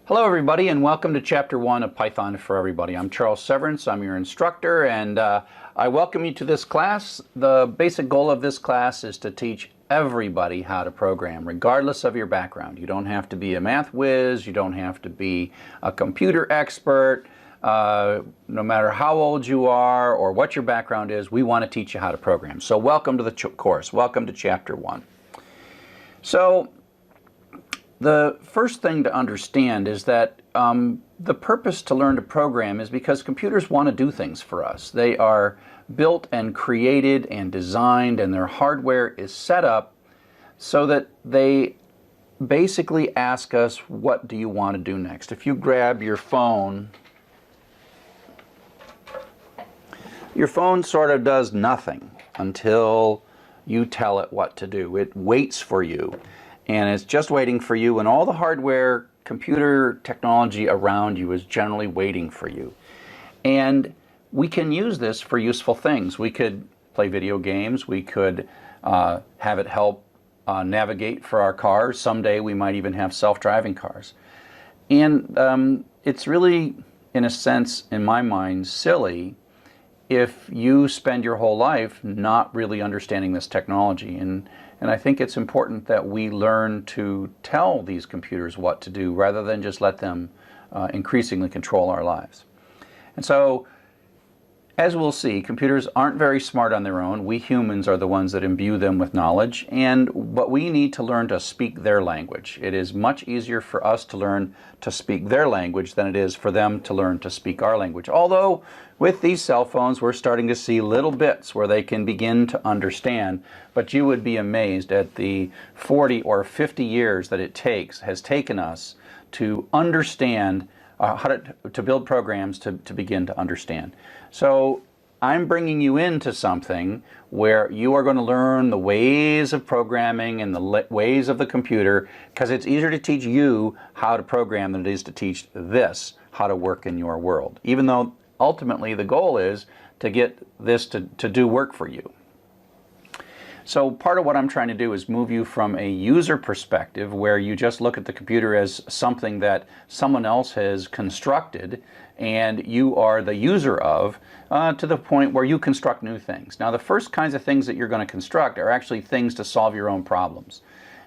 Hello everybody and welcome to Chapter 1 of Python for Everybody. I'm Charles Severance, I'm your instructor, and I welcome you to this class. The basic goal of this class is to teach everybody how to program, regardless of your background. You don't have to be a math whiz, you don't have to be a computer expert, no matter how old you are or what your background is, we want to teach you how to program. So welcome to the course, welcome to Chapter 1. So the first thing to understand is that the purpose to learn to program is because computers want to do things for us. They are built and created and designed, and their hardware is set up so that they basically ask us, what do you want to do next? If you grab your phone sort of does nothing until you tell it what to do. It waits for you. And it's just waiting for you, and all the hardware, computer technology around you is generally waiting for you. And we can use this for useful things. We could play video games. We could have it help navigate for our cars. Someday we might even have self-driving cars. And it's really, in a sense, in my mind, silly if you spend your whole life not really understanding this technology. And I think it's important that we learn to tell these computers what to do rather than just let them increasingly control our lives. And so, as we'll see, computers aren't very smart on their own. We humans are the ones that imbue them with knowledge, but we need to learn to speak their language. It is much easier for us to learn to speak their language than it is for them to learn to speak our language. Although, with these cell phones, we're starting to see little bits where they can begin to understand, but you would be amazed at the 40 or 50 years that it has taken us to understand how to build programs to begin to understand. So I'm bringing you into something where you are going to learn the ways of programming and the ways of the computer, because it's easier to teach you how to program than it is to teach this how to work in your world, even though ultimately the goal is to get this to do work for you. So part of what I'm trying to do is move you from a user perspective where you just look at the computer as something that someone else has constructed and you are the user of, to the point where you construct new things. Now, the first kinds of things that you're going to construct are actually things to solve your own problems.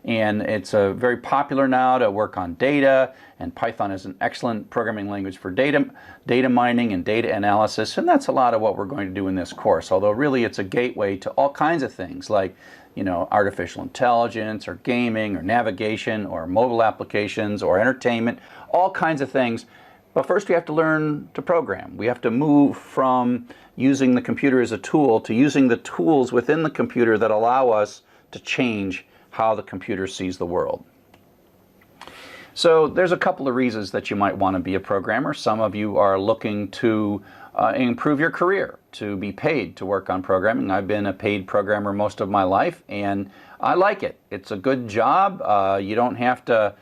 And it's very popular now to work on data, and Python is an excellent programming language for data mining and data analysis, and that's a lot of what we're going to do in this course, although really it's a gateway to all kinds of things like, artificial intelligence or gaming or navigation or mobile applications or entertainment, all kinds of things. But first we have to learn to program. We have to move from using the computer as a tool to using the tools within the computer that allow us to change how the computer sees the world. So there's a couple of reasons that you might want to be a programmer. Some of you are looking to improve your career, to be paid to work on programming. I've been a paid programmer most of my life, and I like it. It's a good job. You don't have to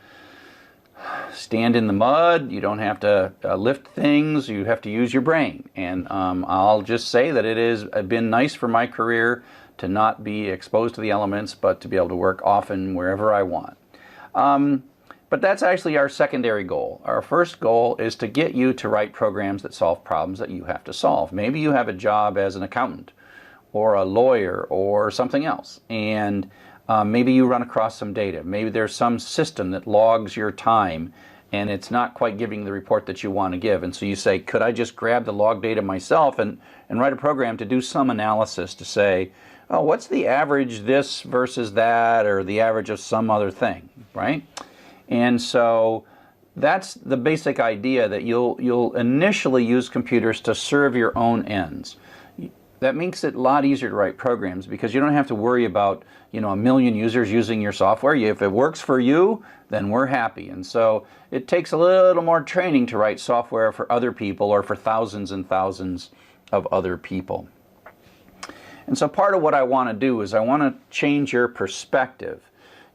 stand in the mud. You don't have to lift things. You have to use your brain. And I'll just say that it has been nice for my career to not be exposed to the elements, but to be able to work often wherever I want. But that's actually our secondary goal. Our first goal is to get you to write programs that solve problems that you have to solve. Maybe you have a job as an accountant or a lawyer or something else, and maybe you run across some data. Maybe there's some system that logs your time and it's not quite giving the report that you want to give. And so you say, could I just grab the log data myself and write a program to do some analysis to say, oh, what's the average this versus that, or the average of some other thing, right? And so that's the basic idea, that you'll initially use computers to serve your own ends. That makes it a lot easier to write programs because you don't have to worry about, a million users using your software. If it works for you, then we're happy. And so it takes a little more training to write software for other people or for thousands and thousands of other people. And so part of what I want to do is I want to change your perspective.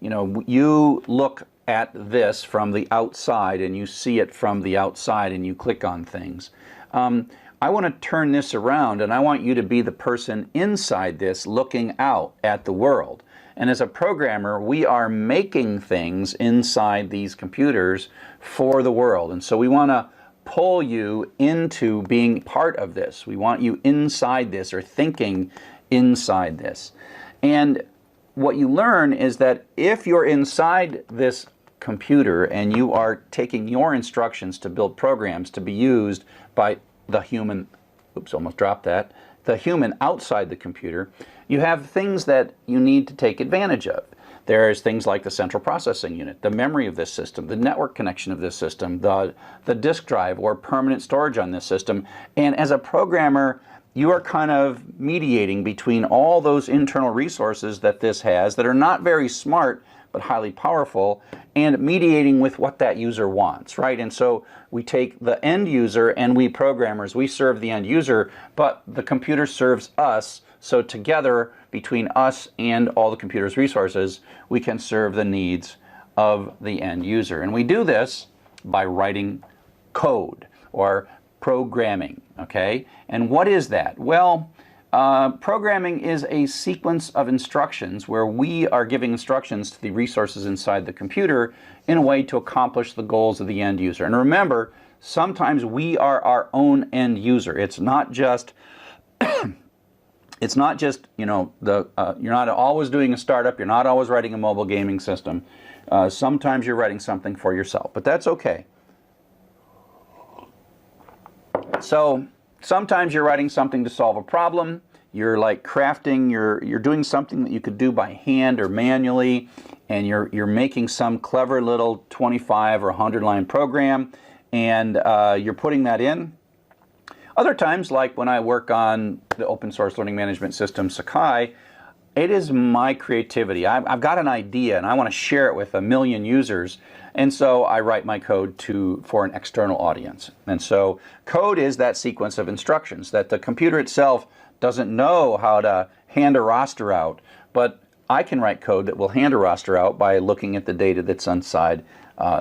You look at this from the outside and you see it from the outside and you click on things. I want to turn this around, and I want you to be the person inside this looking out at the world. And as a programmer, we are making things inside these computers for the world. And so we want to pull you into being part of this. We want you inside this, or thinking inside this. And what you learn is that if you're inside this computer and you are taking your instructions to build programs to be used by the human, oops, almost dropped that, the human outside the computer, you have things that you need to take advantage of. There's things like the central processing unit, the memory of this system, the network connection of this system, the disk drive or permanent storage on this system. And as a programmer, you are kind of mediating between all those internal resources that this has that are not very smart but highly powerful, and mediating with what that user wants, right? And so we take the end user, and we programmers, we serve the end user, but the computer serves us. So together, between us and all the computer's resources, we can serve the needs of the end user. And we do this by writing code or programming, okay? And what is that? Well, programming is a sequence of instructions where we are giving instructions to the resources inside the computer in a way to accomplish the goals of the end user. And remember, sometimes we are our own end user. It's not just you know, you're not always doing a startup, you're not always writing a mobile gaming system. Sometimes you're writing something for yourself, but that's okay. So sometimes you're writing something to solve a problem. You're like crafting, you're doing something that you could do by hand or manually, and you're making some clever little 25 or 100 line program, and you're putting that in. Other times, like when I work on the open source learning management system Sakai, it is my creativity. I've got an idea and I want to share it with 1 million users, and so I write my code for an external audience. And so code is that sequence of instructions that the computer itself doesn't know how to hand a roster out, but I can write code that will hand a roster out by looking at the data that's inside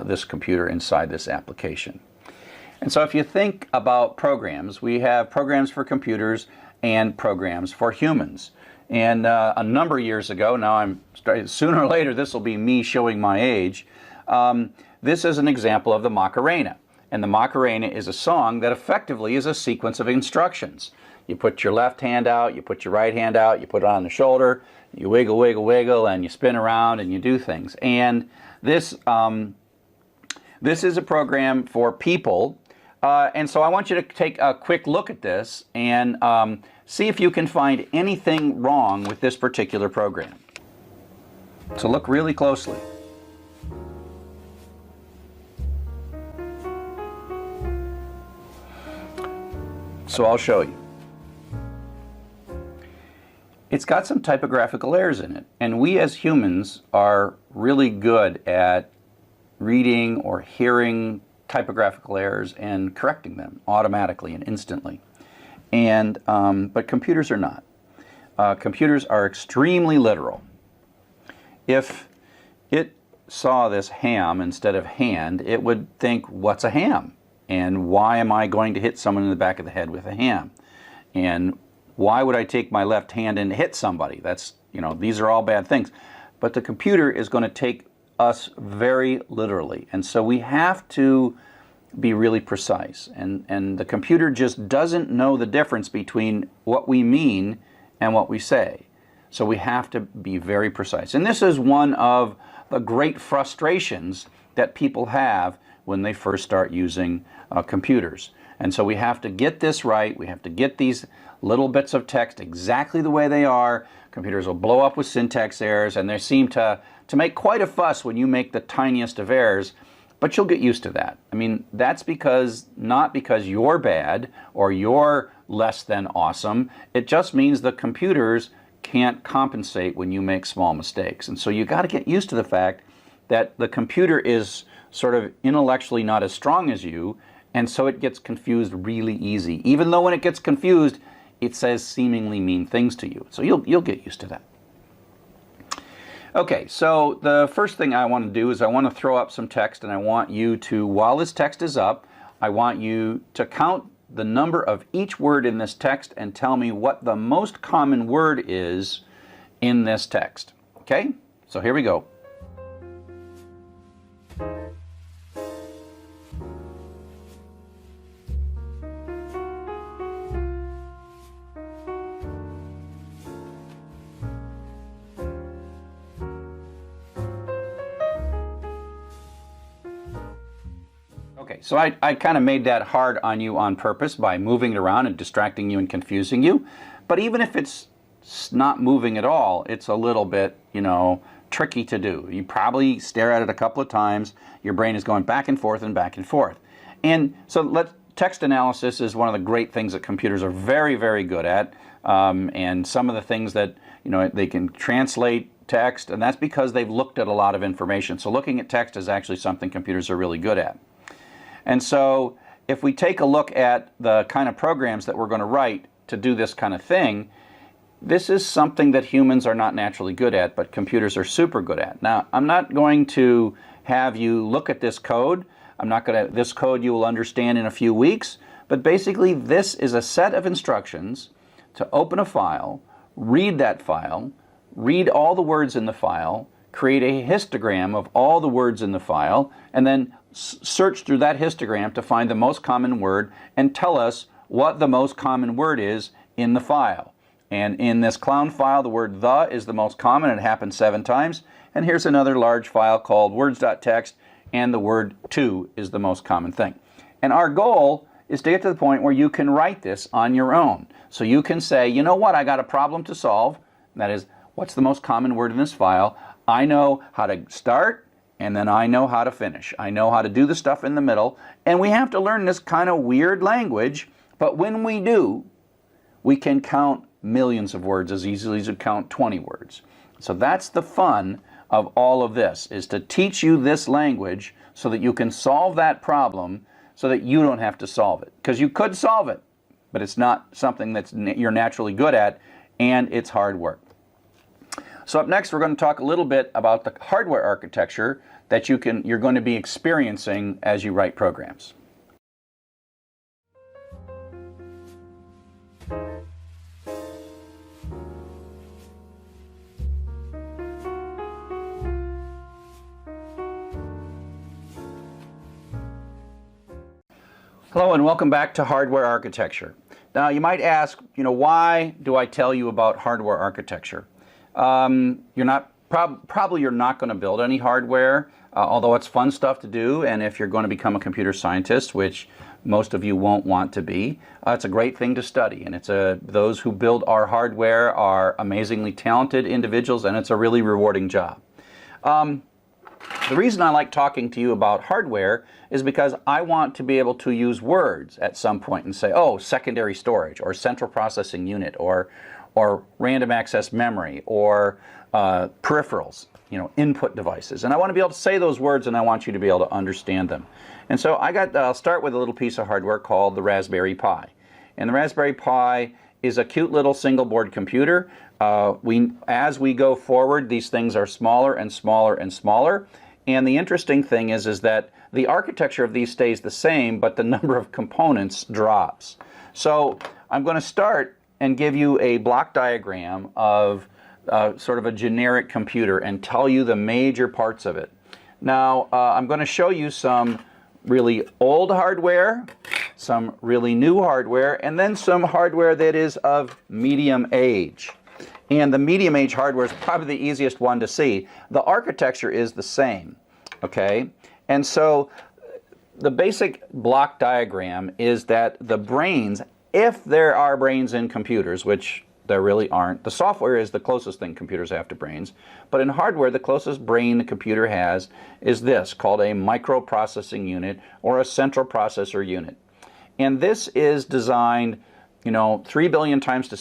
this computer, inside this application. And so if you think about programs, we have programs for computers and programs for humans. And a number of years ago, now I'm starting, sooner or later this will be me showing my age, this is an example of the Macarena. And the Macarena is a song that effectively is a sequence of instructions. You put your left hand out, you put your right hand out, you put it on the shoulder, you wiggle, wiggle, wiggle, and you spin around and you do things. And this is a program for people. And so I want you to take a quick look at this and see if you can find anything wrong with this particular program. So look really closely. So I'll show you. It's got some typographical errors in it, and we as humans are really good at reading or hearing typographical errors and correcting them automatically and instantly. And but computers are not. Computers are extremely literal. If it saw this ham instead of hand, it would think, what's a ham? And why am I going to hit someone in the back of the head with a ham? And why would I take my left hand and hit somebody? That's, you know, these are all bad things. But the computer is going to take us very literally. And so we have to be really precise. And the computer just doesn't know the difference between what we mean and what we say. So we have to be very precise. And this is one of the great frustrations that people have when they first start using computers. And so we have to get this right. We have to get these little bits of text exactly the way they are. Computers will blow up with syntax errors, and they seem to make quite a fuss when you make the tiniest of errors, but you'll get used to that. I mean, that's not because you're bad or you're less than awesome. It just means the computers can't compensate when you make small mistakes. And so you got to get used to the fact that the computer is sort of intellectually not as strong as you, and so it gets confused really easy. Even though when it gets confused, it says seemingly mean things to you. So you'll get used to that. Okay, so the first thing I want to do is I want to throw up some text, and I want you to, while this text is up, I want you to count the number of each word in this text and tell me what the most common word is in this text. Okay, so here we go. Okay, so I kind of made that hard on you on purpose by moving it around and distracting you and confusing you. But even if it's not moving at all, it's a little bit, tricky to do. You probably stare at it a couple of times. Your brain is going back and forth and back and forth. And so text analysis is one of the great things that computers are very, very good at. And some of the things that, they can translate text, and that's because they've looked at a lot of information. So looking at text is actually something computers are really good at. And so if we take a look at the kind of programs that we're going to write to do this kind of thing, this is something that humans are not naturally good at, but computers are super good at. Now, I'm not going to have you look at this code. This code you will understand in a few weeks, but basically this is a set of instructions to open a file, read that file, read all the words in the file, create a histogram of all the words in the file, and then search through that histogram to find the most common word and tell us what the most common word is in the file. And in this clown file, the word the is the most common. It happens 7 times. And here's another large file called words.txt, and the word to is the most common thing. And our goal is to get to the point where you can write this on your own. So you can say, you know what, I got a problem to solve. That is, what's the most common word in this file? I know how to start, and then I know how to finish. I know how to do the stuff in the middle. And we have to learn this kind of weird language, but when we do, we can count millions of words as easily as you count 20 words. So that's the fun of all of this, is to teach you this language so that you can solve that problem so that you don't have to solve it. Because you could solve it, but it's not something that you're naturally good at, and it's hard work. So up next, we're going to talk a little bit about the hardware architecture that you're going to be experiencing as you write programs. Hello and welcome back to hardware architecture. Now you might ask, why do I tell you about hardware architecture? Probably you're not going to build any hardware, although it's fun stuff to do, and if you're going to become a computer scientist, which most of you won't want to be, it's a great thing to study, and those who build our hardware are amazingly talented individuals, and it's a really rewarding job. The reason I like talking to you about hardware is because I want to be able to use words at some point and say, oh, secondary storage, or central processing unit, or random access memory, or peripherals, input devices. And I want to be able to say those words, and I want you to be able to understand them. And so I'll start with a little piece of hardware called the Raspberry Pi. And the Raspberry Pi is a cute little single board computer. As we go forward, these things are smaller and smaller and smaller. And the interesting thing is that the architecture of these stays the same, but the number of components drops. So I'm going to start and give you a block diagram of sort of a generic computer and tell you the major parts of it. Now, I'm going to show you some really old hardware, some really new hardware, and then some hardware that is of medium age. And the medium age hardware is probably the easiest one to see. The architecture is the same, okay? And so the basic block diagram is that the brains, if there are brains in computers, which there really aren't, the software is the closest thing computers have to brains, but in hardware, the closest brain the computer has is this, called a microprocessing unit or a central processor unit. And this is designed 3 billion times a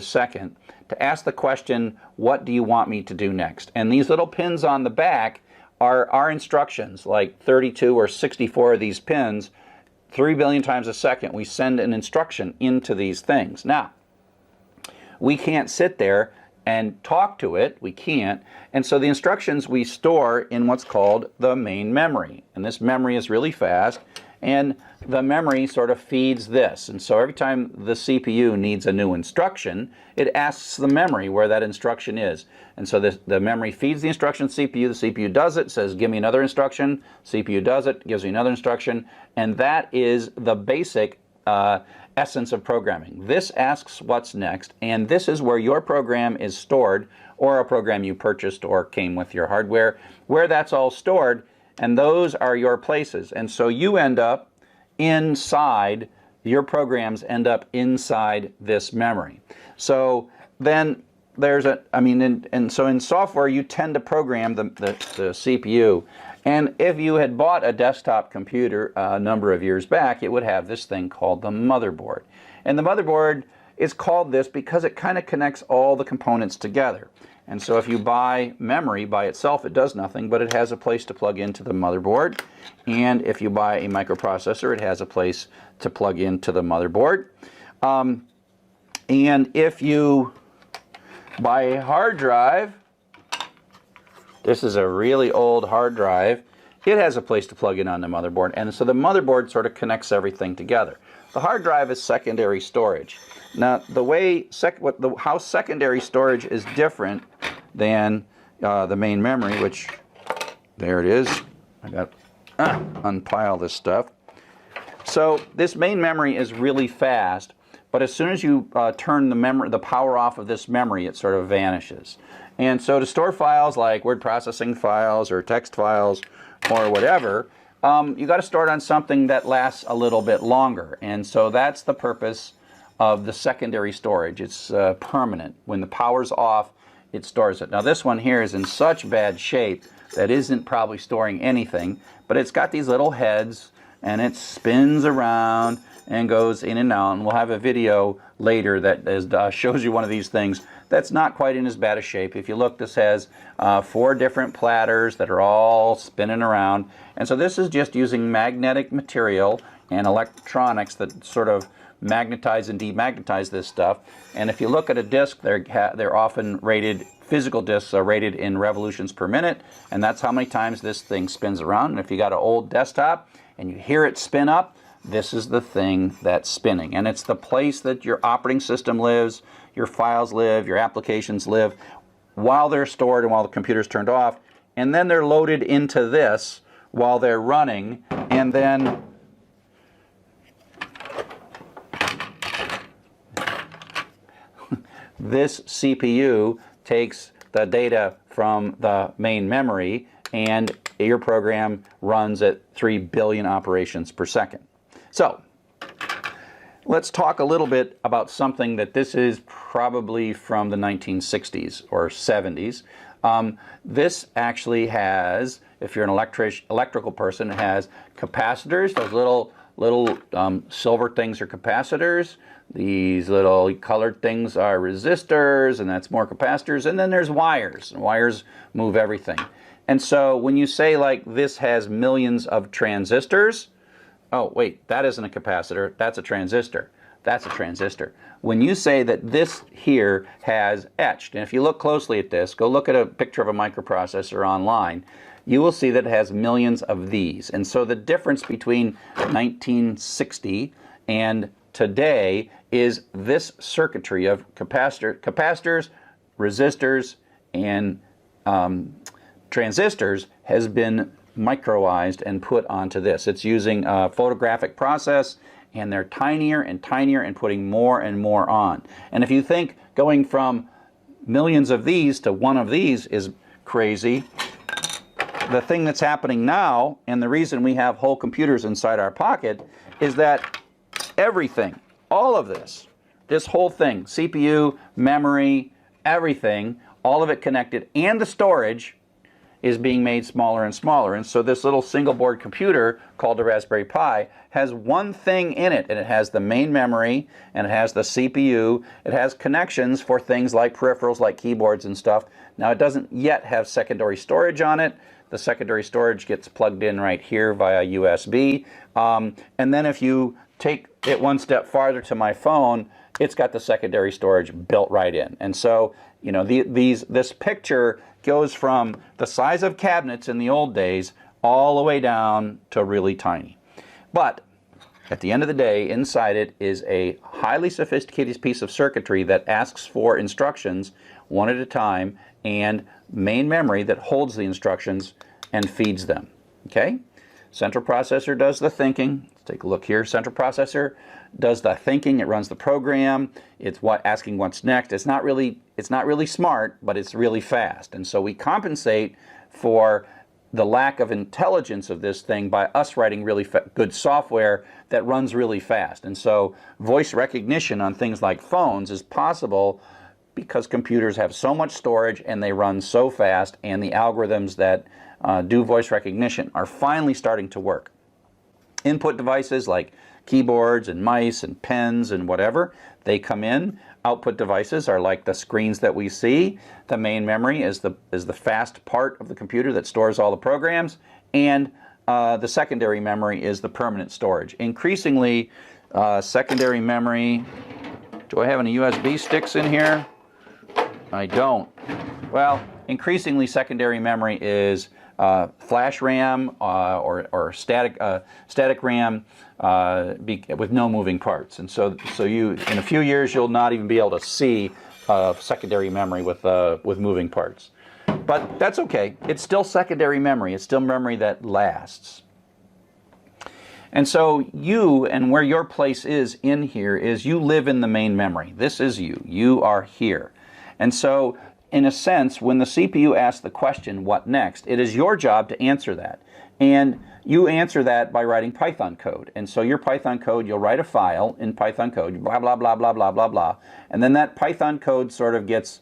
second to ask the question, what do you want me to do next? And these little pins on the back are our instructions, like 32 or 64 of these pins. 3 billion times a second, we send an instruction into these things. Now, we can't sit there and talk to it. We can't. And so the instructions we store in what's called the main memory. And this memory is really fast. and the memory sort of feeds this. And so every time the CPU needs a new instruction, it asks the memory where that instruction is. And so the memory feeds the instruction to the CPU does it, says give me another instruction, CPU does it, gives me another instruction, and that is the basic essence of programming. This asks what's next, and this is where your program is stored, or a program you purchased or came with your hardware, where that's all stored, and those are your places. And so you end up inside, your programs end up inside this memory. So then there's so in software you tend to program the CPU. And if you had bought a desktop computer a number of years back, it would have this thing called the motherboard. And the motherboard is called this because it kind of connects all the components together. And so if you buy memory by itself, it does nothing, but it has a place to plug into the motherboard. And if you buy a microprocessor, it has a place to plug into the motherboard. And if you buy a hard drive, this is a really old hard drive, it has a place to plug in on the motherboard. And so the motherboard sort of connects everything together. The hard drive is secondary storage. Now, the way how secondary storage is different than the main memory, which there it is. I got unpile this stuff. So this main memory is really fast, but as soon as you turn the power off of this memory, it sort of vanishes. And so to store files like word processing files or text files or whatever, you got to store it on something that lasts a little bit longer. And so that's the purpose of the secondary storage. It's permanent. When the power's off, it stores it. Now this one here is in such bad shape that isn't probably storing anything, but it's got these little heads and it spins around and goes in and out. And we'll have a video later that shows you one of these things that's not quite in as bad a shape. If you look, this has 4 different platters that are all spinning around. And so this is just using magnetic material and electronics that sort of magnetize and demagnetize this stuff. And if you look at a disk, they're often rated, physical disks are rated in revolutions per minute, and that's how many times this thing spins around. And if you got an old desktop and you hear it spin up, this is the thing that's spinning. And it's the place that your operating system lives, your files live, your applications live, while they're stored and while the computer's turned off. And then they're loaded into this while they're running, and then this CPU takes the data from the main memory, and your program runs at 3 billion operations per second. So let's talk a little bit about something that this is probably from the 1960s or 70s. This actually has, if you're an electrical person, it has capacitors. Those little silver things are capacitors. These little colored things are resistors, and that's more capacitors. And then there's wires. And wires move everything. And so when you say like this has millions of transistors, oh wait, that isn't a capacitor, that's a transistor. That's a transistor. When you say that this here has etched, and if you look closely at this, go look at a picture of a microprocessor online, you will see that it has millions of these. And so the difference between 1960 and today is this circuitry of capacitors, resistors, and transistors has been microized and put onto this. It's using a photographic process, and they're tinier and tinier and putting more and more on. And if you think going from millions of these to one of these is crazy, the thing that's happening now, and the reason we have whole computers inside our pocket, is that everything, all of this whole thing, CPU, memory, everything, all of it connected, and the storage is being made smaller and smaller. And so this little single board computer called a Raspberry Pi has one thing in it, and it has the main memory, and it has the CPU, it has connections for things like peripherals like keyboards and stuff. Now it doesn't yet have secondary storage on it. The secondary storage gets plugged in right here via USB. And then if you take it one step farther to my phone, it's got the secondary storage built right in. And so, you know, this picture goes from the size of cabinets in the old days all the way down to really tiny. But at the end of the day, inside it is a highly sophisticated piece of circuitry that asks for instructions one at a time, and main memory that holds the instructions and feeds them. Okay? Central processor does the thinking. Let's take a look here. Central processor does the thinking. It runs the program. It's asking what's next. It's not really smart, but it's really fast. And so we compensate for the lack of intelligence of this thing by us writing really good software that runs really fast. And so voice recognition on things like phones is possible because computers have so much storage and they run so fast, and the algorithms that do voice recognition are finally starting to work. Input devices like keyboards and mice and pens and whatever, they come in. Output devices are like the screens that we see. The main memory is the fast part of the computer that stores all the programs, and the secondary memory is the permanent storage. Increasingly, secondary memory, do I have any USB sticks in here? I don't. Well, increasingly secondary memory is flash RAM or static RAM with no moving parts. And so you, in a few years, you'll not even be able to see secondary memory with moving parts. But that's okay. It's still secondary memory. It's still memory that lasts. And so you, and where your place is in here, is you live in the main memory. This is you. You are here. And so, in a sense, when the CPU asks the question, what next, it is your job to answer that. And you answer that by writing Python code. And so your Python code, you'll write a file in Python code, blah, blah, blah, blah, blah, blah, blah. And then that Python code sort of gets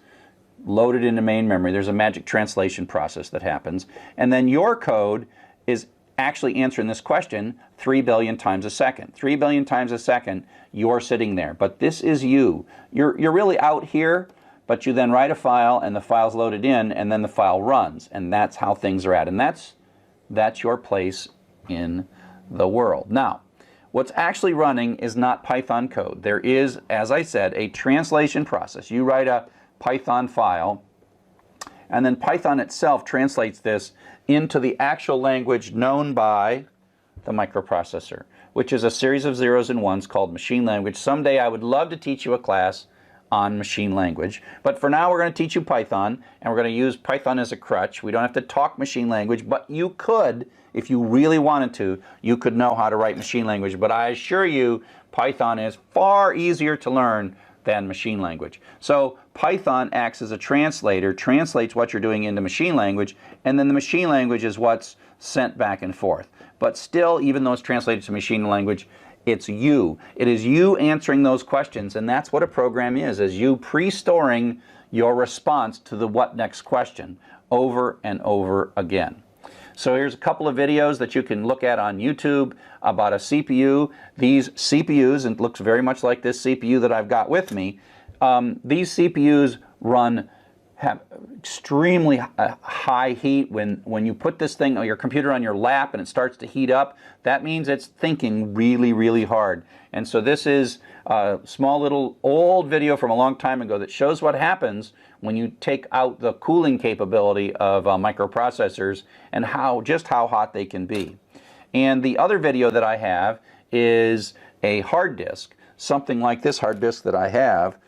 loaded into main memory. There's a magic translation process that happens. And then your code is actually answering this question 3 billion times a second. 3 billion times a second, you're sitting there. But this is you. You're really out here, but you then write a file, and the file's loaded in, and then the file runs. And that's how things are at. And that's your place in the world. Now, what's actually running is not Python code. There is, as I said, a translation process. You write a Python file, and then Python itself translates this into the actual language known by the microprocessor, which is a series of zeros and ones called machine language. Someday I would love to teach you a class on machine language, but for now we're going to teach you Python, and we're going to use Python as a crutch. We don't have to talk machine language, but you could, if you really wanted to, you could know how to write machine language. But I assure you, Python is far easier to learn than machine language. So Python acts as a translator, translates what you're doing into machine language, and then the machine language is what's sent back and forth. But still, even though it's translated to machine language, it's you. It is you answering those questions, and that's what a program is you pre-storing your response to the what next question over and over again. So here's a couple of videos that you can look at on YouTube about a CPU. These CPUs, and it looks very much like this CPU that I've got with me, these CPUs have extremely high heat. When you put this thing or your computer on your lap and it starts to heat up, that means it's thinking really, really hard. And so this is a small little old video from a long time ago that shows what happens when you take out the cooling capability of microprocessors and just how hot they can be. And the other video that I have is a hard disk, something like this hard disk that I have,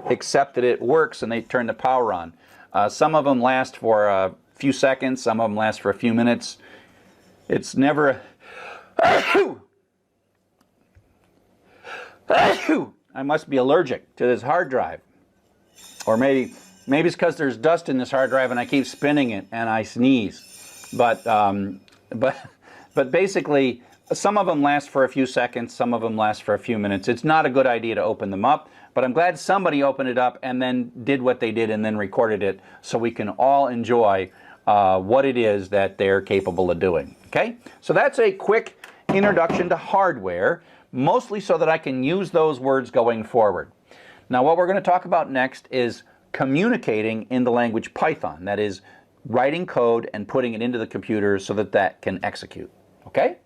except that it works and they turn the power on. Some of them last for a few seconds, some of them last for a few minutes. It's never I must be allergic to this hard drive. Or maybe it's because there's dust in this hard drive and I keep spinning it and I sneeze. But basically, some of them last for a few seconds, some of them last for a few minutes. It's not a good idea to open them up, but I'm glad somebody opened it up and then did what they did and then recorded it so we can all enjoy what it is that they're capable of doing. Okay? So that's a quick introduction to hardware, mostly so that I can use those words going forward. Now what we're going to talk about next is communicating in the language Python. That is, writing code and putting it into the computer so that that can execute. Okay?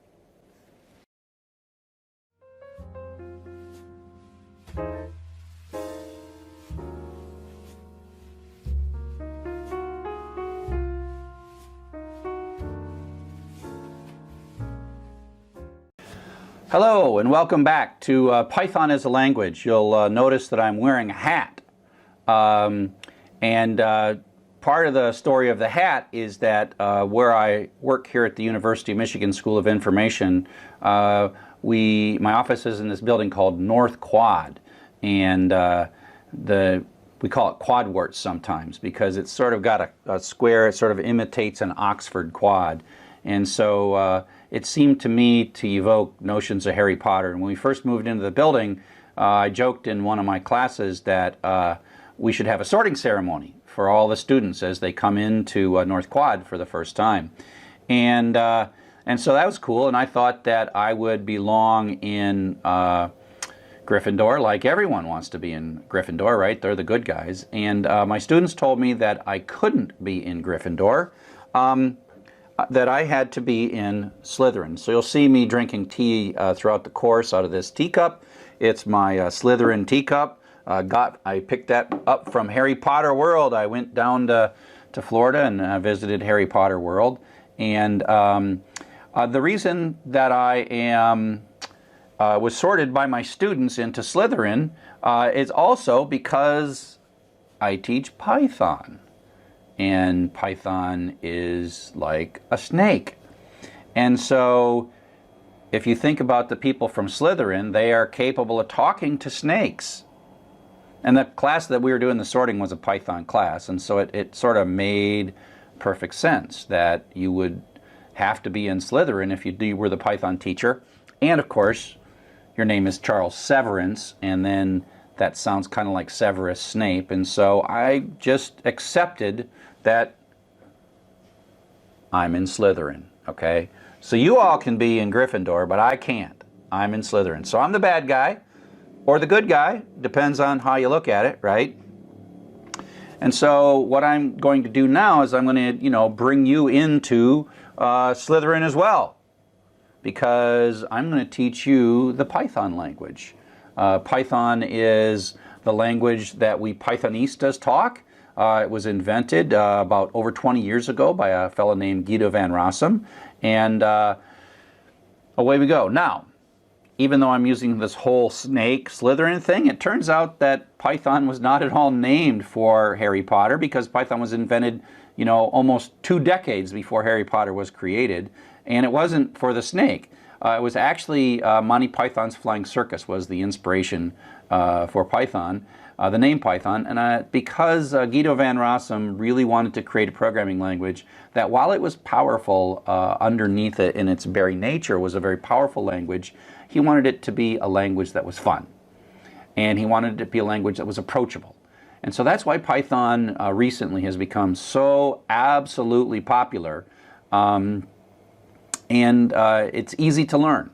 Hello and welcome back to Python as a Language. You'll notice that I'm wearing a hat. And part of the story of the hat is that where I work here at the University of Michigan School of Information, my office is in this building called North Quad. And we call it quadwarts sometimes because it's sort of got a square. It sort of imitates an Oxford quad. And so it seemed to me to evoke notions of Harry Potter. And when we first moved into the building, I joked in one of my classes that we should have a sorting ceremony for all the students as they come into North Quad for the first time. And so that was cool, and I thought that I would belong in Gryffindor, like everyone wants to be in Gryffindor, right? They're the good guys. And my students told me that I couldn't be in Gryffindor, that I had to be in Slytherin. So you'll see me drinking tea throughout the course out of this teacup. It's my Slytherin teacup. I picked that up from Harry Potter World. I went down to Florida and visited Harry Potter World. And the reason that I was sorted by my students into Slytherin is also because I teach Python. And Python is like a snake. And so if you think about the people from Slytherin, they are capable of talking to snakes. And the class that we were doing the sorting was a Python class, and so it sort of made perfect sense that you would have to be in Slytherin if you were the Python teacher. And of course, your name is Charles Severance, and then that sounds kind of like Severus Snape, and so I just accepted that I'm in Slytherin, okay? So you all can be in Gryffindor, but I can't. I'm in Slytherin. So I'm the bad guy, or the good guy, depends on how you look at it, right? And so what I'm going to do now is I'm going to, bring you into Slytherin as well, because I'm going to teach you the Python language. Python is the language that we Pythonistas talk. It was invented about over 20 years ago by a fellow named Guido van Rossum, and away we go. Now, even though I'm using this whole snake Slytherin thing, it turns out that Python was not at all named for Harry Potter, because Python was invented, almost 2 decades before Harry Potter was created, and it wasn't for the snake. It was actually Monty Python's Flying Circus was the inspiration for Python, the name Python, and because Guido van Rossum really wanted to create a programming language that, while it was powerful underneath it in its very nature, was a very powerful language, he wanted it to be a language that was fun, and he wanted it to be a language that was approachable. And so that's why Python recently has become so absolutely popular. And it's easy to learn,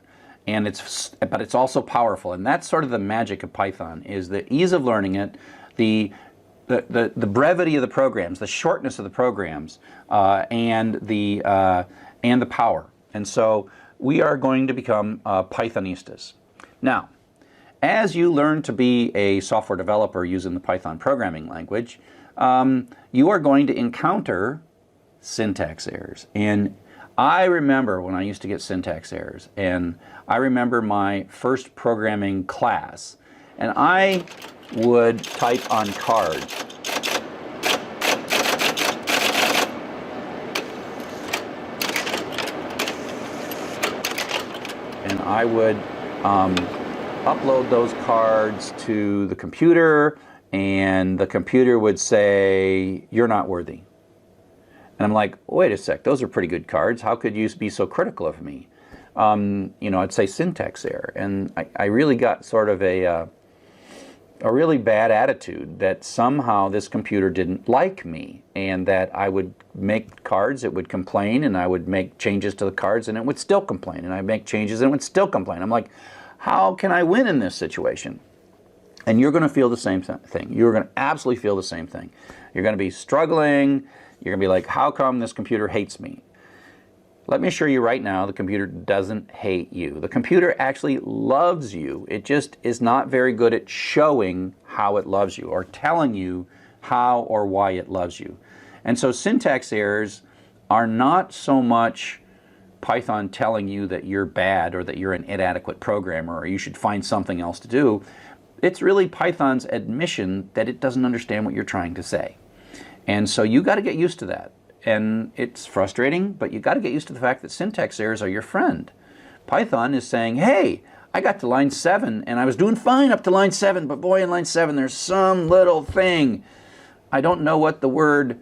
but it's also powerful, and that's sort of the magic of Python, is the ease of learning it, the brevity of the programs, the shortness of the programs, and the power. And so we are going to become Pythonistas. Now, as you learn to be a software developer using the Python programming language, you are going to encounter syntax errors. And I remember when I used to get syntax errors, and I remember my first programming class, and I would type on cards. And I would upload those cards to the computer, and the computer would say, "You're not worthy." And I'm like, wait a sec, those are pretty good cards. How could you be so critical of me? I'd say syntax error. And I really got sort of a really bad attitude that somehow this computer didn't like me, and that I would make cards, it would complain, and I would make changes to the cards, and it would still complain. And I'd make changes, and it would still complain. I'm like, how can I win in this situation? And you're going to feel the same thing. You're going to absolutely feel the same thing. You're going to be struggling. You're going to be like, how come this computer hates me? Let me assure you right now, the computer doesn't hate you. The computer actually loves you. It just is not very good at showing how it loves you, or telling you how or why it loves you. And so syntax errors are not so much Python telling you that you're bad or that you're an inadequate programmer or you should find something else to do. It's really Python's admission that it doesn't understand what you're trying to say. And so you got to get used to that. And it's frustrating, but you got to get used to the fact that syntax errors are your friend. Python is saying, hey, I got to line 7 and I was doing fine up to line 7, but boy, in line 7 there's some little thing. I don't know what the word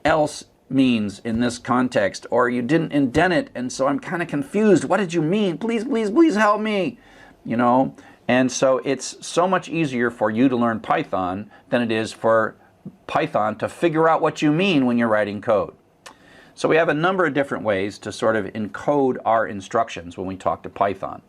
else means in this context, or you didn't indent it, and so I'm kind of confused. What did you mean? Please, please, please help me. You know, and so it's so much easier for you to learn Python than it is for Python to figure out what you mean when you're writing code. So we have a number of different ways to sort of encode our instructions when we talk to Python.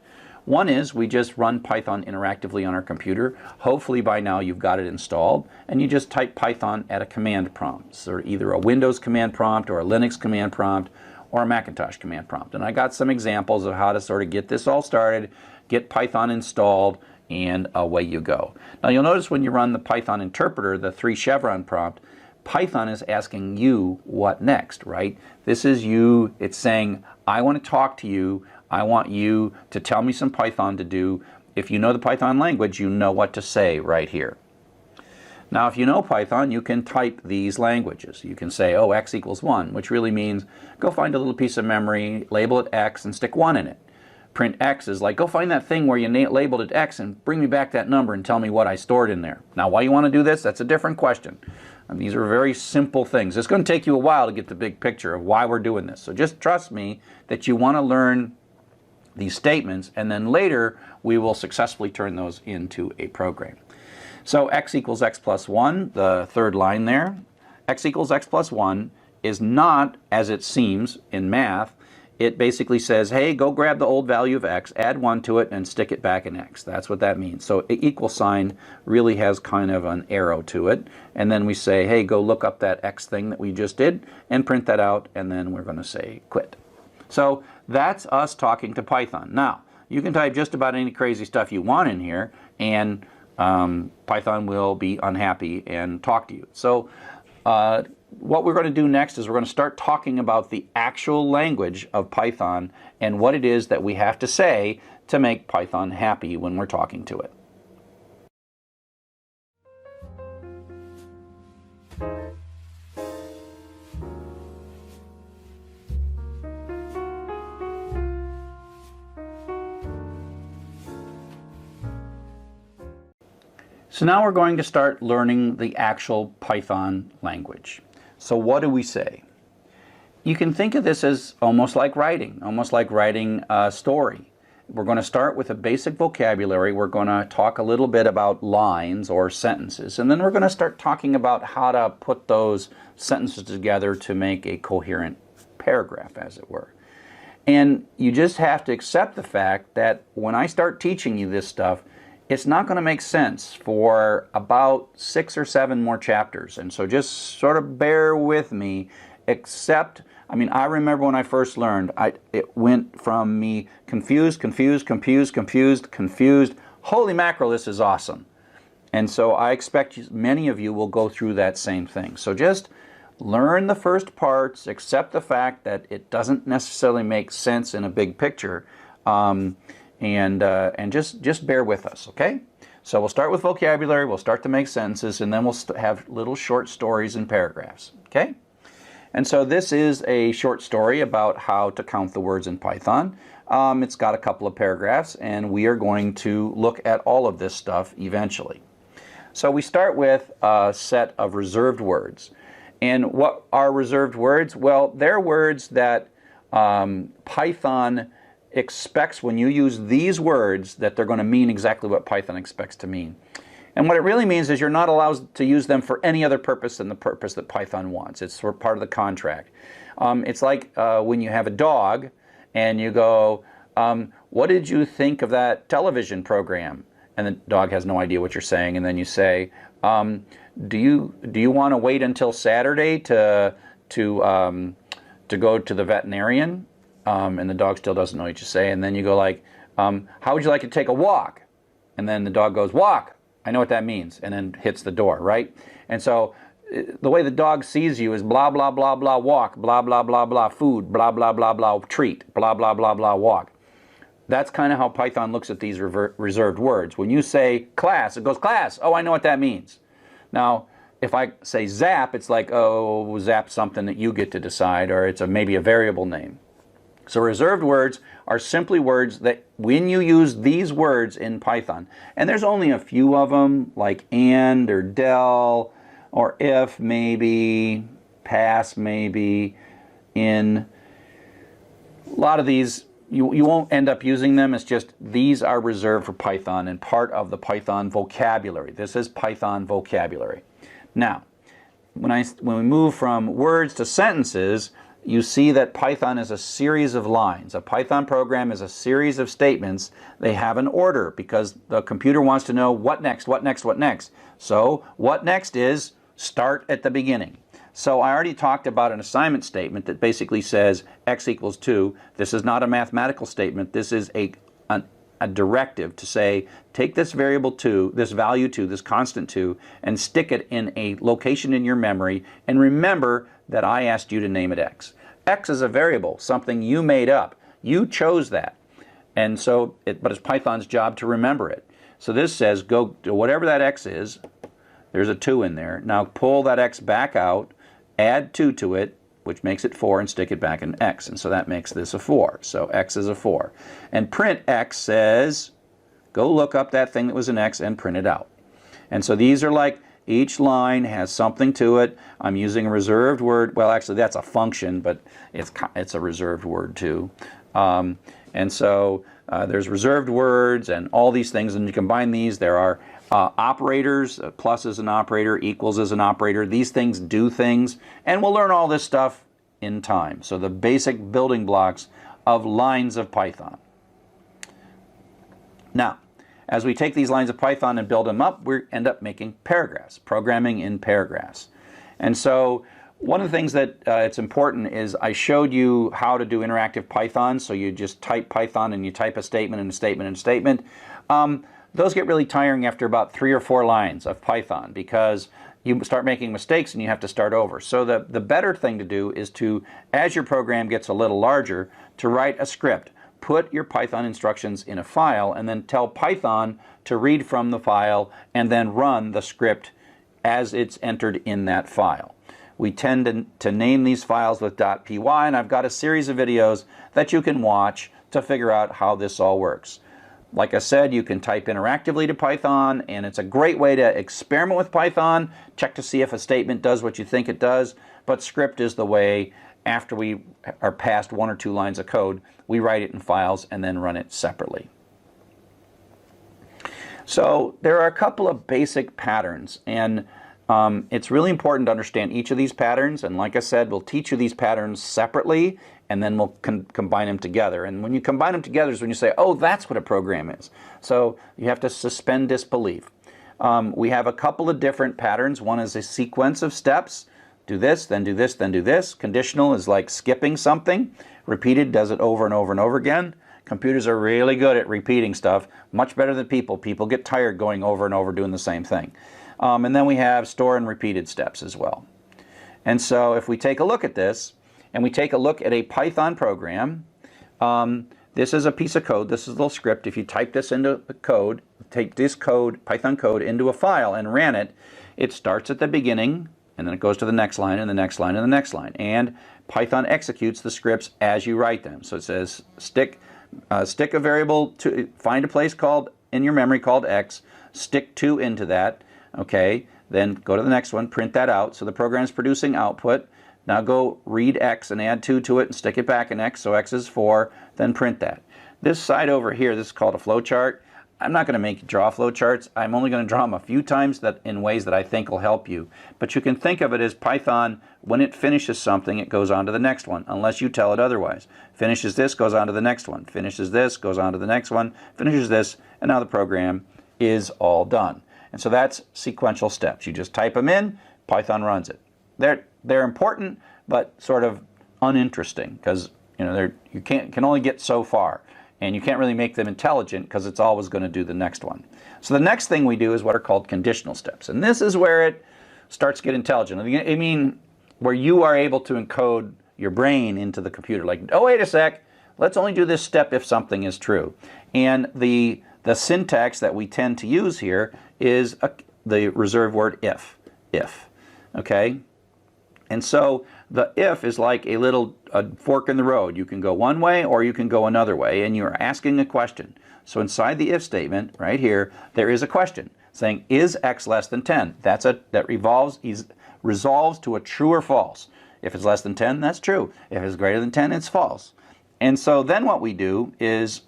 One is we just run Python interactively on our computer. Hopefully by now you've got it installed, and you just type Python at a command prompt. So either a Windows command prompt or a Linux command prompt or a Macintosh command prompt. And I got some examples of how to sort of get this all started, get Python installed, and away you go. Now you'll notice when you run the Python interpreter, the 3 chevron prompt, Python is asking you what next, right? This is you, it's saying, I want to talk to you, I want you to tell me some Python to do. If you know the Python language, you know what to say right here. Now if you know Python, you can type these languages. You can say, oh, x equals 1, which really means go find a little piece of memory, label it x, and stick 1 in it. Print x is like, go find that thing where you labeled it x and bring me back that number and tell me what I stored in there. Now why you want to do this, that's a different question. And these are very simple things. It's going to take you a while to get the big picture of why we're doing this. So just trust me that you want to learn these statements, and then later we will successfully turn those into a program. So x equals x plus 1, the third line there. X equals x plus 1 is not as it seems in math. It basically says, hey, go grab the old value of x, add 1 to it, and stick it back in x. That's what that means. So an equal sign really has kind of an arrow to it. And then we say, hey, go look up that x thing that we just did and print that out, and then we're going to say quit. So that's us talking to Python. Now, you can type just about any crazy stuff you want in here, and Python will be unhappy and talk to you. So what we're going to do next is we're going to start talking about the actual language of Python and what it is that we have to say to make Python happy when we're talking to it. So now we're going to start learning the actual Python language. So what do we say? You can think of this as almost like writing a story. We're going to start with a basic vocabulary. We're going to talk a little bit about lines or sentences, and then we're going to start talking about how to put those sentences together to make a coherent paragraph, as it were. And you just have to accept the fact that when I start teaching you this stuff, it's not going to make sense for about 6 or 7 more chapters. And so just sort of bear with me, except, I mean, I remember when I first learned, it went from me confused, holy mackerel, this is awesome. And so I expect many of you will go through that same thing. So just learn the first parts, accept the fact that it doesn't necessarily make sense in a big picture, and just bear with us, okay? So we'll start with vocabulary, we'll start to make sentences, and then we'll have little short stories and paragraphs, okay? And so this is a short story about how to count the words in Python. It's got a couple of paragraphs, and we are going to look at all of this stuff eventually. So we start with a set of reserved words. And what are reserved words? Well, they're words that Python expects when you use these words that they're going to mean exactly what Python expects to mean. And what it really means is you're not allowed to use them for any other purpose than the purpose that Python wants. It's sort of part of the contract. It's like when you have a dog and you go, what did you think of that television program? And the dog has no idea what you're saying, and then you say, do you want to wait until Saturday to go to the veterinarian? And the dog still doesn't know what you say, and then you go like, how would you like to take a walk? And then the dog goes, walk. I know what that means, and then hits the door, right? And so the way the dog sees you is blah, blah, blah, blah, walk, blah, blah, blah, blah, food, blah, blah, blah, blah, treat, blah, blah, blah, blah, walk. That's kind of how Python looks at these reserved words. When you say class, it goes class. Oh, I know what that means. Now, if I say zap, it's like, oh, zap something that you get to decide, or it's maybe a variable name. So reserved words are simply words that when you use these words in Python, and there's only a few of them, like and or del, or if maybe, pass maybe, in. A lot of these, you won't end up using them. It's just these are reserved for Python and part of the Python vocabulary. This is Python vocabulary. Now, when we move from words to sentences, you see that Python is a series of lines. A Python program is a series of statements. They have an order because the computer wants to know what next, what next, what next. So what next is start at the beginning. So I already talked about an assignment statement that basically says x equals 2. This is not a mathematical statement. This is a directive to say, take this variable 2, this value 2, this constant 2, and stick it in a location in your memory, and remember that I asked you to name it x. X is a variable, something you made up. You chose that. And so, but it's Python's job to remember it. So this says, go to whatever that x is, there's a 2 in there. Now pull that x back out, add 2 to it, which makes it 4, and stick it back in x. And so that makes this a 4. So x is a 4. And print x says, go look up that thing that was an x and print it out. And so these are like, each line has something to it. I'm using a reserved word. Well, actually, that's a function, but it's a reserved word too. And so there's reserved words and all these things, and you combine these. There are operators. Plus is an operator, equals is an operator. These things do things, and we'll learn all this stuff in time. So the basic building blocks of lines of Python. Now, as we take these lines of Python and build them up, we end up making paragraphs, programming in paragraphs. And so one of the things that it's important is I showed you how to do interactive Python. So you just type Python and you type a statement and a statement and a statement. Those get really tiring after about 3 or 4 lines of Python because you start making mistakes and you have to start over. So the better thing to do is to, as your program gets a little larger, to write a script. Put your Python instructions in a file and then tell Python to read from the file and then run the script as it's entered in that file. We tend to name these files with .py, and I've got a series of videos that you can watch to figure out how this all works. Like I said, you can type interactively to Python, and it's a great way to experiment with Python, check to see if a statement does what you think it does, but script is the way. After we are past 1 or 2 lines of code, we write it in files and then run it separately. So there are a couple of basic patterns, and it's really important to understand each of these patterns. And like I said, we'll teach you these patterns separately, and then we'll combine them together. And when you combine them together is when you say, oh, that's what a program is. So you have to suspend disbelief. We have a couple of different patterns. One is a sequence of steps. Do this, then do this, then do this. Conditional is like skipping something. Repeated does it over and over and over again. Computers are really good at repeating stuff, much better than people. People get tired going over and over doing the same thing. And then we have store and repeated steps as well. And so if we take a look at this, and we take a look at a Python program, this is a piece of code. This is a little script. If you type this into the code, take this code, Python code, into a file and ran it, it starts at the beginning, and then it goes to the next line, and the next line, and the next line. And Python executes the scripts as you write them. So it says stick a variable to find a place called in your memory called x, stick 2 into that. Okay, then go to the next one, print that out. So the program is producing output. Now go read x and add 2 to it and stick it back in x. So x is 4. Then print that. This side over here, this is called a flowchart. I'm not going to draw flowcharts. I'm only going to draw them a few times in ways that I think will help you. But you can think of it as Python, when it finishes something, it goes on to the next one, unless you tell it otherwise. Finishes this, goes on to the next one. Finishes this, goes on to the next one. Finishes this, and now the program is all done. And so that's sequential steps. You just type them in, Python runs it. They're important, but sort of uninteresting because you can only get so far. And you can't really make them intelligent because it's always going to do the next one. So the next thing we do is what are called conditional steps. And this is where it starts to get intelligent. I mean, where you are able to encode your brain into the computer. Like, oh, wait a sec, let's only do this step if something is true. And the syntax that we tend to use here is the reserved word if. Okay? And so the if is like a little fork in the road. You can go one way or you can go another way, and you're asking a question. So inside the if statement, right here, there is a question saying, is x less than 10? That resolves to a true or false. If it's less than 10, that's true. If it's greater than 10, it's false. And so then what we do is,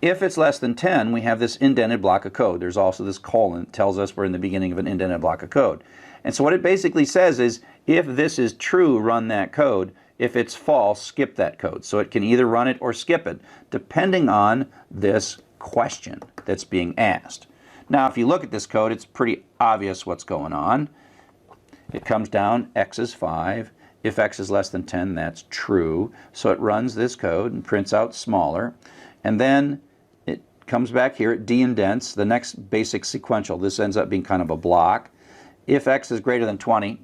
if it's less than 10, we have this indented block of code. There's also this colon that tells us we're in the beginning of an indented block of code. And so what it basically says is, if this is true, run that code. If it's false, skip that code. So it can either run it or skip it, depending on this question that's being asked. Now, if you look at this code, it's pretty obvious what's going on. It comes down, x is 5. If x is less than 10, that's true. So it runs this code and prints out smaller. And then it comes back here, it de-indents the next basic sequential. This ends up being kind of a block. If x is greater than 20,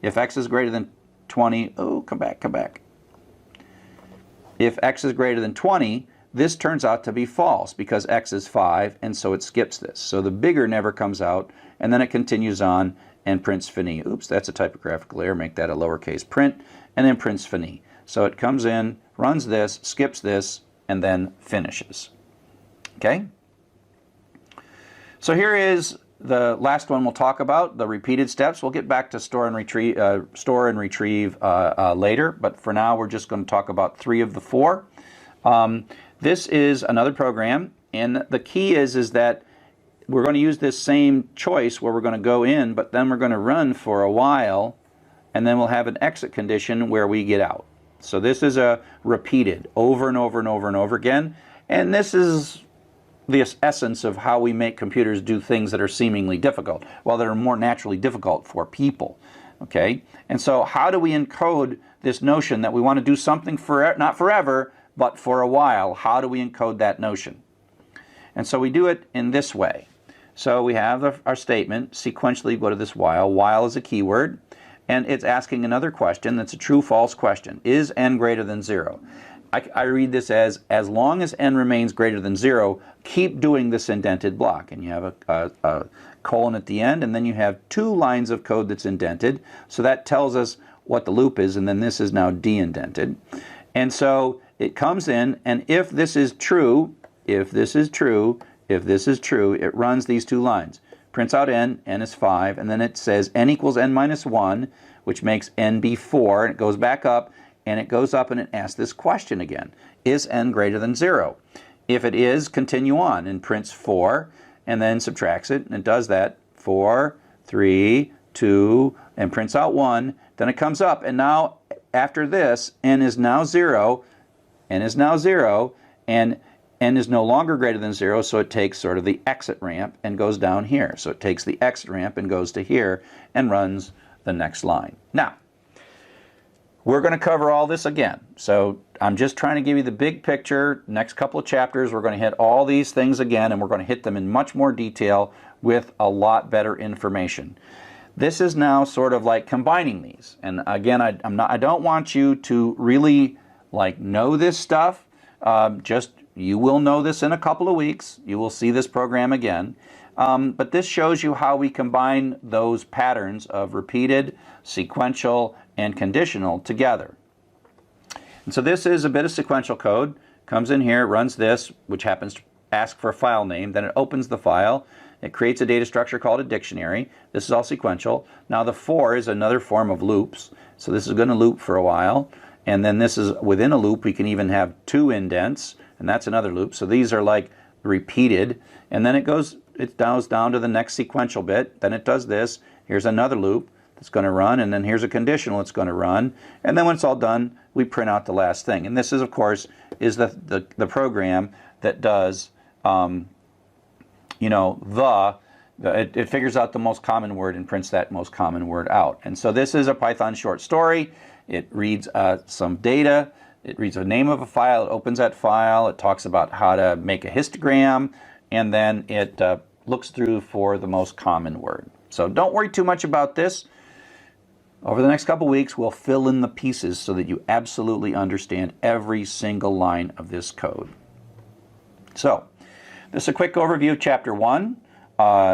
if x is greater than 20, oh, come back. If x is greater than 20, this turns out to be false because x is 5, and so it skips this. So the bigger never comes out, and then it continues on and prints fini. Oops, that's a typographical error. Make that a lowercase print, and then prints fini. So it comes in, runs this, skips this, and then finishes. Okay? So here is the last one we'll talk about, the repeated steps. We'll get back to store and retrieve later, but for now we're just going to talk about 3 of the 4. This is another program, and the key is that we're going to use this same choice where we're going to go in, but then we're going to run for a while, and then we'll have an exit condition where we get out. So this is a repeated over and over and over and over again, and this is the essence of how we make computers do things that are seemingly difficult, well, that are more naturally difficult for people. Okay? And so how do we encode this notion that we want to do something for not forever, but for a while? How do we encode that notion? And so we do it in this way. So we have our statement, sequentially go to this while. While is a keyword, and it's asking another question that's a true-false question. Is n greater than 0? I read this as long as n remains greater than 0, keep doing this indented block. And you have a colon at the end, and then you have 2 lines of code that's indented. So that tells us what the loop is, and then this is now de-indented. And so it comes in, and if this is true, it runs these 2 lines. Prints out n is 5, and then it says n equals n minus 1, which makes n be 4, and it goes back up, and it goes up and it asks this question again. Is n greater than 0? If it is, continue on, and prints 4, and then subtracts it, and it does that. 4, 3, 2, and prints out 1. Then it comes up, and now after this, n is now 0, and n is no longer greater than 0, so it takes sort of the exit ramp and goes down here. So it takes the exit ramp and goes to here and runs the next line. Now, we're going to cover all this again. So I'm just trying to give you the big picture. Next couple of chapters, we're going to hit all these things again, and we're going to hit them in much more detail with a lot better information. This is now sort of like combining these. And again, I don't want you to really know this stuff. You will know this in a couple of weeks. You will see this program again. But this shows you how we combine those patterns of repeated, sequential, and conditional together. And so this is a bit of sequential code. Comes in here, runs this, which happens to ask for a file name. Then it opens the file. It creates a data structure called a dictionary. This is all sequential. Now the for is another form of loops. So this is going to loop for a while. And then this is within a loop. We can even have 2 indents, and that's another loop. So these are like repeated. And then it goes down to the next sequential bit. Then it does this. Here's another loop that's going to run, and then here's a conditional it's going to run. And then when it's all done, we print out the last thing. And this is, of course, is the program that does, it figures out the most common word and prints that most common word out. And so this is a Python short story. It reads some data. It reads the name of a file. It opens that file. It talks about how to make a histogram. And then it looks through for the most common word. So don't worry too much about this. Over the next couple weeks, we'll fill in the pieces so that you absolutely understand every single line of this code. So, this is a quick overview of Chapter 1.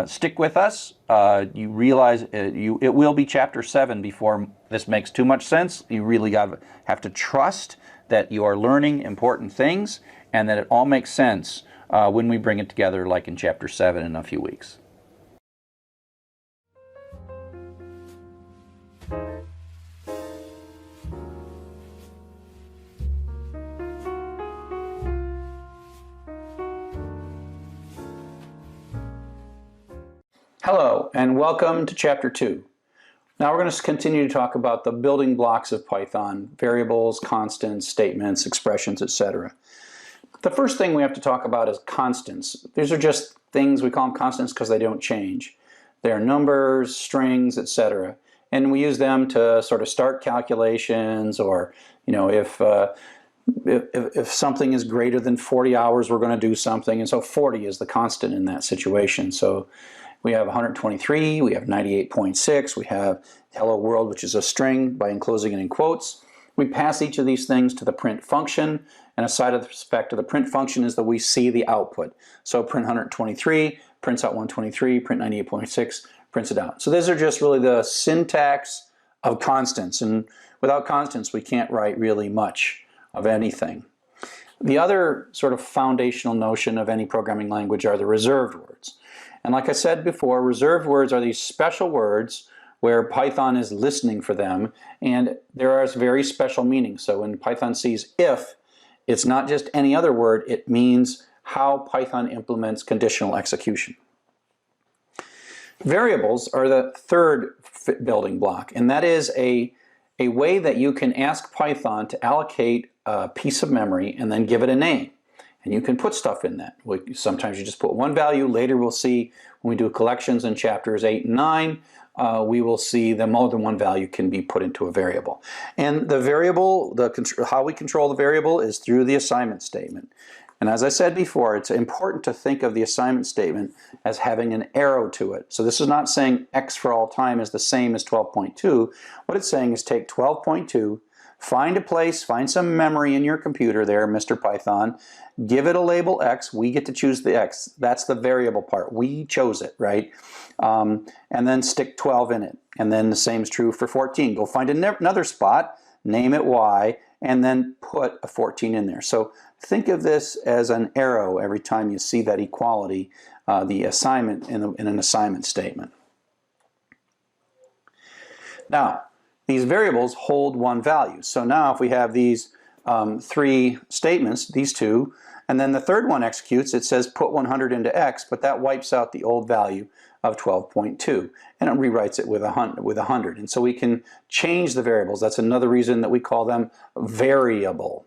Stick with us. You realize it will be Chapter 7 before this makes too much sense. You really have to trust that you are learning important things and that it all makes sense when we bring it together, like in Chapter 7 in a few weeks. Hello, and welcome to Chapter 2. Now we're going to continue to talk about the building blocks of Python: variables, constants, statements, expressions, etc. The first thing we have to talk about is constants. These are just things, we call them constants because they don't change. They're numbers, strings, etc. And we use them to sort of start calculations, or if something is greater than 40 hours, we're going to do something. And so 40 is the constant in that situation. So we have 123, we have 98.6, we have hello world, which is a string by enclosing it in quotes. We pass each of these things to the print function, and a side effect of the print function is that we see the output. So print 123, prints out 123, print 98.6, prints it out. So these are just really the syntax of constants, and without constants we can't write really much of anything. The other sort of foundational notion of any programming language are the reserved words. And like I said before, reserved words are these special words where Python is listening for them, and there are very special meanings. So when Python sees if, it's not just any other word, it means how Python implements conditional execution. Variables are the third building block, and that is a way that you can ask Python to allocate a piece of memory and then give it a name. And you can put stuff in that. Sometimes you just put one value. Later we'll see when we do collections in chapters 8 and 9, we will see that more than one value can be put into a variable. And the variable, how we control the variable is through the assignment statement. And as I said before, it's important to think of the assignment statement as having an arrow to it. So this is not saying x for all time is the same as 12.2. What it's saying is take 12.2, find a place, find some memory in your computer there, Mr. Python, give it a label x, we get to choose the x. That's the variable part. We chose it, right? And then stick 12 in it. And then the same is true for 14. Go find another spot, name it y, and then put a 14 in there. So think of this as an arrow every time you see that equality, the assignment in an assignment statement. Now, these variables hold one value. So now if we have these three statements, these two, and then the third one executes, it says put 100 into x, but that wipes out the old value of 12.2, and it rewrites it with 100. And so we can change the variables. That's another reason that we call them variable.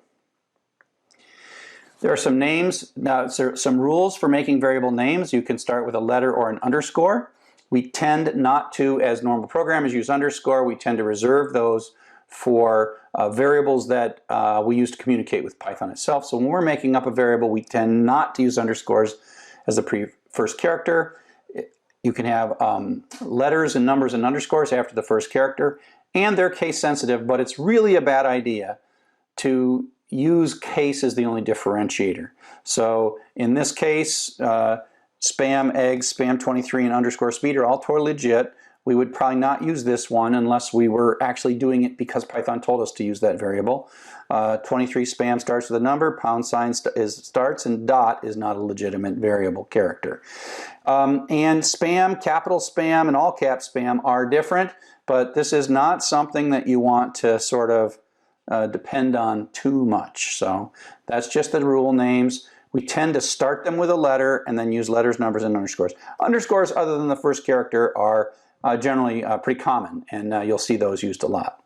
There are some names, now some rules for making variable names. You can start with a letter or an underscore. We tend not to, as normal programmers, use underscore. We tend to reserve those for variables that we use to communicate with Python itself. So when we're making up a variable, we tend not to use underscores as the first character. You can have letters and numbers and underscores after the first character, and they're case sensitive, but it's really a bad idea to use case as the only differentiator. So in this case, spam eggs, spam 23, and underscore speed are all totally legit. We would probably not use this one unless we were actually doing it because Python told us to use that variable. 23 spam starts with a number, pound sign starts, and dot is not a legitimate variable character. And spam, capital spam, and all cap spam are different, but this is not something that you want to sort of depend on too much. So that's just the rule names. We tend to start them with a letter and then use letters, numbers, and underscores. Underscores, other than the first character, are generally pretty common, and you'll see those used a lot.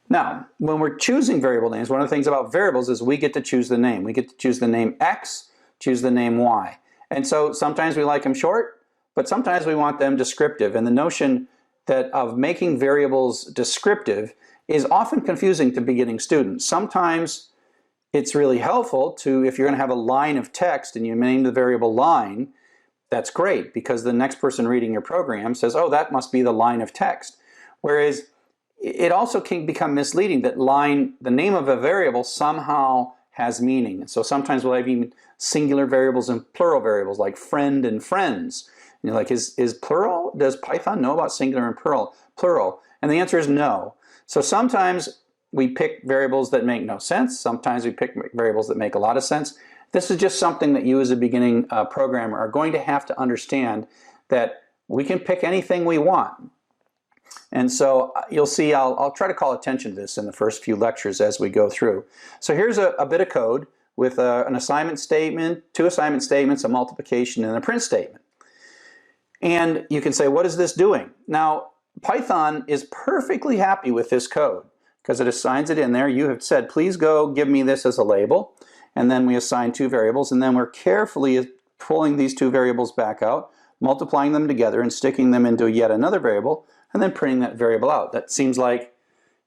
Now, when we're choosing variable names, one of the things about variables is we get to choose the name. We get to choose the name x, choose the name y. And so sometimes we like them short, but sometimes we want them descriptive. And the notion that of making variables descriptive is often confusing to beginning students. Sometimes it's really helpful to, if you're going to have a line of text and you name the variable line, that's great, because the next person reading your program says, oh, that must be the line of text. Whereas it also can become misleading that the name of a variable somehow has meaning. So sometimes we'll have even singular variables and plural variables, like friend and friends. And you're like, is plural? Does Python know about singular and plural? And the answer is no. So sometimes we pick variables that make no sense. Sometimes we pick variables that make a lot of sense. This is just something that you as a beginning programmer are going to have to understand, that we can pick anything we want. And so you'll see, I'll try to call attention to this in the first few lectures as we go through. So here's a bit of code with an assignment statement, 2 assignment statements, a multiplication, and a print statement. And you can say, what is this doing? Now, Python is perfectly happy with this code because it assigns it in there. You have said, please go give me this as a label. And then we assign 2 variables, and then we're carefully pulling these 2 variables back out, multiplying them together and sticking them into yet another variable, and then printing that variable out. That seems like,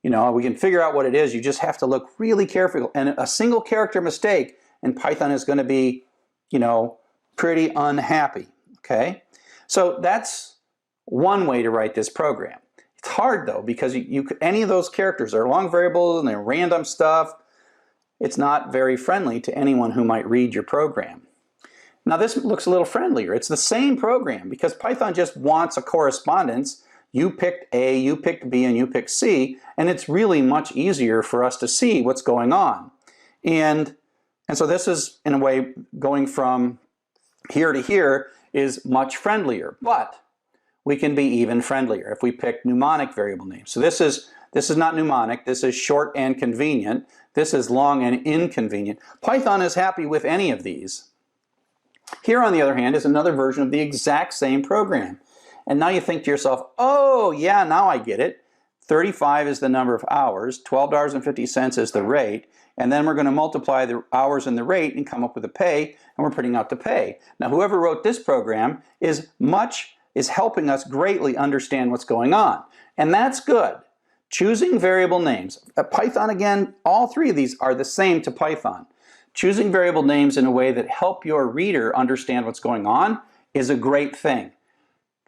you know, we can figure out what it is. You just have to look really carefully. And a single character mistake in Python is going to be, you know, pretty unhappy. Okay? So that's one way to write this program. It's hard though, because any of those characters are long variables and they're random stuff. It's not very friendly to anyone who might read your program. Now this looks a little friendlier. It's the same program because Python just wants a correspondence. You picked A, you picked B, and you picked C, and it's really much easier for us to see what's going on. And so this is, in a way, going from here to here is much friendlier, but we can be even friendlier if we pick mnemonic variable names. So this is not mnemonic, this is short and convenient. This is long and inconvenient. Python is happy with any of these. Here, on the other hand, is another version of the exact same program. And now you think to yourself, oh yeah, now I get it. 35 is the number of hours, $12.50 is the rate, and then we're going to multiply the hours and the rate and come up with the pay, and we're printing out the pay. Now whoever wrote this program is helping us greatly understand what's going on. And that's good. Choosing variable names. Python, again, all 3 of these are the same to Python. Choosing variable names in a way that help your reader understand what's going on is a great thing.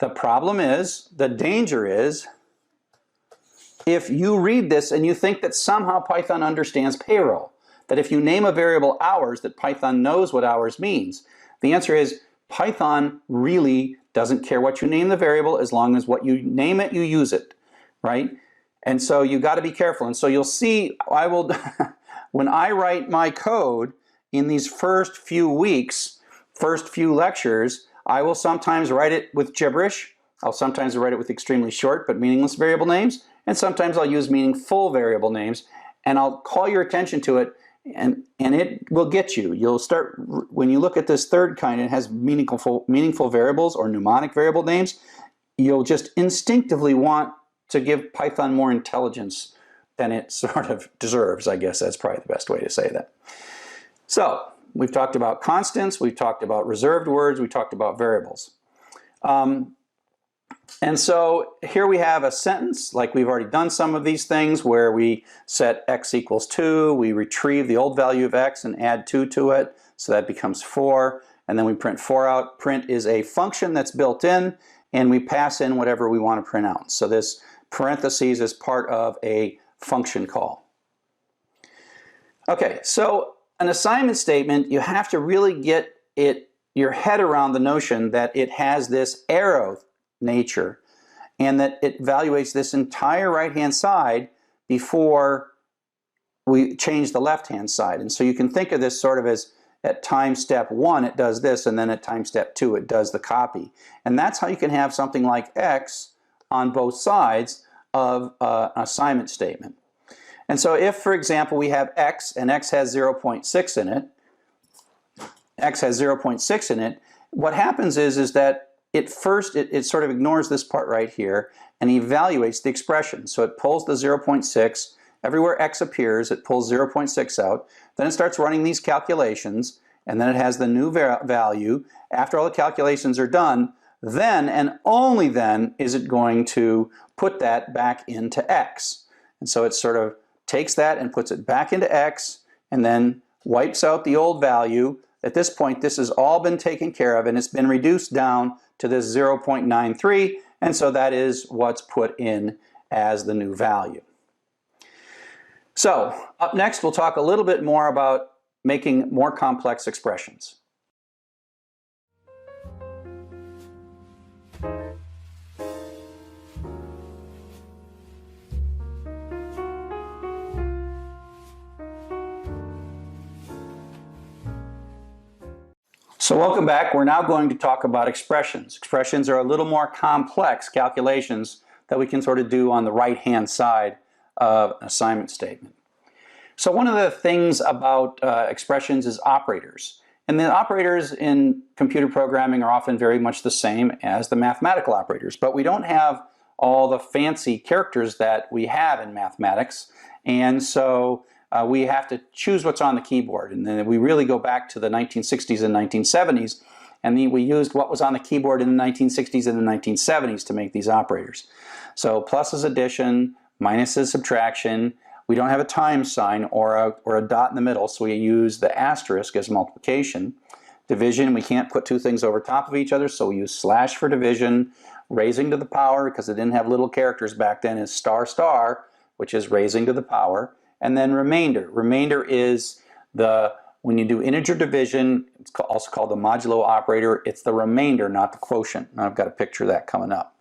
The problem is, the danger is, if you read this and you think that somehow Python understands payroll, that if you name a variable hours, that Python knows what hours means. The answer is, Python really doesn't care what you name the variable as long as what you name it, you use it, right? And so you got to be careful. And so you'll see, when I write my code in these first few weeks, first few lectures, I will sometimes write it with gibberish. I'll sometimes write it with extremely short but meaningless variable names. And sometimes I'll use meaningful variable names. And I'll call your attention to it, and it will get you. You'll start, when you look at this third kind, it has meaningful variables or mnemonic variable names. You'll just instinctively want to give Python more intelligence than it sort of deserves. I guess that's probably the best way to say that. So we've talked about constants, we've talked about reserved words, we talked about variables. And so here we have a sentence, like we've already done some of these things, where we set x equals 2, we retrieve the old value of x and add 2 to it, so that becomes 4, and then we print 4 out. Print is a function that's built in, and we pass in whatever we want to print out. So this parentheses is part of a function call. Okay, so an assignment statement, you have to really get your head around the notion that it has this arrow nature and that it evaluates this entire right-hand side before we change the left-hand side. And so you can think of this sort of as at time step 1 it does this, and then at time step 2 it does the copy. And that's how you can have something like x on both sides of an assignment statement. And so if, for example, we have x and x has 0.6 in it, what happens is that it sort of ignores this part right here and evaluates the expression. So it pulls the 0.6, everywhere x appears, it pulls 0.6 out, then it starts running these calculations, and then it has the new value. After all the calculations are done, then and only then is it going to put that back into x. And so it sort of takes that and puts it back into x, and then wipes out the old value, at this point, this has all been taken care of and it's been reduced down to this 0.93, and so that is what's put in as the new value. So up next, we'll talk a little bit more about making more complex expressions. So welcome back. We're now going to talk about expressions. Expressions are a little more complex calculations that we can sort of do on the right-hand side of an assignment statement. So one of the things about expressions is operators. And the operators in computer programming are often very much the same as the mathematical operators, but we don't have all the fancy characters that we have in mathematics, and so we have to choose what's on the keyboard. And then we really go back to the 1960s and 1970s, and we used what was on the keyboard in the 1960s and the 1970s to make these operators. So plus is addition, minus is subtraction. We don't have a times sign or a dot in the middle, so we use the asterisk as multiplication. Division, we can't put two things over top of each other, so we use slash for division. Raising to the power, because it didn't have little characters back then, is star star, which is raising to the power. And then remainder. Remainder is when you do integer division, it's also called the modulo operator. It's the remainder, not the quotient. Now I've got a picture of that coming up.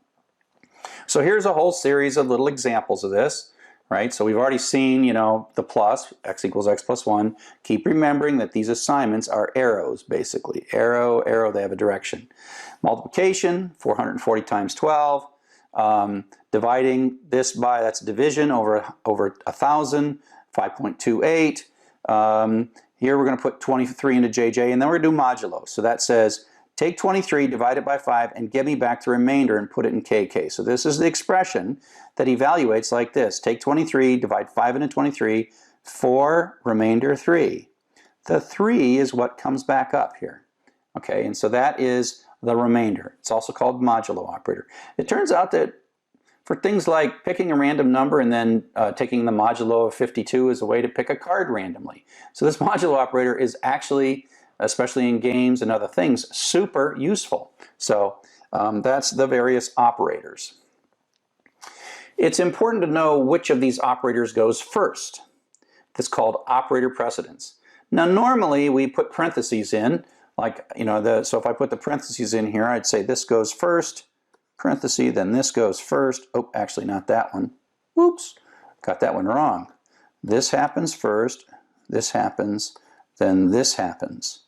So here's a whole series of little examples of this, right? So we've already seen, you know, the plus, x equals x plus 1. Keep remembering that these assignments are arrows, basically. Arrow, arrow, they have a direction. Multiplication, 440 times 12. Dividing this by, that's division over 1,000, 5.28. Here we're going to put 23 into JJ, and then we're going to do modulo. So that says, take 23, divide it by 5, and give me back the remainder and put it in KK. So this is the expression that evaluates like this. Take 23, divide 5 into 23, 4, remainder 3. The 3 is what comes back up here. Okay, and so that is the remainder. It's also called modulo operator. It turns out that for things like picking a random number and then taking the modulo of 52 as a way to pick a card randomly. So this modulo operator is actually, especially in games and other things, super useful. So that's the various operators. It's important to know which of these operators goes first. That's called operator precedence. Now normally we put parentheses in, like, you know, so if I put the parentheses in here, I'd say this goes first, parenthesis, then this goes first. Oh, actually not that one. Whoops, got that one wrong. This happens first, this happens, then this happens.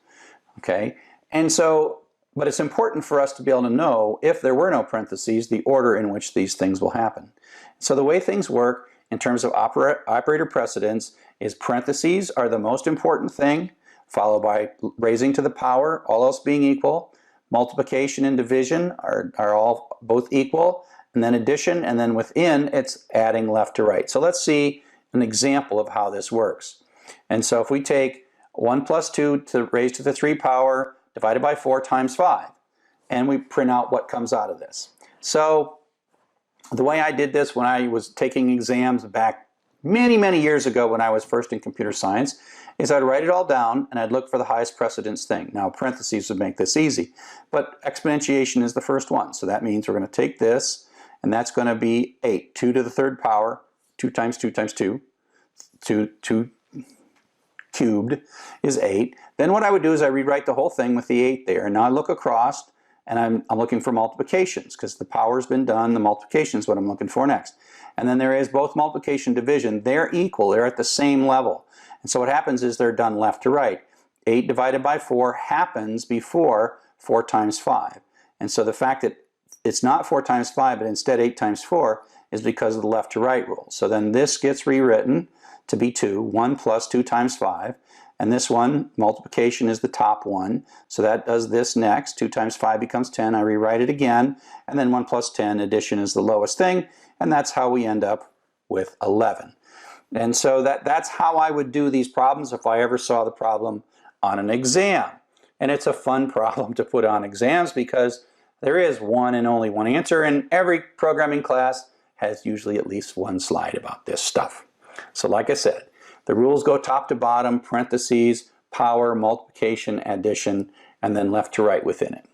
Okay, and so, but it's important for us to be able to know, if there were no parentheses, the order in which these things will happen. So the way things work in terms of operator precedence is parentheses are the most important thing, followed by raising to the power, all else being equal. Multiplication and division are all both equal, and then addition, and then within it's adding left to right. So let's see an example of how this works. And so if we take 1 plus 2 to raise to the 3 power divided by 4 times 5, and we print out what comes out of this. So the way I did this when I was taking exams back many years ago when I was first in computer science is I'd write it all down and I'd look for the highest precedence thing. Now parentheses would make this easy, but exponentiation is the first one. So that means we're going to take this, and that's going to be 8. 2 to the 3rd power, 2 times 2 times 2, 2 cubed is 8. Then what I would do is I rewrite the whole thing with the 8 there. And now I look across and I'm looking for multiplications because the power's been done. The multiplication is what I'm looking for next. And then there is both multiplication and division. They're equal. They're at the same level. And so what happens is they're done left to right. 8 divided by 4 happens before 4 times 5. And so the fact that it's not 4 times 5, but instead 8 times 4 is because of the left to right rule. So then this gets rewritten to be 2. 1 plus 2 times 5. And this one, multiplication, is the top one. So that does this next. 2 times 5 becomes 10. I rewrite it again. And then 1 plus 10, addition, is the lowest thing. And that's how we end up with 11. And so that's how I would do these problems if I ever saw the problem on an exam. And it's a fun problem to put on exams because there is one and only one answer, and every programming class has usually at least one slide about this stuff. So like I said, the rules go top to bottom, parentheses, power, multiplication, addition, and then left to right within it.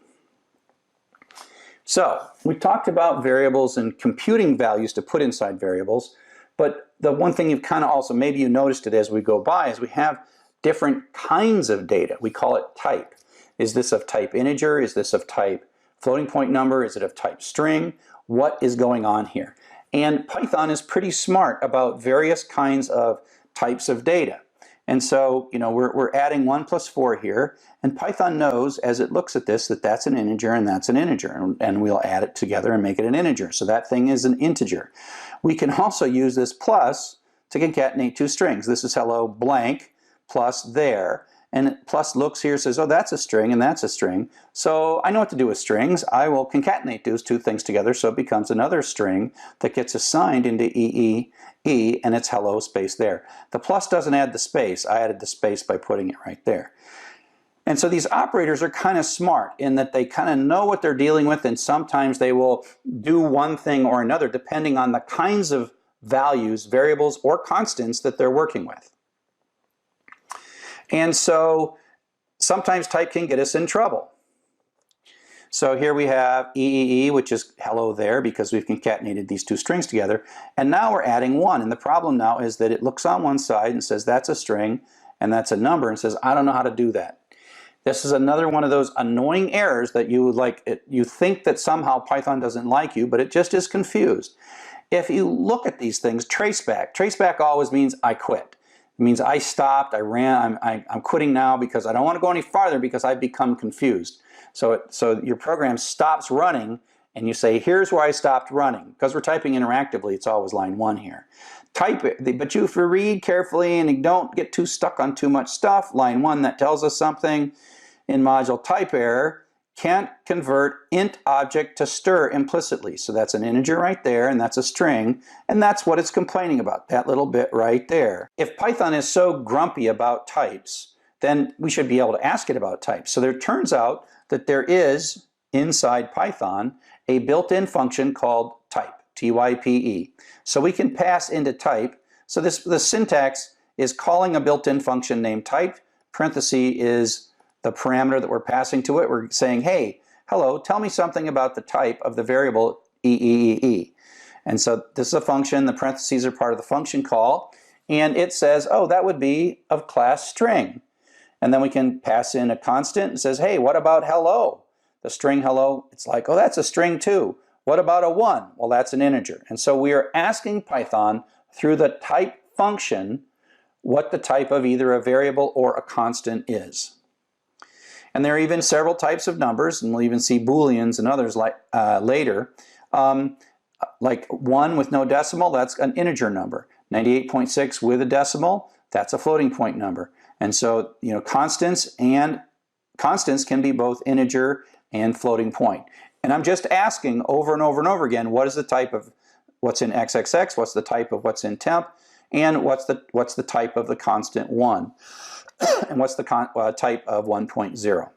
So we talked about variables and computing values to put inside variables, but the one thing you've kind of also, maybe you noticed it as we go by, is we have different kinds of data. We call it type. Is this of type integer? Is this of type floating point number? Is it of type string? What is going on here? And Python is pretty smart about various kinds of types of data. And so, you know, we're adding 1 plus 4 here, and Python knows as it looks at this that that's an integer and that's an integer, and we'll add it together and make it an integer. So that thing is an integer. We can also use this plus to concatenate two strings. This is hello blank plus there, and plus looks here, says, oh, that's a string and that's a string. So I know what to do with strings. I will concatenate those two things together so it becomes another string that gets assigned into E, and it's hello space there. The plus doesn't add the space. I added the space by putting it right there. And so these operators are kind of smart in that they kind of know what they're dealing with, and sometimes they will do one thing or another depending on the kinds of values, variables, or constants that they're working with. And so sometimes type can get us in trouble. So here we have EEE, which is hello there because we've concatenated these two strings together. And now we're adding 1. And the problem now is that it looks on one side and says that's a string and that's a number and says, I don't know how to do that. This is another one of those annoying errors that you think that somehow Python doesn't like you, but it just is confused. If you look at these things, traceback always means I quit. It means I stopped, I ran, I'm quitting now because I don't want to go any farther because I've become confused. So your program stops running and you say, here's where I stopped running. Because we're typing interactively, it's always line 1 here. Type it, but if you read carefully and you don't get too stuck on too much stuff, line 1 that tells us something in module type error, can't convert int object to str implicitly. So that's an integer right there, and that's a string, and that's what it's complaining about, that little bit right there. If Python is so grumpy about types, then we should be able to ask it about types. So there turns out that there is, inside Python, a built-in function called type, T-Y-P-E. So we can pass into type. So the syntax is calling a built-in function named type, parenthesis is the parameter that we're passing to it. We're saying, hey, hello, tell me something about the type of the variable EEEE. And so this is a function, the parentheses are part of the function call, and it says, oh, that would be of class string. And then we can pass in a constant and says, hey, what about hello? The string hello, it's like, oh, that's a string too. What about a 1? Well, that's an integer. And so we are asking Python through the type function what the type of either a variable or a constant is. And there are even several types of numbers, and we'll even see Booleans and others later. Like 1 with no decimal, that's an integer number. 98.6 with a decimal, that's a floating point number. And so, you know, constants can be both integer and floating point. And I'm just asking over and over and over again, what is the type of what's in XXX, what's the type of what's in temp, and what's the type of the constant 1. And what's the type of 1.0.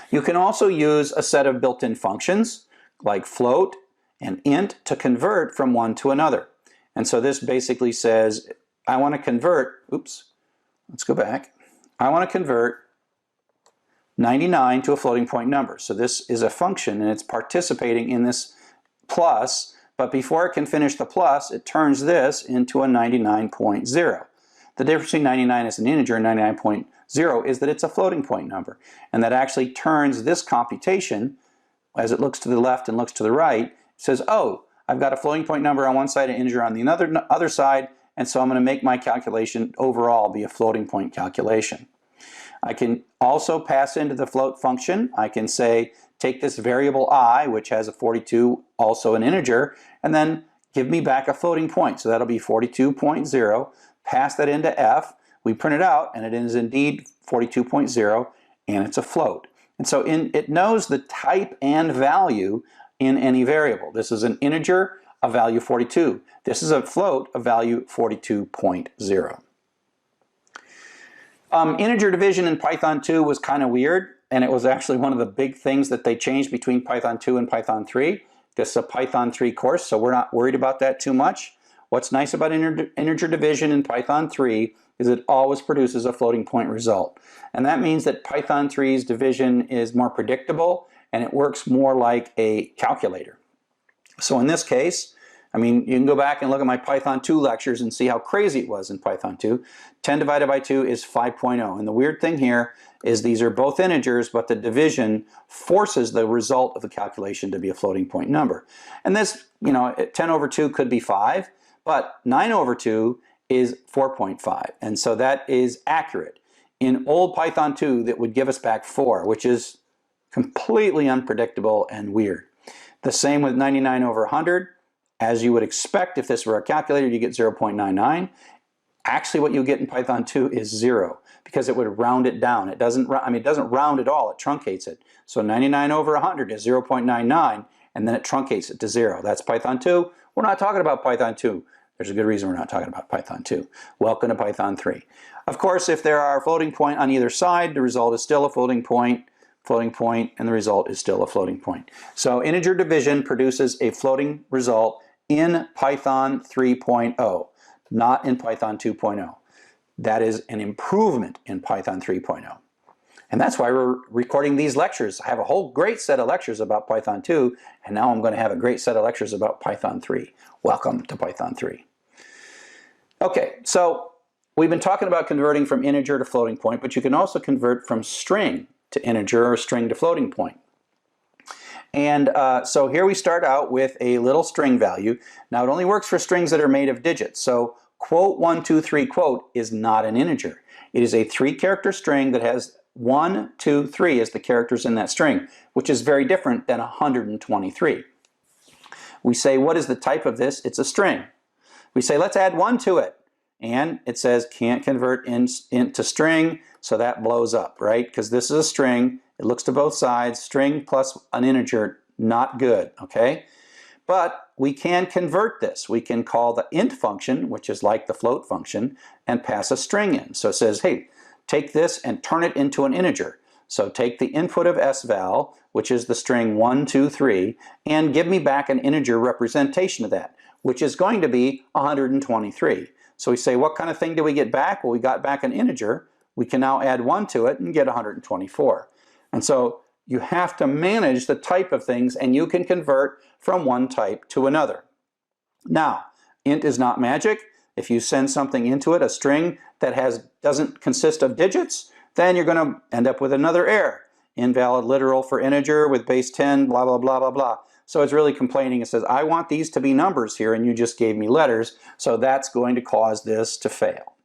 You can also use a set of built-in functions like float and int to convert from one to another. And so this basically says, I want to convert, oops, let's go back. I want to convert 99 to a floating point number. So this is a function and it's participating in this plus, but before it can finish the plus, it turns this into a 99.0. The difference between 99 as an integer and 99.0 is that it's a floating point number. And that actually turns this computation, as it looks to the left and looks to the right, says, oh, I've got a floating point number on one side, an integer on the other side, and so I'm going to make my calculation overall be a floating point calculation. I can also pass into the float function. I can say, take this variable I, which has a 42, also an integer, and then give me back a floating point. So that'll be 42.0. Pass that into F, we print it out, and it is indeed 42.0, and it's a float. And so it knows the type and value in any variable. This is an integer, a value 42. This is a float, a value 42.0. Integer division in Python 2 was kind of weird, and it was actually one of the big things that they changed between Python 2 and Python 3. This is a Python 3 course, so we're not worried about that too much. What's nice about integer division in Python 3 is it always produces a floating point result. And that means that Python 3's division is more predictable and it works more like a calculator. So in this case, I mean, you can go back and look at my Python 2 lectures and see how crazy it was in Python 2. 10 divided by 2 is 5.0. And the weird thing here is these are both integers, but the division forces the result of the calculation to be a floating point number. And this, 10 over 2 could be 5, but 9 over 2 is 4.5. And so that is accurate. In old Python 2, that would give us back 4, which is completely unpredictable and weird. The same with 99 over 100. As you would expect, if this were a calculator, you get 0.99. Actually, what you get in Python 2 is 0 because it would round it down. It doesn't round at all, it truncates it. So 99 over 100 is 0.99, and then it truncates it to 0. That's Python 2. We're not talking about Python 2. There's a good reason we're not talking about Python 2. Welcome to Python 3. Of course, if there are a floating point on either side, the result is still a floating point, and the result is still a floating point. So integer division produces a floating result in Python 3.0, not in Python 2.0. That is an improvement in Python 3.0. And that's why we're recording these lectures. I have a whole great set of lectures about Python 2, and now I'm going to have a great set of lectures about Python 3. Welcome to Python 3. Okay, so we've been talking about converting from integer to floating point, but you can also convert from string to integer or string to floating point. And so here we start out with a little string value. Now it only works for strings that are made of digits. So quote 1, 2, 3 quote is not an integer. It is a 3-character string that has 1, 2, 3 as the characters in that string, which is very different than 123. We say, what is the type of this? It's a string. We say, let's add 1 to it. And it says can't convert into string, so that blows up, right? Because this is a string. It looks to both sides. String plus an integer, not good, okay? But we can convert this. We can call the int function, which is like the float function, and pass a string in. So it says, hey, take this and turn it into an integer. So take the input of sval, which is the string 1, 2, 3, and give me back an integer representation of that, which is going to be 123. So we say, what kind of thing do we get back? Well, we got back an integer. We can now add 1 to it and get 124. And so you have to manage the type of things, and you can convert from one type to another. Now, int is not magic. If you send something into it, a string that doesn't consist of digits, then you're going to end up with another error. Invalid literal for integer with base 10, blah, blah, blah, blah, blah. So it's really complaining. It says, I want these to be numbers here, and you just gave me letters, so that's going to cause this to fail.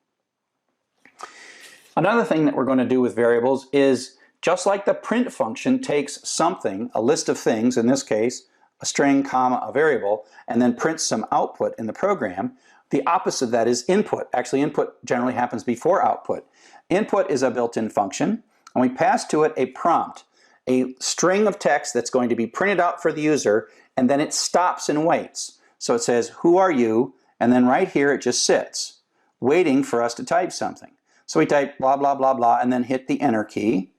Another thing that we're going to do with variables is, just like the print function takes something, a list of things, in this case, a string, comma, a variable, and then prints some output in the program, the opposite of that is input. Actually, input generally happens before output. Input is a built-in function, and we pass to it a prompt, a string of text that's going to be printed out for the user, and then it stops and waits. So it says, who are you? And then right here it just sits, waiting for us to type something. So we type blah, blah, blah, blah, and then hit the enter key.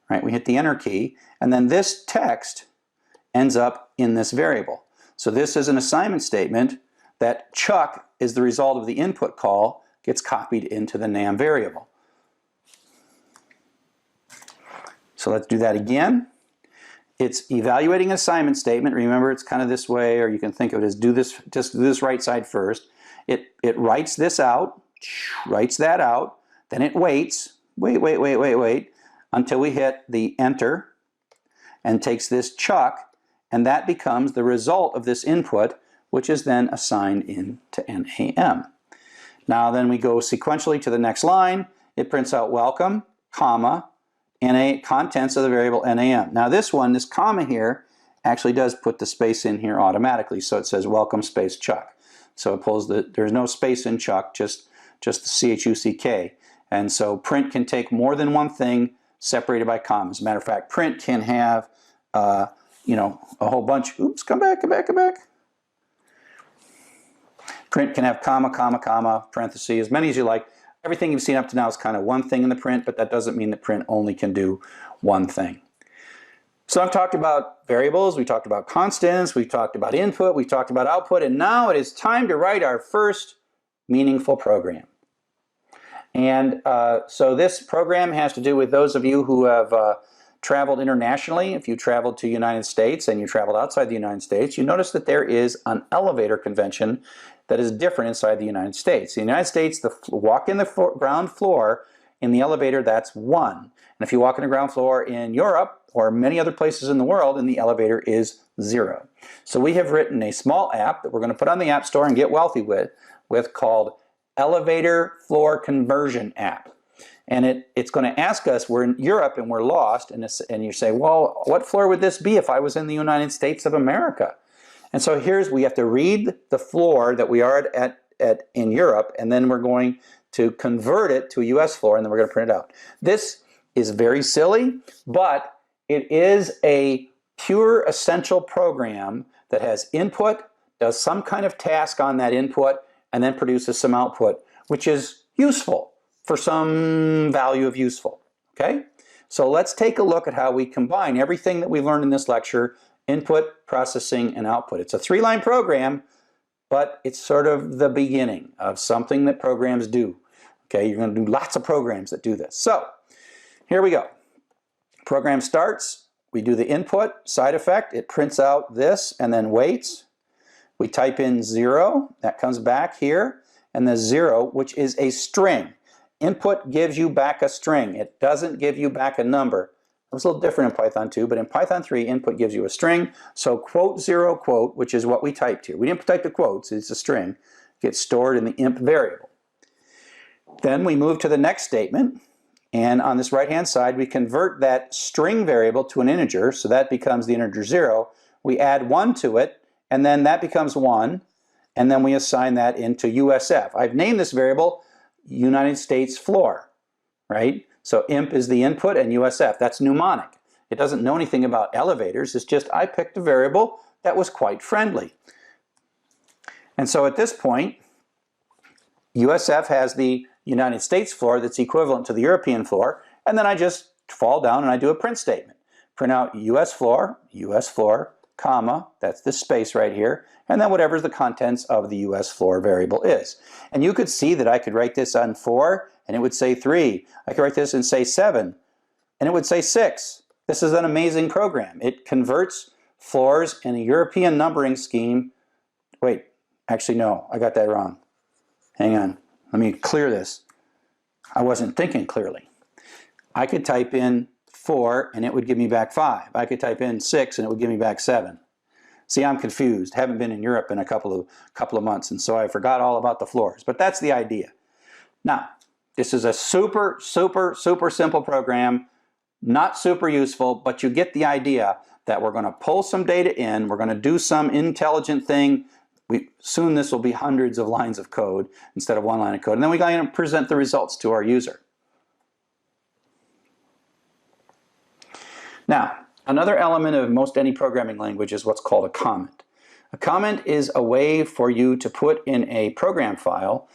Right, we hit the enter key, and then this text ends up in this variable. So this is an assignment statement that Chuck is the result of the input call, gets copied into the NAM variable. So let's do that again. It's evaluating an assignment statement. Remember, it's kind of this way, or you can think of it as just do this right side first. It writes this out, writes that out, then it waits, wait, until we hit the enter, and takes this Chuck, and that becomes the result of this input, which is then assigned into NAM. Now then we go sequentially to the next line. It prints out welcome, comma, contents of the variable NAM. Now this comma here, actually does put the space in here automatically, so it says welcome space Chuck. So it pulls there's no space in Chuck, just the CHUCK. And so print can take more than one thing separated by commas. As a matter of fact, print can have, a whole bunch. Oops, come back. Print can have comma, comma, comma, parentheses, as many as you like. Everything you've seen up to now is kind of one thing in the print, but that doesn't mean that print only can do one thing. So I've talked about variables, we talked about constants, we've talked about input, we've talked about output, and now it is time to write our first meaningful program. And so this program has to do with those of you who have traveled internationally. If you traveled to the United States and you traveled outside the United States, you notice that there is an elevator convention that is different inside the United States. In the United States, the walk in the ground floor in the elevator, that's 1. And if you walk in the ground floor in Europe or many other places in the world, in the elevator is 0. So we have written a small app that we're going to put on the App Store and get wealthy with called Elevator Floor Conversion App. And it's going to ask us, we're in Europe and we're lost, and you say, well, what floor would this be if I was in the United States of America? And so we have to read the floor that we are at in Europe, and then we're going to convert it to a US floor, and then we're going to print it out. This is very silly, but it is a pure essential program that has input, does some kind of task on that input, and then produces some output, which is useful for some value of useful, okay? So let's take a look at how we combine everything that we've learned in this lecture, input, processing, and output. It's a 3-line program, but it's sort of the beginning of something that programs do. Okay, you're going to do lots of programs that do this. So here we go. Program starts, we do the input, side effect, it prints out this and then waits. We type in 0, that comes back here, and the 0, which is a string. Input gives you back a string. It doesn't give you back a number. It was a little different in Python 2, but in Python 3, input gives you a string. So quote 0 quote, which is what we typed here. We didn't type the quotes, it's a string, gets stored in the imp variable. Then we move to the next statement, and on this right-hand side, we convert that string variable to an integer, so that becomes the integer 0. We add 1 to it, and then that becomes 1, and then we assign that into USF. I've named this variable United States floor, right? So imp is the input and USF, that's mnemonic. It doesn't know anything about elevators, it's just I picked a variable that was quite friendly. And so at this point, USF has the United States floor that's equivalent to the European floor, and then I just fall down and I do a print statement. Print out US floor, comma, that's this space right here, and then whatever the contents of the US floor variable is. And you could see that I could write this on 4, and it would say 3. I could write this and say 7, and it would say 6. This is an amazing program. It converts floors in a European numbering scheme. Wait, actually no, I got that wrong. Hang on, let me clear this. I wasn't thinking clearly. I could type in 4 and it would give me back 5. I could type in 6 and it would give me back 7. See, I'm confused. Haven't been in Europe in a couple of months, and so I forgot all about the floors. But that's the idea. Now, this is a super simple program, not super useful, but you get the idea that we're going to pull some data in, we're going to do some intelligent thing. Soon this will be hundreds of lines of code instead of 1 line of code, and then we're going to present the results to our user. Now, another element of most any programming language is what's called a comment. A comment is a way for you to put in a program file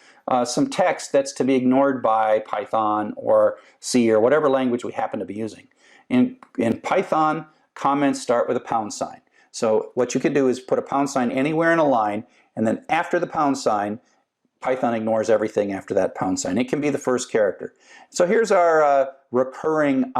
some text that's to be ignored by Python or C or whatever language we happen to be using. In Python, comments start with a pound sign. So what you can do is put a pound sign anywhere in a line, and then after the pound sign, Python ignores everything after that pound sign. It can be the first character. So here's our recurring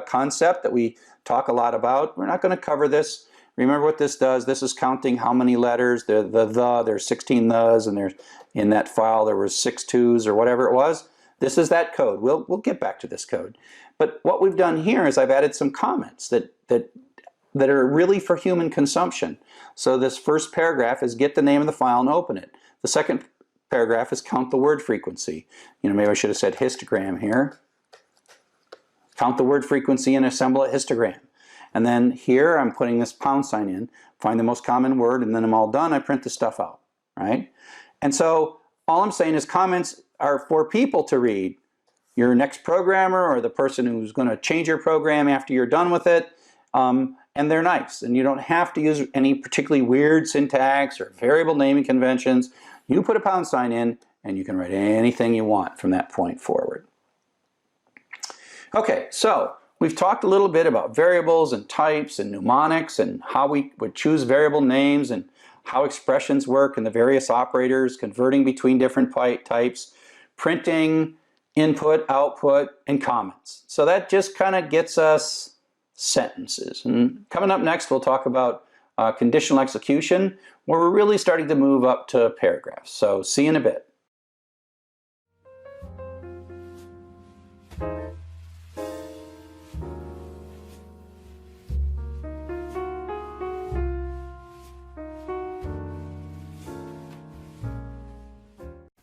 concept that we talk a lot about. We're not going to cover this. Remember what this does. This is counting how many letters. There's 16 thes, and there's in that file there was 6 2s or whatever it was. This is that code. We'll get back to this code. But what we've done here is I've added some comments that are really for human consumption. So this first paragraph is get the name of the file and open it. The second paragraph is count the word frequency. You know, maybe I should have said histogram here. Count the word frequency and assemble a histogram. And then here I'm putting this pound sign in, find the most common word, and then I'm all done, I print the stuff out, right? And so all I'm saying is comments are for people to read. Your next programmer or the person who's going to change your program after you're done with it, and they're nice. And you don't have to use any particularly weird syntax or variable naming conventions. You put a pound sign in and you can write anything you want from that point forward. Okay, so We've talked a little bit about variables and types and mnemonics and how we would choose variable names and how expressions work and the various operators, converting between different types, printing, input, output, and comments. So that just kind of gets us sentences. And coming up next, we'll talk about conditional execution, where we're really starting to move up to paragraphs. So see you in a bit.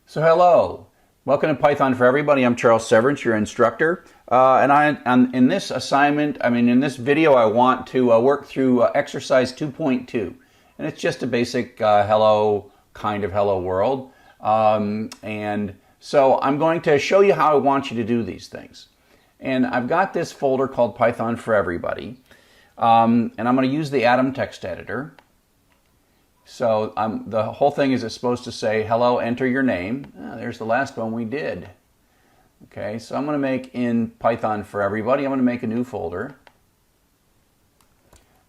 So hello, welcome to Python for Everybody. I'm Charles Severance, your instructor. And in this assignment, in this video, I want to work through exercise 2.2. And it's just a basic hello, kind of hello world. And so I'm going to show you how I want you to do these things. And I've got this folder called Python for Everybody. And I'm going to use the Atom text editor. So the whole thing is it's supposed to say, hello, enter your name. There's the last one we did. Okay, so I'm going to make in Python for Everybody, I'm going to make a new folder.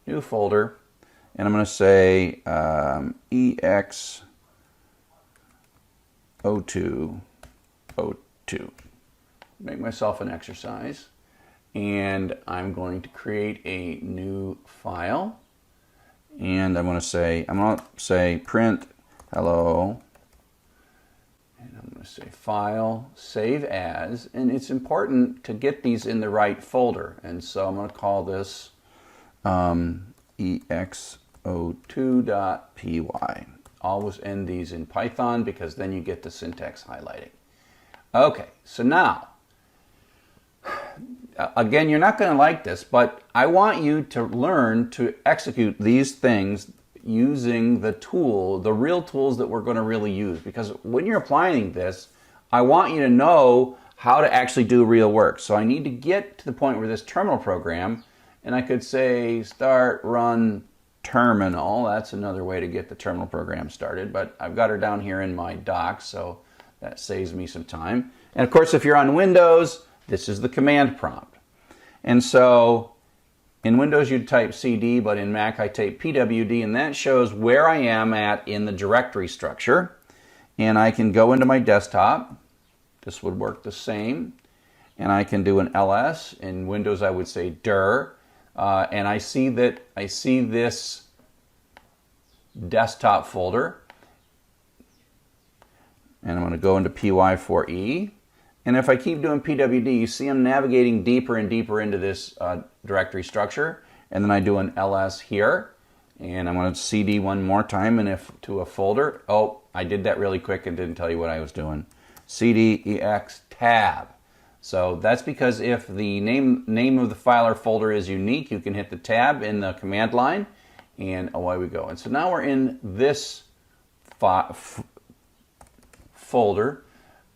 And I'm going to say EX0202. Make myself an exercise. And I'm going to create a new file. And I'm going to say print hello, and I'm going to say file, save as, and it's important to get these in the right folder. And so I'm going to call this ex02.py. Always end these in Python because then you get the syntax highlighting. Okay, so now, again, you're not going to like this, but I want you to learn to execute these things using the real tools that we're going to really use. Because when you're applying this, I want you to know how to actually do real work. So I need to get to the point where this terminal program, and I could say start run terminal. That's another way to get the terminal program started, but I've got her down here in my docs, so that saves me some time. And of course, if you're on Windows, this is the command prompt. And so in Windows you'd type CD, but in Mac I type PWD, and that shows where I am at in the directory structure. And I can go into my desktop. This would work the same. And I can do an ls. In Windows I would say dir. And I see this desktop folder. And I'm going to go into py4e. And if I keep doing PWD, you see I'm navigating deeper and deeper into this directory structure. And then I do an ls here. And I'm going to cd one more time and to a folder. Oh, I did that really quick and didn't tell you what I was doing. cd ex tab. So that's because if the name of the file or folder is unique, you can hit the tab in the command line. And away we go. And so now we're in this folder.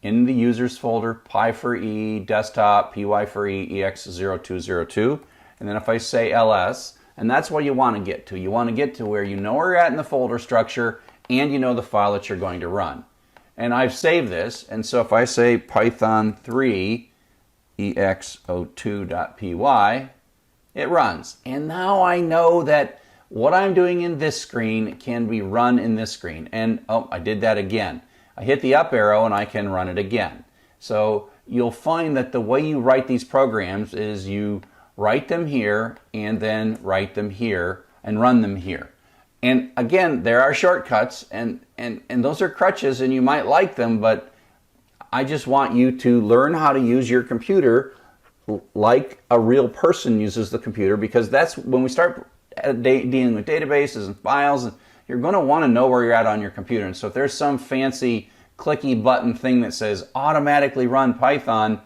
In the users folder, py4e, desktop, py4e, ex0202. And then if I say ls, and that's what you want to get to. You want to get to where you know where you're at in the folder structure and you know the file that you're going to run. And I've saved this, and so if I say python3 ex02.py, it runs. And now I know that what I'm doing in this screen can be run in this screen. And oh, I did that again. I hit the up arrow and I can run it again. So you'll find that the way you write these programs is you write them here and then write them here and run them here. And again, there are shortcuts and those are crutches and you might like them, but I just want you to learn how to use your computer like a real person uses the computer, because that's when we start dealing with databases and files, and you're going to want to know where you're at on your computer. And so if there's some fancy clicky button thing that says automatically run Python,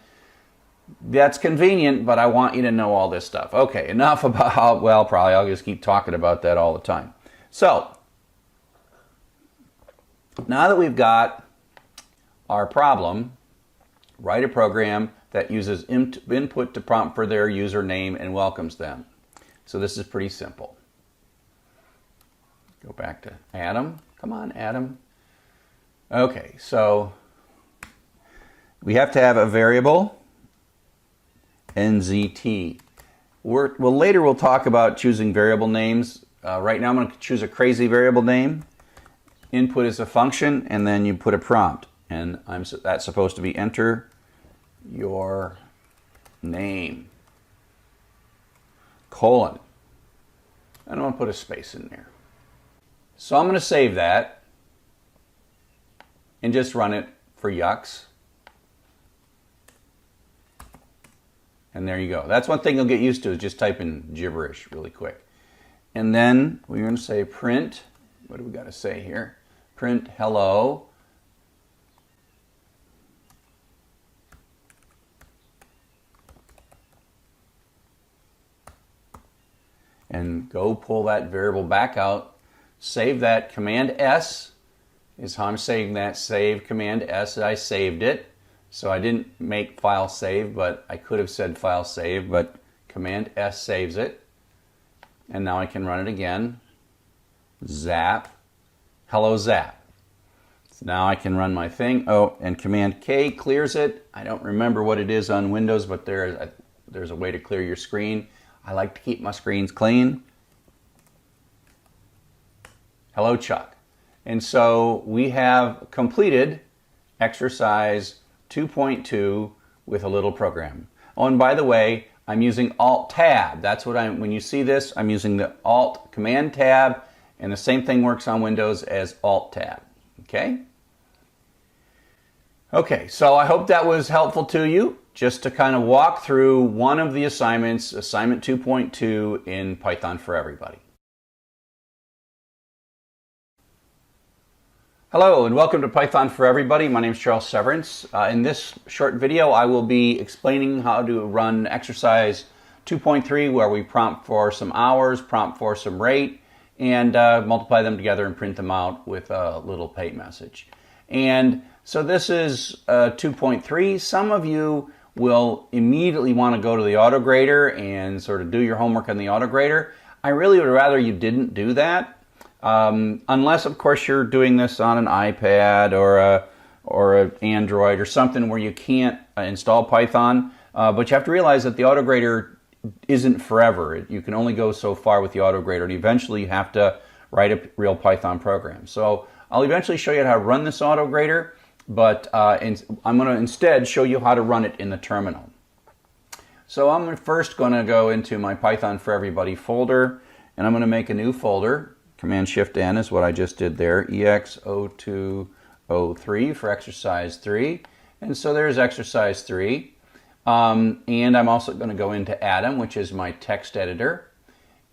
that's convenient, but I want you to know all this stuff. Okay, enough about, well, probably I'll just keep talking about that all the time. So, now that we've got our problem, write a program that uses input to prompt for their username and welcomes them. So this is pretty simple. Go back to Atom. Come on, Atom. Okay, so we have to have a variable, nzt. Later we'll talk about choosing variable names. Right now I'm going to choose a crazy variable name. Input is a function, and then you put a prompt. And that's supposed to be enter your name, colon. And I'm going to put a space in there. So I'm going to save that and just run it for yucks. And there you go. That's one thing you'll get used to, is just typing gibberish really quick. And then we're going to say print, what do we got to say here? Print hello. And go pull that variable back out. Save that. Command S is how I'm saying that. Save, Command S. I saved it. So I didn't make file save, but I could have said file save, but Command S saves it. And now I can run it again. Zap. Hello, Zap. So now I can run my thing. Oh, and Command K clears it. I don't remember what it is on Windows, but there's a way to clear your screen. I like to keep my screens clean. Hello, Chuck. And so we have completed exercise 2.2 with a little program. Oh, and by the way, I'm using Alt-Tab. That's what when you see this, I'm using the Alt Command Tab, and the same thing works on Windows as Alt-Tab. Okay? Okay, so I hope that was helpful to you, just to kind of walk through one of the assignments, assignment 2.2 in Python for Everybody. Hello and welcome to Python for Everybody. My name is Charles Severance. In this short video, I will be explaining how to run exercise 2.3, where we prompt for some hours, prompt for some rate, and multiply them together and print them out with a little pay message. And so this is 2.3. Some of you will immediately want to go to the autograder and sort of do your homework on the autograder. I really would rather you didn't do that. Unless, of course, you're doing this on an iPad or an Android or something where you can't install Python. But you have to realize that the autograder isn't forever. You can only go so far with the autograder, and eventually you have to write a real Python program. So I'll eventually show you how to run this autograder, but I'm going to instead show you how to run it in the terminal. So I'm first going to go into my Python for Everybody folder, and I'm going to make a new folder. Command-Shift-N is what I just did there, EX0203 for exercise 3. And so there's exercise 3. And I'm also going to go into Atom, which is my text editor.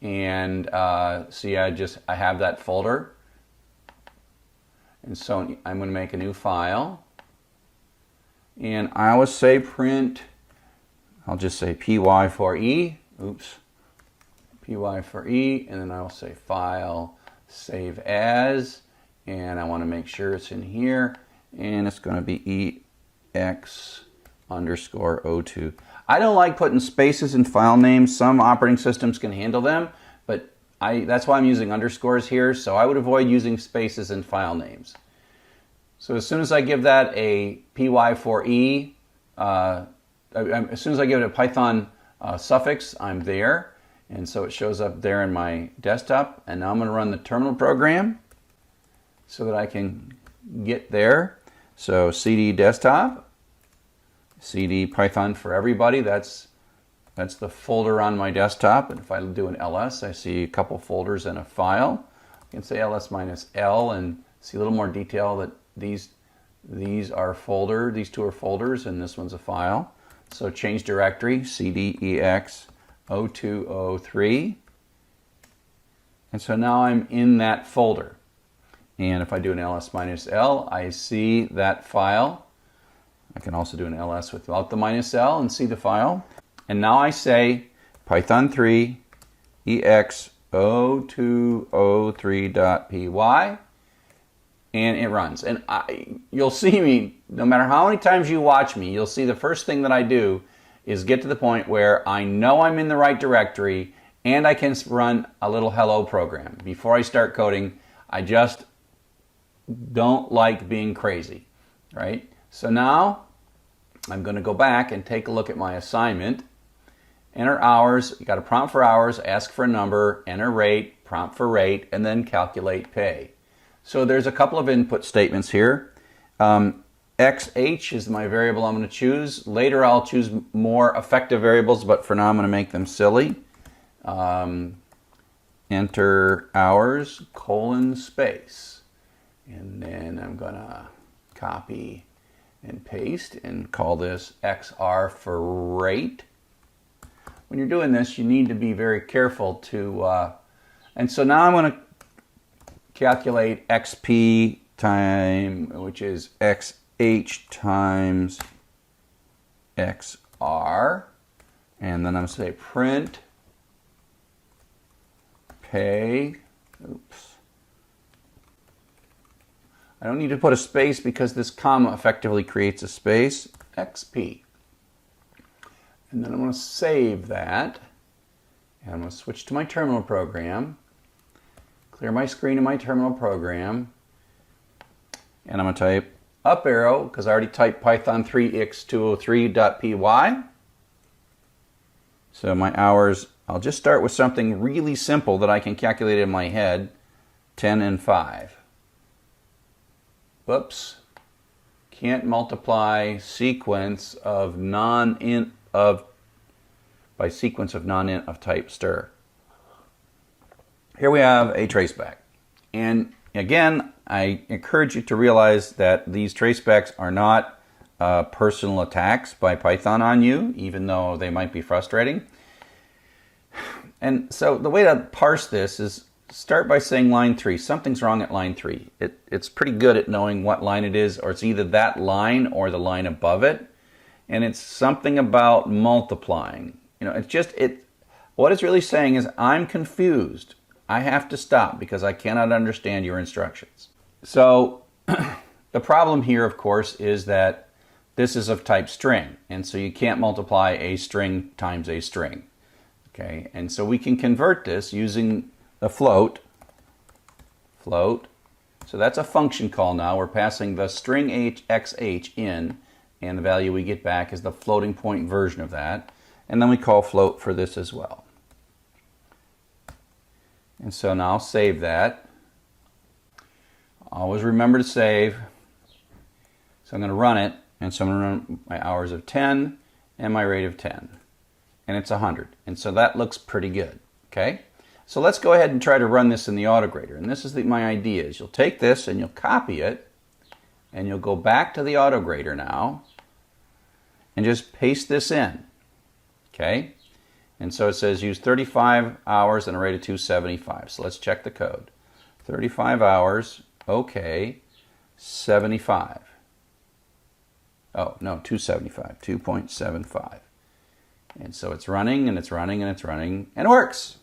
And see, I have that folder. And so I'm going to make a new file. And I always say print, I'll just say PY for E. Oops. PY for E, and then I'll say file, save as, and I want to make sure it's in here, and it's going to be EX_02. I don't like putting spaces in file names. Some operating systems can handle them, but that's why I'm using underscores here, so I would avoid using spaces in file names. So as soon as I give that a PY4E, as soon as I give it a Python suffix, I'm there. And so it shows up there in my desktop. And now I'm going to run the terminal program so that I can get there. So CD desktop, CD Python for Everybody. That's the folder on my desktop. And if I do an ls, I see a couple folders and a file. I can say ls-l and see a little more detail that these are folder. These two are folders, and this one's a file. So change directory, CD EX0203, and so now I'm in that folder. And if I do an ls-l, I see that file. I can also do an ls without the -l and see the file. And now I say Python 3 EX0203.py, and it runs. And you'll see me, no matter how many times you watch me, you'll see the first thing that I do is get to the point where I know I'm in the right directory and I can run a little hello program. Before I start coding, I just don't like being crazy, right? So now I'm going to go back and take a look at my assignment, enter hours. You got a prompt for hours, ask for a number, enter rate, prompt for rate, and then calculate pay. So there's a couple of input statements here. XH is my variable I'm going to choose. Later I'll choose more effective variables, but for now I'm going to make them silly. Enter hours, colon, space. And then I'm going to copy and paste and call this XR for rate. When you're doing this, you need to be very careful to, and so now I'm going to calculate XP time, which is XH times XR, and then I'm going to say print pay, oops. I don't need to put a space because this comma effectively creates a space, XP. And then I'm going to save that, and I'm going to switch to my terminal program, clear my screen in my terminal program, and I'm going to type up arrow, because I already typed Python 3x203.py. So my hours, I'll just start with something really simple that I can calculate in my head, 10 and 5. Whoops. Can't multiply sequence of non-int of by sequence of non-int of type stir. Here we have a traceback. And again, I encourage you to realize that these tracebacks are not personal attacks by Python on you, even though they might be frustrating. And so the way to parse this is start by saying line 3. Something's wrong at line 3. It's pretty good at knowing what line it is, or it's either that line or the line above it. And it's something about multiplying. You know, what it's really saying is I'm confused. I have to stop because I cannot understand your instructions. So the problem here, of course, is that this is of type string. And so you can't multiply a string times a string. Okay, and so we can convert this using a float. So that's a function call now. We're passing the string xh in, and the value we get back is the floating point version of that. And then we call float for this as well. And so now I'll save that. Always remember to save. So I'm going to run it, and so I'm going to run my hours of 10 and my rate of 10. And it's 100. And so that looks pretty good. Okay? So let's go ahead and try to run this in the autograder. And this is my idea is you'll take this and you'll copy it, and you'll go back to the autograder now and just paste this in. Okay? And so it says use 35 hours and a rate of 275. So let's check the code. 35 hours, okay, 75. Oh, no, 275, 2.75. And so it's running, and it's running, and it's running, and it works.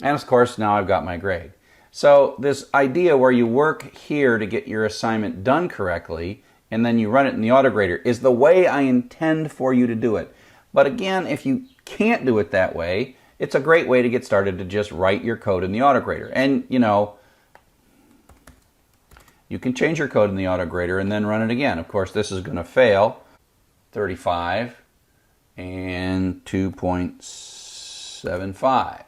And of course, now I've got my grade. So this idea where you work here to get your assignment done correctly, and then you run it in the autograder is the way I intend for you to do it. But again, if you can't do it that way, it's a great way to get started to just write your code in the autograder. And, you know, you can change your code in the autograder and then run it again. Of course, this is going to fail. 35 and 2.75.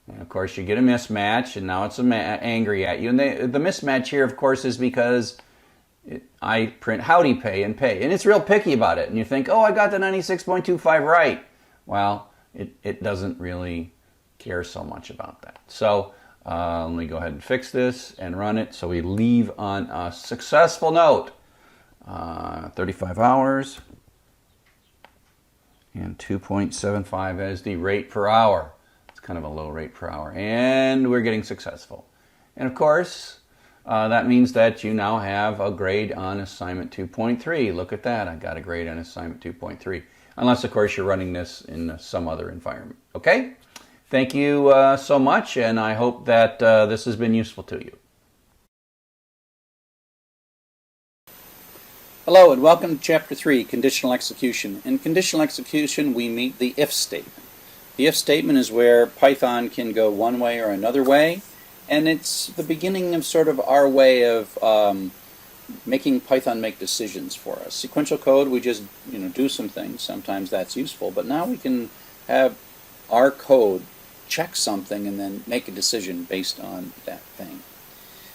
And of course, you get a mismatch, and now it's angry at you. And the mismatch here, of course, is because I print howdy pay and pay. And it's real picky about it. And you think, oh, I got the 96.25 right. Well, it doesn't really care so much about that. So let me go ahead and fix this and run it so we leave on a successful note. 35 hours and 2.75 as the rate per hour. It's kind of a low rate per hour. And we're getting successful. And of course, that means that you now have a grade on assignment 2.3. Look at that. I got a grade on assignment 2.3. Unless, of course, you're running this in some other environment. Okay? Thank you so much, and I hope that this has been useful to you. Hello, and welcome to Chapter 3, Conditional Execution. In conditional execution, we meet the if statement. The if statement is where Python can go one way or another way, and it's the beginning of sort of our way of making Python make decisions for us. Sequential code, we just do some things. Sometimes that's useful, but now we can have our code check something and then make a decision based on that thing.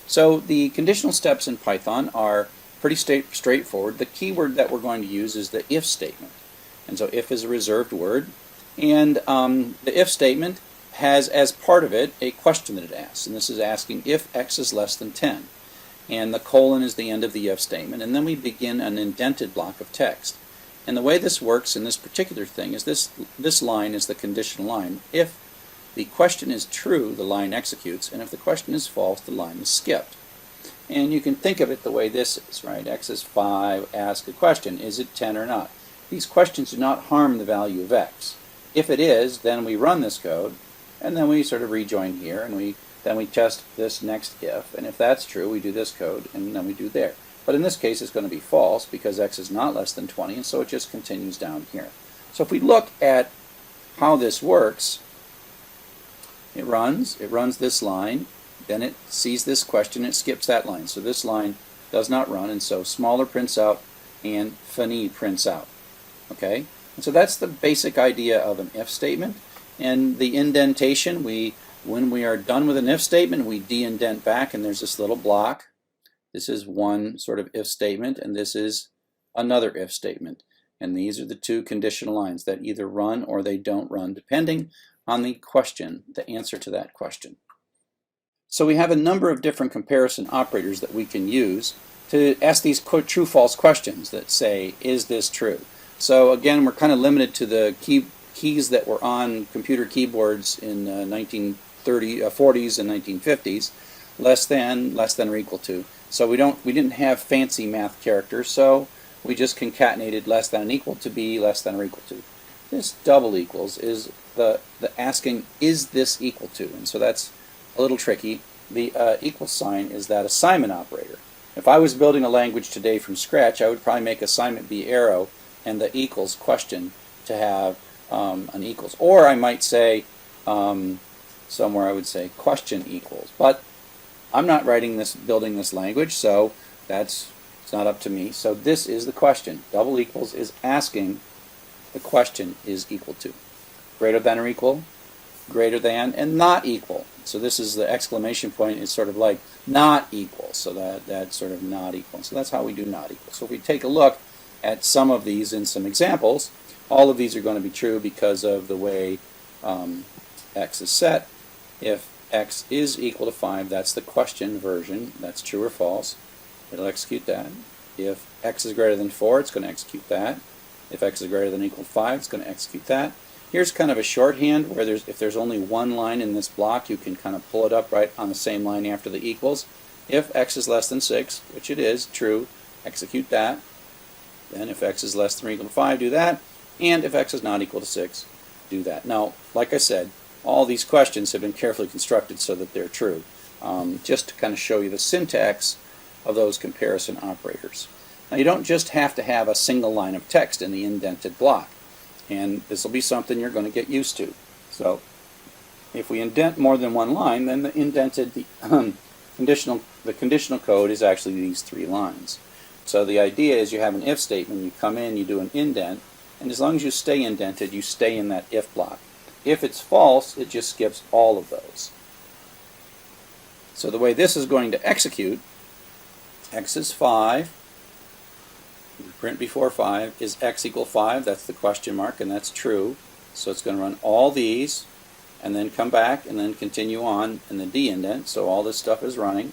So the conditional steps in Python are pretty straightforward. The keyword that we're going to use is the if statement. And so if is a reserved word. And the if statement has as part of it a question that it asks. And this is asking if x is less than 10. And the colon is the end of the if statement. And then we begin an indented block of text. And the way this works in this particular thing is this line is the conditional line. If the question is true, the line executes, and if the question is false, the line is skipped. And you can think of it the way this is, right? X is 5, ask a question, is it 10 or not? These questions do not harm the value of x. If it is, then we run this code, and then we sort of rejoin here, and then we test this next if, and if that's true, we do this code, and then we do there. But in this case, it's going to be false because x is not less than 20, and so it just continues down here. So if we look at how this works, it runs this line, then it sees this question, it skips that line. So this line does not run, and so smaller prints out and fini prints out. Okay? And so that's the basic idea of an if statement. And the indentation, when we are done with an if statement, we de-indent back, and there's this little block. This is one sort of if statement, and this is another if statement. And these are the two conditional lines that either run or they don't run, depending on the question, the answer to that question. So we have a number of different comparison operators that we can use to ask these true-false questions that say, is this true? So again, we're kind of limited to the keys that were on computer keyboards in 1940s and 1950s, less than or equal to. So we didn't have fancy math characters, so we just concatenated less than and equal to be less than or equal to. This double equals is the asking, is this equal to? And so that's a little tricky. The equal sign is that assignment operator. If I was building a language today from scratch, I would probably make assignment be arrow and the equals question to have an equals. Or I might say, somewhere I would say question equals. But I'm not building this language, so it's not up to me. So this is the question. Double equals is asking the question is equal to. Greater than or equal, greater than, and not equal. So this is the exclamation point is sort of like not equal. So that's sort of not equal. So that's how we do not equal. So if we take a look at some of these in some examples, all of these are going to be true because of the way x is set. If x is equal to 5, that's the question version. That's true or false. It'll execute that. If x is greater than 4, it's going to execute that. If x is greater than or equal to 5, it's going to execute that. Here's kind of a shorthand where if there's only one line in this block, you can kind of pull it up right on the same line after the equals. If x is less than 6, which it is, true, execute that. Then if x is less than or equal to 5, do that. And if x is not equal to 6, do that. Now, like I said, all these questions have been carefully constructed so that they're true, just to kind of show you the syntax of those comparison operators. Now, you don't just have to have a single line of text in the indented block, and this will be something you're going to get used to. So if we indent more than one line, then the conditional code is actually these 3 lines. So the idea is you have an if statement, you come in, you do an indent, and as long as you stay indented, you stay in that if block. If it's false, it just skips all of those. So the way this is going to execute, x is 5, print before 5, is x equal 5, that's the question mark, and that's true. So it's going to run all these, and then come back, and then continue on in the de-indent, so all this stuff is running,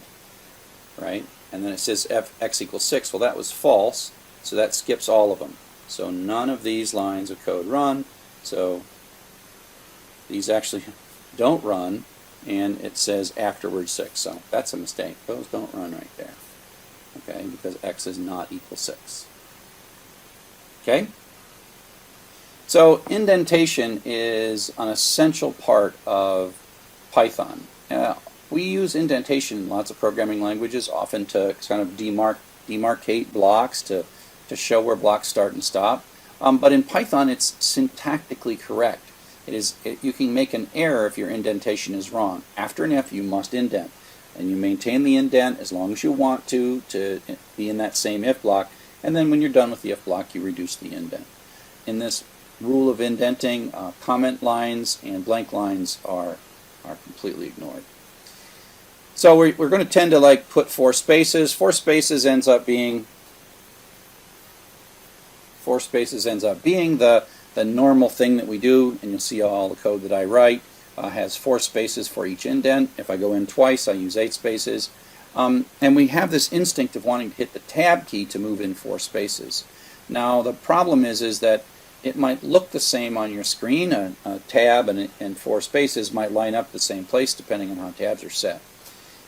right? And then it says x equals 6, well that was false, so that skips all of them. So none of these lines of code run, so these actually don't run, and it says afterwards 6, so that's a mistake. Those don't run right there, okay, because x is not equal 6. Okay? So indentation is an essential part of Python. We use indentation in lots of programming languages, often to kind of demarcate blocks, to show where blocks start and stop. But in Python, it's syntactically correct. You can make an error if your indentation is wrong. After an if, you must indent. and you maintain the indent as long as you want to be in that same if block, and then when you're done with the if block, you reduce the indent. In this rule of indenting, comment lines and blank lines are completely ignored. So we're going to tend to like put 4 spaces. 4 spaces ends up being the normal thing that we do, and you'll see all the code that I write has 4 spaces for each indent. If I go in twice, I use 8 spaces. And we have this instinct of wanting to hit the tab key to move in 4 spaces. Now the problem is that it might look the same on your screen. A tab and 4 spaces might line up the same place depending on how tabs are set.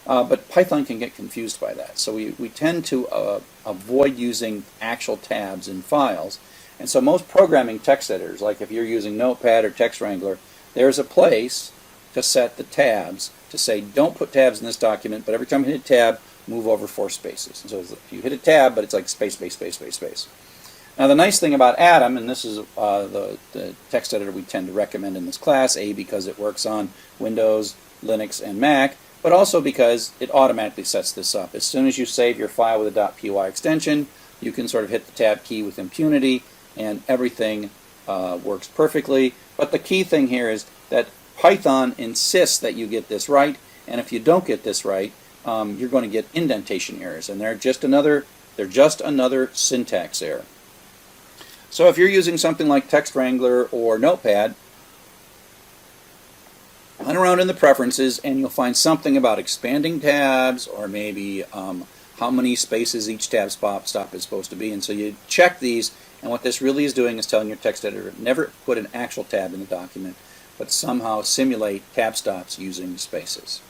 But Python can get confused by that. So we tend to avoid using actual tabs in files. And so most programming text editors, like if you're using Notepad or Text Wrangler, there's a place to set the tabs to say don't put tabs in this document, but every time you hit a tab, move over 4 spaces. And so if you hit a tab, but it's like space, space, space, space, space. Now the nice thing about Atom, and this is the text editor we tend to recommend in this class, because it works on Windows, Linux, and Mac, but also because it automatically sets this up. As soon as you save your file with a .py extension, you can sort of hit the tab key with impunity, and everything works perfectly. But the key thing here is that Python insists that you get this right, and if you don't get this right, you're going to get indentation errors, and they're just another syntax error. So if you're using something like Text Wrangler or Notepad, hunt around in the preferences and you'll find something about expanding tabs, or maybe how many spaces each tab stop is supposed to be. And so you check these, and what this really is doing is telling your text editor never put an actual tab in the document, but somehow simulate tab stops using spaces.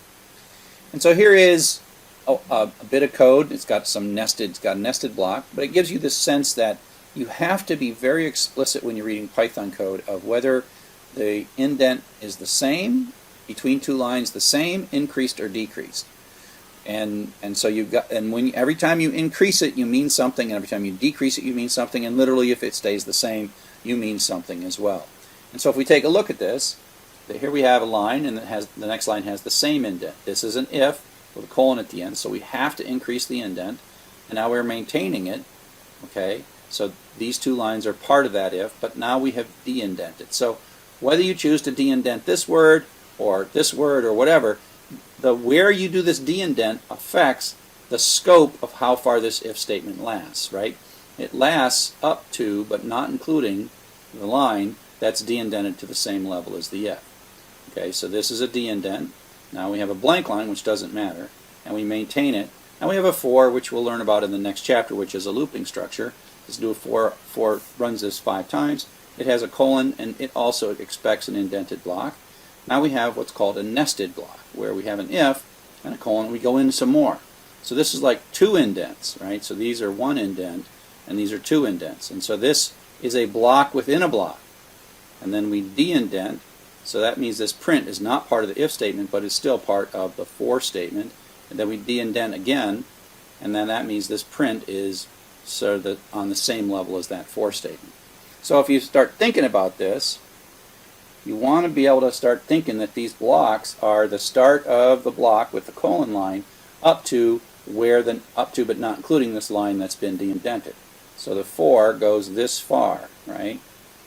And so here is a bit of code. It's got a nested block, but it gives you this sense that you have to be very explicit when you're reading Python code of whether the indent is the same, between 2 lines the same, increased or decreased. And so you've got, and when every time you increase it, you mean something, and every time you decrease it, you mean something, and literally if it stays the same, you mean something as well. And so if we take a look at this, here we have a line, and the next line has the same indent. This is an if with a colon at the end, so we have to increase the indent, and now we're maintaining it. Okay, so these 2 lines are part of that if, but now we have de-indented. So whether you choose to de-indent this word or whatever, where you do this de-indent affects the scope of how far this if statement lasts, right? It lasts up to, but not including, the line that's de-indented to the same level as the if. Okay, so this is a de-indent. Now we have a blank line, which doesn't matter, and we maintain it. And we have a for, which we'll learn about in the next chapter, which is a looping structure. Let's do a for runs this 5 times. It has a colon, and it also expects an indented block. Now we have what's called a nested block, where we have an if and a colon, and we go into some more. So this is like 2 indents, right? So these are 1 indent, and these are 2 indents. And so this is a block within a block. And then we de-indent, so that means this print is not part of the if statement, but is still part of the for statement. And then we de-indent again, and then that means this print is sort of on the same level as that for statement. So if you start thinking about this, you want to be able to start thinking that these blocks are the start of the block with the colon line up to but not including this line that's been de-indented. So the for goes this far, right?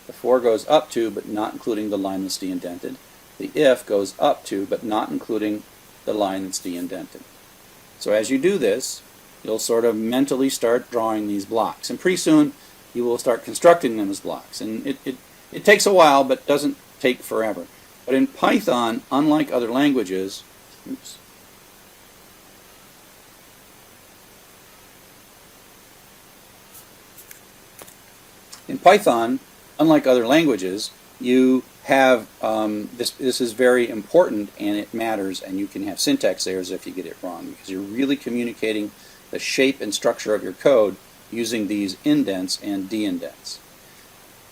The for goes up to but not including the line that's de-indented. The if goes up to but not including the line that's de-indented. So as you do this, you'll sort of mentally start drawing these blocks, and pretty soon you will start constructing them as blocks. And it takes a while, but doesn't take forever. But in Python, unlike other languages, you have this is very important, and it matters, and you can have syntax errors if you get it wrong, because you're really communicating the shape and structure of your code using these indents and de-indents.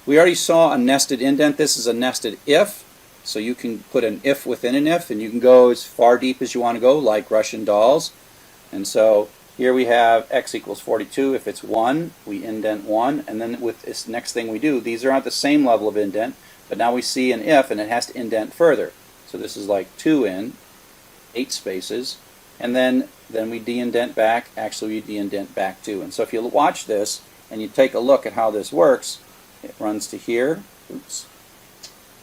We already saw a nested indent. This is a nested if, so you can put an if within an if, and you can go as far deep as you want to go, like Russian dolls. And so here we have x equals 42. If it's 1, we indent 1, and then with this next thing we do, these are at the same level of indent, but now we see an if, and it has to indent further. So this is like 2 in, 8 spaces, and then we de-indent back. Actually, we de-indent back too. And so if you watch this and you take a look at how this works, it runs to here. Oops,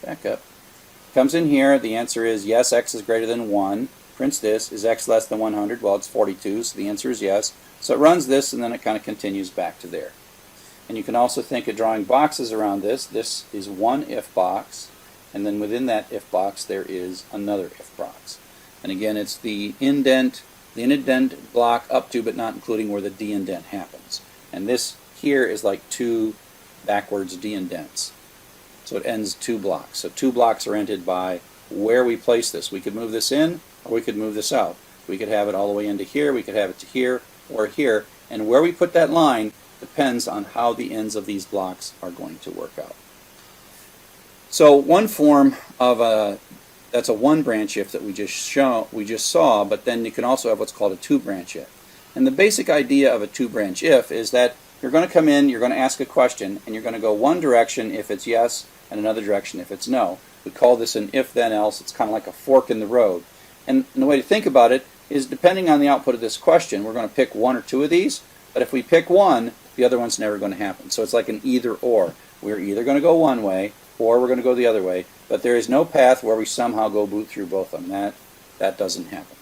back up. Comes in here. The answer is yes, x is greater than 1. Prints this. Is x less than 100? Well, it's 42, so the answer is yes. So it runs this, and then it kind of continues back to there. And you can also think of drawing boxes around this. This is one if box, and then within that if box there is another if box. And again, it's the indent block up to but not including where the de-indent happens. And this here is like two backwards de-indents. So it ends two blocks. So two blocks are ended by where we place this. We could move this in, or we could move this out. We could have it all the way into here, we could have it to here, or here. And where we put that line depends on how the ends of these blocks are going to work out. So one form of that's a one branch if that we just saw, but then you can also have what's called a two branch if. And the basic idea of a two branch if is that you're going to come in, you're going to ask a question, and you're going to go one direction if it's yes, and another direction if it's no. We call this an if then else. It's kind of like a fork in the road. And the way to think about it is, depending on the output of this question, we're going to pick one or two of these, but if we pick one, the other one's never going to happen. So it's like an either or. We're either going to go one way or we're going to go the other way, but there is no path where we somehow go boot through both of them. That doesn't happen.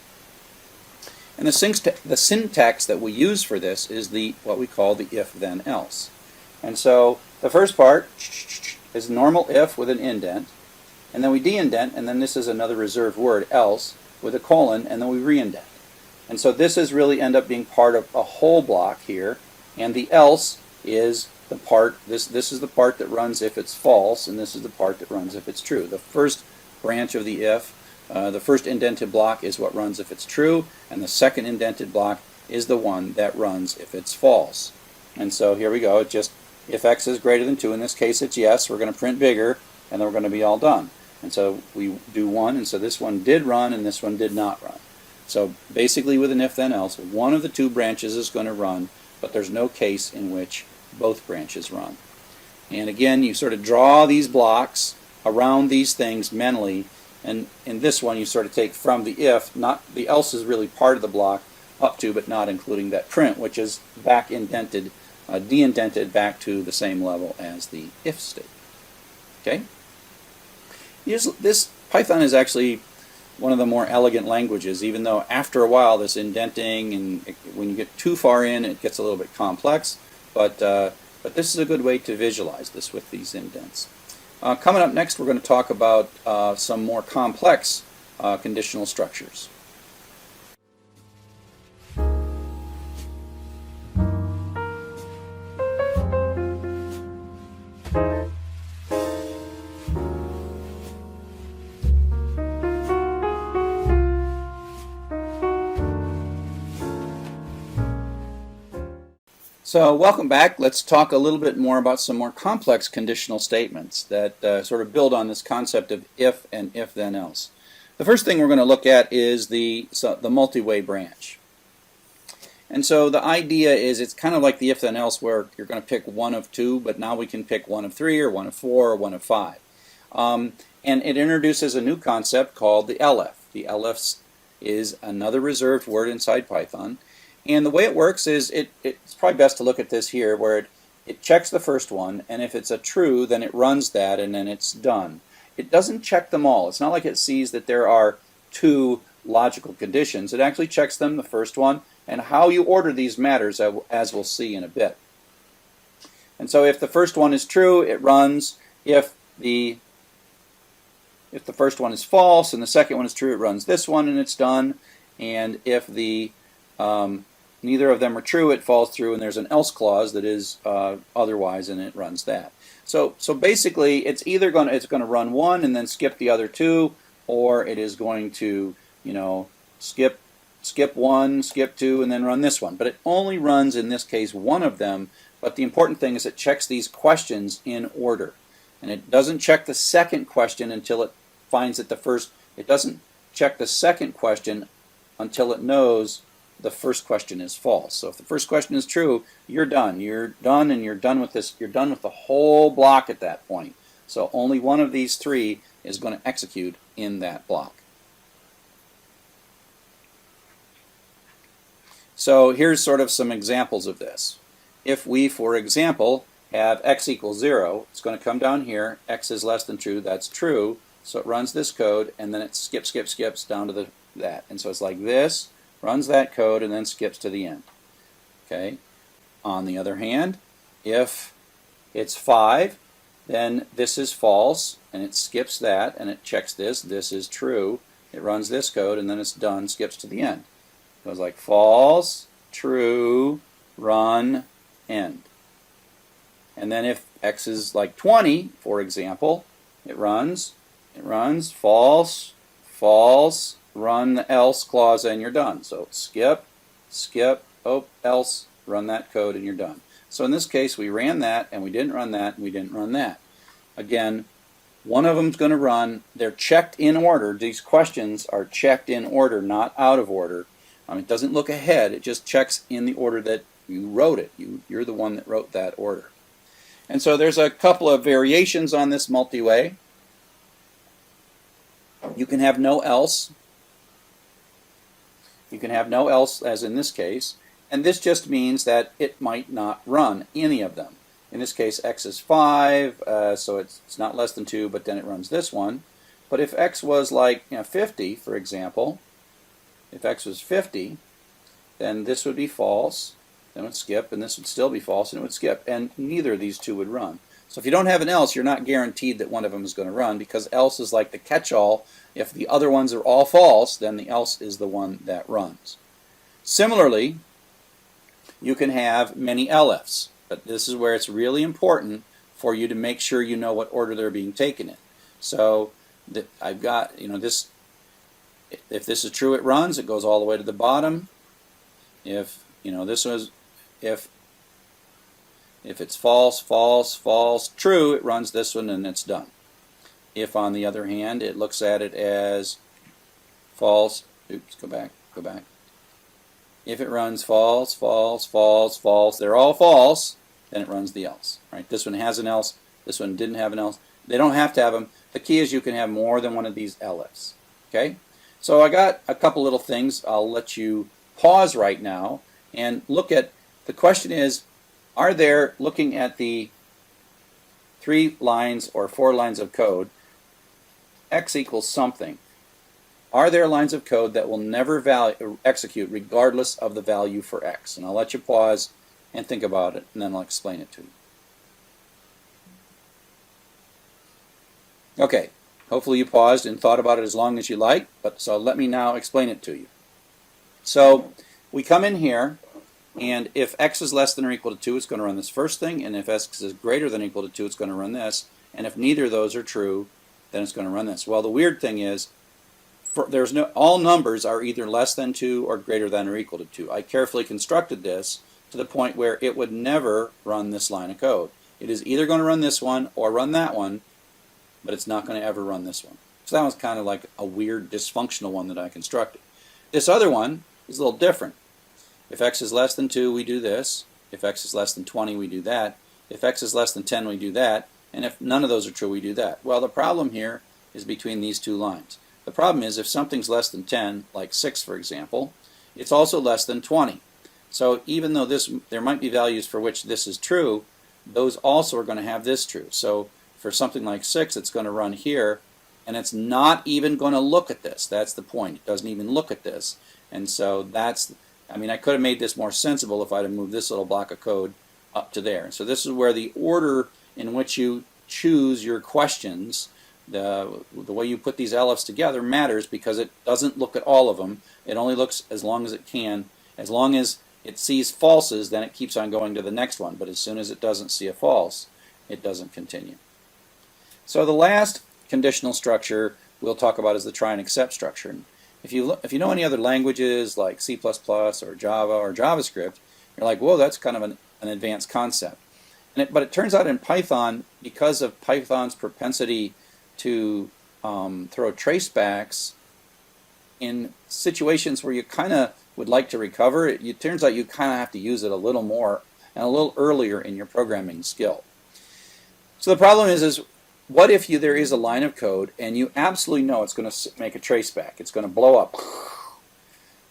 And the syntax that we use for this is what we call the if then else. And so the first part is normal if with an indent, and then we de-indent, and then this is another reserved word, else, with a colon, and then we re-indent. And so this is really end up being part of a whole block here. And the else is the part, this is the part that runs if it's false, and this is the part that runs if it's true. The first branch of the if, the first indented block is what runs if it's true, and the second indented block is the one that runs if it's false. And so here we go, just if x is greater than 2, in this case it's yes, we're going to print bigger, and then we're going to be all done. And so we do one, and so this one did run, and this one did not run. So basically with an if then else, one of the two branches is going to run, but there's no case in which both branches run. And again, you sort of draw these blocks around these things mentally, and in this one you sort of take from the if, not the else is really part of the block, up to but not including that print, which is back indented, de-indented back to the same level as the if statement. Okay? This Python is actually one of the more elegant languages, even though after a while this indenting, and when you get too far in, it gets a little bit complex, but this is a good way to visualize this with these indents. Coming up next, we're going to talk about some more complex conditional structures. So welcome back. Let's talk a little bit more about some more complex conditional statements that sort of build on this concept of if and if then else. The first thing we're going to look at is the multi-way branch. And so the idea is it's kind of like the if then else, where you're going to pick one of two, but now we can pick one of three or one of four or one of five. And it introduces a new concept called the LF. The LF is another reserved word inside Python. And the way it works is, it's probably best to look at this here, where it checks the first one, and if it's a true, then it runs that, and then it's done. It doesn't check them all. It's not like it sees that there are two logical conditions. It actually checks them, the first one, and how you order these matters, as we'll see in a bit. And so if the first one is true, it runs. If the first one is false and the second one is true, it runs this one, and it's done. And if neither of them are true, it falls through, and there's an else clause that is otherwise, and it runs that. So basically, it's either going to run one and then skip the other two, or it is going to skip one, skip two, and then run this one. But it only runs in this case one of them. But the important thing is it checks these questions in order, and it doesn't check the second question until it finds that the first. It doesn't check the second question until it knows the first question is false. So if the first question is true, you're done. You're done, and you're done with this. You're done with the whole block at that point. So only one of these three is going to execute in that block. So here's sort of some examples of this. If we, for example, have x equals 0, it's going to come down here, x is less than true, that's true, so it runs this code, and then it skips down to that. And so it's like this, runs that code, and then skips to the end. Okay. On the other hand, if it's 5, then this is false, and it skips that, and it checks this is true, it runs this code, and then it's done, skips to the end. It goes like false, true, run, end. And then if x is like 20, for example, it runs, false, false, run the else clause, and you're done. So skip, oh, else, run that code, and you're done. So in this case, we ran that, and we didn't run that, and we didn't run that. Again, one of them's going to run. They're checked in order. These questions are checked in order, not out of order. It doesn't look ahead. It just checks in the order that you wrote it. You're the one that wrote that order. And so there's a couple of variations on this multi-way. You can have no else. You can have no else, as in this case. And this just means that it might not run any of them. In this case, x is 5, so it's not less than 2, but then it runs this one. But if x was like 50, for example, if x was 50, then this would be false, then it would skip, and this would still be false, and it would skip, and neither of these two would run. So if you don't have an else, you're not guaranteed that one of them is going to run, because else is like the catch-all. If the other ones are all false, then the else is the one that runs. Similarly, you can have many elifs, but this is where it's really important for you to make sure you know what order they're being taken in. So I've got, this, if this is true, it runs, it goes all the way to the bottom. If, this was, if it's false, false, false, true, it runs this one and it's done. If, on the other hand, it looks at it as false, oops, go back. If it runs false, false, false, false, they're all false, then it runs the else. Right? This one has an else, this one didn't have an else. They don't have to have them. The key is you can have more than one of these elifs. Okay? So I got a couple little things. I'll let you pause right now and look at, the question is, are there, looking at the 3 lines or 4 lines of code, x equals something. Are there lines of code that will never execute regardless of the value for x? And I'll let you pause and think about it, and then I'll explain it to you. Okay, hopefully you paused and thought about it as long as you like, so let me now explain it to you. So we come in here, and if x is less than or equal to 2, it's going to run this first thing, and if x is greater than or equal to 2, it's going to run this, and if neither of those are true, then it's going to run this. Well, the weird thing is, all numbers are either less than 2 or greater than or equal to 2. I carefully constructed this to the point where it would never run this line of code. It is either going to run this one or run that one, but it's not going to ever run this one. So that was kind of like a weird dysfunctional one that I constructed. This other one is a little different. If x is less than 2, we do this. If x is less than 20, we do that. If x is less than 10, we do that. And if none of those are true, we do that. Well, the problem here is between these two lines. The problem is if something's less than 10, like 6 for example, it's also less than 20. So even though there might be values for which this is true, those also are going to have this true. So for something like 6, it's going to run here, and it's not even going to look at this. That's the point. It doesn't even look at this. And so that's, I could have made this more sensible if I'd have moved this little block of code up to there. So this is where the order in which you choose your questions, the way you put these elifs together matters, because it doesn't look at all of them. It only looks as long as it can. As long as it sees falses, then it keeps on going to the next one. But as soon as it doesn't see a false, it doesn't continue. So the last conditional structure we'll talk about is the try and except structure. And if you know any other languages like C++ or Java or JavaScript, you're like, whoa, that's kind of an advanced concept. But it turns out in Python, because of Python's propensity to throw tracebacks in situations where you kind of would like to recover, it turns out you kind of have to use it a little more and a little earlier in your programming skill. So the problem is what if there is a line of code and you absolutely know it's going to make a traceback, it's going to blow up,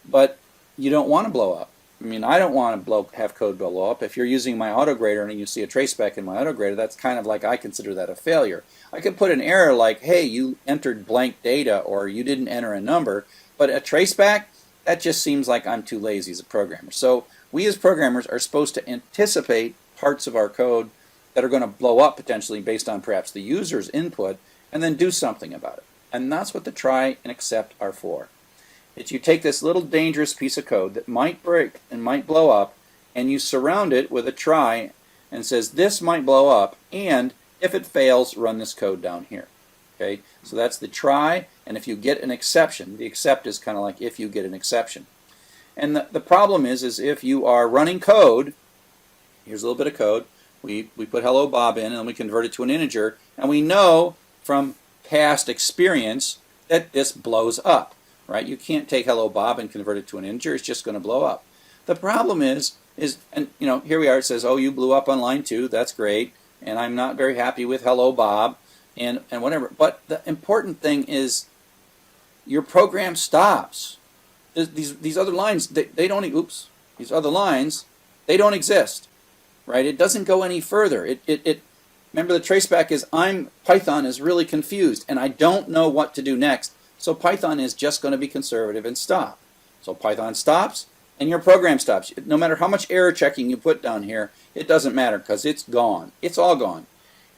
but you don't want to blow up. I mean, I don't want to have code blow up. If you're using my autograder and you see a traceback in my autograder, that's kind of like, I consider that a failure. I could put an error like, hey, you entered blank data, or you didn't enter a number, but a traceback, that just seems like I'm too lazy as a programmer. So we as programmers are supposed to anticipate parts of our code that are going to blow up potentially based on perhaps the user's input, and then do something about it. And that's what the try and accept are for. It's you take this little dangerous piece of code that might break and might blow up, and you surround it with a try and says this might blow up, and if it fails, run this code down here. Okay, so that's the try, and if you get an exception, the accept is kind of like if you get an exception. And the problem is if you are running code, here's a little bit of code, we put hello Bob in, and then we convert it to an integer, and we know from past experience that this blows up. Right? You can't take hello Bob and convert it to an integer. It's just going to blow up. The problem is, and you know, here we are. It says, oh, you blew up on line 2. That's great. And I'm not very happy with hello Bob and whatever. But the important thing is your program stops. These other lines, they don't, oops, these other lines, they don't exist. Right? It doesn't go any further. Remember the traceback is Python is really confused and I don't know what to do next. So Python is just going to be conservative and stop. So Python stops and your program stops. No matter how much error checking you put down here, it doesn't matter because it's gone. It's all gone.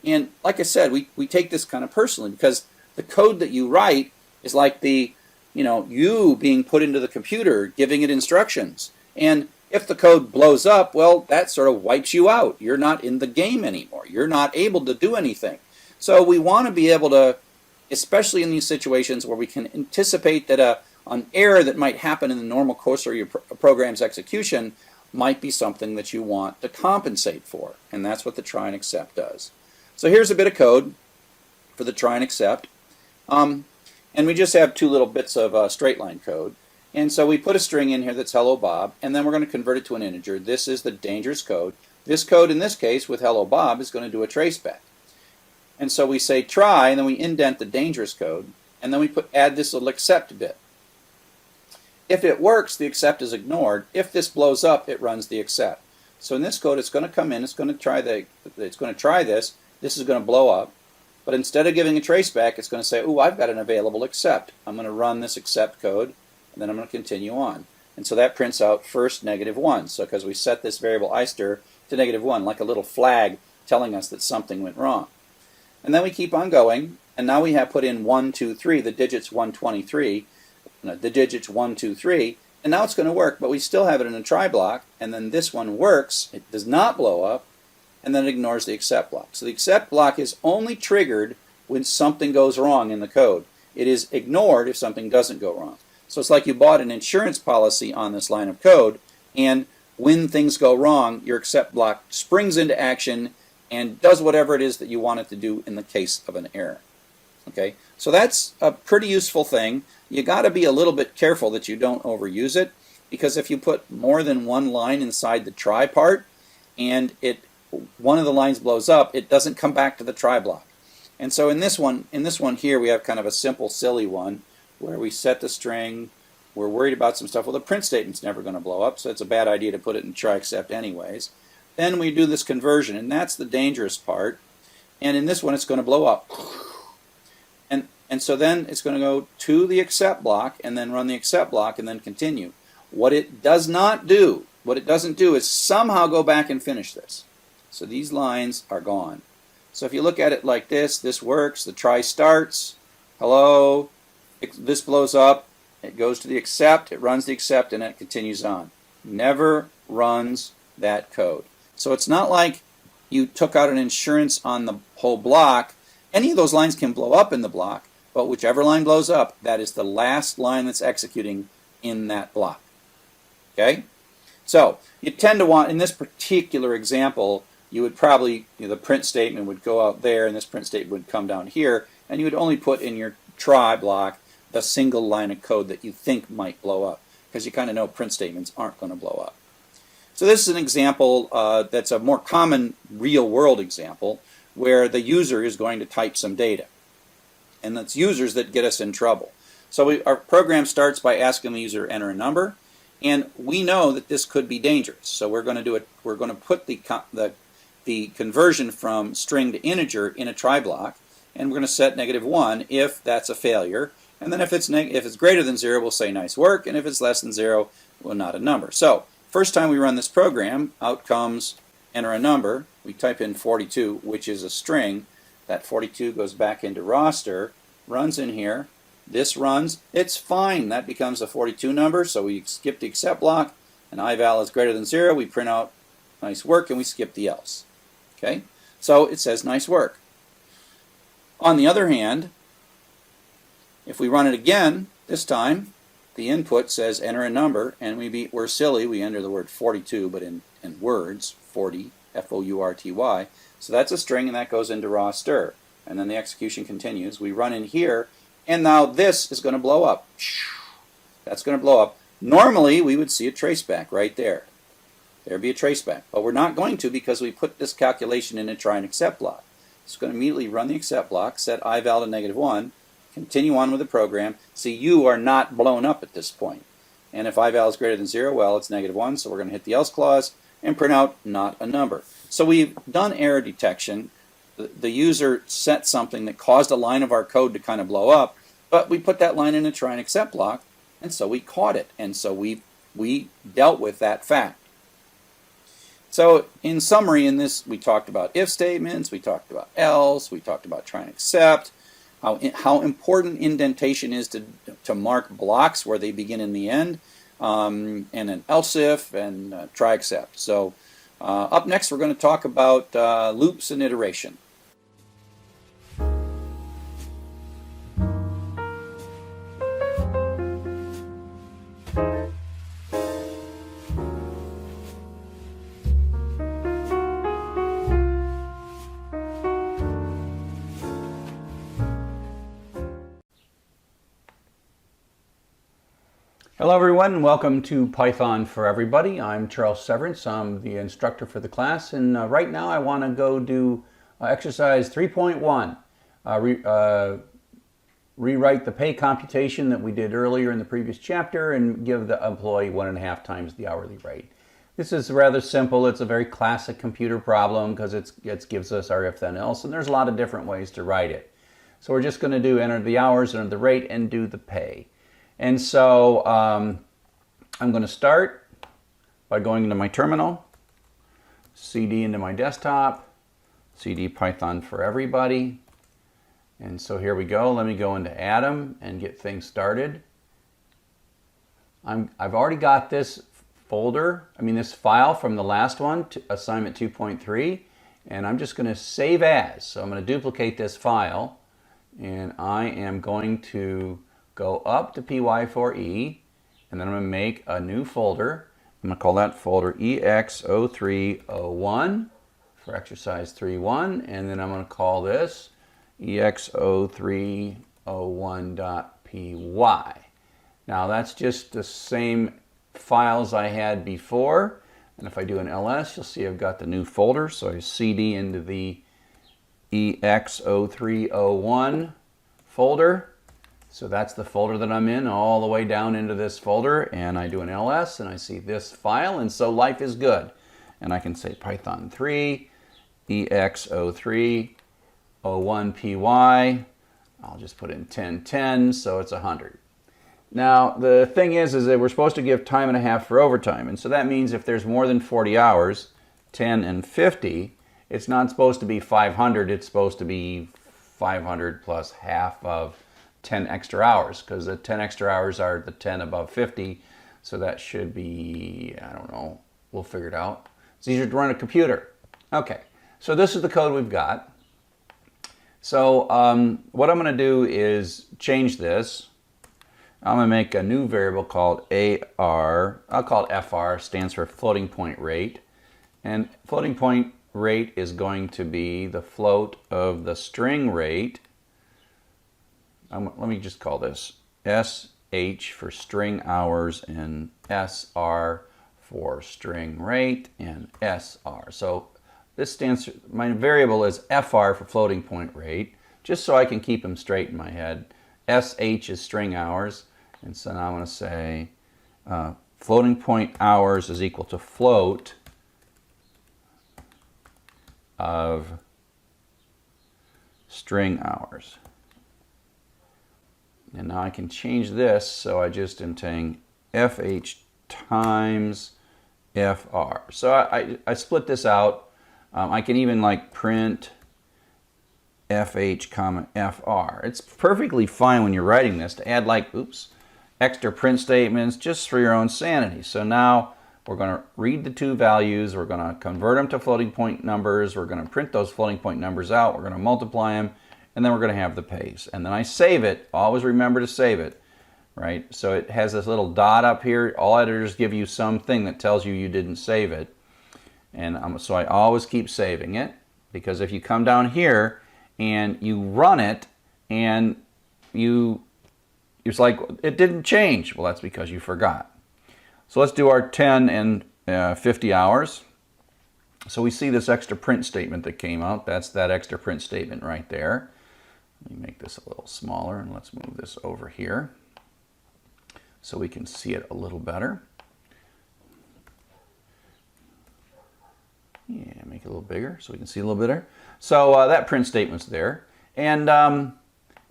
And like I said, we take this kind of personally because the code that you write is like you being put into the computer, giving it instructions. And if the code blows up, well, that sort of wipes you out. You're not in the game anymore. You're not able to do anything. So we want to be able to, especially in these situations where we can anticipate that an error that might happen in the normal course of your program's execution might be something that you want to compensate for. And that's what the try and accept does. So here's a bit of code for the try and accept. And we just have 2 little bits of straight line code. And so we put a string in here that's hello Bob, and then we're going to convert it to an integer. This is the dangerous code. This code in this case with hello Bob is going to do a traceback. And so we say try, and then we indent the dangerous code, and then we add this little accept bit. If it works, the accept is ignored. If this blows up, it runs the accept. So in this code, it's going to come in, it's going to try this. This is going to blow up, but instead of giving a traceback, it's going to say, "Ooh, I've got an available accept. I'm going to run this accept code, and then I'm going to continue on." And so that prints out first -1. So because we set this variable ister to -1, like a little flag telling us that something went wrong. And then we keep on going, and now we have put in 1, 2, 3, the digits 123, the digits 1, 2, 3, and now it's going to work, but we still have it in a try block, and then this one works, it does not blow up, and then it ignores the accept block. So the accept block is only triggered when something goes wrong in the code. It is ignored if something doesn't go wrong. So it's like you bought an insurance policy on this line of code, and when things go wrong, your accept block springs into action and does whatever it is that you want it to do in the case of an error. Okay, so that's a pretty useful thing. You got to be a little bit careful that you don't overuse it, because if you put more than one line inside the try part and one of the lines blows up, it doesn't come back to the try block. And so in this one here, we have kind of a simple, silly one where we set the string. We're worried about some stuff. Well, the print statement's never going to blow up, so it's a bad idea to put it in try except anyways. Then we do this conversion, and that's the dangerous part. And in this one, it's going to blow up. And so then it's going to go to the accept block, and then run the accept block, and then continue. What it doesn't do is somehow go back and finish this. So these lines are gone. So if you look at it like this works. The try starts. Hello. This blows up. It goes to the accept. It runs the accept, and it continues on. Never runs that code. So it's not like you took out an insurance on the whole block. Any of those lines can blow up in the block, but whichever line blows up, that is the last line that's executing in that block. Okay? So you tend to want, in this particular example, you would probably, the print statement would go out there, and this print statement would come down here, and you would only put in your try block the single line of code that you think might blow up, because you kind of know print statements aren't going to blow up. So this is an example that's a more common real-world example where the user is going to type some data. And it's users that get us in trouble. So our program starts by asking the user to enter a number, And we know that this could be dangerous, so we're going to do it. We're going to put the conversion from string to integer in a try block, and we're going to set -1 if that's a failure. And then if it's greater than 0, we'll say nice work, and if it's less than 0, well, not a number. So first time we run this program, out comes enter a number. We type in 42, which is a string. That 42 goes back into roster, runs in here. This runs, it's fine. That becomes a 42 number, so we skip the except block, and ival is greater than 0. We print out nice work, and we skip the else. Okay, so it says nice work. On the other hand, if we run it again, this time, the input says enter a number, and we're silly. We enter the word 42, but in words, 40, F-O-U-R-T-Y. So that's a string, and that goes into roster. And then the execution continues. We run in here, and now this is going to blow up. That's going to blow up. Normally, we would see a traceback right there. There'd be a traceback. But we're not going to because we put this calculation in a try and accept block. It's going to immediately run the accept block, set ival to -1, continue on with the program. See, you are not blown up at this point. And if ival is greater than 0, well, it's -1, so we're going to hit the else clause and print out not a number. So we've done error detection. The user set something that caused a line of our code to kind of blow up, but we put that line in a try and accept block, and so we caught it, and so we dealt with that fact. So in summary, in this, we talked about if statements, we talked about else, we talked about try and accept, how important indentation is to mark blocks where they begin and the end, and an else if, and try accept. So up next, we're going to talk about loops and iteration. Hello everyone, and welcome to Python for Everybody. I'm Charles Severance. I'm the instructor for the class, and right now I want to go do exercise 3.1. Rewrite the pay computation that we did earlier in the previous chapter and give the employee 1.5 times the hourly rate. This is rather simple. It's a very classic computer problem because it gives us our if then else, and there's a lot of different ways to write it. So we're just going to do enter the hours, enter the rate, and do the pay. And so I'm going to start by going into my terminal, cd into my desktop, cd Python for Everybody. And so here we go. Let me go into Atom and get things started. I've already got this folder, this file from the last one, assignment 2.3, and I'm just going to save as. So I'm going to duplicate this file, and I am going to go up to py4e, and then I'm going to make a new folder. I'm going to call that folder ex0301 for exercise 3.1, and then I'm going to call this ex0301.py. Now that's just the same files I had before, and if I do an ls, you'll see I've got the new folder. So I cd into the ex0301 folder. So that's the folder that I'm in, all the way down into this folder, and I do an ls, and I see this file, and so life is good. And I can say Python 3, ex0301py. I'll just put in 1010, so it's 100. Now, the thing is that we're supposed to give time and a half for overtime, and so that means if there's more than 40 hours, 10 and 50, it's not supposed to be 500, it's supposed to be 500 plus half of 10 extra hours, because the 10 extra hours are the 10 above 50, so that should be, I don't know, we'll figure it out. It's easier to run a computer. Okay, so this is the code we've got. So what I'm going to do is change this. I'm going to make a new variable called AR, I'll call it FR, stands for floating point rate, and floating point rate is going to be the float of the string rate. Let me just call this SH for string hours and SR for string rate and SR. So this stands for, my variable is FR for floating point rate, just so I can keep them straight in my head. SH is string hours, and so now I'm going to say floating point hours is equal to float of string hours. And now I can change this, so I just am saying FH times FR. So I split this out. I can even like print FH comma FR. It's perfectly fine when you're writing this to add like, oops, extra print statements just for your own sanity. So now we're going to read the two values. We're going to convert them to floating point numbers. We're going to print those floating point numbers out. We're going to multiply them, and then we're going to have the pays. And then I save it. Always remember to save it, right? So it has this little dot up here. All editors give you something that tells you you didn't save it. And so I always keep saving it, because if you come down here and you run it and it's like it didn't change. Well, that's because you forgot. So let's do our 10 and 50 hours. So we see this extra print statement that came out. That's that extra print statement right there. Let me make this a little smaller, and let's move this over here so we can see it a little better. Yeah, make it a little bigger so we can see a little better. So that print statement's there. And,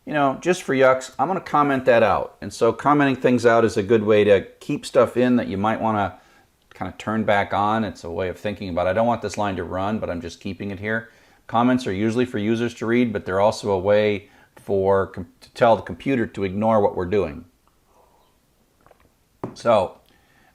you know, just for yucks, I'm going to comment that out. And so commenting things out is a good way to keep stuff in that you might want to kind of turn back on. It's a way of thinking about, I don't want this line to run, but I'm just keeping it here. Comments are usually for users to read, but they're also a way to tell the computer to ignore what we're doing. So,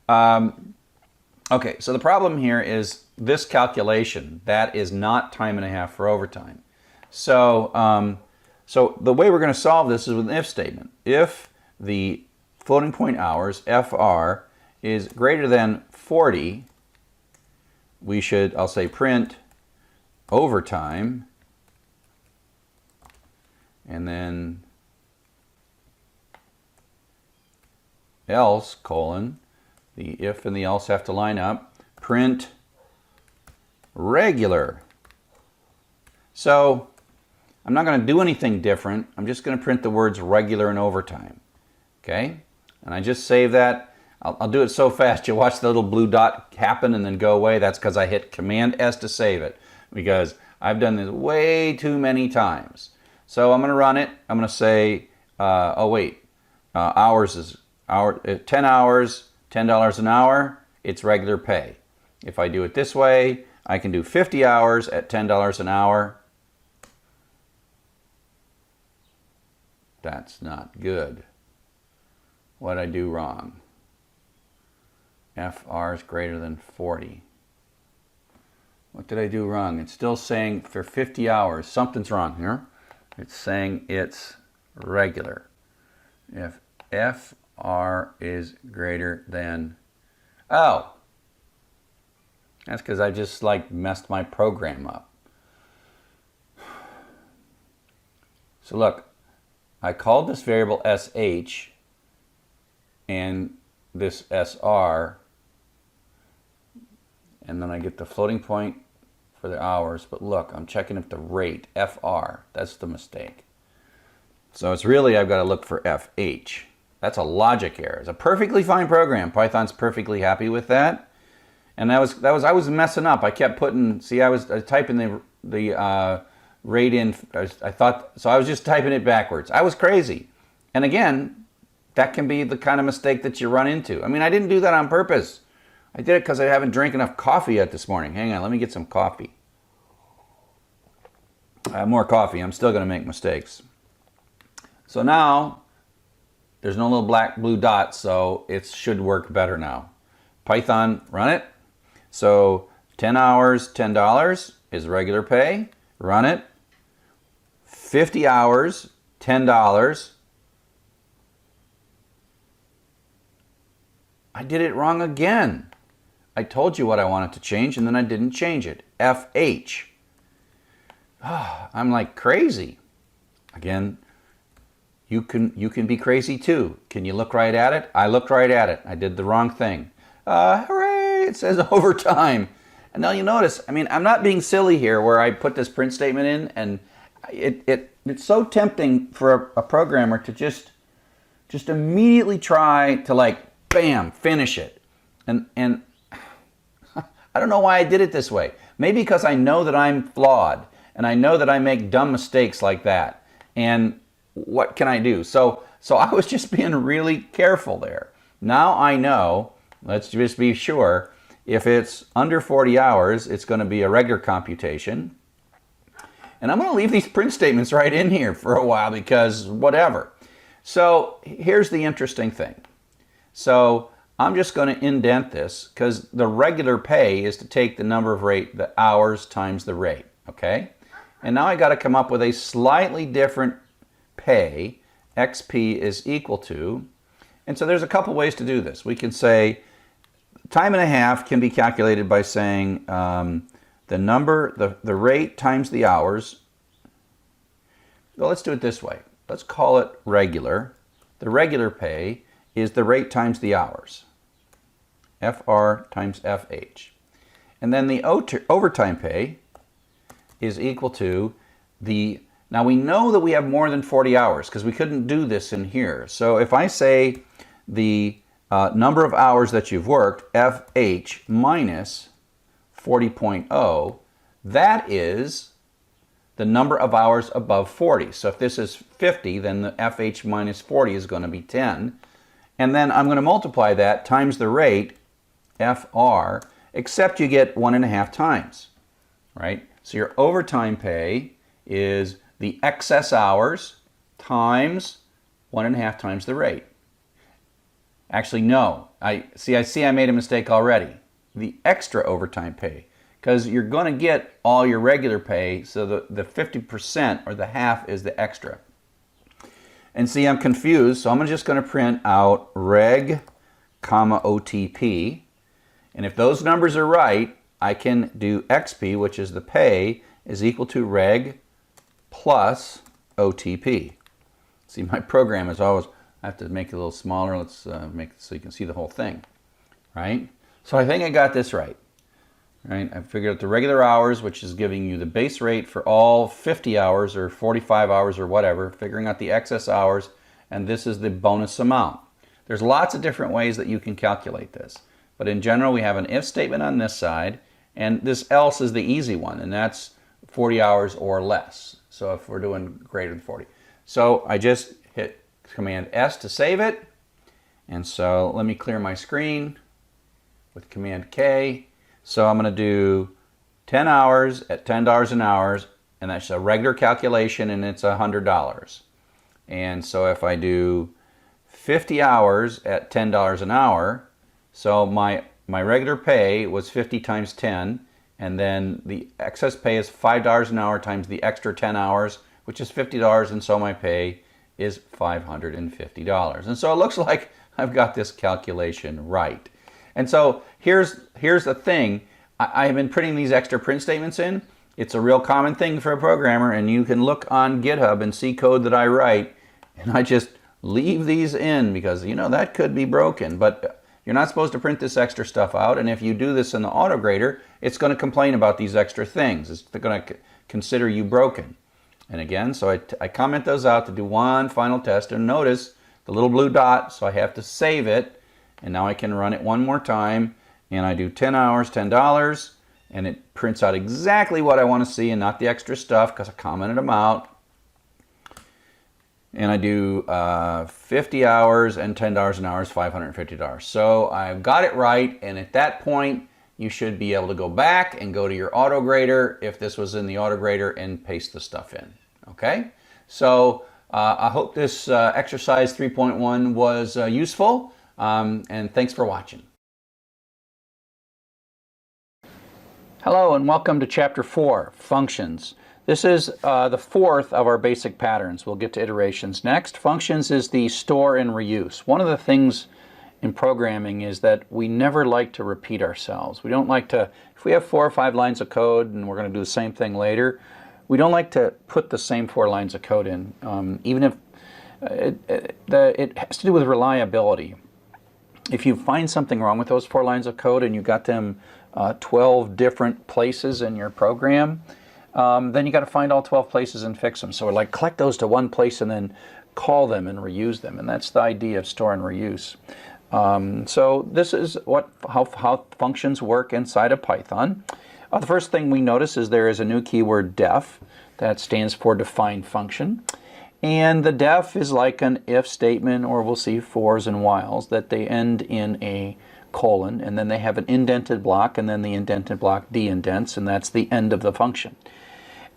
okay, so the problem here is this calculation. That is not time and a half for overtime. So, so the way we're going to solve this is with an if statement. If the floating point hours, FR, is greater than 40, we should, I'll say print overtime, and then else, colon, the if and the else have to line up, print regular. So I'm not going to do anything different. I'm just going to print the words regular and overtime. Okay? And I just save that. I'll do it so fast you'll watch the little blue dot happen and then go away. That's because I hit Command S to save it, because I've done this way too many times. So I'm going to run it. I'm going to say, hours is 10 hours, $10 an hour. It's regular pay. If I do it this way, I can do 50 hours at $10 an hour. That's not good. What did I do wrong? FR is greater than 40. What did I do wrong? It's still saying for 50 hours. Something's wrong here. It's saying it's regular. If FR is greater than... Oh! That's because I just like messed my program up. So look, I called this variable SH and this SR, and then I get the floating point for the hours. But look, I'm checking if the rate, FR, that's the mistake. So it's really, I've got to look for FH. That's a logic error. It's a perfectly fine program. Python's perfectly happy with that. And I was messing up. I kept putting, see, I was typing the rate in. I was just typing it backwards. I was crazy. And again, that can be the kind of mistake that you run into. I mean, I didn't do that on purpose. I did it because I haven't drank enough coffee yet this morning. Hang on, let me get some coffee. I have more coffee. I'm still going to make mistakes. So now, there's no little blue dot, so it should work better now. Python, run it. So 10 hours, $10 is regular pay. Run it. 50 hours, $10. I did it wrong again. I told you what I wanted to change, and then I didn't change it. FH. I'm like crazy. Again, you can be crazy too. Can you look right at it? I looked right at it. I did the wrong thing. Hooray! It says overtime. And now you notice, I mean, I'm not being silly here where I put this print statement in, and it's so tempting for a programmer to just immediately try to like, bam, finish it. And I don't know why I did it this way. Maybe because I know that I'm flawed and I know that I make dumb mistakes like that. And what can I do? So I was just being really careful there. Now I know, let's just be sure, if it's under 40 hours, it's going to be a regular computation. And I'm going to leave these print statements right in here for a while because whatever. So here's the interesting thing. So I'm just going to indent this because the regular pay is to take the number of the hours times the rate, okay? And now I got to come up with a slightly different pay. XP is equal to, and so there's a couple ways to do this. We can say time and a half can be calculated by saying the rate times the hours. Well, let's do it this way. Let's call it regular. The regular pay is the rate times the hours. FR times FH. And then the overtime pay is equal to the, now we know that we have more than 40 hours because we couldn't do this in here. So if I say the number of hours that you've worked, FH minus 40.0, that is the number of hours above 40. So if this is 50, then the FH minus 40 is going to be 10. And then I'm going to multiply that times the rate, FR, except you get 1.5 times, right? So your overtime pay is the excess hours times 1.5 times the rate. Actually, no. I see I made a mistake already. The extra overtime pay, because you're going to get all your regular pay, so the 50% or the half is the extra. And see, I'm confused, so I'm just going to print out reg, comma, OTP. And if those numbers are right, I can do XP, which is the pay, is equal to reg plus OTP. See, my program is always, I have to make it a little smaller. Let's make it so you can see the whole thing, right? So I think I got this right. Right? I figured out the regular hours, which is giving you the base rate for all 50 hours or 45 hours or whatever, figuring out the excess hours, and this is the bonus amount. There's lots of different ways that you can calculate this, but in general we have an if statement on this side, and this else is the easy one, and that's 40 hours or less. So if we're doing greater than 40. So I just hit Command S to save it, and so let me clear my screen with Command K. So I'm going to do 10 hours at $10 an hour, and that's a regular calculation, and it's $100. And so if I do 50 hours at $10 an hour, so my regular pay was 50 times 10, and then the excess pay is $5 an hour times the extra 10 hours, which is $50, and so my pay is $550. And so it looks like I've got this calculation right. And so here's the thing. I have been printing these extra print statements in. It's a real common thing for a programmer, and you can look on GitHub and see code that I write, and I just leave these in because, you know, that could be broken. But you're not supposed to print this extra stuff out, and if you do this in the autograder, it's going to complain about these extra things. It's going to consider you broken. And again, so I comment those out to do one final test, and notice the little blue dot, so I have to save it. And now I can run it one more time, and I do 10 hours, $10, and it prints out exactly what I want to see and not the extra stuff because I commented them out. And I do 50 hours and $10 an hour is $550. So I've got it right, and at that point, you should be able to go back and go to your autograder if this was in the autograder and paste the stuff in. Okay? So I hope this exercise 3.1 was useful. And thanks for watching. Hello and welcome to Chapter 4, Functions. This is the fourth of our basic patterns. We'll get to iterations next. Functions is the store and reuse. One of the things in programming is that we never like to repeat ourselves. We don't like to, if we have 4 or 5 lines of code and we're going to do the same thing later, we don't like to put the same 4 lines of code in, even if it has to do with reliability. If you find something wrong with those 4 lines of code and you got them 12 different places in your program, then you got to find all 12 places and fix them. So like collect those to one place and then call them and reuse them. And that's the idea of store and reuse. So this is how functions work inside of Python. The first thing we notice is there is a new keyword def that stands for defined function. And the def is like an if statement, or we'll see fors and whiles, that they end in a colon, and then they have an indented block, and then the indented block de-indents, and that's the end of the function.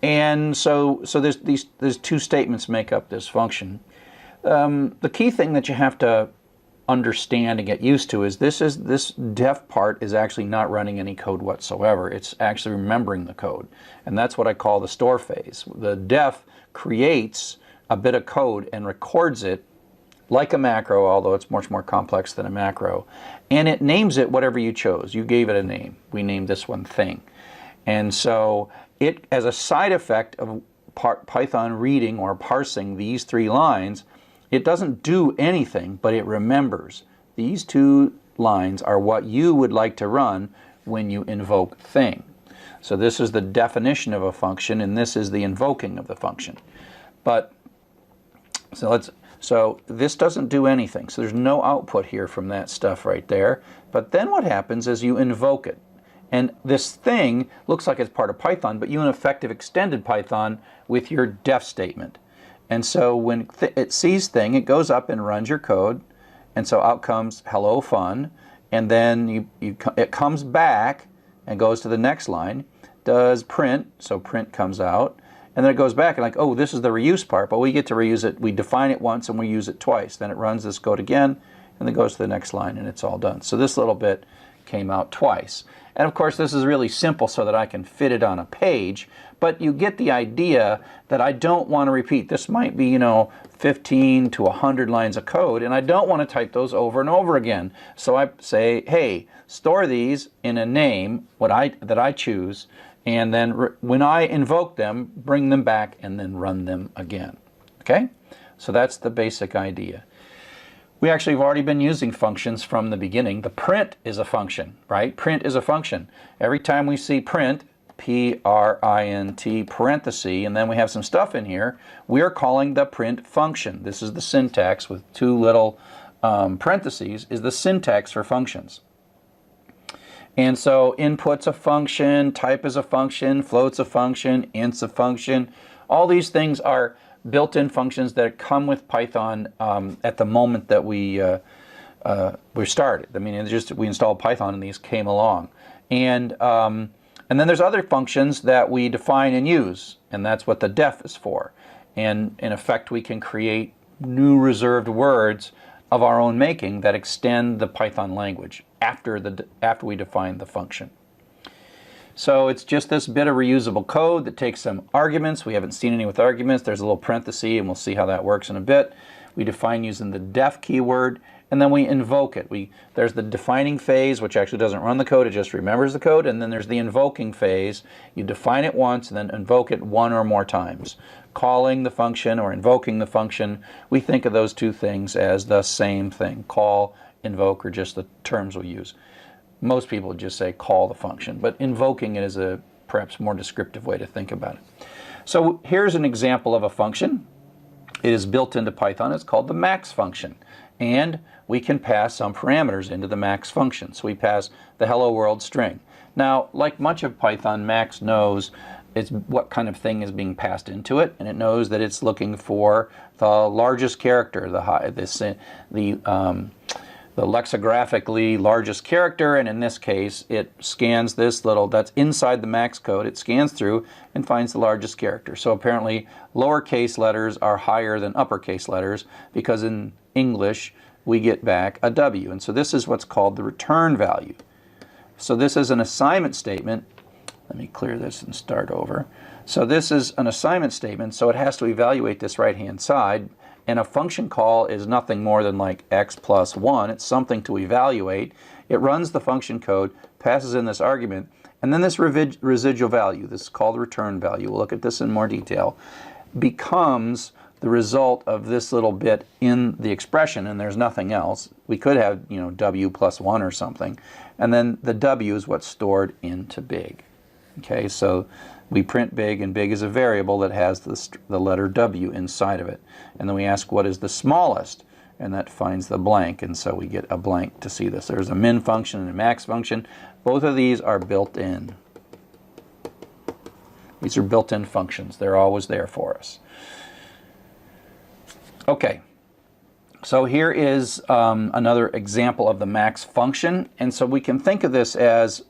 And so there's two statements make up this function. The key thing that you have to understand and get used to is this def part is actually not running any code whatsoever. It's actually remembering the code, and that's what I call the store phase. The def creates a bit of code and records it like a macro, although it's much more complex than a macro, and it names it whatever you chose. You gave it a name. We named this one thing. And so it, as a side effect of Python reading or parsing these three lines, it doesn't do anything, but it remembers. These two lines are what you would like to run when you invoke thing. So this is the definition of a function, and this is the invoking of the function. But so this doesn't do anything. So there's no output here from that stuff right there. But then what happens is you invoke it. And this thing looks like it's part of Python, but you in effect have extended Python with your def statement. And so when it sees thing, it goes up and runs your code. And so out comes hello fun. And then it comes back and goes to the next line, does print, so print comes out. And then it goes back and like, oh, this is the reuse part, but we get to reuse it. We define it once and we use it twice. Then it runs this code again and then goes to the next line and it's all done. So this little bit came out twice. And of course this is really simple so that I can fit it on a page, but you get the idea that I don't want to repeat. This might be, 15 to 100 lines of code, and I don't want to type those over and over again. So I say, hey, store these in a name that I choose, and then when I invoke them, bring them back and then run them again. Okay? So that's the basic idea. We actually have already been using functions from the beginning. The print is a function, right? Print is a function. Every time we see print, P-R-I-N-T, parenthesis, and then we have some stuff in here, we are calling the print function. This is the syntax with two little parentheses, is the syntax for functions. And so input's a function, type is a function, float's a function, int's a function. All these things are built-in functions that come with Python at the moment that we started. I mean, we installed Python and these came along. And then there's other functions that we define and use, and that's what the def is for. And in effect, we can create new reserved words of our own making that extend the Python language after we define the function. So it's just this bit of reusable code that takes some arguments. We haven't seen any with arguments. There's a little parenthesis, and we'll see how that works in a bit. We define using the def keyword, and then we invoke it. There's the defining phase, which actually doesn't run the code, it just remembers the code, and then there's the invoking phase. You define it once and then invoke it one or more times. Calling the function or invoking the function, we think of those two things as the same thing. Call, invoke are just the terms we use. Most people just say call the function, but invoking it is a perhaps more descriptive way to think about it. So here's an example of a function. It is built into Python. It's called the max function. And we can pass some parameters into the max function. So we pass the hello world string. Now, like much of Python, max knows what kind of thing is being passed into it, and it knows that it's looking for the largest character, the lexicographically largest character, and in this case it scans this little, that's inside the max code, it scans through and finds the largest character. So apparently lowercase letters are higher than uppercase letters because in English we get back a W, and so this is what's called the return value. So this is an assignment statement. Let me clear this and start over. So this is an assignment statement, so it has to evaluate this right hand side. And a function call is nothing more than like x plus 1. It's something to evaluate. It runs the function code, passes in this argument, and then this residual value, this is called return value, we'll look at this in more detail, becomes the result of this little bit in the expression, and there's nothing else. We could have, w plus 1 or something, and then the w is what's stored into big. Okay, so we print big, and big is a variable that has the letter W inside of it. And then we ask what is the smallest, and that finds the blank, and so we get a blank to see this. There's a min function and a max function. Both of these are built in. These are built-in functions. They're always there for us. Okay, so here is another example of the max function, and so we can think of this as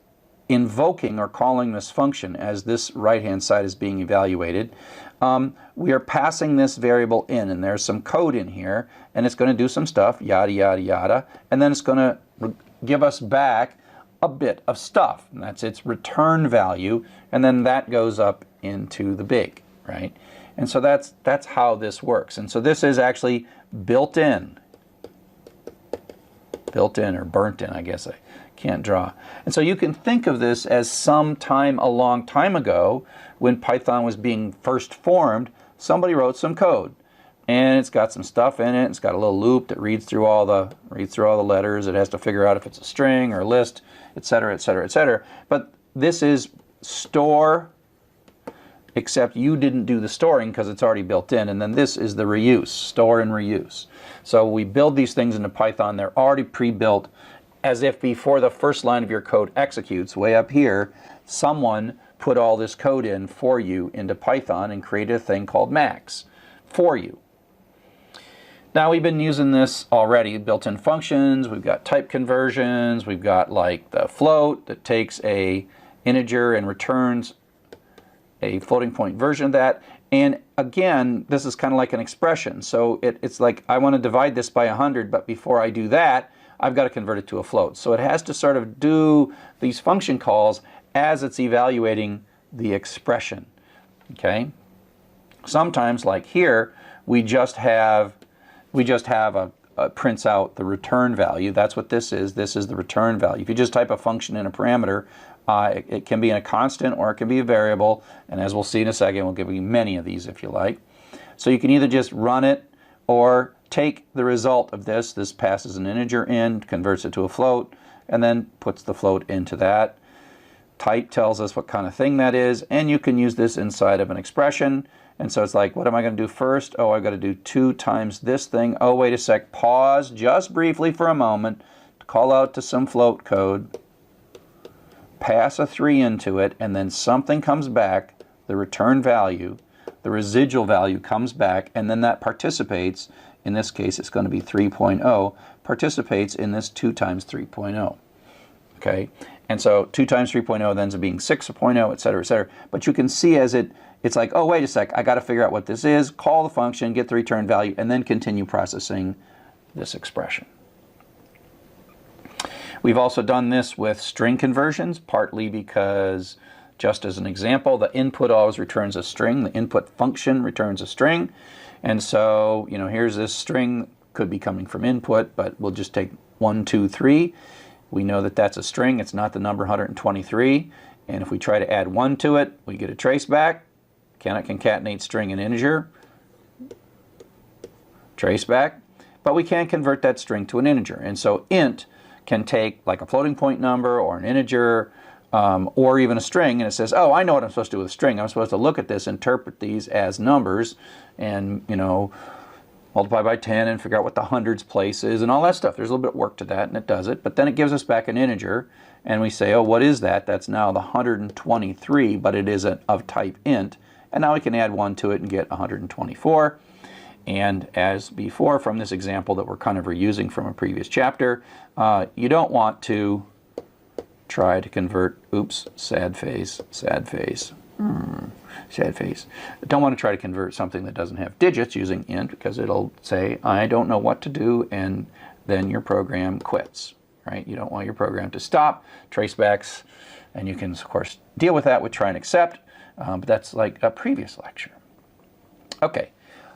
invoking or calling this function as this right-hand side is being evaluated. We are passing this variable in, and there's some code in here, and it's going to do some stuff, yada, yada, yada, and then it's going to give us back a bit of stuff, and that's its return value, and then that goes up into the big, right? And so that's how this works. And so this is actually built in or burnt in, I guess I can't draw. And so you can think of this as sometime a long time ago when Python was being first formed, somebody wrote some code. And it's got some stuff in it. It's got a little loop that reads through all the letters. It has to figure out if it's a string or a list, etc., etc., etc. But this is store, except you didn't do the storing because it's already built in. And then this is the reuse, store and reuse. So we build these things into Python. They're already pre-built, as if before the first line of your code executes, way up here, someone put all this code in for you into Python and created a thing called max for you. Now we've been using this already, built-in functions, we've got type conversions, we've got like the float that takes a integer and returns a floating point version of that. And again, this is kind of like an expression. So it's like I want to divide this by 100, but before I do that, I've got to convert it to a float. So it has to sort of do these function calls as it's evaluating the expression. Okay? Sometimes, like here, we just have a prints out the return value. That's what this is. This is the return value. If you just type a function in a parameter, it can be in a constant or it can be a variable. And as we'll see in a second, we'll give you many of these if you like. So you can either just run it or take the result of this. This passes an integer in, converts it to a float, and then puts the float into that. Type tells us what kind of thing that is, and you can use this inside of an expression. And so it's like, what am I going to do first? Oh, I've got to do 2 times this thing. Oh, wait a sec. Pause just briefly for a moment to call out to some float code. Pass a 3 into it, and then something comes back, the return value, the residual value comes back, and then that participates. In this case, it's going to be 3.0, participates in this 2 times 3.0. Okay? And so 2 times 3.0 then ends up being 6.0, etc., etc. But you can see as it's like, oh, wait a sec, I got to figure out what this is, call the function, get the return value, and then continue processing this expression. We've also done this with string conversions, partly because, just as an example, the input always returns a string. The input function returns a string. And so, here's this string, could be coming from input, but we'll just take 1, 2, 3. We know that that's a string. It's not the number 123. And if we try to add 1 to it, we get a traceback. Cannot concatenate string and integer. Traceback. But we can't convert that string to an integer. And so int can take like a floating point number or an integer or even a string, and it says, oh, I know what I'm supposed to do with a string. I'm supposed to look at this, interpret these as numbers, and multiply by 10 and figure out what the hundreds place is and all that stuff. There's a little bit of work to that, and it does it. But then it gives us back an integer, and we say, oh, what is that? That's now the 123, but it is of type int. And now we can add 1 to it and get 124. And as before from this example that we're kind of reusing from a previous chapter, you don't want to try to convert, oops, sad face, sad face, sad face. Don't want to try to convert something that doesn't have digits using int, because it'll say, I don't know what to do, and then your program quits, right? You don't want your program to stop, tracebacks, and you can, of course, deal with that with try and accept, but that's like a previous lecture. Okay,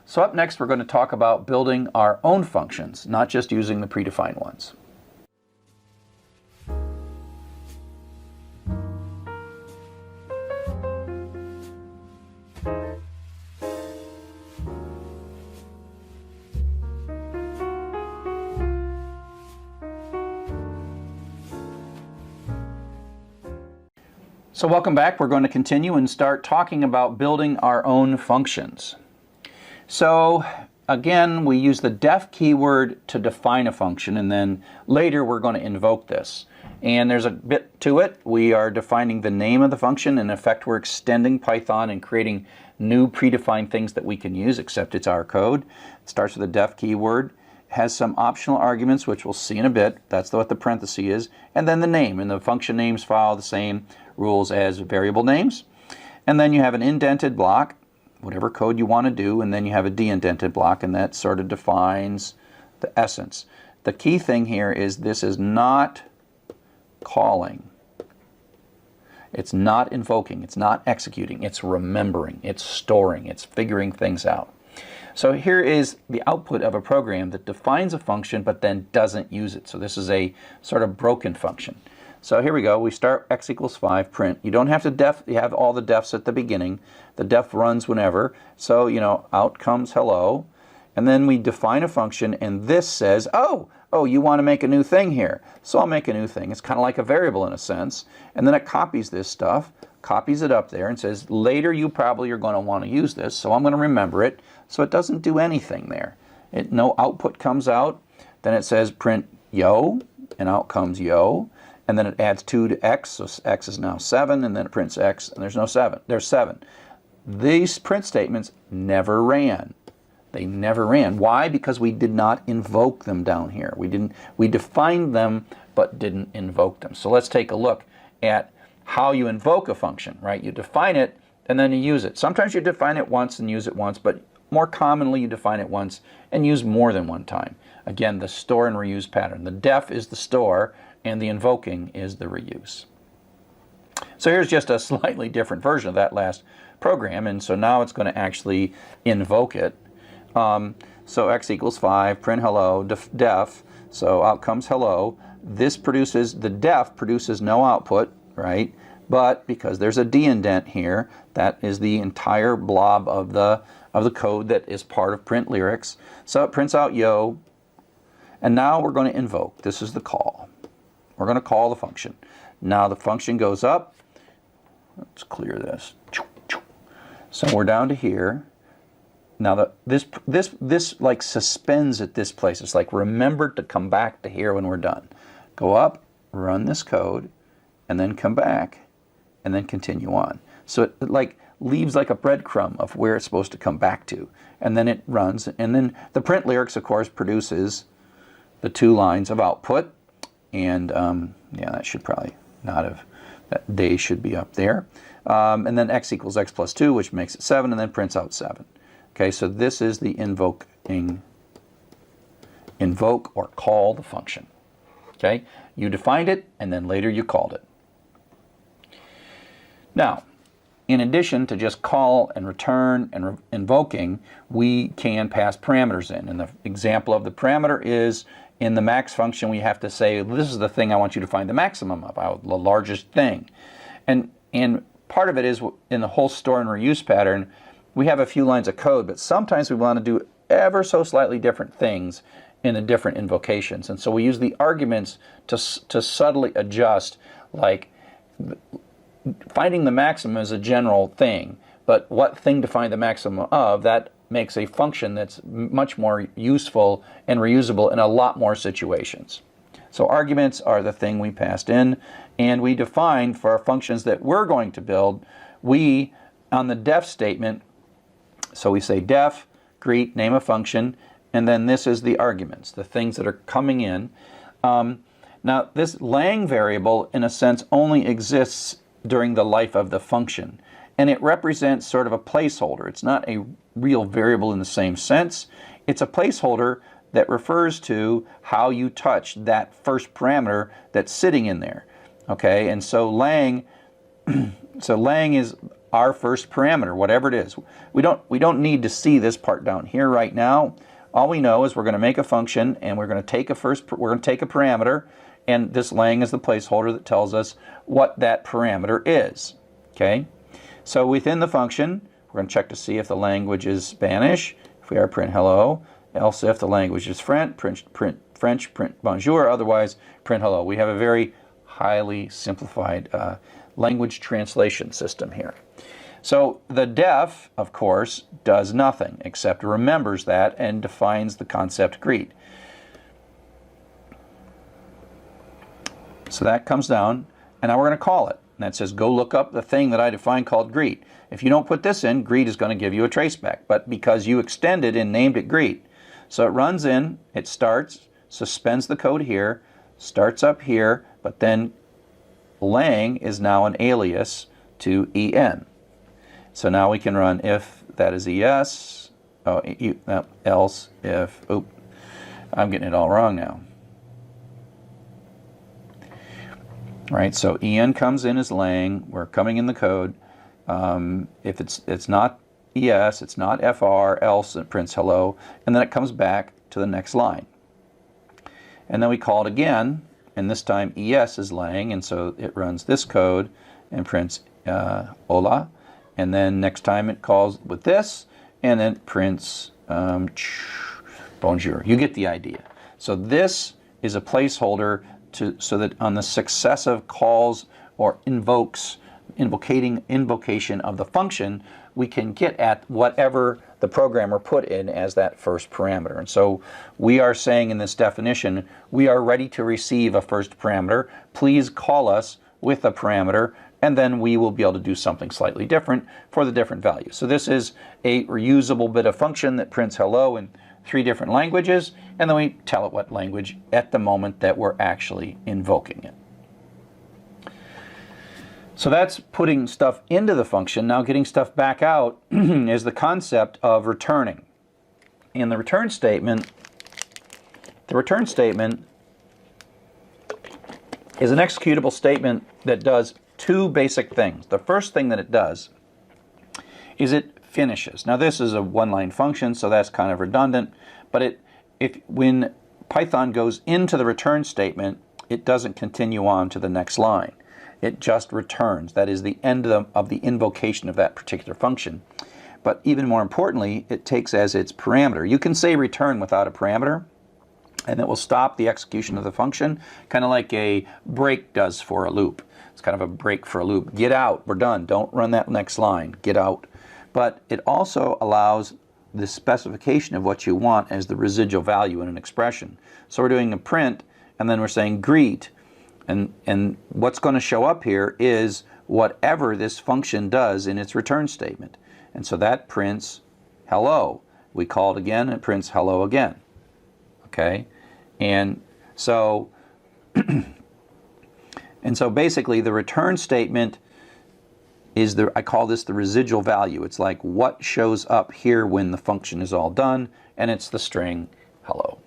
so up next we're going to talk about building our own functions, not just using the predefined ones. So welcome back. We're going to continue and start talking about building our own functions. So again, we use the def keyword to define a function, and then later we're going to invoke this. And there's a bit to it. We are defining the name of the function. In effect, we're extending Python and creating new predefined things that we can use, except it's our code. It starts with a def keyword, has some optional arguments, which we'll see in a bit. That's what the parenthesis is. And then the name. And the function names follow the same rules as variable names. And then you have an indented block, whatever code you want to do, and then you have a de-indented block, and that sort of defines the essence. The key thing here is this is not calling. It's not invoking. It's not executing. It's remembering. It's storing. It's figuring things out. So here is the output of a program that defines a function but then doesn't use it. So this is a sort of broken function. So here we go. We start x equals 5, print. You don't have to def, you have all the defs at the beginning. The def runs whenever. So, out comes hello. And then we define a function, and this says, oh, you want to make a new thing here. So I'll make a new thing. It's kind of like a variable in a sense. And then it copies this stuff, copies it up there, and says, later you probably are going to want to use this, so I'm going to remember it. So it doesn't do anything there. No output comes out. Then it says print yo, and out comes yo. And then it adds 2 to x, so x is now 7, and then it prints x, and there's no 7. There's 7. These print statements never ran. They never ran. Why? Because we did not invoke them down here. We defined them, but didn't invoke them. So let's take a look at how you invoke a function, right? You define it, and then you use it. Sometimes you define it once and use it once, but more commonly you define it once and use more than one time. Again, the store and reuse pattern. The def is the store, and the invoking is the reuse. So here's just a slightly different version of that last program, and so now it's going to actually invoke it. So x equals 5, print hello, def, so out comes hello. This produces, the def produces no output, right? But because there's a de-indent here, that is the entire blob of the code that is part of print lyrics. So it prints out yo, and now we're going to invoke. This is the call. We're going to call the function. Now the function goes up. Let's clear this. So we're down to here. Now this like suspends at this place. It's like remember to come back to here when we're done. Go up, run this code, and then come back, and then continue on. So it like leaves like a breadcrumb of where it's supposed to come back to, and then it runs, and then the print lyrics, of course, produces the 2 lines of output, and yeah, that should probably not have. That they should be up there, and then x equals x plus 2, which makes it 7, and then prints out 7. Okay, so this is the invoke or call the function. Okay, you defined it, and then later you called it. Now, in addition to just call and return and invoking, we can pass parameters in. And the example of the parameter is in the max function, we have to say, this is the thing I want you to find the maximum of, the largest thing. And part of it is in the whole store and reuse pattern, we have a few lines of code, but sometimes we want to do ever so slightly different things in the different invocations. And so we use the arguments to subtly adjust, like finding the maximum is a general thing, but what thing to find the maximum of, that makes a function that's much more useful and reusable in a lot more situations. So arguments are the thing we passed in, and we define for our functions that we're going to build, we, on the def statement, so we say def, greet, name a function, and then this is the arguments, the things that are coming in. Now this lang variable, in a sense, only exists during the life of the function, and it represents sort of a placeholder. It's not a real variable in the same sense. It's a placeholder that refers to how you touch that first parameter that's sitting in there. Okay, and so lang is our first parameter, whatever it is. We don't need to see this part down here right now. All we know is we're going to make a function, and we're going to take a parameter, and this lang is the placeholder that tells us what that parameter is. Okay, so within the function, we're going to check to see if the language is Spanish. If we are, print hello. Else, if the language is French, print bonjour. Otherwise, print hello. We have a very highly simplified language translation system here. So the def, of course, does nothing except remembers that and defines the concept greet. So that comes down, and now we're going to call it. And that says, go look up the thing that I defined called greet. If you don't put this in, greet is going to give you a traceback. But because you extended and named it greet, so it runs in, it starts, suspends the code here, starts up here, but then lang is now an alias to en. So now we can run if that is es, else if, I'm getting it all wrong now. Right, so en comes in as lang, we're coming in the code. If it's not es, it's not fr, else it prints hello, and then it comes back to the next line. And then we call it again, and this time es is lang, and so it runs this code and prints hola, and then next time it calls with this, and then it prints bonjour. You get the idea. So this is a placeholder so that on the successive calls or invocation of the function, we can get at whatever the programmer put in as that first parameter. And so we are saying in this definition, we are ready to receive a first parameter. Please call us with a parameter, and then we will be able to do something slightly different for the different values. So this is a reusable bit of function that prints hello in 3 different languages, and then we tell it what language at the moment that we're actually invoking it. So that's putting stuff into the function. Now getting stuff back out is the concept of returning. In the return statement is an executable statement that does 2 basic things. The first thing that it does is it finishes. Now this is a one-line function, so that's kind of redundant, but when Python goes into the return statement, it doesn't continue on to the next line. It just returns. That is the end of the invocation of that particular function. But even more importantly, it takes as its parameter. You can say return without a parameter, and it will stop the execution of the function, kind of like a break does for a loop. It's kind of a break for a loop. Get out, we're done. Don't run that next line. Get out. But it also allows the specification of what you want as the residual value in an expression. So we're doing a print, and then we're saying greet, and what's going to show up here is whatever this function does in its return statement. And so that prints hello. We call it again, and it prints hello again. Okay? And so basically the return statement is I call this the residual value. It's like what shows up here when the function is all done, and it's the string hello.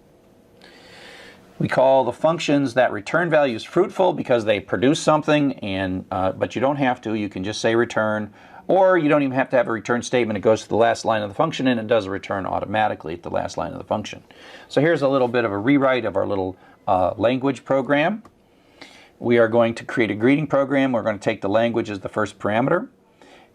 We call the functions that return values fruitful because they produce something, but you don't have to. You can just say return, or you don't even have to have a return statement. It goes to the last line of the function, and it does a return automatically at the last line of the function. So here's a little bit of a rewrite of our little language program. We are going to create a greeting program. We're going to take the language as the first parameter.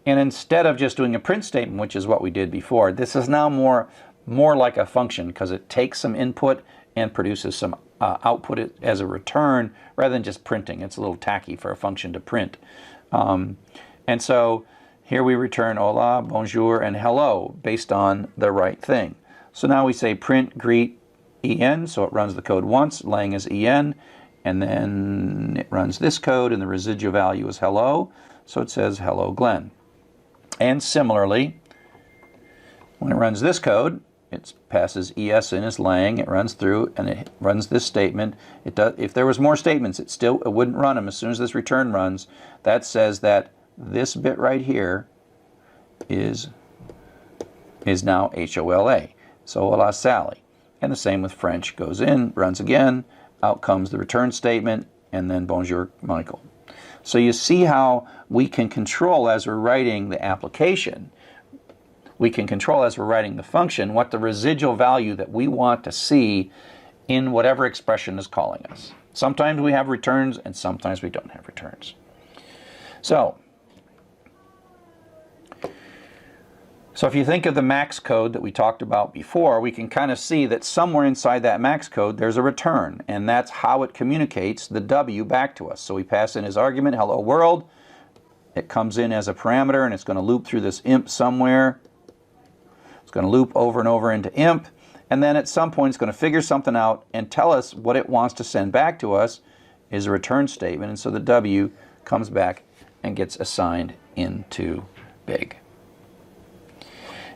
And instead of just doing a print statement, which is what we did before, this is now more like a function because it takes some input and produces some output as a return rather than just printing. It's a little tacky for a function to print. And so here we return hola, bonjour, and hello based on the right thing. So now we say print greet en, so it runs the code once, lang is en, and then it runs this code, and the residual value is hello, so it says hello Glenn. And similarly, when it runs this code, it passes es in as lang, it runs through, and it runs this statement. It does, if there was more statements, it wouldn't run them. As soon as this return runs, that says that this bit right here is now HOLA, so hola Sally. And the same with French, goes in, runs again, out comes the return statement, and then bonjour Michael. So you see how we can control as we're writing the application, we can control as we're writing the function what the residual value that we want to see in whatever expression is calling us. Sometimes we have returns and sometimes we don't have returns. So if you think of the max code that we talked about before, we can kind of see that somewhere inside that max code there's a return, and that's how it communicates the W back to us. So we pass in as argument hello world, it comes in as a parameter, and it's going to loop through this imp somewhere. It's going to loop over and over into imp, and then at some point it's going to figure something out and tell us what it wants to send back to us is a return statement, and so the W comes back and gets assigned into big.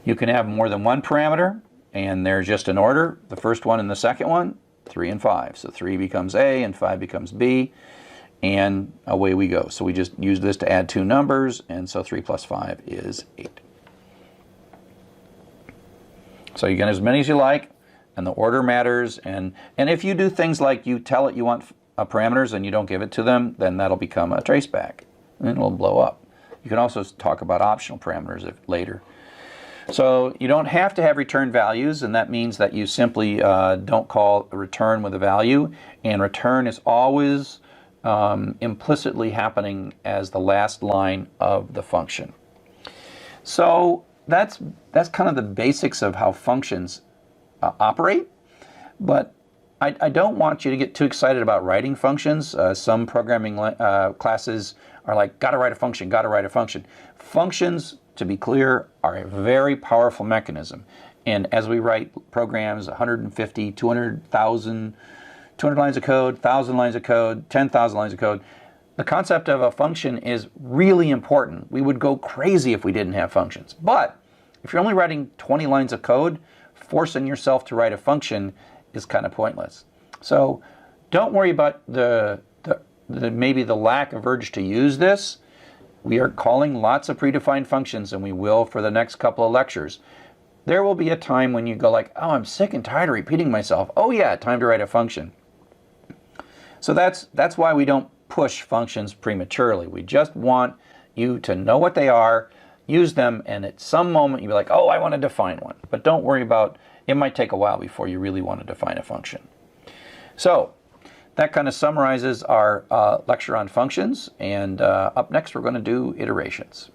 You can have more than one parameter, and they're just in order. The first one and the second one, 3 and 5. So 3 becomes A and 5 becomes B, and away we go. So we just use this to add two numbers, and so 3 plus 5 is 8. So you get as many as you like, and the order matters. And if you do things like you tell it you want parameters and you don't give it to them, then that'll become a traceback, and it'll blow up. You can also talk about optional parameters later. So you don't have to have return values, and that means that you simply don't call a return with a value, and return is always implicitly happening as the last line of the function. So that's kind of the basics of how functions operate, but I don't want you to get too excited about writing functions. Some programming classes are like, gotta write a function, gotta write a function. Functions, to be clear, are a very powerful mechanism. And as we write programs, 150, 200,000, 200 lines of code, 1,000 lines of code, 10,000 lines of code, the concept of a function is really important. We would go crazy if we didn't have functions. But if you're only writing 20 lines of code, forcing yourself to write a function is kind of pointless. So don't worry about maybe the lack of urge to use this. We are calling lots of predefined functions, and we will for the next couple of lectures. There will be a time when you go like, oh, I'm sick and tired of repeating myself. Oh yeah, time to write a function. So that's why we don't push functions prematurely. We just want you to know what they are, use them, and at some moment you'll be like, oh, I want to define one. But don't worry about, it might take a while before you really want to define a function. So that kind of summarizes our lecture on functions, and up next we're going to do iterations.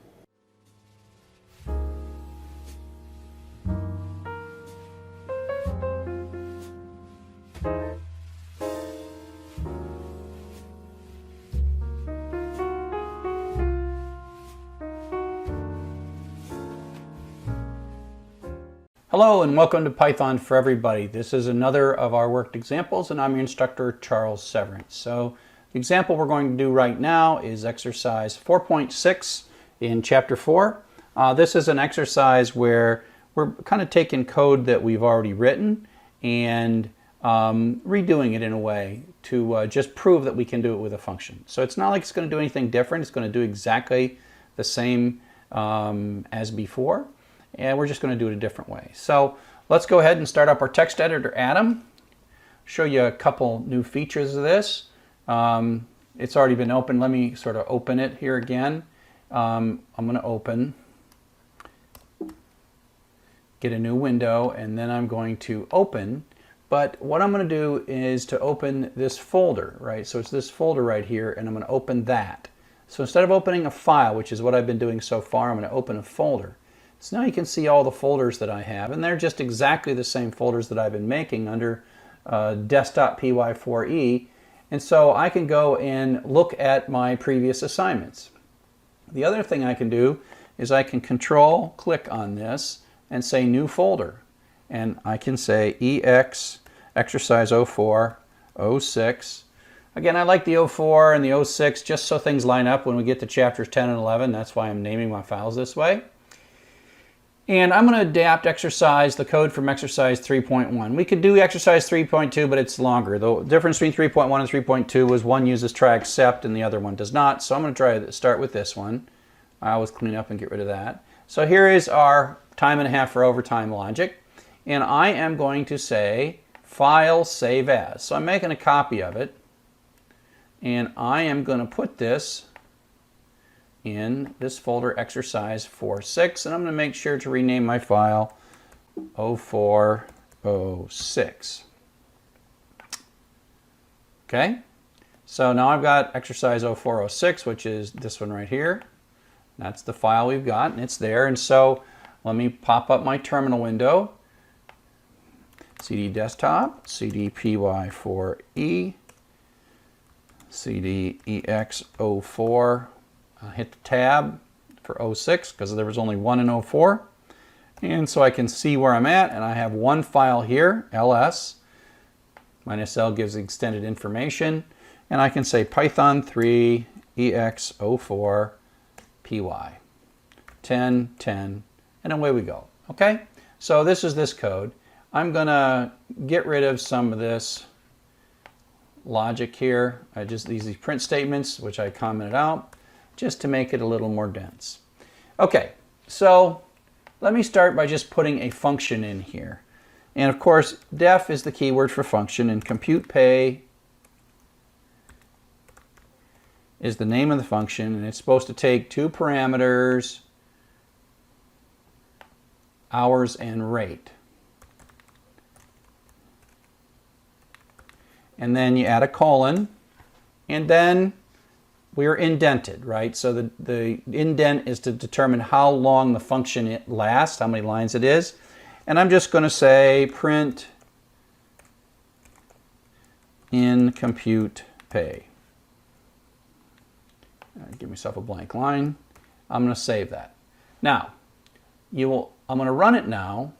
Hello and welcome to Python for Everybody. This is another of our worked examples, and I'm your instructor, Charles Severance. So the example we're going to do right now is exercise 4.6 in chapter 4. This is an exercise where we're kind of taking code that we've already written and redoing it in a way to just prove that we can do it with a function. So it's not like it's going to do anything different. It's going to do exactly the same as before. And we're just going to do it a different way. So let's go ahead and start up our text editor, Atom. Show you a couple new features of this. It's already been opened. Let me sort of open it here again. I'm going to open, get a new window, and then I'm going to open. But what I'm going to do is to open this folder, right? So it's this folder right here, and I'm going to open that. So instead of opening a file, which is what I've been doing so far, I'm going to open a folder. So now you can see all the folders that I have, and they're just exactly the same folders that I've been making under desktop.py4e, and so I can go and look at my previous assignments. The other thing I can do is I can control-click on this and say New Folder, and I can say EX Exercise 04, 06. Again, I like the 04 and the 06 just so things line up when we get to chapters 10 and 11. That's why I'm naming my files this way. And I'm going to adapt the code from exercise 3.1. We could do exercise 3.2, but it's longer. The difference between 3.1 and 3.2 was one uses try except and the other one does not. So I'm going to try to start with this one. I always clean up and get rid of that. So here is our time and a half for overtime logic. And I am going to say file save as. So I'm making a copy of it. And I am going to put this in this folder exercise 4.6, and I'm going to make sure to rename my file 0406. Okay, so now I've got exercise 0406, which is this one right here. That's the file we've got, and it's there. And so let me pop up my terminal window, cd desktop, cd py4e, cd ex04 hit the tab for 06 because there was only one in 04. And so I can see where I'm at, and I have one file here, ls, minus L gives extended information, and I can say Python 3 ex04 py 10 10, and away we go. Okay, so this is this code. I'm gonna get rid of some of this logic here. These print statements, which I commented out, just to make it a little more dense. Okay, so let me start by just putting a function in here. And of course, def is the keyword for function, and compute pay is the name of the function, and it's supposed to take two parameters, hours and rate. And then you add a colon, and then we are indented, right? So the indent is to determine how long the function it lasts, how many lines it is. And I'm just going to say print in compute pay. Give myself a blank line. I'm going to save that. Now, I'm going to run it now.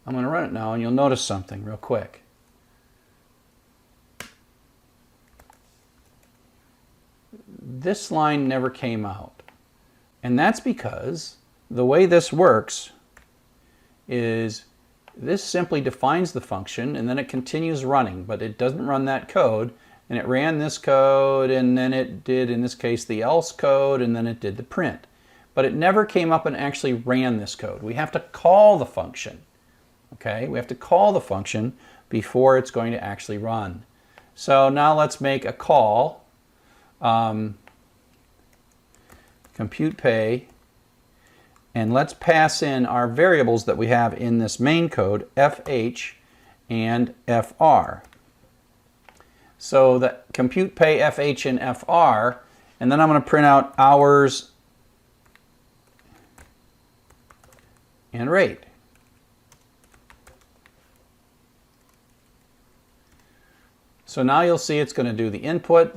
I'm going to run it now, and you'll notice something real quick. This line never came out. And that's because the way this works is this simply defines the function, and then it continues running, but it doesn't run that code. And it ran this code, and then it did, in this case, the else code, and then it did the print. But it never came up and actually ran this code. We have to call the function. Okay, we have to call the function before it's going to actually run. So now let's make a call. Compute pay, and let's pass in our variables that we have in this main code, fh and fr. So the compute pay, fh, and fr, and then I'm going to print out hours and rate. So now you'll see it's going to do the input,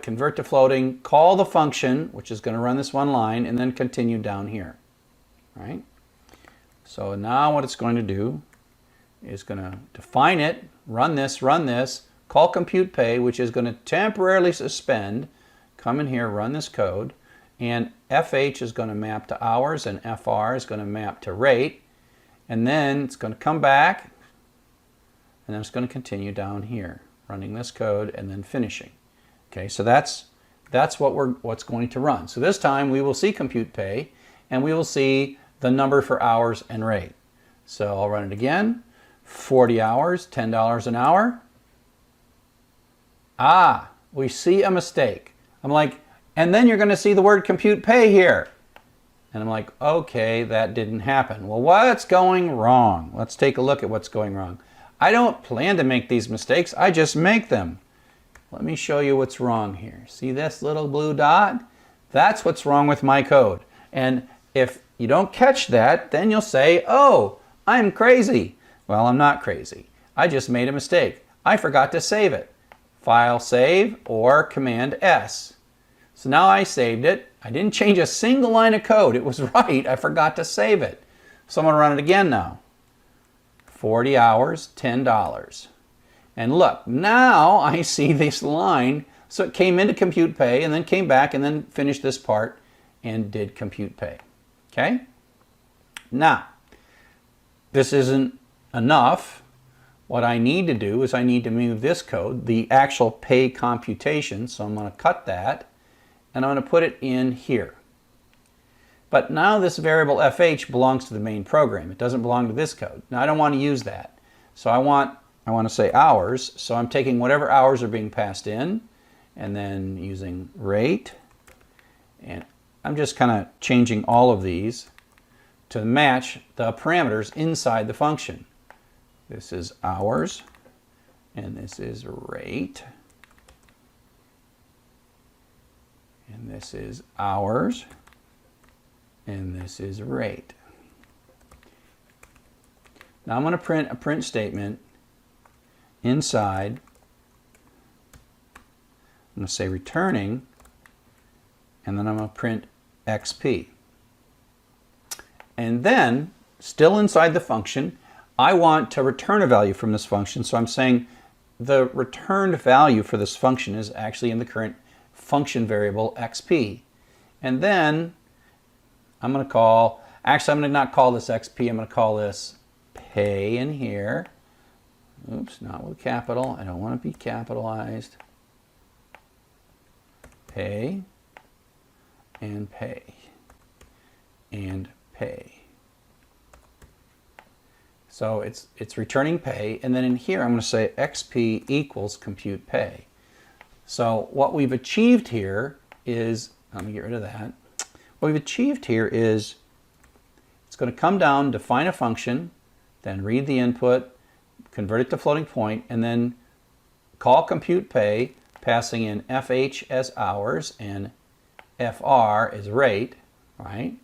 convert to floating, call the function, which is going to run this one line, and then continue down here. Right? So now what it's going to do is going to define it, run this, call compute pay, which is going to temporarily suspend, come in here, run this code, and fh is going to map to hours, and fr is going to map to rate, and then it's going to come back, and then it's going to continue down here, running this code and then finishing. Okay, so that's what's going to run. So this time we will see compute pay, and we will see the number for hours and rate. So I'll run it again. 40 hours, $10 an hour. Ah, we see a mistake. I'm like, and then you're going to see the word compute pay here. And I'm like, okay, that didn't happen. Well, what's going wrong? Let's take a look at what's going wrong. I don't plan to make these mistakes, I just make them. Let me show you what's wrong here. See this little blue dot? That's what's wrong with my code. And if you don't catch that, then you'll say, oh, I'm crazy. Well, I'm not crazy. I just made a mistake. I forgot to save it. File save or Command S. So now I saved it. I didn't change a single line of code. It was right. I forgot to save it. So I'm going to run it again now. 40 hours, $10. And look, now I see this line. So it came into compute pay and then came back and then finished this part and did compute pay. Okay? Now, this isn't enough. What I need to do is I need to move this code, the actual pay computation. So I'm going to cut that and I'm going to put it in here. But now this variable fh belongs to the main program. It doesn't belong to this code. Now I don't want to use that. So I want to say hours. So I'm taking whatever hours are being passed in and then using rate. And I'm just kind of changing all of these to match the parameters inside the function. This is hours and this is rate. And this is hours. And this is rate. Now I'm going to print a print statement inside going to say returning, and then I'm going to print XP. And then, still inside the function, I want to return a value from this function, so I'm saying the returned value for this function is actually in the current function variable XP. And then I'm going to call, actually I'm going to not call this XP, I'm going to call this pay in here. Oops, not with capital, I don't want to be capitalized. Pay, and pay, and pay. So it's returning pay, and then in here I'm going to say XP equals compute pay. So what we've achieved here is, let me get rid of that. What we've achieved here is it's going to come down, define a function, then read the input, convert it to floating point, and then call compute pay, passing in FH as hours and FR as rate, right?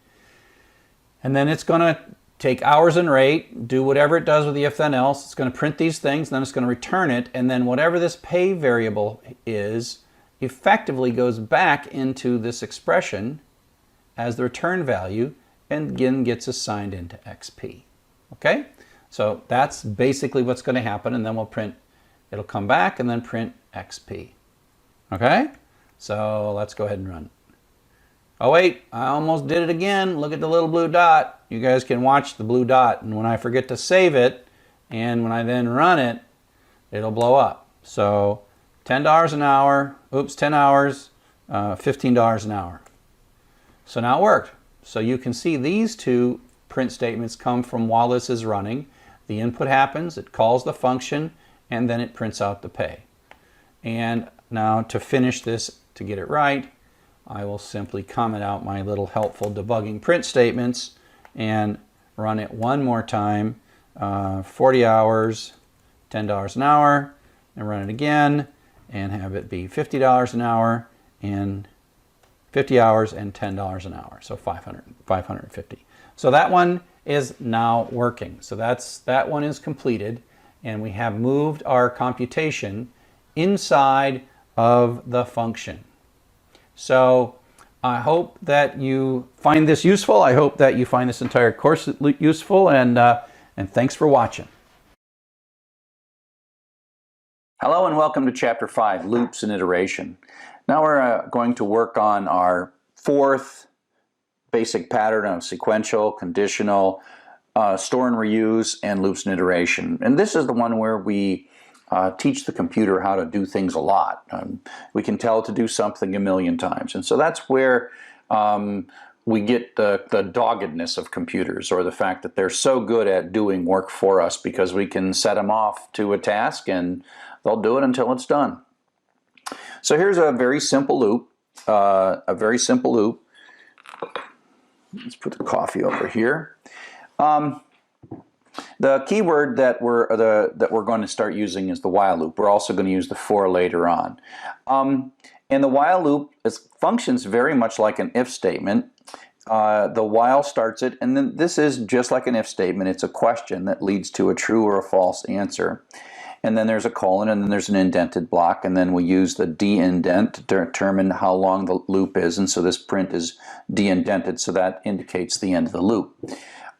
And then it's going to take hours and rate, do whatever it does with the if then else. It's going to print these things, then it's going to return it, and then whatever this pay variable is effectively goes back into this expression as the return value and again gets assigned into XP. Okay? So that's basically what's going to happen, and then we'll print, it'll come back and then print XP. Okay? So let's go ahead and run. Oh wait, I almost did it again. Look at the little blue dot. You guys can watch the blue dot, and when I forget to save it, and when I then run it, it'll blow up. So $10 an hour, oops, 10 hours, $15 an hour. So now it worked. So you can see these two print statements come from while this is running. The input happens, it calls the function, and then it prints out the pay. And now to finish this, to get it right, I will simply comment out my little helpful debugging print statements and run it one more time, 40 hours, $10 an hour, and run it again and have it be $50 an hour and 50 hours and $10 an hour, so 550. So that one is now working. So that one is completed, and we have moved our computation inside of the function. So I hope that you find this useful. I hope that you find this entire course useful, and thanks for watching. Hello and welcome to Chapter 5, Loops and Iteration. Now we're going to work on our fourth basic pattern of sequential, conditional, store and reuse, and loops and iteration. And this is the one where we teach the computer how to do things a lot. We can tell it to do something a million times. And so that's where we get the doggedness of computers, or the fact that they're so good at doing work for us because we can set them off to a task and they'll do it until it's done. So here's a very simple loop. Let's put the coffee over here. The keyword that we're going to start using is the while loop. We're also going to use the for later on. And the while loop functions very much like an if statement. The while starts it, and then this is just like an if statement. It's a question that leads to a true or a false answer. And then there's a colon, and then there's an indented block, and then we use the de-indent to determine how long the loop is, and so this print is de-indented, so that indicates the end of the loop.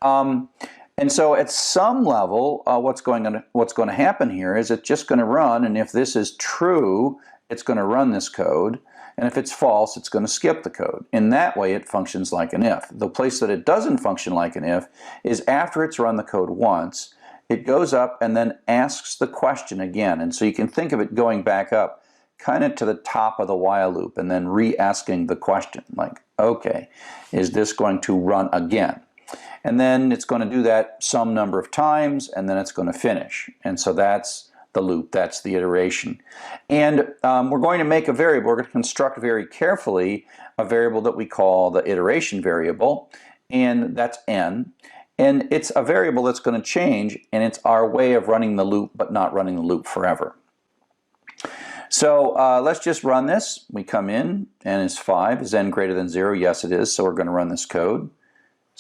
And so at some level, what's going to happen here is it's just going to run, and if this is true, it's going to run this code, and if it's false, it's going to skip the code. In that way, it functions like an if. The place that it doesn't function like an if is after it's run the code once, it goes up and then asks the question again. And so you can think of it going back up kind of to the top of the while loop and then re-asking the question, like, okay, is this going to run again? And then it's going to do that some number of times, and then it's going to finish. And so that's the loop, that's the iteration. And we're going to make a variable, we're going to construct very carefully a variable that we call the iteration variable, and that's n. And it's a variable that's going to change, and it's our way of running the loop, but not running the loop forever. So let's just run this. We come in, n is 5. Is n greater than 0? Yes, it is. So we're going to run this code.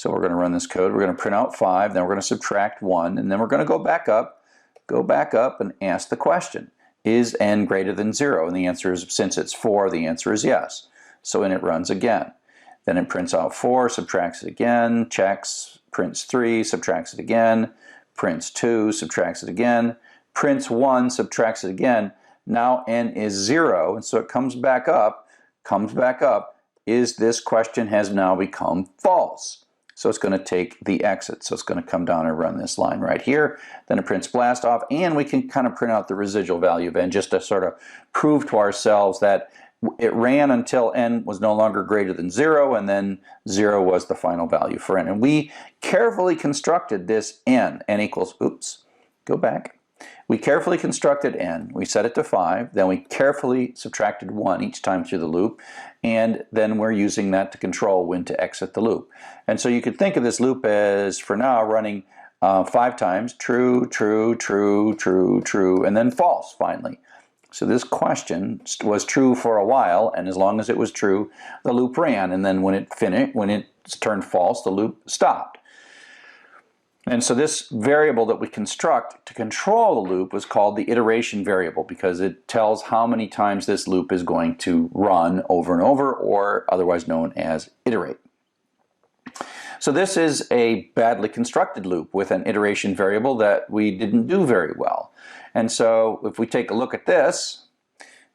We're going to print out 5, then we're going to subtract 1, and then we're going to go back up and ask the question. is n greater than 0? And the answer is, since it's 4, the answer is yes. So then it runs again. Then it prints out 4, subtracts it again, checks, prints 3, subtracts it again, prints 2, subtracts it again, prints 1, subtracts it again. Now n is 0, and so it comes back up. Is this question has now become false? So it's going to take the exit. So it's going to come down and run this line right here. Then it prints blast off, and we can kind of print out the residual value of n just to sort of prove to ourselves that it ran until n was no longer greater than 0, and then 0 was the final value for n. And we carefully constructed this n equals, oops, go back. We carefully constructed n. We set it to 5, then we carefully subtracted 1 each time through the loop, and then we're using that to control when to exit the loop. And so you could think of this loop as, for now, running 5 times, true, true, true, true, true, and then false finally. So this question was true for a while, and as long as it was true, the loop ran, and then when it turned false, the loop stopped. And so this variable that we construct to control the loop was called the iteration variable, because it tells how many times this loop is going to run over and over, or otherwise known as iterate. So this is a badly constructed loop with an iteration variable that we didn't do very well. And so if we take a look at this,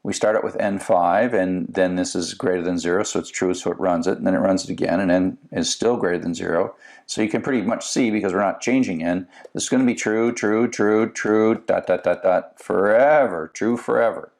we start it with n5, and then this is greater than 0, so it's true, so it runs it, and then it runs it again, and n is still greater than 0. So you can pretty much see, because we're not changing n, this is going to be true, true, true, true, dot, dot, dot, dot, forever, true forever.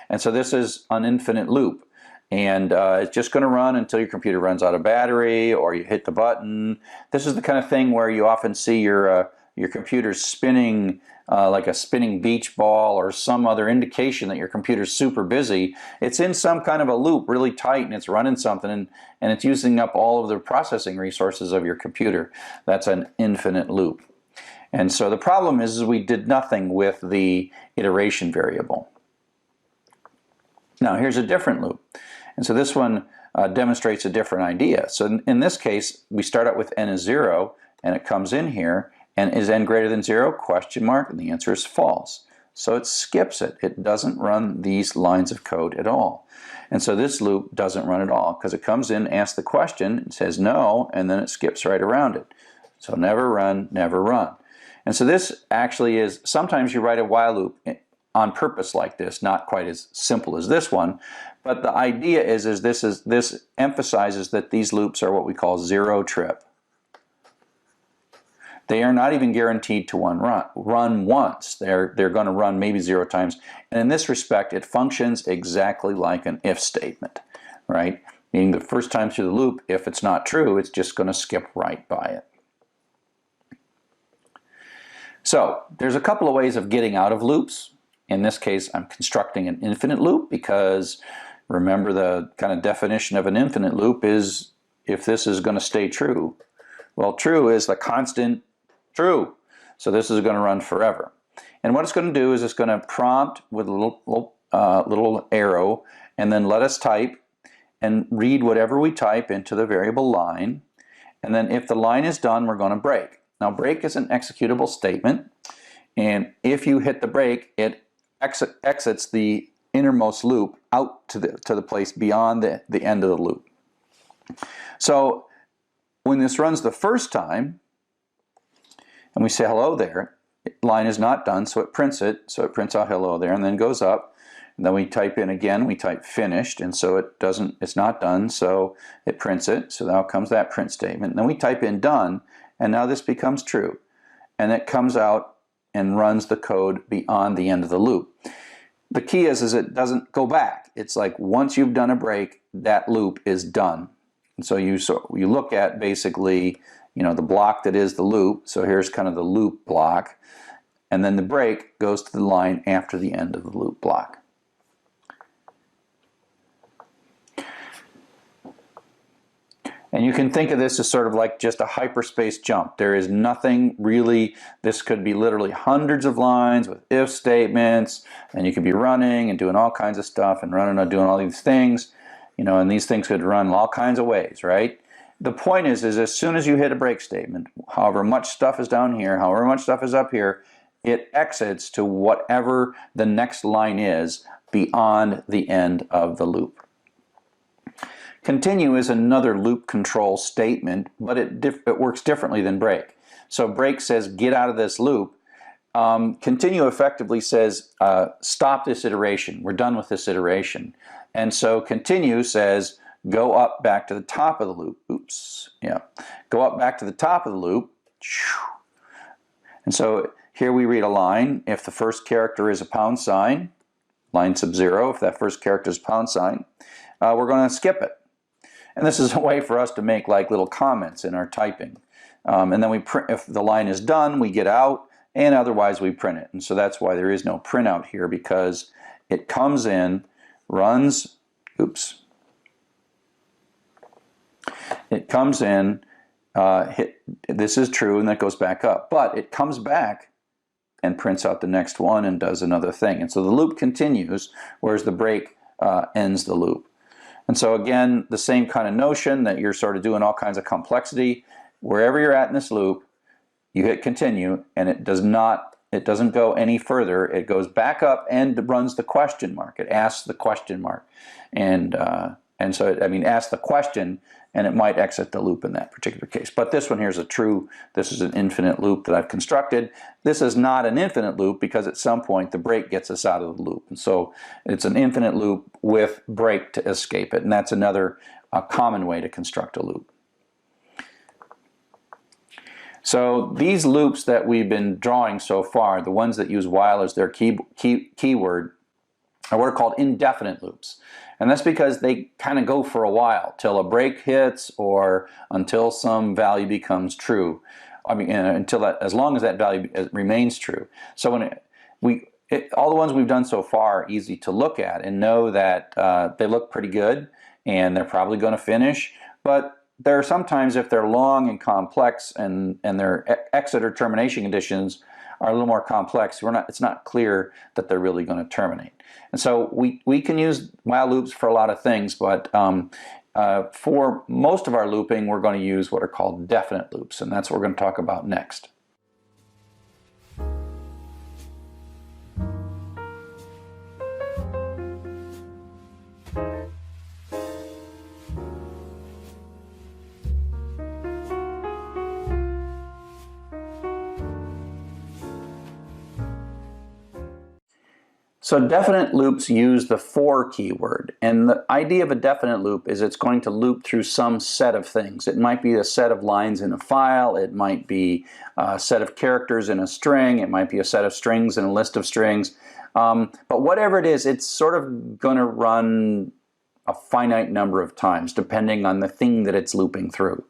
And so this is an infinite loop. And it's just going to run until your computer runs out of battery, or you hit the button. This is the kind of thing where you often see your computer spinning like a spinning beach ball, or some other indication that your computer's super busy. It's in some kind of a loop, really tight, and it's running something, and it's using up all of the processing resources of your computer. That's an infinite loop. And so the problem is we did nothing with the iteration variable. Now here's a different loop. And so this one demonstrates a different idea. So in this case, we start out with n is 0, and it comes in here, and is n greater than 0? Question mark, and the answer is false. So it skips it. It doesn't run these lines of code at all. And so this loop doesn't run at all, because it comes in, asks the question, it says no, and then it skips right around it. So never run, never run. And so this actually is, sometimes you write a while loop on purpose like this, not quite as simple as this one, but the idea is this emphasizes that these loops are what we call zero trip. They are not even guaranteed to run once. They're going to run maybe 0 times. And in this respect, it functions exactly like an if statement, right? Meaning the first time through the loop, if it's not true, it's just going to skip right by it. So there's a couple of ways of getting out of loops. In this case, I'm constructing an infinite loop, because remember the kind of definition of an infinite loop is if this is going to stay true. Well, true is the constant true. So this is going to run forever. And what it's going to do is it's going to prompt with a little arrow, and then let us type and read whatever we type into the variable line. And then if the line is done, we're going to break. Now break is an executable statement, and if you hit the break, it exits the innermost loop out to the place beyond the end of the loop. So when this runs the first time, and we say hello there, line is not done, so it prints it. So it prints out hello there, and then goes up. And then we type in again, we type finished, and so it's not done, so it prints it. So now comes that print statement. And then we type in done, and now this becomes true. And it comes out and runs the code beyond the end of the loop. The key is it doesn't go back. It's like once you've done a break, that loop is done. And so you look at basically, the block that is the loop. So here's kind of the loop block, and then the break goes to the line after the end of the loop block. And you can think of this as sort of like just a hyperspace jump. There is nothing really, this could be literally hundreds of lines with if statements, and you could be running and doing all kinds of stuff and running and doing all these things, and these things could run all kinds of ways, right? The point is as soon as you hit a break statement, however much stuff is down here, however much stuff is up here, it exits to whatever the next line is beyond the end of the loop. Continue is another loop control statement, but it works differently than break. So break says get out of this loop. Continue effectively says stop this iteration. We're done with this iteration. And so continue says go up back to the top of the loop. Oops. Yeah. Go up back to the top of the loop. And so here we read a line. If the first character is a pound sign, line sub 0, if that first character is pound sign, we're going to skip it. And this is a way for us to make like little comments in our typing. And then we print, if the line is done, we get out, and otherwise we print it. And so that's why there is no printout here, because it comes in, runs, oops. It comes in, this is true, and that goes back up. But it comes back and prints out the next one and does another thing. And so the loop continues, whereas the break ends the loop. And so again, the same kind of notion that you're sort of doing all kinds of complexity. Wherever you're at in this loop, you hit continue, and it doesn't go any further. It goes back up and runs the question mark. It asks the question mark. And so, asks the question, and it might exit the loop in that particular case. But this one here is this is an infinite loop that I've constructed. This is not an infinite loop because at some point the break gets us out of the loop. And so it's an infinite loop with break to escape it. And that's another common way to construct a loop. So these loops that we've been drawing so far, the ones that use while as their keyword, are what are called indefinite loops. And that's because they kind of go for a while, till a break hits or until some value becomes true. As long as that value remains true. So all the ones we've done so far are easy to look at and know that they look pretty good and they're probably going to finish. But there are sometimes, if they're long and complex and their exit or termination conditions are a little more complex, it's not clear that they're really going to terminate. And so we can use while loops for a lot of things, but for most of our looping, we're going to use what are called definite loops, and that's what we're going to talk about next. So definite loops use the for keyword, and the idea of a definite loop is it's going to loop through some set of things. It might be a set of lines in a file, it might be a set of characters in a string, it might be a set of strings in a list of strings, but whatever it is, it's sort of going to run a finite number of times depending on the thing that it's looping through.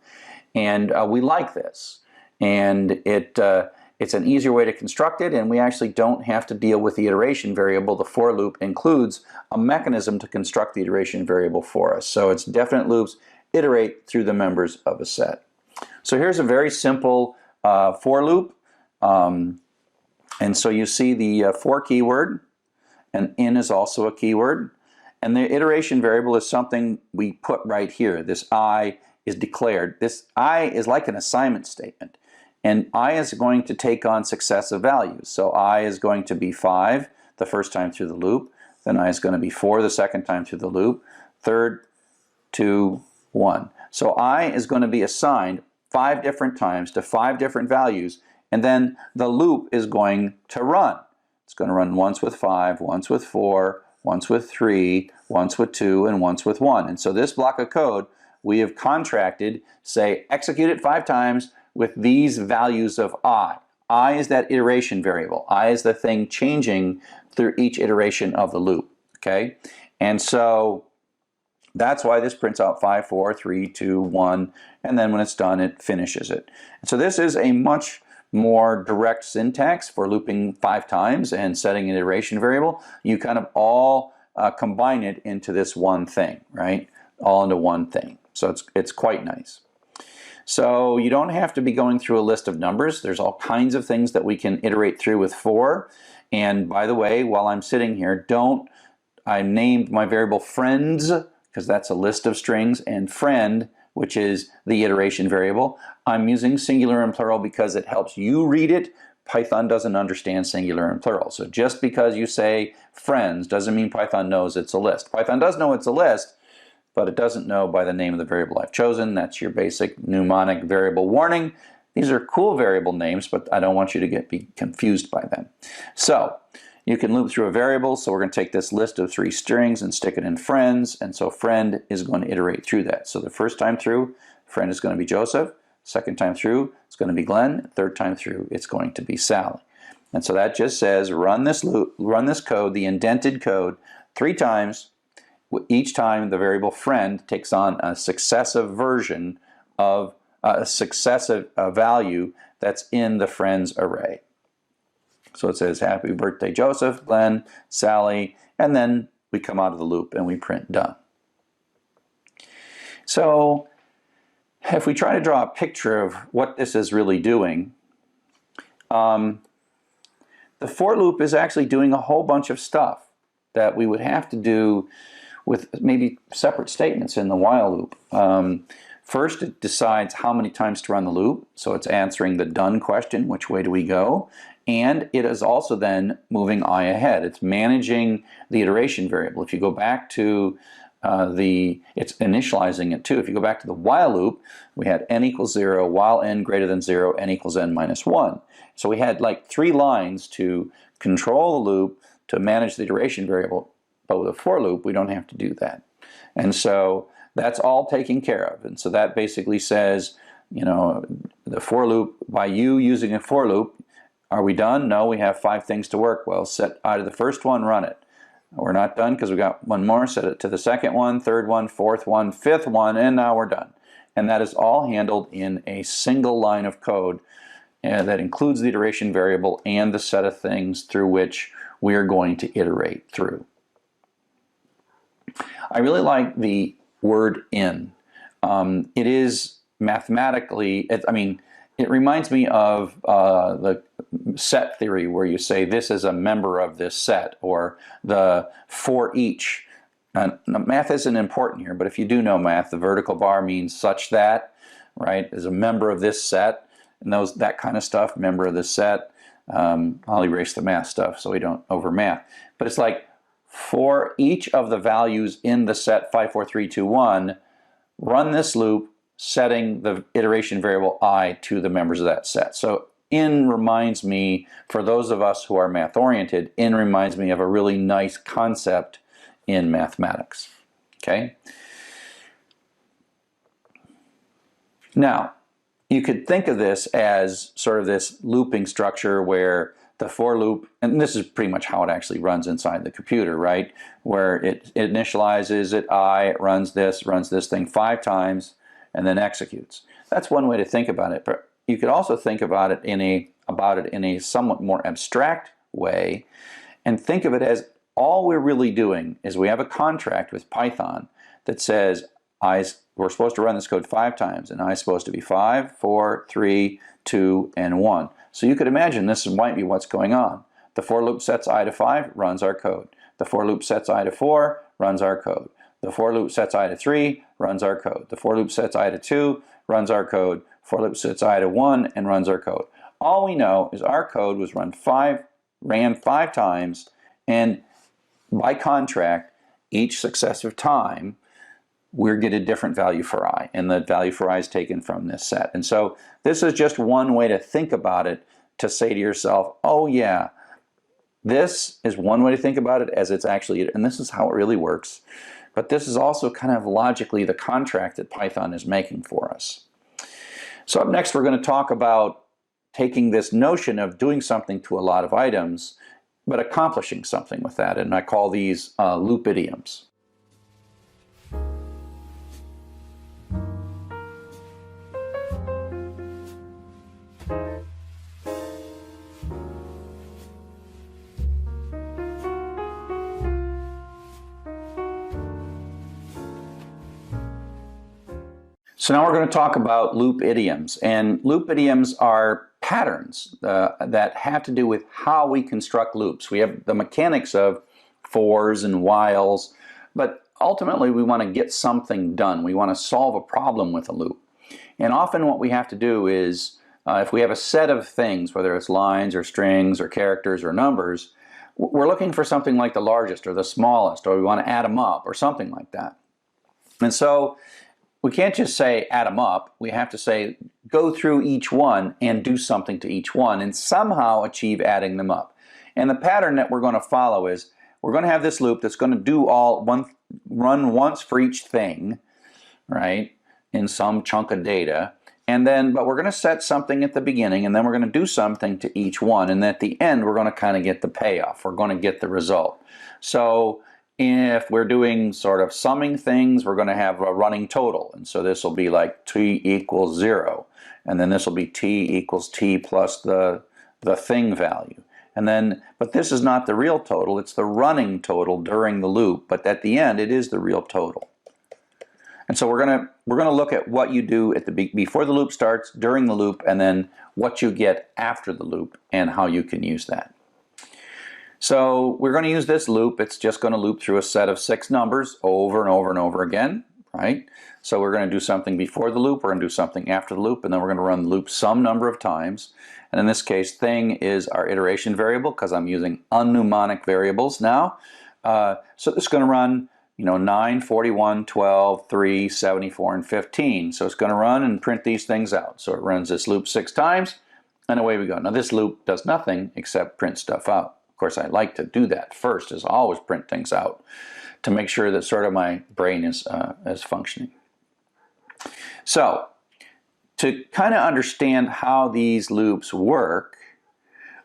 And we like this, and it's an easier way to construct it, and we actually don't have to deal with the iteration variable. The for loop includes a mechanism to construct the iteration variable for us. So it's definite loops iterate through the members of a set. So here's a very simple for loop. And so you see the for keyword, and in is also a keyword. And the iteration variable is something we put right here. This I is declared. This I is like an assignment statement. And I is going to take on successive values. So I is going to be 5 the first time through the loop. Then I is going to be 4 the second time through the loop. 3, 2, 1. So I is going to be assigned 5 different times to 5 different values. And then the loop is going to run. It's going to run once with 5, once with 4, once with 3, once with 2, and once with 1. And so this block of code we have contracted, say, execute it 5 times, with these values of I. I is that iteration variable. I is the thing changing through each iteration of the loop. Okay? And so that's why this prints out 5, 4, 3, 2, 1, and then when it's done, it finishes it. And so this is a much more direct syntax for looping 5 times and setting an iteration variable. You kind of all combine it into this one thing, right? All into one thing. So it's quite nice. So you don't have to be going through a list of numbers. There's all kinds of things that we can iterate through with for. And by the way, while I'm sitting here, I named my variable friends, because that's a list of strings, and friend, which is the iteration variable. I'm using singular and plural because it helps you read it Python doesn't understand singular and plural. So just because you say friends doesn't mean Python knows it's a list. Python does know it's a list, but it doesn't know by the name of the variable I've chosen. That's your basic mnemonic variable warning. These are cool variable names, but I don't want you to be confused by them. So you can loop through a variable. So we're going to take this list of 3 strings and stick it in friends. And so friend is going to iterate through that. So the first time through, friend is going to be Joseph. Second time through, it's going to be Glenn. Third time through, it's going to be Sally. And so that just says run this loop, run this code, the indented code, 3 times. Each time the variable friend takes on a successive version of a successive value that's in the friends array. So it says happy birthday Joseph, Glenn, Sally, and then we come out of the loop and we print done. So if we try to draw a picture of what this is really doing, the for loop is actually doing a whole bunch of stuff that we would have to do with maybe separate statements in the while loop. First, it decides how many times to run the loop, so it's answering the done question, which way do we go, and it is also then moving I ahead. It's managing the iteration variable. If you go back to it's initializing it too. If you go back to the while loop, we had n equals 0, while n greater than 0, n equals n minus 1. So we had like 3 lines to control the loop, to manage the iteration variable. But with a for loop, we don't have to do that. And so that's all taken care of. And so that basically says, you know, the for loop, by you using a for loop, are we done? No, we have 5 things to work. Well, set I to the first one, run it. We're not done because we got 1 more, set it to the second one, third one, fourth one, fifth one, and now we're done. And that is all handled in a single line of code that includes the iteration variable and the set of things through which we are going to iterate through. I really like the word in. It is mathematically, it reminds me of the set theory where you say this is a member of this set, or the for each. Math isn't important here, but if you do know math, the vertical bar means such that, right, is a member of this set, and that kind of stuff, member of this set. I'll erase the math stuff so we don't over math. But it's like, for each of the values in the set 5, 4, 3, 2, 1, run this loop setting the iteration variable I to the members of that set. So in reminds me, for those of us who are math oriented, in reminds me of a really nice concept in mathematics. Okay? Now, you could think of this as sort of this looping structure where the for loop, and this is pretty much how it actually runs inside the computer, right? Where it initializes it, it runs this thing 5 times, and then executes. That's one way to think about it. But you could also think about it in a somewhat more abstract way, and think of it as all we're really doing is we have a contract with Python that says we're supposed to run this code 5 times, and I is supposed to be 5, 4, 3, 2, and 1. So you could imagine this might be what's going on. The for loop sets I to 5, runs our code. The for loop sets I to 4, runs our code. The for loop sets I to 3, runs our code. The for loop sets I to 2, runs our code. For loop sets I to 1, and runs our code. All we know is our code was ran 5 times, and by contract, each successive time, we're get a different value for I, and the value for I is taken from this set. And so this is just one way to think about it, to say to yourself, oh yeah, this is one way to think about it as it's actually, and this is how it really works. But this is also kind of logically the contract that Python is making for us. So up next, we're going to talk about taking this notion of doing something to a lot of items, but accomplishing something with that, and I call these loop idioms. So now we're going to talk about loop idioms, and loop idioms are patterns that have to do with how we construct loops. We have the mechanics of fors and whiles, but ultimately we want to get something done. We want to solve a problem with a loop. And often what we have to do is if we have a set of things, whether it's lines or strings or characters or numbers, we're looking for something like the largest or the smallest, or we want to add them up or something like that. And so we can't just say add them up. We have to say go through each one and do something to each one and somehow achieve adding them up. And the pattern that we're going to follow is we're going to have this loop that's going to do run once for each thing, right, in some chunk of data. And then, but we're going to set something at the beginning, and then we're going to do something to each one. And at the end, we're going to kind of get the payoff. We're going to get the result. So if we're doing sort of summing things, we're going to have a running total. And so this will be like t equals 0. And then this will be t equals t plus the thing value. And then, but this is not the real total. It's the running total during the loop. But at the end, it is the real total. And so we're gonna look at what you do at before the loop starts, during the loop, and then what you get after the loop and how you can use that. So we're going to use this loop. It's just going to loop through a set of 6 numbers over and over and over again, right? So we're going to do something before the loop, we're going to do something after the loop, and then we're going to run the loop some number of times. And in this case, thing is our iteration variable because I'm using unmnemonic variables now. So this is going to run 9, 41, 12, 3, 74, and 15. So it's going to run and print these things out. So it runs this loop 6 times, and away we go. Now this loop does nothing except print stuff out. Of course, I like to do that first, is always print things out to make sure that sort of my brain is functioning. So to kind of understand how these loops work,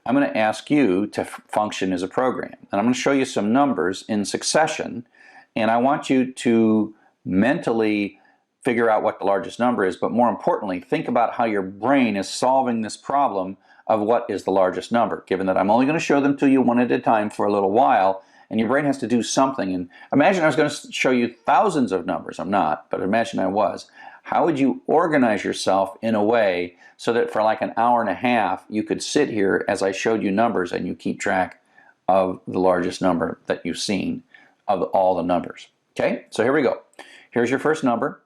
I'm going to ask you to function as a program. And I'm going to show you some numbers in succession. And I want you to mentally figure out what the largest number is, but more importantly, think about how your brain is solving this problem of what is the largest number, given that I'm only going to show them to you one at a time for a little while, and your brain has to do something. And imagine I was going to show you thousands of numbers. I'm not, but imagine I was. How would you organize yourself in a way so that for like an hour and a half, you could sit here as I showed you numbers and you keep track of the largest number that you've seen of all the numbers. Okay, so here we go. Here's your first number.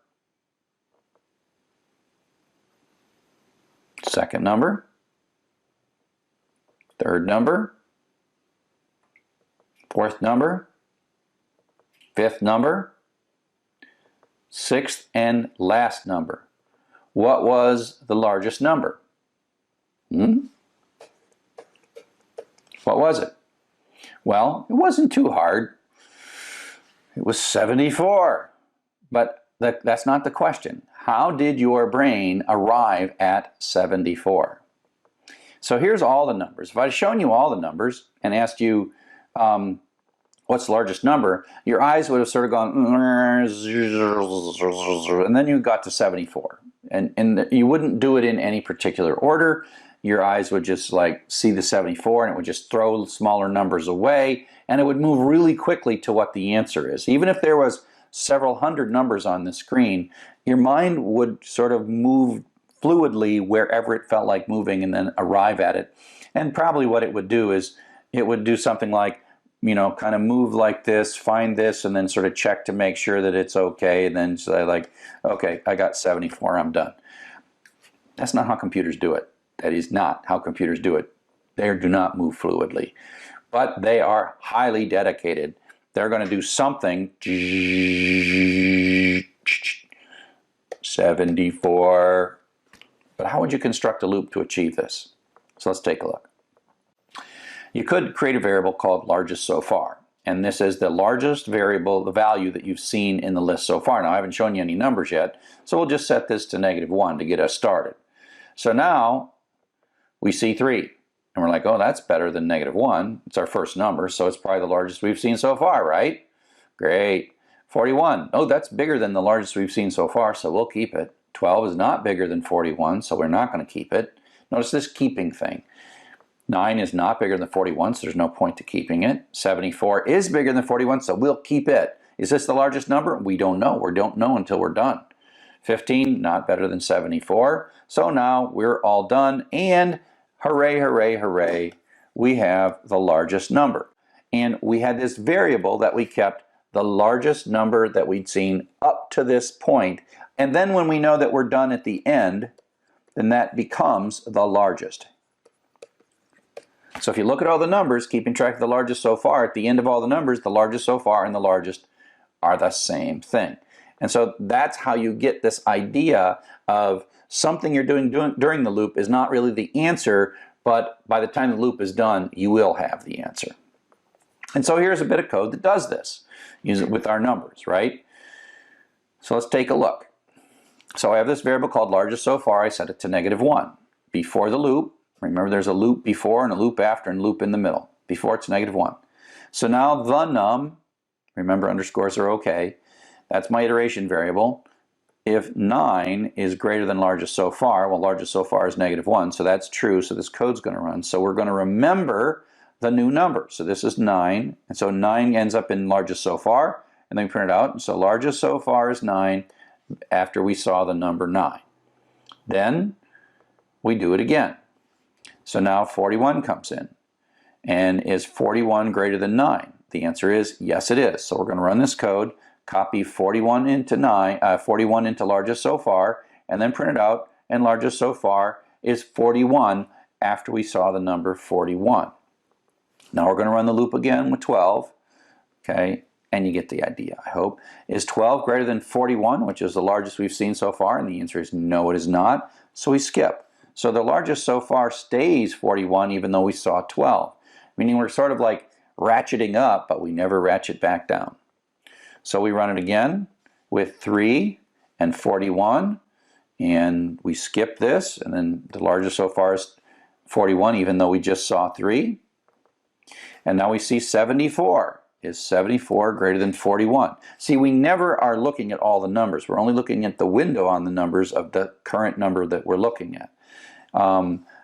Second number. Third number. Fourth number. Fifth number. Sixth and last number. What was the largest number? What was it? Well, it wasn't too hard. It was 74. But that's not the question. How did your brain arrive at 74? So here's all the numbers. If I'd shown you all the numbers and asked you what's the largest number, your eyes would have sort of gone, and then you got to 74. And you wouldn't do it in any particular order. Your eyes would just like see the 74 and it would just throw smaller numbers away, and it would move really quickly to what the answer is. Even if there was several hundred numbers on the screen, your mind would sort of move fluidly wherever it felt like moving and then arrive at it. And probably what it would do is it would do something like, kind of move like this, find this, and then sort of check to make sure that it's okay, and then say like, okay, I got 74, I'm done. That's not how computers do it. That is not how computers do it. They do not move fluidly. But they are highly dedicated. They're going to do something, 74. But how would you construct a loop to achieve this? So let's take a look. You could create a variable called largest so far. And this is the largest variable, the value that you've seen in the list so far. Now, I haven't shown you any numbers yet, so we'll just set this to -1 to get us started. So now we see 3. And we're like, oh, that's better than -1. It's our first number, so it's probably the largest we've seen so far, right? Great. 41. Oh, that's bigger than the largest we've seen so far, so we'll keep it. 12 is not bigger than 41, so we're not going to keep it. Notice this keeping thing. 9 is not bigger than 41, so there's no point to keeping it. 74 is bigger than 41, so we'll keep it. Is this the largest number? We don't know. We don't know until we're done. 15, not better than 74. So now we're all done, and hooray, hooray, hooray, we have the largest number. And we had this variable that we kept, the largest number that we'd seen up to this point. And then when we know that we're done at the end, then that becomes the largest. So if you look at all the numbers, keeping track of the largest so far, at the end of all the numbers, the largest so far and the largest are the same thing. And so that's how you get this idea of something you're doing during the loop is not really the answer, but by the time the loop is done, you will have the answer. And so here's a bit of code that does this. Use it with our numbers, right? So let's take a look. So I have this variable called largest so far. I set it to -1. Before the loop, remember there's a loop before and a loop after and a loop in the middle. Before it's -1. So now the num, remember underscores are okay, that's my iteration variable. If 9 is greater than largest so far, well largest so far is -1, so that's true, so this code's going to run. So we're going to remember the new number. So this is 9, and so 9 ends up in largest so far, and then we print it out. And so largest so far is 9 after we saw the number 9. Then we do it again. So now 41 comes in. And is 41 greater than 9? The answer is yes, it is. So we're going to run this code, copy 41 into 41 into largest so far, and then print it out. And largest so far is 41 after we saw the number 41. Now we're going to run the loop again with 12. Okay, and you get the idea, I hope. Is 12 greater than 41, which is the largest we've seen so far? And the answer is no, it is not. So we skip. So the largest so far stays 41 even though we saw 12. Meaning we're sort of like ratcheting up, but we never ratchet back down. So we run it again with 3 and 41, and we skip this, and then the largest so far is 41 even though we just saw 3. And now we see 74. Is 74 greater than 41? See, we never are looking at all the numbers. We're only looking at the window on the numbers of the current number that we're looking at.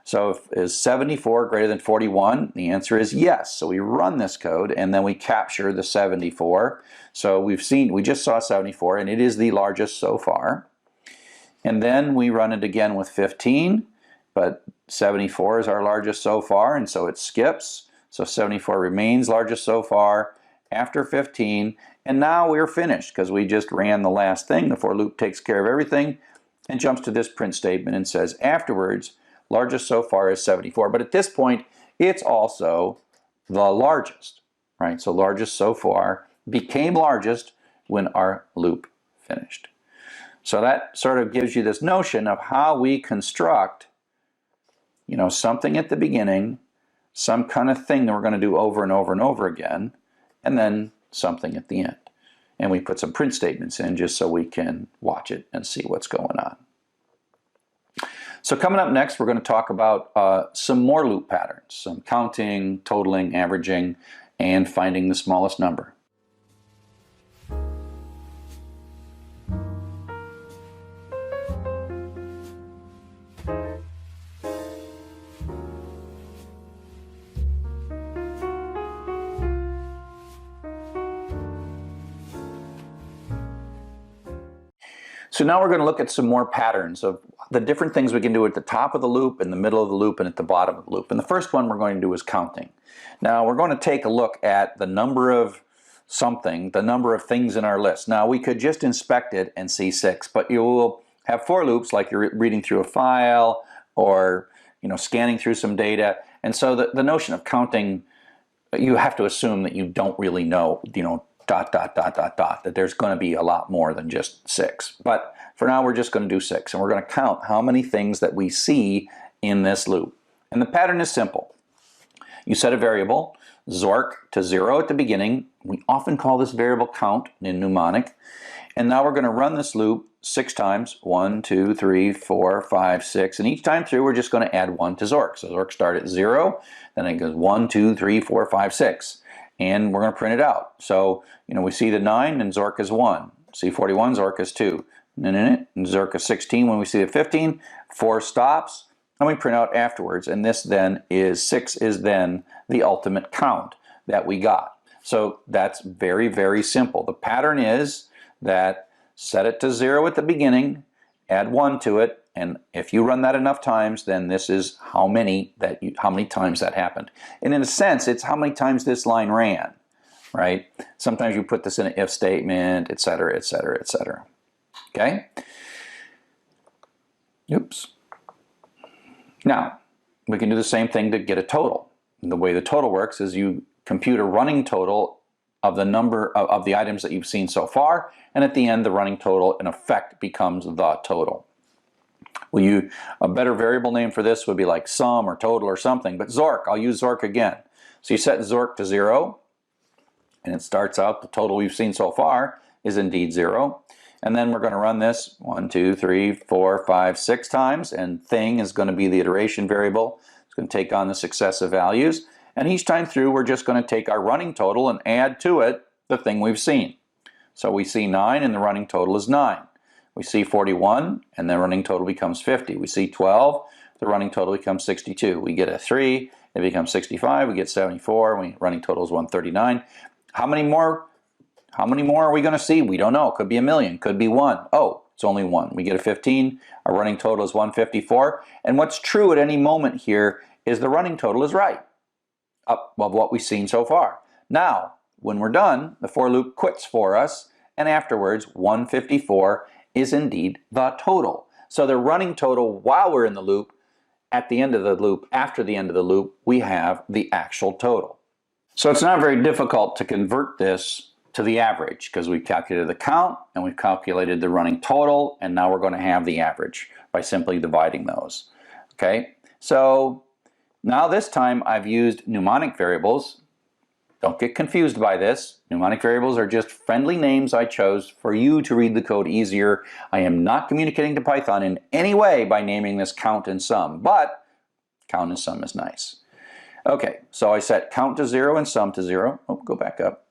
So is 74 greater than 41? The answer is yes. So we run this code and then we capture the 74. So we just saw 74 and it is the largest so far. And then we run it again with 15, but 74 is our largest so far and so it skips. So 74 remains largest so far after 15, and now we're finished because we just ran the last thing. The for loop takes care of everything and jumps to this print statement and says afterwards, largest so far is 74. But at this point, it's also the largest, right? So largest so far became largest when our loop finished. So that sort of gives you this notion of how we construct, something at the beginning, some kind of thing that we're going to do over and over and over again, and then something at the end. And we put some print statements in just so we can watch it and see what's going on. So coming up next, we're going to talk about some more loop patterns, some counting, totaling, averaging, and finding the smallest number. So now we're going to look at some more patterns of the different things we can do at the top of the loop, in the middle of the loop, and at the bottom of the loop. And the first one we're going to do is counting. Now we're going to take a look at the number of something, the number of things in our list. Now we could just inspect it and see 6, but you will have for loops like you're reading through a file or scanning through some data. And so the notion of counting, you have to assume that you don't really know, that there's going to be a lot more than just 6. But for now, we're just going to do 6, and we're going to count how many things that we see in this loop. And the pattern is simple. You set a variable, Zork, to 0 at the beginning. We often call this variable count in mnemonic. And now we're going to run this loop 6 times, 1, 2, 3, 4, 5, 6. And each time through, we're just going to add 1 to Zork. So Zork starts at 0, then it goes 1, 2, 3, 4, 5, 6. And we're going to print it out. So, we see the 9 and Zork is 1. See 41, Zork is 2. And Zork is 16. When we see the 15, 4 stops, and we print out afterwards. And this then is 6 is then the ultimate count that we got. So that's very, very simple. The pattern is that set it to 0 at the beginning, add 1 to it, and if you run that enough times, then this is how many times that happened. And in a sense, it's how many times this line ran, right? Sometimes you put this in an if statement, etc., etc., etc. Okay? Oops. Now, we can do the same thing to get a total. And the way the total works is you compute a running total of the number of the items that you've seen so far, and at the end the running total in effect becomes the total. A better variable name for this would be like sum or total or something, but Zork, I'll use Zork again. So you set Zork to 0, and it starts out the total we've seen so far is indeed 0. And then we're going to run this 1, 2, 3, 4, 5, 6 times, and thing is going to be the iteration variable. It's going to take on the successive values. And each time through, we're just going to take our running total and add to it the thing we've seen. So we see 9, and the running total is 9. We see 41, and the running total becomes 50. We see 12, the running total becomes 62. We get a 3, it becomes 65. We get 74, running total is 139. How many more are we going to see? We don't know. Could be a million. Could be 1. Oh, it's only 1. We get a 15. Our running total is 154. And what's true at any moment here is the running total is right of what we've seen so far. Now, when we're done, the for loop quits for us, and afterwards, 154 is indeed the total. So the running total while we're in the loop, at the end of the loop, after the end of the loop, we have the actual total. So it's not very difficult to convert this to the average because we've calculated the count and we've calculated the running total, and now we're going to have the average by simply dividing those. Okay, so now this time I've used mnemonic variables. Don't get confused by this. Mnemonic variables are just friendly names I chose for you to read the code easier. I am not communicating to Python in any way by naming this count and sum, but count and sum is nice. Okay, so I set count to 0 and sum to 0. Oh, go back up.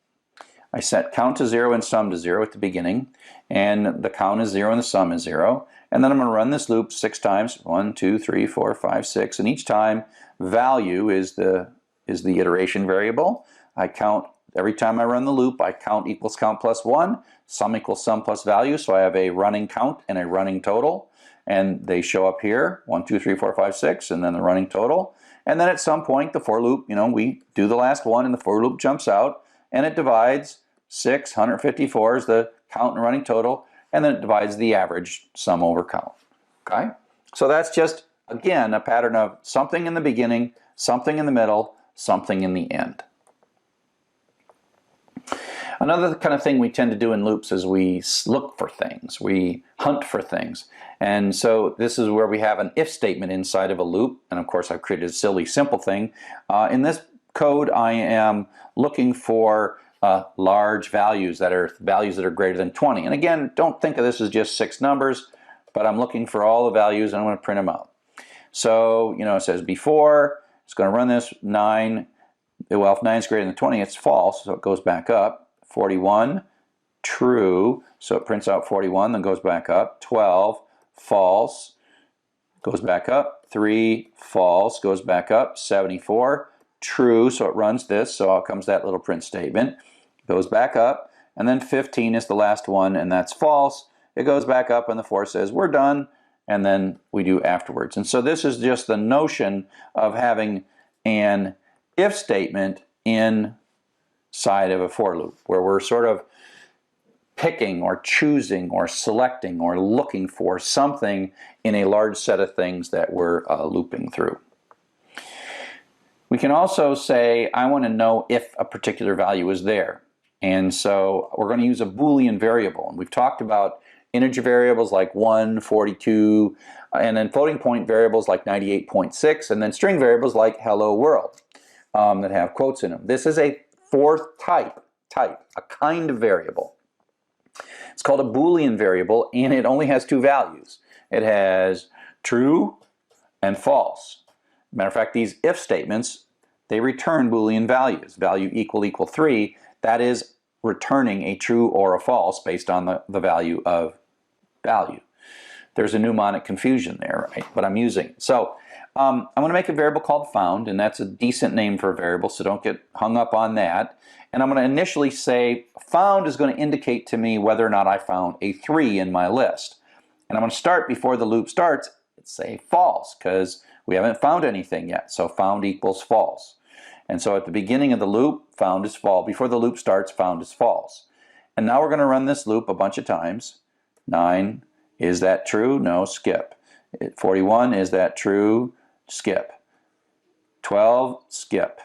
I set count to 0 and sum to 0 at the beginning, and the count is 0 and the sum is 0. And then I'm going to run this loop 6 times. 1, 2, 3, 4, 5, 6. And each time, value is the iteration variable. I count, every time I run the loop, I count equals count plus 1, sum equals sum plus value, so I have a running count and a running total. And they show up here, 1, 2, 3, 4, 5, 6, and then the running total. And then at some point, the for loop, we do the last one, and the for loop jumps out, and it divides 6, 154 is the count and running total, and then it divides the average sum over count. Okay? So that's just, again, a pattern of something in the beginning, something in the middle, something in the end. Another kind of thing we tend to do in loops is we look for things, we hunt for things. And so this is where we have an if statement inside of a loop, and of course I've created a silly simple thing. In this code I am looking for large values that are greater than 20. And again, don't think of this as just 6 numbers, but I'm looking for all the values and I'm going to print them out. So, it says before, it's going to run this 9. Well, if 9 is greater than 20, it's false, so it goes back up. 41, true, so it prints out 41, then goes back up. 12, false, goes back up. 3, false, goes back up. 74, true, so it runs this, so out comes that little print statement. Goes back up, and then 15 is the last one, and that's false. It goes back up, and the 4 says we're done, and then we do afterwards. And so this is just the notion of having an if statement inside of a for loop, where we're sort of picking or choosing or selecting or looking for something in a large set of things that we're looping through. We can also say, I want to know if a particular value is there. And so we're going to use a Boolean variable. And we've talked about integer variables like 1, 42, and then floating point variables like 98.6, and then string variables like hello world that have quotes in them. This is a fourth type, a kind of variable. It's called a Boolean variable, and it only has 2 values. It has true and false. Matter of fact, these if statements, they return Boolean values. Value equal 3, that is returning a true or a false based on the value of value. There's a mnemonic confusion there, right? But I'm using it. So I'm going to make a variable called found, and that's a decent name for a variable, so don't get hung up on that. And I'm going to initially say found is going to indicate to me whether or not I found a 3 in my list. And I'm going to start before the loop starts, say false, because we haven't found anything yet. So found equals false. And so at the beginning of the loop, found is false. Before the loop starts, found is false. And now we're going to run this loop a bunch of times. 9, is that true? No, skip. 41, is that true? skip. 12, skip.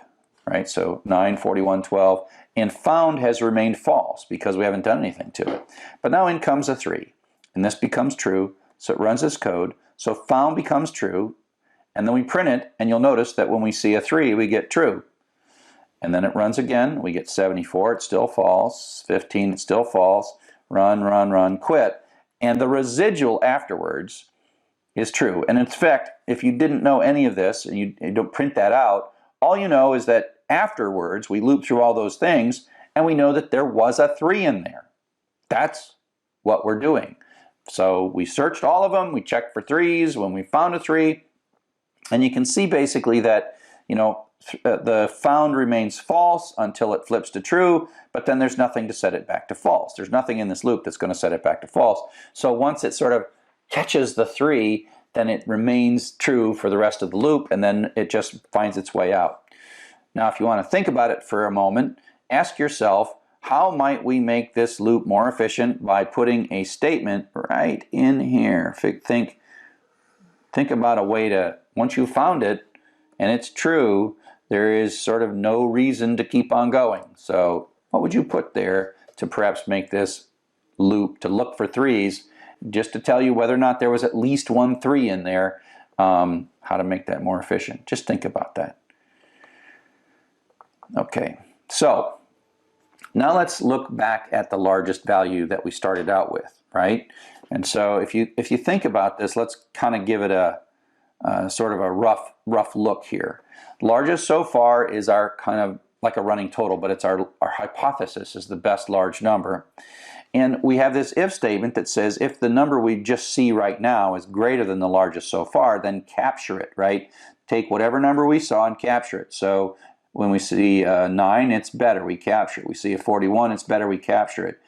Right? So 9, 41, 12. And found has remained false because we haven't done anything to it. But now in comes a 3. And this becomes true. So it runs this code. So found becomes true. And then we print it. And you'll notice that when we see a 3, we get true. And then it runs again. We get 74. It's still false. 15. It's still false. Run, run, run, quit. And the residual afterwards is true. And in fact, if you didn't know any of this and you don't print that out, all you know is that afterwards we loop through all those things and we know that there was a 3 in there. That's what we're doing. So we searched all of them, we checked for 3s when we found a 3, and you can see basically that, you know, the found remains false until it flips to true, but then there's nothing to set it back to false. There's nothing in this loop that's going to set it back to false. So once it sort of catches the 3, then it remains true for the rest of the loop, and then it just finds its way out. Now, if you want to think about it for a moment, ask yourself, how might we make this loop more efficient by putting a statement right in here? Think about a way to, once you found it and it's true, there is sort of no reason to keep on going. So what would you put there to perhaps make this loop to look for 3s, just to tell you whether or not there was at least one 3 in there, how to make that more efficient? Just think about that. Okay, so now let's look back at the largest value that we started out with, right? And so if you think about this, let's kind of give it a sort of a rough look here. Largest so far is our kind of like a running total, but it's our hypothesis is the best large number. And we have this if statement that says if the number we just see right now is greater than the largest so far, then capture it, right? Take whatever number we saw and capture it. So when we see 9, it's better, we capture it. We see a 41, it's better, we capture it.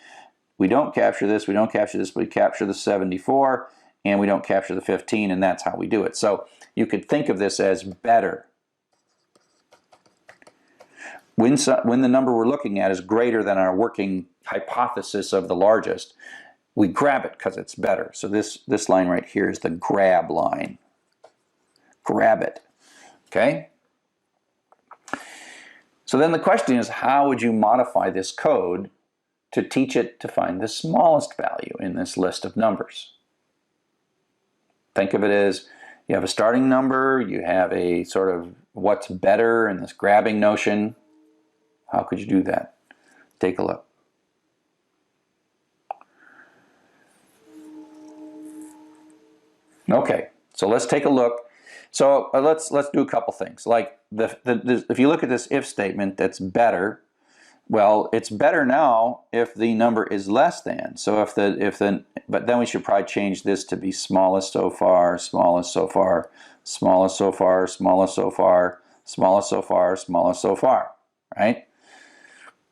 We don't capture this, we don't capture this, but we capture the 74, and we don't capture the 15, and that's how we do it. So you could think of this as better. When the number we're looking at is greater than our working hypothesis of the largest, we grab it because it's better. So this line right here is the grab line. Grab it. Okay? So then the question is, how would you modify this code to teach it to find the smallest value in this list of numbers? Think of it as you have a starting number, you have a sort of what's better in this grabbing notion. How could you do that? Take a look. Okay, so let's take a look. So let's do a couple things. Like if you look at this if statement, that's better. Well, it's better now if the number is less than. So but then we should probably change this to be smallest so far, smallest so far, smallest so far, smallest so far, smallest so far, smallest so far, right?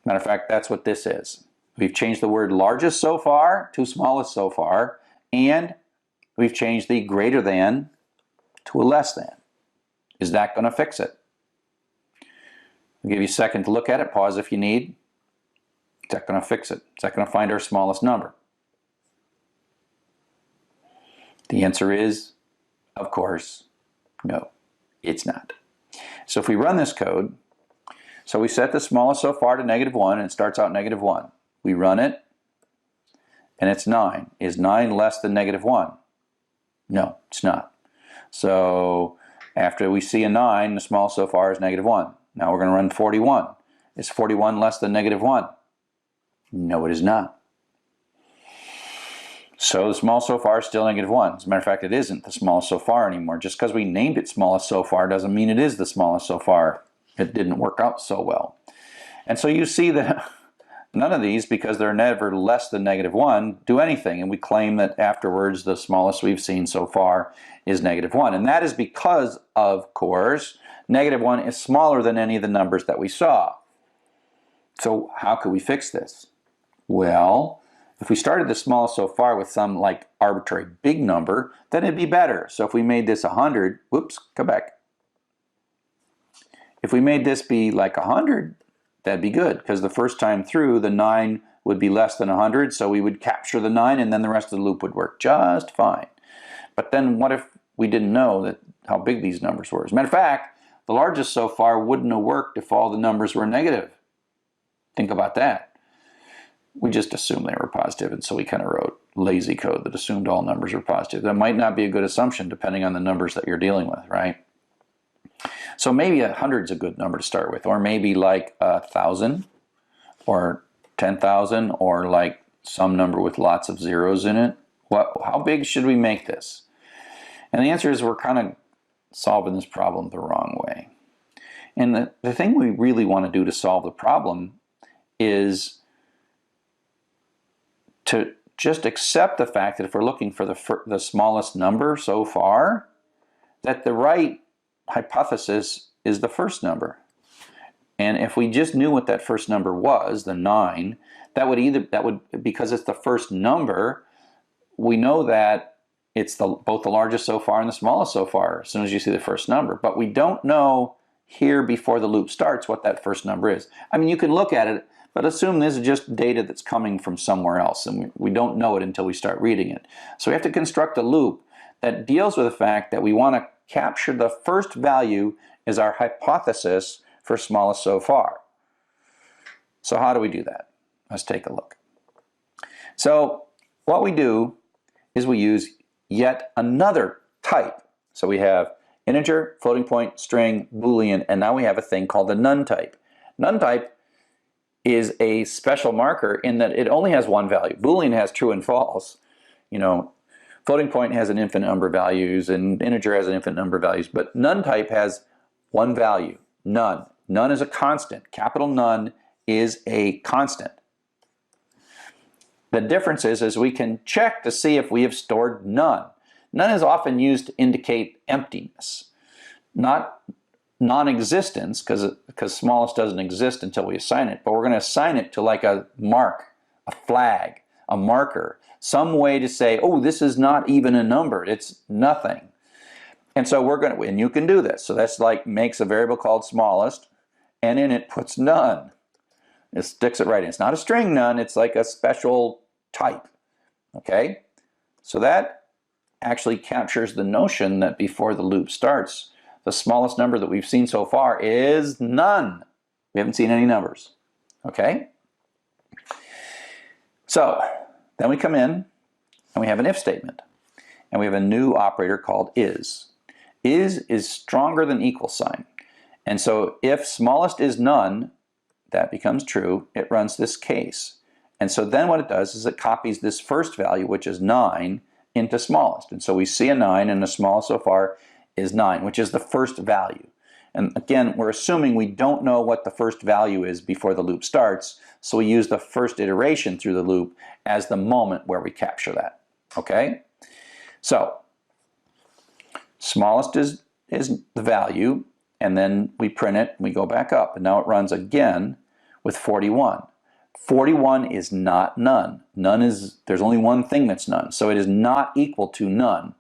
Matter of fact, that's what this is. We've changed the word largest so far to smallest so far, and we've changed the greater than to a less than. Is that going to fix it? I'll give you a second to look at it. Pause if you need. Is that going to fix it? Is that going to find our smallest number? The answer is, of course, no, it's not. So if we run this code, so we set the smallest so far to -1, and it starts out -1. We run it, and it's 9. Is 9 less than -1? No, it's not. So after we see a 9, the smallest so far is -1. Now we're going to run 41. Is 41 less than -1? No, it is not. So the smallest so far is still -1. As a matter of fact, it isn't the smallest so far anymore. Just because we named it smallest so far doesn't mean it is the smallest so far. It didn't work out so well. And so you see that none of these, because they're never less than -1, do anything. And we claim that afterwards the smallest we've seen so far is -1. And that is because, of course, -1 is smaller than any of the numbers that we saw. So how could we fix this? Well, if we started the smallest so far with some like arbitrary big number, then it'd be better. So if we made this 100, whoops, come back. If we made this be like 100, that'd be good, because the first time through, the 9 would be less than 100, so we would capture the 9, and then the rest of the loop would work just fine. But then what if we didn't know that how big these numbers were. As a matter of fact, the largest so far wouldn't have worked if all the numbers were negative. Think about that. We just assumed they were positive, and so we kind of wrote lazy code that assumed all numbers were positive. That might not be a good assumption depending on the numbers that you're dealing with, right? So maybe 100 is a good number to start with, or maybe like 1,000 or 10,000, or like some number with lots of zeros in it. How big should we make this? And the answer is we're kind of solving this problem the wrong way. And the thing we really want to do to solve the problem is to just accept the fact that if we're looking for the smallest number so far, that the right hypothesis is the first number. And if we just knew what that first number was, the 9, because it's the first number, we know that it's both the largest so far and the smallest so far as soon as you see the first number. But we don't know here before the loop starts what that first number is. I mean, you can look at it, but assume this is just data that's coming from somewhere else, and we don't know it until we start reading it. So we have to construct a loop that deals with the fact that we want to capture the first value as our hypothesis for smallest so far. So how do we do that? Let's take a look. So what we do is we use yet another type. So we have integer, floating point, string, Boolean, and now we have a thing called the none type. None type is a special marker in that it only has one value. Boolean has true and false. Floating point has an infinite number of values, and integer has an infinite number of values, but none type has one value, none. None is a constant. Capital none is a constant. The difference is we can check to see if we have stored none. None is often used to indicate emptiness, not non-existence, because smallest doesn't exist until we assign it, but we're going to assign it to like a mark, a flag, a marker, some way to say, oh, this is not even a number, it's nothing. And so we're going to, and you can do this. So that's like makes a variable called smallest, and in it puts none. It sticks it right in. It's not a string none, it's like a special type. Okay? So that actually captures the notion that before the loop starts, the smallest number that we've seen so far is none. We haven't seen any numbers. Okay? So then we come in and we have an if statement. And we have a new operator called is. Is stronger than equal sign. And so if smallest is none, that becomes true, it runs this case. And so then what it does is it copies this first value, which is 9, into smallest. And so we see a 9, and the smallest so far is 9, which is the first value. And again, we're assuming we don't know what the first value is before the loop starts, so we use the first iteration through the loop as the moment where we capture that. Okay? So, smallest is the value, and then we print it, and we go back up, and now it runs again with 41. 41 is not none. There's only one thing that's none, so it is not equal to none.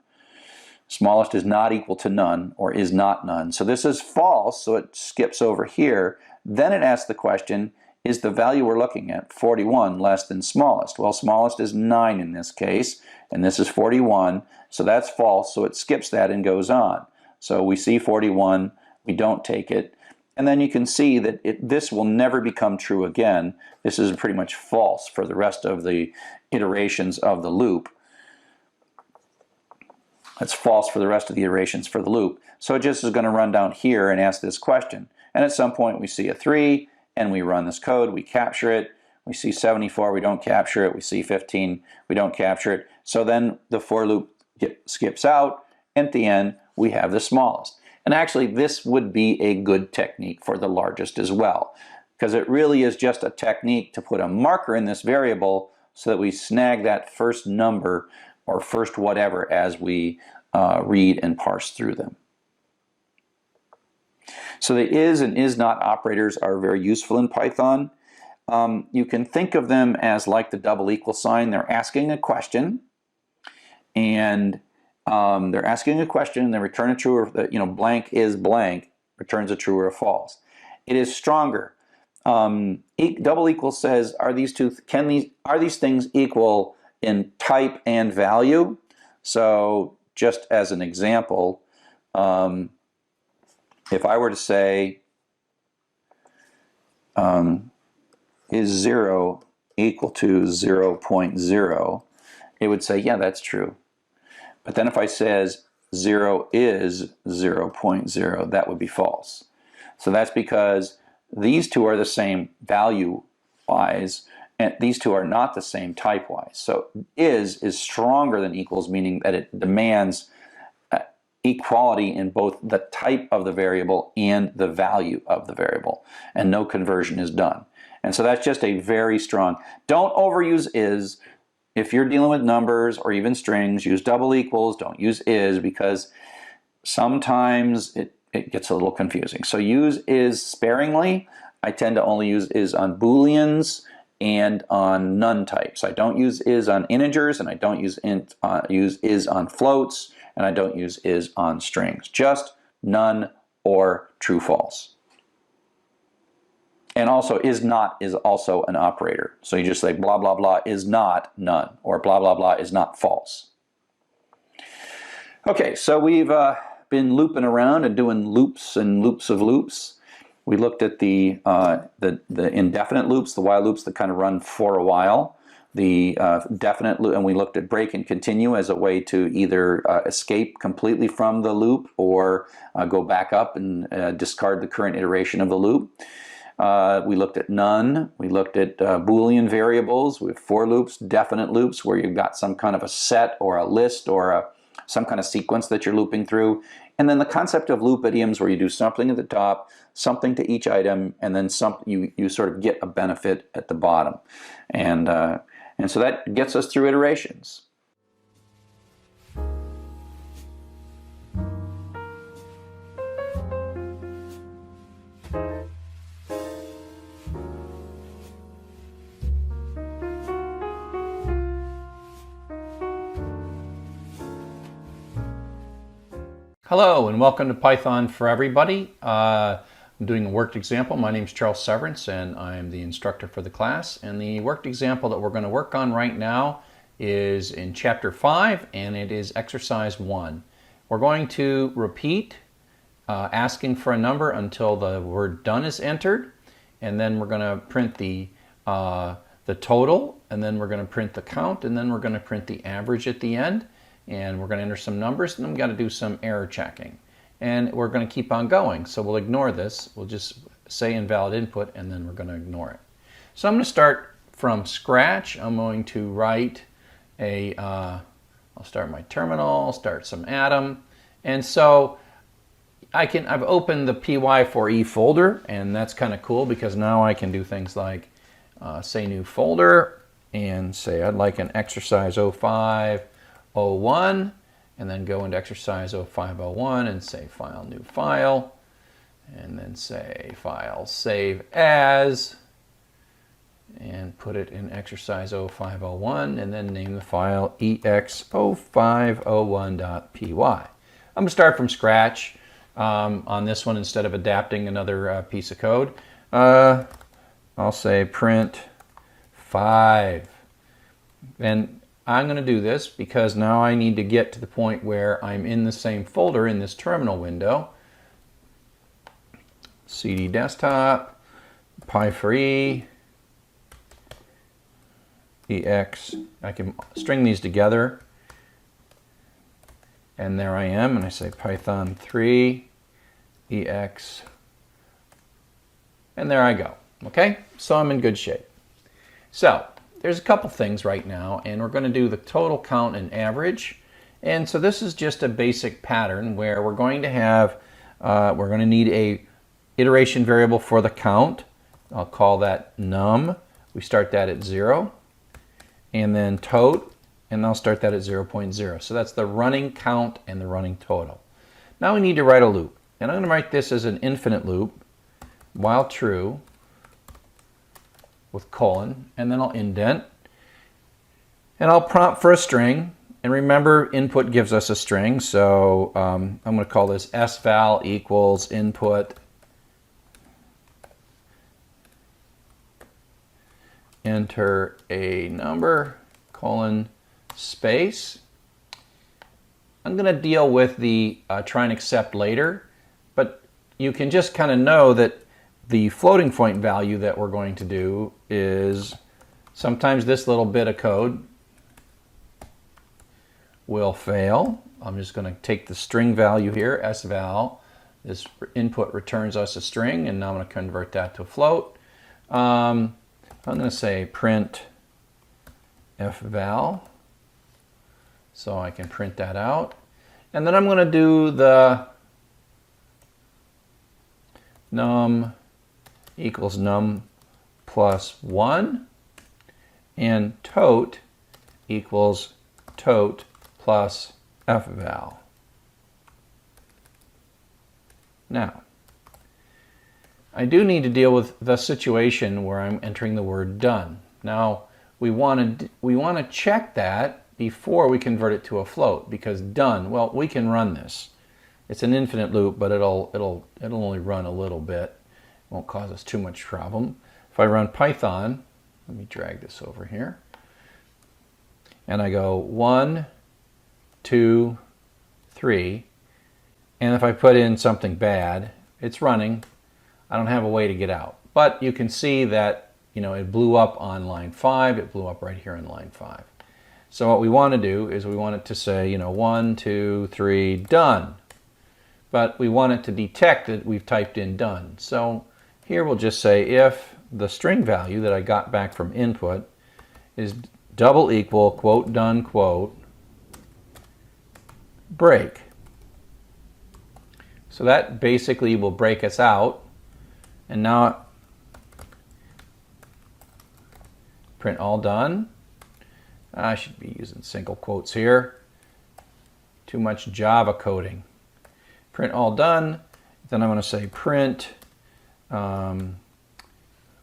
Smallest is not equal to none, or is not none. So this is false, so it skips over here. Then it asks the question, is the value we're looking at, 41, less than smallest? Well, smallest is 9 in this case, and this is 41, so that's false, so it skips that and goes on. So we see 41, we don't take it, and then you can see that this will never become true again. This is pretty much false for the rest of the iterations of the loop. It's false for the rest of the iterations for the loop. So it just is going to run down here and ask this question. And at some point we see a 3, and we run this code, we capture it. We see 74, we don't capture it. We see 15, we don't capture it. So then the for loop skips out. At the end, we have the smallest. And actually, this would be a good technique for the largest as well, because it really is just a technique to put a marker in this variable so that we snag that first number or first whatever as we read and parse through them. So the is and is not operators are very useful in Python. You can think of them as like the double equal sign. They're asking a question, and they return a true or blank is blank returns a true or a false. It is stronger. Double equal says, are these things equal in type and value? So just as an example, if I were to say, is 0 equal to 0.0, it would say, yeah, that's true. But then if I says 0 is 0.0, that would be false. So that's because these two are the same value-wise, and these two are not the same type-wise. So is stronger than equals, meaning that it demands equality in both the type of the variable and the value of the variable, and no conversion is done. And so that's just a very strong. Don't overuse is. If you're dealing with numbers or even strings, use double equals, don't use is, because sometimes it gets a little confusing. So use is sparingly. I tend to only use is on Booleans and on none types. I don't use is on integers, and I don't use is on floats, and I don't use is on strings. Just none or true false. And also, is not is also an operator. So you just say blah, blah, blah is not none, or blah, blah, blah is not false. Okay, so we've been looping around and doing loops and loops of loops. We looked at the indefinite loops, the while loops that kind of run for a while. The definite loop, and we looked at break and continue as a way to either escape completely from the loop or go back up and discard the current iteration of the loop. We looked at none. We looked at Boolean variables. We have for loops, definite loops, where you've got some kind of a set or a list or some kind of sequence that you're looping through. And then the concept of loop idioms, where you do something at the top, something to each item, and then you sort of get a benefit at the bottom. And so that gets us through iterations. Hello and welcome to Python for Everybody. I'm doing a worked example. My name is Charles Severance and I'm the instructor for the class. And the worked example that we're going to work on right now is in Chapter 5, and it is Exercise 1. We're going to repeat asking for a number until the word done is entered, and then we're going to print the total, and then we're going to print the count, and then we're going to print the average at the end. And we're going to enter some numbers, and then we've got to do some error checking. And we're going to keep on going, so we'll ignore this. We'll just say invalid input, and then we're going to ignore it. So I'm going to start from scratch. I'm going to write I'll start my terminal, start some Atom. And so I've opened the py4e folder, and that's kind of cool because now I can do things like say new folder, and say I'd like an exercise 0501, and then go into exercise 0501 and say file, new file, and then say file, save as, and put it in exercise 0501, and then name the file ex0501.py. I'm going to start from scratch on this one instead of adapting another piece of code. I'll say print 5, and I'm going to do this because now I need to get to the point where I'm in the same folder in this terminal window. CD desktop, py4e, ex. I can string these together. And there I am, and I say Python 3, ex, and there I go. Okay, so I'm in good shape. So there's a couple things right now, and we're going to do the total, count, and average. And so this is just a basic pattern where we're going to have, we're going to need a iteration variable for the count. I'll call that num. We start that at 0. And then tot, and I'll start that at 0.0. So that's the running count and the running total. Now we need to write a loop. And I'm going to write this as an infinite loop, while true, with colon, and then I'll indent, and I'll prompt for a string. And remember, input gives us a string, so I'm going to call this sval equals input enter a number, colon, space, I'm going to deal with the try and accept later, but you can just kind of know that the floating point value that we're going to do is sometimes this little bit of code will fail. I'm just going to take the string value here, sval. This input returns us a string, and now I'm going to convert that to a float. I'm going to say print fval, so I can print that out. And then I'm going to do the num equals num plus 1 and tote equals tote plus fval. Now, I do need to deal with the situation where I'm entering the word done. Now, we want to check that before we convert it to a float, because done, well, we can run this. It's an infinite loop, but it'll only run a little bit. It won't cause us too much problem. If I run Python, let me drag this over here, and I go 1, 2, 3, and if I put in something bad, it's running. I don't have a way to get out. But you can see that, you know, it blew up on line 5. It blew up right here on line 5. So what we want to do is we want it to say, you know, 1, 2, 3, done. But we want it to detect that we've typed in done. So here we'll just say if the string value that I got back from input is double equal, quote, done, quote, break. So that basically will break us out. And now print all done. I should be using single quotes here. Too much Java coding. Print all done. Then I'm going to say print, what do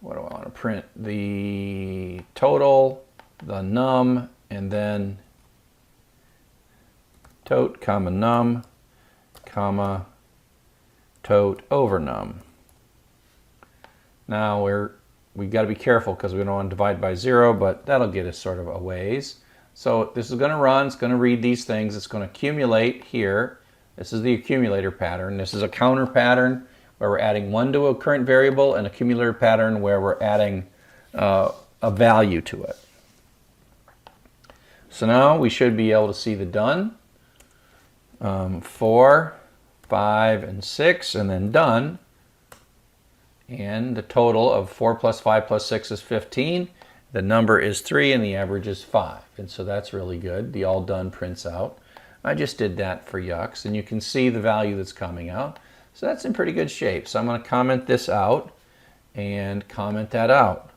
I want to print? The total, the num, and then tote, comma num, comma tote over num. Now we've got to be careful because we don't want to divide by 0, but that'll get us sort of a ways. So this is going to run, it's going to read these things, it's going to accumulate here. This is the accumulator pattern. This is a counter pattern where we're adding 1 to a current variable, and accumulator pattern where we're adding a value to it. So now we should be able to see the done. 4, 5, and 6, and then done. And the total of 4 plus 5 plus 6 is 15. The number is 3 and the average is 5. And so that's really good. The all done prints out. I just did that for yucks, and you can see the value that's coming out. So that's in pretty good shape. So I'm going to comment this out and comment that out.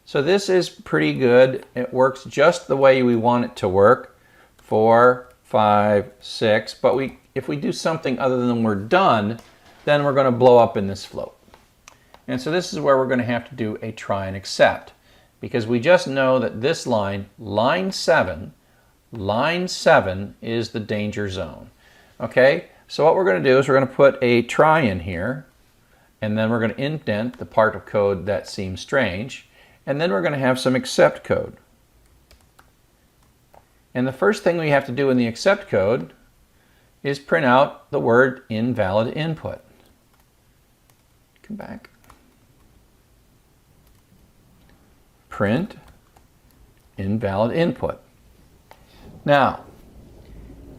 So this is pretty good. It works just the way we want it to work. 4, 5, 6. But if we do something other than we're done, then we're going to blow up in this float. And so this is where we're going to have to do a try and accept, because we just know that this line, line 7 is the danger zone. Okay, so what we're going to do is we're going to put a try in here, and then we're going to indent the part of code that seems strange, and then we're going to have some accept code. And the first thing we have to do in the accept code is print out the word invalid input. Come back. Print invalid input. Now,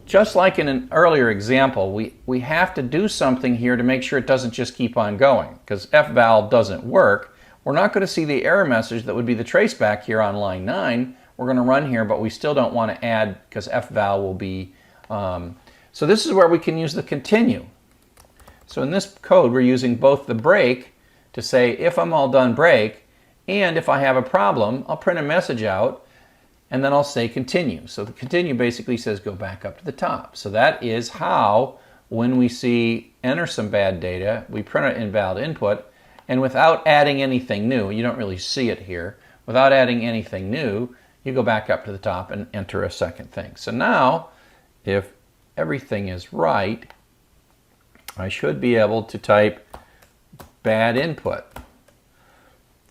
just like in an earlier example, we have to do something here to make sure it doesn't just keep on going, because fval doesn't work. We're not going to see the error message that would be the traceback here on line 9. We're going to run here, but we still don't want to add, because fval will be... so this is where we can use the continue. So in this code, we're using both the break to say if I'm all done break, and if I have a problem, I'll print a message out, and then I'll say continue. So the continue basically says go back up to the top. So that is how, when we see enter some bad data, we print an invalid input, and without adding anything new, you don't really see it here, without adding anything new, you go back up to the top and enter a second thing. So now, if everything is right, I should be able to type bad input.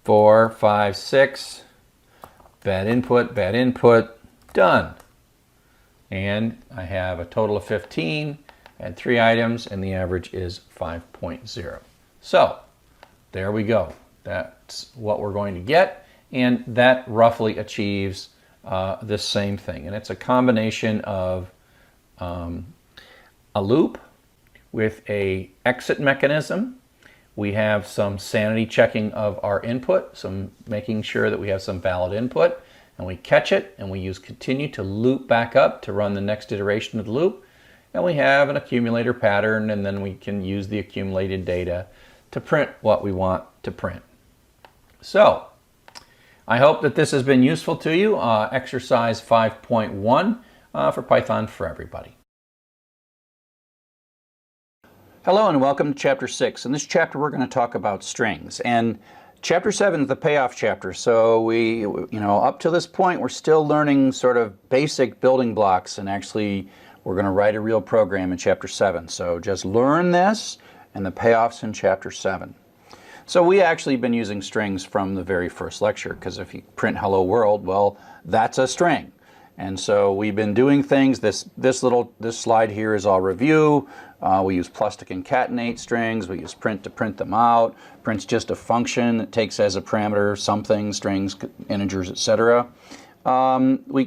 4, 5, 6, bad input, done. And I have a total of 15, and 3 items, and the average is 5.0. So there we go. That's what we're going to get, and that roughly achieves this same thing. And it's a combination of a loop with a exit mechanism. We have some sanity checking of our input, some making sure that we have some valid input, and we catch it, and we use continue to loop back up to run the next iteration of the loop. And we have an accumulator pattern, and then we can use the accumulated data to print what we want to print. So I hope that this has been useful to you. Exercise 5.1 for Python for everybody. Hello and welcome to Chapter 6. In this chapter we're going to talk about strings. And Chapter 7 is the payoff chapter, so up to this point we're still learning sort of basic building blocks, and actually we're going to write a real program in Chapter 7. So just learn this, and the payoff's in Chapter 7. So we actually been using strings from the very first lecture, because if you print hello world, well, that's a string. And so we've been doing things. This slide here is all review. We use plus to concatenate strings. We use print to print them out. Print's just a function. It takes as a parameter something, strings, integers, etc. We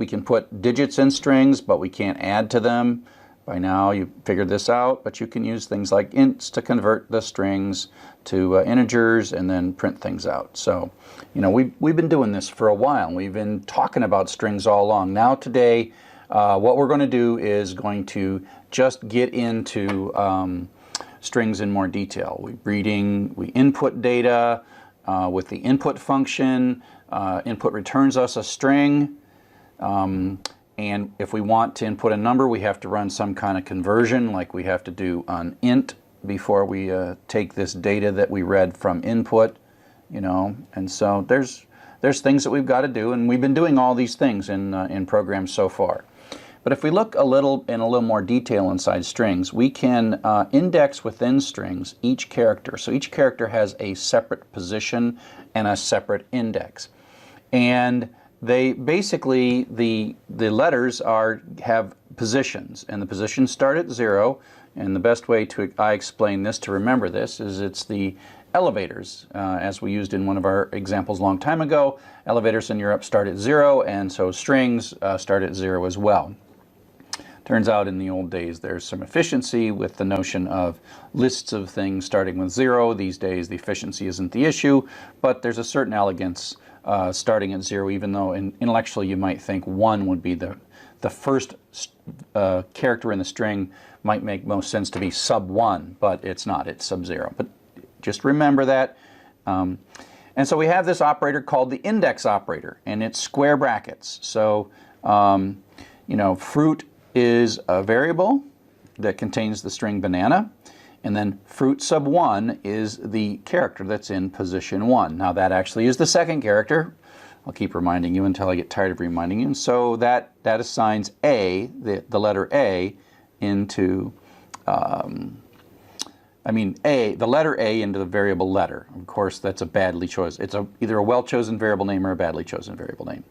can put digits in strings, but we can't add to them. By now you figured this out, but you can use things like ints to convert the strings to integers and then print things out. So, we've been doing this for a while. We've been talking about strings all along. Now today, what we're going to do is going to just get into strings in more detail. We input data with the input function. Input returns us a string. And if we want to input a number, we have to run some kind of conversion, like we have to do an int before we take this data that we read from input, And so there's things that we've got to do, and we've been doing all these things in programs so far. But if we look in a little more detail inside strings, we can index within strings each character. So each character has a separate position and a separate index, and they basically, the letters have positions, and the positions start at 0, and the best way I explain this to remember this is it's the elevators, as we used in one of our examples a long time ago. Elevators in Europe start at 0, and so strings start at 0 as well. Turns out in the old days there's some efficiency with the notion of lists of things starting with 0. These days the efficiency isn't the issue, but there's a certain elegance starting at 0, even though intellectually you might think 1 would be the first character in the string. Might make most sense to be sub 1, but it's not, it's sub 0. But just remember that. And so we have this operator called the index operator, and it's square brackets. So fruit is a variable that contains the string banana, and then fruit sub 1 is the character that's in position 1. Now that actually is the second character. I'll keep reminding you until I get tired of reminding you. And so that assigns A, the letter A, into the letter A into the variable letter. Of course, that's a badly chosen. It's either a well-chosen variable name or a badly chosen variable name.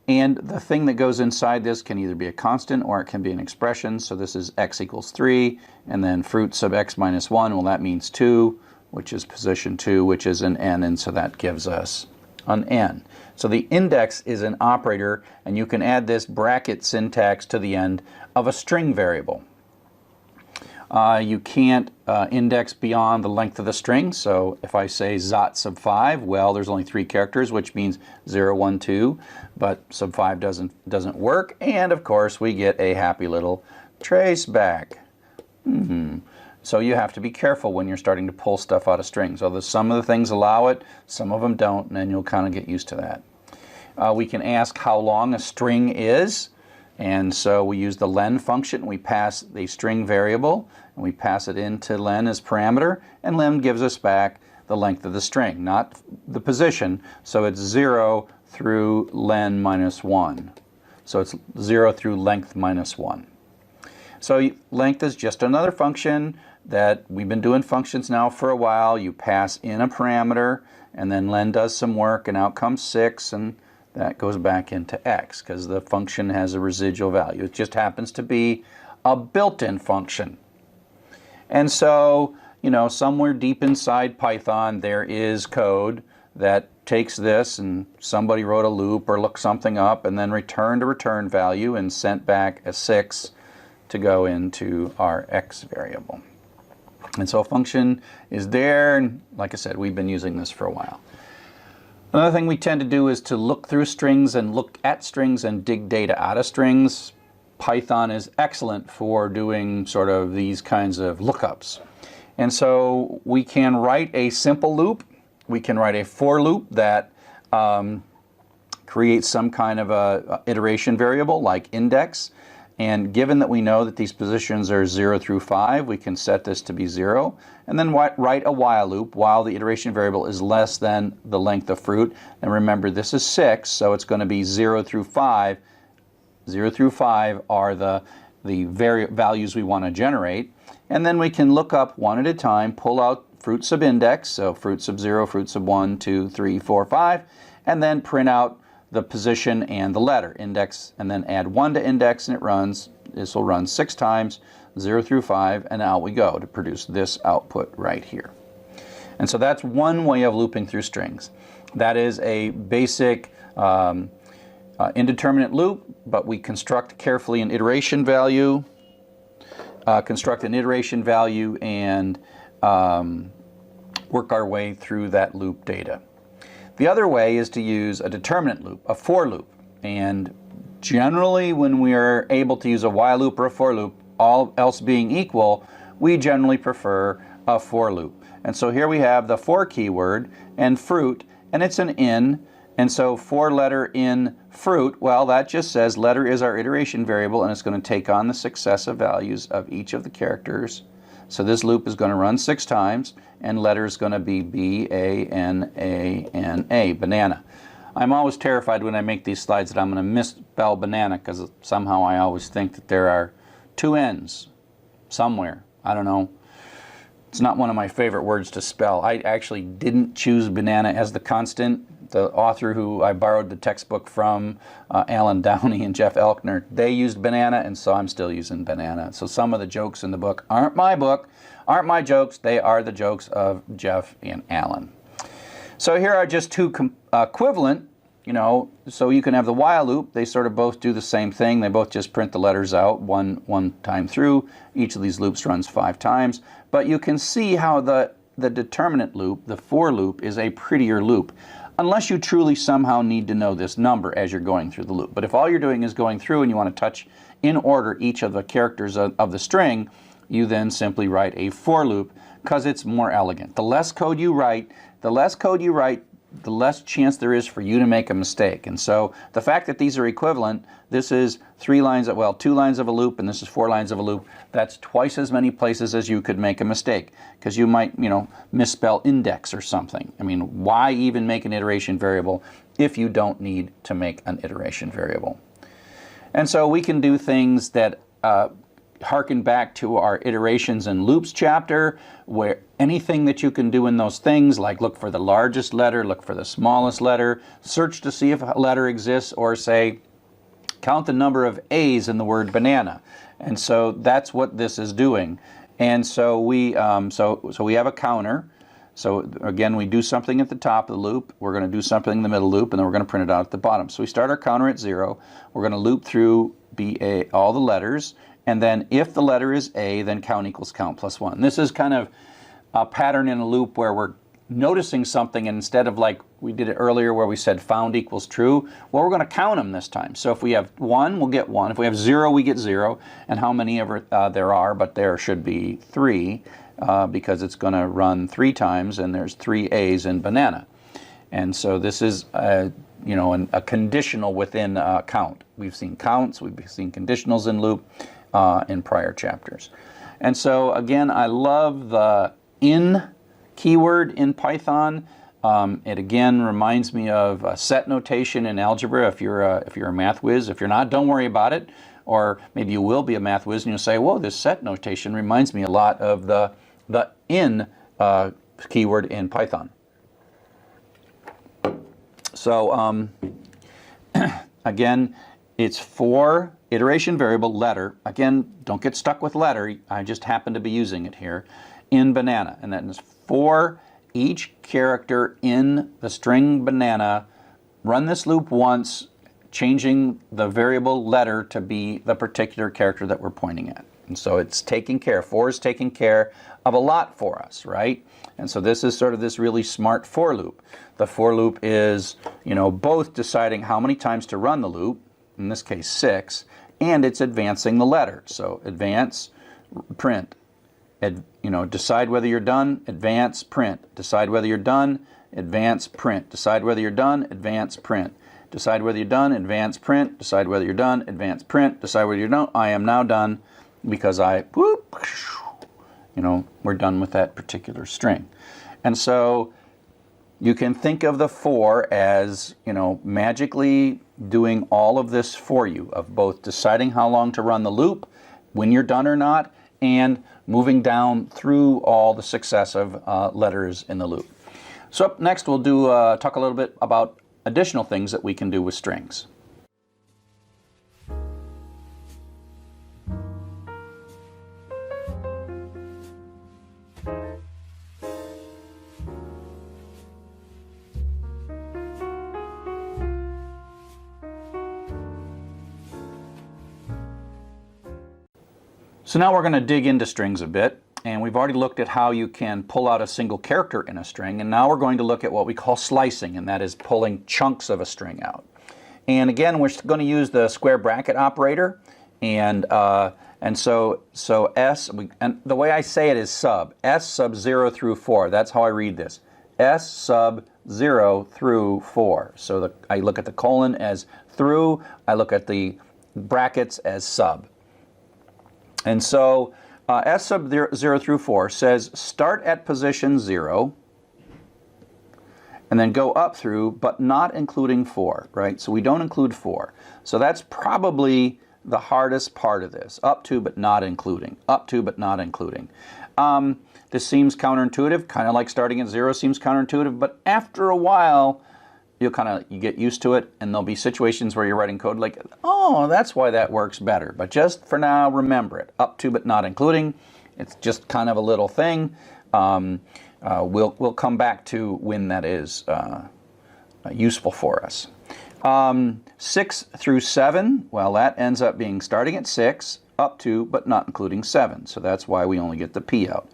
And the thing that goes inside this can either be a constant or it can be an expression. So this is x equals 3, and then fruit sub x minus 1, well, that means 2, which is position 2, which is an n, and so that gives us an n. So the index is an operator, and you can add this bracket syntax to the end of a string variable. You can't index beyond the length of the string, so if I say zot sub 5, well, there's only 3 characters, which means 0, 1, 2, but sub 5 doesn't work, and of course we get a happy little trace back. So you have to be careful when you're starting to pull stuff out of strings. Although some of the things allow it, some of them don't, and then you'll kind of get used to that. We can ask how long a string is, and so we use the len function. We pass the string variable, and we pass it into len as parameter, and len gives us back the length of the string, not the position. So it's 0 through len minus 1. So it's 0 through length minus 1. So length is just another function that we've been doing functions now for a while. You pass in a parameter, and then len does some work, and out comes 6, and that goes back into x because the function has a residual value. It just happens to be a built-in function. And so, somewhere deep inside Python there is code that takes this and somebody wrote a loop or looked something up and then returned a return value and sent back a 6 to go into our x variable. And so a function is there, and like I said, we've been using this for a while. Another thing we tend to do is to look through strings and look at strings and dig data out of strings. Python is excellent for doing sort of these kinds of lookups. And so we can write a simple loop. We can write a for loop that creates some kind of a iteration variable like index. And given that we know that these positions are 0 through 5, we can set this to be 0. And then write a while loop while the iteration variable is less than the length of fruit. And remember, this is 6, so it's going to be 0 through 5. 0 through 5 are the values we want to generate. And then we can look up one at a time, pull out fruit sub index, so fruit sub 0, fruit sub 1, 2, 3, 4, 5, and then print out the position and the letter index, and then add 1 to index, and it runs. This will run 6 times, 0 through 5, and out we go to produce this output right here. And so that's one way of looping through strings. That is a basic indeterminate loop, but we construct carefully an iteration value, and work our way through that loop data. The other way is to use a determinate loop, a for loop. And generally when we are able to use a while loop or a for loop, all else being equal, we generally prefer a for loop. And so here we have the for keyword and fruit, and it's an in. And so for letter in fruit, well, that just says letter is our iteration variable, and it's going to take on the successive values of each of the characters. So this loop is going to run 6 times, and letter is going to be B, A, N, A, N, A, banana. I'm always terrified when I make these slides that I'm going to misspell banana, because somehow I always think that there are 2 N's somewhere. I don't know. It's not one of my favorite words to spell. I actually didn't choose banana as the constant. The author who I borrowed the textbook from, Alan Downey and Jeff Elkner, they used banana, and so I'm still using banana. So some of the jokes in the book aren't my jokes. They are the jokes of Jeff and Alan. So here are just 2 equivalent, so you can have the while loop. They sort of both do the same thing. They both just print the letters out one time through. Each of these loops runs 5 times. But you can see how the determinate loop, the for loop, is a prettier loop, unless you truly somehow need to know this number as you're going through the loop. But if all you're doing is going through and you want to touch in order each of the characters of the string, you then simply write a for loop because it's more elegant. The less code you write, the less chance there is for you to make a mistake. And so the fact that these are equivalent, this is 2 lines of a loop, and this is 4 lines of a loop. That's twice as many places as you could make a mistake, because you might, misspell index or something. I mean, why even make an iteration variable if you don't need to make an iteration variable? And so we can do things that harken back to our iterations and loops chapter, where anything that you can do in those things, like look for the largest letter, look for the smallest letter, search to see if a letter exists, or say count the number of A's in the word banana. And so that's what this is doing. And so we have a counter. So again, we do something at the top of the loop, we're going to do something in the middle loop, and then we're going to print it out at the bottom. So we start our counter at 0. We're going to loop through all the letters, and then if the letter is A, then count equals count plus 1. This is kind of a pattern in a loop where we're noticing something, and instead of like we did it earlier where we said found equals true, well, we're going to count them this time. So if we have 1, we'll get 1. If we have 0, we get 0. And how many ever there are, but there should be 3 because it's going to run 3 times, and there's 3 A's in banana. And so this is a conditional within a count. We've seen counts, we've seen conditionals in loop in prior chapters. And so again, I love the in keyword in Python. It again reminds me of set notation in algebra. If you're a math whiz, if you're not, don't worry about it. Or maybe you will be a math whiz and you'll say, whoa, this set notation reminds me a lot of the in keyword in Python. So Again, it's for iteration variable letter. Again, don't get stuck with letter. I just happen to be using it here in banana. And that is for each character in the string banana. Run this loop once, changing the variable letter to be the particular character that we're pointing at. And so it's taking care, for is taking care of a lot for us, right? And so this is sort of this really smart for loop. The for loop is, both deciding how many times to run the loop, in this case 6, and it's advancing the letter. So advance, print. Decide whether you're done, advance, print. Decide whether you're done, advance, print. Decide whether you're done, advance, print. Decide whether you're done, advance, print. Decide whether you're done, advance, print. Decide whether you're done. I am now done because we're done with that particular string. And so you can think of the for as, magically doing all of this for you, of both deciding how long to run the loop, when you're done or not, and moving down through all the successive letters in the loop. So up next we'll talk a little bit about additional things that we can do with strings. So now we're going to dig into strings a bit, and we've already looked at how you can pull out a single character in a string, and now we're going to look at what we call slicing, and that is pulling chunks of a string out. And again, we're going to use the square bracket operator, and so S, and the way I say it is sub, S sub 0 through 4. That's how I read this. S sub 0 through 4. So I look at the colon as through, I look at the brackets as sub. And so S sub 0 through 4 says start at position 0 and then go up through, but not including 4, right? So we don't include 4. So that's probably the hardest part of this. Up to, but not including. Up to, but not including. This seems counterintuitive, kind of like starting at 0 seems counterintuitive, but after a while, you get used to it, and there'll be situations where you're writing code like, oh, that's why that works better. But just for now, remember it. Up to, but not including. It's just kind of a little thing. We'll come back to when that is useful for us. 6 through 7, well, that ends up being starting at 6, up to, but not including 7. So that's why we only get the P out.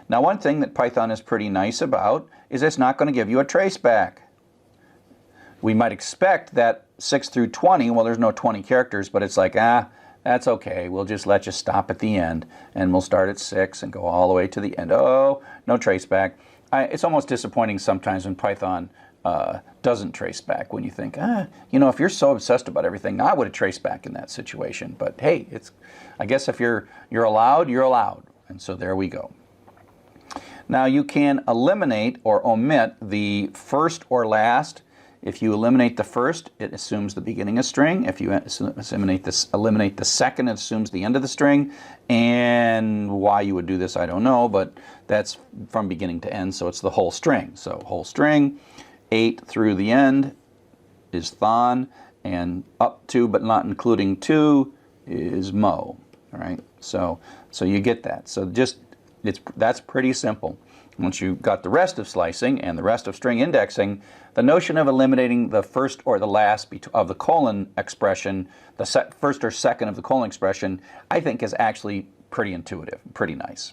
Now, one thing that Python is pretty nice about is it's not going to give you a traceback. We might expect that 6 through 20, well, there's no 20 characters, but it's like, that's okay. We'll just let you stop at the end, and we'll start at 6 and go all the way to the end. Oh, no traceback. It's almost disappointing sometimes when Python doesn't trace back, when you think, if you're so obsessed about everything, I would have traced back in that situation. But hey, I guess if you're allowed, you're allowed. And so there we go. Now you can eliminate or omit the first or last. If you eliminate the first, it assumes the beginning of string. If you eliminate the second, it assumes the end of the string. And why you would do this, I don't know, but that's from beginning to end, so it's the whole string. So whole string, 8 through the end is thon, and up to but not including 2 is mo. All right, so you get that. So that's pretty simple. Once you've got the rest of slicing and the rest of string indexing, the notion of eliminating the first or the last of the colon expression, the first or second of the colon expression, I think is actually pretty intuitive, pretty nice.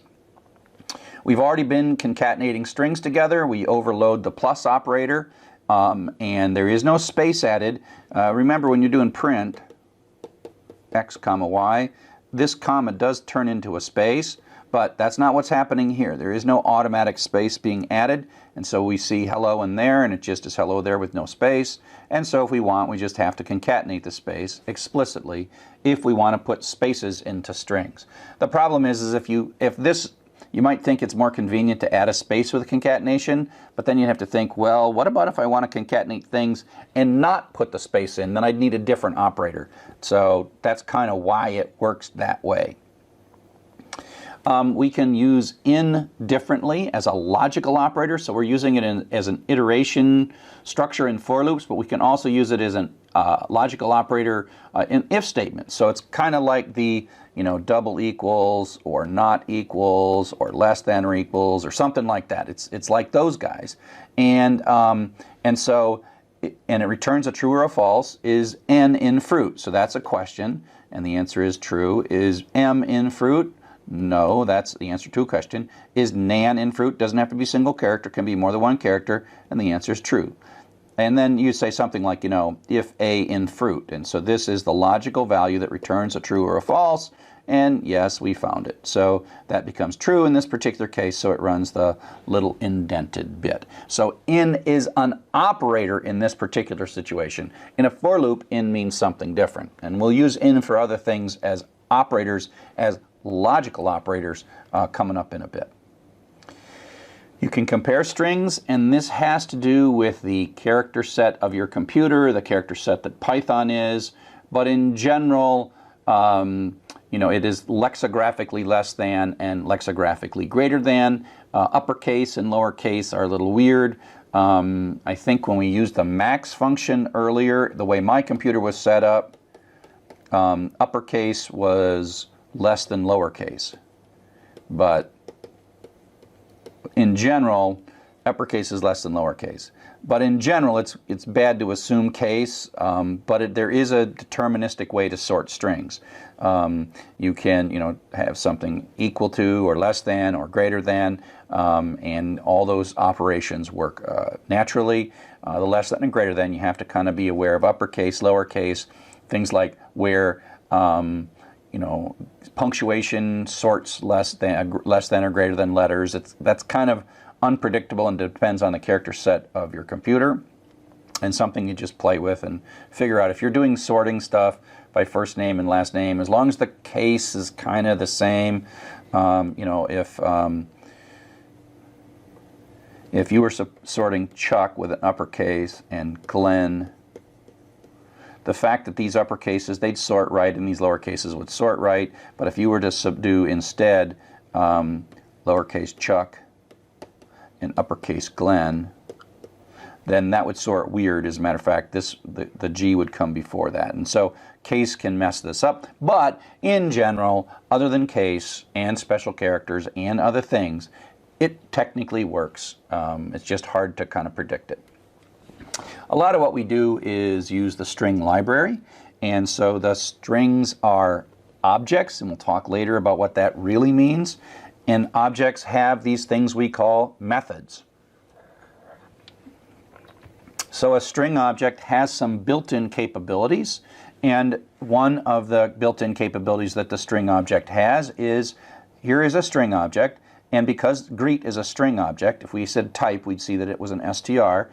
We've already been concatenating strings together. We overload the plus operator, and there is no space added. Remember, when you're doing print, x comma y, this comma does turn into a space. But that's not what's happening here. There is no automatic space being added, and so we see hello in there, and it just is hello there with no space. And so if we want, we just have to concatenate the space explicitly if we want to put spaces into strings. The problem is if you might think it's more convenient to add a space with a concatenation, but then you have to think, well, what about if I want to concatenate things and not put the space in? Then I'd need a different operator. So that's kind of why it works that way. We can use in differently as a logical operator, so we're using it as an iteration structure in for loops, but we can also use it as a logical operator in if statements. So it's kind of like the double equals or not equals or less than or equals or something like that. It's like those guys, and so it returns a true or a false. Is N in fruit? So that's a question, and the answer is true. Is M in fruit? No, that's the answer to a question. Is Nan in fruit? Doesn't have to be single character, can be more than one character, and the answer is true. And then you say something like, if A in fruit. And so this is the logical value that returns a true or a false, and yes, we found it. So that becomes true in this particular case, so it runs the little indented bit. So in is an operator in this particular situation. In a for loop, in means something different. And we'll use in for other things as operators, as logical operators coming up in a bit. You can compare strings, and this has to do with the character set of your computer, the character set that Python is, but in general, it is lexicographically less than and lexicographically greater than. Uppercase and lowercase are a little weird. I think when we used the max function earlier, the way my computer was set up, uppercase was less than lowercase, but in general, uppercase is less than lowercase. But in general, it's bad to assume case, but there is a deterministic way to sort strings. You can, have something equal to or less than or greater than, and all those operations work naturally. The less than and greater than, you have to kind of be aware of uppercase, lowercase, things like where punctuation sorts less than or greater than letters. That's kind of unpredictable and depends on the character set of your computer, and something you just play with and figure out. If you're doing sorting stuff by first name and last name, as long as the case is kind of the same, if you were sorting Chuck with an uppercase and Glenn, the fact that these uppercases, they'd sort right, and these lowercases would sort right. But if you were to subdue instead lowercase Chuck and uppercase Glenn, then that would sort weird. As a matter of fact, the G would come before that. And so case can mess this up. But in general, other than case and special characters and other things, it technically works. It's just hard to kind of predict it. A lot of what we do is use the string library, and so the strings are objects, and we'll talk later about what that really means. And objects have these things we call methods. So a string object has some built-in capabilities, and one of the built-in capabilities that the string object has is, here is a string object, and because greet is a string object, if we said type, we'd see that it was an str.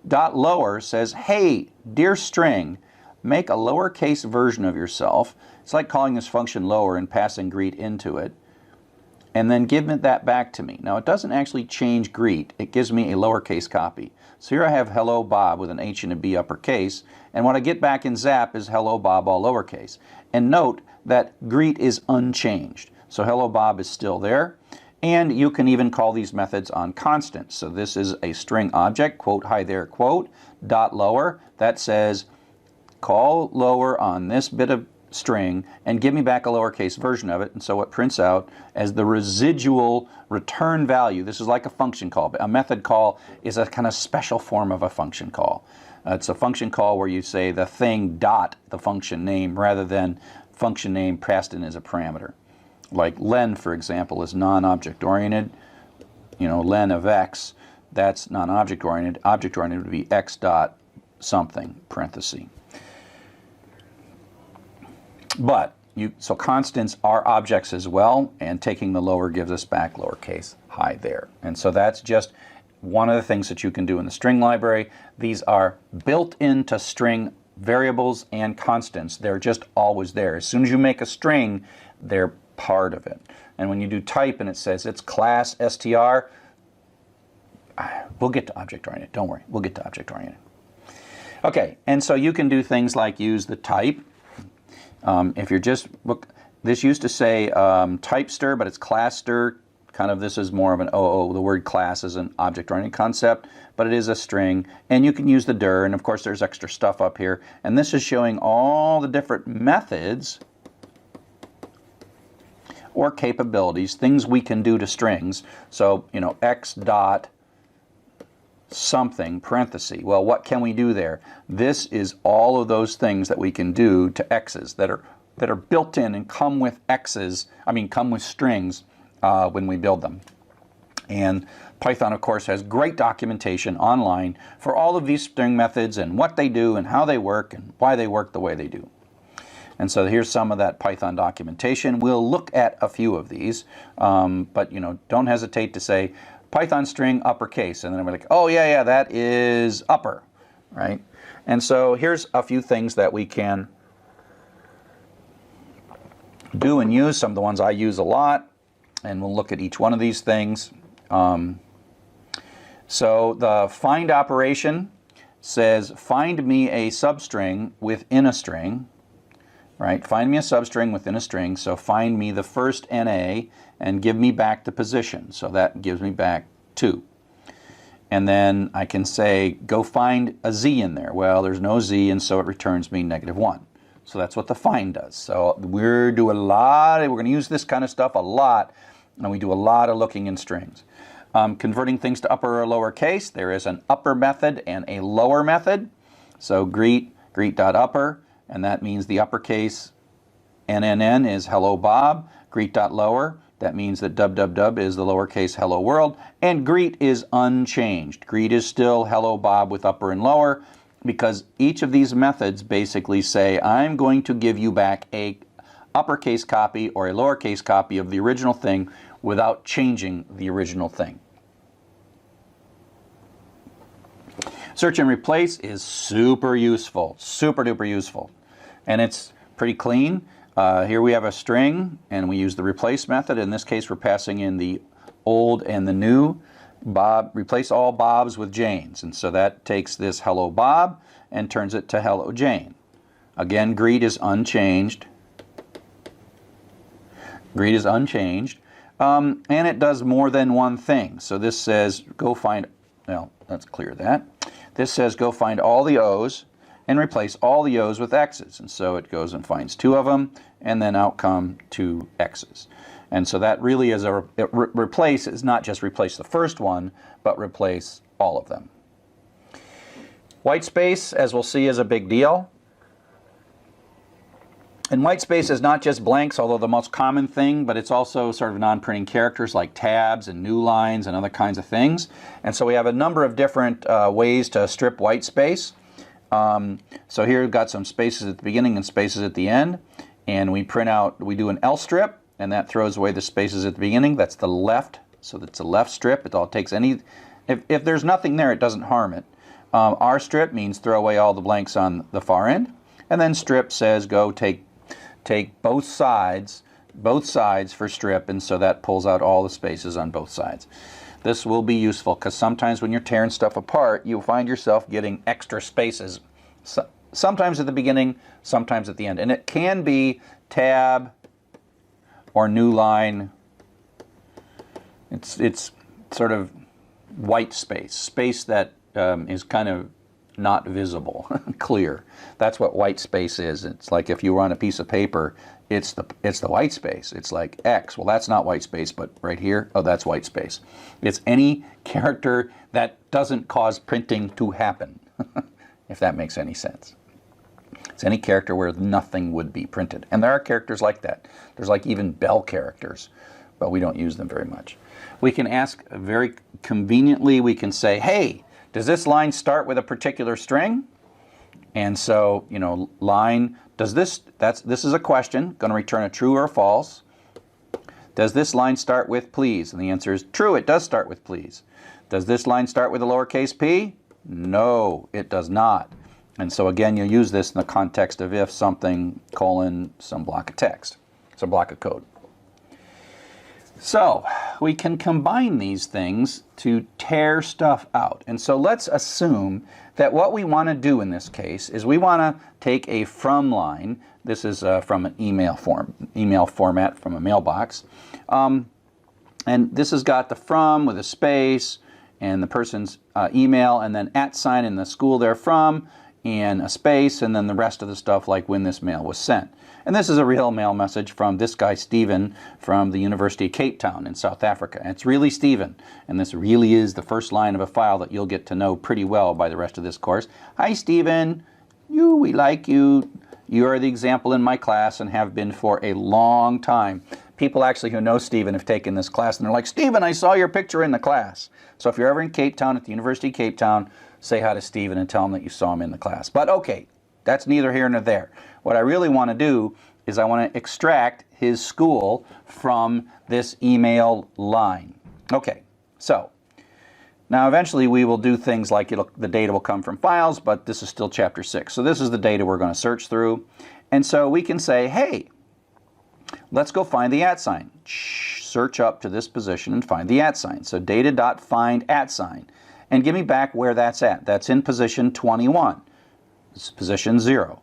Dot lower says, hey, dear string, make a lowercase version of yourself. It's like calling this function lower and passing greet into it, and then give that back to me. Now, it doesn't actually change greet. It gives me a lowercase copy. So here I have hello Bob with an H and a B uppercase, and what I get back in Zap is hello Bob all lowercase. And note that greet is unchanged. So hello Bob is still there. And you can even call these methods on constants. So this is a string object, quote, hi there, quote, dot lower. That says, call lower on this bit of string and give me back a lowercase version of it. And so it prints out as the residual return value. This is like a function call. A method call is a kind of special form of a function call. It's a function call where you say the thing dot the function name rather than function name passed in as a parameter. Like len, for example, is non-object oriented. Len of x, that's non-object oriented. Object oriented would be x dot something, parenthesis. But so constants are objects as well, and taking the lower gives us back lowercase hi there. And so that's just one of the things that you can do in the string library. These are built into string variables and constants. They're just always there. As soon as you make a string, they're part of it. And when you do type and it says it's class str, we'll get to object oriented. Don't worry, we'll get to object oriented. Okay, and so you can do things like use the type. If you're just This used to say type stir, but it's class stir. Kind of, this is more of an OO. The word class is an object-oriented concept, but it is a string, and you can use the dir, and of course there's extra stuff up here. And this is showing all the different methods or capabilities, things we can do to strings. So, you know, x dot something, parenthesis. Well, what can we do there? This is all of those things that we can do to x's that are built in and come with x's, come with strings when we build them. And Python, of course, has great documentation online for all of these string methods and what they do and how they work and why they work the way they do. And so here's some of that Python documentation. We'll look at a few of these, but you know, don't hesitate to say Python string uppercase, and then we're like, oh yeah, that is upper, right? And so here's a few things that we can do and use. Some of the ones I use a lot, and we'll look at each one of these things. So the find operation says find me a substring within a string, right? Find me a substring within a string. So find me the first NA and give me back the position. So that gives me back 2. And then I can say go find a Z in there. Well, there's no Z, and so it returns me -1. So that's what the find does. So we're going to use this kind of stuff a lot, and we do a lot of looking in strings. Converting things to upper or lower case, there is an upper method and a lower method. So greet.upper, and that means the uppercase NNN is hello Bob. Greet.lower, that means that www is the lowercase hello world. And greet is unchanged. Greet is still hello Bob with upper and lower, because each of these methods basically say I'm going to give you back a uppercase copy or a lowercase copy of the original thing without changing the original thing. Search and replace is super useful, super duper useful. And it's pretty clean. Here we have a string, and we use the replace method. In this case, we're passing in the old and the new. Bob, replace all Bobs with Janes. And so that takes this hello Bob and turns it to hello Jane. Again, greet is unchanged. Greet is unchanged. And it does more than one thing. So this says go find, well, let's clear that. This says go find all the O's and replace all the O's with X's. And so it goes and finds 2 of them, and then out come 2 X's. And so that really is replace is not just replace the first one, but replace all of them. White space, as we'll see, is a big deal. And white space is not just blanks, although the most common thing, but it's also sort of non-printing characters like tabs and new lines and other kinds of things. And so we have a number of different ways to strip white space. So here we've got some spaces at the beginning and spaces at the end. And we do an L strip, and that throws away the spaces at the beginning. That's the left, so that's a left strip. It all takes any, if there's nothing there, it doesn't harm it. R strip means throw away all the blanks on the far end. And then strip says go take both sides for strip, and so that pulls out all the spaces on both sides. This will be useful because sometimes when you're tearing stuff apart, you'll find yourself getting extra spaces, sometimes at the beginning, sometimes at the end. And it can be tab or new line. It's sort of white space that is kind of not visible, clear. That's what white space is. It's like if you were on a piece of paper, it's the white space. It's like X. Well, that's not white space, but right here, oh, that's white space. It's any character that doesn't cause printing to happen, if that makes any sense. It's any character where nothing would be printed. And there are characters like that. There's like even bell characters, but we don't use them very much. We can ask very conveniently, we can say, hey, does this line start with a particular string? And so, you know, line, does this is a question, going to return a true or a false. Does this line start with please? And the answer is true, it does start with please. Does this line start with a lowercase p? No, it does not. And so again, you use this in the context of if something, colon, some block of text, some block of code. So we can combine these things to tear stuff out. And so let's assume that what we want to do in this case is we want to take a from line. This is from an email format from a mailbox. And this has got the from with a space and the person's email, and then @ sign in the school they're from, and a space, and then the rest of the stuff like when this mail was sent. And this is a real mail message from this guy Stephen from the University of Cape Town in South Africa. And it's really Stephen, and this really is the first line of a file that you'll get to know pretty well by the rest of this course. Hi Stephen, we like you. You are the example in my class and have been for a long time. People actually who know Stephen have taken this class and they're like, Stephen, I saw your picture in the class. So if you're ever in Cape Town at the University of Cape Town, say hi to Stephen and tell him that you saw him in the class. But okay, that's neither here nor there. What I really want to do is I want to extract his school from this email line. Okay, so now eventually we will do things like the data will come from files, but this is still chapter 6. So this is the data we're going to search through. And so we can say, hey, let's go find the @ sign. Search up to this position and find the @ sign. So data.find @ sign. And give me back where that's at. That's in position 21. This is position 0.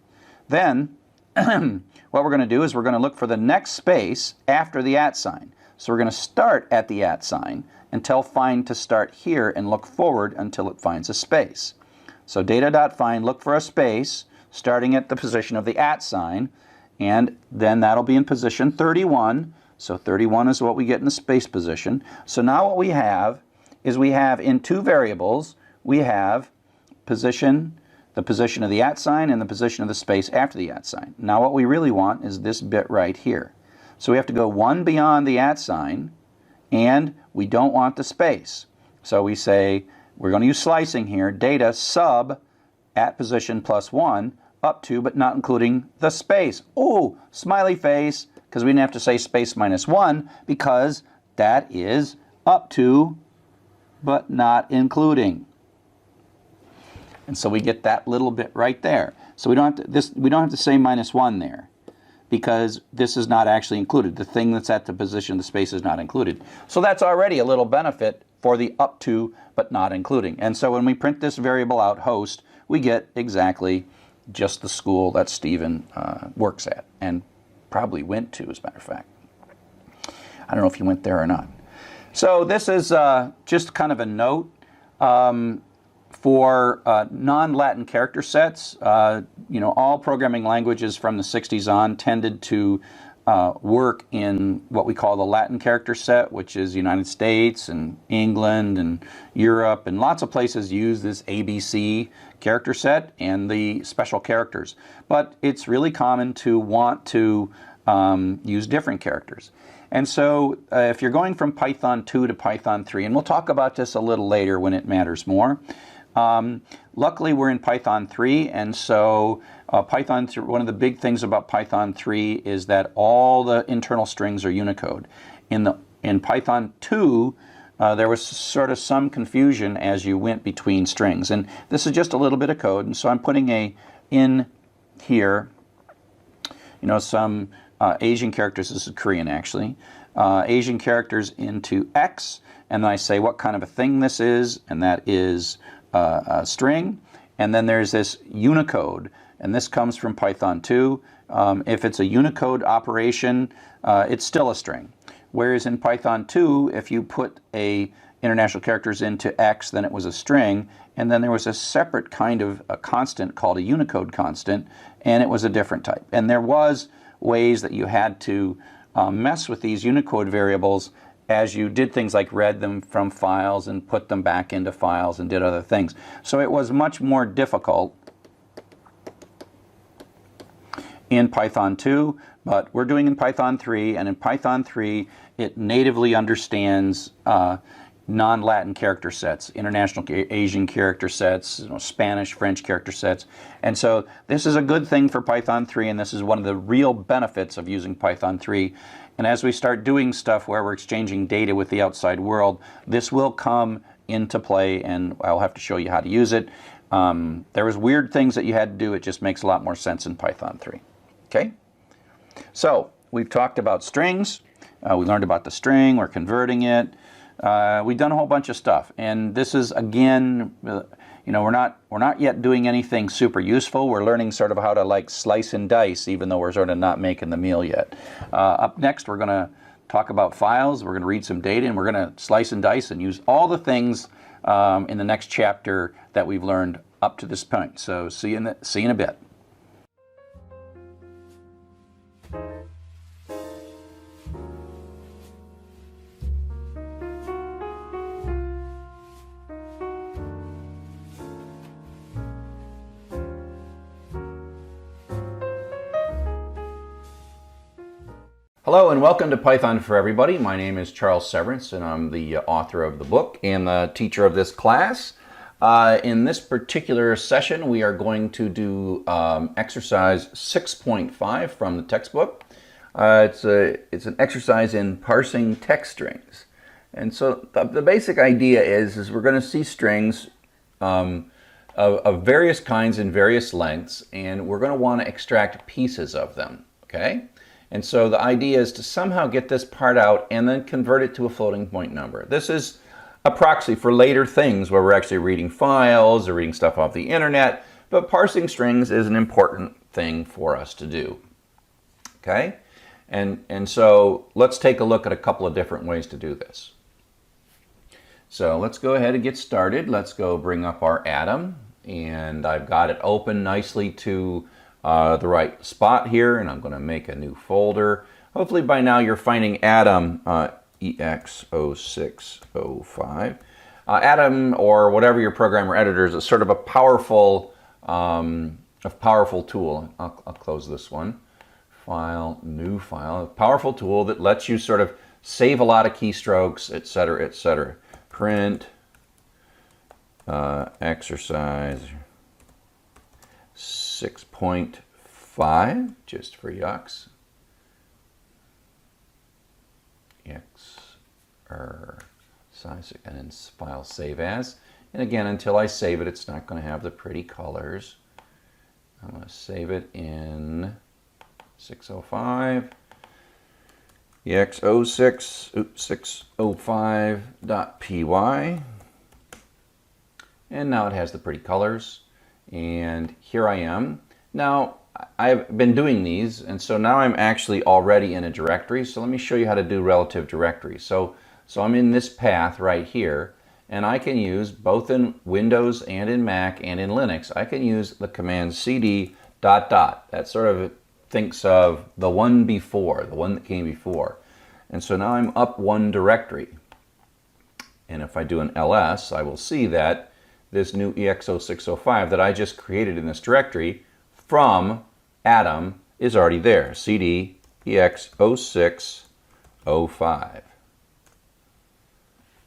Then what we're going to do is we're going to look for the next space after the @ sign. So we're going to start at the @ sign and tell find to start here and look forward until it finds a space. So data.find, look for a space starting at the position of the @ sign, and then that'll be in position 31. So 31 is what we get in the space position. So now what we have is we have in two variables, we have position, the position of the @ sign and the position of the space after the @ sign. Now what we really want is this bit right here. So we have to go one beyond the @ sign, and we don't want the space. So we say, we're going to use slicing here, data sub at position +1 up to but not including the space. Oh, smiley face, because we didn't have to say space -1 because that is up to but not including. And so we get that little bit right there. So we don't have to say -1 there because this is not actually included. The thing that's at the position of the space is not included. So that's already a little benefit for the up to but not including. And so when we print this variable out, host, we get exactly just the school that Stephen works at and probably went to, as a matter of fact. I don't know if he went there or not. So this is just kind of a note for non-Latin character sets. All programming languages from the 60s on tended to work in what we call the Latin character set, which is the United States and England and Europe, and lots of places use this ABC character set and the special characters. But it's really common to want to use different characters. And so if you're going from Python 2 to Python 3, and we'll talk about this a little later when it matters more. Luckily, we're in Python 3, and so one of the big things about Python 3 is that all the internal strings are Unicode. In Python 2, there was sort of some confusion as you went between strings. And this is just a little bit of code, and so I'm putting in here, some Asian characters. This is Korean, actually. Asian characters into X, and then I say what kind of a thing this is, and that is a string. And then there's this Unicode, and this comes from Python 2. If it's a Unicode operation, it's still a string. Whereas in Python 2, if you put international characters into X, then it was a string, and then there was a separate kind of a constant called a Unicode constant, and it was a different type. And there was ways that you had to mess with these Unicode variables as you did things like read them from files and put them back into files and did other things. So it was much more difficult in Python 2, but we're doing in Python 3, and in Python 3 it natively understands non-Latin character sets, international Asian character sets, Spanish, French character sets. And so this is a good thing for Python 3, and this is one of the real benefits of using Python 3. And as we start doing stuff where we're exchanging data with the outside world, this will come into play, and I'll have to show you how to use it. There was weird things that you had to do. It just makes a lot more sense in Python 3. Okay? So we've talked about strings, We learned about the string. We're converting it. We've done a whole bunch of stuff. And this is, again, we're not yet doing anything super useful. We're learning sort of how to like slice and dice, even though we're sort of not making the meal yet. Up next, we're going to talk about files. We're going to read some data, and we're going to slice and dice and use all the things in the next chapter that we've learned up to this point. So see you in a bit. Hello and welcome to Python for Everybody. My name is Charles Severance and I'm the author of the book and the teacher of this class. In this particular session we are going to do exercise 6.5 from the textbook. It's an exercise in parsing text strings. And so the basic idea is we're going to see strings of various kinds and various lengths, and we're going to want to extract pieces of them, okay? And so the idea is to somehow get this part out and then convert it to a floating point number. This is a proxy for later things where we're actually reading files or reading stuff off the internet, but parsing strings is an important thing for us to do. Okay? And so let's take a look at a couple of different ways to do this. So let's go ahead and get started. Let's go bring up our atom, and I've got it open nicely to the right spot here, and I'm going to make a new folder. Hopefully by now you're finding Atom EX0605. Atom, or whatever your programmer editor is sort of a powerful tool. I'll close this one. File, new file. A powerful tool that lets you sort of save a lot of keystrokes, etc., etc. Print exercise 6.5, just for yucks. Size, and then file save as. And again, until I save it, it's not going to have the pretty colors. I'm going to save it in 605. ex0605.py. And now it has the pretty colors. And here I am. Now, I've been doing these, and so now I'm actually already in a directory. So let me show you how to do relative directories. So I'm in this path right here, and I can use, both in Windows and in Mac and in Linux, I can use the command cd ... That sort of thinks of the one before, the one that came before. And so now I'm up one directory. And if I do an ls, I will see that this new EX0605 that I just created in this directory from Atom is already there. cd EX0605.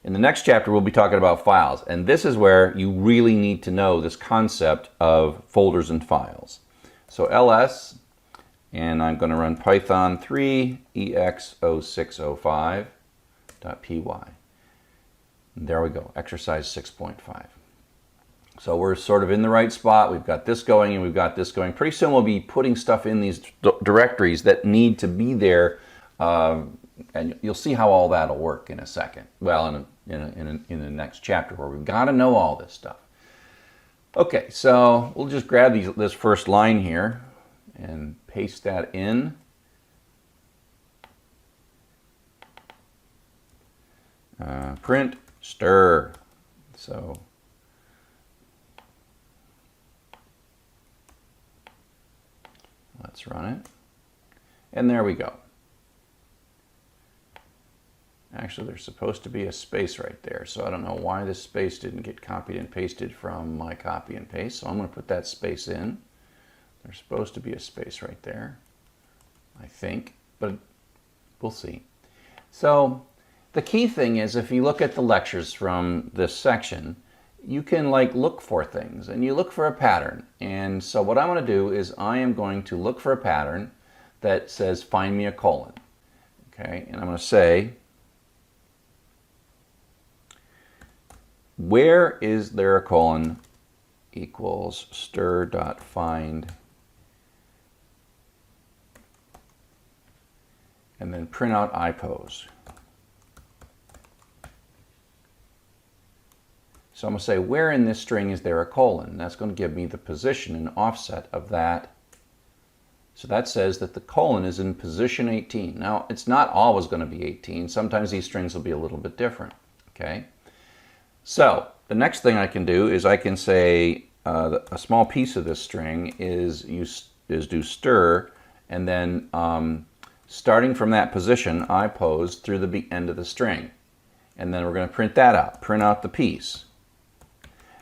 In the next chapter, we'll be talking about files, and this is where you really need to know this concept of folders and files. So ls, and I'm going to run Python 3 ex0605.py. There we go, exercise 6.5. So we're sort of in the right spot. We've got this going and we've got this going. Pretty soon we'll be putting stuff in these directories that need to be there, and you'll see how all that'll work in a second. Well, in the next chapter, where we've got to know all this stuff. Okay, so we'll just grab this first line here and paste that in. Print stir. So let's run it. And there we go. Actually, there's supposed to be a space right there, so I don't know why this space didn't get copied and pasted from my copy and paste, so I'm going to put that space in. There's supposed to be a space right there, I think, but we'll see. So the key thing is, if you look at the lectures from this section, you can look for things, and you look for a pattern. And so what I'm going to do is I am going to look for a pattern that says find me a colon. Okay, and I'm going to say, where is there a colon equals stir.find and then print out IPOS. So I'm going to say, where in this string is there a colon? That's going to give me the position and offset of that. So that says that the colon is in position 18. Now, it's not always going to be 18. Sometimes these strings will be a little bit different. Okay. So the next thing I can do is I can say a small piece of this string is do stir, and then starting from that position, IPOS through the end of the string. And then we're going to print that out, print out the piece.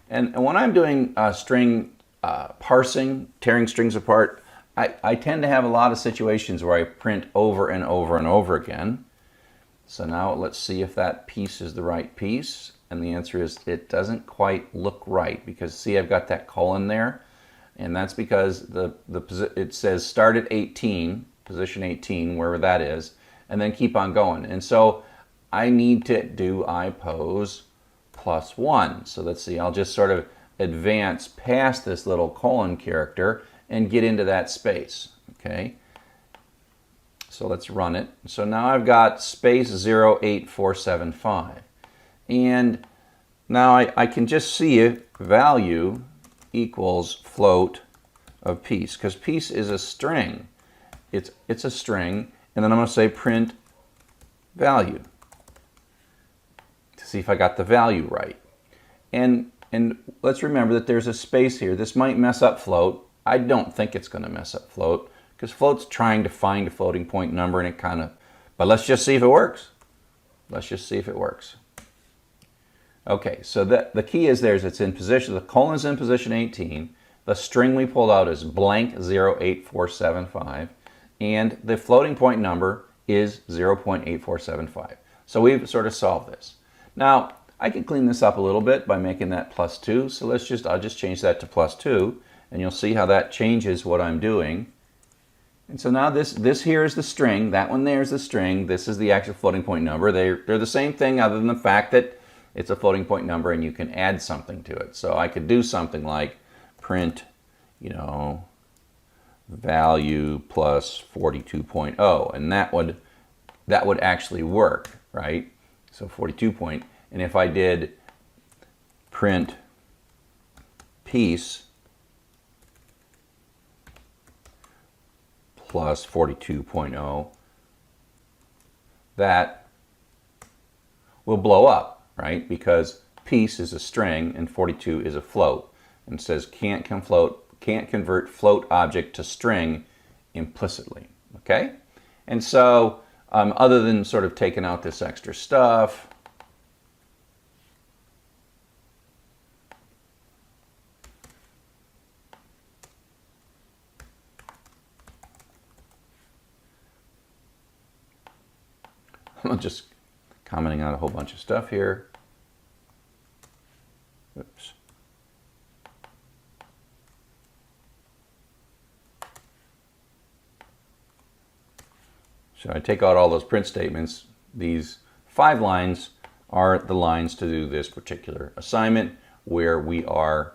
And when I'm doing string parsing, tearing strings apart, I tend to have a lot of situations where I print over and over and over again. So now let's see if that piece is the right piece. And the answer is it doesn't quite look right, because see, I've got that colon there. And that's because it says start at 18, position 18, wherever that is, and then keep on going. And so I need to do IPOS +1. So let's see, I'll just sort of advance past this little colon character and get into that space. Okay. So let's run it. So now I've got space 08475. And now I can just see it, value equals float of piece, because piece is a string. It's a string, and then I'm going to say print value to see if I got the value right. And let's remember that there's a space here. This might mess up float. I don't think it's going to mess up float, because float's trying to find a floating point number, and it kind of, but let's just see if it works. Let's just see if it works. Okay, so the key is it's in position, the colon is in position 18, the string we pulled out is blank 08475, and the floating point number is 0.8475. So we've sort of solved this. Now, I can clean this up a little bit by making that +2, so I'll just change that to +2, and you'll see how that changes what I'm doing. And so now this here is the string, that one there is the string, this is the actual floating point number. They're the same thing, other than the fact that it's a floating point number and you can add something to it. So I could do something like print, value plus 42.0, and that would actually work, right? So 42 point, and if I did print piece plus 42.0, that will blow up, right? Because piece is a string and 42 is a float, and says can't convert float object to string implicitly. Okay, and so other than sort of taking out this extra stuff, I'm just commenting out a whole bunch of stuff here. Oops. So I take out all those print statements. These 5 lines are the lines to do this particular assignment, where we are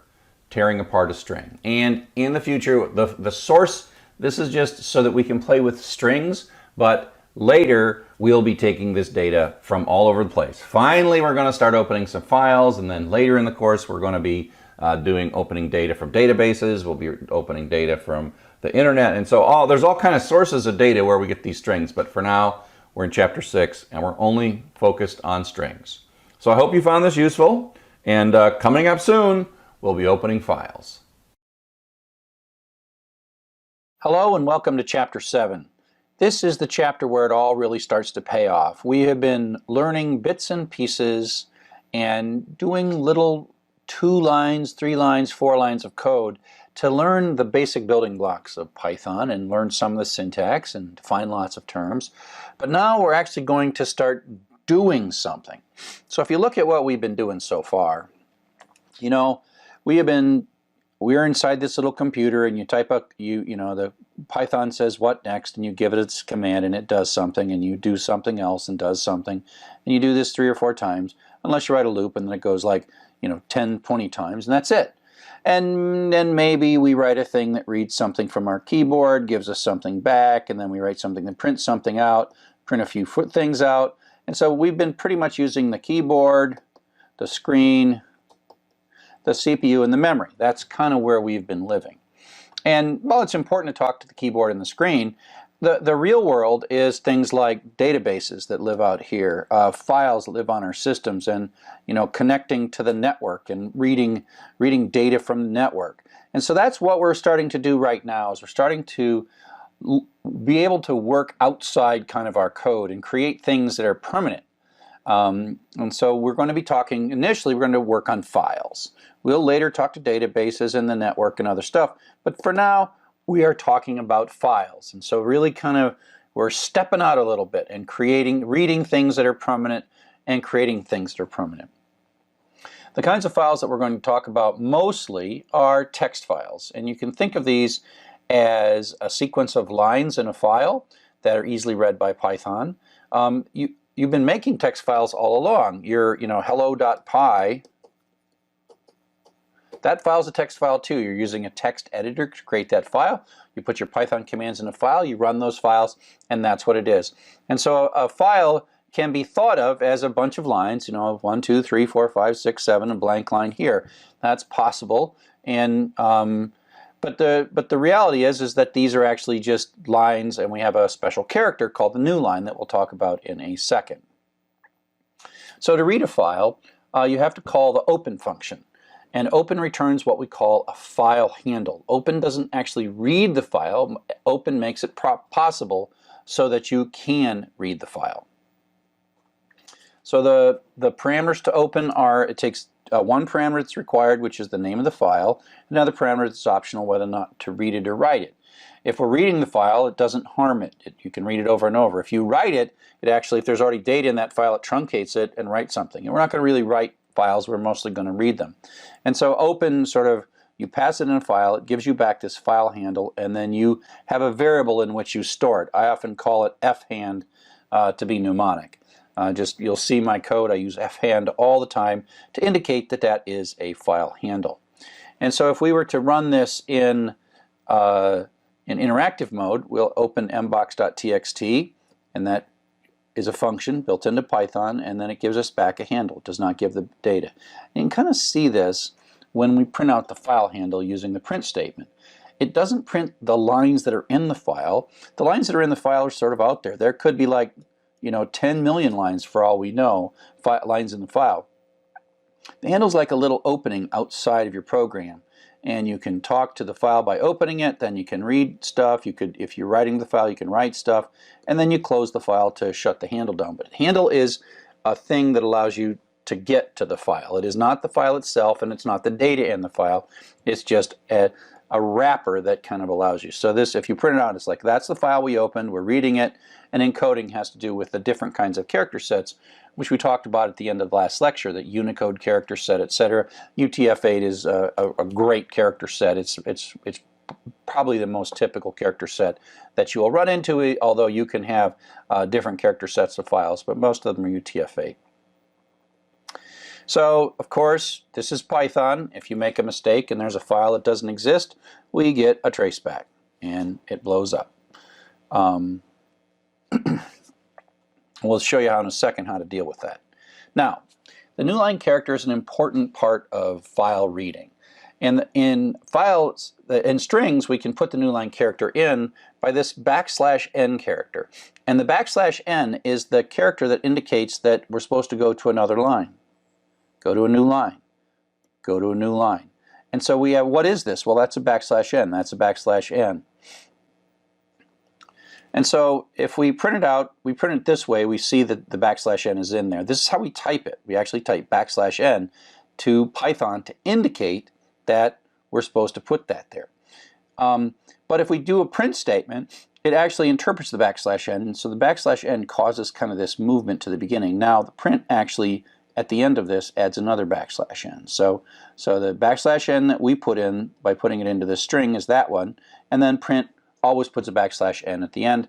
tearing apart a string. And in the future, the source, this is just so that we can play with strings, but later we'll be taking this data from all over the place. Finally, we're going to start opening some files, and then later in the course we're going to be opening data from databases. We'll be opening data from the internet, and so there's all kind of sources of data where we get these strings, but for now we're in chapter 6 and we're only focused on strings. So I hope you found this useful, and coming up soon we'll be opening files. Hello and welcome to Chapter 7. This is the chapter where it all really starts to pay off. We have been learning bits and pieces and doing little 2 lines, 3 lines, 4 lines of code to learn the basic building blocks of Python and learn some of the syntax and define lots of terms. But now we're actually going to start doing something. So if you look at what we've been doing so far, we're inside this little computer, and you type up, the Python says what next, and you give it its command and it does something, and you do something else and does something, and you do this 3 or 4 times, unless you write a loop, and then it goes like 10, 20 times, and that's it. And then maybe we write a thing that reads something from our keyboard, gives us something back, and then we write something that prints something out. print a few things out. And so we've been pretty much using the keyboard, the screen, the CPU, and the memory. That's kind of where we've been living. And while it's important to talk to the keyboard and the screen, the real world is things like databases that live out here, files that live on our systems, and connecting to the network and reading data from the network. And so that's what we're starting to do right now, is we're starting to be able to work outside kind of our code and create things that are permanent. And so we're going to be talking, initially we're going to work on files. We'll later talk to databases and the network and other stuff, but for now we are talking about files. And so really kind of we're stepping out a little bit and reading things that are permanent and creating things that are permanent. The kinds of files that we're going to talk about mostly are text files, and you can think of these as a sequence of lines in a file that are easily read by Python. You've been making text files all along. Your hello.py, that file's a text file too. You're using a text editor to create that file. You put your Python commands in a file, you run those files, and that's what it is. And so a file can be thought of as a bunch of lines, 1, 2, 3, 4, 5, 6, 7, a blank line here. That's possible. And but the reality is that these are actually just lines, and we have a special character called the new line that we'll talk about in a second. So to read a file, you have to call the open function. And open returns what we call a file handle. Open doesn't actually read the file. Open makes it possible so that you can read the file. So the parameters to open are, it takes one parameter that's required, which is the name of the file, another parameter that's optional, whether or not to read it or write it. If we're reading the file, it doesn't harm it. You can read it over and over. If you write it, it actually, if there's already data in that file, it truncates it and writes something. And we're not going to really write files, we're mostly going to read them. And so open sort of, you pass it in a file, it gives you back this file handle, and then you have a variable in which you store it. I often call it fhand to be mnemonic. You'll see my code, I use fhand all the time to indicate that that is a file handle. And so if we were to run this in interactive mode, we'll open mbox.txt, and that is a function built into Python, and then it gives us back a handle. It does not give the data. And you can kind of see this when we print out the file handle using the print statement. It doesn't print the lines that are in the file. The lines that are in the file are sort of out there. There could be like 10 million lines for all we know, lines in the file. The handle's like a little opening outside of your program, and you can talk to the file by opening it, then you can read stuff, if you're writing the file, you can write stuff, and then you close the file to shut the handle down. But handle is a thing that allows you to get to the file. It is not the file itself, and it's not the data in the file. It's just a wrapper that kind of allows you. So this, if you print it out, it's like, that's the file we opened, we're reading it, and encoding has to do with the different kinds of character sets, which we talked about at the end of the last lecture, that Unicode character set, etc. UTF-8 is a great character set. It's probably the most typical character set that you will run into, although you can have different character sets of files, but most of them are UTF-8. So, of course, this is Python. If you make a mistake and there's a file that doesn't exist, we get a traceback, and it blows up. We'll show you in a second how to deal with that. Now, the new line character is an important part of file reading. And in files, in strings, we can put the new line character in by this \n character. And the \n is the character that indicates that we're supposed to go to another line. Go to a new line. Go to a new line. And so we have, what is this? Well, that's a \n. That's a \n. And so if we print it out, we print it this way, we see that the \n is in there. This is how we type it. We actually type \n to Python to indicate that we're supposed to put that there. But if we do a print statement, it actually interprets the \n, and so the \n causes kind of this movement to the beginning. Now the print actually, at the end of this, adds another \n. So the \n that we put in by putting it into this string is that one, and then print always puts a \n at the end.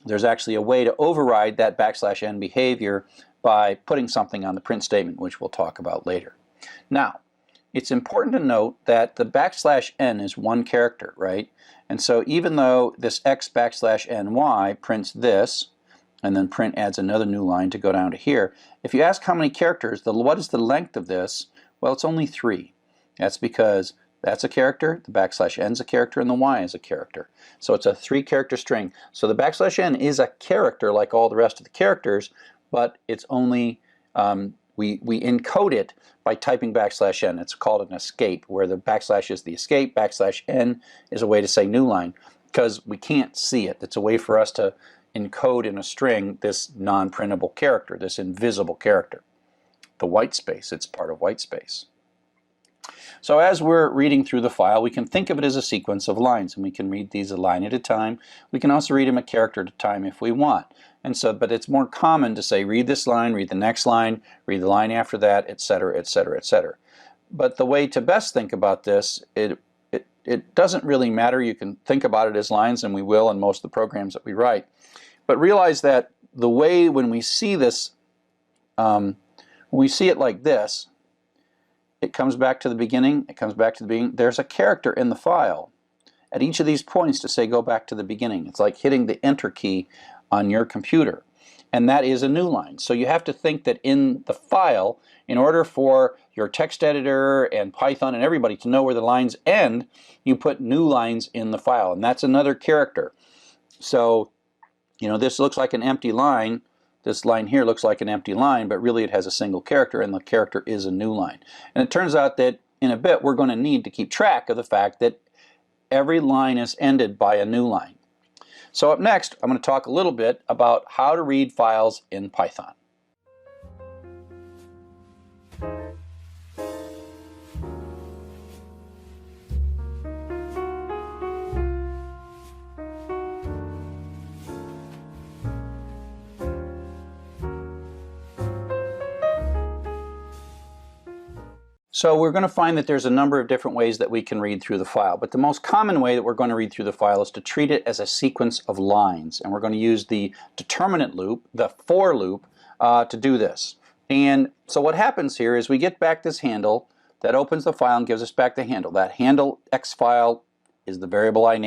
There's actually a way to override that \n behavior by putting something on the print statement, which we'll talk about later. Now, it's important to note that the \n is one character, right? And so even though this x \ny prints this, and then print adds another new line to go down to here. If you ask how many characters, what is the length of this? Well, it's only 3. That's because that's a character, the \n is a character, and the y is a character. So it's a 3-character string. So the \n is a character like all the rest of the characters, but it's only, we encode it by typing \n. It's called an escape, where the / is the escape, \n is a way to say new line, because we can't see it. It's a way for us to encode in a string this non-printable character, this invisible character. The white space, it's part of white space. So as we're reading through the file, we can think of it as a sequence of lines, and we can read these a line at a time. We can also read them a character at a time if we want. And so, but it's more common to say read this line, read the next line, read the line after that, etc., etc., etc. But the way to best think about this, it doesn't really matter. You can think about it as lines, and we will in most of the programs that we write. But realize that the way when we see this, when we see it like this, it comes back to the beginning, it comes back to the beginning. There's a character in the file at each of these points to say go back to the beginning. It's like hitting the enter key on your computer. And that is a new line. So you have to think that in the file, in order for your text editor and Python and everybody to know where the lines end, you put new lines in the file. And that's another character. So, you know, this looks like an empty line. This line here looks like an empty line, but really it has a single character, and the character is a new line. And it turns out that in a bit we're going to need to keep track of the fact that every line is ended by a new line. So up next, I'm going to talk a little bit about how to read files in Python. So we're going to find that there's a number of different ways that we can read through the file, but the most common way that we're going to read through the file is to treat it as a sequence of lines, and we're going to use the determinant loop, the for loop, to do this. And so what happens here is we get back this handle that opens the file and gives us back the handle. That handle x file is the variable I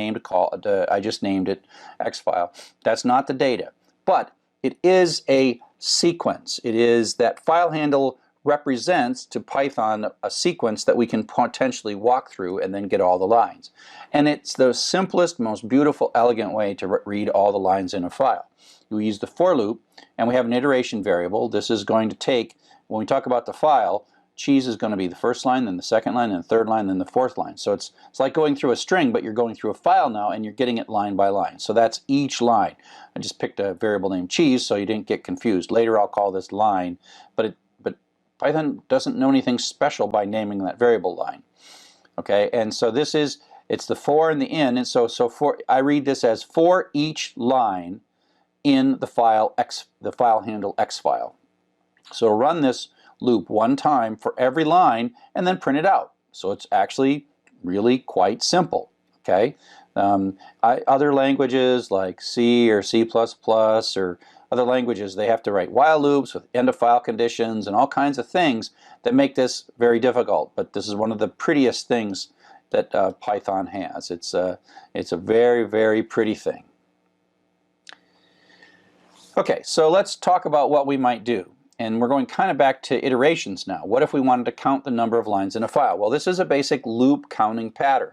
just named it x file. That's not the data, but it is a sequence. It is that file handle represents to Python a sequence that we can potentially walk through and then get all the lines. And it's the simplest, most beautiful, elegant way to read all the lines in a file. We use the for loop, and we have an iteration variable. This is going to take, when we talk about the file, cheese is going to be the first line, then the second line, then the third line, then the fourth line. So it's like going through a string, but you're going through a file now, and you're getting it line by line. So that's each line. I just picked a variable named cheese so you didn't get confused. Later I'll call this line, but Python doesn't know anything special by naming that variable line. Okay, and so this is, it's the for and the in, and so for, I read this as for each line in the file x, the file handle x file. So run this loop one time for every line and then print it out. So it's actually really quite simple. Okay, other languages like C or C++ or other languages, they have to write while loops with end of file conditions and all kinds of things that make this very difficult. But this is one of the prettiest things that Python has. It's a very, very pretty thing. Okay, so let's talk about what we might do. And we're going kind of back to iterations now. What if we wanted to count the number of lines in a file? Well, this is a basic loop counting pattern.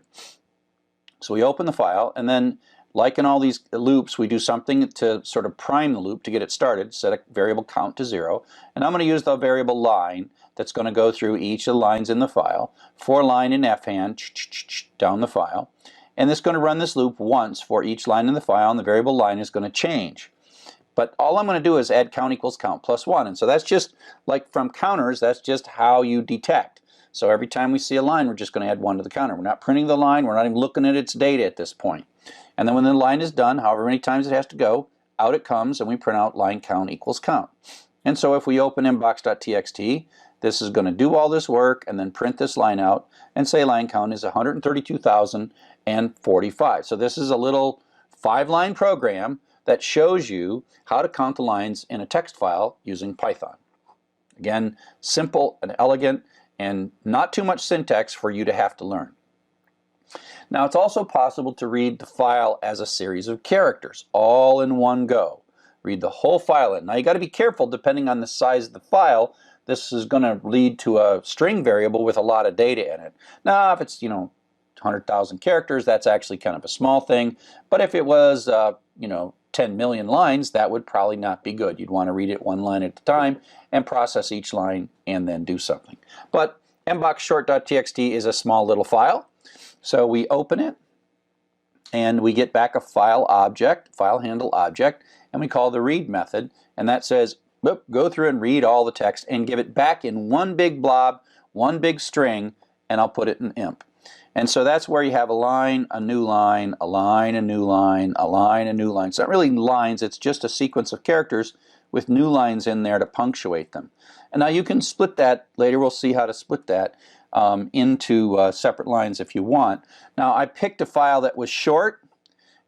So we open the file, and then like in all these loops, we do something to sort of prime the loop to get it started, set a variable count to 0. And I'm going to use the variable line that's going to go through each of the lines in the file, for line in fhand, down the file. And it's going to run this loop once for each line in the file, and the variable line is going to change. But all I'm going to do is add count equals count plus 1. And so that's just like from counters, that's just how you detect. So every time we see a line, we're just going to add 1 to the counter. We're not printing the line, we're not even looking at its data at this point. And then when the line is done, however many times it has to go, out it comes, and we print out line count equals count. And so if we open inbox.txt, this is going to do all this work and then print this line out and say line count is 132,045. So this is a little 5-line program that shows you how to count the lines in a text file using Python. Again, simple and elegant and not too much syntax for you to have to learn. Now it's also possible to read the file as a series of characters all in one go. read the whole file in. Now you got to be careful depending on the size of the file. This is going to lead to a string variable with a lot of data in it. Now if it's 100,000 characters, that's actually kind of a small thing. But if it was 10 million lines, that would probably not be good. You'd want to read it one line at a time and process each line and then do something. But mboxshort.txt is a small little file. So we open it and we get back a file handle object, and we call the read method, and that says go through and read all the text and give it back in one big blob, one big string, and I'll put it in imp. And so that's where you have a line, a new line, a line, a new line, a line, a new line. It's not really lines, it's just a sequence of characters with new lines in there to punctuate them. And now you can split that, later we'll see how to split that into separate lines if you want. Now I picked a file that was short,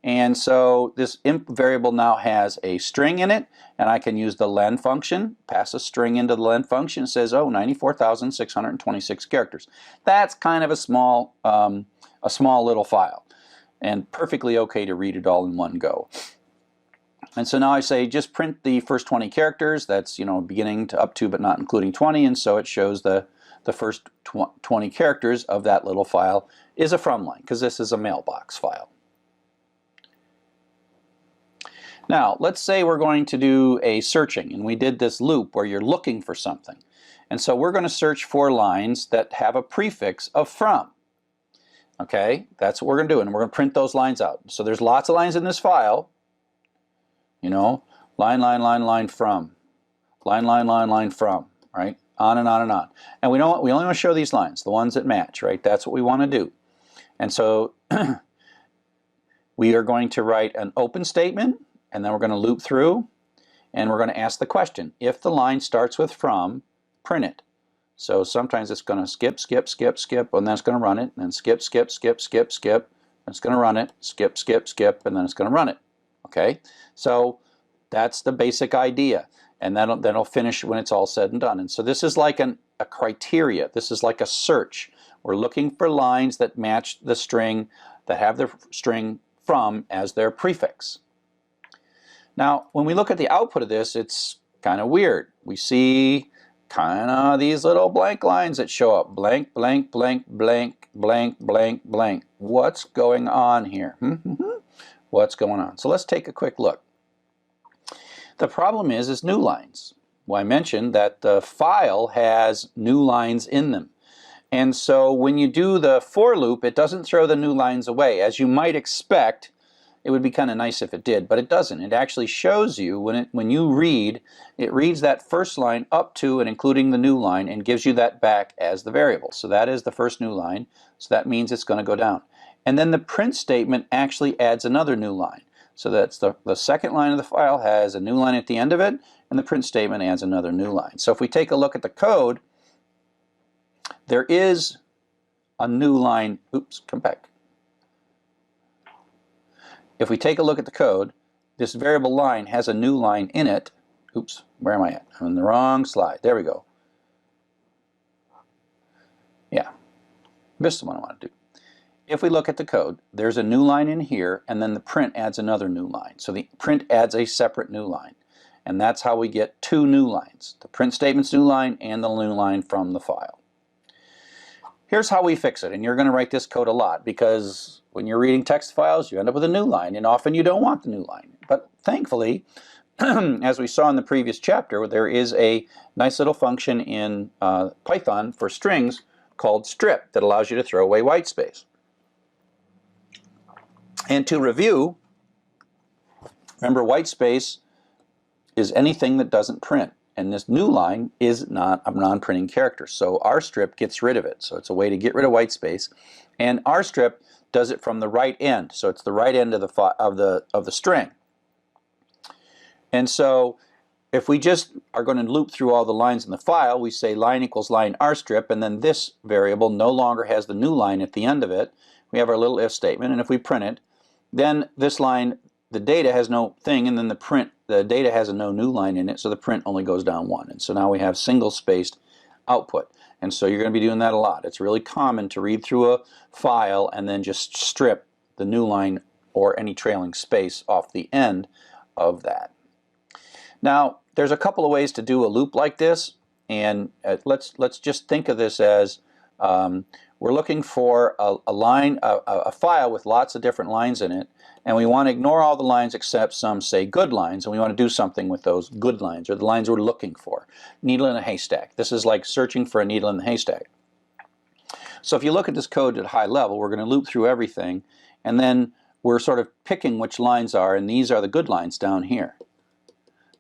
and so this imp variable now has a string in it, and I can use the len function, pass a string into the len function. It says, oh, 94,626 characters. That's kind of a small little file, and perfectly okay to read it all in one go. And so now I say just print the first 20 characters. That's beginning to up to but not including 20, and so it shows the first 20 characters of that little file is a from line, because this is a mailbox file. Now, let's say we're going to do a searching, and we did this loop where you're looking for something. And so we're going to search for lines that have a prefix of from. Okay, that's what we're going to do, and we're going to print those lines out. So there's lots of lines in this file. Line, line, line, line, from. Line, line, line, line, from, right? On and on and on. And we only want to show these lines, the ones that match, right? That's what we want to do. And so we are going to write an open statement, and then we're going to loop through, and we're going to ask the question, if the line starts with from, print it. So sometimes it's going to skip, skip, skip, skip, and then it's going to run it, and then skip, skip, skip, skip, skip, and it's going to run it, skip, skip, skip, and then it's going to run it. Okay, so that's the basic idea, and then it'll finish when it's all said and done. And so this is like a criteria. This is like a search. We're looking for lines that match the string, that have the string from as their prefix. Now, when we look at the output of this, it's kind of weird. We see kind of these little blank lines that show up. Blank, blank, blank, blank, blank, blank, blank. What's going on here? What's going on? So let's take a quick look. The problem is new lines. Well, I mentioned that the file has new lines in them. And so when you do the for loop, it doesn't throw the new lines away. As you might expect, it would be kind of nice if it did, but it doesn't. It actually shows you when you read, it reads that first line up to and including the new line and gives you that back as the variable. So that is the first new line, so that means it's going to go down. And then the print statement actually adds another new line. So that's the second line of the file has a new line at the end of it, and the print statement adds another new line. So if we take a look at the code, there is a new line. Oops, come back. If we take a look at the code, this variable line has a new line in it. Oops, where am I at? I'm in the wrong slide. There we go. Yeah, this is the one I want to do. If we look at the code, there's a new line in here, and then the print adds another new line. So the print adds a separate new line. And that's how we get two new lines. The print statement's new line and the new line from the file. Here's how we fix it, and you're going to write this code a lot because when you're reading text files, you end up with a new line, and often you don't want the new line. But thankfully, as we saw in the previous chapter, there is a nice little function in Python for strings called strip that allows you to throw away white space. And to review, remember white space is anything that doesn't print. And this new line is not a non-printing character. So our strip gets rid of it. So it's a way to get rid of white space. And our strip does it from the right end. So it's the right end of the string. And so if we just are going to loop through all the lines in the file, we say line equals line r strip, and then this variable no longer has the new line at the end of it. We have our little if statement, and if we print it, then this line, the data has no thing, and then the data has no new line in it, so the print only goes down one. And so now we have single spaced output. And so you're going to be doing that a lot. It's really common to read through a file and then just strip the new line or any trailing space off the end of that. Now, there's a couple of ways to do a loop like this, and let's just think of this as we're looking for a file with lots of different lines in it, and we want to ignore all the lines except some, say, good lines, and we want to do something with those good lines, or the lines we're looking for. Needle in a haystack. This is like searching for a needle in the haystack. So if you look at this code at high level, we're going to loop through everything, and then we're sort of picking which lines are, and these are the good lines down here.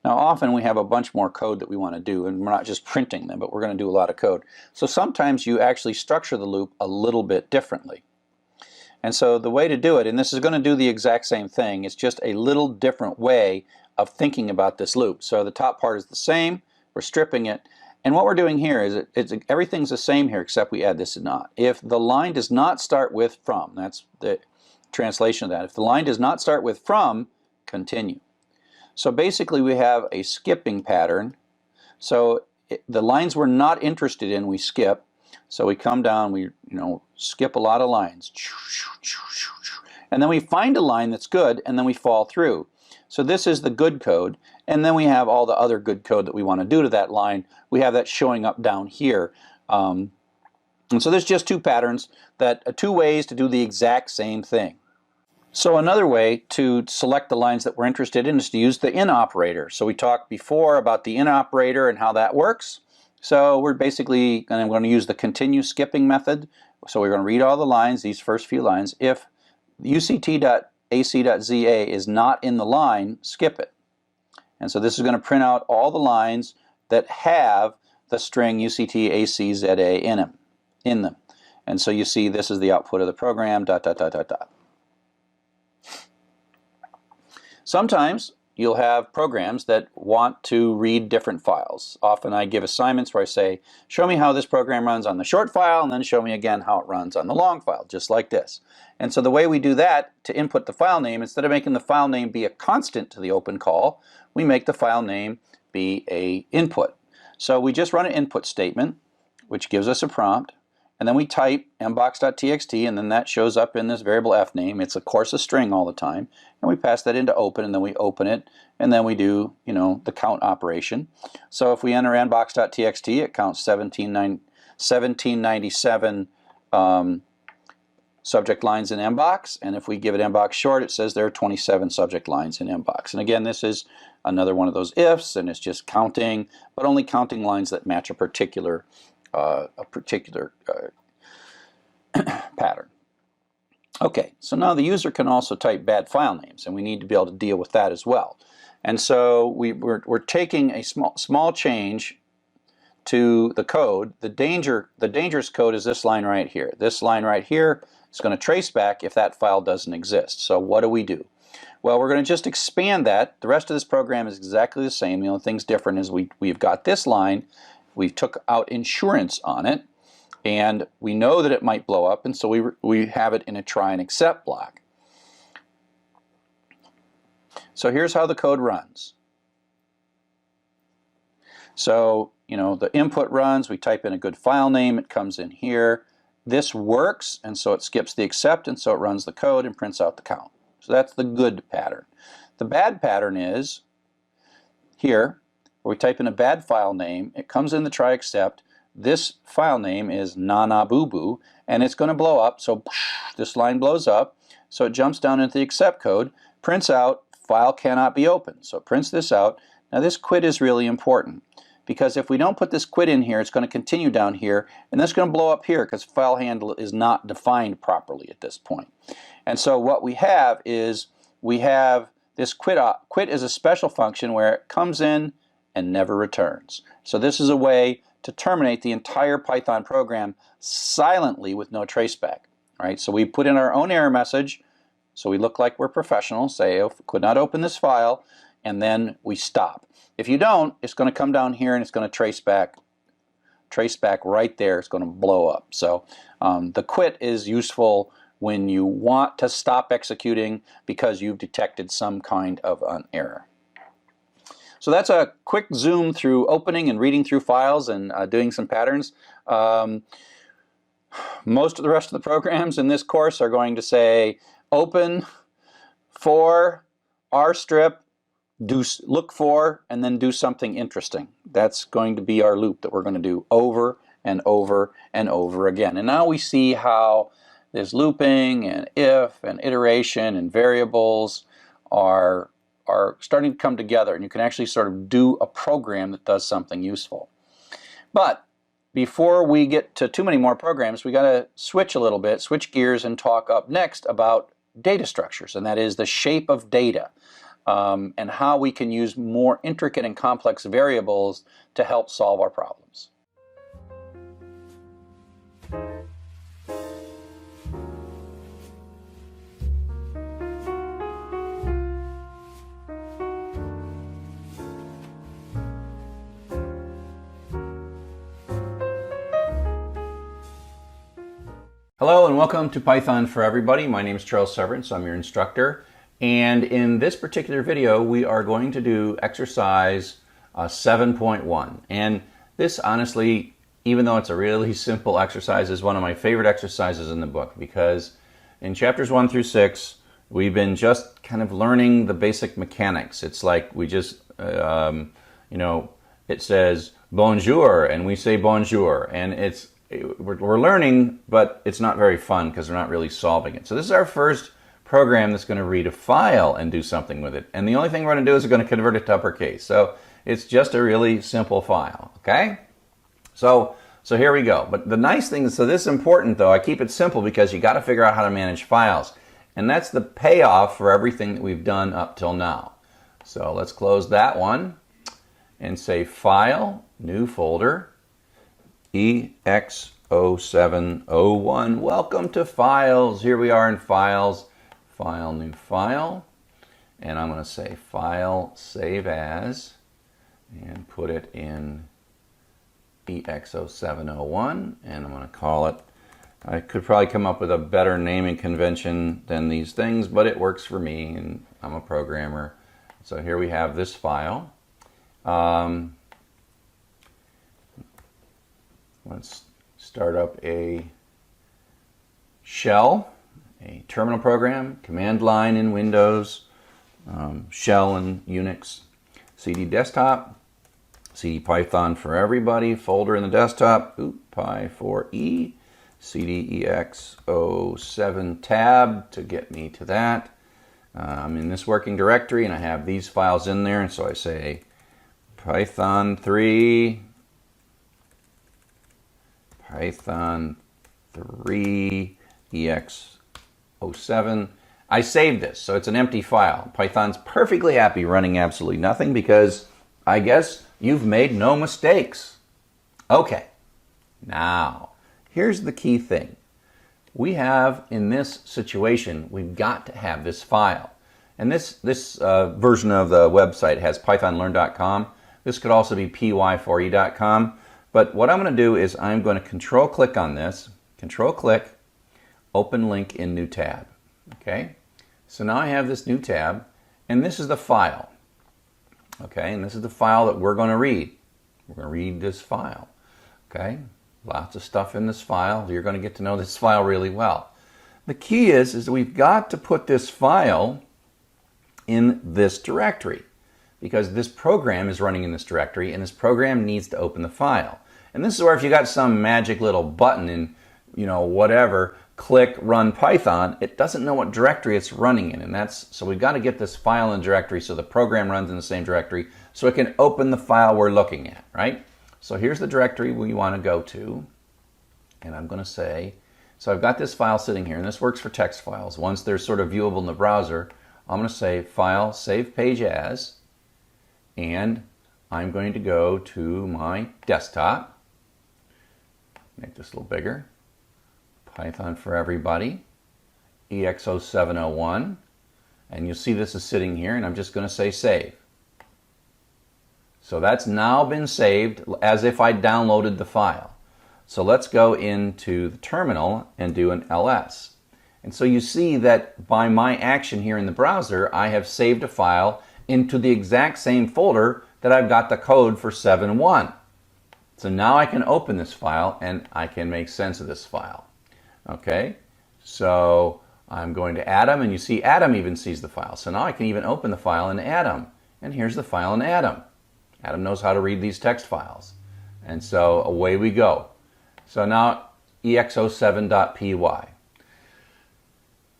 Now often we have a bunch more code that we want to do, and we're not just printing them, but we're going to do a lot of code. So sometimes you actually structure the loop a little bit differently. And so the way to do it, and this is going to do the exact same thing, it's just a little different way of thinking about this loop. So the top part is the same, we're stripping it, and what we're doing here is everything's the same here except we add this not. If the line does not start with from, that's the translation of that. If the line does not start with from, continue. So basically we have a skipping pattern. So the lines we're not interested in, we skip. So we come down, we skip a lot of lines. And then we find a line that's good, and then we fall through. So this is the good code, and then we have all the other good code that we want to do to that line. We have that showing up down here. And so there's just two patterns, two ways to do the exact same thing. So another way to select the lines that we're interested in is to use the in operator. So we talked before about the in operator and how that works. So we're basically going to use the continue skipping method. So we're going to read all the lines, these first few lines. If uct.ac.za is not in the line, skip it. And so this is going to print out all the lines that have the string uct.ac.za in them. And so you see this is the output of the program, ... Sometimes you'll have programs that want to read different files. Often I give assignments where I say, show me how this program runs on the short file, and then show me again how it runs on the long file, just like this. And so the way we do that, to input the file name, instead of making the file name be a constant to the open call, we make the file name be a input. So we just run an input statement, which gives us a prompt, and then we type mbox.txt, and then that shows up in this variable f name. It's of course a string all the time, and we pass that into open, and then we open it, and then we do the count operation. So if we enter mbox.txt, it counts 1797 subject lines in mbox, and if we give it mbox short, it says there are 27 subject lines in mbox. And again, this is another one of those ifs, and it's just counting, but only counting lines that match a particular pattern. Okay, so now the user can also type bad file names, and we need to be able to deal with that as well. And so we're taking a small change to the code. The dangerous code is this line right here. This line right here is going to trace back if that file doesn't exist. So what do? Well, we're going to just expand that. The rest of this program is exactly the same. The only thing's different is we've got this line. We took out insurance on it, and we know that it might blow up, and so we have it in a try and except block. So here's how the code runs. So the input runs, we type in a good file name, it comes in here. This works, and so it skips the except, and so it runs the code and prints out the count. So that's the good pattern. The bad pattern is here, where we type in a bad file name, it comes in the try except, this file name is nanaboo, and it's going to blow up, so this line blows up, so it jumps down into the except code, prints out, file cannot be opened, so it prints this out. Now this quit is really important, because if we don't put this quit in here, it's going to continue down here, and that's going to blow up here because file handle is not defined properly at this point. And so what we have is, we have this quit is a special function where it comes in and never returns. So this is a way to terminate the entire Python program silently with no traceback. All right, so we put in our own error message, so we look like we're professional, say, oh, could not open this file, and then we stop. If you don't, it's going to come down here and it's going to trace back right there. It's going to blow up. So the quit is useful when you want to stop executing because you've detected some kind of an error. So that's a quick zoom through opening and reading through files and doing some patterns. Most of the rest of the programs in this course are going to say open for rstrip look for, and then do something interesting. That's going to be our loop that we're going to do over and over and over again. And now we see how this looping and if and iteration and variables are starting to come together, and you can actually sort of do a program that does something useful. But before we get to too many more programs, we got to switch a little bit, switch gears, and talk up next about data structures, and that is the shape of data. And how we can use more intricate and complex variables to help solve our problems. Hello and welcome to Python for Everybody. My name is Charles Severance. I'm your instructor. And in this particular video, we are going to do exercise 7.1. And this, honestly, even though it's a really simple exercise, is one of my favorite exercises in the book, because in chapters 1 through 6, we've been just kind of learning the basic mechanics. It's like we just, it says bonjour, and we say bonjour, and we're learning, but it's not very fun because we're not really solving it. So this is our first program that's going to read a file and do something with it. And the only thing we're going to do is we're going to convert it to uppercase. So it's just a really simple file, okay? So here we go. But the nice thing is, so this is important though, I keep it simple because you got to figure out how to manage files. And that's the payoff for everything that we've done up till now. So let's close that one and say File, New Folder, EX0701. Welcome to Files. Here we are in Files. File, New File. And I'm going to say File, Save As, and put it in EX0701. And I'm going to call it, I could probably come up with a better naming convention than these things, but it works for me, and I'm a programmer. So here we have this file. Let's start up a shell, a terminal program, command line in Windows, shell in Unix, CD desktop, CD Python for everybody, folder in the desktop, Py4E, CD EX07 tab to get me to that. I'm in this working directory and I have these files in there, and so I say Python 3, Python 3 EX07. I saved this, so it's an empty file. Python's perfectly happy running absolutely nothing because I guess you've made no mistakes. Okay, now here's the key thing. We have, in this situation, we've got to have this file. And this version of the website has pythonlearn.com. This could also be py4e.com. But what I'm going to do is I'm going to control click on this, control click, open link in new tab. Okay, so now I have this new tab, and this is the file. Okay, and this is the file that we're going to read. We're going to read this file. Okay, lots of stuff in this file. You're going to get to know this file really well. The key is that we've got to put this file in this directory, because this program is running in this directory, and this program needs to open the file. And this is where if you got some magic little button in, whatever, click run Python, it doesn't know what directory it's running in. And so we've got to get this file in the directory so the program runs in the same directory so it can open the file we're looking at, right? So here's the directory we want to go to. And I'm going to say, so I've got this file sitting here, and this works for text files. Once they're sort of viewable in the browser, I'm going to say File, Save Page As, and I'm going to go to my desktop. Make this a little bigger. Python for Everybody, EX0701, and you'll see this is sitting here, and I'm just going to say Save. So that's now been saved as if I downloaded the file. So let's go into the terminal and do an ls. And so you see that by my action here in the browser, I have saved a file into the exact same folder that I've got the code for 7.1. So now I can open this file and I can make sense of this file. Okay, so I'm going to Atom, and you see Atom even sees the file. So now I can even open the file in Atom And here's the file in Adam. Adam knows how to read these text files. And so away we go. So now exo7.py.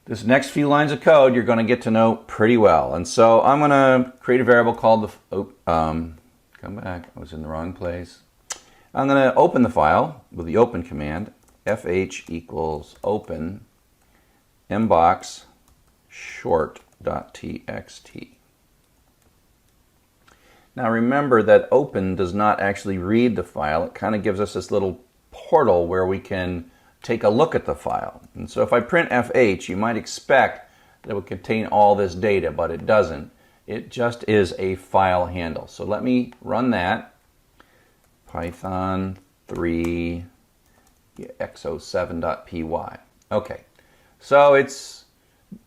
This next few lines of code you're going to get to know pretty well. And so I'm going to create a variable called the, come back, I was in the wrong place. I'm going to open the file with the open command, fh equals open mbox short.txt. Now remember that open does not actually read the file. It kind of gives us this little portal where we can take a look at the file. And so if I print fh, you might expect that it would contain all this data, but it doesn't. It just is a file handle. So let me run that. Python 3 exo7.py. Okay, so it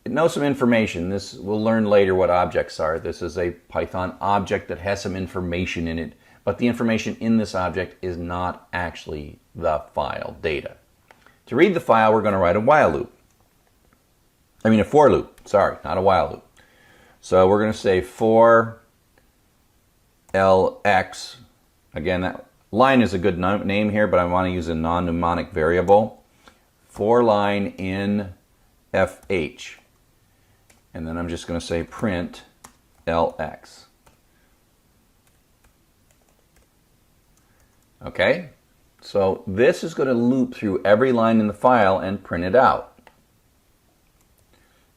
knows some information. This we'll learn later what objects are. This is a Python object that has some information in it, but the information in this object is not actually the file data. To read the file, we're going to write a while loop. I mean a for loop, sorry, not a while loop. So we're going to say for lx, again, that line is a good name here, but I want to use a non-mnemonic variable. For line in fh. And then I'm just going to say print lx. Okay, so this is going to loop through every line in the file and print it out.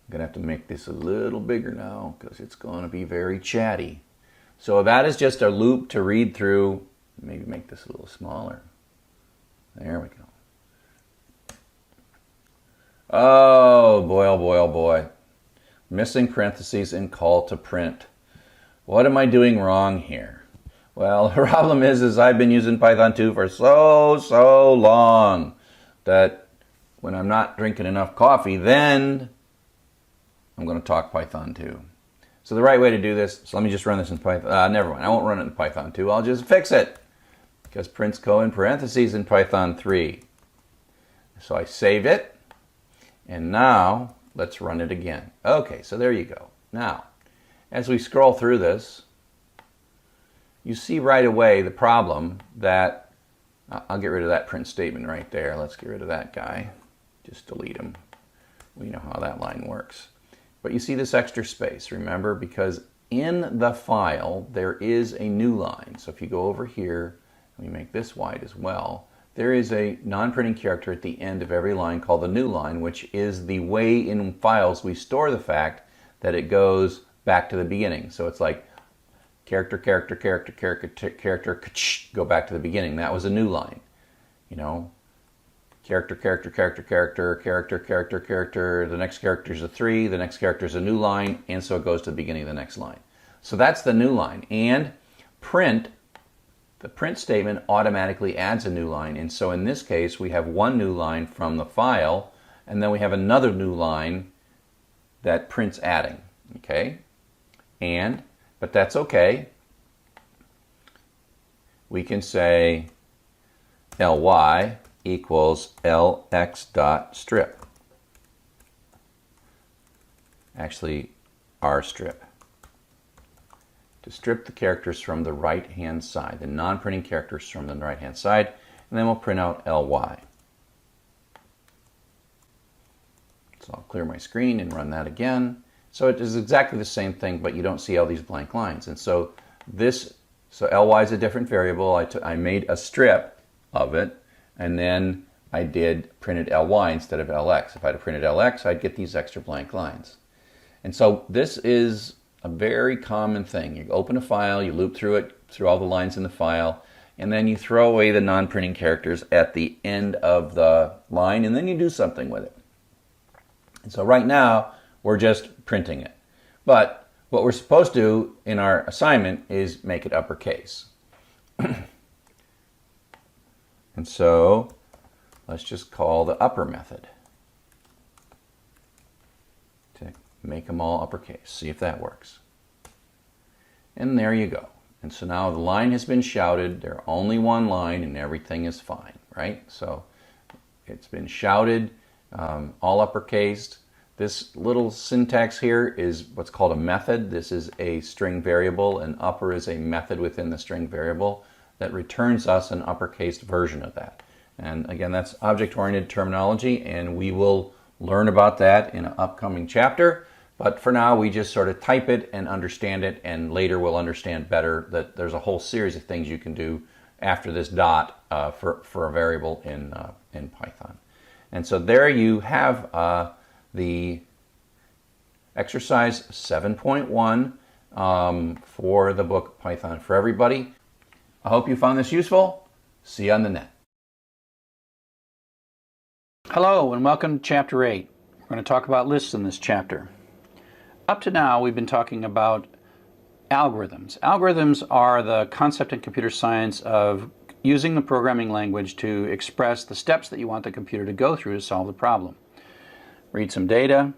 I'm going to have to make this a little bigger now because it's going to be very chatty. So that is just a loop to read through. Maybe make this a little smaller. There we go. Oh boy, oh boy, oh boy. Missing parentheses in call to print. What am I doing wrong here? Well, the problem is I've been using Python 2 for so long that when I'm not drinking enough coffee, then I'm going to talk Python 2. So the right way to do this, so let me just run this in Python. Never mind, I won't run it in Python 2. I'll just fix it. Because print's in parentheses in Python 3. So I saved it. And now let's run it again. Okay, so there you go. Now, as we scroll through this, you see right away the problem that, I'll get rid of that print statement right there. Let's get rid of that guy. Just delete him. We know how that line works. But you see this extra space, remember, because in the file there is a new line. So if you go over here, we make this wide as well, there is a non-printing character at the end of every line called the new line, which is the way in files we store the fact that it goes back to the beginning. So it's like character, character, character, character, character, go back to the beginning. That was a new line. You know, character, character, character, character, character, character, character, the next character is a 3, the next character is a new line, and so it goes to the beginning of the next line. So that's the new line. And print, the print statement automatically adds a new line. And so in this case, we have one new line from the file, and then we have another new line that print's adding. Okay? But that's okay. We can say ly equals lx.strip. Actually, rstrip. To strip the characters from the right-hand side, the non-printing characters from the right-hand side, and then we'll print out ly. So I'll clear my screen and run that again. So it is exactly the same thing, but you don't see all these blank lines. And so ly is a different variable. I made a strip of it, and then I printed ly instead of lx. If I had printed lx, I'd get these extra blank lines. And so this is a very common thing. You open a file, you loop through it, through all the lines in the file, and then you throw away the non-printing characters at the end of the line, and then you do something with it. And so right now, we're just printing it. But what we're supposed to do in our assignment is make it uppercase. And so let's just call the upper method to make them all uppercase. See if that works. And there you go. And so now the line has been shouted. There's only one line and everything is fine, right? So it's been shouted, all uppercased. This little syntax here is what's called a method. This is a string variable, and upper is a method within the string variable that returns us an uppercase version of that. And again, that's object-oriented terminology, and we will learn about that in an upcoming chapter. But for now, we just sort of type it and understand it, and later we'll understand better that there's a whole series of things you can do after this dot for a variable in Python. And so there you have the exercise 7.1 for the book Python for Everybody. I hope you found this useful. See you on the net. Hello and welcome to Chapter 8. We're going to talk about lists in this chapter. Up to now, we've been talking about algorithms. Algorithms are the concept in computer science of using the programming language to express the steps that you want the computer to go through to solve the problem. Read some data,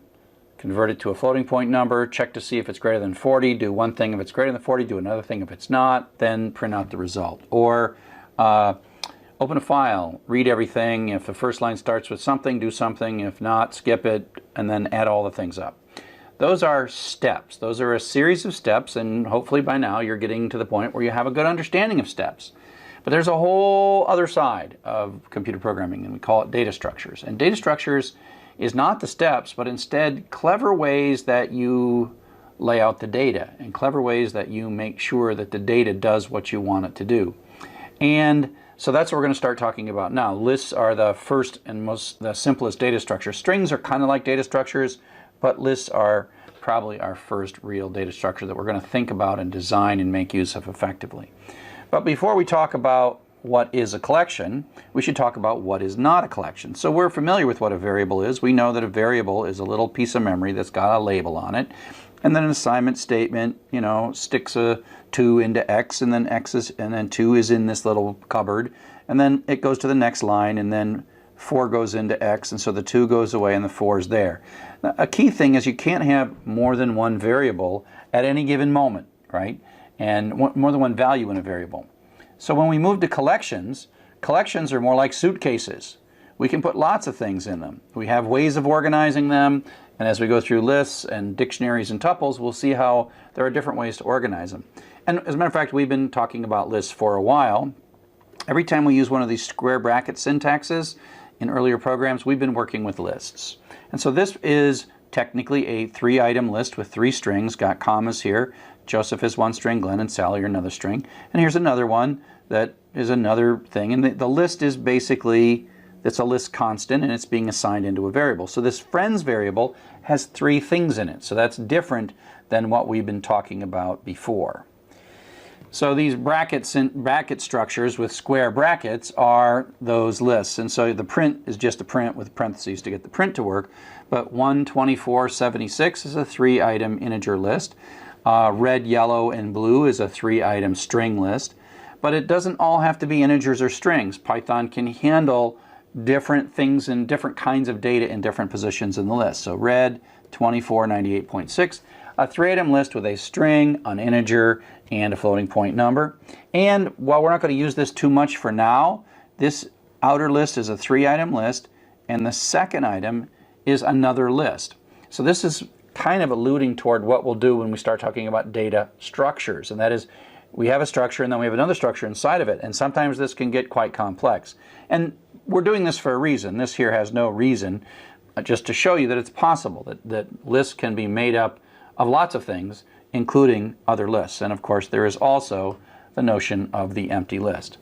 convert it to a floating point number, check to see if it's greater than 40, do one thing if it's greater than 40, do another thing if it's not, then print out the result. Or open a file, read everything. If the first line starts with something, do something. If not, skip it, and then add all the things up. Those are steps. Those are a series of steps, and hopefully by now you're getting to the point where you have a good understanding of steps. But there's a whole other side of computer programming, and we call it data structures. And data structures is not the steps, but instead clever ways that you lay out the data, and clever ways that you make sure that the data does what you want it to do. And so that's what we're going to start talking about now. Lists are the first and the simplest data structure. Strings are kind of like data structures, but lists are probably our first real data structure that we're going to think about and design and make use of effectively. But before we talk about what is a collection, we should talk about what is not a collection. So we're familiar with what a variable is. We know that a variable is a little piece of memory that's got a label on it. And then an assignment statement, sticks a 2 into X, and then and then 2 is in this little cupboard. And then it goes to the next line, and then 4 goes into X, and so the 2 goes away and the 4 is there. Now, a key thing is you can't have more than one variable at any given moment, right? And more than one value in a variable. So when we move to collections, collections are more like suitcases. We can put lots of things in them. We have ways of organizing them, and as we go through lists and dictionaries and tuples, we'll see how there are different ways to organize them. And as a matter of fact, we've been talking about lists for a while. Every time we use one of these square bracket syntaxes in earlier programs, we've been working with lists. And so this is technically a 3-item list with 3 strings, got commas here. Joseph is one string, Glenn and Sally are another string. And here's another one that is another thing. And the list is basically, it's a list constant, and it's being assigned into a variable. So this friends variable has 3 things in it. So that's different than what we've been talking about before. So these bracket structures with square brackets are those lists. And so the print is just a print with parentheses to get the print to work. But 12476 is a 3-item integer list. Red, yellow, and blue is a 3-item string list. But it doesn't all have to be integers or strings. Python can handle different things and different kinds of data in different positions in the list. So red, 2498.6, a 3-item list with a string, an integer, and a floating point number. And while we're not going to use this too much for now, this outer list is a 3-item list, and the second item is another list. So this is kind of alluding toward what we'll do when we start talking about data structures, and that is we have a structure and then we have another structure inside of it, and sometimes this can get quite complex. And we're doing this for a reason. This here has no reason, just to show you that it's possible that lists can be made up of lots of things, including other lists. And of course there is also the notion of the empty list.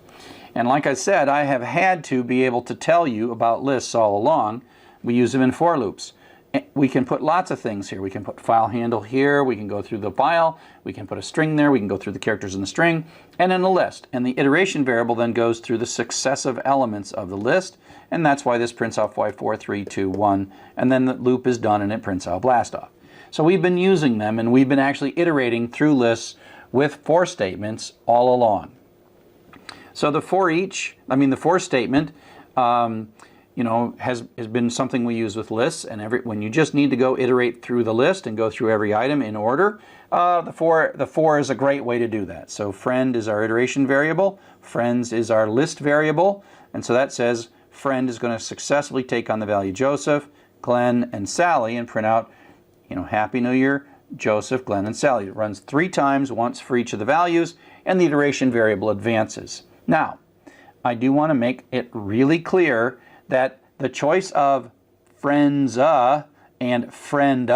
And like I said, I have had to be able to tell you about lists all along. We use them in for loops. We can put lots of things here. We can put file handle here, we can go through the file, we can put a string there, we can go through the characters in the string, and then a list. And the iteration variable then goes through the successive elements of the list, and that's why this prints off y4, 3, 2, 1, and then the loop is done and it prints out blast off. So we've been using them, and we've been actually iterating through lists with for statements all along. So the for statement has been something we use with lists, and when you just need to go iterate through the list and go through every item in order, the for is a great way to do that. So friend is our iteration variable, friends is our list variable, and so that says friend is going to successfully take on the value Joseph, Glenn, and Sally, and print out, Happy New Year, Joseph, Glenn, and Sally. It runs 3 times, once for each of the values, and the iteration variable advances. Now, I do want to make it really clear that the choice of friends and friend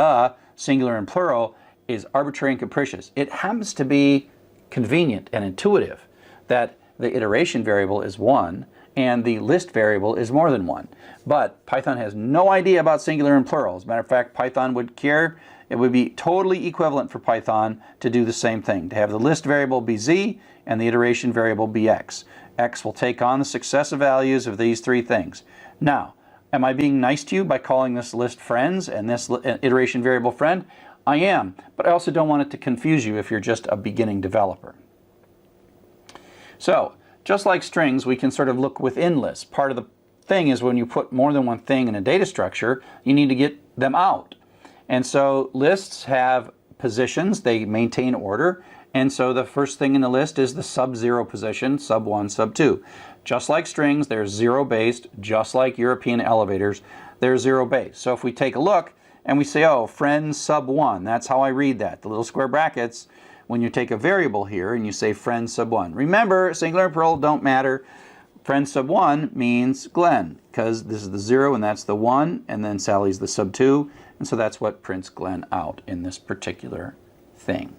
singular and plural, is arbitrary and capricious. It happens to be convenient and intuitive that the iteration variable is 1 and the list variable is more than 1. But Python has no idea about singular and plural. As a matter of fact, Python would care. It would be totally equivalent for Python to do the same thing, to have the list variable be z and the iteration variable be x. X will take on the successive values of these 3 things. Now, am I being nice to you by calling this list friends and this iteration variable friend? I am, but I also don't want it to confuse you if you're just a beginning developer. So, just like strings, we can sort of look within lists. Part of the thing is when you put more than one thing in a data structure, you need to get them out. And so lists have positions, they maintain order, and so the first thing in the list is the sub-0 position, sub-1, sub-2. Just like strings, they're 0-based, just like European elevators, they're 0-based. So if we take a look and we say, oh, friend sub-1, that's how I read that. The little square brackets, when you take a variable here and you say friend sub-1. Remember, singular and plural don't matter. Friend sub-1 means Glenn, because this is the 0 and that's the 1, and then Sally's the sub-2, and so that's what prints Glenn out in this particular thing.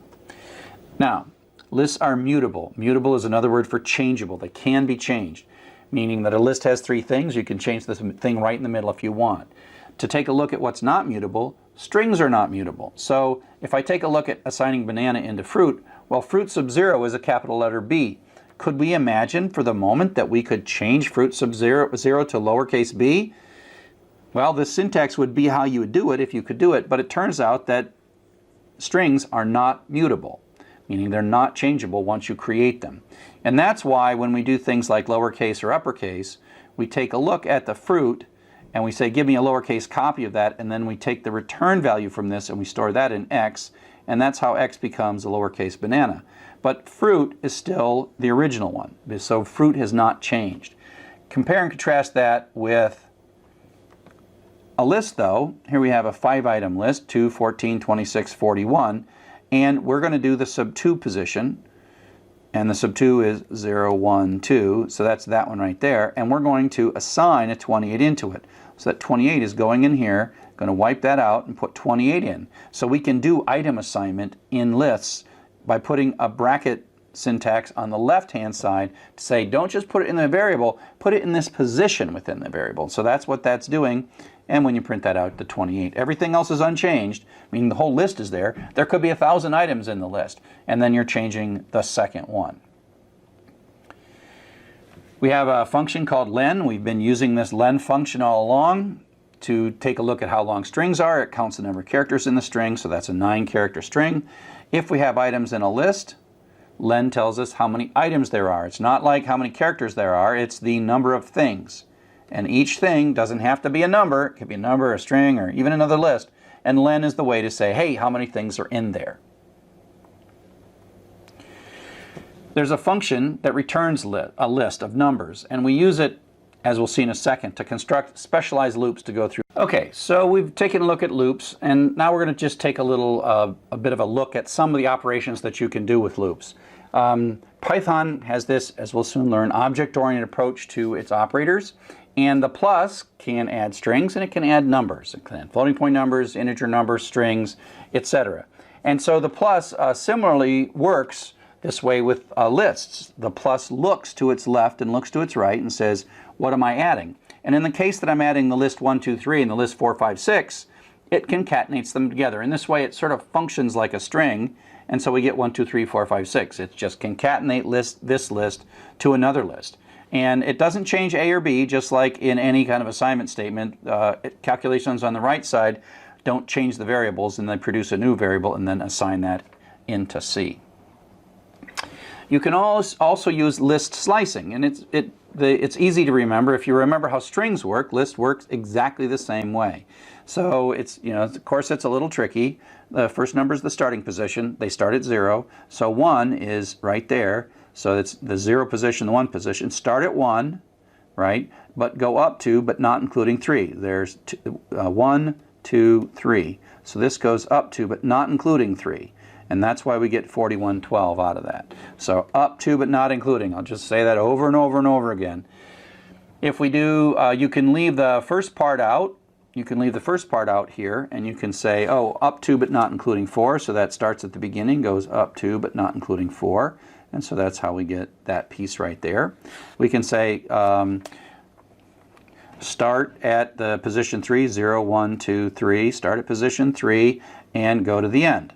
Now, lists are mutable. Mutable is another word for changeable. They can be changed, meaning that a list has 3 things. You can change this thing right in the middle if you want. To take a look at what's not mutable, strings are not mutable. So if I take a look at assigning banana into fruit, well, fruit sub-0 is a capital letter B. Could we imagine for the moment that we could change fruit sub-0 to lowercase b? Well, the syntax would be how you would do it if you could do it, but it turns out that strings are not mutable, meaning they're not changeable once you create them. And that's why when we do things like lowercase or uppercase, we take a look at the fruit and we say, give me a lowercase copy of that, and then we take the return value from this and we store that in x, and that's how x becomes a lowercase banana. But fruit is still the original one, so fruit has not changed. Compare and contrast that with a list, though. Here we have a 5-item list, 2, 14, 26, 41, and we're going to do the sub-2 position, and the sub-2 is 0, 1, 2, so that's that one right there, and we're going to assign a 28 into it. So that 28 is going in here, going to wipe that out and put 28 in. So we can do item assignment in lists by putting a bracket syntax on the left-hand side to say, don't just put it in the variable, put it in this position within the variable. So that's what that's doing. And when you print that out, the 28. Everything else is unchanged, meaning the whole list is there. There could be 1,000 items in the list, and then you're changing the second one. We have a function called len. We've been using this len function all along to take a look at how long strings are. It counts the number of characters in the string, so that's a 9-character string. If we have items in a list, len tells us how many items there are. It's not like how many characters there are, it's the number of things. And each thing doesn't have to be a number. It could be a number, a string, or even another list. And len is the way to say, hey, how many things are in there? There's a function that returns a list of numbers, and we use it, as we'll see in a second, to construct specialized loops to go through. Okay, so we've taken a look at loops, and now we're going to just take a bit of a look at some of the operations that you can do with loops. Python has this, as we'll soon learn, object-oriented approach to its operators, and the plus can add strings and it can add numbers. It can add floating point numbers, integer numbers, strings, etc. And so the plus similarly works this way with lists. The plus looks to its left and looks to its right and says, what am I adding? And in the case that I'm adding the list 1, 2, 3 and the list 4, 5, 6, it concatenates them together. In this way, it sort of functions like a string, and so we get 1, 2, 3, 4, 5, 6. It's just concatenate this list to another list. And it doesn't change A or B, just like in any kind of assignment statement. Calculations on the right side don't change the variables, and they produce a new variable and then assign that into C. You can also use list slicing, and it's easy to remember. If you remember how strings work, list works exactly the same way. So it's, of course it's a little tricky. The first number is the starting position. They start at 0, so 1 is right there. So it's the 0 position, the 1 position. Start at 1, right? But go up to, but not including 3. There's 1, 2, 3. So this goes up to, but not including 3. And that's why we get 4112 out of that. So up to, but not including. I'll just say that over and over and over again. If we do, you can leave the first part out. You can leave the first part out here, and you can say, oh, up to, but not including 4. So that starts at the beginning, goes up to, but not including 4. And so that's how we get that piece right there. We can say, start at the position 3, 0, 1, 2, 3. Start at position 3 and go to the end.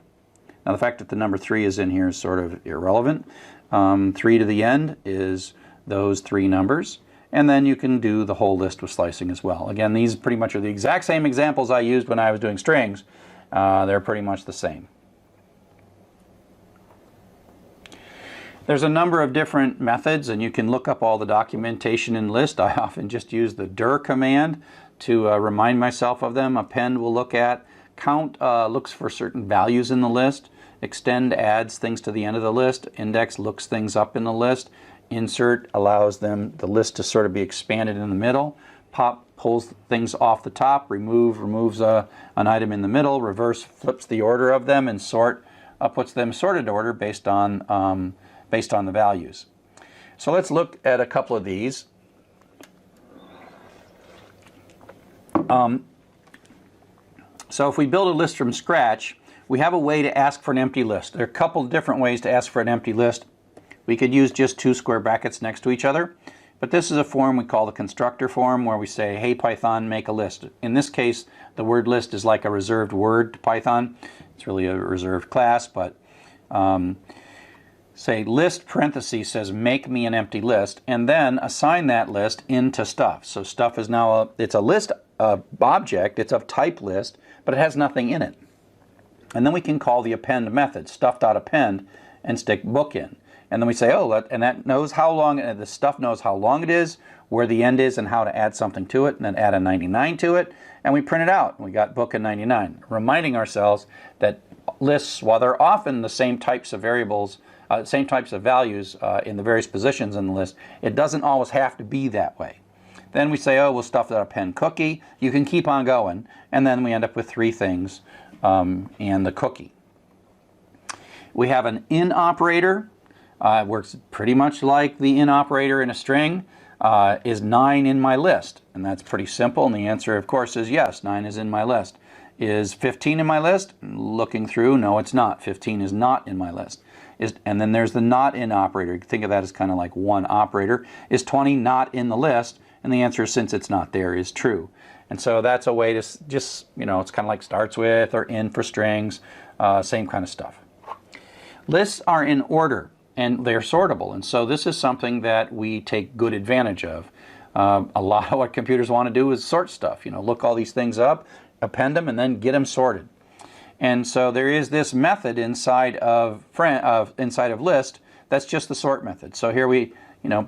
Now the fact that the number 3 is in here is sort of irrelevant. 3 to the end is those 3 numbers. And then you can do the whole list with slicing as well. Again, these pretty much are the exact same examples I used when I was doing strings. They're pretty much the same. There's a number of different methods, and you can look up all the documentation in list. I often just use the dir command to remind myself of them. Append will look at. Count looks for certain values in the list. Extend adds things to the end of the list. Index looks things up in the list. Insert allows the list to sort of be expanded in the middle. Pop pulls things off the top. Remove removes an item in the middle. Reverse flips the order of them, and sort puts them sorted order based on the values. So let's look at a couple of these. So if we build a list from scratch, we have a way to ask for an empty list. There are a couple of different ways to ask for an empty list. We could use just 2 square brackets next to each other, but this is a form we call the constructor form, where we say, hey Python, make a list. In this case, the word list is like a reserved word to Python. It's really a reserved class, but say list parentheses says make me an empty list, and then assign that list into stuff. So stuff is now it's a list object, it's of type list, but it has nothing in it. And then we can call the append method, stuff.append, and stick book in. And then we say, oh, and that knows how long, the stuff knows how long it is, where the end is, and how to add something to it, and then add a 99 to it, and we print it out. And we got book and 99, reminding ourselves that lists, while they're often the same types of variables, same types of values in the various positions in the list, it doesn't always have to be that way. Then we say, oh, we'll stuff that append cookie. You can keep on going, and then we end up with 3 things and the cookie. We have an in operator. It works pretty much like the in operator in a string. Is 9 in my list? And that's pretty simple, and the answer, of course, is yes, 9 is in my list. Is 15 in my list? Looking through, no, it's not. 15 is not in my list. And then there's the not in operator. You can think of that as kind of like one operator. Is 20 not in the list? And the answer, since it's not there, is true. And so that's a way to just, it's kind of like starts with or in for strings, same kind of stuff. Lists are in order, and they're sortable, and so this is something that we take good advantage of. A lot of what computers want to do is sort stuff. Look all these things up, append them, and then get them sorted. And so there is this method inside of list that's just the sort method. So here we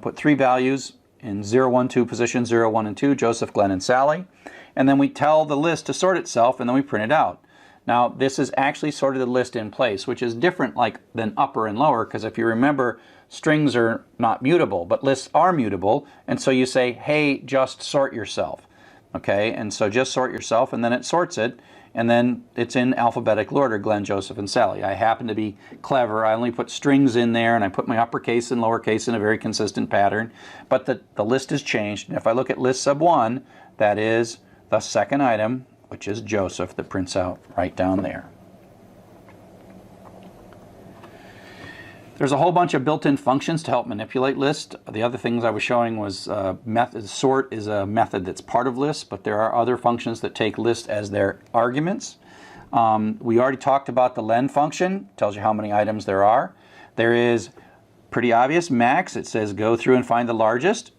put 3 values in 0, 1, 2 position, 0, 1, and 2, Joseph, Glenn, and Sally, and then we tell the list to sort itself, and then we print it out. Now, this is actually sorted the list in place, which is different than upper and lower, because if you remember, strings are not mutable, but lists are mutable, and so you say, hey, just sort yourself. Okay, and so just sort yourself, and then it sorts it, and then it's in alphabetical order, Glenn, Joseph, and Sally. I happen to be clever. I only put strings in there, and I put my uppercase and lowercase in a very consistent pattern, but the list is changed. And if I look at list sub 1, that is the second item, which is Joseph, that prints out right down there. There's a whole bunch of built-in functions to help manipulate lists. The other things I was showing was sort is a method that's part of lists, but there are other functions that take lists as their arguments. We already talked about the len function, tells you how many items there are. There is, pretty obvious, max. It says go through and find the largest.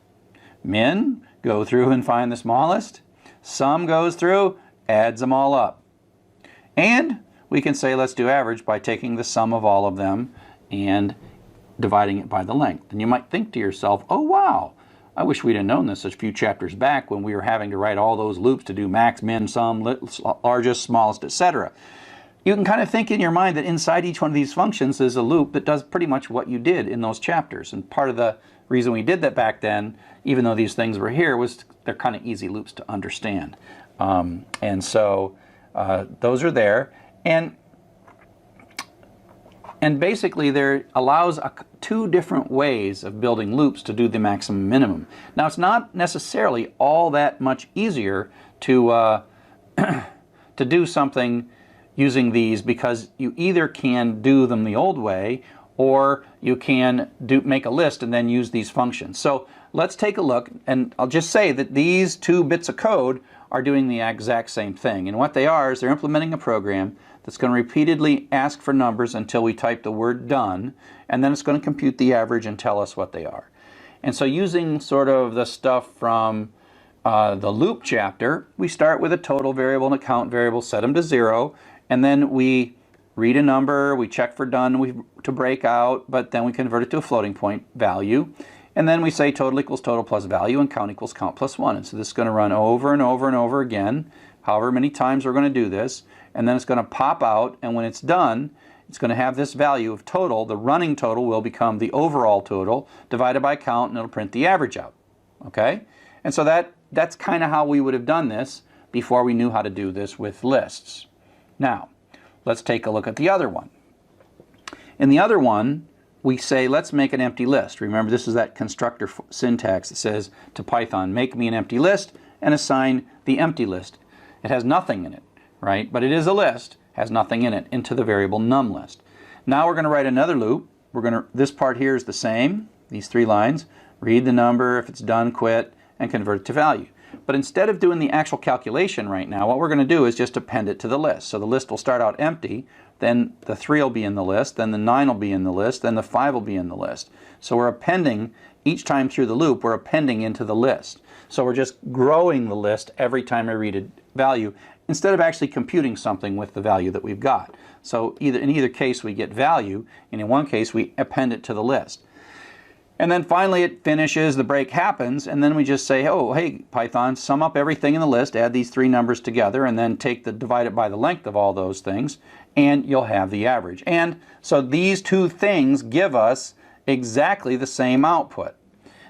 Min, go through and find the smallest. Sum goes through, adds them all up. And we can say let's do average by taking the sum of all of them and dividing it by the length. And you might think to yourself, oh wow, I wish we'd have known this a few chapters back when we were having to write all those loops to do max, min, sum, largest, smallest, etc. You can kind of think in your mind that inside each one of these functions is a loop that does pretty much what you did in those chapters. And part of the reason we did that back then, even though these things were here, was they're kind of easy loops to understand. And so those are there. And basically there allows two different ways of building loops to do the maximum minimum. Now it's not necessarily all that much easier to to do something using these, because you either can do them the old way, or you can make a list and then use these functions. So let's take a look, and I'll just say that these two bits of code are doing the exact same thing. And what they are is they're implementing a program that's going to repeatedly ask for numbers until we type the word done, and then it's going to compute the average and tell us what they are. And so using sort of the stuff from the loop chapter, we start with a total variable and a count variable, set them to 0, and then we read a number, we check for done to break out, but then we convert it to a floating point value. And then we say total equals total plus value and count equals count plus 1. And so this is going to run over and over and over again, however many times we're going to do this. And then it's going to pop out, and when it's done, it's going to have this value of total. The running total will become the overall total divided by count, and it'll print the average out. Okay? And so that's kind of how we would have done this before we knew how to do this with lists. Now, let's take a look at the other one. In the other one, we say, let's make an empty list. Remember, this is that constructor syntax that says to Python, make me an empty list and assign the empty list. It has nothing in it, right? But it is a list, has nothing in it, into the variable num list. Now we're going to write another loop. This part here is the same, these 3 lines. Read the number, if it's done, quit, and convert it to value. But instead of doing the actual calculation right now, what we're going to do is just append it to the list. So the list will start out empty, then the 3 will be in the list, then the 9 will be in the list, then the 5 will be in the list. So we're appending, each time through the loop, we're appending into the list. So we're just growing the list every time I read a value, instead of actually computing something with the value that we've got. So in either case we get value, and in one case we append it to the list. And then finally it finishes, the break happens, and then we just say, oh, hey, Python, sum up everything in the list, add these 3 numbers together, and then divide it by the length of all those things, and you'll have the average. And so these 2 things give us exactly the same output.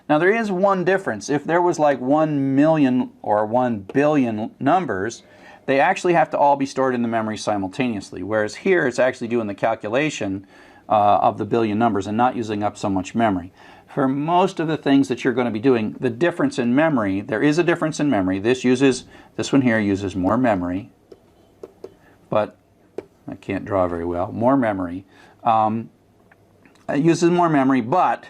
Now there is one difference. If there was like 1 million or 1 billion numbers, they actually have to all be stored in the memory simultaneously, whereas here it's actually doing the calculation of the billion numbers and not using up so much memory. For most of the things that you're going to be doing, the difference in memory, there is a difference in memory. This one here uses more memory, but I can't draw very well. More memory. It uses more memory, but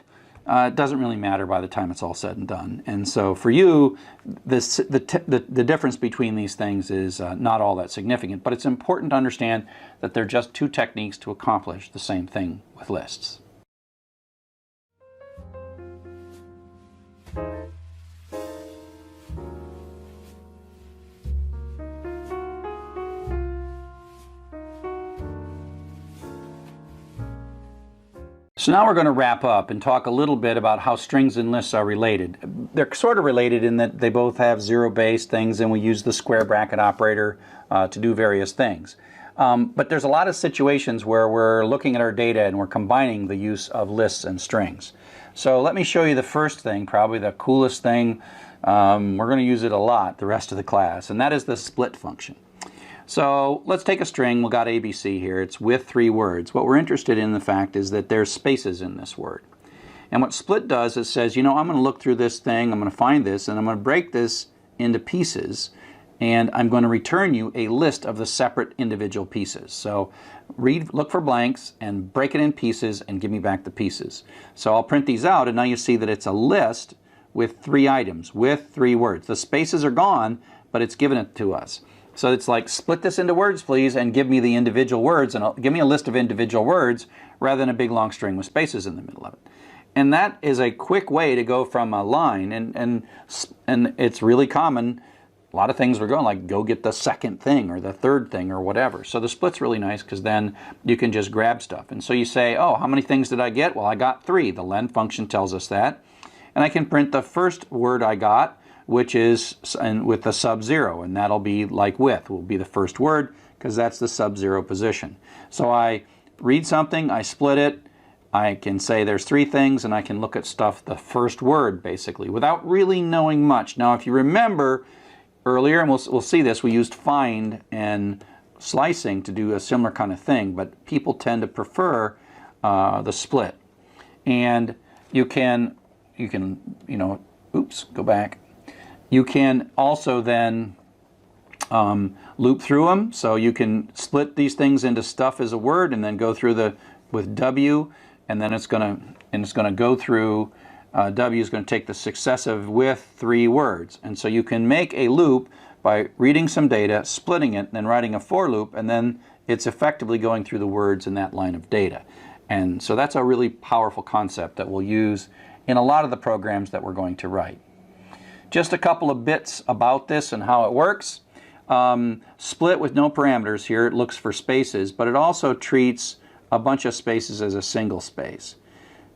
it doesn't really matter by the time it's all said and done. And so for you, the difference between these things is not all that significant, but it's important to understand that they're just 2 techniques to accomplish the same thing with lists. So now we're going to wrap up and talk a little bit about how strings and lists are related. They're sort of related in that they both have zero-based things, and we use the square bracket operator to do various things. But there's a lot of situations where we're looking at our data and we're combining the use of lists and strings. So let me show you the first thing, probably the coolest thing. We're going to use it a lot the rest of the class, and that is the split function. So let's take a string. We've got ABC here. It's with 3 words. What we're interested in, the fact, is that there's spaces in this word. And what split does is says, you know, I'm going to look through this thing, I'm going to find this, and I'm going to break this into pieces, and I'm going to return you a list of the separate individual pieces. So look for blanks and break it in pieces and give me back the pieces. So I'll print these out, and now you see that it's a list with 3 items, with 3 words. The spaces are gone, but it's given it to us. So it's like, split this into words, please, and give me the individual words, and give me a list of individual words rather than a big long string with spaces in the middle of it. And that is a quick way to go from a line, and it's really common. A lot of things we're going like, go get the second thing or the third thing or whatever. So the split's really nice because then you can just grab stuff. And so you say, oh, how many things did I get? Well, I got 3. The len function tells us that. And I can print the first word I got, which is with the sub-0, and that'll be like with, will be the first word because that's the sub-0 position. So I read something, I split it, I can say there's three things, and I can look at stuff, the first word, basically, without really knowing much. Now, if you remember earlier, and we'll see this, we used find and slicing to do a similar kind of thing, but people tend to prefer the split. And you can, oops, go back. You can also then loop through them, so you can split these things into stuff as a word, and then go through with W, and then it's going to go through. W is going to take the successive with three words, and so you can make a loop by reading some data, splitting it, then writing a for loop, and then it's effectively going through the words in that line of data. And so that's a really powerful concept that we'll use in a lot of the programs that we're going to write. Just a couple of bits about this and how it works. Split with no parameters here, it looks for spaces, but it also treats a bunch of spaces as a single space.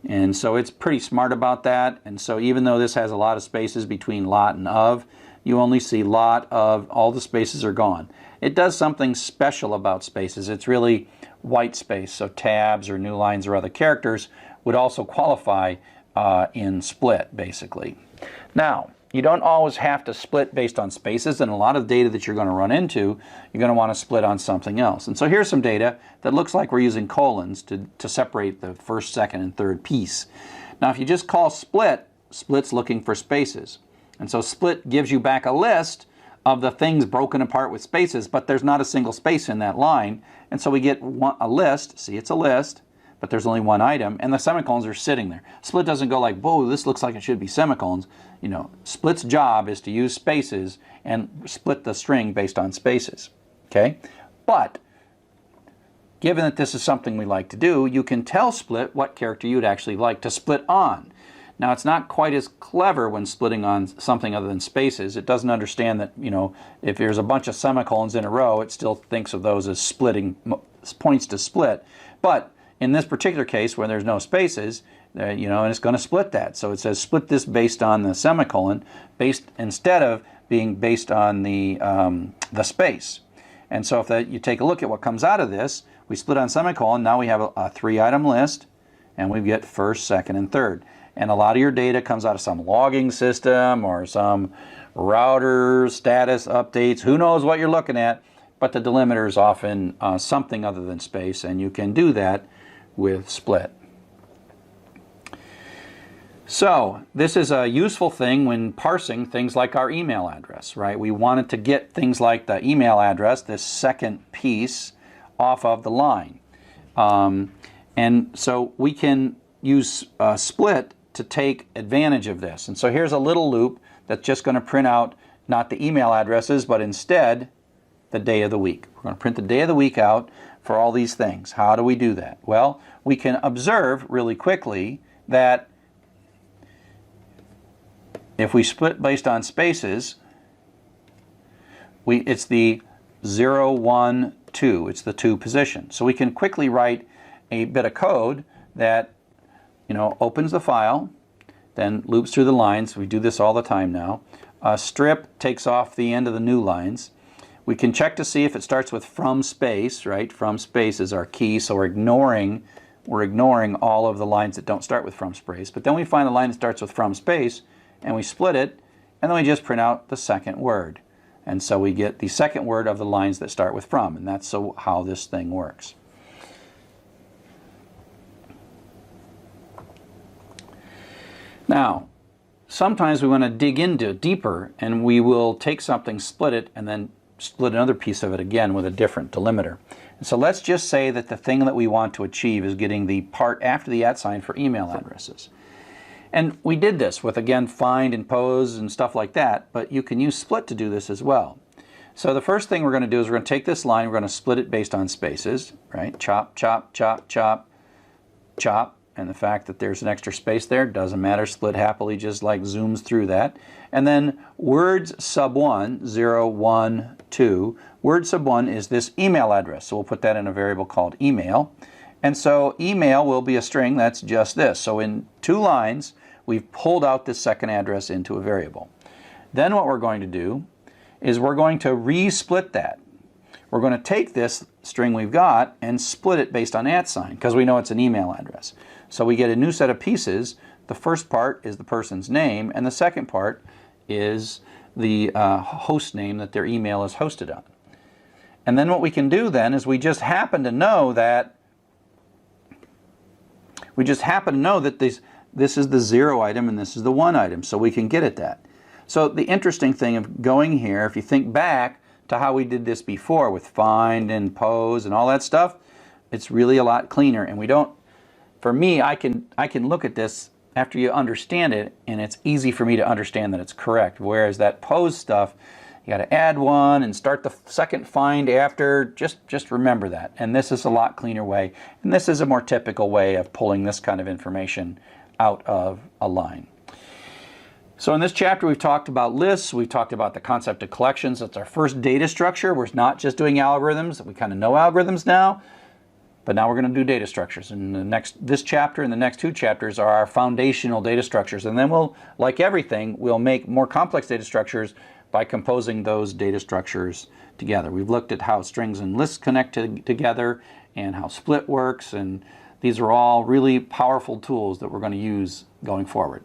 And so it's pretty smart about that. And so even though this has a lot of spaces between lot and of, you only see lot of, all the spaces are gone. It does something special about spaces. It's really white space, so tabs or new lines or other characters would also qualify in split, basically. Now, you don't always have to split based on spaces, and a lot of data that you're going to run into, you're going to want to split on something else. And so here's some data that looks like we're using colons to separate the first, second, and third piece. Now, if you just call split, split's looking for spaces. And so split gives you back a list of the things broken apart with spaces, but there's not a single space in that line. And so we get a list. See, it's a list, but there's only one item, and the semicolons are sitting there. Split doesn't go like, whoa, this looks like it should be semicolons. You know, split's job is to use spaces and split the string based on spaces. Okay? But given that this is something we like to do, you can tell split what character you'd actually like to split on. Now, it's not quite as clever when splitting on something other than spaces. It doesn't understand that, you know, if there's a bunch of semicolons in a row, it still thinks of those as splitting points to split. But in this particular case, where there's no spaces, you know, and it's going to split that. So it says split this based on the semicolon, instead of being based on the space. And so if you take a look at what comes out of this, we split on semicolon. Now we have a three-item list, and we get first, second, and third. And a lot of your data comes out of some logging system or some router status updates. Who knows what you're looking at? But the delimiter is often something other than space, and you can do that with split. So this is a useful thing when parsing things like our email address, right? We wanted to get things like the email address, this second piece, off of the line. And so we can use split to take advantage of this. And so here's a little loop that's just going to print out not the email addresses, but instead the day of the week. We're going to print the day of the week out for all these things. How do we do that? Well, we can observe really quickly that if we split based on spaces, it's the 0, 1, 2. It's the 2 position. So we can quickly write a bit of code that, you know, opens the file, then loops through the lines. We do this all the time now. Strip takes off the end of the new lines. We can check to see if it starts with from space, right? From space is our key, so we're ignoring all of the lines that don't start with from space. But then we find a line that starts with from space, and we split it, and then we just print out the second word. And so we get the second word of the lines that start with from, and that's how this thing works. Now, sometimes we want to dig into it deeper, and we will take something, split it, and then split another piece of it again with a different delimiter. And so let's just say that the thing that we want to achieve is getting the part after the @ sign for email addresses. And we did this with, again, find and pose and stuff like that, but you can use split to do this as well. So the first thing we're going to do is we're going to take this line, we're going to split it based on spaces, right? Chop, chop, chop, chop, chop. And the fact that there's an extra space there doesn't matter. Split happily just like zooms through that. And then words sub 1, 0, 1, 2. Word sub 1 is this email address. So we'll put that in a variable called email. And so email will be a string that's just this. So in 2 lines, we've pulled out this second address into a variable. Then what we're going to do is we're going to re-split that. We're going to take this string we've got and split it based on @ sign because we know it's an email address. So we get a new set of pieces. The first part is the person's name, and the second part is the host name that their email is hosted on. And then what we can do then is we just happen to know that this is the 0 item and this is the 1 item, so we can get at that. So the interesting thing of going here, if you think back to how we did this before with find and pose and all that stuff, it's really a lot cleaner. And we don't, for me, I can look at this after you understand it, and it's easy for me to understand that it's correct. Whereas that pose stuff, you got to add one and start the second find after. Just remember that. And this is a lot cleaner way. And this is a more typical way of pulling this kind of information out of a line. So in this chapter we've talked about lists, we've talked about the concept of collections. That's our first data structure. We're not just doing algorithms. We kind of know algorithms now, but now we're going to do data structures. And this chapter and the next 2 chapters are our foundational data structures. And then we'll, like everything, we'll make more complex data structures by composing those data structures together. We've looked at how strings and lists connect together and how split works, and these are all really powerful tools that we're going to use going forward.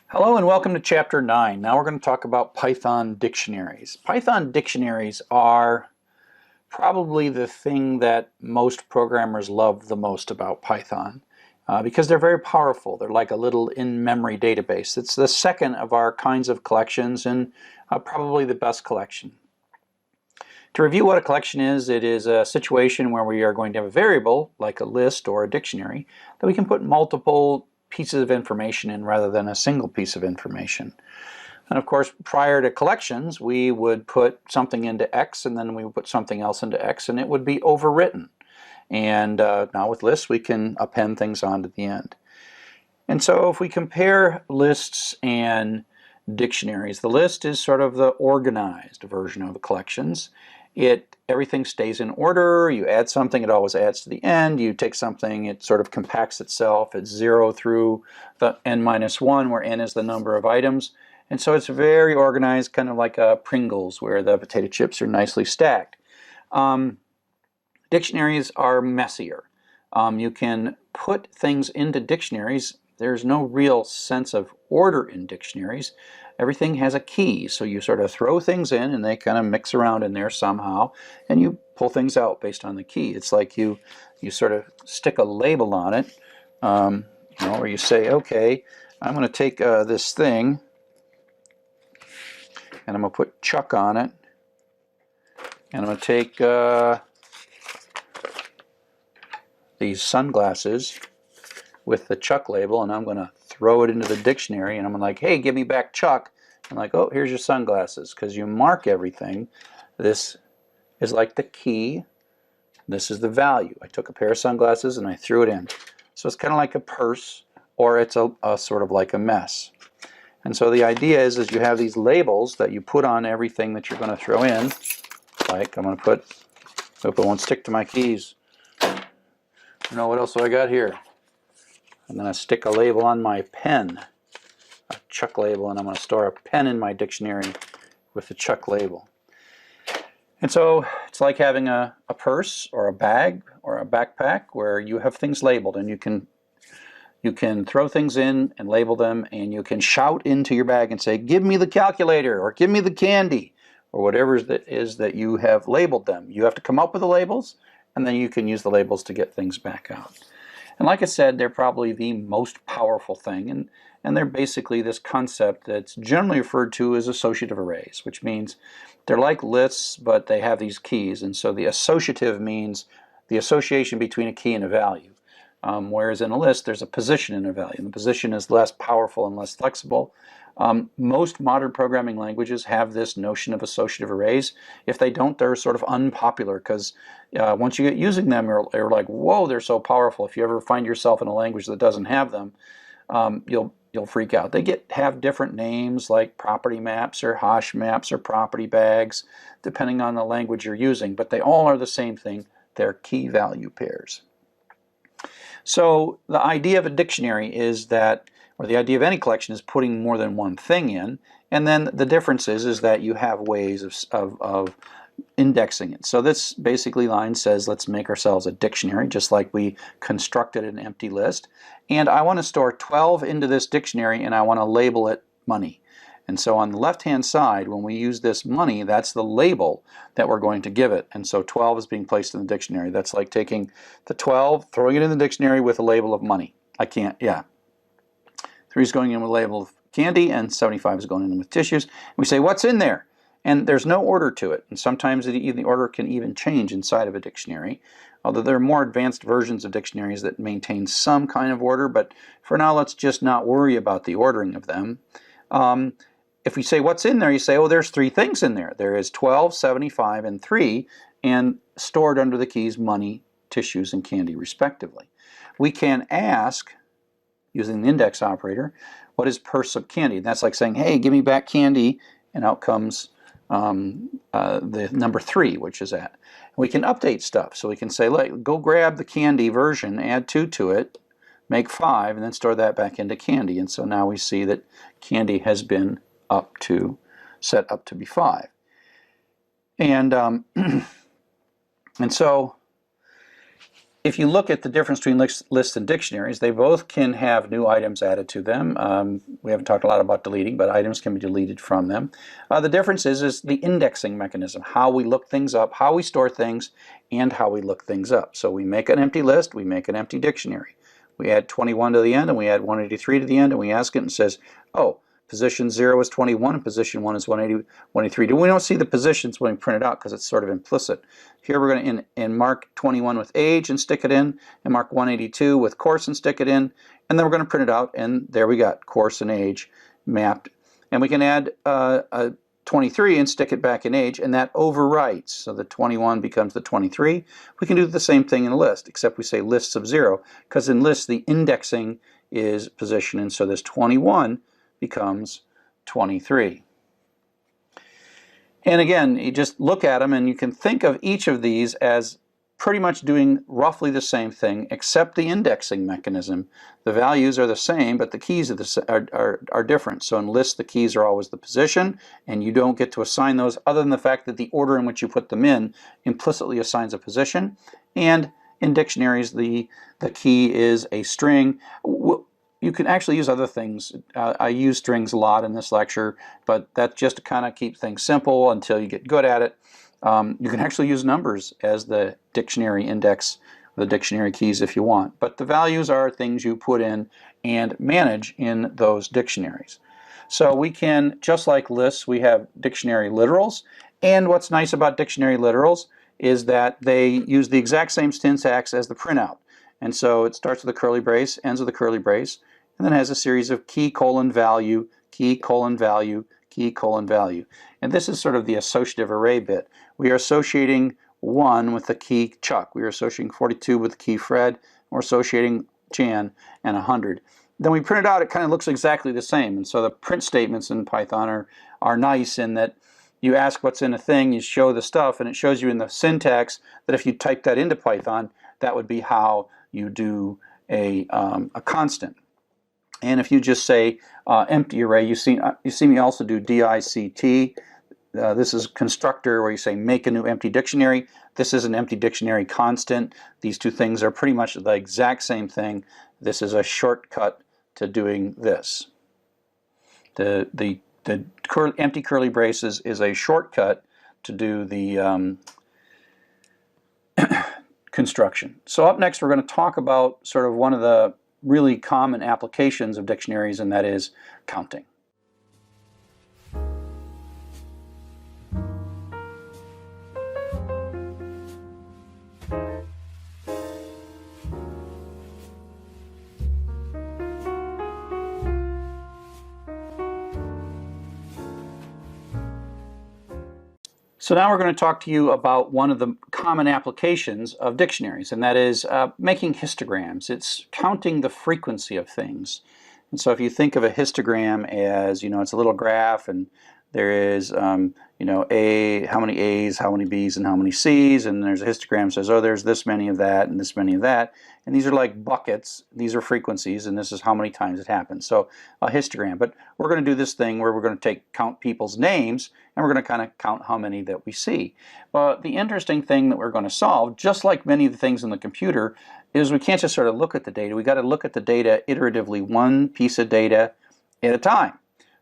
Hello and welcome to Chapter 9. Now we're going to talk about Python dictionaries. Python dictionaries are probably the thing that most programmers love the most about Python because they're very powerful. They're like a little in-memory database. It's the second of our kinds of collections and probably the best collection. To review what a collection is, it is a situation where we are going to have a variable, like a list or a dictionary, that we can put multiple pieces of information in rather than a single piece of information. And of course, prior to collections, we would put something into X and then we would put something else into X and it would be overwritten. And now with lists, we can append things onto the end. And so if we compare lists and dictionaries, the list is sort of the organized version of the collections. Everything stays in order. You add something, it always adds to the end. You take something, it sort of compacts itself. It's 0 through the n-1, where n is the number of items. And so it's very organized, kind of like a Pringles, where the potato chips are nicely stacked. Dictionaries are messier. You can put things into dictionaries. There's no real sense of order in dictionaries. Everything has a key, so you sort of throw things in and they kind of mix around in there somehow, and you pull things out based on the key. It's like you sort of stick a label on it, where you say, okay, I'm going to take this thing and I'm going to put Chuck on it, and I'm going to take these sunglasses with the Chuck label, and I'm going to throw it into the dictionary, and I'm like, hey, give me back Chuck. I'm like, oh, here's your sunglasses, because you mark everything. This is like the key. This is the value. I took a pair of sunglasses and I threw it in. So it's kind of like a purse, or it's a sort of like a mess. And so the idea is you have these labels that you put on everything that you're going to throw in. Like I'm going to put, hope it won't stick to my keys. What else do I got here? I'm going to stick a label on my pen, a Chuck label, and I'm going to store a pen in my dictionary with the Chuck label. And so it's like having a purse or a bag or a backpack where you have things labeled, and you can throw things in and label them, and you can shout into your bag and say, give me the calculator, or give me the candy, or whatever it is that you have labeled them. You have to come up with the labels, and then you can use the labels to get things back out. And like I said, they're probably the most powerful thing, and they're basically this concept that's generally referred to as associative arrays, which means they're like lists, but they have these keys. And so the associative means the association between a key and a value. Whereas in a list, there's a position in a value, and the position is less powerful and less flexible. Most modern programming languages have this notion of associative arrays. If they don't, they're sort of unpopular, because once you get using them, you're like, whoa, they're so powerful. If you ever find yourself in a language that doesn't have them, you'll freak out. They have different names like property maps or hash maps or property bags, depending on the language you're using, but they all are the same thing. They're key value pairs. So the idea of a dictionary is that, or the idea of any collection is putting more than one thing in, and then the difference is that you have ways of indexing it. So this basically line says let's make ourselves a dictionary just like we constructed an empty list, and I want to store 12 into this dictionary and I want to label it money. And so on the left hand side, when we use this money, that's the label that we're going to give it. And so 12 is being placed in the dictionary. That's like taking the 12, throwing it in the dictionary with a label of money. 3 is going in with a label of candy, and 75 is going in with tissues. And we say, what's in there? And there's no order to it. And sometimes the order can even change inside of a dictionary. Although there are more advanced versions of dictionaries that maintain some kind of order, but for now let's just not worry about the ordering of them. If we say what's in there, you say, oh, there's 3 things in there. There is 12, 75, and 3, and stored under the keys money, tissues, and candy, respectively. We can ask, using the index operator, what is per sub candy? And that's like saying, hey, give me back candy, and out comes the number 3, which is that. We can update stuff. So we can say, go grab the candy version, add 2 to it, make 5, and then store that back into candy. And so now we see that candy has been set up to be 5. And and so if you look at the difference between lists and dictionaries, they both can have new items added to them. We haven't talked a lot about deleting, but items can be deleted from them. The difference is the indexing mechanism, how we look things up, how we store things, and how we look things up. So we make an empty list, we make an empty dictionary. We add 21 to the end, and we add 183 to the end, and we ask it and says, oh, position 0 is 21 and position 1 is 183. We don't see the positions when we print it out because it's sort of implicit. Here we're going to mark 21 with age and stick it in, and mark 182 with course and stick it in, and then we're going to print it out, and there we got course and age mapped. And we can add a 23 and stick it back in age, and that overwrites. So the 21 becomes the 23. We can do the same thing in a list, except we say lists of 0, because in lists the indexing is position, and so this 21 becomes 23. And again, you just look at them and you can think of each of these as pretty much doing roughly the same thing except the indexing mechanism. The values are the same, but the keys are different. So in lists the keys are always the position, and you don't get to assign those other than the fact that the order in which you put them in implicitly assigns a position. And in dictionaries the key is a string. You can actually use other things. I use strings a lot in this lecture, but that's just to kind of keep things simple until you get good at it. You can actually use numbers as the dictionary index, the dictionary keys if you want. But the values are things you put in and manage in those dictionaries. So we can, just like lists, we have dictionary literals. And what's nice about dictionary literals is that they use the exact same syntax as the printout. And so it starts with a curly brace, ends with a curly brace, and then has a series of key colon value, key colon value, key colon value. And this is sort of the associative array bit. We are associating 1 with the key Chuck. We are associating 42 with the key Fred. We're associating Jan and 100. Then we print it out, it kind of looks exactly the same. And so the print statements in Python are nice in that you ask what's in a thing, you show the stuff, and it shows you in the syntax that if you type that into Python, that would be how you do a constant. And if you just say empty array, you see me also do DICT. This is constructor where you say make a new empty dictionary. This is an empty dictionary constant. These two things are pretty much the exact same thing. This is a shortcut to doing this. The empty curly braces is a shortcut to do the construction. So up next we're going to talk about sort of one of the really common applications of dictionaries, and that is counting. So now we're going to talk to you about one of the common applications of dictionaries, and that is making histograms. It's counting the frequency of things. And so if you think of a histogram as, it's a little graph, and there is you know, how many A's, how many B's, and how many C's, and there's a histogram that says, oh, there's this many of that and this many of that, and these are like buckets, these are frequencies, and this is how many times it happens. So a histogram. But we're going to do this thing where we're going to count people's names, and we're going to kind of count how many that we see. But the interesting thing that we're going to solve, just like many of the things in the computer, is we can't just sort of look at the data. We got to look at the data iteratively, one piece of data at a time.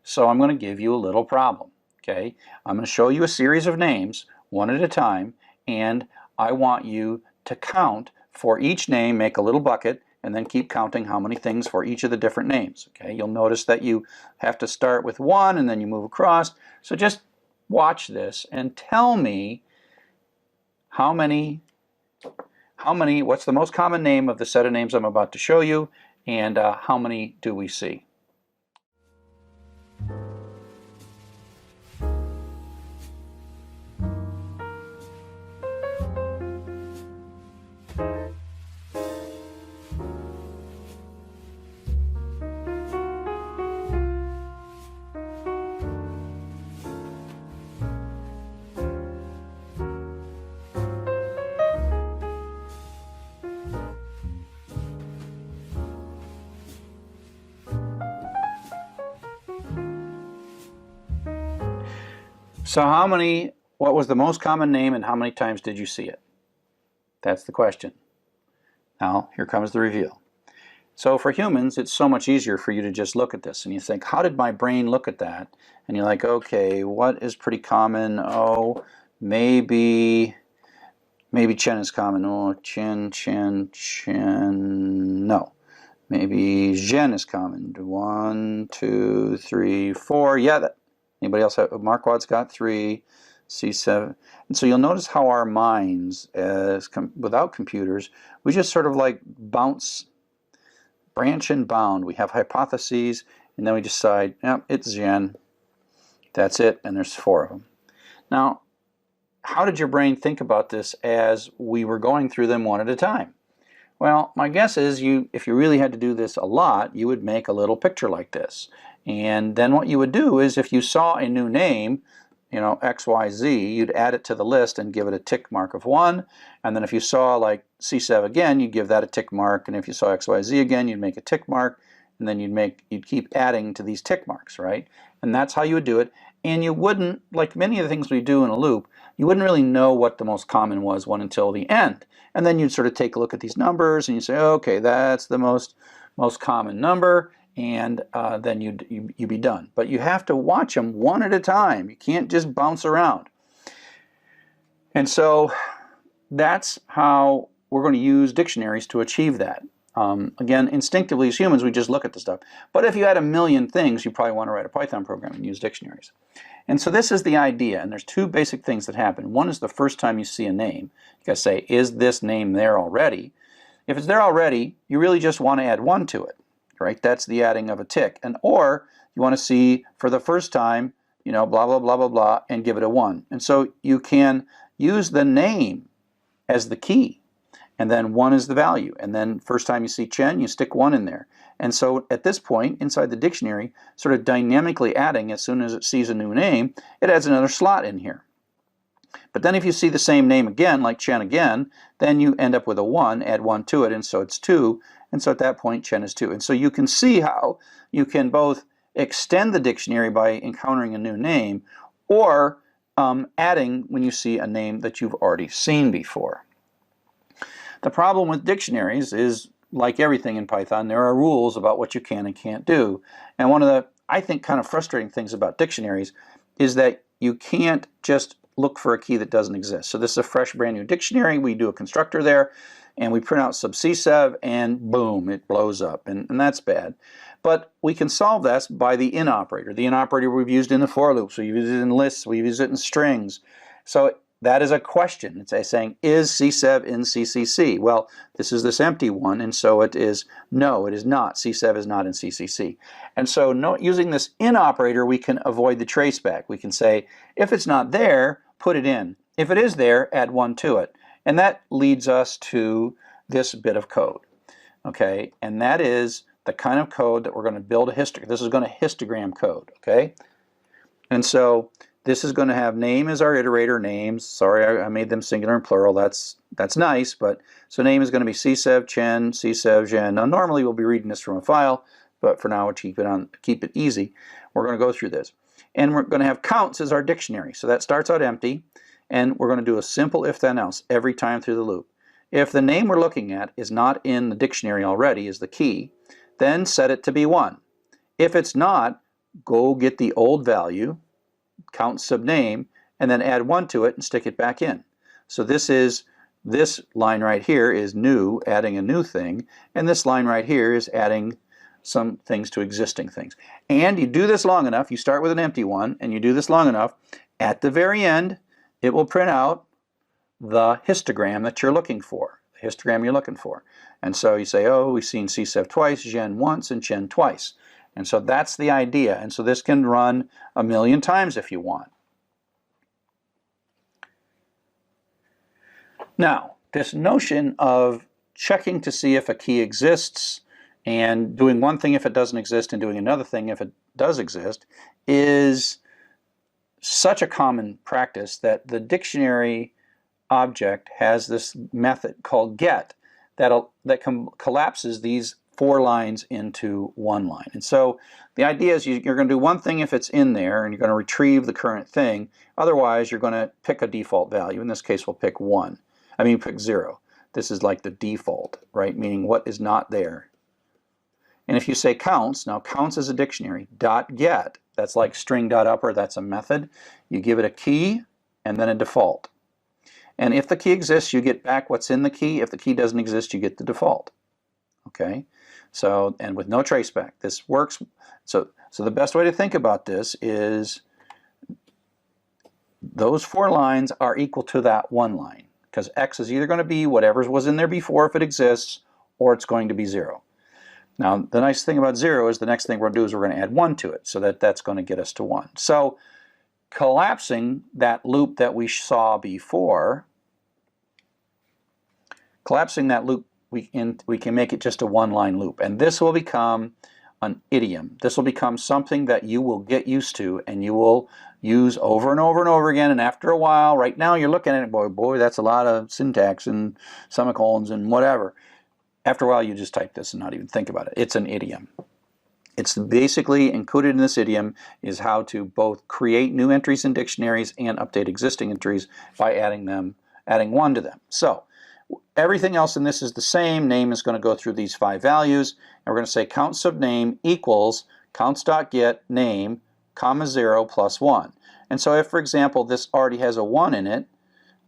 So I'm going to give you a little problem. Okay, I'm going to show you a series of names one at a time, and I want you to count for each name, make a little bucket, and then keep counting how many things for each of the different names. Okay, you'll notice that you have to start with one and then you move across. So just watch this and tell me what's the most common name of the set of names I'm about to show you, and how many do we see? So what was the most common name and how many times did you see it? That's the question. Now, here comes the reveal. So for humans, it's so much easier for you to just look at this and you think, how did my brain look at that? And you're like, okay, what is pretty common? Oh, maybe Chen is common. Oh, Chen, no. Maybe Zhen is common. 1, 2, 3, 4. Yeah, anybody else have? Marquard's got 3, C7. And so you'll notice how our minds, without computers, we just sort of like bounce, branch and bound. We have hypotheses, and then we decide, yeah, it's Zhen. That's it, and there's 4 of them. Now, how did your brain think about this as we were going through them one at a time? Well, my guess is if you really had to do this a lot, you would make a little picture like this. And then what you would do is if you saw a new name, you know, XYZ, you'd add it to the list and give it a tick mark of 1. And then if you saw like C7 again, you'd give that a tick mark. And if you saw XYZ again, you'd make a tick mark. And then you'd keep adding to these tick marks, right? And that's how you would do it. And you wouldn't, like many of the things we do in a loop, you wouldn't really know what the most common was until the end. And then you'd sort of take a look at these numbers and you say, okay, that's the most common number, and then you'd be done. But you have to watch them one at a time. You can't just bounce around. And so that's how we're going to use dictionaries to achieve that. Again, instinctively as humans, we just look at the stuff. But if you had a million things, you probably want to write a Python program and use dictionaries. And so this is the idea, and there's 2 basic things that happen. One is the first time you see a name, you got to say, is this name there already? If it's there already, you really just want to add 1 to it, right? That's the adding of a tick. Or you want to see for the first time, you know, blah, blah, blah, blah, blah, and give it a 1. And so you can use the name as the key. And then 1 is the value. And then first time you see Chen, you stick 1 in there. And so at this point, inside the dictionary, sort of dynamically adding, as soon as it sees a new name, it adds another slot in here. But then if you see the same name again, like Chen again, then you end up with a 1, add 1 to it, and so it's 2. And so at that point, Chen is 2. And so you can see how you can both extend the dictionary by encountering a new name, or adding when you see a name that you've already seen before. The problem with dictionaries is, like everything in Python, there are rules about what you can and can't do. And one of the, I think, kind of frustrating things about dictionaries is that you can't just look for a key that doesn't exist. So this is a fresh, brand new dictionary. We do a constructor there, and we print out sub C7, and boom, it blows up. And that's bad. But we can solve this by the in operator. The in operator we've used in the for loops. We've used it in lists. We've used it in strings. So that is a question. It's saying, is C7 in CCC? Well, this is this empty one, and so it is, no, it is not. C7 is not in CCC. And so using this in operator, we can avoid the traceback. We can say, if it's not there, put it in. If it is there, add 1 to it. And that leads us to this bit of code. Okay, and that is the kind of code that we're going to build a histogram. This is going to histogram code. Okay, And so this is going to have name as our iterator, names. Sorry, I made them singular and plural. That's nice, but so name is going to be csev, chen, csev, gen. Now normally we'll be reading this from a file, but for now we'll keep it easy. We're going to go through this. And we're going to have counts as our dictionary. So that starts out empty, and we're going to do a simple if-then else every time through the loop. If the name we're looking at is not in the dictionary already, is the key, then set it to be 1. If it's not, go get the old value, count sub name, and then add 1 to it and stick it back in. So this line right here is new, adding a new thing, and this line right here is adding some things to existing things. And you do this long enough, you start with an empty one, and you do this long enough, at the very end, it will print out the histogram that you're looking for, the histogram you're looking for. And so you say, oh, we've seen csev twice, gen once, and chen twice. And so that's the idea. And so this can run 1,000,000 times if you want. Now, this notion of checking to see if a key exists and doing one thing if it doesn't exist and doing another thing if it does exist is such a common practice that the dictionary object has this method called get that collapses these 4 lines into 1 line. And so the idea is you're going to do one thing if it's in there and you're going to retrieve the current thing. Otherwise, you're going to pick a default value. In this case, we'll pick 1. Pick 0. This is like the default, right? Meaning what is not there. And if you say counts, now counts is a dictionary, .get, that's like string.upper, that's a method. You give it a key and then a default. And if the key exists, you get back what's in the key. If the key doesn't exist, you get the default. Okay? So, and with no traceback, this works. So the best way to think about this is those 4 lines are equal to that 1 line, because X is either going to be whatever was in there before if it exists, or it's going to be 0. Now, the nice thing about 0 is the next thing we're going to do is we're going to add 1 to it, so that's going to get us to 1. So collapsing that loop that we saw before, we can make it just a 1-line loop. And this will become an idiom. This will become something that you will get used to and you will use over and over and over again. And after a while, right now you're looking at it, boy, that's a lot of syntax and semicolons and whatever. After a while, you just type this and not even think about it. It's an idiom. It's basically included in this idiom is how to both create new entries in dictionaries and update existing entries by adding 1 to them. So everything else in this is the same. Name is going to go through these 5 values, and we're going to say count sub name equals counts.get name, comma 0 plus 1. And so if, for example, this already has a 1 in it,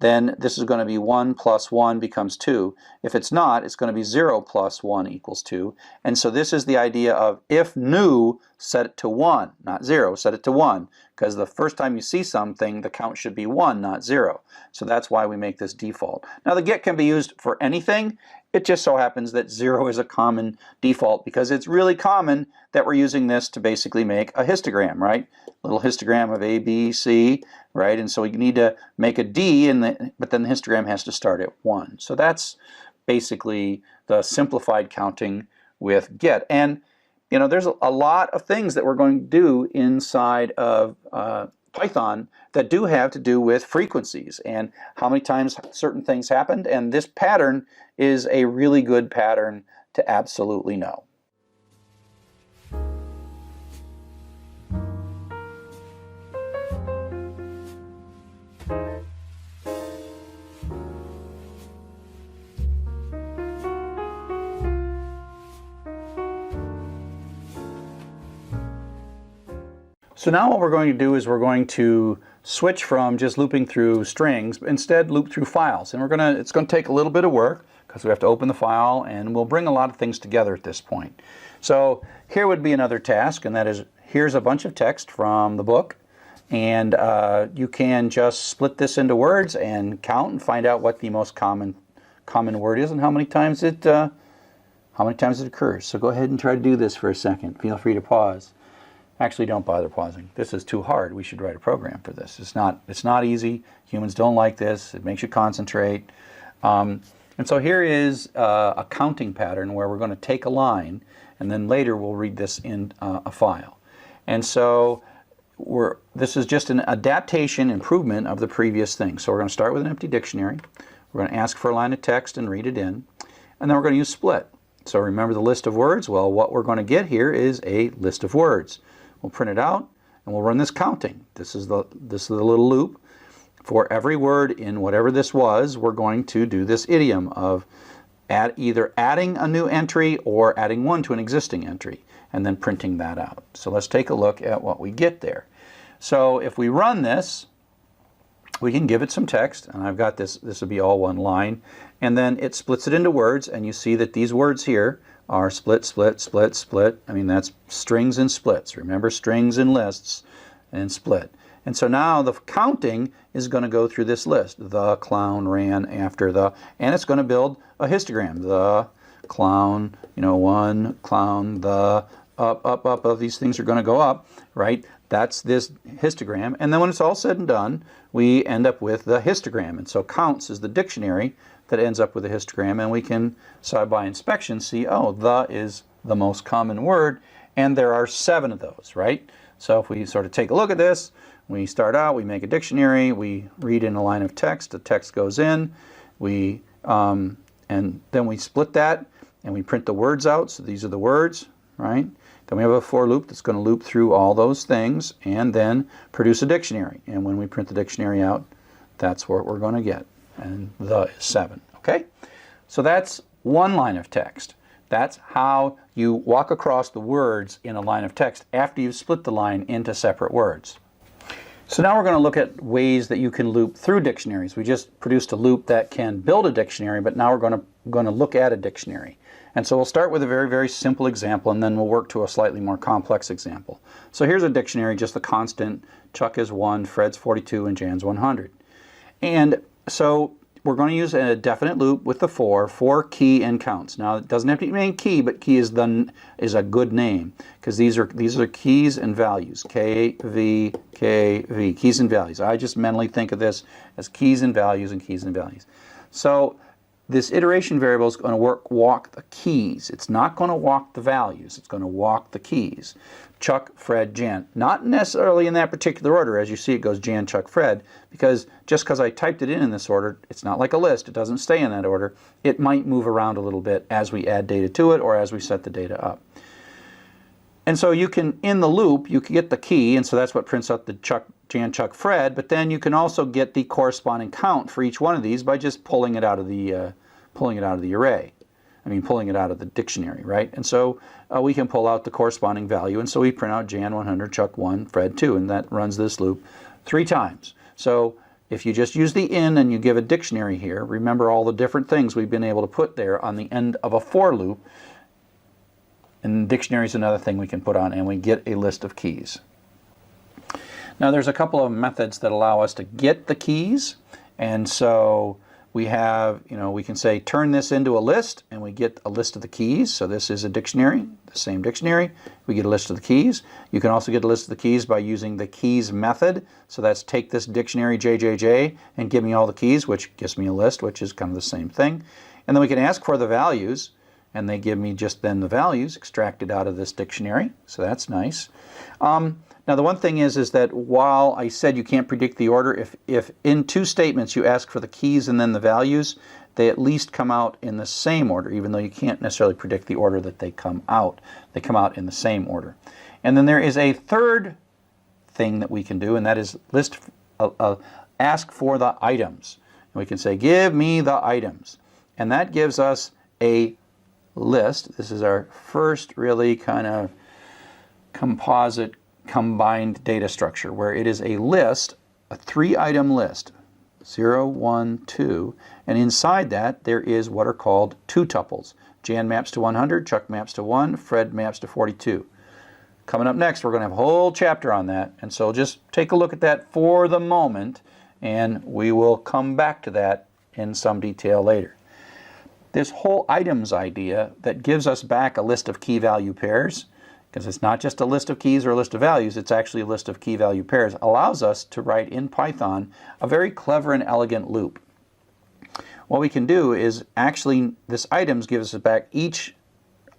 then this is going to be 1 plus 1 becomes 2. If it's not, it's going to be 0 plus 1 equals 2. And so this is the idea of if new, set it to 1, not 0, set it to 1. Because the first time you see something, the count should be 1, not 0. So that's why we make this default. Now the get can be used for anything. It just so happens that 0 is a common default because it's really common that we're using this to basically make a histogram, right? Little histogram of A, B, C, right? And so we need to make a D, but then the histogram has to start at 1. So that's basically the simplified counting with get. And you know, there's a lot of things that we're going to do inside of Python that do have to do with frequencies and how many times certain things happened. And this pattern is a really good pattern to absolutely know. So now what we're going to do is we're going to switch from just looping through strings, but instead loop through files. And it's going to take a little bit of work because we have to open the file, and we'll bring a lot of things together at this point. So here would be another task, and that is here's a bunch of text from the book, and you can just split this into words and count and find out what the most common word is and how many times it occurs. So go ahead and try to do this for a second. Feel free to pause. Actually, don't bother pausing. This is too hard. We should write a program for this. It's not easy. Humans don't like this. It makes you concentrate. And so here is a counting pattern where we're going to take a line, and then later we'll read this in a file. And so this is just an adaptation improvement of the previous thing. So we're going to start with an empty dictionary. We're going to ask for a line of text and read it in. And then we're going to use split. So remember the list of words? Well, what we're going to get here is a list of words. We'll print it out and we'll run this counting. This is the little loop. For every word in whatever this was, we're going to do this idiom of either adding a new entry or adding one to an existing entry and then printing that out. So let's take a look at what we get there. So if we run this, we can give it some text, and I've got this will be all one line, and then it splits it into words, and you see that these words here are split, split, split, split. I mean, that's strings and splits. Remember, strings and lists and split. And so now the counting is going to go through this list. The clown ran after the, and it's going to build a histogram. The clown, one clown, the up, these things are going to go up, right? That's this histogram. And then when it's all said and done, we end up with the histogram. And so counts is the dictionary that ends up with a histogram. And we can, by inspection, see, oh, the is the most common word. And there are 7 of those, right? So if we sort of take a look at this, we start out, we make a dictionary, we read in a line of text, the text goes in, and then we split that and we print the words out. So these are the words, right? Then we have a for loop that's going to loop through all those things and then produce a dictionary. And when we print the dictionary out, that's what we're going to get. And the is 7, okay? So that's one line of text. That's how you walk across the words in a line of text after you've split the line into separate words. So now we're going to look at ways that you can loop through dictionaries. We just produced a loop that can build a dictionary, but now we're going to look at a dictionary. And so we'll start with a very, very simple example, and then we'll work to a slightly more complex example. So here's a dictionary, just the constant. Chuck is 1, Fred's 42, and Jan's 100. And so we're going to use a definite loop with the for key and counts. Now it doesn't have to mean key, but key is a good name because these are keys and values. K, V, keys and values. I just mentally think of this as keys and values and keys and values. So this iteration variable is going to walk the keys. It's not going to walk the values. It's going to walk the keys. Chuck, Fred, Jan. Not necessarily in that particular order. As you see, it goes Jan, Chuck, Fred, because just because I typed it in this order, it's not like a list. It doesn't stay in that order. It might move around a little bit as we add data to it or as we set the data up. And so you can, in the loop, you can get the key, and so that's what prints out the Chuck, Jan, Chuck, Fred, but then you can also get the corresponding count for each one of these by just pulling it out of the array. Pulling it out of the dictionary, right? And so we can pull out the corresponding value, and so we print out Jan 100, Chuck 1, Fred 2, and that runs this loop 3 times. So if you just use the in and you give a dictionary here, remember all the different things we've been able to put there on the end of a for loop, and dictionary is another thing we can put on, and we get a list of keys. Now there's a couple of methods that allow us to get the keys, and so we have, we can say turn this into a list, and we get a list of the keys. So this is a dictionary, the same dictionary. We get a list of the keys. You can also get a list of the keys by using the keys method. So that's take this dictionary JJJ and give me all the keys, which gives me a list, which is kind of the same thing. And then we can ask for the values, and they give me just then the values extracted out of this dictionary. So that's nice. Now the one thing is that while I said you can't predict the order, if in 2 statements you ask for the keys and then the values, they at least come out in the same order, even though you can't necessarily predict the order that they come out. They come out in the same order. And then there is a third thing that we can do, and that is ask for the items. And we can say, give me the items. And that gives us a list. This is our first really kind of composite combined data structure where it is a list, a 3-item list, 0, 1, 2, and inside that there is what are called 2 tuples. Jan maps to 100, Chuck maps to 1, Fred maps to 42. Coming up next, we're going to have a whole chapter on that, and so just take a look at that for the moment, and we will come back to that in some detail later. This whole items idea that gives us back a list of key value pairs, because it's not just a list of keys or a list of values, it's actually a list of key value pairs, allows us to write in Python a very clever and elegant loop. What we can do is actually, this items gives us back, each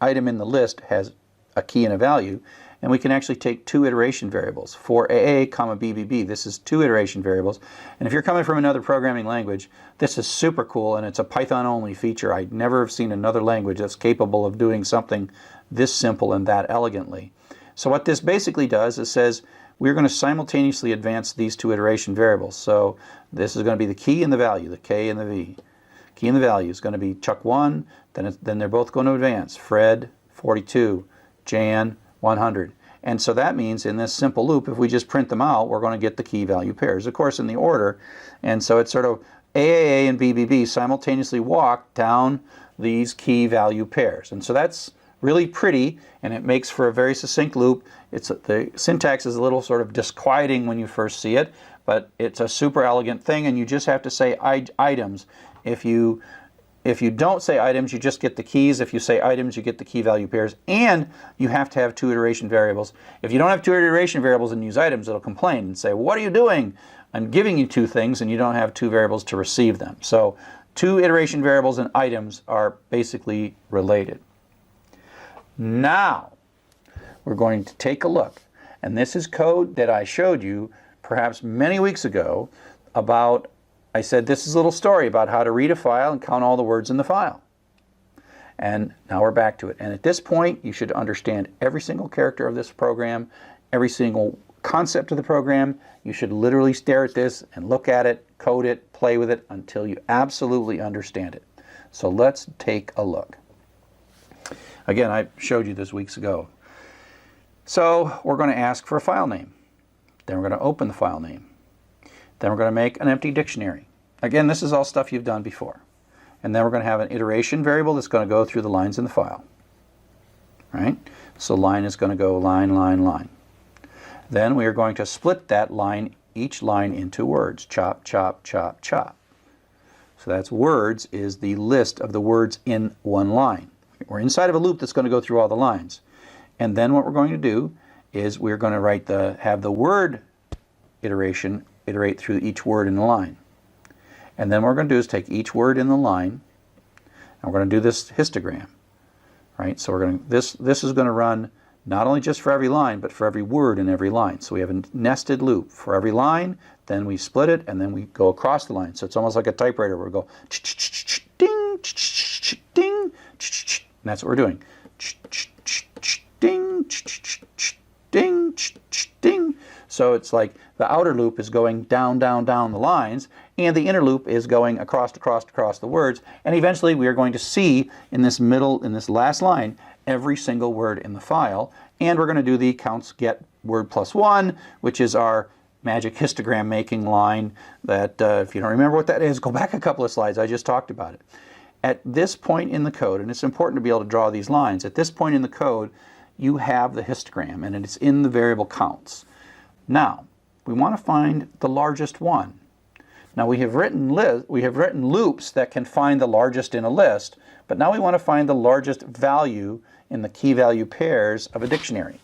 item in the list has a key and a value, and we can actually take two iteration variables, for AA, comma, BBB. This is two iteration variables. And if you're coming from another programming language, this is super cool, and it's a Python-only feature. I never have seen another language that's capable of doing something this simple and that elegantly. So what this basically does is says we're going to simultaneously advance these two iteration variables. So this is going to be the key and the value, the K and the V. Key and the value is going to be Chuck 1, then they're both going to advance. Fred, 42, Jan, 100. And so that means in this simple loop, if we just print them out, we're going to get the key value pairs, of course, in the order. And so it's sort of AAA and BBB simultaneously walk down these key value pairs. And so that's really pretty, and it makes for a very succinct loop. The syntax is a little sort of disquieting when you first see it, but it's a super elegant thing, and you just have to say items. If you don't say items, you just get the keys. If you say items, you get the key value pairs, and you have to have two iteration variables. If you don't have two iteration variables and use items, it'll complain and say, what are you doing? I'm giving you two things, and you don't have two variables to receive them. So two iteration variables and items are basically related. Now, we're going to take a look, and this is code that I showed you perhaps many weeks ago about, I said this is a little story about how to read a file and count all the words in the file. And now we're back to it. And at this point, you should understand every single character of this program, every single concept of the program. You should literally stare at this and look at it, code it, play with it until you absolutely understand it. So let's take a look. Again, I showed you this weeks ago. So we're going to ask for a file name. Then we're going to open the file name. Then we're going to make an empty dictionary. Again, this is all stuff you've done before. And then we're going to have an iteration variable that's going to go through the lines in the file. Right? So line is going to go line, line, line. Then we are going to split that line, each line into words. Chop, chop, chop, chop. So that's words is the list of the words in one line. We're inside of a loop that's going to go through all the lines. And then what we're going to do is we're going to have the word iteration iterate through each word in the line. And then what we're going to do is take each word in the line, and we're going to do this histogram. Right? So this is going to run not only just for every line, but for every word in every line. So we have a nested loop for every line, then we split it, and then we go across the line. So it's almost like a typewriter where we go ding, ding, and that's what we're doing. Ding, ding, ding. So it's like the outer loop is going down, down, down the lines, and the inner loop is going across, across, across the words. And eventually we are going to see in this last line, every single word in the file. And we're going to do the counts get word plus one, which is our magic histogram making line that if you don't remember what that is, go back a couple of slides. I just talked about it. At this point in the code, and it's important to be able to draw these lines, at this point in the code, you have the histogram, and it's in the variable counts. Now, we want to find the largest one. Now, we have written loops that can find the largest in a list, but now we want to find the largest value in the key value pairs of a dictionary.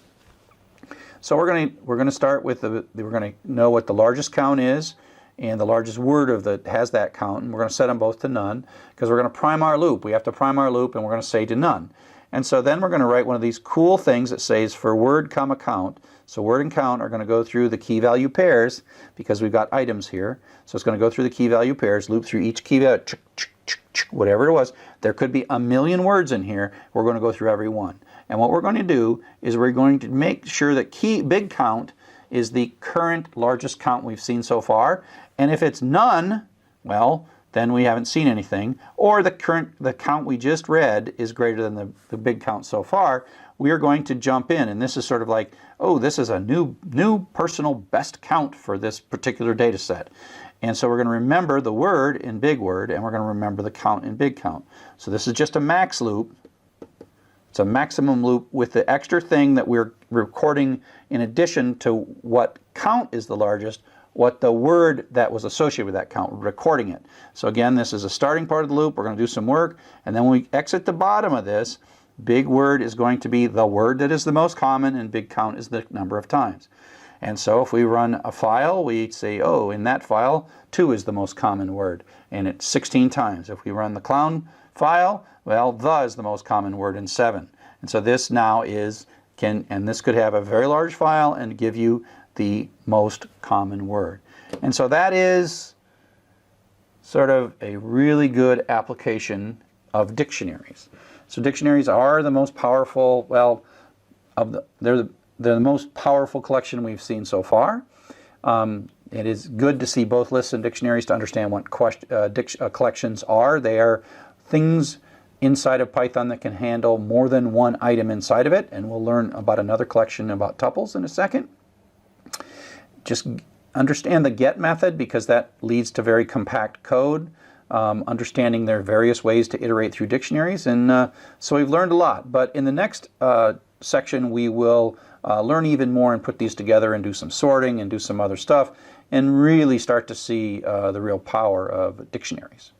So we're going to start with we're going to know what the largest count is, and the largest word has that count, and we're going to set them both to none, because we're going to prime our loop. We have to prime our loop, and we're going to say to none. And so then we're going to write one of these cool things that says for word, comma, count. So word and count are going to go through the key value pairs, because we've got items here. So it's going to go through the key value pairs, loop through each key value, whatever it was. There could be a million words in here. We're going to go through every one. And what we're going to do is we're going to make sure that big count is the current largest count we've seen so far. And if it's none, well, then we haven't seen anything. Or the count we just read is greater than the big count so far, we are going to jump in. And this is sort of like, oh, this is a new personal best count for this particular data set. And so we're going to remember the word in big word, and we're going to remember the count in big count. So this is just a max loop. It's a maximum loop with the extra thing that we're recording in addition to what count is the largest, what the word that was associated with that count, recording it. So again, this is a starting part of the loop. We're going to do some work, and then when we exit the bottom of this, big word is going to be the word that is the most common, and big count is the number of times. And so if we run a file, we say, oh, in that file, 2 is the most common word, and it's 16 times. If we run the clown file, well, the is the most common word in 7. And so this now is and this could have a very large file and give you the most common word. And so that is sort of a really good application of dictionaries. So dictionaries are the most powerful, well, they're the most powerful collection we've seen so far. It is good to see both lists and dictionaries to understand what collections are. They are things inside of Python that can handle more than one item inside of it, and we'll learn about another collection about tuples in a second. Just understand the get method, because that leads to very compact code. Understanding there are various ways to iterate through dictionaries, and so we've learned a lot. But in the next section we will learn even more and put these together and do some sorting and do some other stuff and really start to see the real power of dictionaries.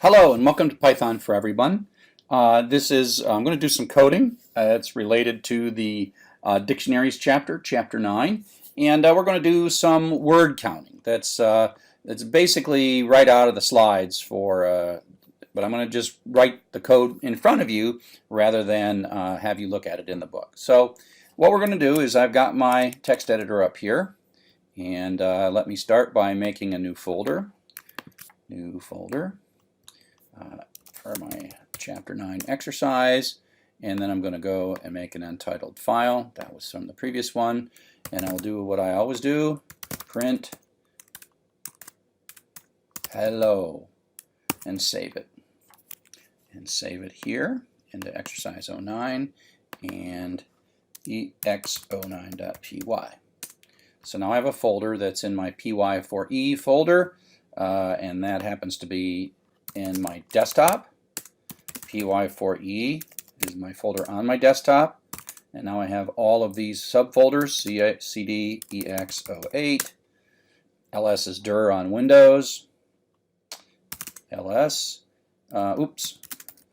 Hello and welcome to Python for Everyone. I'm going to do some coding. It's related to the Dictionaries chapter, chapter 9, and we're going to do some word counting. That's basically right out of the slides but I'm going to just write the code in front of you rather than have you look at it in the book. So what we're going to do is I've got my text editor up here, and let me start by making a new folder. For my chapter 9 exercise, and then I'm going to go and make an untitled file. That was from the previous one, and I'll do what I always do, print hello, and save it. And save it here into exercise 09 and ex09.py. So now I have a folder that's in my py4e folder, and that happens to be in my desktop. py4e is my folder on my desktop, and now I have all of these subfolders: cd, ex08, ls is dir on Windows, ls, oops,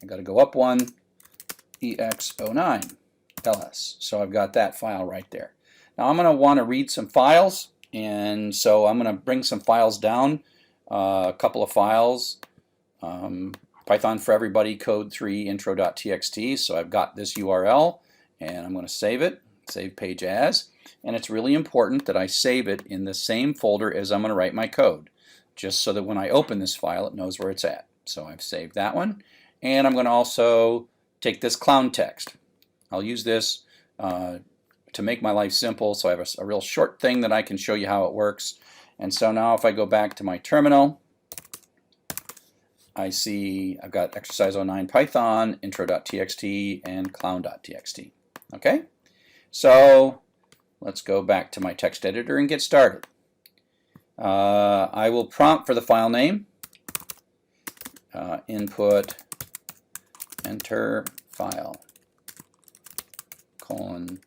I got to go up one, ex09, ls. So I've got that file right there. Now I'm going to want to read some files, and so I'm going to bring some files down, a couple of files. Python for Everybody code 3 intro.txt. So I've got this URL, and I'm going to save it, save page as, and it's really important that I save it in the same folder as I'm going to write my code, just so that when I open this file it knows where it's at. So I've saved that one, and I'm going to also take this clown text. I'll use this to make my life simple, so I have a real short thing that I can show you how it works. And so now if I go back to my terminal, I see I've got exercise 09 Python, intro.txt, and clown.txt. Okay, so let's go back to my text editor and get started. I will prompt for the file name, input, enter file, colon,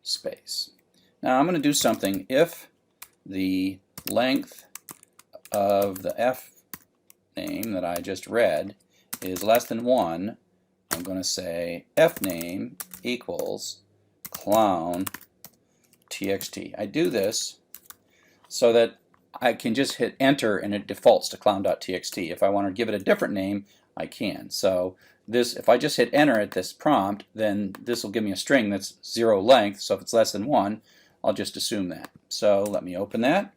space. Now I'm going to do something. If the length of the f name that I just read is less than 1, I'm going to say fname equals clown txt. I do this so that I can just hit enter and it defaults to clown.txt. If I want to give it a different name, I can. So this, if I just hit enter at this prompt, then this will give me a string that's 0 length. So if it's less than 1, I'll just assume that. So let me open that.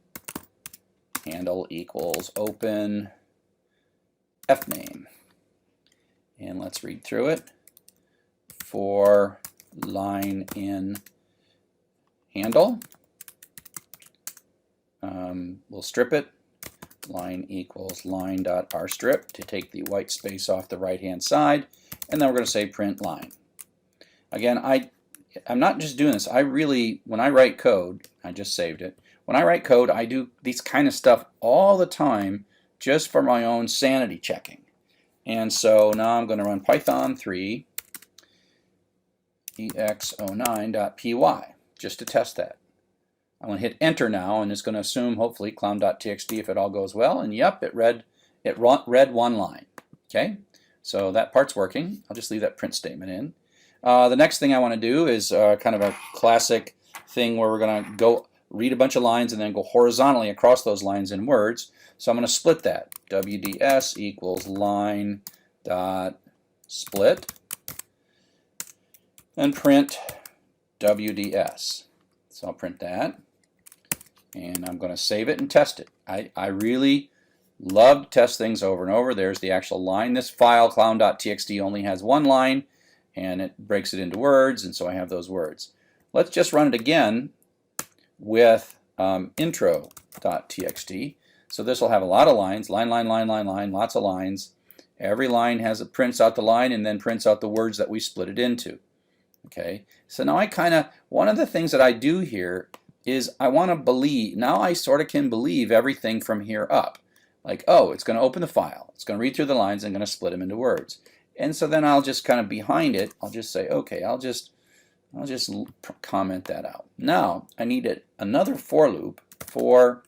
Handle equals open fname, and let's read through it. For line in handle, we'll strip it. Line equals line.rstrip to take the white space off the right hand side, and then we're going to say print line. Again, I'm not just doing this. When I write code, I just saved it. When I write code, I do these kind of stuff all the time, just for my own sanity checking. And so now I'm going to run Python 3 ex09.py just to test that. I'm going to hit enter now, and it's going to assume hopefully clown.txt if it all goes well, and yep, it read one line. Okay, So that part's working. I'll just leave that print statement in. The next thing I want to do is kind of a classic thing where we're going to go read a bunch of lines and then go horizontally across those lines in words. So I'm going to split that. WDS equals line dot split and print WDS. So I'll print that and I'm going to save it and test it. I really love to test things over and over. There's the actual line. This file clown.txt only has one line and it breaks it into words, and so I have those words. Let's just run it again with intro.txt. So this will have a lot of lines, line, lots of lines. Every line prints out the line and then prints out the words that we split it into. Okay, so now one of the things that I do here is I want to believe, now I sort of can believe everything from here up. Like, oh, it's going to open the file, it's going to read through the lines, and going to split them into words. And so then I'll just kind of behind it, I'll just say, okay, I'll just comment that out. Now I need another for loop for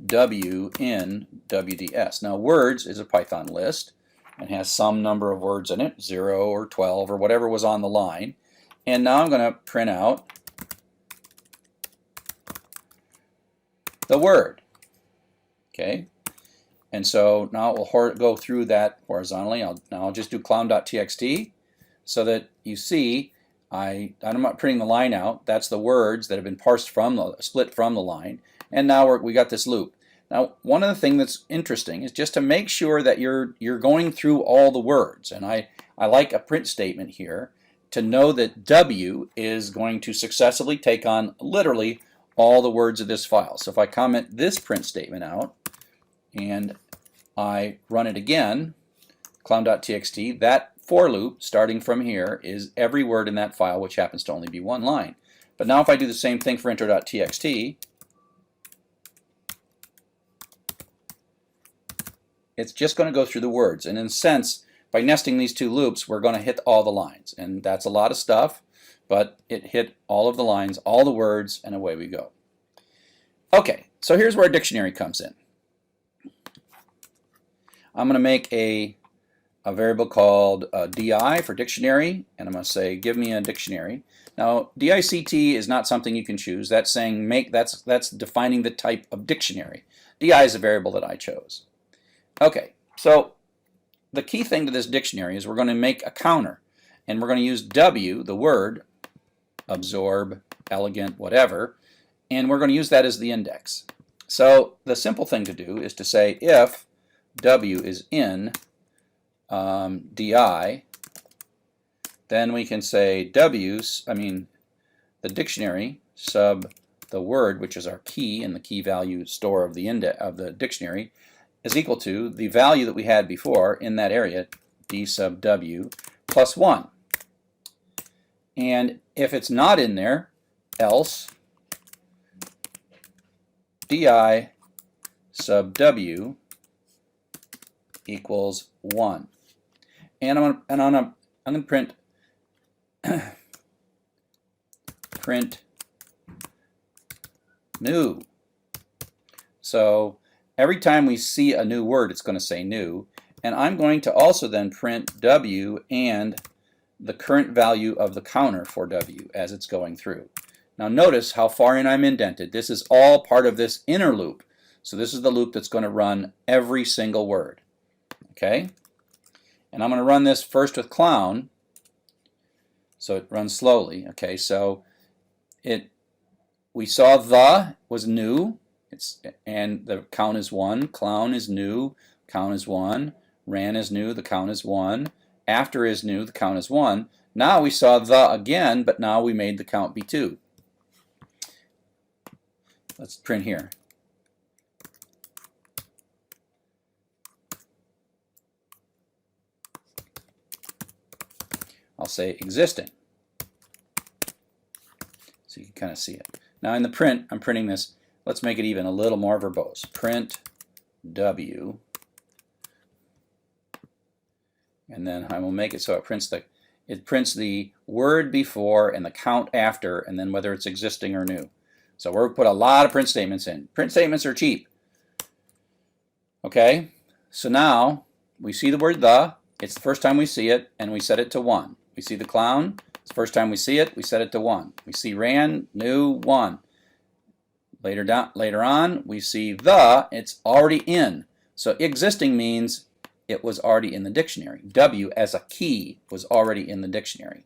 W in WDS. Now words is a Python list and has some number of words in it, 0 or 12 or whatever was on the line. And now I'm going to print out the word. Okay, and so now it will go through that horizontally. Now I'll just do clown.txt so that you see I'm not printing the line out. That's the words that have been split from the line. And now we got this loop. Now one of the things that's interesting is just to make sure that you're going through all the words. And I like a print statement here to know that W is going to successively take on literally all the words of this file. So if I comment this print statement out and I run it again, clown.txt, that for loop starting from here is every word in that file, which happens to only be one line. But now if I do the same thing for intro.txt, it's just going to go through the words. And in a sense, by nesting these two loops, we're going to hit all the lines. And that's a lot of stuff, but it hit all of the lines, all the words, and away we go. Okay, so here's where a dictionary comes in. I'm going to make a variable called di for dictionary, and I'm going to say give me a dictionary. Now dict is not something you can choose. That's saying that's defining the type of dictionary. Di is a variable that I chose. Okay, so the key thing to this dictionary is we're going to make a counter, and we're going to use W, the word, absorb, elegant, whatever, and we're going to use that as the index. So the simple thing to do is to say if W is in di, then we can say the dictionary sub the word, which is our key and the key value store of the dictionary, is equal to the value that we had before in that area, d sub W plus 1. And if it's not in there, else di sub W equals 1. And I'm going to print print new. So every time we see a new word, it's going to say new. And I'm going to also then print W and the current value of the counter for W as it's going through. Now notice how far in I'm indented. This is all part of this inner loop. So this is the loop that's going to run every single word. Okay? And I'm going to run this first with clown, so it runs slowly. Okay, so we saw the was new, and the count is 1. Clown is new, count is 1. Ran is new, the count is 1. After is new, the count is 1. Now we saw the again, but now we made the count be 2. Let's print here. I'll say existing. So you can kind of see it. Now in the print, I'm printing this. Let's make it even a little more verbose. Print W. And then I will make it so it prints the word before and the count after, and then whether it's existing or new. So we're put a lot of print statements in. Print statements are cheap. Okay, so now we see the word the, it's the first time we see it, and we set it to 1. We see the clown, it's the first time we see it, we set it to 1. We see ran, knew, 1. Later on, we see the, it's already in. So existing means it was already in the dictionary. W as a key was already in the dictionary.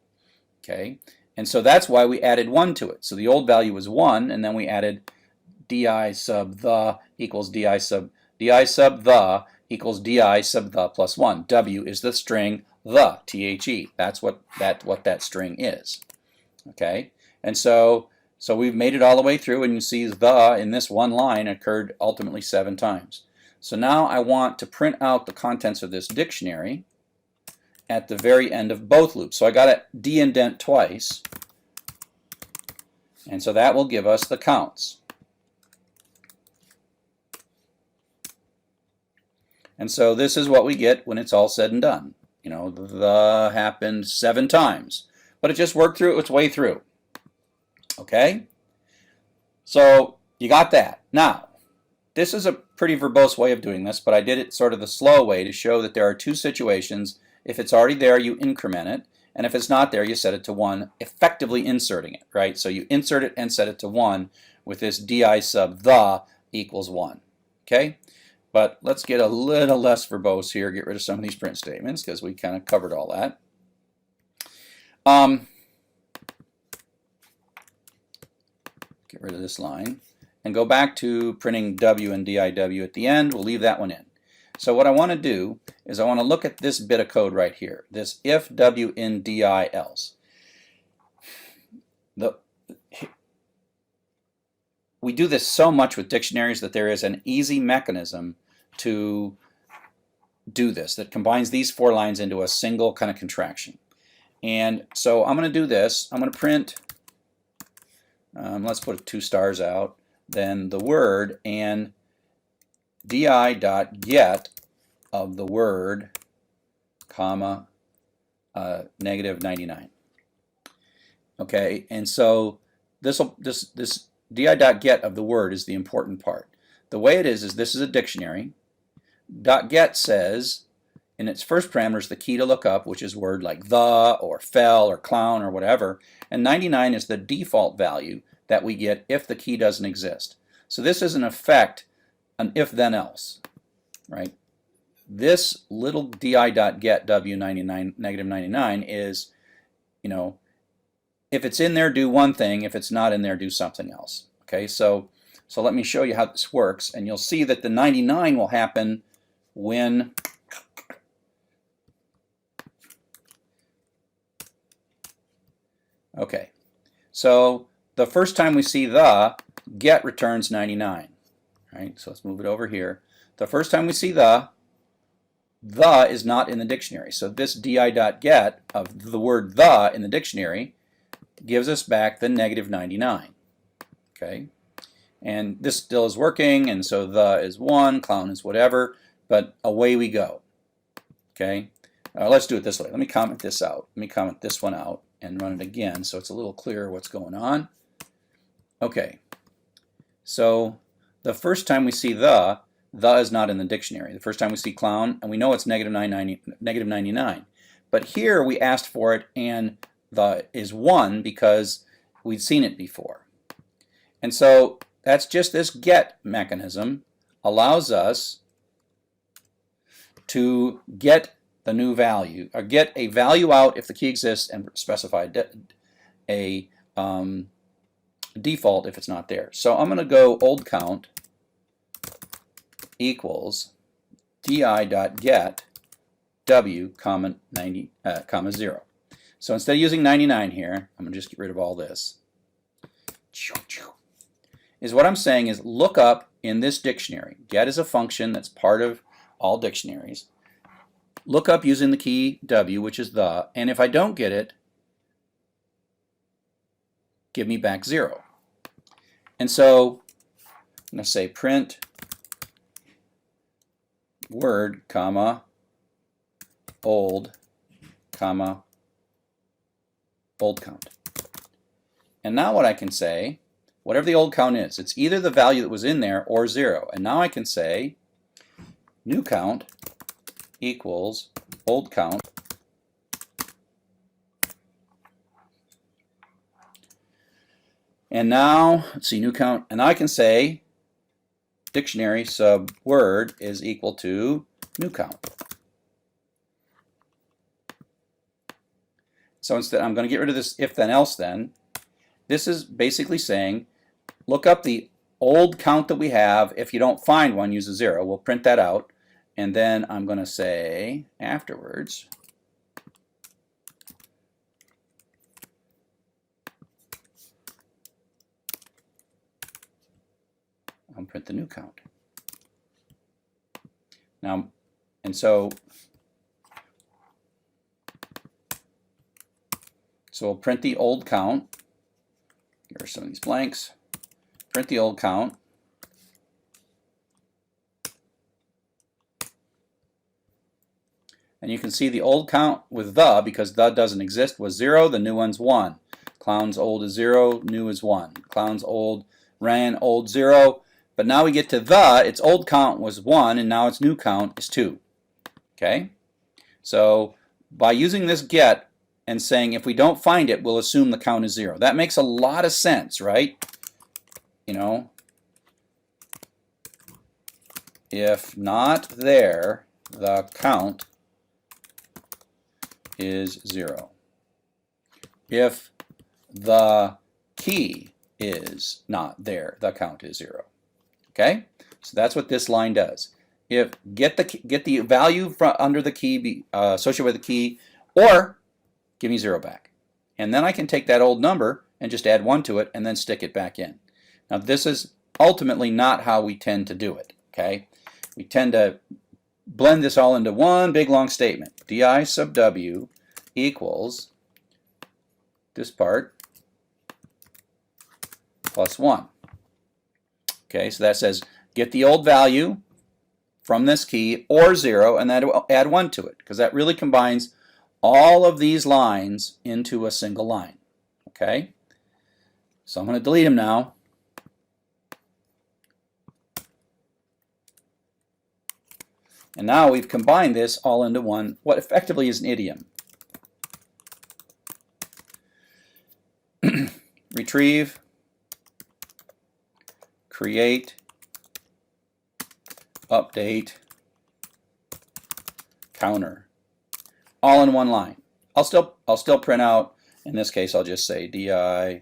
Okay, and so that's why we added 1 to it. So the old value was 1, and then we added di sub the equals di sub the equals di sub the plus 1. W is the string the, T-H-E. That's what that string is. Okay, and so we've made it all the way through, and you see the in this one line occurred ultimately 7 times. So now I want to print out the contents of this dictionary at the very end of both loops. So I got to de-indent twice, and so that will give us the counts. And so this is what we get when it's all said and done. You know, the happened 7 times, but it just worked through its way through. Okay? So you got that. Now, this is a pretty verbose way of doing this, but I did it sort of the slow way to show that there are 2 situations. If it's already there, you increment it, and if it's not there, you set it to 1, effectively inserting it, right? So you insert it and set it to 1 with this di sub the equals 1. Okay? But let's get a little less verbose here, get rid of some of these print statements because we kind of covered all that. Get rid of this line and go back to printing W and DIW at the end. We'll leave that one in. So what I want to do is I want to look at this bit of code right here, this if W in DI else. We do this so much with dictionaries that there is an easy mechanism to do this that combines these 4 lines into a single kind of contraction. And so I'm going to do this. I'm going to print, let's put 2 stars out, then the word and di.get of the word, comma, negative 99. Okay, and so this di.get of the word is the important part. The way it is this is a dictionary. .get says in its first parameter is the key to look up, which is word like the or fell or clown or whatever, and 99 is the default value that we get if the key doesn't exist. So this is in effect an if then else, right? This little di.get w99 negative 99 is, you know, if it's in there, do one thing. If it's not in there, do something else. Okay, so let me show you how this works, and you'll see that the 99 will happen when okay, so the first time we see the, get returns 99. Right, so let's move it over here. The first time we see the is not in the dictionary. So this di.get of the word the in the dictionary gives us back the negative 99. Okay, and this still is working, and so the is 1, clown is whatever, but away we go. Okay, let's do it this way. Let me comment this out. Let me comment this one out and run it again so it's a little clearer what's going on. Okay, so the first time we see the is not in the dictionary. The first time we see clown, and we know it's negative 99. But here we asked for it, and the is 1 because we'd seen it before. And so that's just this get mechanism allows us to get the new value, or get a value out if the key exists and specify a default if it's not there. So I'm going to go old count equals di.get w comma 90 comma 0. So instead of using 99 here, I'm going to just get rid of all this. Is what I'm saying is look up in this dictionary. Get is a function that's part of all dictionaries. Look up using the key w, which is the, and if I don't get it, give me back 0. And so I'm going to say print word, comma, old, comma, old count. And now what I can say, whatever the old count is, it's either the value that was in there or 0. And now I can say new count equals old count and now let's see, new count, and I can say dictionary sub word is equal to new count. So instead I'm going to get rid of this if then else then. This is basically saying look up the old count that we have. If you don't find one, use a 0. We'll print that out. And then I'm going to say afterwards, I'll print the new count. Now, and so we'll print the old count. Here are some of these blanks. Print the old count. And you can see the old count with the, because the doesn't exist, was 0. The new one's 1. Clown's old is 0. New is 1. Clown's old ran, old 0. But now we get to the, its old count was 1, and now its new count is 2. Okay? So by using this get and saying if we don't find it, we'll assume the count is 0. That makes a lot of sense, right? You know, if not there, the count is 0. If the key is not there, the count is 0. Okay? So that's what this line does. If get the value from under the key associated with the key, or give me 0 back. And then I can take that old number and just add 1 to it and then stick it back in. Now this is ultimately not how we tend to do it. Okay? We tend to blend this all into one big long statement. di sub w equals this part plus 1. Okay, so that says get the old value from this key or 0 and then add 1 to it, because that really combines all of these lines into a single line. Okay, so I'm going to delete them now. And now we've combined this all into one, what effectively is an idiom. Retrieve, create, update, counter, all in one line. I'll still print out, in this case I'll just say di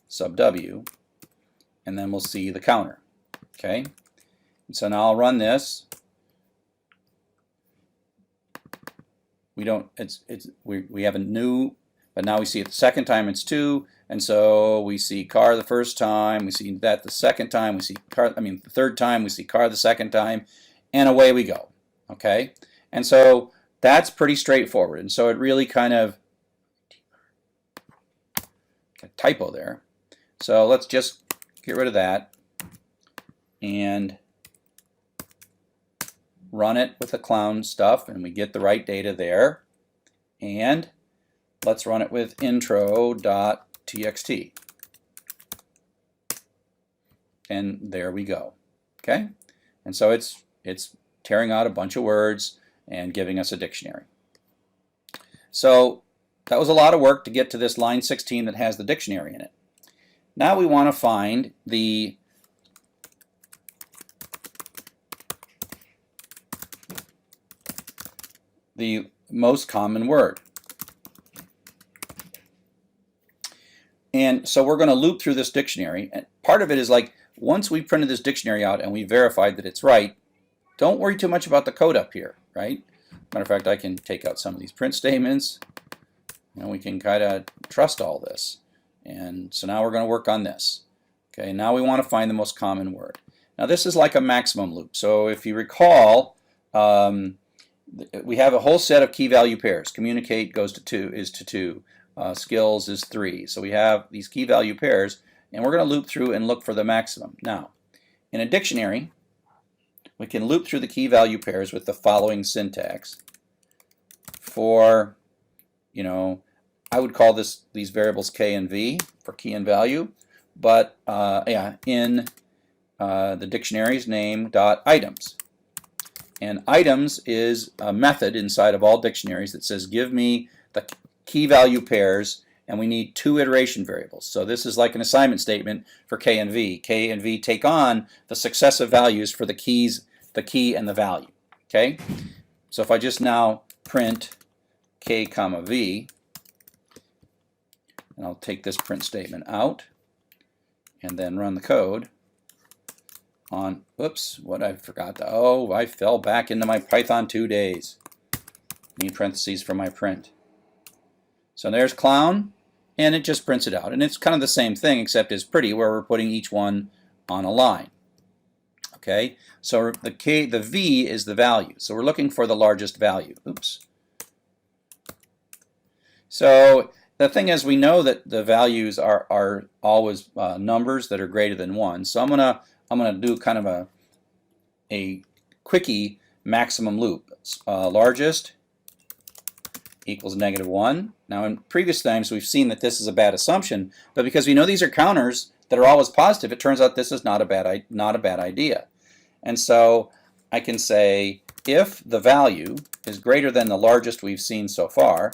sub w, and then we'll see the counter. Okay, and so now I'll run this. We don't, we have a new, but now we see it the second time it's 2, and so we see car the first time, we see that the second time, we see car, the third time, we see car the second time, and away we go. Okay, and so that's pretty straightforward, and so it really kind of, got a typo there, so let's just get rid of that and run it with the clown stuff, and we get the right data there. And let's run it with intro.txt. And there we go. Okay? And so it's tearing out a bunch of words and giving us a dictionary. So that was a lot of work to get to this line 16 that has the dictionary in it. Now we want to find the most common word. And so we're going to loop through this dictionary. And part of it is like, once we've printed this dictionary out and we verified that it's right, don't worry too much about the code up here, right? Matter of fact, I can take out some of these print statements, and we can kind of trust all this. And so now we're going to work on this. Okay, now we want to find the most common word. Now this is like a maximum loop. So if you recall, we have a whole set of key value pairs. Communicate goes to 2, is to 2. Skills is 3. So we have these key value pairs, and we're going to loop through and look for the maximum. Now, in a dictionary, we can loop through the key value pairs with the following syntax. For, I would call these variables k and v for key and value, but in the dictionary's name dot items. And items is a method inside of all dictionaries that says give me the key value pairs, and we need 2 iteration variables. So this is like an assignment statement for K and V. K and V take on the successive values for the keys, the key and the value. Okay? So if I just now print K comma V, and I'll take this print statement out and then run the code on, oops, what I forgot to, oh, I fell back into my Python 2 days. Need parentheses for my print. So there's clown, and it just prints it out. And it's kind of the same thing, except it's pretty, where we're putting each one on a line. Okay, so the V is the value. So we're looking for the largest value. Oops. So the thing is, we know that the values are always numbers that are greater than 1. So I'm gonna do kind of a quickie maximum loop. Largest equals -1. Now in previous times we've seen that this is a bad assumption, but because we know these are counters that are always positive, it turns out this is not a bad idea. And so I can say if the value is greater than the largest we've seen so far,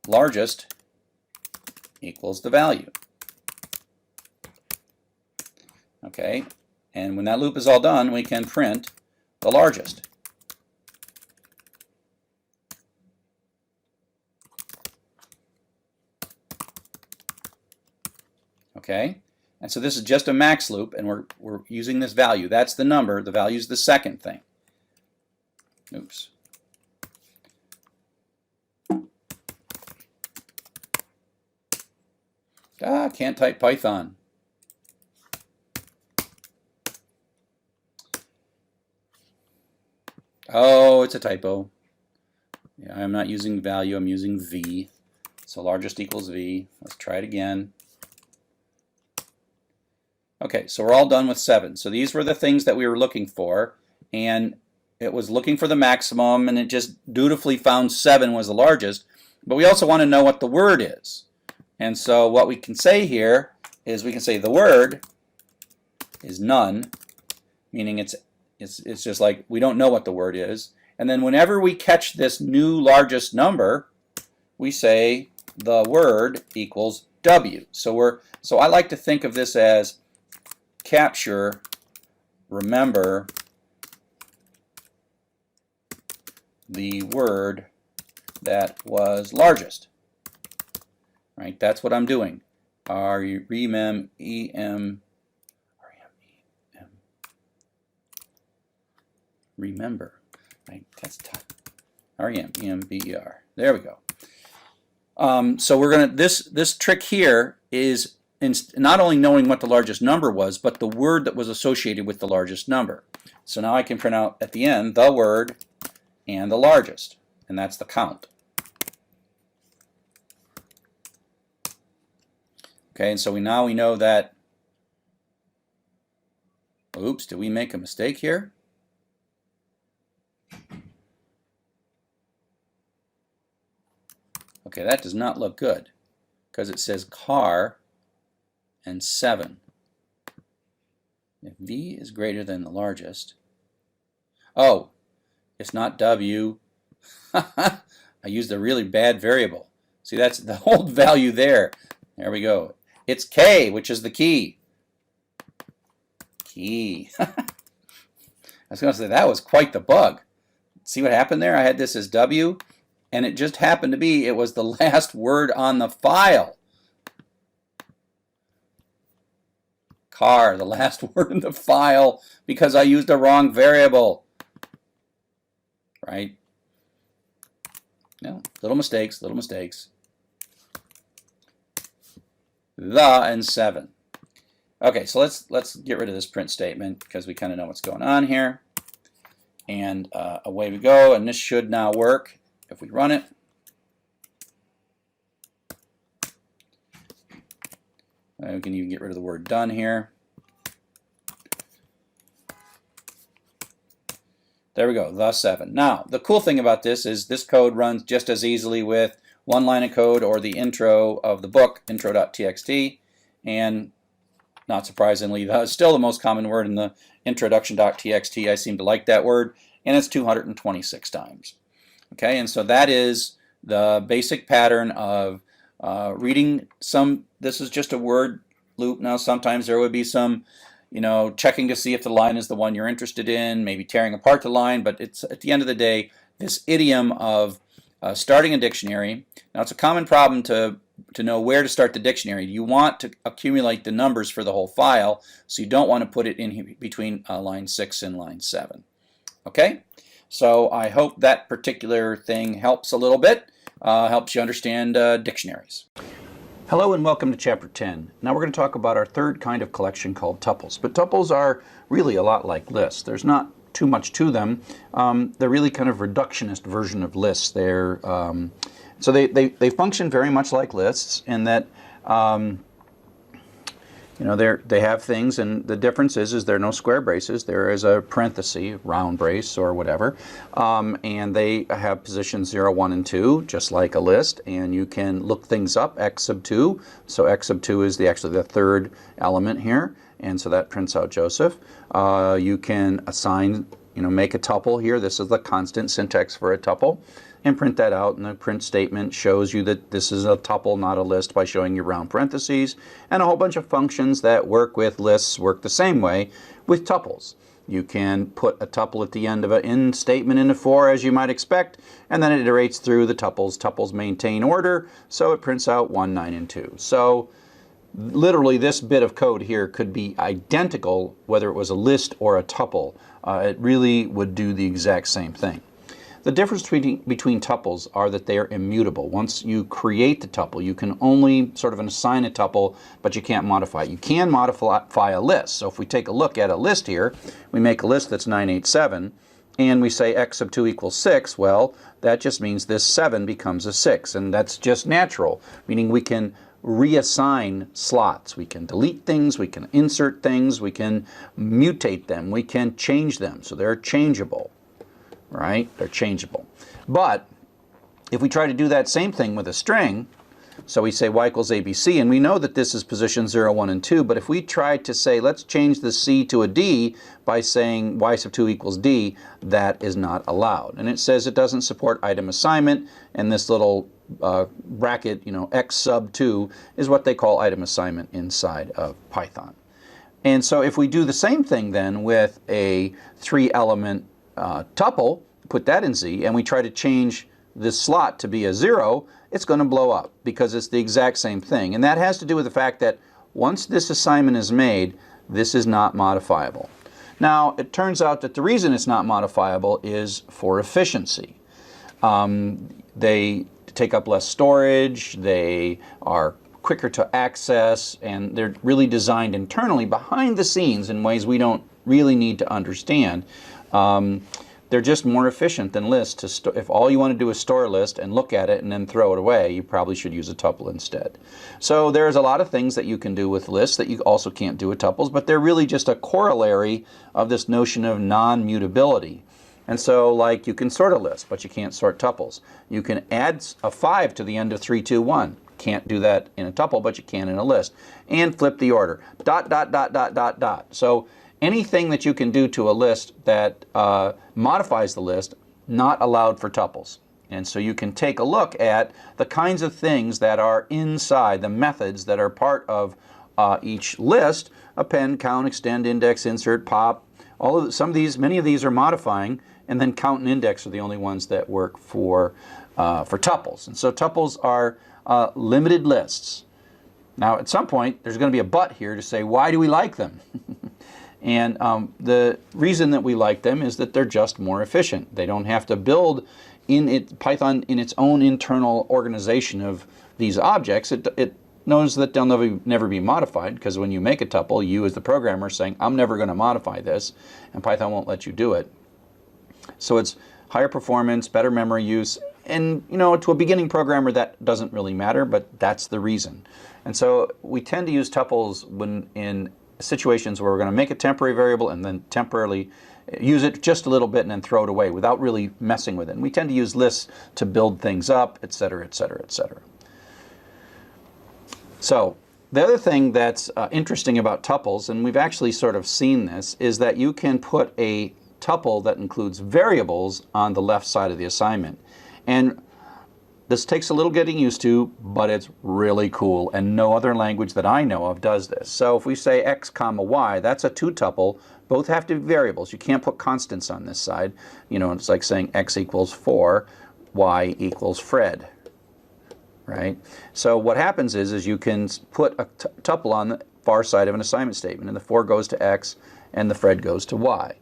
largest equals the value. Okay, and when that loop is all done, we can print the largest. Okay, and so this is just a max loop, and we're using this value. That's the number. The value is the second thing. Oops. Can't type Python. Oh, it's a typo. Yeah, I'm not using value, I'm using V. So largest equals V. Let's try it again. Okay, so we're all done with 7. So these were the things that we were looking for, and it was looking for the maximum, and it just dutifully found 7 was the largest. But we also want to know what the word is. And so what we can say here is we can say the word is none, meaning it's just like we don't know what the word is. And then whenever we catch this new largest number, we say the word equals W. So I like to think of this as capture, remember the word that was largest. Right, that's what I'm doing. Remember. Right, that's tough. R-E-M-E-M-B-E-R. There we go. So we're gonna this trick here is not only knowing what the largest number was, but the word that was associated with the largest number. So now I can print out at the end the word and the largest, and that's the count. Okay, and so now we know that, oops, did we make a mistake here? Okay, that does not look good because it says car and 7. If V is greater than the largest, oh, it's not W. I used a really bad variable. See, that's the whole value there. There we go. It's K, which is the key. Key. I was going to say, that was quite the bug. See what happened there? I had this as W, and it just happened to be, it was the last word on the file. Car, the last word in the file, because I used a wrong variable. Right? No, little mistakes, little mistakes. The and 7. Okay, so let's get rid of this print statement because we kind of know what's going on here. And away we go, and this should now work if we run it. We can even get rid of the word done here. There we go, the 7. Now, the cool thing about this is this code runs just as easily with one line of code or the intro of the book, intro.txt, and not surprisingly, still the most common word in the introduction.txt. I seem to like that word, and it's 226 times. Okay, and so that is the basic pattern of reading some. This is just a word loop. Now sometimes there would be some, checking to see if the line is the one you're interested in, maybe tearing apart the line, but it's at the end of the day, this idiom of starting a dictionary. Now it's a common problem to know where to start the dictionary. You want to accumulate the numbers for the whole file, so you don't want to put it in between line 6 and line 7. Okay, so I hope that particular thing helps a little bit, helps you understand dictionaries. Hello and welcome to Chapter 10. Now we're going to talk about our third kind of collection called tuples. But tuples are really a lot like lists. There's not too much to them. They're really kind of reductionist version of lists. So they function very much like lists in that they have things, and the difference is there are no square braces. There is a parenthesis, round brace or whatever, and they have positions 0, 1, and 2, just like a list, and you can look things up, x sub 2. So x sub 2 is actually the third element here, and so that prints out Joseph. You can assign, make a tuple here. This is the constant syntax for a tuple, and print that out, and the print statement shows you that this is a tuple, not a list, by showing you round parentheses, and a whole bunch of functions that work with lists work the same way with tuples. You can put a tuple at the end of an in statement in a for, as you might expect, and then it iterates through the tuples. Tuples maintain order, so it prints out 1, 9, and 2. So literally this bit of code here could be identical whether it was a list or a tuple. It really would do the exact same thing. The difference between tuples are that they are immutable. Once you create the tuple, you can only sort of assign a tuple, but you can't modify it. You can modify a list. So if we take a look at a list here, we make a list that's 987, and we say x sub 2 equals 6, well, that just means this 7 becomes a 6, and that's just natural, meaning we can reassign slots. We can delete things, we can insert things, we can mutate them, we can change them, so they're changeable. Right? They're changeable. But if we try to do that same thing with a string, so we say y equals ABC, and we know that this is position 0, 1, and 2, but if we try to say, let's change the C to a D by saying y sub 2 equals D, that is not allowed. And it says it doesn't support item assignment, and this little bracket, x sub 2, is what they call item assignment inside of Python. And so if we do the same thing then with a 3-element tuple, put that in Z, and we try to change this slot to be a 0, it's going to blow up because it's the exact same thing. And that has to do with the fact that once this assignment is made, this is not modifiable. Now, it turns out that the reason it's not modifiable is for efficiency. They take up less storage, they are quicker to access, and they're really designed internally behind the scenes in ways we don't really need to understand. They're just more efficient than lists. If all you want to do is store a list and look at it and then throw it away, you probably should use a tuple instead. So there's a lot of things that you can do with lists that you also can't do with tuples, but they're really just a corollary of this notion of non-mutability. And so, like, you can sort a list, but you can't sort tuples. You can add a 5 to the end of 3, 2, 1. Can't do that in a tuple, but you can in a list. And flip the order. ... So anything that you can do to a list that modifies the list, not allowed for tuples. And so you can take a look at the kinds of things that are inside, the methods that are part of each list: append, count, extend, index, insert, pop. Many of these are modifying, and then count and index are the only ones that work for tuples. And so tuples are limited lists. Now, at some point, there's going to be a but here to say, why do we like them? And the reason that we like them is that they're just more efficient. They don't have to build Python in its own internal organization of these objects. It knows that they'll never be modified, because when you make a tuple, you as the programmer are saying, I'm never going to modify this, and Python won't let you do it. So it's higher performance, better memory use, and to a beginning programmer that doesn't really matter, but that's the reason. And so we tend to use tuples when in situations where we're going to make a temporary variable and then temporarily use it just a little bit and then throw it away without really messing with it. And we tend to use lists to build things up, etc., etc., etc. So The other thing that's interesting about tuples, and we've actually sort of seen this, is that you can put a tuple that includes variables on the left side of the assignment. And this takes a little getting used to, but it's really cool, and no other language that I know of does this. So if we say x comma y, that's a two-tuple. Both have to be variables. You can't put constants on this side. You know, it's like saying x equals 4, y equals Fred. Right? So what happens is you can put a tuple on the far side of an assignment statement, and the 4 goes to x, and the Fred goes to y.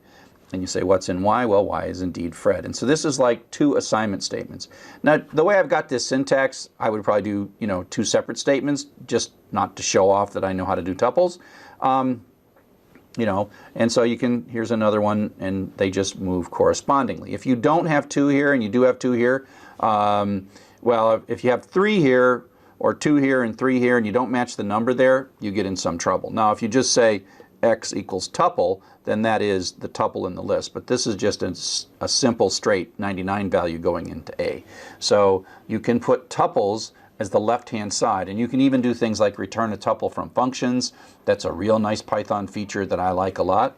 And you say, what's in y? Well, y is indeed Fred. And so this is like two assignment statements. Now, the way I've got this syntax, I would probably do, you know, two separate statements, just not to show off that I know how to do tuples. You know, and so you can, here's another one, and they just move correspondingly. If you don't have 2 here, and you do have 2 here, well, if you have 3 here, or 2 here and 3 here, and you don't match the number there, you get in some trouble. Now, if you just say x equals tuple, then that is the tuple in the list. But this is just a simple, straight 99 value going into A. So you can put tuples as the left-hand side, and you can even do things like return a tuple from functions. That's a real nice Python feature that I like a lot.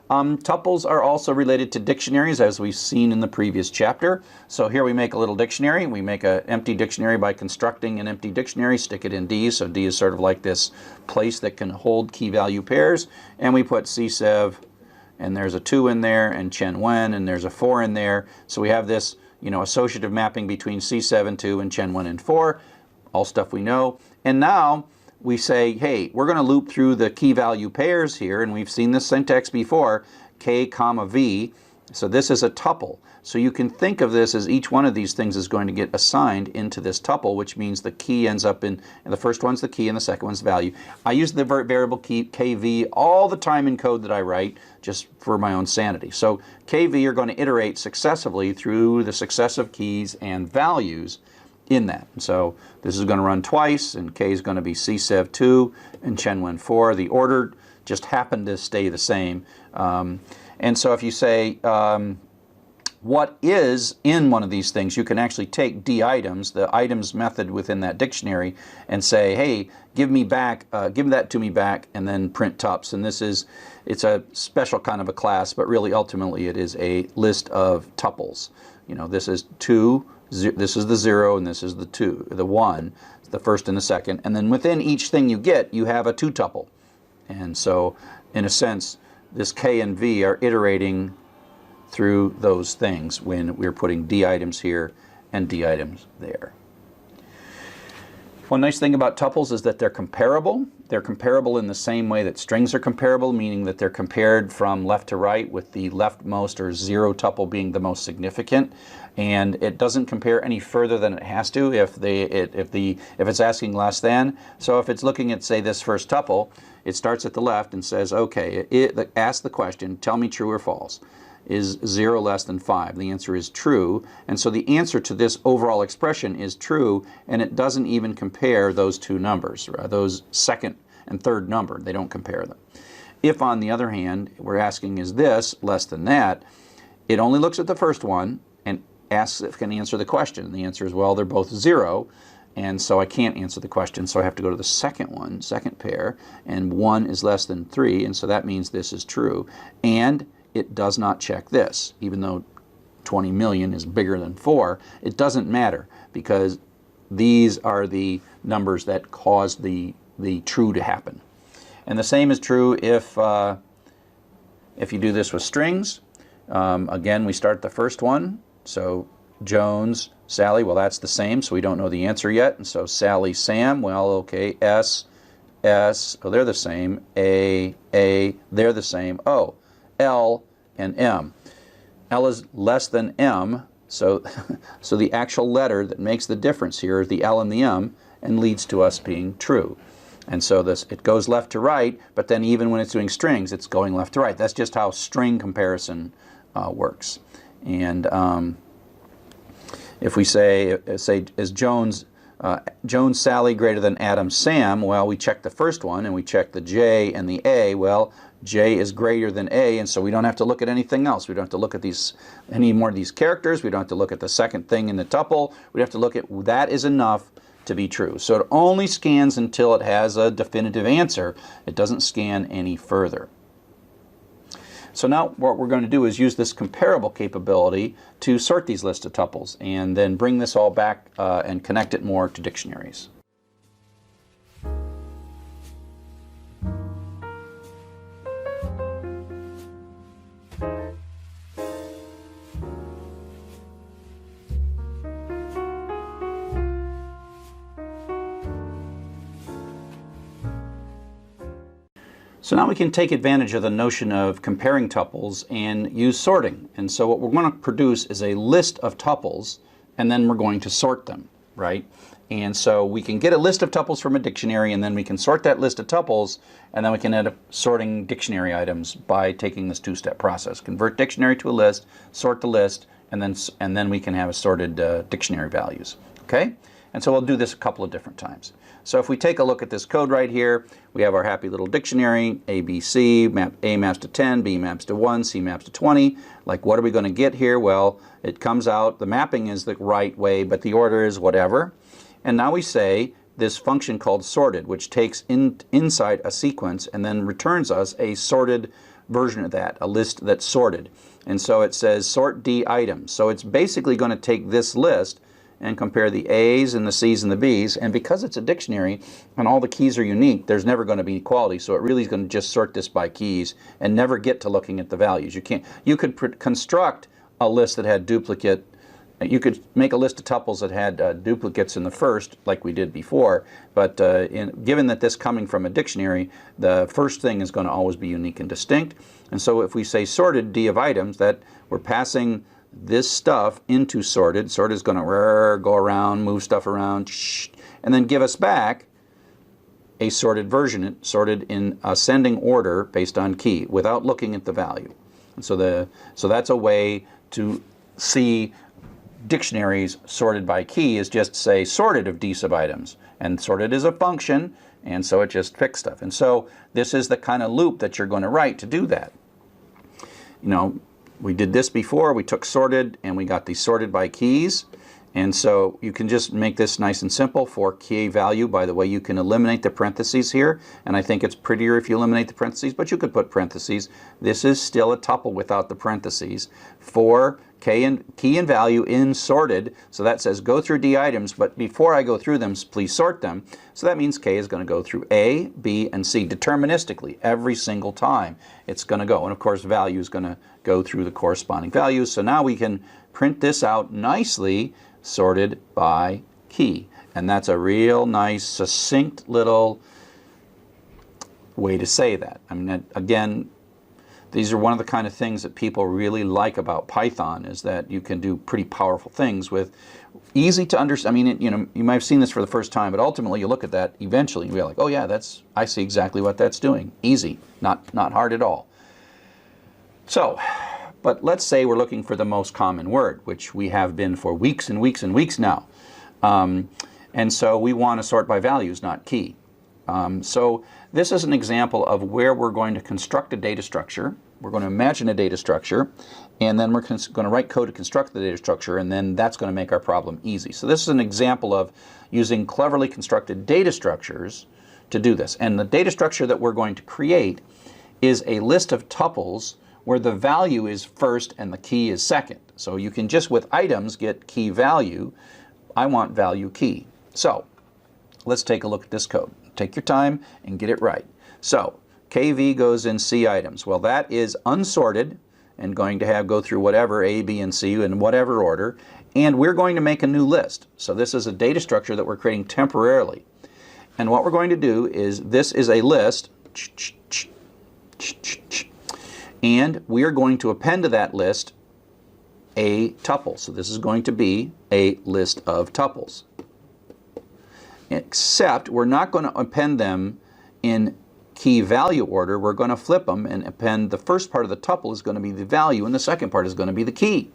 Tuples are also related to dictionaries, as we've seen in the previous chapter. So here we make a little dictionary. We make an empty dictionary by constructing an empty dictionary, stick it in D. So D is sort of like this place that can hold key value pairs. And we put csev, and there's a 2 in there, and chen wen, and there's a 4 in there. So we have this, you know, associative mapping between csev and 2 and chen wen and 4, all stuff we know. And now we say, hey, we're going to loop through the key value pairs here, and we've seen this syntax before, k comma v. So this is a tuple. So you can think of this as each one of these things is going to get assigned into this tuple, which means the key ends up in, and the first one's the key and the second one's the value. I use the variable key kv all the time in code that I write, just for my own sanity. So kv are going to iterate successively through the successive keys and values in that. So this is going to run twice, and k is going to be csev 2 and chen wen 4. The order just happened to stay the same. And so if you say what is in one of these things, you can actually take d items, the items method within that dictionary, and say, hey, give me back, give that to me back, and then print tups. And this is, it's a special kind of a class, but really ultimately it is a list of tuples. You know, this is 2. This is the 0, and this is the 2, the 1, the first and the second. And then within each thing you get, you have a 2-tuple. And so, in a sense, this k and v are iterating through those things when we're putting d items here and d items there. One nice thing about tuples is that they're comparable. They're comparable in the same way that strings are comparable, meaning that they're compared from left to right, with the leftmost or 0 tuple being the most significant. And it doesn't compare any further than it has to if it's asking less than. So if it's looking at, say, this first tuple, it starts at the left and says, okay, ask the question, tell me true or false. Is 0 less than 5? The answer is true. And so the answer to this overall expression is true, and it doesn't even compare those two numbers, those second and third number. They don't compare them. If, on the other hand, we're asking is this less than that, it only looks at the first one and asks if it can answer the question. And the answer is, well, they're both 0. And so I can't answer the question, so I have to go to the second one, second pair, and 1 is less than 3, and so that means this is true. And it does not check this. Even though 20 million is bigger than 4, it doesn't matter, because these are the numbers that cause the true to happen. And the same is true if you do this with strings. Again, we start the first one, so Jones, Sally, well, that's the same, so we don't know the answer yet. And so Sally, Sam, well, okay, S, oh, they're the same. A, they're the same. O, L, and M. L is less than M, so the actual letter that makes the difference here is the L and the M, and leads to us being true. And so it goes left to right, but then even when it's doing strings, it's going left to right. That's just how string comparison works. And if we say is Jones Sally greater than Adam Sam, well, we check the first one and we check the J and the A. Well, J is greater than A, and so we don't have to look at anything else. We don't have to look at any more of these characters. We don't have to look at the second thing in the tuple. We have to look at that is enough to be true. So it only scans until it has a definitive answer. It doesn't scan any further. So now what we're going to do is use this comparable capability to sort these lists of tuples and then bring this all back and connect it more to dictionaries. So now we can take advantage of the notion of comparing tuples and use sorting. And so what we're going to produce is a list of tuples, and then we're going to sort them, right? And so we can get a list of tuples from a dictionary, and then we can sort that list of tuples, and then we can end up sorting dictionary items by taking this two-step process. Convert dictionary to a list, sort the list, and then we can have assorted dictionary values, okay? And so we'll do this a couple of different times. So if we take a look at this code right here, we have our happy little dictionary, A, B, C, A maps to 10, B maps to 1, C maps to 20. Like, what are we going to get here? Well, it comes out, the mapping is the right way, but the order is whatever. And now we say this function called sorted, which takes inside a sequence and then returns us a sorted version of that, a list that's sorted. And so it says sort D items. So it's basically going to take this list and compare the A's and the C's and the B's, and because it's a dictionary and all the keys are unique, there's never going to be equality, so it really is going to just sort this by keys and never get to looking at the values. You could construct a list that had duplicate, you could make a list of tuples that had duplicates in the first, like we did before, but given that this coming from a dictionary, the first thing is going to always be unique and distinct. And so if we say sorted D of items, that we're passing this stuff into sorted. Sorted is going to go around, move stuff around, and then give us back a sorted version, sorted in ascending order based on key, without looking at the value. And so that's a way to see dictionaries sorted by key, is just say sorted of D sub items. And sorted is a function, and so it just picks stuff. And so this is the kind of loop that you're going to write to do that. You know, we did this before. We took sorted and we got these sorted by keys. And so you can just make this nice and simple for key value. By the way, you can eliminate the parentheses here, and I think it's prettier if you eliminate the parentheses, but you could put parentheses. This is still a tuple without the parentheses for key and value in sorted. So that says go through D items, but before I go through them, please sort them. So that means K is going to go through A, B, and C deterministically every single time it's going to go. And of course, value is going to go through the corresponding values. So now we can print this out nicely, sorted by key. And that's a real nice, succinct little way to say that. I mean, again, these are one of the kind of things that people really like about Python, is that you can do pretty powerful things with easy to understand. I mean, you might have seen this for the first time, but ultimately you look at that eventually and you're like, oh yeah, I see exactly what that's doing. Easy, not hard at all. So, but let's say we're looking for the most common word, which we have been for weeks and weeks and weeks now. And so we want to sort by values, not key. So this is an example of where we're going to construct a data structure. We're going to imagine a data structure, and then we're going to write code to construct the data structure, and then that's going to make our problem easy. So this is an example of using cleverly constructed data structures to do this. And the data structure that we're going to create is a list of tuples where the value is first and the key is second. So you can just with items get key value. I want value key. So let's take a look at this code. Take your time and get it right. So KV goes in C items. Well, that is unsorted and going to go through whatever A, B, and C in whatever order. And we're going to make a new list. So this is a data structure that we're creating temporarily. And what we're going to do is, this is a list, and we are going to append to that list a tuple. So this is going to be a list of tuples. Except we're not going to append them in key value order. We're going to flip them and append the first part of the tuple is going to be the value and the second part is going to be the key.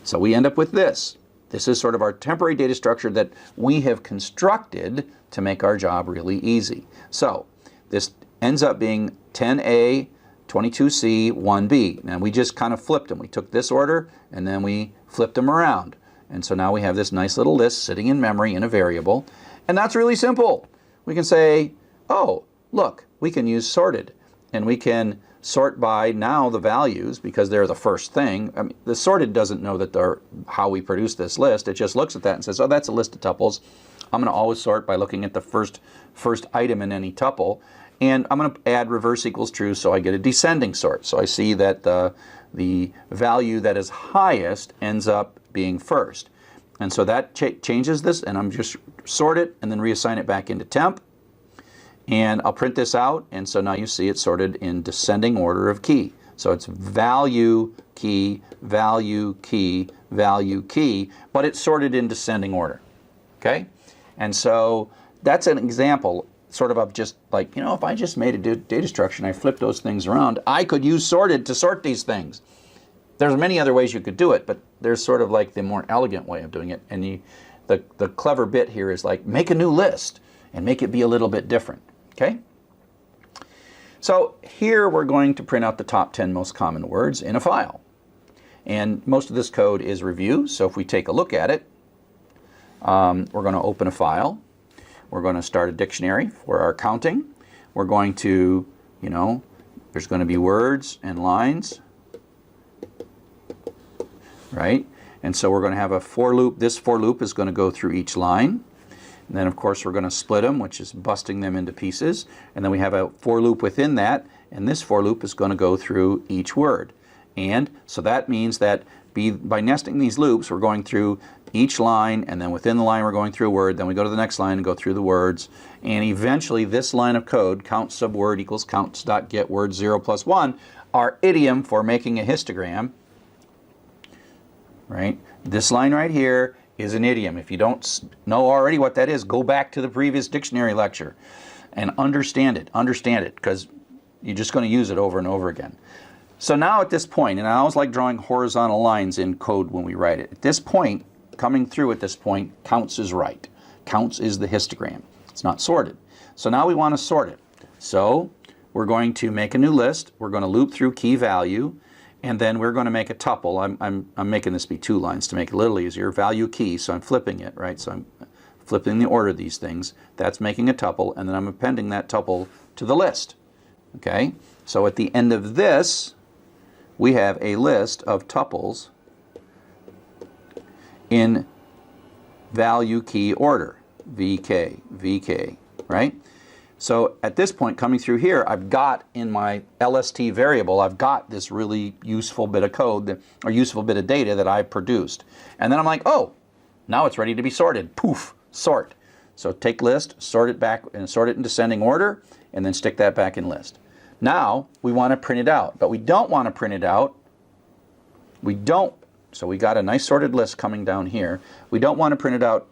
So we end up with this. This is sort of our temporary data structure that we have constructed to make our job really easy. So this ends up being 10A, 22C, 1B. Now we just kind of flipped them. We took this order and then we flipped them around. And so now we have this nice little list sitting in memory in a variable. And that's really simple. We can say, oh, look, we can use sorted. And we can sort by now the values because they're the first thing. I mean, the sorted doesn't know that they're how we produce this list. It just looks at that and says, oh, that's a list of tuples. I'm going to always sort by looking at the first item in any tuple. And I'm going to add reverse equals true so I get a descending sort. So I see that the value that is highest ends up being first. And so that changes this, and I'm just sort it and then reassign it back into temp. And I'll print this out, and so now you see it sorted in descending order of key. So it's value, key, value, key, value, key, but it's sorted in descending order. Okay? And so that's an example sort of just like, you know, if I just made a data structure and I flipped those things around, I could use sorted to sort these things. There's many other ways you could do it, but there's sort of like the more elegant way of doing it. And the clever bit here is like make a new list and make it be a little bit different. Okay? So here we're going to print out the top 10 most common words in a file. And most of this code is review, so if we take a look at it, we're going to open a file. We're going to start a dictionary for our counting. We're going to, you know, there's going to be words and lines, right? And so we're going to have a for loop. This for loop is going to go through each line. And then, of course, we're going to split them, which is busting them into pieces. And then we have a for loop within that, and this for loop is going to go through each word. And so that means that by nesting these loops, we're going through each line, and then within the line we're going through a word. Then we go to the next line and go through the words. And eventually this line of code, count subword equals counts.get word 0 plus 1, our idiom for making a histogram, right? This line right here is an idiom. If you don't know already what that is, go back to the previous dictionary lecture and understand it, because you're just going to use it over and over again. So now at this point, and I always like drawing horizontal lines in code when we write it. At this point, coming through at this point, counts is right. Counts is the histogram. It's not sorted. So now we want to sort it. So we're going to make a new list. We're going to loop through key value, and then we're going to make a tuple. I'm making this be 2 lines to make it a little easier. Value key, so I'm flipping it, right? So I'm flipping the order of these things. That's making a tuple, and then I'm appending that tuple to the list. Okay? So at the end of this, we have a list of tuples in value key order, VK, VK, right? So at this point, coming through here, I've got in my LST variable, I've got this really useful bit of code, or useful bit of data that I've produced. And then I'm like, oh, now it's ready to be sorted. Poof, sort. So take list, sort it back, and sort it in descending order, and then stick that back in list. Now, we want to print it out, but we don't want to print it out. So we got a nice sorted list coming down here. We don't want to print it out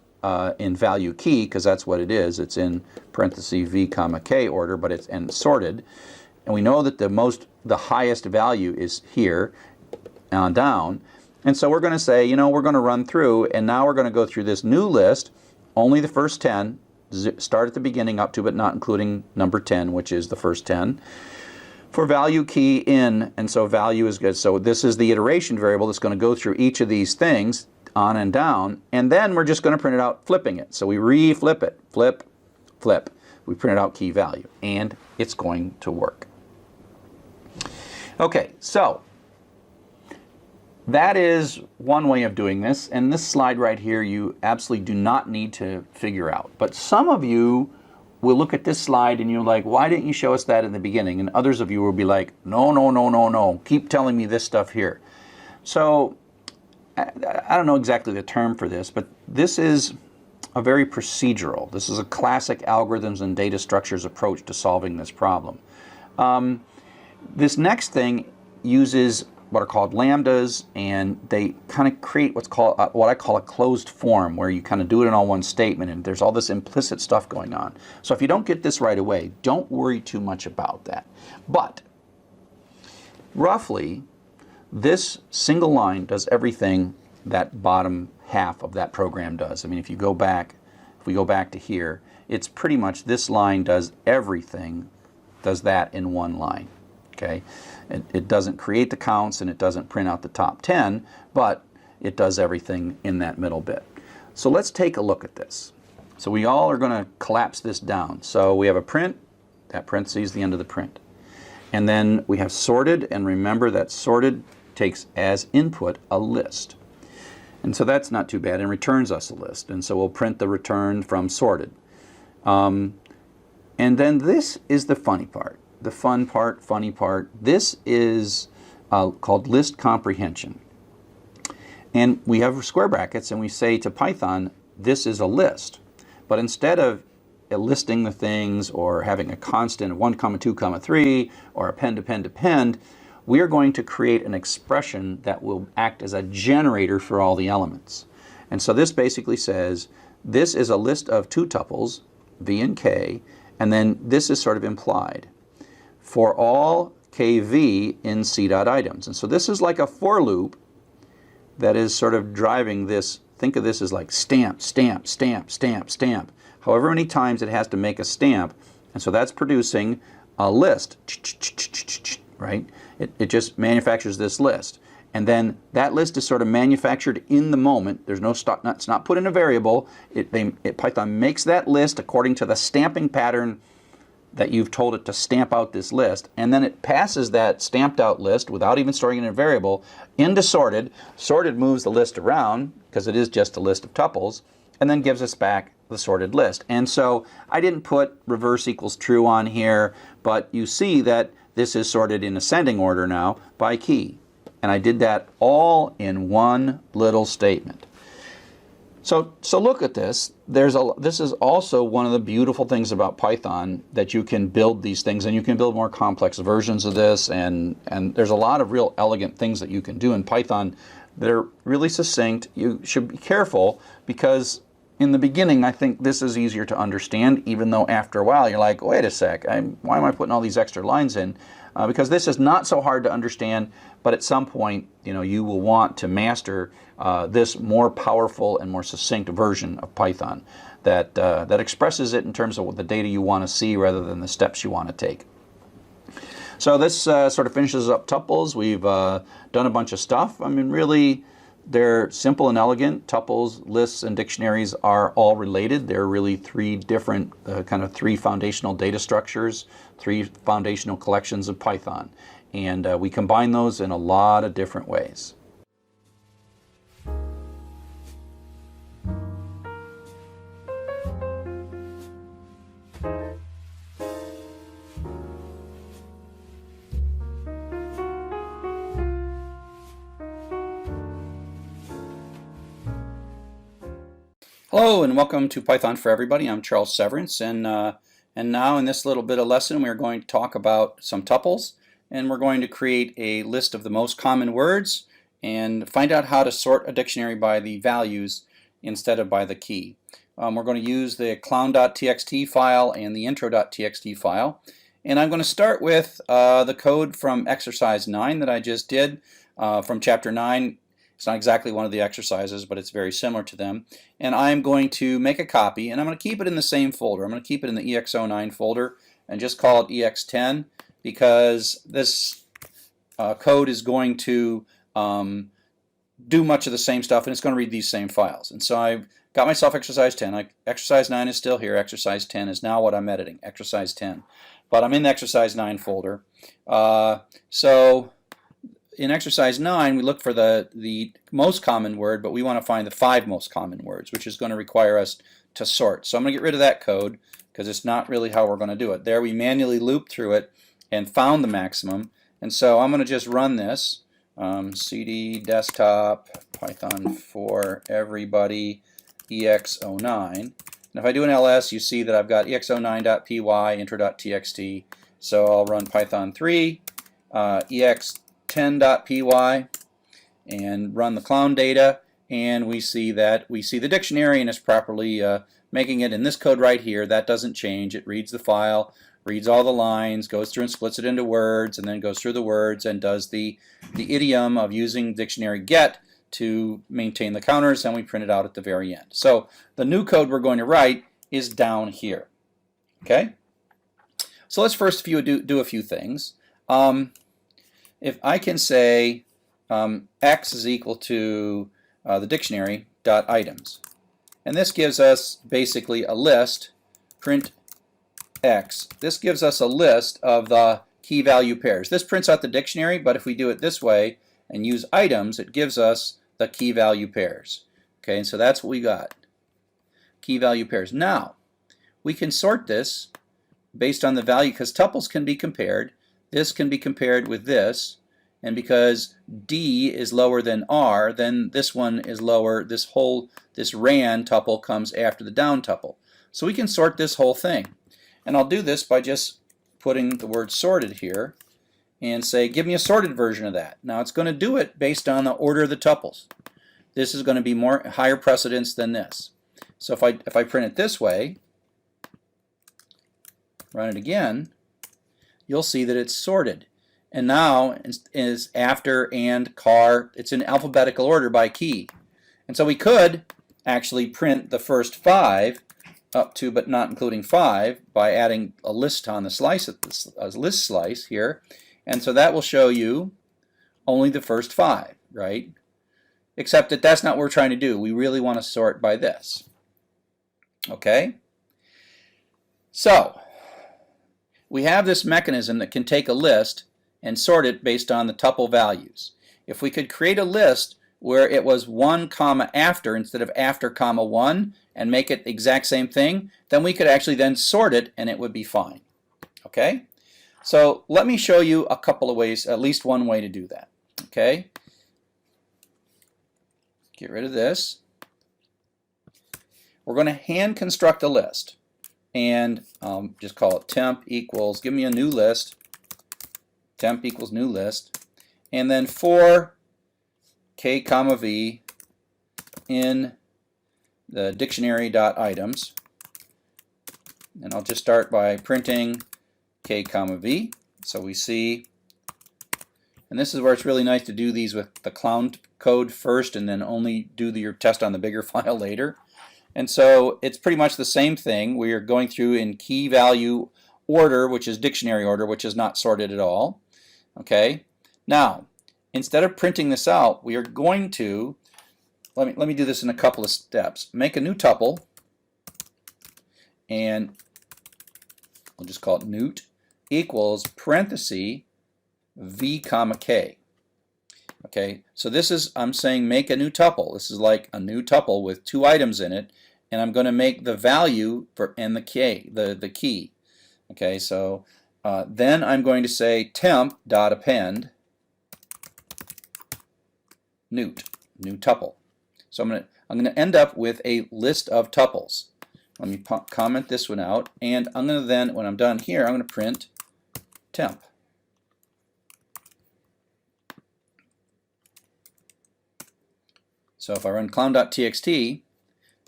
in value key, because that's what it is. It's in parentheses V comma K order, but it's sorted. And we know that the highest value is here on down. And so we're going to say, you know, we're going to run through, and now we're going to go through this new list, only the first 10, start at the beginning up to, but not including number 10, which is the first 10. For value key in, and so value is good. So this is the iteration variable that's going to go through each of these things on and down, and then we're just going to print it out flipping it. So we re-flip it, flip, flip. We print it out key value, and it's going to work. Okay, so that is one way of doing this, and this slide right here you absolutely do not need to figure out. But some of you will look at this slide and you're like, why didn't you show us that in the beginning? And others of you will be like, no, keep telling me this stuff here. So I don't know exactly the term for this, but this is a very procedural. This is a classic algorithms and data structures approach to solving this problem. This next thing uses what are called lambdas, and they kind of create what's called what I call a closed form, where you kind of do it in all one statement, and there's all this implicit stuff going on. So if you don't get this right away, don't worry too much about that. But roughly, this single line does everything that bottom half of that program does. I mean, if we go back to here, it's pretty much this line does everything, does that in one line. Okay, it doesn't create the counts and it doesn't print out the top 10, but it does everything in that middle bit. So let's take a look at this. So we all are going to collapse this down. So we have a print, that parentheses the end of the print. And then we have sorted, and remember that sorted takes as input a list. And so that's not too bad and returns us a list. And so we'll print the return from sorted. And then this is the funny part. The fun part, funny part. This is called list comprehension. And we have square brackets, and we say to Python, this is a list. But instead of listing the things or having a constant of 1, 2, 3 or append, append, append, we are going to create an expression that will act as a generator for all the elements. And so this basically says, this is a list of two tuples, v and k, and then this is sort of implied. For all kv in c.items. And so this is like a for loop that is sort of driving this. Think of this as like stamp, stamp, stamp, stamp, stamp. However many times it has to make a stamp, and so that's producing a list, right? It just manufactures this list. And then that list is sort of manufactured in the moment. There's no stock, it's not put in a variable. Python makes that list according to the stamping pattern that you've told it to stamp out this list, and then it passes that stamped out list without even storing it in a variable into sorted. Sorted moves the list around because it is just a list of tuples, and then gives us back the sorted list. And so I didn't put reverse equals true on here, but you see that this is sorted in ascending order now by key. And I did that all in one little statement. So look at this. This is also one of the beautiful things about Python, that you can build these things, and you can build more complex versions of this, and there's a lot of real elegant things that you can do in Python. They're really succinct. You should be careful, because in the beginning I think this is easier to understand, even though after a while you're like, wait a sec, why am I putting all these extra lines in? Because this is not so hard to understand, but at some point, you will want to master this more powerful and more succinct version of Python that expresses it in terms of what the data you want to see rather than the steps you want to take. So this sort of finishes up tuples. We've done a bunch of stuff. I mean, really, they're simple and elegant. Tuples, lists, and dictionaries are all related. They're really three different, three foundational data structures, three foundational collections of Python. And we combine those in a lot of different ways. Hello and welcome to Python for Everybody. I'm Charles Severance, and now in this little bit of lesson we're going to talk about some tuples, and we're going to create a list of the most common words and find out how to sort a dictionary by the values instead of by the key. We're going to use the clown.txt file and the intro.txt file, and I'm going to start with the code from exercise 9 that I just did from chapter 9. It's not exactly one of the exercises, but it's very similar to them. And I'm going to make a copy, and I'm going to keep it in the same folder. I'm going to keep it in the EX09 folder and just call it EX10, because this code is going to do much of the same stuff, and it's going to read these same files. And so I've got myself exercise 10. Exercise 9 is still here. Exercise 10 is now what I'm editing, exercise 10. But I'm in the exercise 9 folder. So in exercise 9, we look for the most common word, but we want to find the 5 most common words, which is going to require us to sort. So I'm going to get rid of that code because it's not really how we're going to do it. There we manually looped through it and found the maximum. And so I'm going to just run this. cd desktop Python for everybody ex09. And if I do an ls, you see that I've got ex09.py, intro.txt. So I'll run Python 3, ex10.py, and run the clown data, and we see the dictionary, and it's properly making it in this code right here. That doesn't change. It reads the file, reads all the lines, goes through and splits it into words, and then goes through the words and does the idiom of using dictionary get to maintain the counters, and we print it out at the very end. So the new code we're going to write is down here. Okay? So let's first do a few things. If I can say x is equal to the dictionary.items. And this gives us basically a list, print X. This gives us a list of the key value pairs. This prints out the dictionary, but if we do it this way and use items, it gives us the key value pairs. Okay, and so that's what we got. Key value pairs. Now, we can sort this based on the value, because tuples can be compared. This can be compared with this, and because D is lower than R, then this one is lower. This ran tuple comes after the down tuple. So we can sort this whole thing. And I'll do this by just putting the word sorted here and say, give me a sorted version of that. Now it's going to do it based on the order of the tuples. This is going to be higher precedence than this. So if I print it this way, run it again, you'll see that it's sorted. And now is after and car, it's in alphabetical order by key. And so we could actually print the first 5 up to but not including 5 by adding a list on the slice of this list slice here, and so that will show you only the first 5, right? Except that that's not what we're trying to do. We really want to sort by this. Okay? So we have this mechanism that can take a list and sort it based on the tuple values. If we could create a list where it was 1 comma after instead of after comma 1 and make it the exact same thing, then we could actually then sort it and it would be fine. Okay? So let me show you a couple of ways, at least one way to do that. Okay? Get rid of this. We're going to hand construct a list, and just call it temp equals, give me a new list, temp equals new list, and then for k comma v in the dictionary.items, and I'll just start by printing k comma v, so we see, and this is where it's really nice to do these with the clown code first and then only do your test on the bigger file later. And so it's pretty much the same thing. We are going through in key value order, which is dictionary order, which is not sorted at all. Okay. Now, instead of printing this out, we are going to, let me do this in a couple of steps. Make a new tuple, and we'll just call it newt equals parenthesis v comma k. Okay, so this is, I'm saying make a new tuple. This is like a new tuple with 2 items in it, and I'm going to make the value for and the key. Okay, so then I'm going to say temp dot append newt, new tuple. So I'm going to end up with a list of tuples. Let me comment this one out, and I'm going to then, when I'm done here, I'm going to print temp. So if I run clown.txt,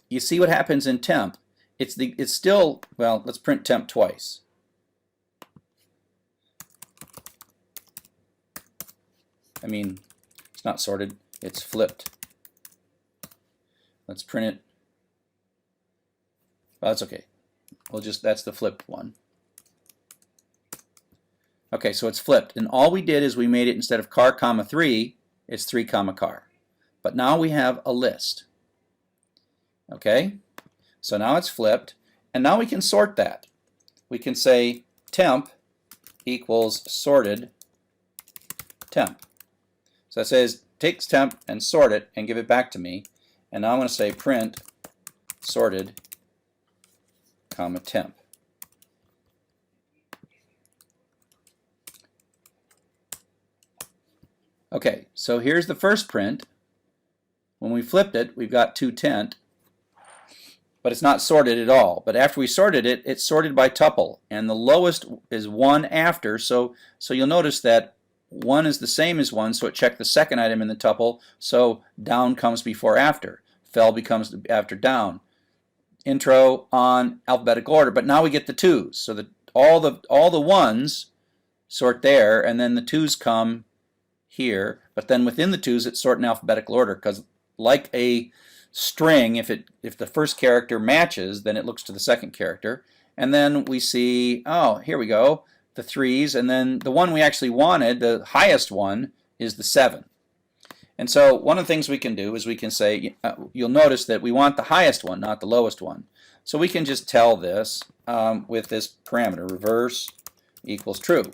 you see what happens in temp. It's still, well, let's print temp twice. I mean, it's not sorted, it's flipped. Let's print it. Well, that's okay. We'll just, that's the flipped one. Okay, so it's flipped. And all we did is we made it, instead of car comma 3, it's 3 comma car. But now we have a list. Okay? So now it's flipped, and now we can sort that. We can say temp equals sorted temp. So it says takes temp and sort it and give it back to me. And now I'm going to say print sorted comma temp. Okay, so here's the first print. When we flipped it, we've got 2 tent, but it's not sorted at all. But after we sorted it, it's sorted by tuple, and the lowest is 1 after, so you'll notice that 1 is the same as 1, so it checked the second item in the tuple, so down comes before after. Fell becomes after down. Intro, on, alphabetical order, but now we get the 2s, so that all the 1s sort there, and then the 2s come here, but then within the 2s it's sorted in alphabetical order, because like a string, if the first character matches, then it looks to the second character. And then we see, oh, here we go, the 3s, and then the one we actually wanted, the highest one, is the 7. And so one of the things we can do is we can say, you'll notice that we want the highest one, not the lowest one. So we can just tell this with this parameter, reverse equals true.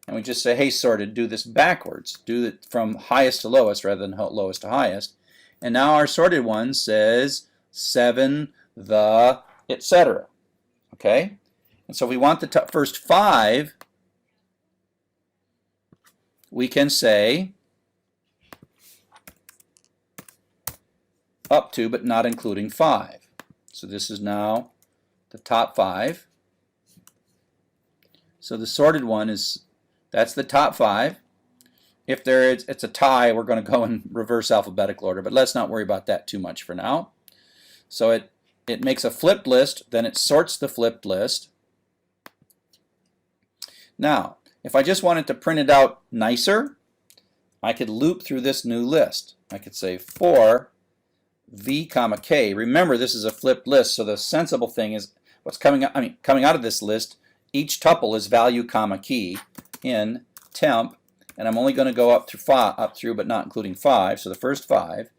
And we just say, hey, sorted, do this backwards. Do it from highest to lowest rather than lowest to highest. And now our sorted one says 7, the, etc. Okay? And so if we want the first 5, we can say up to but not including 5. So this is now the top 5. So the sorted one is, that's the top 5. If it's a tie, we're going to go in reverse alphabetical order, but let's not worry about that too much for now. So it makes a flipped list, then it sorts the flipped list. Now, if I just wanted to print it out nicer, I could loop through this new list. I could say for v comma k. Remember, this is a flipped list, so the sensible thing is what's coming out of this list. Each tuple is value comma key in temp, and I'm only going to go up through but not including 5. So the first 5,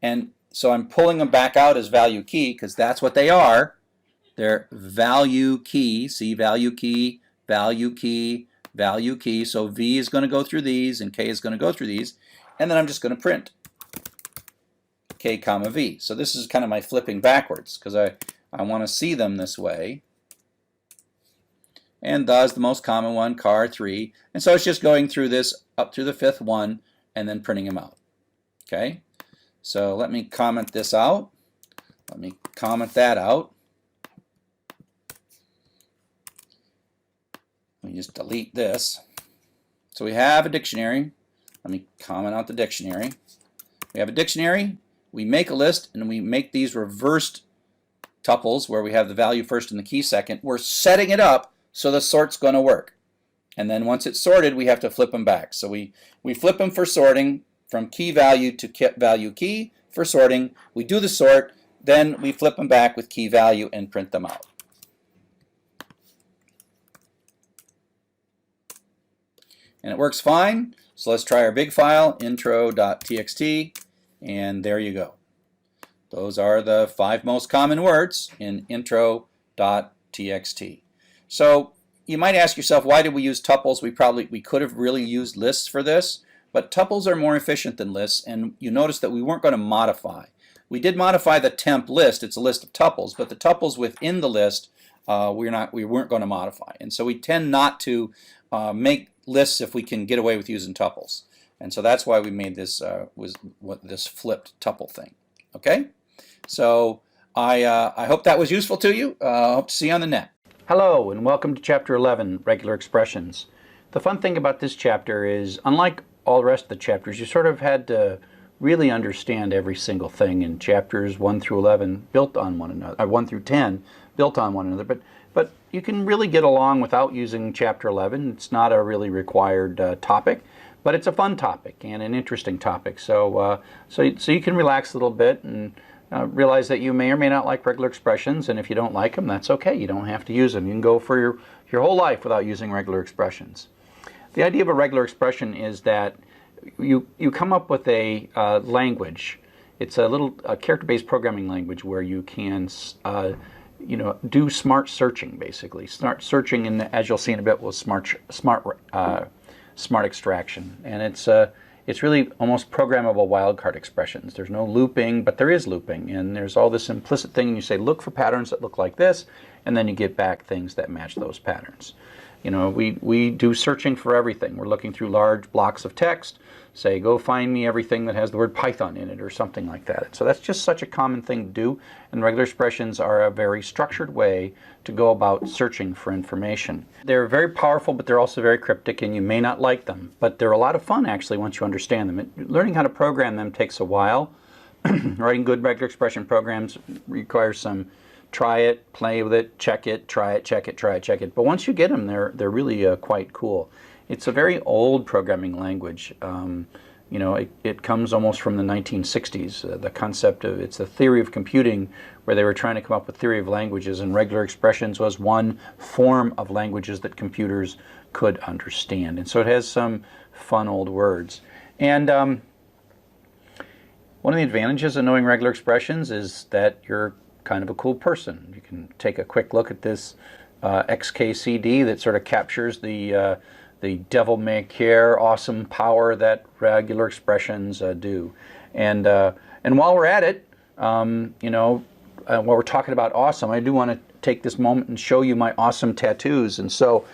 and so I'm pulling them back out as value key because that's what they are. They're value key. See, value key, value key, value key. So V is going to go through these and K is going to go through these, and then I'm just going to print K comma V. So this is kind of my flipping backwards because I want to see them this way. And the is the most common one, car 3. And so it's just going through this up through the 5th one and then printing them out. Okay? So let me comment this out. Let me comment that out. Let me just delete this. So we have a dictionary. Let me comment out the dictionary. We have a dictionary. We make a list, and we make these reversed tuples where we have the value first and the key second. We're setting it up so the sort's going to work. And then once it's sorted, we have to flip them back. So we flip them for sorting from key value to value key for sorting. We do the sort, then we flip them back with key value and print them out. And it works fine. So let's try our big file, intro.txt, and there you go. Those are the 5 most common words in intro.txt. So you might ask yourself, why did we use tuples? We could have really used lists for this, but tuples are more efficient than lists, and you notice that we weren't going to modify. We did modify the temp list. It's a list of tuples, but the tuples within the list we weren't going to modify. And so we tend not to make lists if we can get away with using tuples. And so that's why we made this this flipped tuple thing. Okay? So I hope that was useful to you. Hope to see you on the net. Hello and welcome to Chapter 11, Regular Expressions. The fun thing about this chapter is, unlike all the rest of the chapters, you sort of had to really understand every single thing in chapters 1 through 11 built on one another, 1 through 10 built on one another, but you can really get along without using Chapter 11. It's not a really required topic, but it's a fun topic and an interesting topic. So you can relax a little bit and realize that you may or may not like regular expressions, and if you don't like them, that's okay. You don't have to use them. You can go for your whole life without using regular expressions. The idea of a regular expression is that you come up with a language. It's a little character-based programming language where you can do smart searching, basically. Smart searching, and as you'll see in a bit, was smart extraction, and it's really almost programmable wildcard expressions. There's no looping, but there is looping, and there's all this implicit thing, and you say, look for patterns that look like this, and then you get back things that match those patterns. You know, we do searching for everything. We're looking through large blocks of text, say, go find me everything that has the word Python in it or something like that. So that's just such a common thing to do, and regular expressions are a very structured way to go about searching for information. They're very powerful, but they're also very cryptic, and you may not like them, but they're a lot of fun actually once you understand them. Learning how to program them takes a while. Writing good regular expression programs requires some try it, play with it, check it, try it, check it, try it, check it. But once you get them, they're really quite cool. It's a very old programming language. You know, it comes almost from the 1960s. The concept of, it's the theory of computing, where they were trying to come up with theory of languages, and regular expressions was one form of languages that computers could understand. And so it has some fun old words. And one of the advantages of knowing regular expressions is that you're kind of a cool person. You can take a quick look at this XKCD that sort of captures the devil may care awesome power that regular expressions do. And while we're at it, you know, while we're talking about awesome, I do want to take this moment and show you my awesome tattoos. And so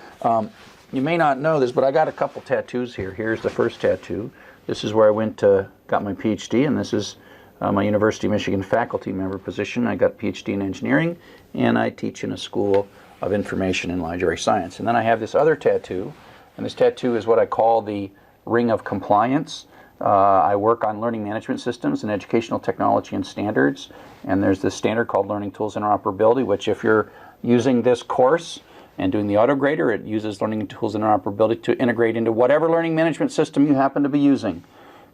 you may not know this, but I got a couple tattoos here. Here's the first tattoo. This is where I went to got my PhD, and this is my University of Michigan faculty member position. I got a PhD in engineering, and I teach in a school of information and library science. And then I have this other tattoo, and this tattoo is what I call the Ring of Compliance. I work on learning management systems and educational technology and standards, and there's this standard called Learning Tools Interoperability, which if you're using this course and doing the autograder, it uses Learning Tools Interoperability to integrate into whatever learning management system you happen to be using.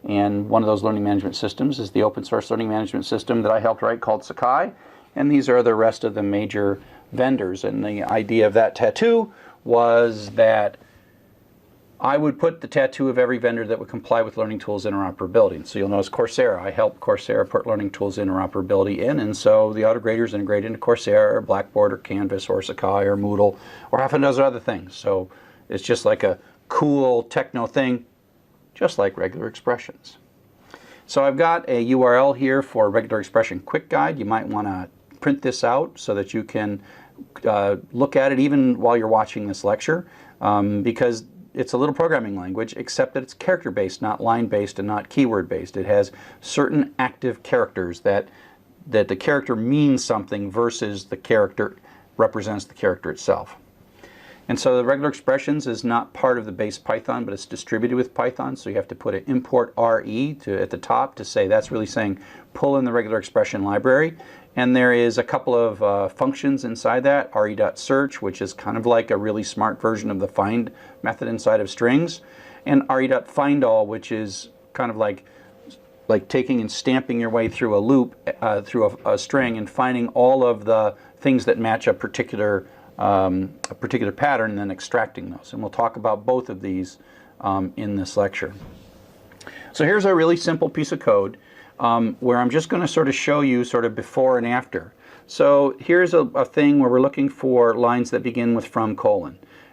And one of those learning management systems is the open source learning management system that I helped write called Sakai, and these are the rest of the major vendors. And the idea of that tattoo was that I would put the tattoo of every vendor that would comply with Learning Tools Interoperability. And so you'll notice Coursera. I helped Coursera put Learning Tools Interoperability in, and so the autograders integrate into Coursera or Blackboard or Canvas or Sakai or Moodle or half a dozen other things. So it's just like a cool techno thing, just like regular expressions. So I've got a URL here for regular expression quick guide. You might want to print this out so that you can look at it even while you're watching this lecture, because it's a little programming language, except that it's character-based, not line-based, and not keyword-based. It has certain active characters that the character means something versus the character represents the character itself. And so the regular expressions is not part of the base Python, but it's distributed with Python, so you have to put an import RE at the top to say that's really saying pull in the regular expression library. And there is a couple of functions inside that, re.search, which is kind of like a really smart version of the find method inside of strings, and re.findAll, which is kind of like taking and stamping your way through a loop, through a string, and finding all of the things that match a particular pattern and then extracting those. And we'll talk about both of these in this lecture. So here's a really simple piece of code where I'm just going to sort of show you sort of before and after. So here's a thing where we're looking for lines that begin with from :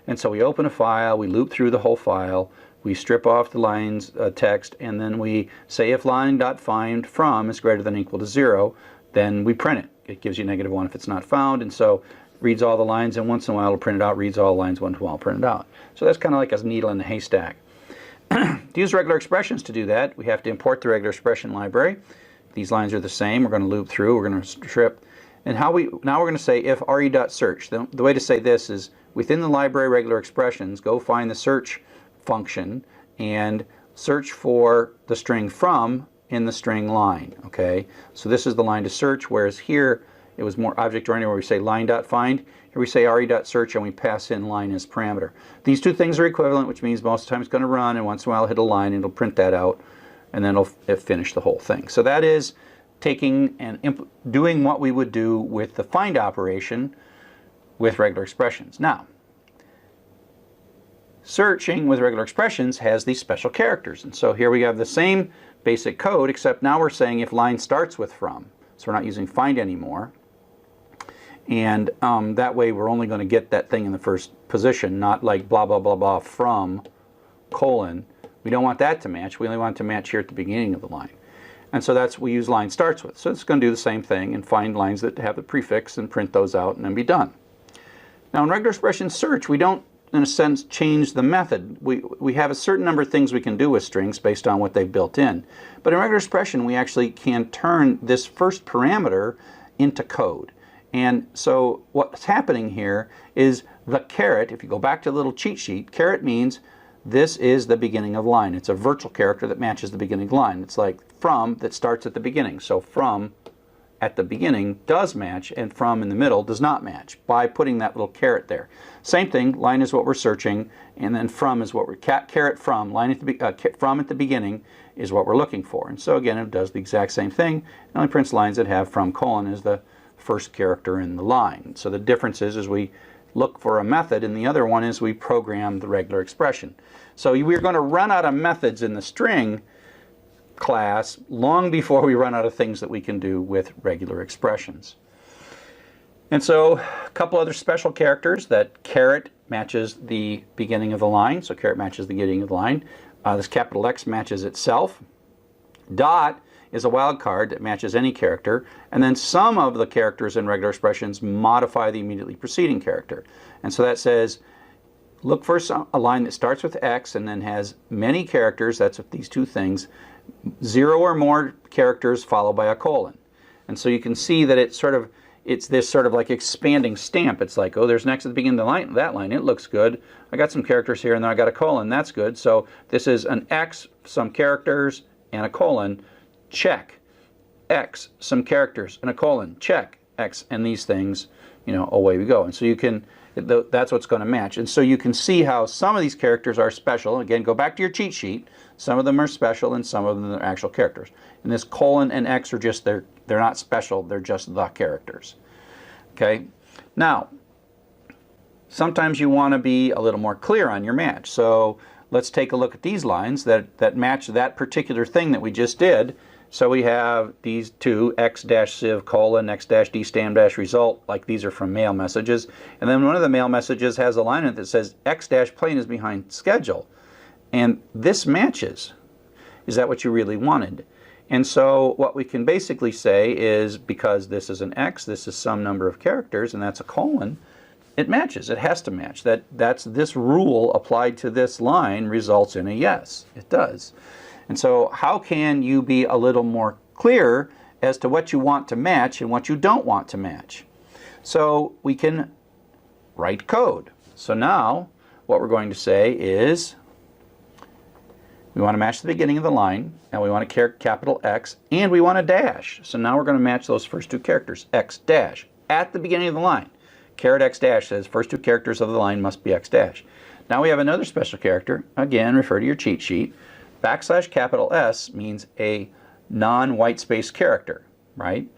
and so we open a file, we loop through the whole file, we strip off the lines text, and then we say if line.find from is greater than or equal to 0, then we print it. It gives you -1 if it's not found, and so reads all the lines, and once in a while it'll print it out, reads all the lines, once in a while print it out. So that's kind of like a needle in a haystack. To use regular expressions to do that, we have to import the regular expression library. These lines are the same. We're going to loop through, we're going to strip. And now we're going to say if re.search. The way to say this is within the library regular expressions, go find the search function and search for the string from in the string line. Okay, so this is the line to search, whereas here it was more object-oriented where we say line.find. Here we say re.search and we pass in line as parameter. These two things are equivalent, which means most of the time it's going to run, and once in a while it'll hit a line and it'll print that out, and then it'll finish the whole thing. So that is taking and doing what we would do with the find operation with regular expressions. Now, searching with regular expressions has these special characters, and so here we have the same basic code, except now we're saying if line starts with from. So we're not using find anymore. And that way we're only going to get that thing in the first position, not like blah, blah, blah, blah from : We don't want that to match. We only want it to match here at the beginning of the line. And so that's what we use line starts with. So it's going to do the same thing and find lines that have the prefix and print those out and then be done. Now in regular expression search, we don't, in a sense, change the method. We have a certain number of things we can do with strings based on what they've built in. But in regular expression, we actually can turn this first parameter into code. And so what's happening here is the caret, if you go back to the little cheat sheet, caret means this is the beginning of line. It's a virtual character that matches the beginning line. It's like from that starts at the beginning. So from at the beginning does match and from in the middle does not match by putting that little caret there. Same thing, line is what we're searching, and then from is what we're, caret from, line at the, from at the beginning is what we're looking for. And so again, it does the exact same thing. It only prints lines that have from colon as the first character in the line. So the difference is we look for a method, and the other one is we program the regular expression. So we're going to run out of methods in the string class long before we run out of things that we can do with regular expressions. And so a couple other special characters, that caret matches the beginning of the line, so caret matches the beginning of the line. This capital X matches itself. Dot is a wild card that matches any character, and then some of the characters in regular expressions modify the immediately preceding character. And so that says look for a line that starts with X and then has many characters, that's with these two things, 0 or more characters followed by a colon. And so you can see that it's this sort of like expanding stamp. It's like, oh, there's an X at the beginning of the line, that line, it looks good. I got some characters here and then I got a colon, that's good. So this is an X, some characters, and a colon, check. X, some characters, and a colon, check. X, and these things, you know, away we go. And so you can, that's what's going to match. And so you can see how some of these characters are special. Again, go back to your cheat sheet. Some of them are special and some of them are actual characters. And this colon and X are just, they're not special, they're just the characters. Okay? Now, sometimes you want to be a little more clear on your match. So let's take a look at these lines that match that particular thing that we just did. So we have these two, X dash civ colon, X dash D stam dash result, like these are from mail messages. And then one of the mail messages has a line in it that says X dash plane is behind schedule. And this matches. Is that what you really wanted? And so what we can basically say is, because this is an X, this is some number of characters, and that's a colon, it matches. It has to match. That's this rule applied to this line results in a yes. It does. And so how can you be a little more clear as to what you want to match and what you don't want to match? So we can write code. So now what we're going to say is we want to match the beginning of the line, and we want a capital X, and we want a dash. So now we're going to match those first two characters, X dash, at the beginning of the line. Caret X dash says first two characters of the line must be X dash. Now we have another special character. Again, refer to your cheat sheet. Backslash capital S means a non-white space character, right?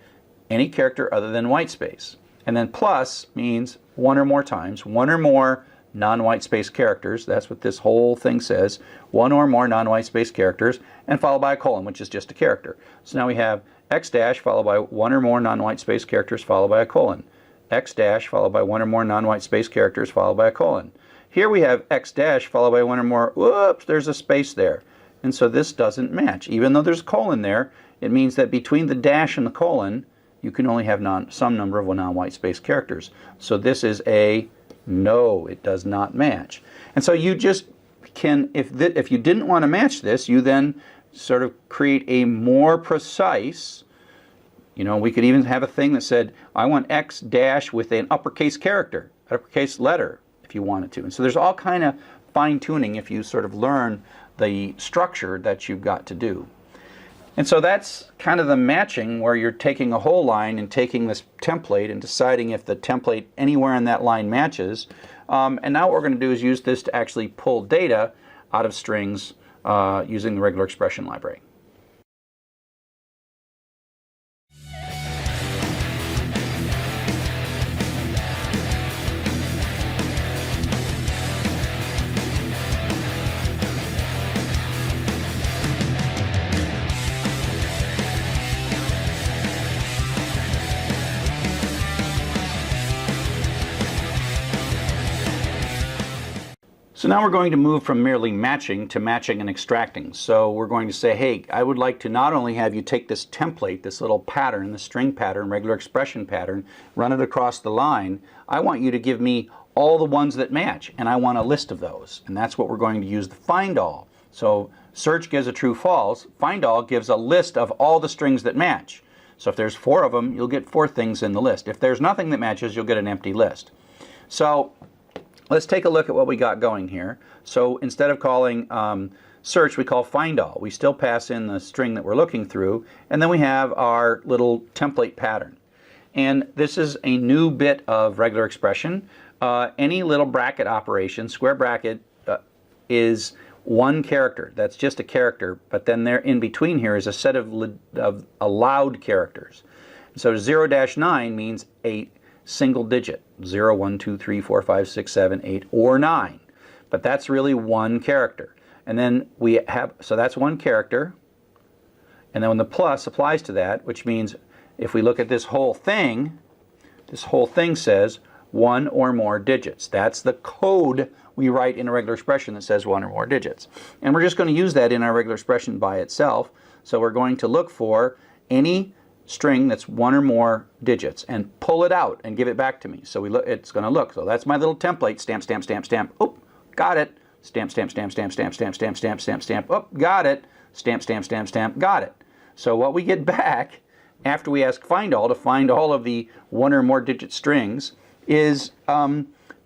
Any character other than white space. And then plus means one or more times, one or more non-white space characters. That's what this whole thing says. One or more non-white space characters, and followed by a colon, which is just a character. So now we have X dash followed by one or more non-white space characters followed by a colon. X dash followed by one or more non-white space characters followed by a colon. Here we have X dash followed by one or more, whoops, there's a space there. And so this doesn't match. Even though there's a colon there, it means that between the dash and the colon, you can only have some number of non-white space characters. So this is a no, it does not match. And so you just can, if you didn't want to match this, you then sort of create a more precise, you know, we could even have a thing that said, I want X dash with an uppercase character, uppercase letter, if you wanted to. And so there's all kind of fine-tuning if you sort of learn the structure that you've got to do. And so that's kind of the matching, where you're taking a whole line and taking this template and deciding if the template anywhere in that line matches. And now what we're going to do is use this to actually pull data out of strings using the regular expression library. So now we're going to move from merely matching to matching and extracting. So we're going to say, hey, I would like to not only have you take this template, this little pattern, the string pattern, regular expression pattern, run it across the line. I want you to give me all the ones that match, and I want a list of those. And that's what we're going to use the find all. So search gives a true false. Find all gives a list of all the strings that match. So if there's 4 of them, you'll get 4 things in the list. If there's nothing that matches, you'll get an empty list. So let's take a look at what we got going here. So instead of calling search we call find all. We still pass in the string that we're looking through, and then we have our little template pattern. And this is a new bit of regular expression. Any little bracket operation, square bracket, is one character. That's just a character, but then there in between here is a set of allowed characters. So 0-9 means a single digit, 0, 1, 2, 3, 4, 5, 6, 7, 8, or 9. But that's really one character. And then we have, so that's one character, and then when the plus applies to that, which means if we look at this whole thing says one or more digits. That's the code we write in a regular expression that says one or more digits. And we're just going to use that in our regular expression by itself. So we're going to look for any string that's one or more digits and pull it out and give it back to me. So we look, it's going to look. So that's my little template. Stamp, stamp, stamp, stamp. Oh, got it. Stamp, stamp, stamp, stamp, stamp, stamp, stamp, stamp, stamp, stamp. Oh, got it. Stamp, stamp, stamp, stamp. Got it. So what we get back after we ask find all to find all of the one or more digit strings is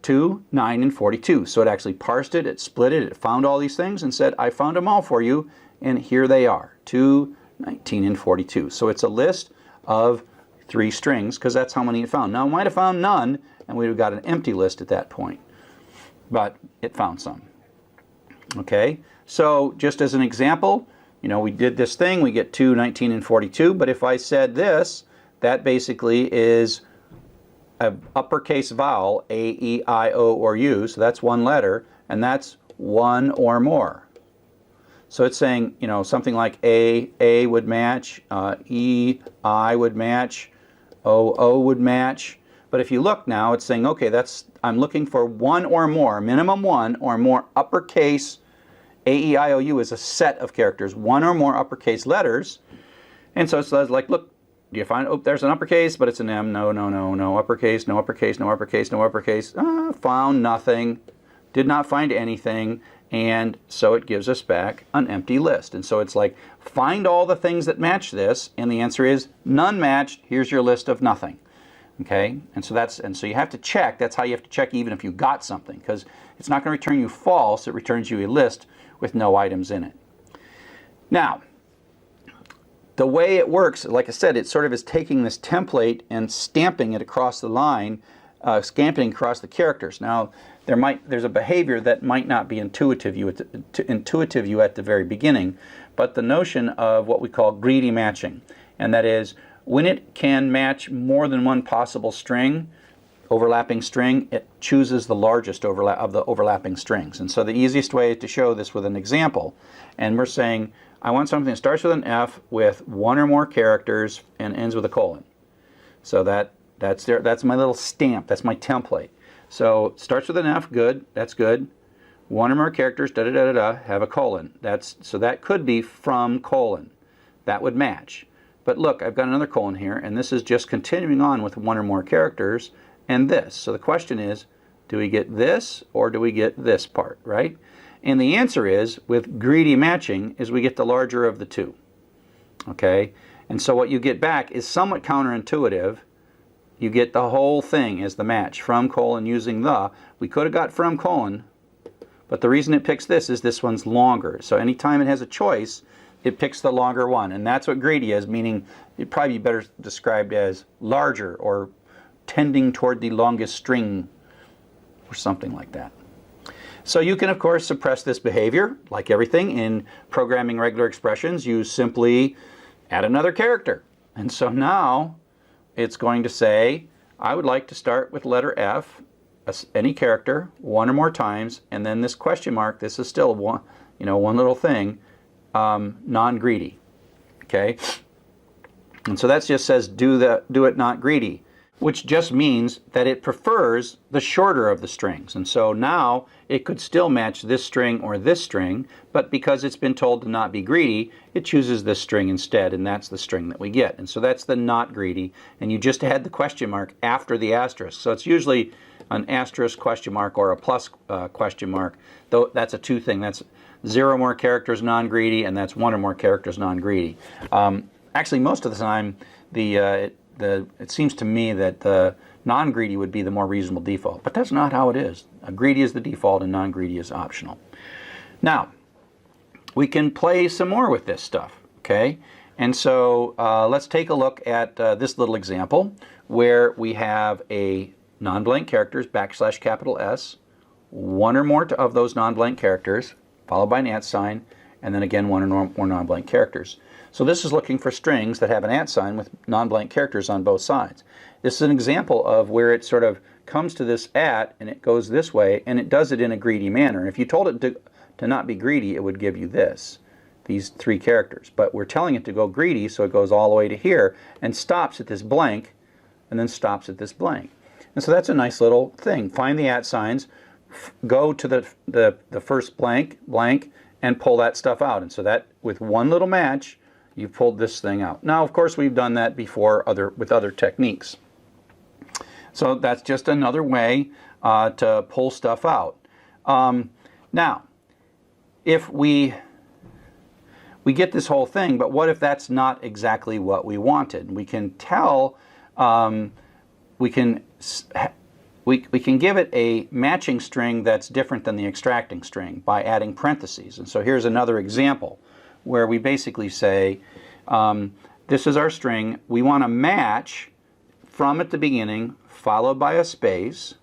2, 9, and 42. So it actually parsed it, it split it, it found all these things and said, I found them all for you, and here they are, 2, 19, and 42. So it's a list of 3 strings because that's how many it found. Now it might have found none, and we would have got an empty list at that point, but it found some. Okay, so just as an example, you know, we did this thing, we get 2, 19, and 42, but if I said this, that basically is an uppercase vowel, A, E, I, O, or U, so that's one letter, and that's one or more. So it's saying, you know, something like A would match, E, I would match, O would match. But if you look now, it's saying, okay, I'm looking for one or more, minimum one or more uppercase. A, E, I, O, U is a set of characters, one or more uppercase letters. And so it's like, look, do you find, oh, there's an uppercase, but it's an M. No, no, no, no uppercase, no uppercase, no uppercase, no uppercase. Found nothing, did not find anything, and so it gives us back an empty list. And so it's like, find all the things that match this, and the answer is none matched. Here's your list of nothing. Okay, and so you have to check. That's how you have to check even if you got something, because it's not going to return you false. It returns you a list with no items in it. Now, the way it works, like I said, it sort of is taking this template and stamping it across the line, stamping across the characters. Now, there's a behavior that might not be intuitive you at the very beginning, but the notion of what we call greedy matching, and that is when it can match more than one possible string, overlapping string, it chooses the largest overlap of the overlapping strings. And so the easiest way is to show this with an example. And we're saying, I want something that starts with an F with one or more characters and ends with a colon. So that's my little stamp, that's my template. So starts with an F, good, that's good. One or more characters, da da da da da, have a colon. So that could be from colon. That would match. But look, I've got another colon here, and this is just continuing on with one or more characters and this. So the question is, do we get this or do we get this part, right? And the answer is, with greedy matching, is we get the larger of the two. Okay? And so what you get back is somewhat counterintuitive. You get the whole thing as the match, from colon using the. We could have got from colon, but the reason it picks this is this one's longer. So anytime it has a choice, it picks the longer one. And that's what greedy is, meaning it'd probably be better described as larger or tending toward the longest string or something like that. So you can, of course, suppress this behavior. Like everything in programming regular expressions, you simply add another character. And so now it's going to say, I would like to start with letter F, any character, one or more times, and then this question mark, this is still one little thing, non-greedy. Okay? And so that just says do it not greedy, which just means that it prefers the shorter of the strings. And so now it could still match this string or this string, but because it's been told to not be greedy, it chooses this string instead, and that's the string that we get. And so that's the not greedy, and you just add the question mark after the asterisk. So it's usually an asterisk question mark or a plus question mark, though that's a two thing. That's 0 or more characters non-greedy, and that's 1 or more characters non-greedy. Actually, most of the time, it seems to me that the non-greedy would be the more reasonable default, but that's not how it is. Greedy is the default and non-greedy is optional. Now, we can play some more with this stuff, okay? And so let's take a look at this little example where we have a non-blank characters, \S, one or more of those non-blank characters, followed by an @ sign, and then again one or more non-blank characters. So this is looking for strings that have an @ sign with non-blank characters on both sides. This is an example of where it sort of comes to this @ and it goes this way, and it does it in a greedy manner. If you told it to not be greedy, it would give you these 3 characters. But we're telling it to go greedy, so it goes all the way to here and stops at this blank, and then stops at this blank. And so that's a nice little thing. Find the @ signs, go to the first blank, and pull that stuff out. And so that, with one little match, you've pulled this thing out. Now, of course, we've done that before with other techniques. So that's just another way to pull stuff out. Now, if we get this whole thing, but what if that's not exactly what we wanted? We can tell, we can give it a matching string that's different than the extracting string by adding parentheses. And so here's another example where we basically say, this is our string. We want to match from at the beginning, followed by a space,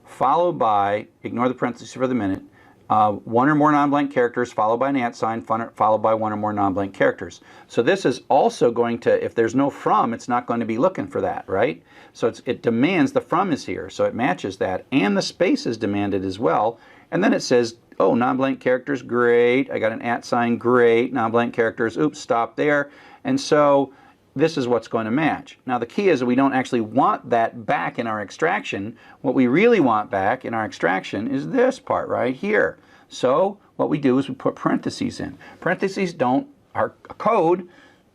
followed by, ignore the parentheses for the minute, one or more non-blank characters, followed by an @ sign, followed by one or more non-blank characters. So this is also going to, if there's no from, it's not going to be looking for that, right? So it demands the from is here, so it matches that, and the space is demanded as well. And then it says, oh, non-blank characters, great. I got an @ sign, great. Non-blank characters, oops, stop there. And so this is what's going to match. Now the key is that we don't actually want that back in our extraction. What we really want back in our extraction is this part right here. So what we do is we put parentheses in. Parentheses are code,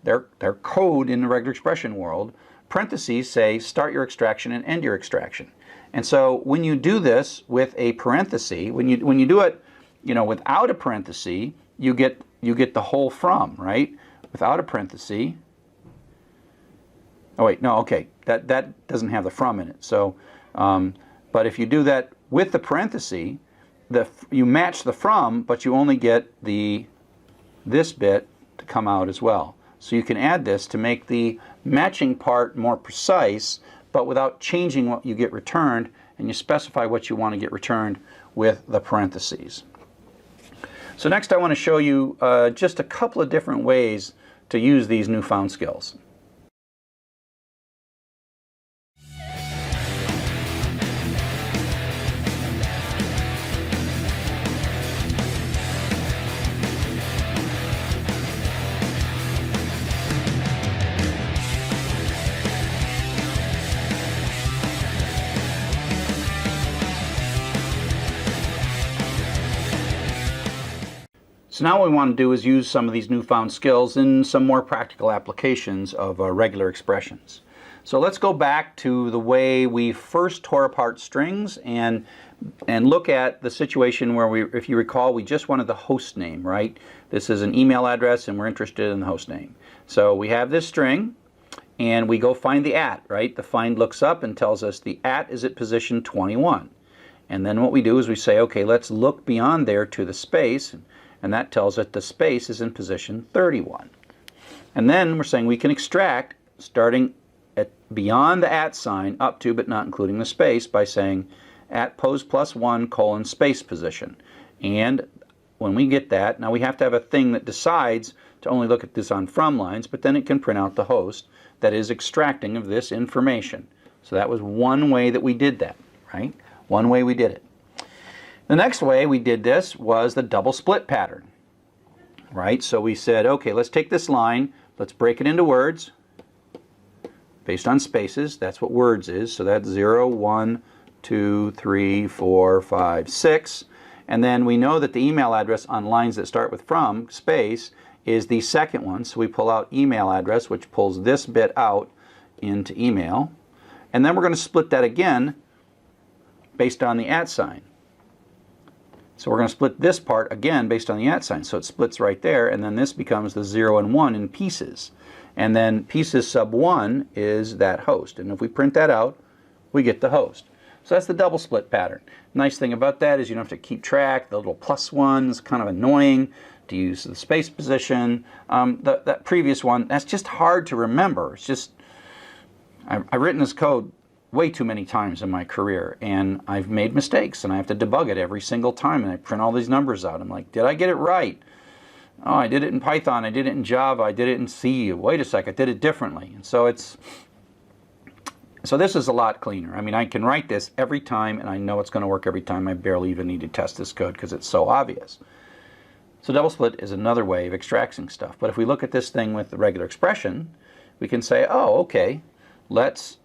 they're code in the regular expression world. Parentheses say start your extraction and end your extraction. And so when you do this with a parenthesis, when you do it, without a parenthesis, you get the whole from, right? Without a parenthesis. Oh wait, no, okay, that doesn't have the from in it. So, but if you do that with the parenthesis, you match the from, but you only get this bit to come out as well. So you can add this to make the matching part more precise, but without changing what you get returned, and you specify what you want to get returned with the parentheses. So next I want to show you just a couple of different ways to use these newfound skills. So now what we want to do is use some of these newfound skills in some more practical applications of regular expressions. So let's go back to the way we first tore apart strings and look at the situation where if you recall, we just wanted the host name, right? This is an email address and we're interested in the host name. So we have this string and we go find the @ right? The find looks up and tells us the @ is at position 21. And then what we do is we say, okay, let's look beyond there to the space. And that tells us the space is in position 31. And then we're saying we can extract starting at beyond the @ sign up to but not including the space by saying @pose +1 : space position. And when we get that, now we have to have a thing that decides to only look at this on from lines, but then it can print out the host that is extracting of this information. So that was one way that we did that, right? One way we did it. The next way we did this was the double split pattern, right? So we said, okay, let's take this line, let's break it into words based on spaces. That's what words is. So that's 0, 1, 2, 3, 4, 5, 6. And then we know that the email address on lines that start with from, space, is the second one. So we pull out email address, which pulls this bit out into email. And then we're going to split that again based on the @ sign. So we're going to split this part again based on the @ sign. So it splits right there, and then this becomes the 0 and 1 in pieces. And then pieces sub 1 is that host. And if we print that out, we get the host. So that's the double split pattern. Nice thing about that is you don't have to keep track. The little +1 is kind of annoying to use the space position. That previous one, that's just hard to remember. It's just, I've written this code way too many times in my career, and I've made mistakes, and I have to debug it every single time, and I print all these numbers out. I'm like, did I get it right? Oh, I did it in Python, I did it in Java, I did it in C. Wait a sec, I did it differently. And so this is a lot cleaner. I mean, I can write this every time, and I know it's going to work every time. I barely even need to test this code because it's so obvious. So double split is another way of extracting stuff. But if we look at this thing with the regular expression, we can say, oh, okay, let's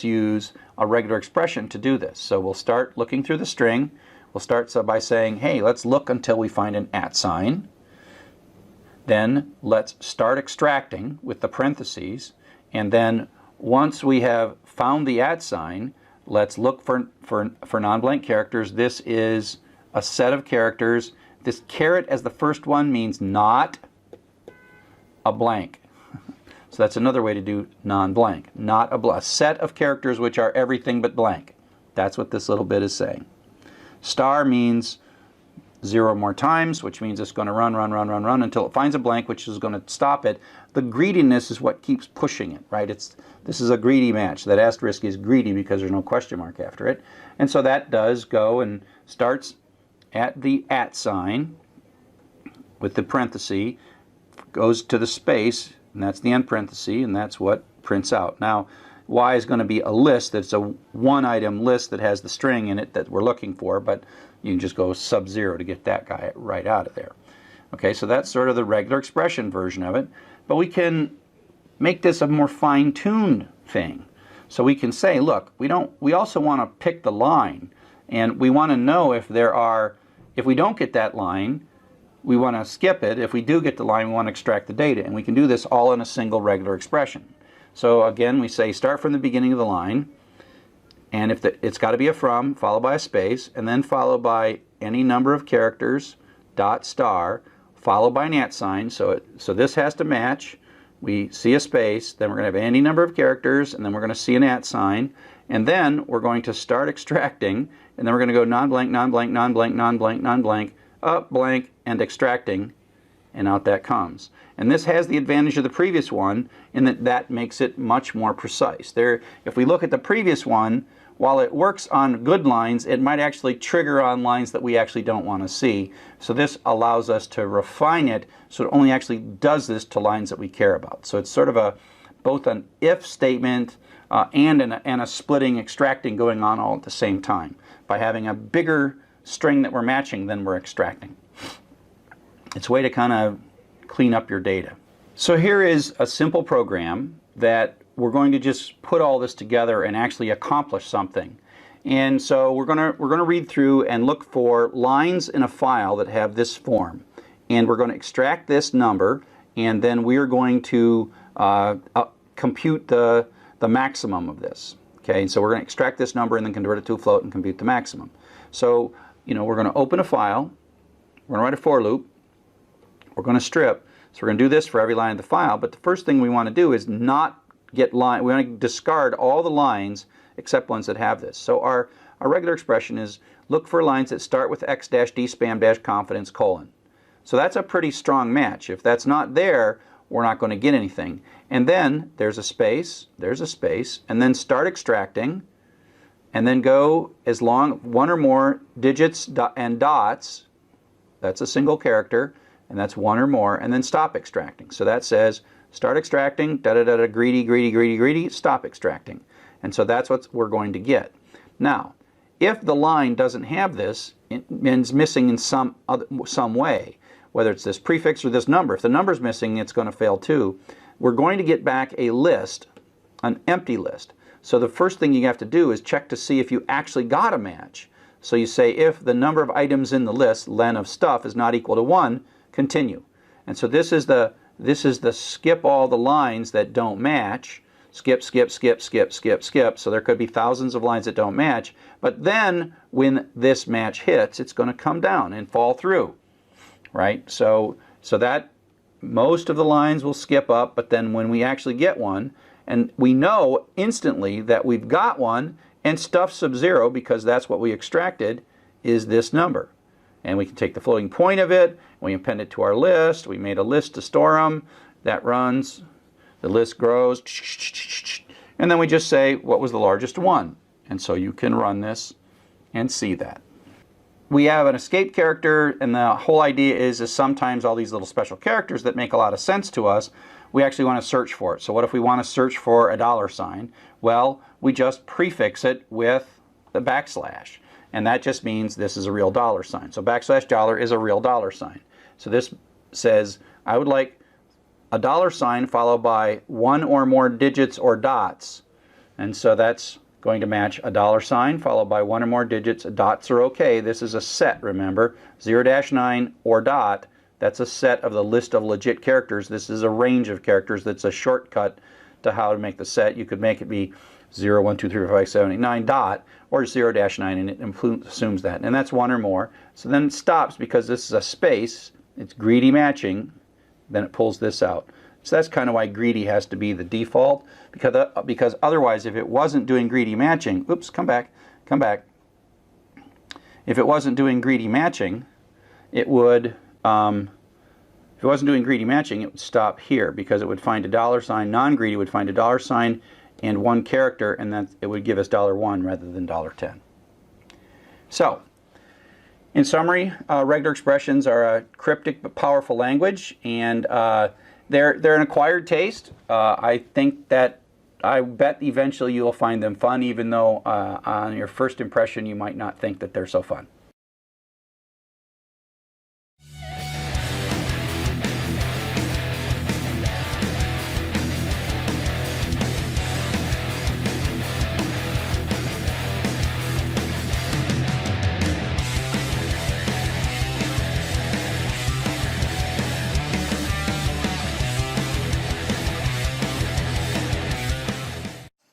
use a regular expression to do this. So we'll start looking through the string. We'll start by saying, hey, let's look until we find an @ sign. Then let's start extracting with the parentheses. And then once we have found the @ sign, let's look for non-blank characters. This is a set of characters. This caret as the first one means not a blank. So that's another way to do non-blank. Not a set of characters which are everything but blank. That's what this little bit is saying. Star means 0 more times, which means it's going to run until it finds a blank, which is going to stop it. The greediness is what keeps pushing it, right? This is a greedy match. That asterisk is greedy because there's no question mark after it. And so that does go and starts at the @ sign with the parenthesis, goes to the space, and that's the end parenthesis, and that's what prints out. Now, Y is going to be a list. That's a one-item list that has the string in it that we're looking for, but you can just go sub-0 to get that guy right out of there. Okay, so that's sort of the regular expression version of it, but we can make this a more fine-tuned thing. So we can say, look, we also want to pick the line, and we want to know if we don't get that line, we want to skip it. If we do get the line, we want to extract the data, and we can do this all in a single regular expression. So again, we say start from the beginning of the line, and it's got to be a from, followed by a space, and then followed by any number of characters, dot star, followed by an @ sign. So this has to match. We see a space, then we're going to have any number of characters, and then we're going to see an @ sign, and then we're going to start extracting, and then we're going to go non-blank, non-blank, non-blank, non-blank, non-blank, up, blank, and extracting, and out that comes. And this has the advantage of the previous one in that makes it much more precise. If we look at the previous one, while it works on good lines, it might actually trigger on lines that we actually don't want to see. So this allows us to refine it so it only actually does this to lines that we care about. So it's sort of both an if statement and a splitting, extracting going on all at the same time by having a bigger string that we're matching than we're extracting. It's a way to kind of clean up your data. So here is a simple program that we're going to just put all this together and actually accomplish something. And so we're going to read through and look for lines in a file that have this form. And we're going to extract this number, and then we're going to compute the maximum of this. Okay, and so we're going to extract this number and then convert it to a float and compute the maximum. So, we're going to open a file, we're going to write a for loop, we're going to strip. So we're going to do this for every line of the file, but the first thing we want to do is not get line. We want to discard all the lines except ones that have this. So our regular expression is look for lines that start with x-d spam-confidence : So that's a pretty strong match. If that's not there, we're not going to get anything. And then there's a space, and then start extracting, and then go as long, one or more digits and dots, that's a single character, and that's one or more, and then stop extracting. So that says start extracting, greedy, stop extracting. And so that's what we're going to get. Now, if the line doesn't have this, it means missing in some way, whether it's this prefix or this number. If the number's missing, it's going to fail too. We're going to get back a list, an empty list. So the first thing you have to do is check to see if you actually got a match. So you say if the number of items in the list, len of stuff, is not equal to 1, continue. And so this is the skip all the lines that don't match. Skip. So there could be thousands of lines that don't match. But then when this match hits, it's going to come down and fall through, right? So that most of the lines will skip up, but then when we actually get one, and we know instantly that we've got one, And stuff sub 0, because that's what we extracted, is this number. And we can take the floating point of it, we append it to our list, we made a list to store them, that runs, the list grows, and then we just say what was the largest one. And so you can run this and see that. We have an escape character, and the whole idea is sometimes all these little special characters that make a lot of sense to us, we actually want to search for it. So what if we want to search for a $sign? Well, we just prefix it with the backslash. And that just means this is a real $sign. So backslash dollar is a real $sign. So this says, I would like a $sign followed by one or more digits or dots. And so that's going to match a $sign followed by one or more digits. Dots are okay. This is a set, remember. 0-9 or dot, that's a set of the list of legit characters. This is a range of characters that's a shortcut to how to make the set. You could make it be 0, 1, 2, 3, 4, 5, 7, 8, 9 dot, or 0-9, and it assumes that. And that's one or more. So then it stops because this is a space. It's greedy matching. Then it pulls this out. So that's kind of why greedy has to be the default, because otherwise, if it wasn't doing greedy matching, oops, come back. If it wasn't doing greedy matching, it would, if it wasn't doing greedy matching, it would stop here, because it would find a $sign. Non-greedy would find a $sign and one character, and then it would give us $1 rather than $10. So, in summary, regular expressions are a cryptic but powerful language, and they're an acquired taste. I bet eventually you'll find them fun, even though on your first impression you might not think that they're so fun.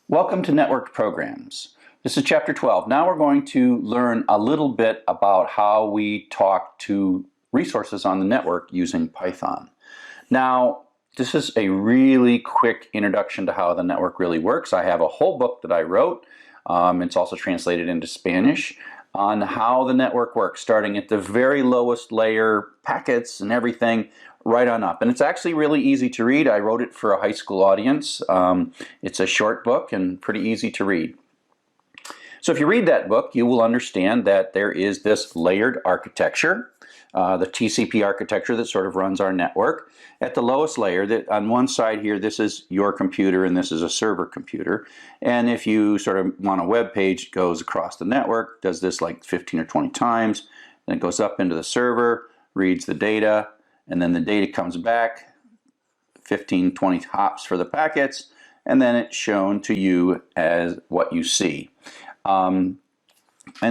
Welcome to Networked Programs. This is Chapter 12. Now we're going to learn a little bit about how we talk to resources on the network using Python. Now, this is a really quick introduction to how the network really works. I have a whole book that I wrote. It's also translated into Spanish on how the network works, starting at the very lowest layer, packets and everything, right on up. And it's actually really easy to read. I wrote it for a high school audience. It's a short book and pretty easy to read. So if you read that book, you will understand that there is this layered architecture, the TCP architecture that sort of runs our network. At the lowest layer, that on one side here, this is your computer and this is a server computer. And if you sort of want a web page, it goes across the network, does this like 15 or 20 times, then it goes up into the server, reads the data, and then the data comes back, 15, 20 hops for the packets, and then it's shown to you as what you see. And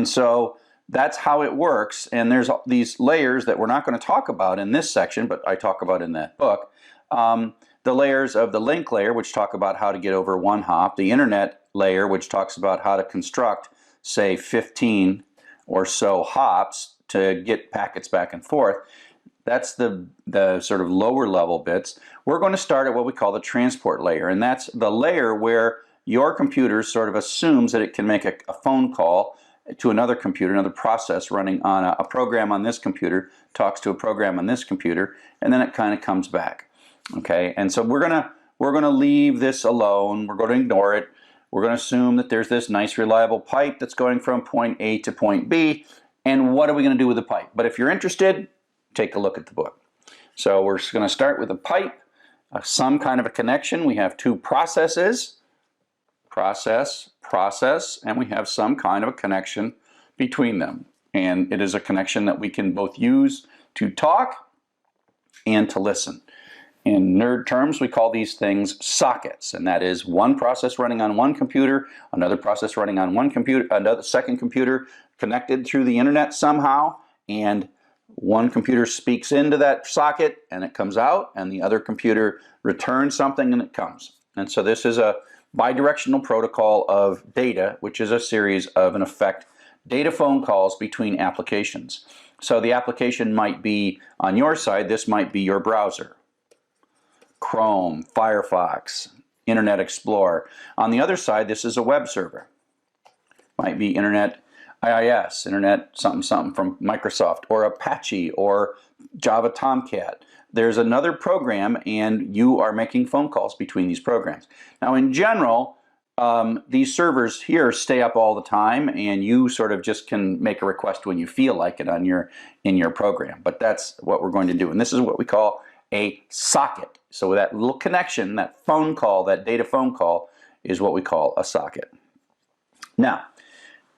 so that's how it works, and there's these layers that we're not going to talk about in this section, but I talk about in that book. The layers of the link layer, which talk about how to get over one hop, the internet layer, which talks about how to construct, say, 15 or so hops to get packets back and forth. That's the sort of lower level bits. We're going to start at what we call the transport layer, and that's the layer where your computer sort of assumes that it can make a phone call to another computer, another process running on a program on this computer, talks to a program on this computer, and then it kind of comes back. Okay, and so we're gonna leave this alone. We're going to ignore it. We're going to assume that there's this nice reliable pipe that's going from point A to point B, and what are we going to do with the pipe? But if you're interested, take a look at the book. So we're going to start with a pipe, some kind of a connection. We have two processes, process, and we have some kind of a connection between them. And it is a connection that we can both use to talk and to listen. In nerd terms, we call these things sockets, and that is one process running on one computer, another process running on one computer, another second computer connected through the internet somehow, and one computer speaks into that socket and it comes out, and the other computer returns something and it comes. And so this is a bidirectional protocol of data, which is a series of, in effect, data phone calls between applications. So the application might be on your side, this might be your browser, Chrome, Firefox, Internet Explorer. On the other side, this is a web server. Might be Internet IIS, Internet something something from Microsoft, or Apache, or Java Tomcat. There's another program, and you are making phone calls between these programs. Now, in general, these servers here stay up all the time, and you sort of just can make a request when you feel like it on in your program. But that's what we're going to do, and this is what we call a socket. So that little connection, that phone call, that data phone call, is what we call a socket. Now,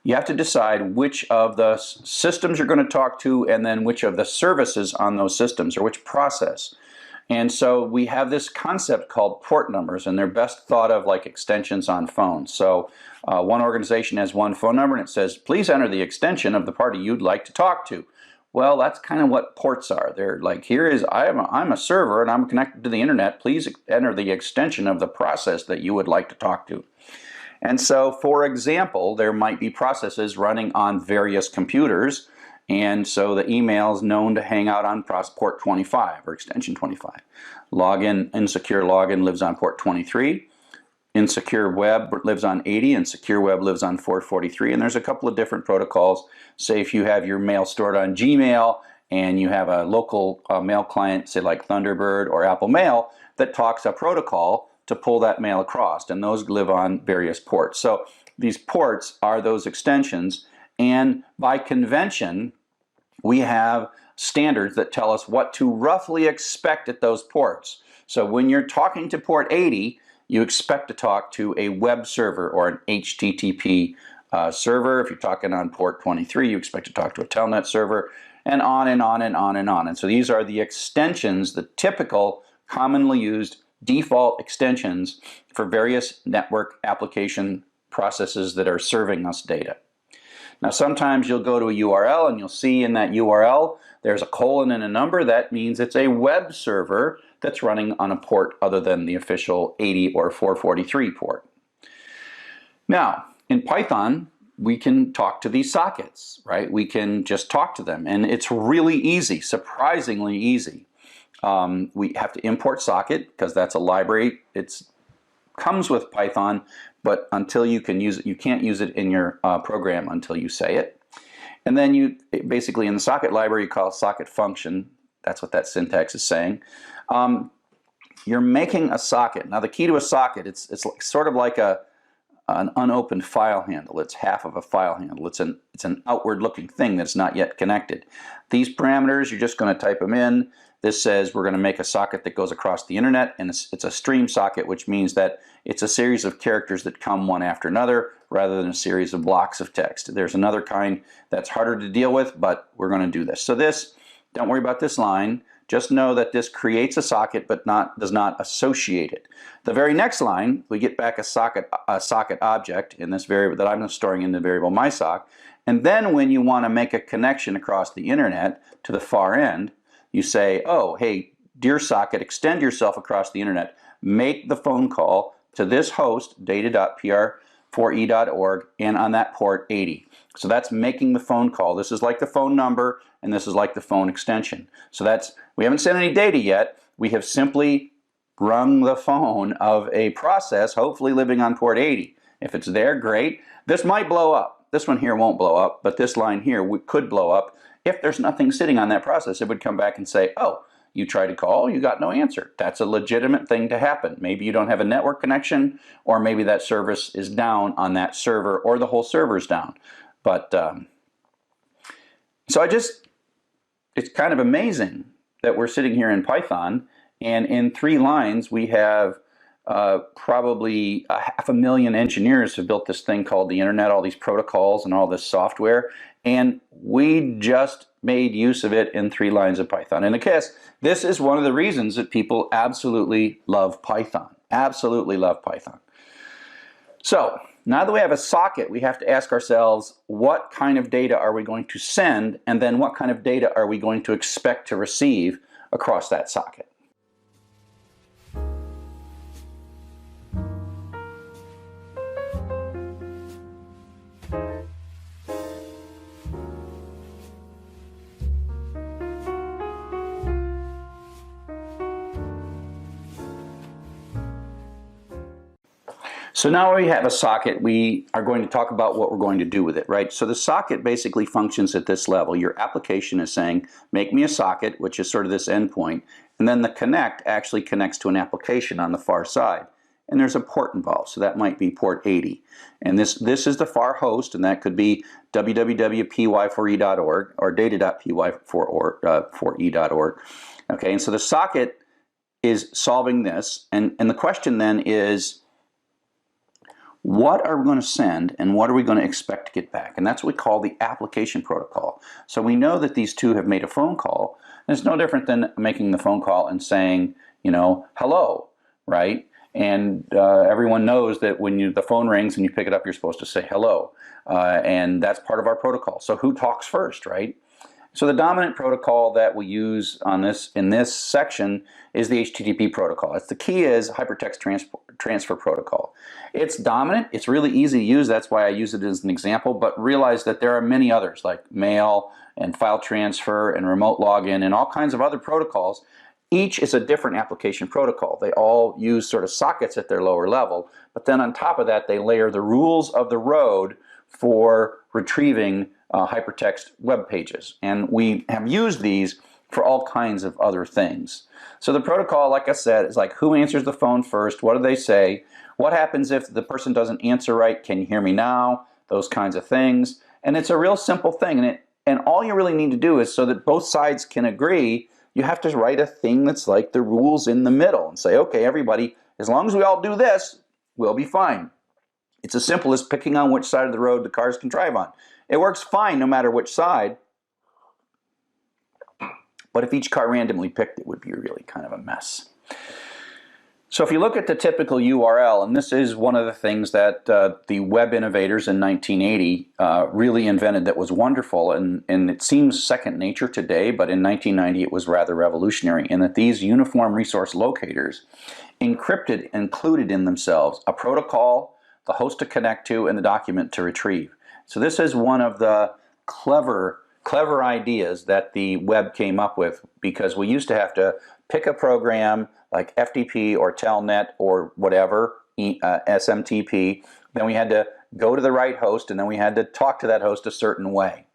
you have to decide which of the systems you're going to talk to, and then which of the services on those systems, or which process. And so we have this concept called port numbers, and they're best thought of like extensions on phones. So one organization has one phone number, and it says, please enter the extension of the party you'd like to talk to. Well, that's kind of what ports are. They're like, here is, I'm a server, and I'm connected to the internet. Please enter the extension of the process that you would like to talk to. And so, for example, there might be processes running on various computers, and so the email is known to hang out on port 25 or extension 25. Insecure login lives on port 23. Insecure web lives on 80, and secure web lives on 443. And there's a couple of different protocols. Say if you have your mail stored on Gmail and you have a local mail client, say like Thunderbird or Apple Mail, that talks a protocol to pull that mail across, and those live on various ports. So these ports are those extensions, and by convention, we have standards that tell us what to roughly expect at those ports. So when you're talking to port 80, you expect to talk to a web server or an HTTP server. If you're talking on port 23, you expect to talk to a telnet server, and on and on and on and on. And so these are the extensions, the typical, commonly used default extensions for various network application processes that are serving us data. Now, sometimes you'll go to a URL and you'll see in that URL there's a colon and a number. That means it's a web server that's running on a port other than the official 80 or 443 port. Now, in Python, we can talk to these sockets, right? We can just talk to them, and it's really easy, surprisingly easy. We have to import socket because that's a library. It comes with Python, but until you can use it, you can't use it in your program until you say it. And then you basically in the socket library you call socket function. That's what that syntax is saying. You're making a socket. Now the key to a socket, it's sort of like an unopened file handle. It's half of a file handle. It's an outward looking thing that's not yet connected. These parameters, you're just going to type them in. This says we're going to make a socket that goes across the internet, and it's a stream socket, which means that it's a series of characters that come one after another rather than a series of blocks of text. There's another kind that's harder to deal with, but we're going to do this. So this, don't worry about this line. Just know that this creates a socket but does not associate it. The very next line, we get back a socket object in this variable that I'm storing in the variable mysock. And then when you want to make a connection across the internet to the far end, you say, oh, hey, dear socket, extend yourself across the internet. Make the phone call to this host, data.pr4e.org, and on that port 80. So that's making the phone call. This is like the phone number, and this is like the phone extension. So we haven't sent any data yet. We have simply rung the phone of a process, hopefully living on port 80. If it's there, great. This might blow up. This one here won't blow up, but this line here could blow up. If there's nothing sitting on that process, it would come back and say, oh, you tried to call, you got no answer. That's a legitimate thing to happen. Maybe you don't have a network connection, or maybe that service is down on that server, or the whole server's down. But so it's kind of amazing that we're sitting here in Python, and in 3 lines we have probably 500,000 engineers have built this thing called the internet, all these protocols and all this software, and we just made use of it in 3 lines of Python. And I guess this is one of the reasons that people absolutely love Python. Absolutely love Python. So now that we have a socket, we have to ask ourselves, what kind of data are we going to send, and then what kind of data are we going to expect to receive across that socket? So now we have a socket. We are going to talk about what we're going to do with it, right? So the socket basically functions at this level. Your application is saying, make me a socket, which is sort of this endpoint, and then the connect actually connects to an application on the far side. And there's a port involved, so that might be port 80. And this is the far host, and that could be www.py4e.org or data.py4e.org. Okay, and so the socket is solving this, and the question then is, what are we going to send and what are we going to expect to get back? And that's what we call the application protocol. So we know that these two have made a phone call. And it's no different than making the phone call and saying, you know, hello, right? And everyone knows that when the phone rings and you pick it up, you're supposed to say hello. And that's part of our protocol. So who talks first, right? So the dominant protocol that we use on this in this section is the HTTP protocol. The key is hypertext transfer protocol. It's dominant. It's really easy to use. That's why I use it as an example. But realize that there are many others like mail and file transfer and remote login and all kinds of other protocols. Each is a different application protocol. They all use sort of sockets at their lower level. But then on top of that, they layer the rules of the road for retrieving hypertext web pages. And we have used these for all kinds of other things. So the protocol, like I said, is like who answers the phone first, what do they say, what happens if the person doesn't answer right, can you hear me now, those kinds of things. And it's a real simple thing, and all you really need to do is so that both sides can agree, you have to write a thing that's like the rules in the middle and say, okay, everybody, as long as we all do this, we'll be fine. It's as simple as picking on which side of the road the cars can drive on. It works fine no matter which side, but if each car randomly picked, it would be really kind of a mess. So if you look at the typical URL, and this is one of the things that the web innovators in 1980 really invented that was wonderful, and it seems second nature today, but in 1990 it was rather revolutionary in that these uniform resource locators included in themselves a protocol, the host to connect to, and the document to retrieve. So this is one of the clever ideas that the web came up with, because we used to have to pick a program like FTP or Telnet or whatever, SMTP, then we had to go to the right host, and then we had to talk to that host a certain way.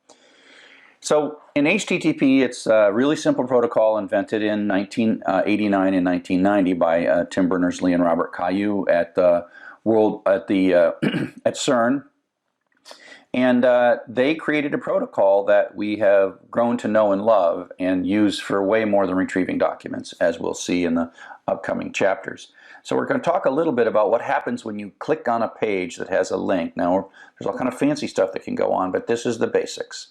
So in HTTP, it's a really simple protocol invented in 1989 and 1990 by Tim Berners-Lee and Robert Caillou at CERN. And they created a protocol that we have grown to know and love and use for way more than retrieving documents, as we'll see in the upcoming chapters. So we're going to talk a little bit about what happens when you click on a page that has a link. Now, there's all kind of fancy stuff that can go on, but this is the basics.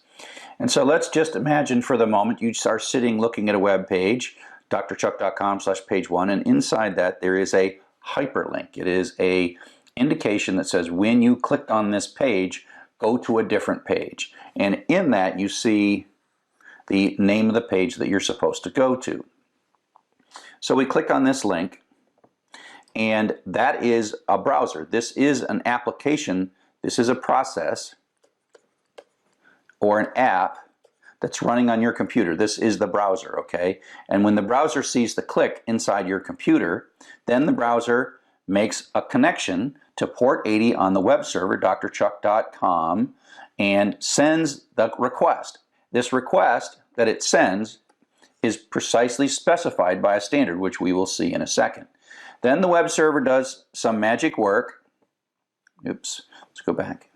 And so let's just imagine for the moment you are sitting looking at a web page, drchuck.com/page1, and inside that there is a hyperlink. It is a indication that says when you clicked on this page, go to a different page. And in that you see the name of the page that you're supposed to go to. So we click on this link, and that is a browser. This is an application. This is a process or an app that's running on your computer. This is the browser, okay? And when the browser sees the click inside your computer, then the browser makes a connection to port 80 on the web server, drchuck.com, and sends the request. This request that it sends is precisely specified by a standard, which we will see in a second. Then the web server does some magic work. Oops, let's go back.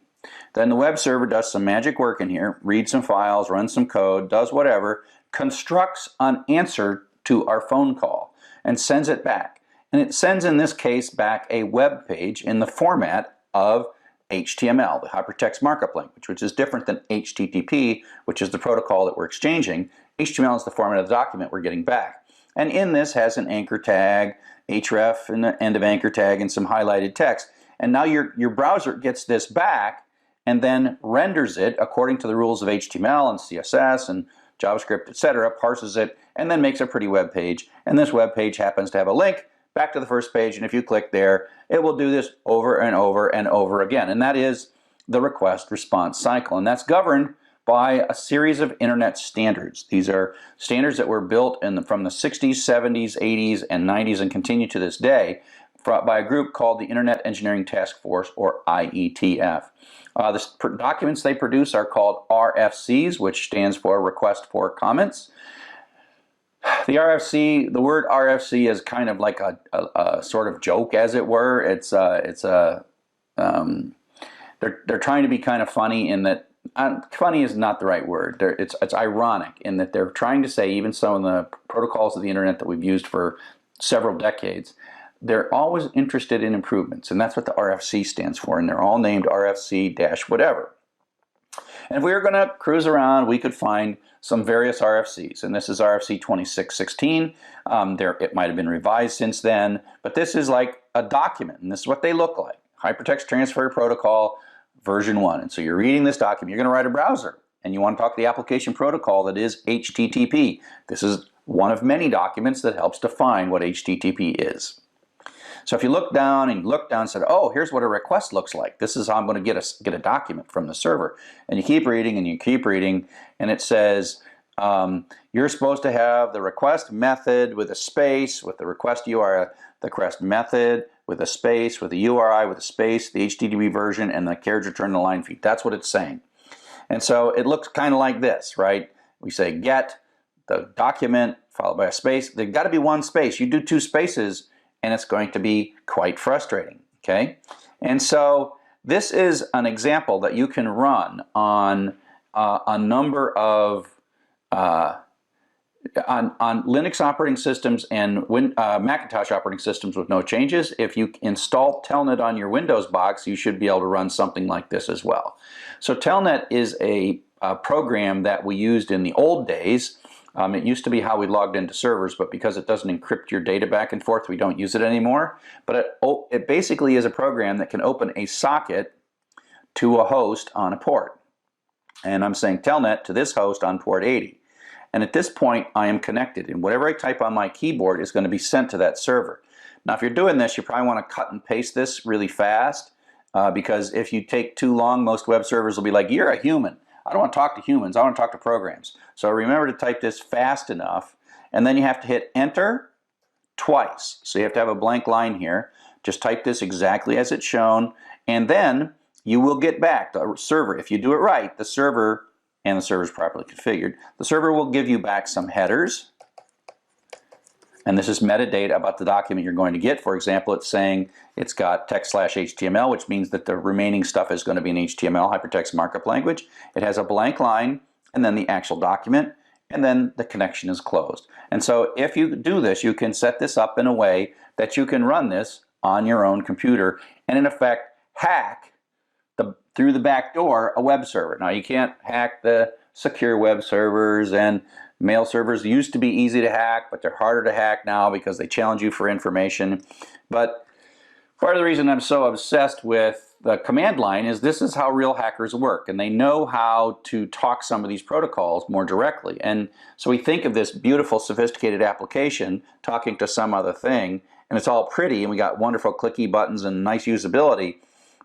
Then the web server does some magic work in here, reads some files, runs some code, does whatever, constructs an answer to our phone call, and sends it back. And it sends, in this case, back a web page in the format of HTML, the hypertext markup language, which is different than HTTP, which is the protocol that we're exchanging. HTML is the format of the document we're getting back. And in this has an anchor tag, href, and the end of anchor tag, and some highlighted text. And now your browser gets this back and then renders it according to the rules of HTML and CSS and JavaScript, etc., parses it, and then makes a pretty web page. And this web page happens to have a link back to the first page, and if you click there, it will do this over and over and over again. And that is the request response cycle. And that's governed by a series of internet standards. These are standards that were built from the 60s, 70s, 80s, and 90s and continue to this day by a group called the Internet Engineering Task Force, or IETF. The documents they produce are called RFCs, which stands for Request for Comments. The RFC, the word RFC is kind of like a sort of joke, as it were. They're trying to be kind of funny in that. Funny is not the right word. It's ironic in that they're trying to say even some of the protocols of the internet that we've used for several decades, they're always interested in improvements, and that's what the RFC stands for, and they're all named RFC-whatever. And if we were going to cruise around, we could find some various RFCs, and this is RFC 2616. It might have been revised since then, but this is like a document, and this is what they look like. Hypertext Transfer Protocol version 1. And so you're reading this document, you're going to write a browser, and you want to talk to the application protocol that is HTTP. This is one of many documents that helps define what HTTP is. So if you look down and said, oh, here's what a request looks like. This is how I'm going to get a document from the server. And you keep reading and you keep reading, and it says you're supposed to have the request method with a space, with the request URI, the request method with a space, with the URI with a space, the HTTP version, and the carriage return the line feed. That's what it's saying. And so it looks kind of like this, right? We say get the document followed by a space. There's got to be one space. You do two spaces, and it's going to be quite frustrating, okay? And so this is an example that you can run on a number of on Linux operating systems and Macintosh operating systems with no changes. If you install Telnet on your Windows box, you should be able to run something like this as well. So Telnet is a program that we used in the old days. It used to be how we logged into servers, but because it doesn't encrypt your data back and forth, we don't use it anymore. But it basically is a program that can open a socket to a host on a port. And I'm saying Telnet to this host on port 80. And at this point, I am connected, and whatever I type on my keyboard is going to be sent to that server. Now, if you're doing this, you probably want to cut and paste this really fast, because if you take too long, most web servers will be like, you're a human. I don't want to talk to humans. I want to talk to programs. So remember to type this fast enough, and then you have to hit Enter twice. So you have to have a blank line here. Just type this exactly as it's shown, and then you will get back the server. If you do it right, the server, and the server is properly configured, the server will give you back some headers. And this is metadata about the document you're going to get. For example, it's saying it's got text/HTML, which means that the remaining stuff is going to be in HTML, hypertext markup language. It has a blank line, and then the actual document, and then the connection is closed. And so if you do this, you can set this up in a way that you can run this on your own computer and in effect hack through the back door a web server. Now, you can't hack the secure web servers, and mail servers used to be easy to hack, but they're harder to hack now because they challenge you for information. But part of the reason I'm so obsessed with the command line is this is how real hackers work, and they know how to talk some of these protocols more directly. And so we think of this beautiful, sophisticated application talking to some other thing, and it's all pretty, and we got wonderful clicky buttons and nice usability.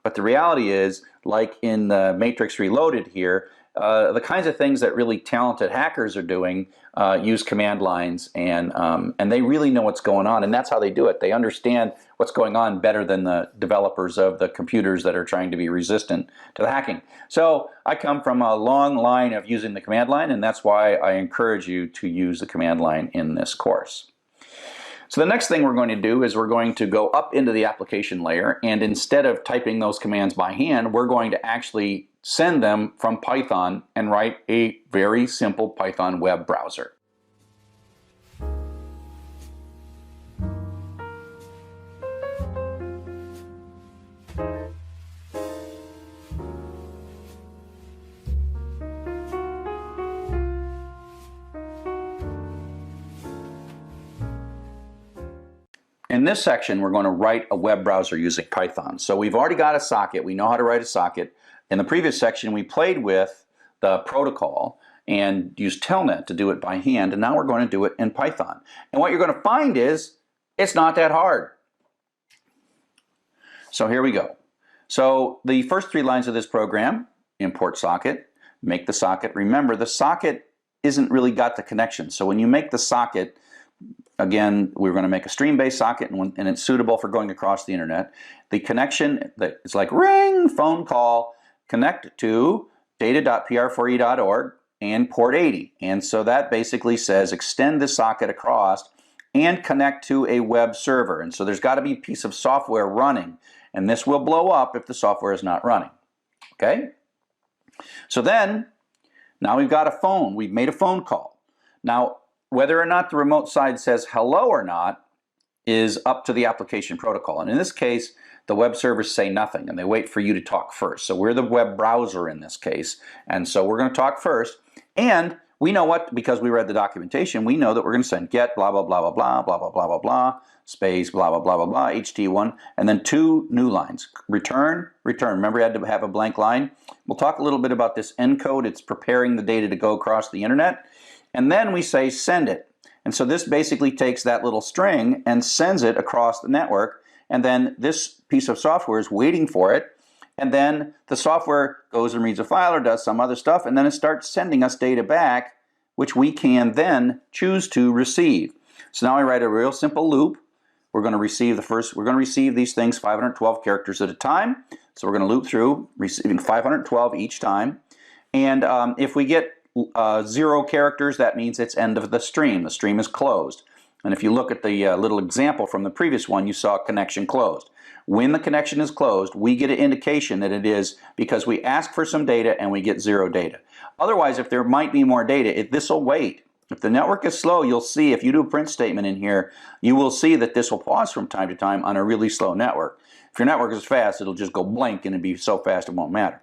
But the reality is, like in the Matrix Reloaded here, the kinds of things that really talented hackers are doing use command lines, and they really know what's going on, and that's how they do it. They understand what's going on better than the developers of the computers that are trying to be resistant to the hacking. So I come from a long line of using the command line, and that's why I encourage you to use the command line in this course. So the next thing we're going to do is we're going to go up into the application layer, and instead of typing those commands by hand, we're going to actually send them from Python and write a very simple Python web browser. In this section, we're going to write a web browser using Python. So we've already got a socket. We know how to write a socket. In the previous section, we played with the protocol and used Telnet to do it by hand, and now we're going to do it in Python. And what you're going to find is it's not that hard. So here we go. So the first three lines of this program, import socket, make the socket. Remember, the socket isn't really got the connection. So when you make the socket, again, we're going to make a stream-based socket, and it's suitable for going across the internet. The connection, it's like ring, phone call, connect to data.pr4e.org and port 80. And so that basically says extend the socket across and connect to a web server. And so there's got to be a piece of software running, and this will blow up if the software is not running. Okay? So then, now we've got a phone. We've made a phone call. Now, whether or not the remote side says hello or not is up to the application protocol. And in this case, the web servers say nothing, and they wait for you to talk first. So we're the web browser in this case, and so we're going to talk first. And we know what, because we read the documentation, we know that we're going to send get blah, blah, blah, blah, blah, blah, blah, blah, blah, blah, space, blah, blah, blah, blah, blah, ht1, and then 2 new lines. Return, return. Remember, you had to have a blank line. We'll talk a little bit about this encode. It's preparing the data to go across the internet. And then we say send it. And so this basically takes that little string and sends it across the network. And then this piece of software is waiting for it. And then the software goes and reads a file or does some other stuff. And then it starts sending us data back, which we can then choose to receive. So now I write a real simple loop. We're going to receive these things 512 characters at a time. So we're going to loop through, receiving 512 each time. And if we get 0 characters, that means it's end of the stream. The stream is closed. And if you look at the little example from the previous one, you saw connection closed. When the connection is closed, we get an indication that it is because we ask for some data and we get 0 data. Otherwise, if there might be more data, this will wait. If the network is slow, you'll see, if you do a print statement in here, you will see that this will pause from time to time on a really slow network. If your network is fast, it'll just go blank and it'll be so fast it won't matter.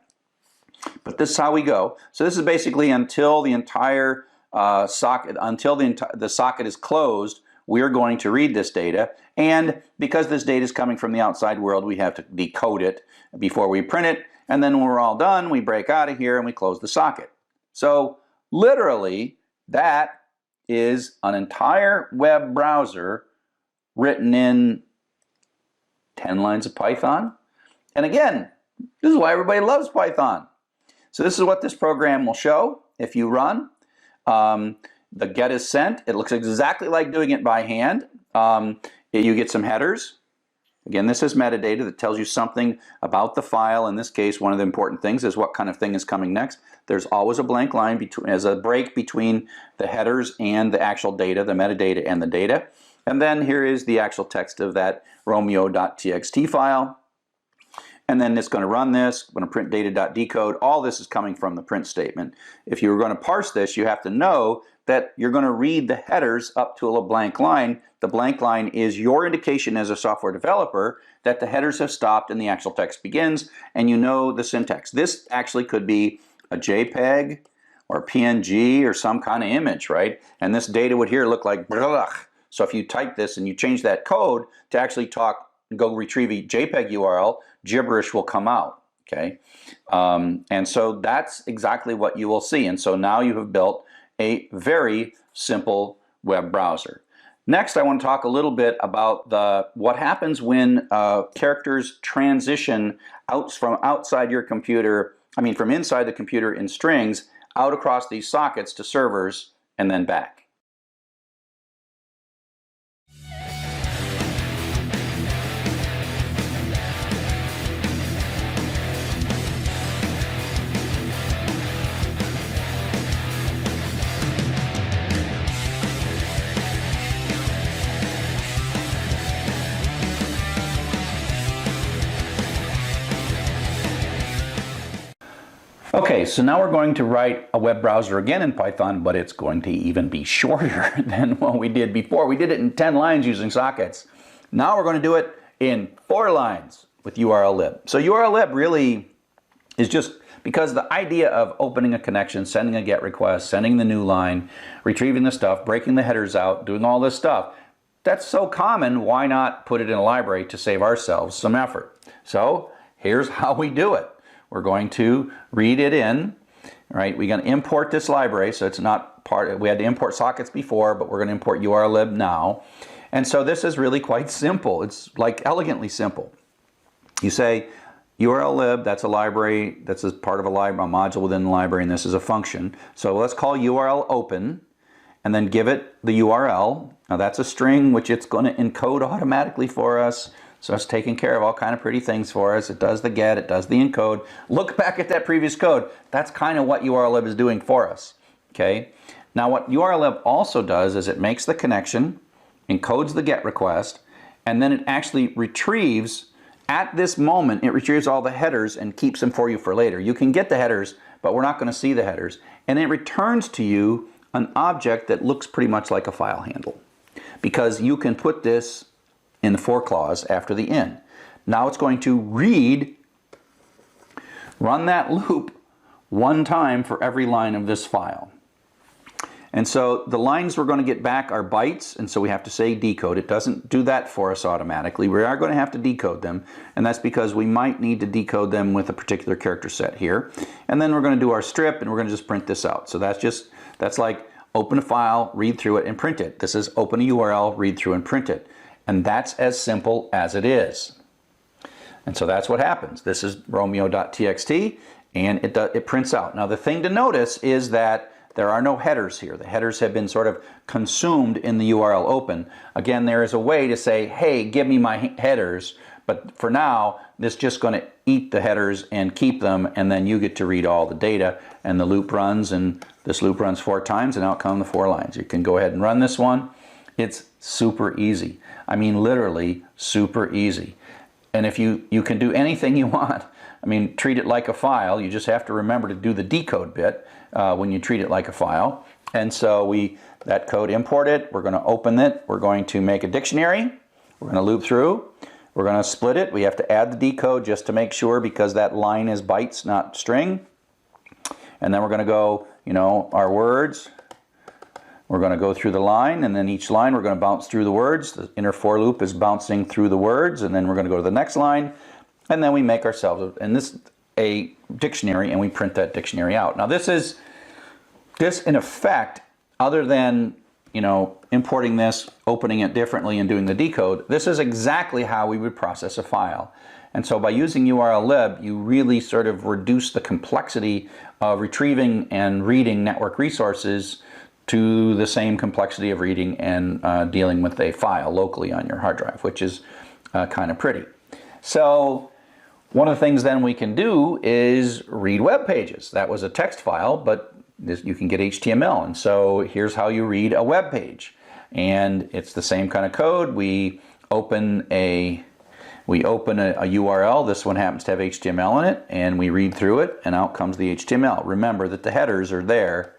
But this is how we go. So this is basically until the entire socket, until the socket is closed, we're going to read this data. And because this data is coming from the outside world, we have to decode it before we print it. And then when we're all done, we break out of here and we close the socket. So literally, that is an entire web browser written in 10 lines of Python. And again, this is why everybody loves Python. So this is what this program will show if you run. The get is sent. It looks exactly like doing it by hand. You get some headers. Again, this is metadata that tells you something about the file. In this case, one of the important things is what kind of thing is coming next. There's always a blank line as a break between the headers and the actual data, the metadata and the data. And then here is the actual text of that romeo.txt file. And then it's going to run this, going to print data.decode. All this is coming from the print statement. If you were going to parse this, you have to know that you're going to read the headers up to a little blank line. The blank line is your indication as a software developer that the headers have stopped and the actual text begins, and you know the syntax. This actually could be a JPEG or a PNG or some kind of image, right? And this data would here look like blah. So if you type this and you change that code to actually go retrieve a JPEG URL, gibberish will come out, okay? And so that's exactly what you will see. And so now you have built a very simple web browser. Next, I want to talk a little bit about what happens when characters transition from outside your computer, from inside the computer in strings, out across these sockets to servers and then back. Okay, so now we're going to write a web browser again in Python, but it's going to even be shorter than what we did before. We did it in 10 lines using sockets. Now we're going to do it in 4 lines with URL-lib. So URL-lib really is just because the idea of opening a connection, sending a GET request, sending the new line, retrieving the stuff, breaking the headers out, doing all this stuff, that's so common, why not put it in a library to save ourselves some effort? So here's how we do it. We're going to read it in, right? We're going to import this library, so it's not part, we had to import sockets before, but we're going to import URL-lib now. And so this is really quite simple. It's like elegantly simple. You say URL-lib, that's a library, that's a part of a library, a module within the library, and this is a function. So let's call URL open, and then give it the URL. Now that's a string which it's going to encode automatically for us. So it's taking care of all kind of pretty things for us. It does the get, it does the encode. Look back at that previous code. That's kind of what URLlib is doing for us. Okay. Now what URLlib also does is it makes the connection, encodes the get request, and then it actually retrieves, at this moment, it retrieves all the headers and keeps them for you for later. You can get the headers, but we're not going to see the headers. And it returns to you an object that looks pretty much like a file handle, because you can put this in the for clause after the in. Now it's going to run that loop one time for every line of this file. And so the lines we're going to get back are bytes, and so we have to say decode. It doesn't do that for us automatically. We are going to have to decode them, and that's because we might need to decode them with a particular character set here. And then we're going to do our strip, and we're going to just print this out. So that's like open a file, read through it, and print it. This is open a URL, read through, and print it. And that's as simple as it is. And so that's what happens. This is romeo.txt, and it prints out. Now the thing to notice is that there are no headers here. The headers have been sort of consumed in the URL open. Again, there is a way to say, hey, give me my headers, but for now, this is just going to eat the headers and keep them, and then you get to read all the data, and the loop runs, and this loop runs 4 times, and out come the 4 lines. You can go ahead and run this one. It's super easy. I mean, literally super easy. And if you can do anything you want, I mean, treat it like a file. You just have to remember to do the decode bit when you treat it like a file. And so that code import it. We're going to open it. We're going to make a dictionary. We're going to loop through. We're going to split it. We have to add the decode just to make sure, because that line is bytes, not string. And then we're going to go, our words. We're going to go through the line, and then each line we're going to bounce through the words. The inner for loop is bouncing through the words, and then we're going to go to the next line, and then we make ourselves a dictionary, and we print that dictionary out. Now this in effect, other than importing this, opening it differently, and doing the decode, this is exactly how we would process a file. And so by using URLlib, you really sort of reduce the complexity of retrieving and reading network resources to the same complexity of reading and dealing with a file locally on your hard drive, which is kind of pretty. So one of the things then we can do is read web pages. That was a text file, but you can get HTML, and so here's how you read a web page. And it's the same kind of code. We open a URL. This one happens to have HTML in it, and we read through it, and out comes the HTML. Remember that the headers are there,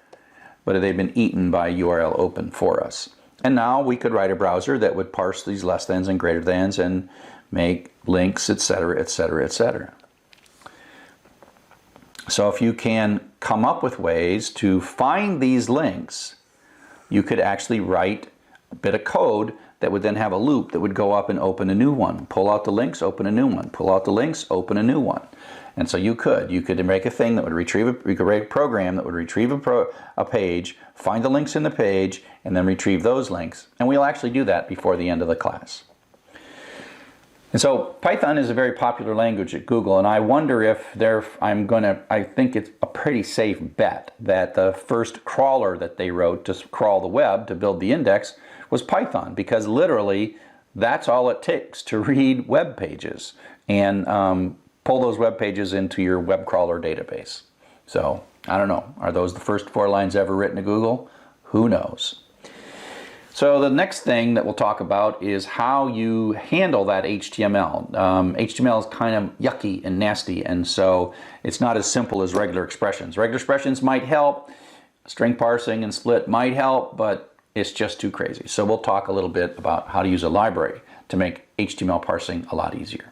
but they've been eaten by URL open for us. And now we could write a browser that would parse these less thans and greater thans and make links, etc., etc., etc. So if you can come up with ways to find these links, you could actually write a bit of code that would then have a loop that would go up and open a new one. Pull out the links, open a new one. Pull out the links, open a new one. And so you could make a thing that would retrieve you could write a program that would retrieve a page, find the links in the page, and then retrieve those links. And we'll actually do that before the end of the class. And so Python is a very popular language at Google, and I wonder if I think it's a pretty safe bet that the first crawler that they wrote to crawl the web, to build the index, was Python, because literally that's all it takes to read web pages and pull those web pages into your web crawler database. So I don't know, are those the first 4 lines ever written to Google? Who knows? So the next thing that we'll talk about is how you handle that HTML. HTML is kind of yucky and nasty, and so it's not as simple as regular expressions. Regular expressions might help, string parsing and split might help, but it's just too crazy. So we'll talk a little bit about how to use a library to make HTML parsing a lot easier.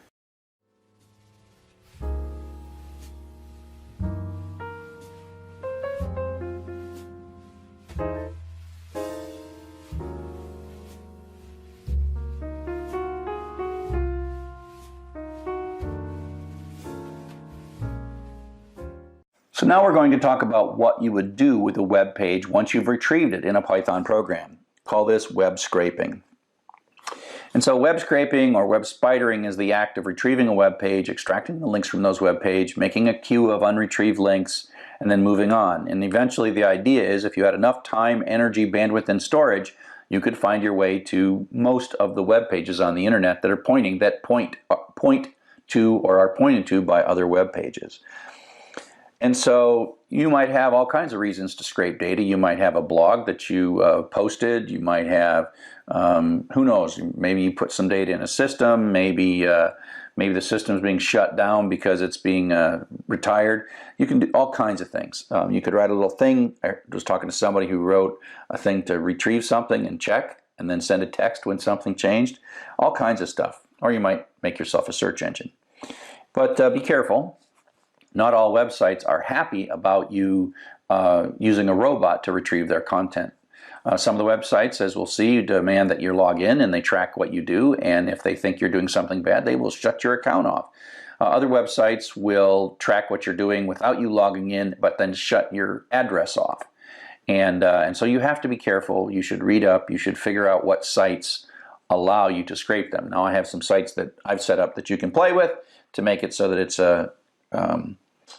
So now we're going to talk about what you would do with a web page once you've retrieved it in a Python program. Call this web scraping. And so web scraping or web spidering is the act of retrieving a web page, extracting the links from those web pages, making a queue of unretrieved links, and then moving on. And eventually the idea is if you had enough time, energy, bandwidth, and storage, you could find your way to most of the web pages on the internet that are point to or are pointed to by other web pages. And so you might have all kinds of reasons to scrape data. You might have a blog that you posted. You might have, who knows, maybe you put some data in a system. Maybe the system's being shut down because it's being retired. You can do all kinds of things. You could write a little thing. I was talking to somebody who wrote a thing to retrieve something and check, and then send a text when something changed. All kinds of stuff. Or you might make yourself a search engine. But be careful. Not all websites are happy about you using a robot to retrieve their content. Some of the websites, as we'll see, demand that you log in and they track what you do, and if they think you're doing something bad, they will shut your account off. Other websites will track what you're doing without you logging in, but then shut your address off. And so you have to be careful. You should read up. You should figure out what sites allow you to scrape them. Now I have some sites that I've set up that you can play with to make it so that it's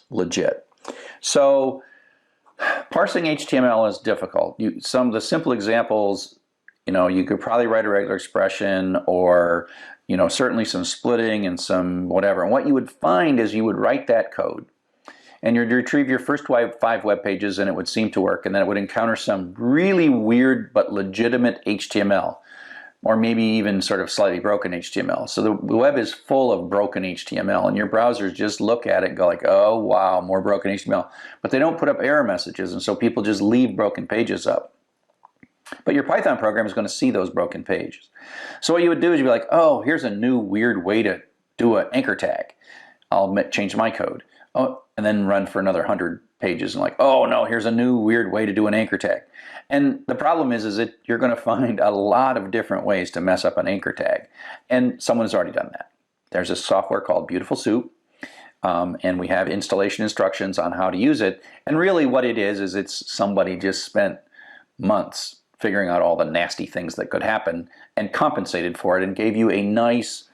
legit. So parsing HTML is difficult. Some of the simple examples, you could probably write a regular expression or, certainly some splitting and some whatever. And what you would find is you would write that code and you'd retrieve your first 5 web pages and it would seem to work. And then it would encounter some really weird but legitimate HTML. Or maybe even sort of slightly broken HTML. So the web is full of broken HTML, and your browsers just look at it and go like, oh wow, more broken HTML. But they don't put up error messages, and so people just leave broken pages up. But your Python program is going to see those broken pages. So what you would do is you'd be like, oh, here's a new weird way to do an anchor tag. I'll change my code. Oh, and then run for another 100 pages and like, oh no, here's a new weird way to do an anchor tag. And the problem is that you're going to find a lot of different ways to mess up an anchor tag. And someone has already done that. There's a software called Beautiful Soup, and we have installation instructions on how to use it. And really what it is it's somebody just spent months figuring out all the nasty things that could happen and compensated for it and gave you a nice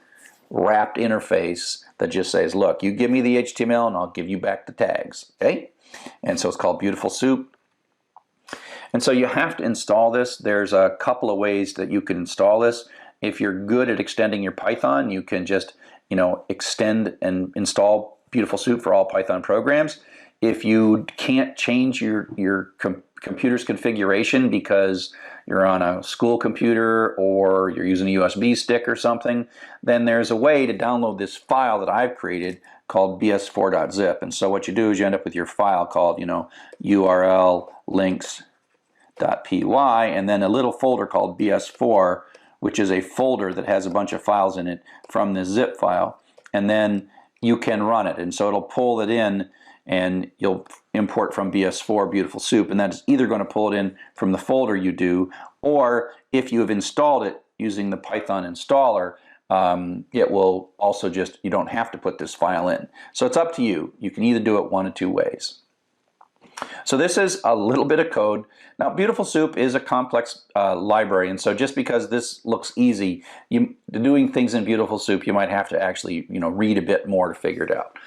wrapped interface that just says, look, you give me the HTML and I'll give you back the tags, okay? And so it's called Beautiful Soup. And so you have to install this. There's a couple of ways that you can install this. If you're good at extending your Python, you can just, extend and install Beautiful Soup for all Python programs. If you can't change your computer's configuration because you're on a school computer or you're using a USB stick or something, then there's a way to download this file that I've created called bs4.zip. And so what you do is you end up with your file called, URL links.py, and then a little folder called bs4, which is a folder that has a bunch of files in it from this zip file. And then you can run it. And so it'll pull it in and you'll import from BS4 Beautiful Soup, and that's either going to pull it in from the folder you do, or if you have installed it using the Python installer, it will also you don't have to put this file in. So it's up to you. You can either do it one of 2 ways. So this is a little bit of code. Now Beautiful Soup is a complex library, and so just because this looks easy, doing things in Beautiful Soup, you might have to actually read a bit more to figure it out.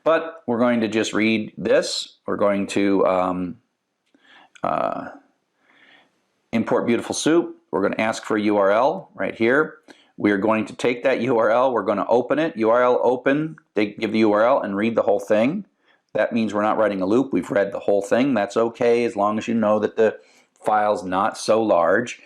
But we're going to just read this. We're going to import Beautiful Soup. We're going to ask for a URL right here. We're going to take that URL. We're going to open it. URL open. They give the URL and read the whole thing. That means we're not writing a loop. We've read the whole thing. That's okay as long as you know that the file's not so large.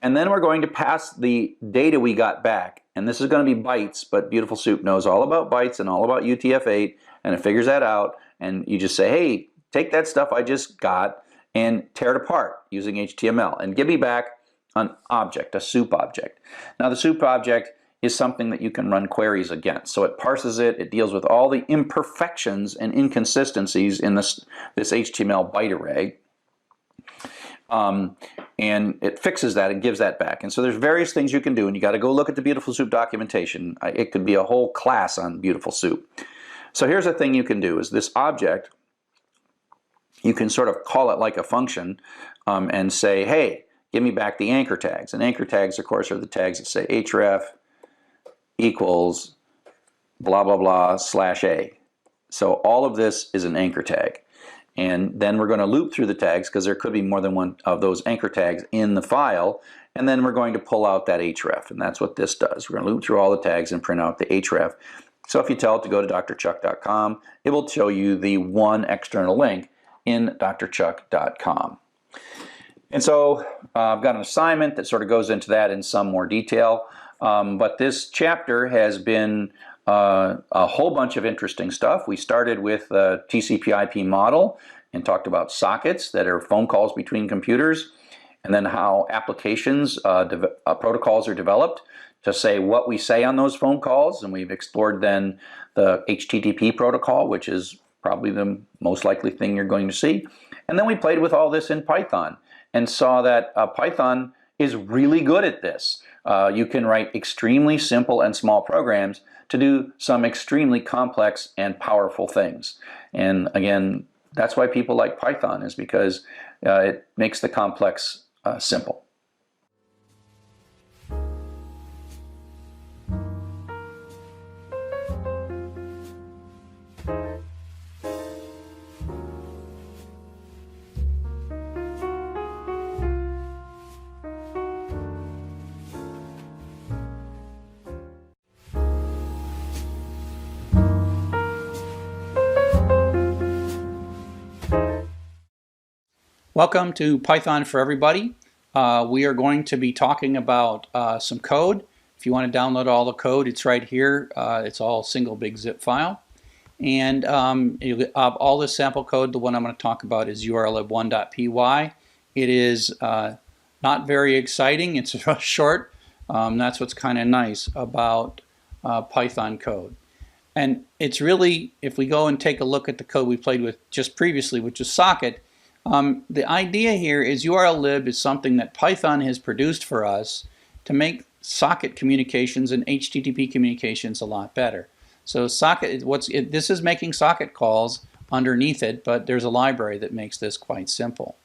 And then we're going to pass the data we got back. And this is going to be bytes, but Beautiful Soup knows all about bytes and all about UTF-8, and it figures that out. And you just say, hey, take that stuff I just got and tear it apart using HTML and give me back an object, a soup object. Now the soup object is something that you can run queries against. So it parses it, it deals with all the imperfections and inconsistencies in this HTML byte array. And it fixes that and gives that back. And so there's various things you can do, and you got to go look at the Beautiful Soup documentation. It could be a whole class on Beautiful Soup. So here's a thing you can do is this object, you can sort of call it like a function and say, hey, give me back the anchor tags. And anchor tags, of course, are the tags that say href equals blah, blah, blah /a. So all of this is an anchor tag. And then we're going to loop through the tags because there could be more than one of those anchor tags in the file. And then we're going to pull out that href. And that's what this does. We're going to loop through all the tags and print out the href. So if you tell it to go to drchuck.com, it will show you the one external link in drchuck.com. And so I've got an assignment that sort of goes into that in some more detail. But this chapter has been a whole bunch of interesting stuff. We started with the TCP/IP model and talked about sockets that are phone calls between computers, and then how applications protocols are developed to say what we say on those phone calls. And we've explored then the HTTP protocol, which is probably the most likely thing you're going to see. And then we played with all this in Python and saw that Python is really good at this. You can write extremely simple and small programs to do some extremely complex and powerful things. And again, that's why people like Python, is because it makes the complex simple. Welcome to Python for Everybody. We are going to be talking about some code. If you want to download all the code, it's right here. It's all single big zip file. And all this sample code, the one I'm going to talk about is urllib1.py. It is not very exciting. It's short. That's what's kind of nice about Python code. And it's really, if we go and take a look at the code we played with just previously, which is socket, the idea here is urllib is something that Python has produced for us to make socket communications and HTTP communications a lot better. So socket, this is making socket calls underneath it, but there's a library that makes this quite simple.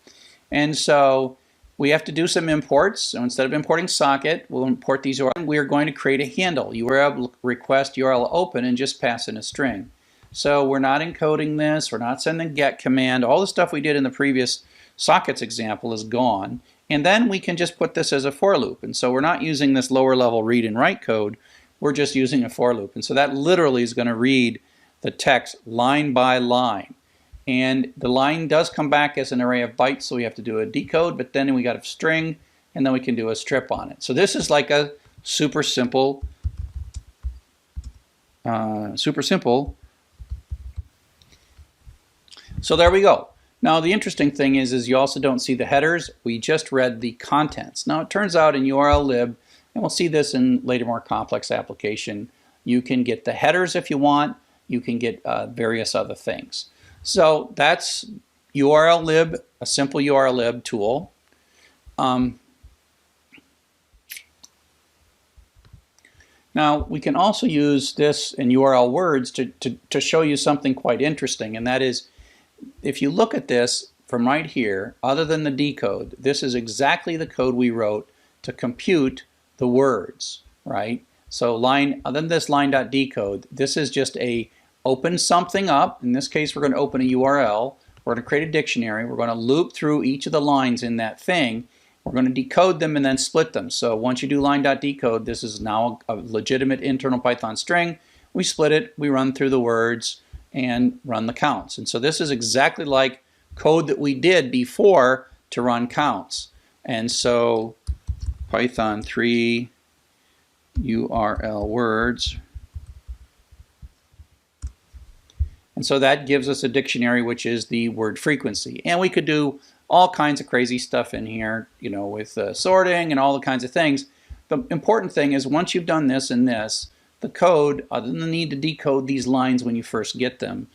And so we have to do some imports. So instead of importing socket, we'll import these URLs. We are going to create a handle, URL request URL open, and just pass in a string. So we're not encoding this, we're not sending get command. All the stuff we did in the previous sockets example is gone. And then we can just put this as a for loop. And so we're not using this lower level read and write code, we're just using a for loop. And so that literally is going to read the text line by line. And the line does come back as an array of bytes, so we have to do a decode, but then we got a string, and then we can do a strip on it. So this is like a super simple So there we go. Now the interesting thing is you also don't see the headers. We just read the contents. Now it turns out in urllib, and we'll see this in later more complex application, you can get the headers if you want. You can get various other things. So that's urllib, a simple urllib tool. Now we can also use this in URL words to show you something quite interesting, and that is, if you look at this from right here, other than the decode, this is exactly the code we wrote to compute the words, right? So other than this line.decode, this is just a open something up. In this case, we're going to open a URL. We're going to create a dictionary. We're going to loop through each of the lines in that thing. We're going to decode them and then split them. So once you do line.decode, this is now a legitimate internal Python string. We split it, we run through the words, and run the counts. And so this is exactly like code that we did before to run counts. And so Python 3 URL words. And so that gives us a dictionary, which is the word frequency. And we could do all kinds of crazy stuff in here, you know, with sorting and all the kinds of things. The important thing is once you've done this and this, the code, other than the need to decode these lines when you first get them,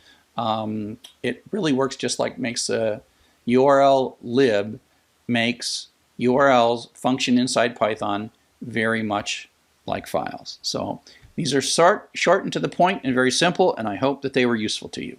it really works just like makes a urllib makes URLs function inside Python very much like files. So these are short and to the point and very simple, and I hope that they were useful to you.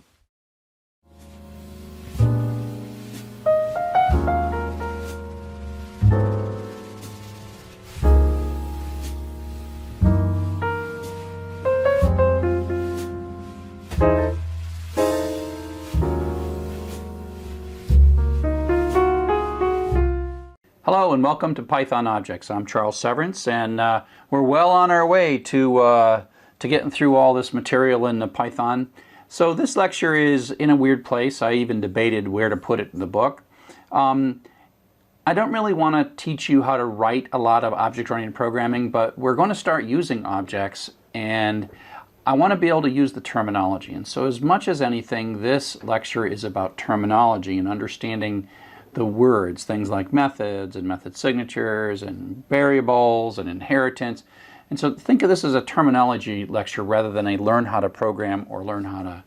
Hello and welcome to Python Objects. I'm Charles Severance, and we're well on our way to getting through all this material in the Python. So this lecture is in a weird place. I even debated where to put it in the book. I don't really want to teach you how to write a lot of object-oriented programming, but we're going to start using objects, and I want to be able to use the terminology. And so as much as anything, this lecture is about terminology and understanding the words, things like methods and method signatures and variables and inheritance. And so think of this as a terminology lecture rather than a learn how to program or learn how to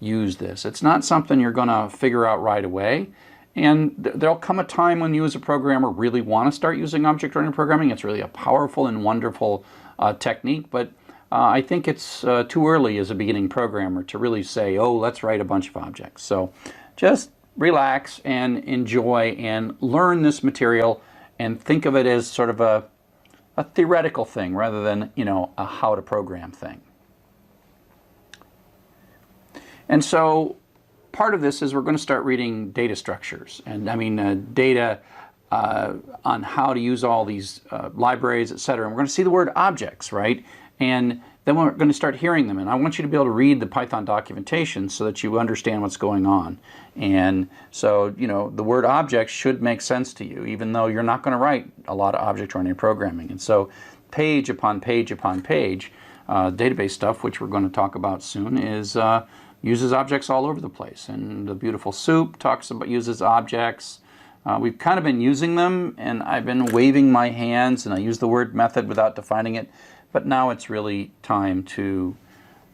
use this. It's not something you're going to figure out right away. And there'll come a time when you as a programmer really want to start using object-oriented programming. It's really a powerful and wonderful technique, but I think it's too early as a beginning programmer to really say, oh, let's write a bunch of objects. So just relax and enjoy and learn this material and think of it as sort of a theoretical thing rather than, you know, a how to program thing. And so part of this is we're going to start reading data structures, and I mean data on how to use all these libraries, etc. And we're going to see the word objects, right? And then we're going to start hearing them. And I want you to be able to read the Python documentation so that you understand what's going on. And so, you know, the word object should make sense to you, even though you're not going to write a lot of object-oriented programming. And so page upon page upon page, database stuff, which we're going to talk about soon, is uses objects all over the place. And the beautiful soup uses objects. We've kind of been using them, and I've been waving my hands, and I use the word method without defining it. But now it's really time to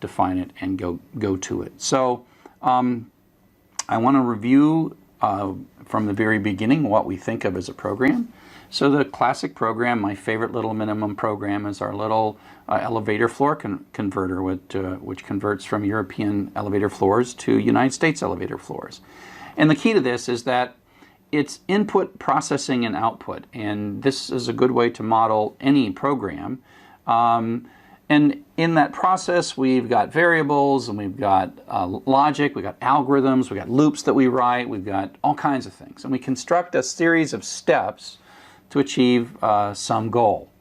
define it and go to it. So I want to review from the very beginning what we think of as a program. So the classic program, my favorite little minimum program, is our little elevator floor converter, which converts from European elevator floors to United States elevator floors. And the key to this is that it's input, processing, and output. And this is a good way to model any program. And in that process, we've got variables, and we've got logic, we've got algorithms, we've got loops that we write, we've got all kinds of things. And we construct a series of steps to achieve some goal.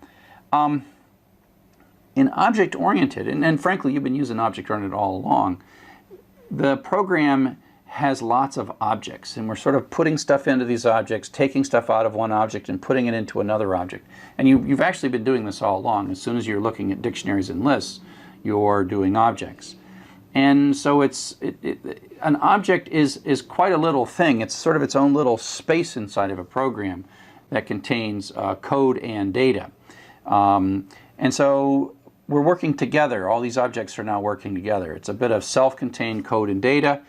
In object-oriented, and frankly, you've been using object-oriented all along, the program has lots of objects, and we're sort of putting stuff into these objects, taking stuff out of one object and putting it into another object. And you've actually been doing this all along. As soon as you're looking at dictionaries and lists, you're doing objects. And so an object is quite a little thing. It's sort of its own little space inside of a program that contains code and data. And so we're working together. All these objects are now working together. It's a bit of self-contained code and data,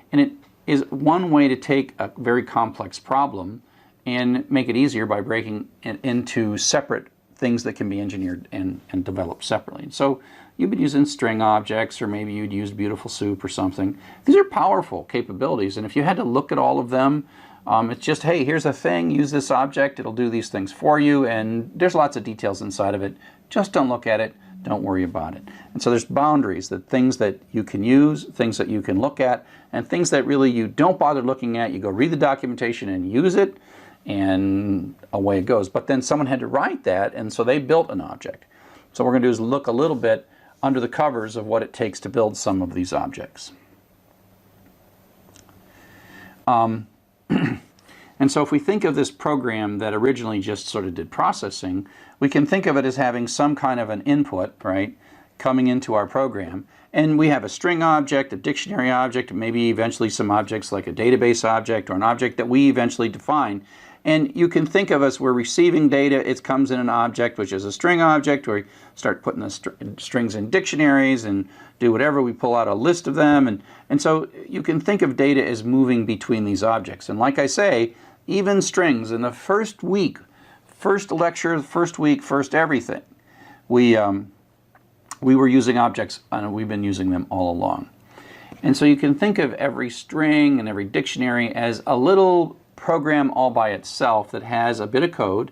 and it is one way to take a very complex problem and make it easier by breaking it into separate things that can be engineered and developed separately. And so you've been using string objects, or maybe you'd use beautiful soup or something. These are powerful capabilities, and if you had to look at all of them, it's just, hey, here's a thing, use this object, it'll do these things for you, and there's lots of details inside of it. Just don't look at it, don't worry about it. And so there's boundaries, that things that you can use, things that you can look at, and things that really you don't bother looking at. You go read the documentation and use it, and away it goes. But then someone had to write that, and so they built an object. So what we're going to do is look a little bit under the covers of what it takes to build some of these objects. And so if we think of this program that originally just sort of did processing, we can think of it as having some kind of an input, right, coming into our program. And we have a string object, a dictionary object, maybe eventually some objects like a database object or an object that we eventually define. And you can think of us, we're receiving data, it comes in an object, which is a string object, where we start putting the strings in dictionaries and do whatever, we pull out a list of them. And so you can think of data as moving between these objects. And like I say, even strings, in the first week, first lecture, first week, first everything, we were using objects, and we've been using them all along. And so you can think of every string and every dictionary as a little program all by itself that has a bit of code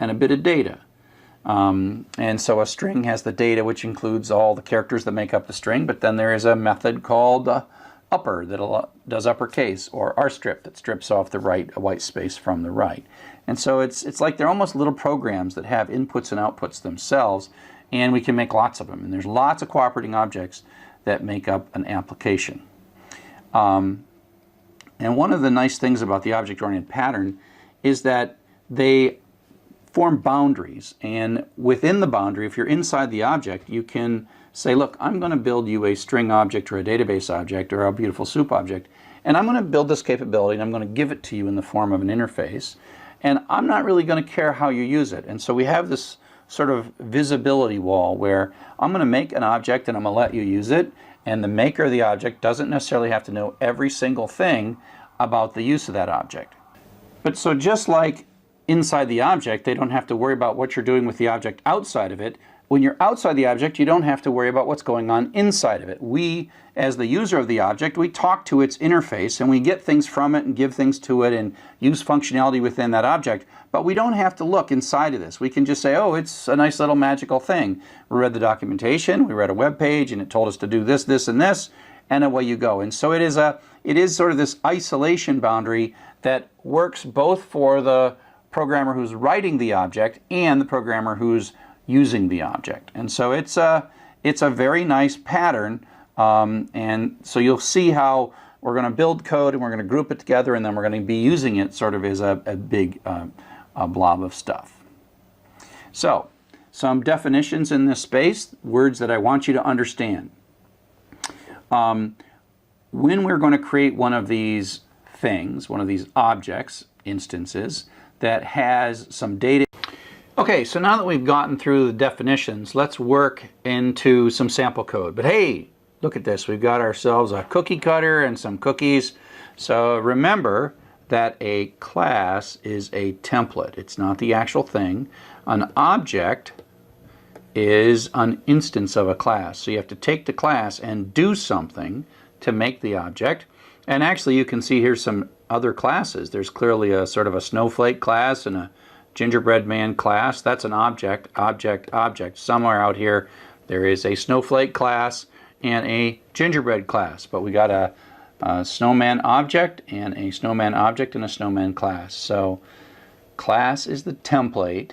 and a bit of data. And so a string has the data, which includes all the characters that make up the string, but then there is a method called upper that does uppercase, or rstrip that strips off the white space from the right. And so it's like they're almost little programs that have inputs and outputs themselves, and we can make lots of them. And there's lots of cooperating objects that make up an application. And one of the nice things about the object-oriented pattern is that they form boundaries, and within the boundary, if you're inside the object, you can say, look, I'm going to build you a string object or a database object or a beautiful soup object, and I'm going to build this capability and I'm going to give it to you in the form of an interface, and I'm not really going to care how you use it. And so we have this sort of visibility wall where I'm going to make an object and I'm going to let you use it, and the maker of the object doesn't necessarily have to know every single thing about the use of that object. But so just like inside the object, they don't have to worry about what you're doing with the object outside of it. When you're outside the object, you don't have to worry about what's going on inside of it. We, as the user of the object, we talk to its interface and we get things from it and give things to it and use functionality within that object, but we don't have to look inside of this. We can just say, oh, it's a nice little magical thing. We read the documentation, we read a web page, and it told us to do this, this, and this, and away you go. And so it is sort of this isolation boundary that works both for the programmer who's writing the object and the programmer who's using the object. And so it's a very nice pattern, and so you'll see how we're going to build code and we're going to group it together, and then we're going to be using it sort of as a big blob of stuff. So some definitions in this space, words that I want you to understand. When we're going to create one of these things, one of these objects, instances, that has some data. Okay, so now that we've gotten through the definitions, let's work into some sample code. But hey, look at this. We've got ourselves a cookie cutter and some cookies. So remember that a class is a template. It's not the actual thing. An object is an instance of a class. So you have to take the class and do something to make the object. And actually you can see here's some other classes. There's clearly a sort of a snowflake class and a gingerbread man class. That's an object, object, object. Somewhere out here there is a snowflake class and a gingerbread class, but we got a snowman object and a snowman object and a snowman class. So class is the template,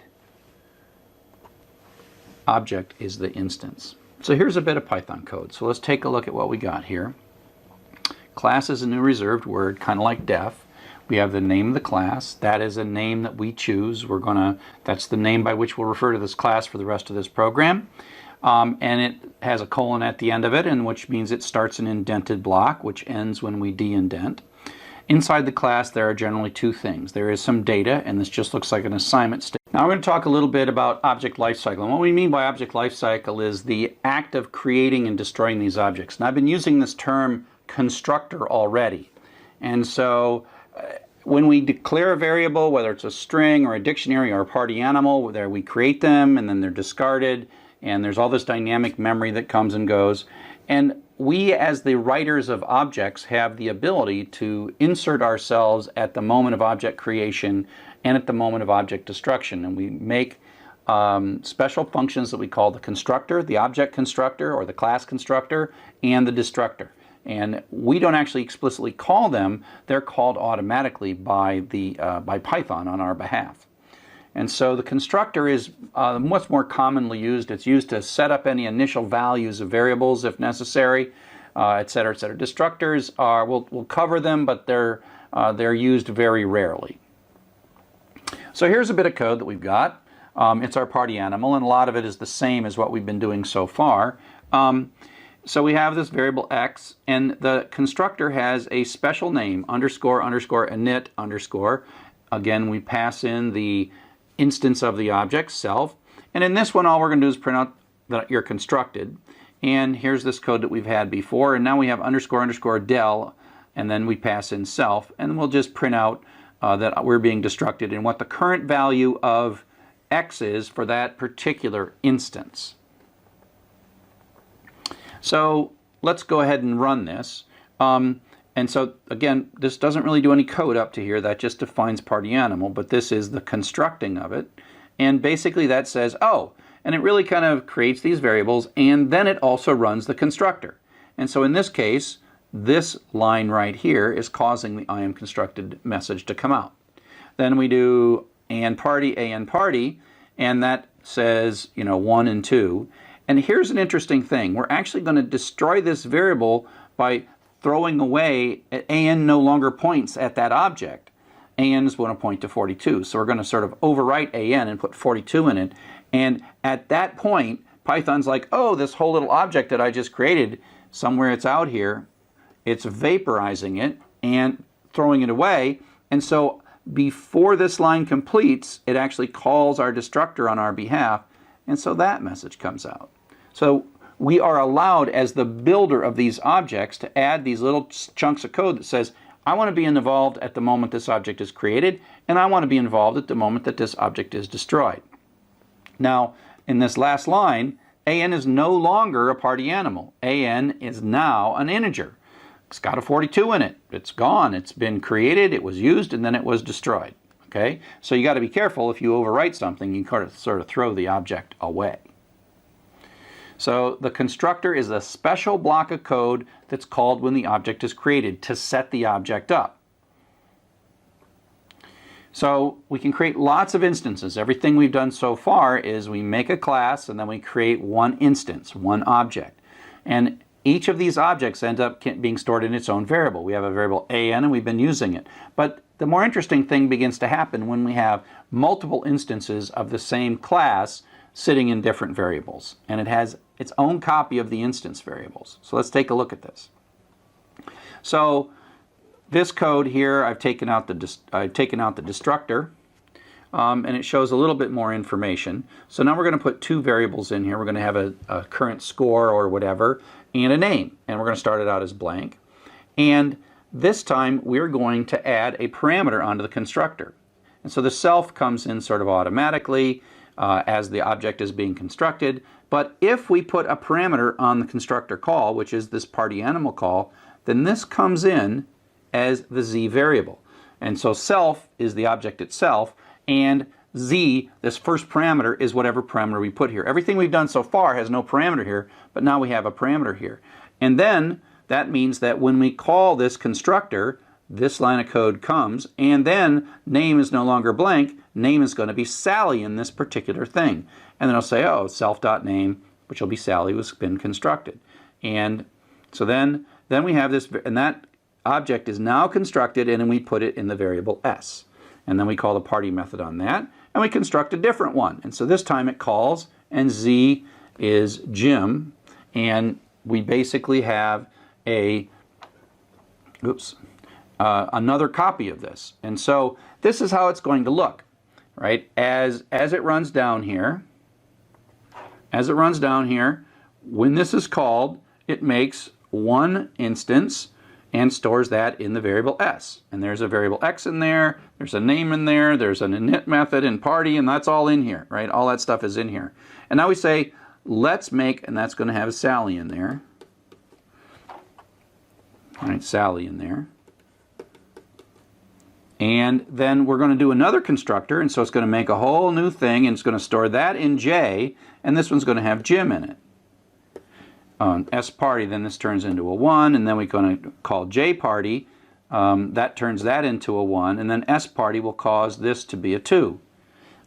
object is the instance. So here's a bit of Python code. So let's take a look at what we got here. Class is a new reserved word, kind of like def. We have the name of the class. That is a name that we choose. That's the name by which we'll refer to this class for the rest of this program. And it has a colon at the end of it, and which means it starts an indented block, which ends when we de-indent. Inside the class, there are generally two things. There is some data, and this just looks like an assignment statement. Now we're going to talk a little bit about object lifecycle. And what we mean by object lifecycle is the act of creating and destroying these objects. And I've been using this term constructor already. And so when we declare a variable, whether it's a string or a dictionary or a party animal, there we create them and then they're discarded, and there's all this dynamic memory that comes and goes. And we, as the writers of objects, have the ability to insert ourselves at the moment of object creation and at the moment of object destruction. And we make special functions that we call the constructor, the object constructor, or the class constructor, and the destructor. And we don't actually explicitly call them, they're called automatically by Python on our behalf. And so the constructor is much more commonly used. It's used to set up any initial values of variables if necessary, et cetera, et cetera. Destructors we'll cover them, but they're used very rarely. So here's a bit of code that we've got. It's our party animal, and a lot of it is the same as what we've been doing so far. So we have this variable x, and the constructor has a special name, underscore, underscore, init, underscore. Again, we pass in the instance of the object, self. And in this one, all we're going to do is print out that you're constructed. And here's this code that we've had before. And now we have underscore, underscore, del, and then we pass in self. And we'll just print out that we're being destructed and what the current value of x is for that particular instance. So let's go ahead and run this. And so again, this doesn't really do any code up to here. That just defines party animal, but this is the constructing of it. And basically that says, oh, and it really kind of creates these variables, and then it also runs the constructor. And so in this case, this line right here is causing the I am constructed message to come out. Then we do and party, and that says, 1 and 2. And here's an interesting thing. We're actually going to destroy this variable by throwing away an no longer points at that object. An is going to point to 42. So we're going to sort of overwrite an and put 42 in it. And at that point, Python's like, oh, this whole little object that I just created, somewhere it's out here, it's vaporizing it and throwing it away. And so before this line completes, it actually calls our destructor on our behalf, and so that message comes out. So we are allowed, as the builder of these objects, to add these little chunks of code that says, I want to be involved at the moment this object is created, and I want to be involved at the moment that this object is destroyed. Now, in this last line, an is no longer a party animal. An is now an integer. It's got a 42 in it. It's gone. It's been created, it was used, and then it was destroyed. Okay? So you got to be careful. If you overwrite something, you sort of throw the object away. So the constructor is a special block of code that's called when the object is created to set the object up. So we can create lots of instances. Everything we've done so far is we make a class and then we create one instance, one object. And each of these objects ends up being stored in its own variable. We have a variable an and we've been using it. But the more interesting thing begins to happen when we have multiple instances of the same class sitting in different variables. And it has its own copy of the instance variables. So let's take a look at this. So this code here, I've taken out the destructor, and it shows a little bit more information. So now we're going to put two variables in here. We're going to have a current score or whatever, and a name. And we're going to start it out as blank. And this time we're going to add a parameter onto the constructor. And so the self comes in sort of automatically as the object is being constructed. But if we put a parameter on the constructor call, which is this party animal call, then this comes in as the z variable. And so self is the object itself, and z, this first parameter, is whatever parameter we put here. Everything we've done so far has no parameter here, but now we have a parameter here. And then that means that when we call this constructor, this line of code comes, and then name is no longer blank, name is going to be Sally in this particular thing. And then I'll say, oh, self.name, which will be Sally, has been constructed. And so then we have this, and that object is now constructed, and then we put it in the variable s. And then we call the party method on that, and we construct a different one. And so this time it calls, and z is Jim, and we basically have another copy of this. And so this is how it's going to look, right? As it runs down here, when this is called, it makes one instance and stores that in the variable s. And there's a variable x in there, there's a name in there, there's an init method and party, and that's all in here, right? All that stuff is in here. And now we say, let's make, and that's going to have Sally in there. All right, Sally in there. And then we're going to do another constructor, and so it's going to make a whole new thing, and it's going to store that in J, and this one's going to have Jim in it. On S party, then this turns into a 1, and then we're going to call J party. That turns that into a 1, and then S party will cause this to be a 2.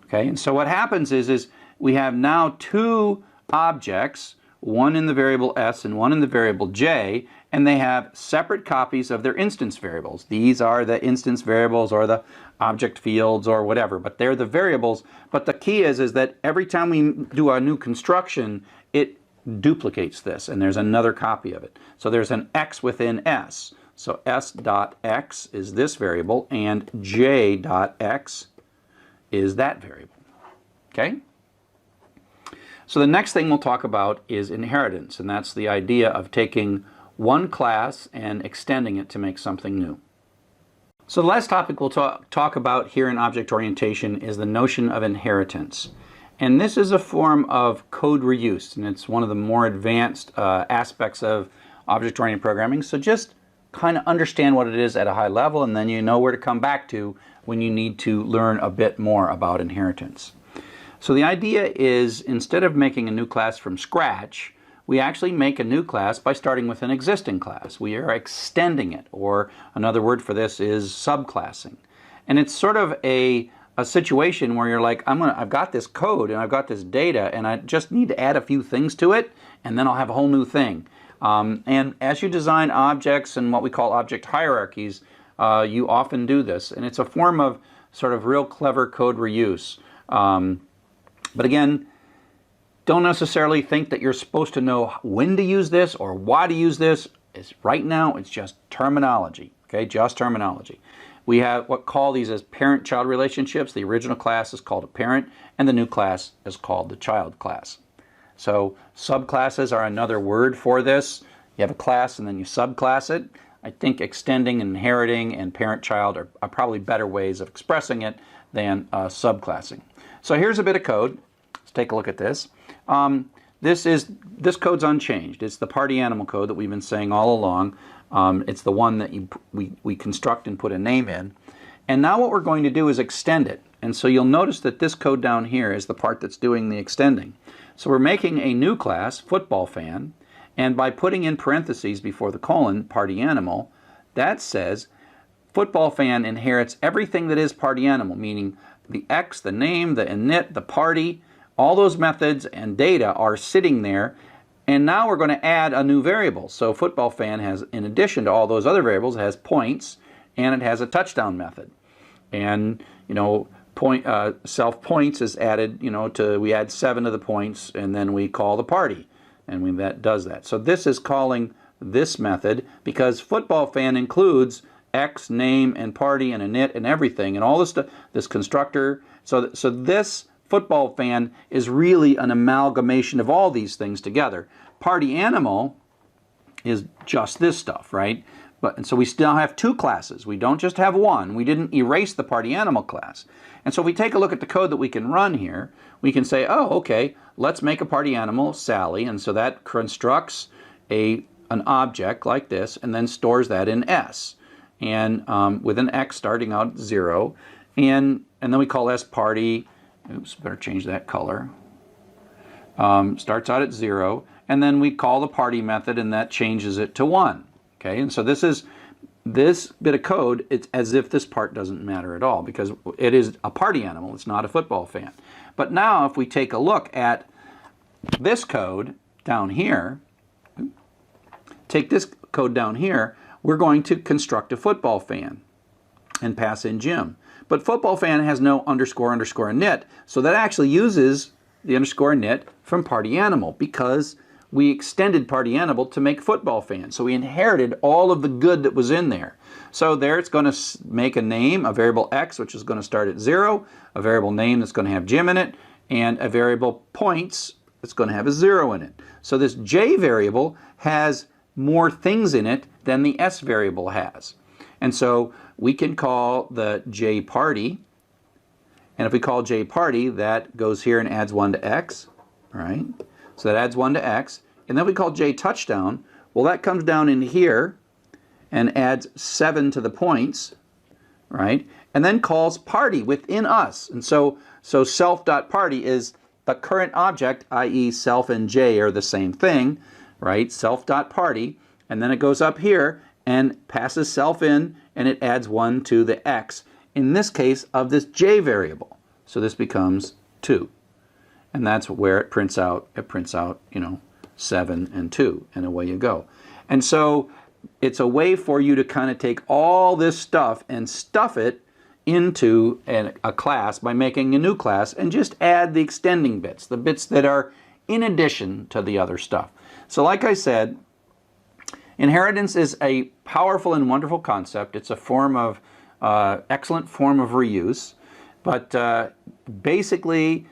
Okay, and so what happens is we have now two objects, one in the variable S and one in the variable J, and they have separate copies of their instance variables. These are the instance variables or the object fields or whatever, but they're the variables. But the key is that every time we do a new construction, it duplicates this, and there's another copy of it. So there's an x within s. So s.x is this variable, and j.x is that variable. Okay? So the next thing we'll talk about is inheritance, and that's the idea of taking one class and extending it to make something new. So the last topic we'll talk about here in object orientation is the notion of inheritance. And this is a form of code reuse, and it's one of the more advanced aspects of object-oriented programming. So just kind of understand what it is at a high level, and then you know where to come back to when you need to learn a bit more about inheritance. So the idea is, instead of making a new class from scratch, we actually make a new class by starting with an existing class. We are extending it, or another word for this is subclassing. And it's sort of a situation where you're like, I've got this code and I've got this data and I just need to add a few things to it and then I'll have a whole new thing. And as you design objects and what we call object hierarchies, you often do this. And it's a form of sort of real clever code reuse. But again, don't necessarily think that you're supposed to know when to use this or why to use this. Right now, it's just terminology, okay? Just terminology. We have what call these as parent-child relationships. The original class is called a parent, and the new class is called the child class. So subclasses are another word for this. You have a class and then you subclass it. I think extending, inheriting, and parent-child are probably better ways of expressing it than subclassing. So here's a bit of code. Let's take a look at this. This code's unchanged. It's the party animal code that we've been saying all along. It's the one that we construct and put a name in. And now what we're going to do is extend it. And so you'll notice that this code down here is the part that's doing the extending. So we're making a new class, football fan, and by putting in parentheses before the colon, party animal, that says football fan inherits everything that is party animal, meaning the X, the name, the init, the party, all those methods and data are sitting there. And now we're going to add a new variable. So football fan has, in addition to all those other variables, it has points and it has a touchdown method. And self points is added, we add 7 to the points and then we call the party. And that does that. So this is calling this method because football fan includes X, name, and party, and init, and everything, and all this stuff, this constructor. So this football fan is really an amalgamation of all these things together. Party animal is just this stuff, right? And so we still have 2 classes. We don't just have one. We didn't erase the party animal class. And so if we take a look at the code that we can run here, we can say, oh, okay, let's make a party animal, Sally. And so that constructs an object like this and then stores that in S. And with an X starting out at 0. And then we call S party. Oops, better change that color. Starts out at 0, and then we call the party method, and that changes it to 1. Okay, and so this bit of code, it's as if this part doesn't matter at all because it is a party animal. It's not a football fan. But now, if we take a look at this code down here, take this code down here, we're going to construct a football fan and pass in Jim. But football fan has no underscore init, so that actually uses the underscore init from party animal because we extended party animal to make football fan. So we inherited all of the good that was in there. So there it's going to make a name, a variable X, which is going to start at 0, a variable name that's going to have Jim in it, and a variable points that's going to have a 0 in it. So this J variable has more things in it than the S variable has. And so we can call the J party, and if we call J party, that goes here and adds 1 to X, right? So that adds 1 to X, and then we call J touchdown. Well, that comes down in here and adds 7 to the points, right? And then calls party within us. And so self.party is the current object, i.e. self and J are the same thing, right? Self.party, and then it goes up here and passes self in, and it adds 1 to the X, in this case of this J variable. So this becomes 2. And that's where it prints out, 7 and 2, and away you go. And so it's a way for you to kind of take all this stuff and stuff it into a class by making a new class and just add the extending bits, the bits that are in addition to the other stuff. So like I said, inheritance is a powerful and wonderful concept. It's a form of excellent form of reuse, but basically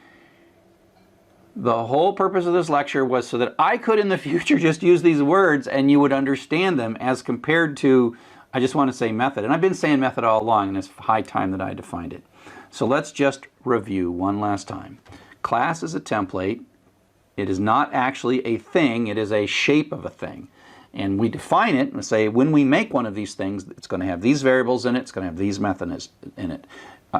the whole purpose of this lecture was so that I could in the future just use these words and you would understand them as compared to, I just want to say method. And I've been saying method all along, and it's high time that I defined it. So let's just review one last time. Class is a template. It is not actually a thing, it is a shape of a thing. And we define it and say when we make one of these things, it's going to have these variables in it, it's going to have these methods in it.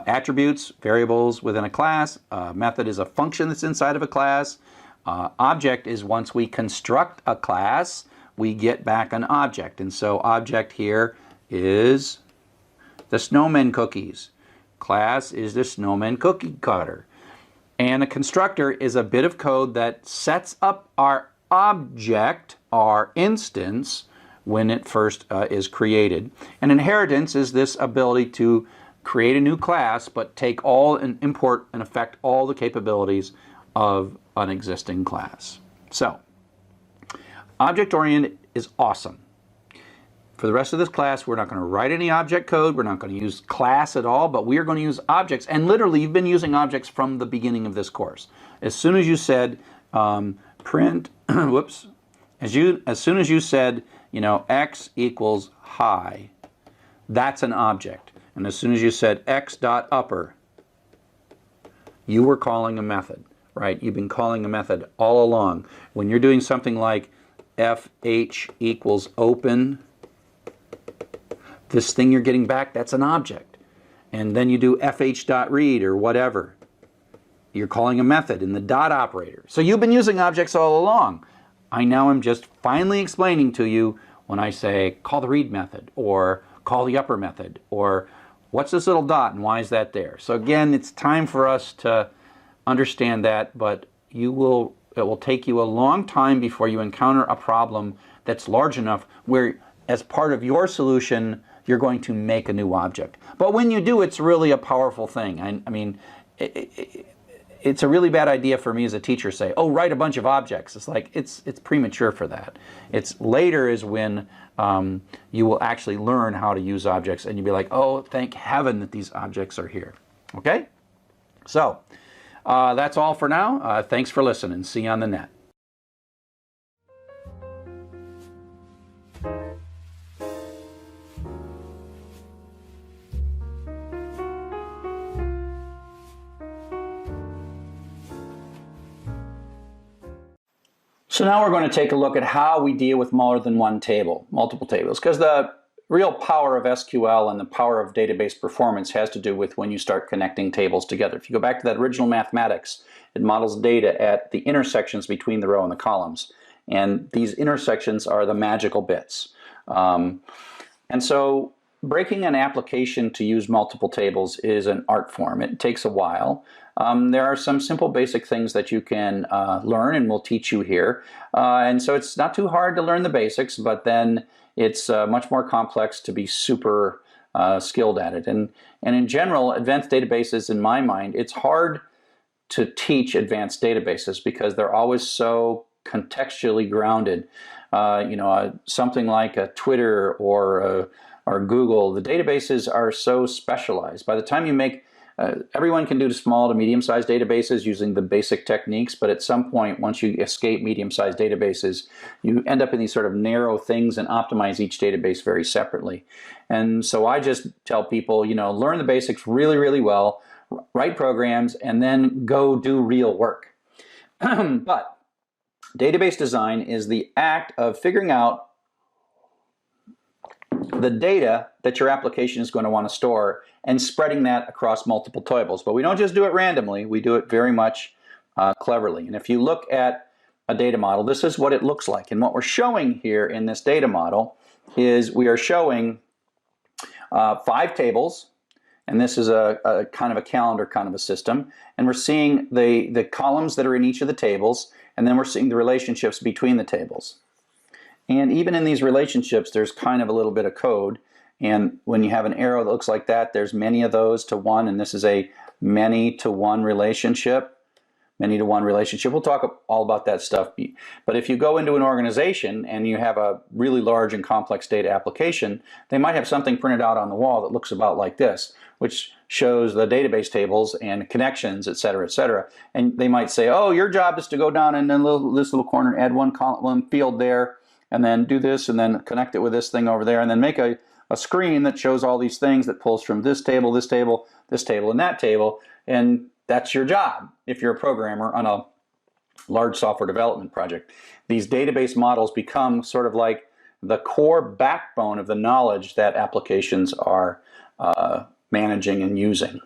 Attributes, variables within a class. Method is a function that's inside of a class. Object is once we construct a class, we get back an object. And so object here is the snowman cookies. Class is the snowman cookie cutter. And a constructor is a bit of code that sets up our object, our instance, when it first is created. An inheritance is this ability to create a new class, but take all and import and affect all the capabilities of an existing class. So, object-oriented is awesome. For the rest of this class, we're not going to write any object code. We're not going to use class at all, but we are going to use objects. And literally, you've been using objects from the beginning of this course. As soon as you said print, whoops, as soon as you said, you know, x equals high, that's an object. And as soon as you said x dot upper, you were calling a method, right? You've been calling a method all along. When you're doing something like fh equals open, this thing you're getting back, that's an object. And then you do fh.read or whatever. You're calling a method in the dot operator. So you've been using objects all along. I now am just finally explaining to you when I say call the read method or call the upper method or what's this little dot and why is that there? So again, it's time for us to understand that, but it will take you a long time before you encounter a problem that's large enough where as part of your solution, you're going to make a new object. But when you do, it's really a powerful thing. I mean, it's a really bad idea for me as a teacher to say, oh, write a bunch of objects. It's like, it's premature for that. It's later is when you will actually learn how to use objects and you'll be like, oh, thank heaven that these objects are here. Okay? So, that's all for now. Thanks for listening. See you on the net. So now we're going to take a look at how we deal with more than one table, multiple tables, because the real power of SQL and the power of database performance has to do with when you start connecting tables together. If you go back to that original mathematics, it models data at the intersections between the row and the columns. And these intersections are the magical bits. And so breaking an application to use multiple tables is an art form. It takes a while. There are some simple basic things that you can learn and we'll teach you here. And so it's not too hard to learn the basics, but then it's much more complex to be super skilled at it. And in general, advanced databases, in my mind, it's hard to teach advanced databases because they're always so contextually grounded. Something like a Twitter or Google, the databases are so specialized. By the time you make everyone can do small to medium-sized databases using the basic techniques, but at some point, once you escape medium-sized databases, you end up in these sort of narrow things and optimize each database very separately. And so I just tell people, learn the basics really, really well, write programs, and then go do real work. But database design is the act of figuring out the data that your application is going to want to store and spreading that across multiple tables. But we don't just do it randomly, we do it very much cleverly. And if you look at a data model, this is what it looks like. And what we're showing here in this data model is we are showing 5 tables, and this is a kind of a calendar kind of a system. And we're seeing the columns that are in each of the tables, and then we're seeing the relationships between the tables. And even in these relationships, there's kind of a little bit of code. And when you have an arrow that looks like that, there's many of those to one, and this is a many-to-one relationship. Many-to-one relationship. We'll talk all about that stuff. But if you go into an organization and you have a really large and complex data application, they might have something printed out on the wall that looks about like this, which shows the database tables and connections, et cetera, et cetera. And they might say, oh, your job is to go down in this little corner, add one field there, and then do this, and then connect it with this thing over there, and then make a screen that shows all these things that pulls from this table, this table, this table, and that table, and that's your job if you're a programmer on a large software development project. These database models become sort of like the core backbone of the knowledge that applications are managing and using.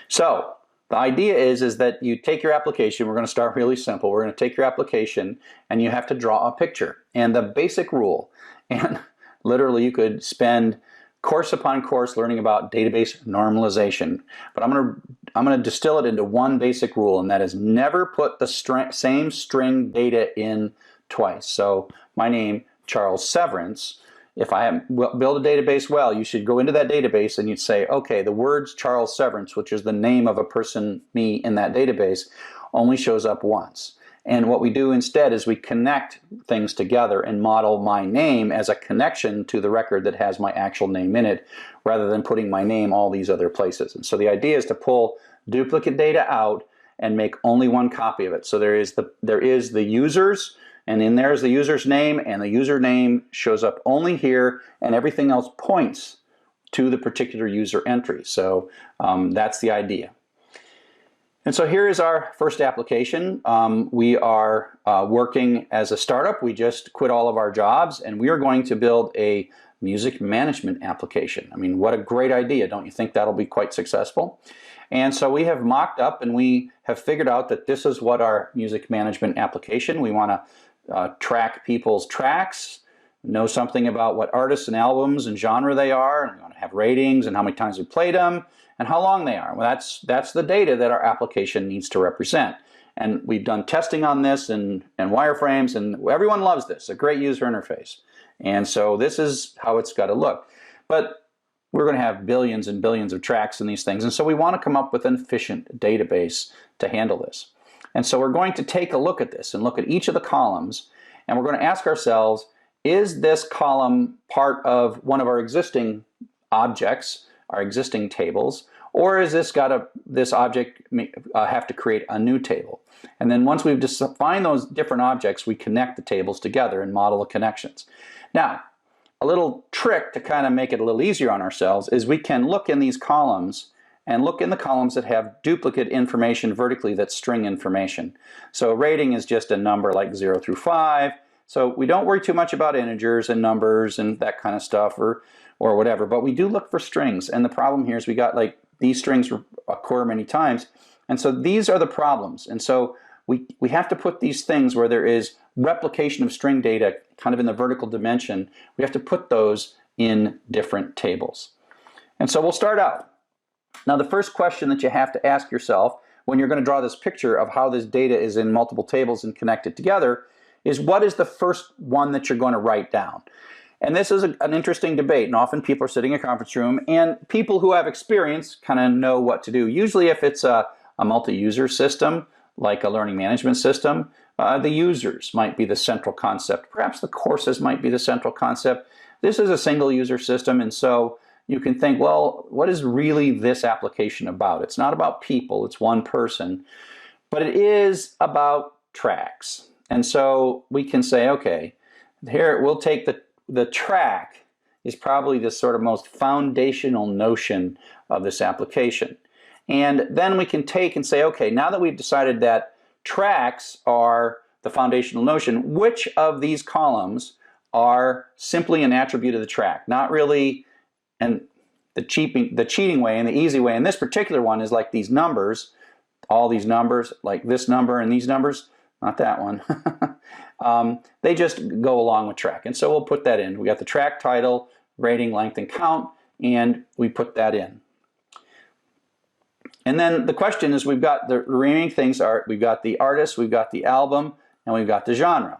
So The idea is that you take your application. We're going to start really simple. We're going to take your application and you have to draw a picture. And the basic rule, and literally you could spend course upon course learning about database normalization, but I'm going to distill it into one basic rule, and that is never put the same string data in twice. So my name, Charles Severance. If I build a database well, you should go into that database and you'd say, okay, the words Charles Severance, which is the name of a person, me, in that database, only shows up once. And what we do instead is we connect things together and model my name as a connection to the record that has my actual name in it, rather than putting my name all these other places. And so the idea is to pull duplicate data out and make only one copy of it. So there is the users, and in there is the user's name, and the username shows up only here, and everything else points to the particular user entry. So that's the idea. And so here is our first application. We are working as a startup. We just quit all of our jobs, and we are going to build a music management application. I mean, what a great idea. Don't you think that'll be quite successful? And so we have mocked up and we have figured out that this is what our music management application. We want to track people's tracks, know something about what artists and albums and genre they are, and we want to have ratings and how many times we played them and how long they are. Well, that's the data that our application needs to represent. And we've done testing on this and wireframes, and everyone loves this. A great user interface. And so this is how it's got to look. But we're going to have billions and billions of tracks in these things, and so we want to come up with an efficient database to handle this. And so we're going to take a look at this and look at each of the columns, and we're going to ask ourselves, is this column part of one of our existing objects, our existing tables, or is this object have to create a new table? And then once we've defined those different objects, we connect the tables together and model the connections. Now, a little trick to kind of make it a little easier on ourselves is we can look in these columns and look in the columns that have duplicate information vertically, that's string information. So a rating is just a number like 0 through 5. So we don't worry too much about integers and numbers and that kind of stuff or whatever, but we do look for strings. And the problem here is we got like these strings occur many times. And so these are the problems. And so we have to put these things where there is replication of string data kind of in the vertical dimension. We have to put those in different tables. And so we'll start out. Now the first question that you have to ask yourself when you're going to draw this picture of how this data is in multiple tables and connected together is, what is the first one that you're going to write down? And this is an interesting debate, and often people are sitting in a conference room, and people who have experience kind of know what to do. Usually if it's a multi-user system, like a learning management system, the users might be the central concept. Perhaps the courses might be the central concept. This is a single user system, and so you can think, well, what is really this application about? It's not about people, it's one person, but it is about tracks. And so we can say, okay, here we'll take the track is probably the sort of most foundational notion of this application. And then we can take and say, okay, now that we've decided that tracks are the foundational notion, which of these columns are simply an attribute of the track? Not really, and the cheating way and the easy way in this particular one is like these numbers, all these numbers, like this number and these numbers, not that one. They just go along with track. And so we'll put that in. We got the track title, rating, length, and count, and we put that in. And then the question is, we've got the remaining things are, we've got the artist, we've got the album, and we've got the genre.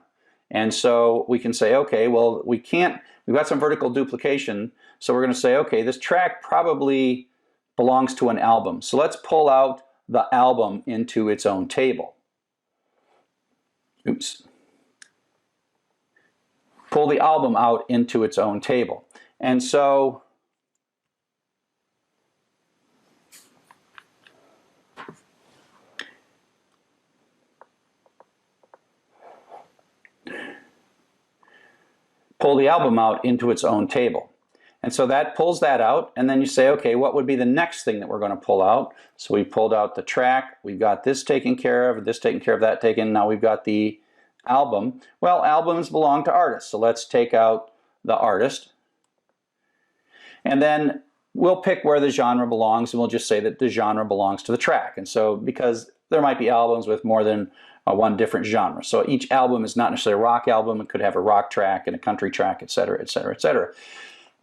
And so we can say, okay, well, we've got some vertical duplication, so we're going to say, okay, this track probably belongs to an album. So let's pull out the album into its own table. Oops. Pull the album out into its own table. And so pull the album out into its own table. And so that pulls that out, and then you say, okay, what would be the next thing that we're going to pull out? So we pulled out the track, we've got this taken care of, this taken care of, that taken, now we've got the album. Well, albums belong to artists, so let's take out the artist. And then we'll pick where the genre belongs, and we'll just say that the genre belongs to the track. And so, because there might be albums with more than one different genre. So each album is not necessarily a rock album. It could have a rock track and a country track, et cetera, et cetera, et cetera.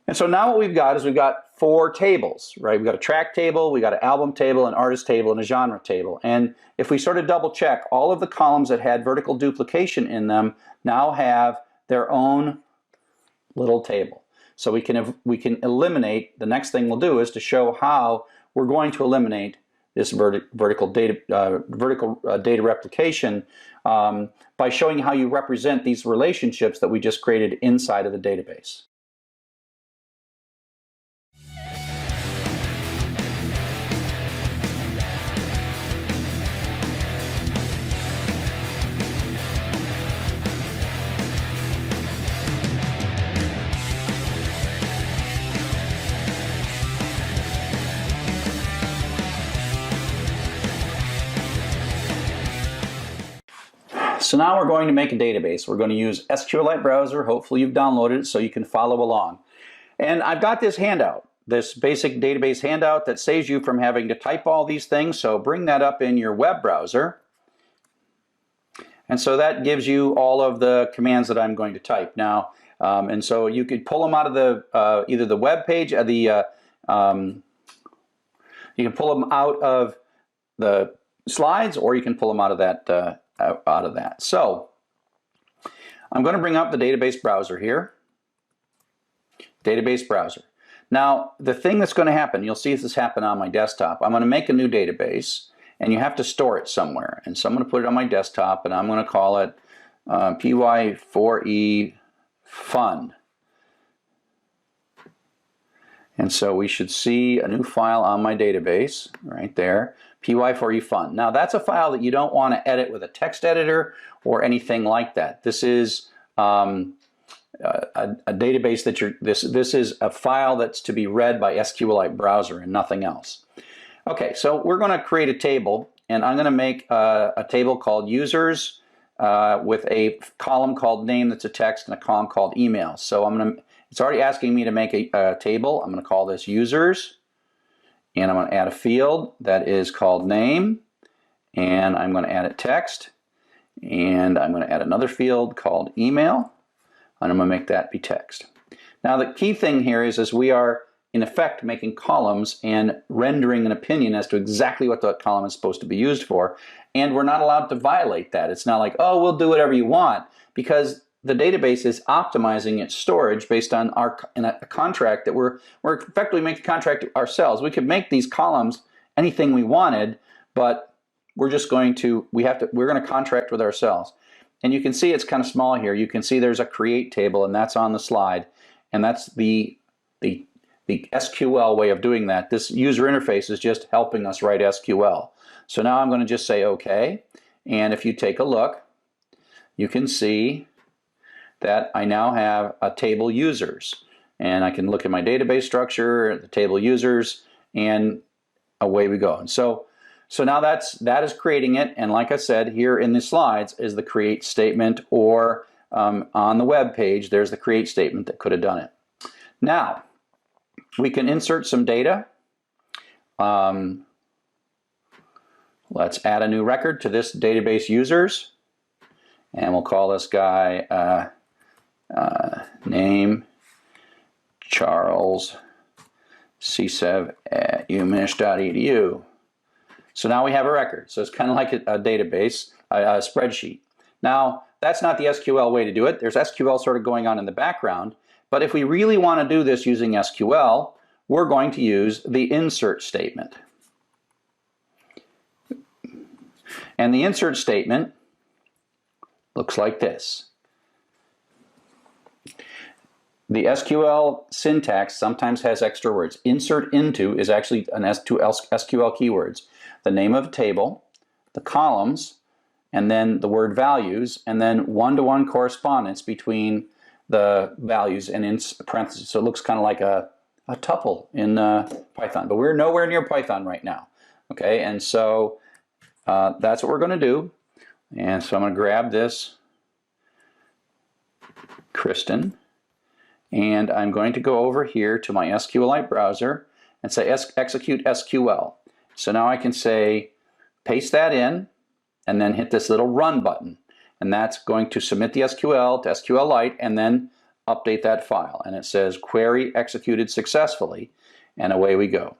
And so now what we've got is we've got 4 tables, right? We've got a track table, we've got an album table, an artist table, and a genre table. And if we sort of double check, all of the columns that had vertical duplication in them now have their own little table. So we can eliminate, the next thing we'll do is to show how we're going to eliminate this vertical data replication by showing how you represent these relationships that we just created inside of the database. So now we're going to make a database. We're going to use SQLite browser. Hopefully you've downloaded it so you can follow along. And I've got this handout, this basic database handout that saves you from having to type all these things. So bring that up in your web browser. And so that gives you all of the commands that I'm going to type now. And so you could pull them out of the either the web page or you can pull them out of the slides, or you can pull them out of that. So I'm going to bring up the database browser here. Database browser. Now the thing that's going to happen, you'll see this happen on my desktop. I'm going to make a new database, and you have to store it somewhere. And so I'm going to put it on my desktop, and I'm going to call it py4e fun. And so we should see a new file on my database right there, py4e fun. Now that's a file that you don't want to edit with a text editor or anything like that. This is a database that this is a file that's to be read by SQLite browser and nothing else. Okay, so we're going to create a table, and I'm going to make a table called users with a column called name that's a text and a column called email. So it's already asking me to make a table. I'm going to call this users, and I'm going to add a field that is called name, and I'm going to add a text, and I'm going to add another field called email, and I'm going to make that be text. Now the key thing here is we are in effect making columns and rendering an opinion as to exactly what that column is supposed to be used for, and we're not allowed to violate that. It's not like, oh, we'll do whatever you want, because the database is optimizing its storage based on a contract that we're effectively making a contract ourselves. We could make these columns anything we wanted, but we're just going to we're going to contract with ourselves. And you can see it's kind of small here. You can see there's a create table, and that's on the slide, and that's the SQL way of doing that. This user interface is just helping us write SQL. So now I'm going to just say OK, and if you take a look, you can see that I now have a table users, and I can look at my database structure, the table users, and away we go. And so now that is creating it, and like I said, here in the slides is the create statement, or on the web page there's the create statement that could have done it. Now we can insert some data. Let's add a new record to this database users, and we'll call this guy name Charles csev at umich.edu. So now we have a record. So it's kind of like a database, a spreadsheet. Now that's not the SQL way to do it. There's SQL sort of going on in the background, but if we really want to do this using SQL, we're going to use the insert statement. And the insert statement looks like this. The SQL syntax sometimes has extra words. Insert into is actually two SQL keywords. The name of a table, the columns, and then the word values, and then one-to-one correspondence between the values and in parentheses. So it looks kind of like a tuple in Python, but we're nowhere near Python right now. Okay, and so that's what we're going to do. And so I'm going to grab this Kristen, and I'm going to go over here to my SQLite browser, and say execute SQL. So now I can say paste that in and then hit this little run button. And that's going to submit the SQL to SQLite and then update that file. And it says query executed successfully, and away we go.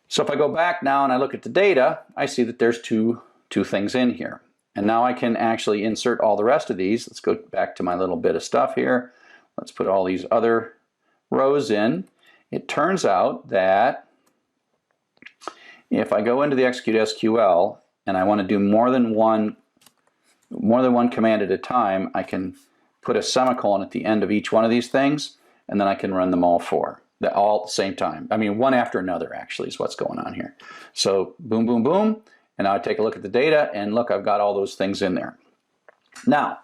So if I go back now and I look at the data, I see that there's two things in here. And now I can actually insert all the rest of these. Let's go back to my little bit of stuff here. Let's put all these other rows in. It turns out that if I go into the execute SQL and I want to do more than one command at a time, I can put a semicolon at the end of each one of these things, and then I can run them all at the same time. I mean, one after another actually is what's going on here. So boom, boom, boom, and now I take a look at the data, and look, I've got all those things in there. Now,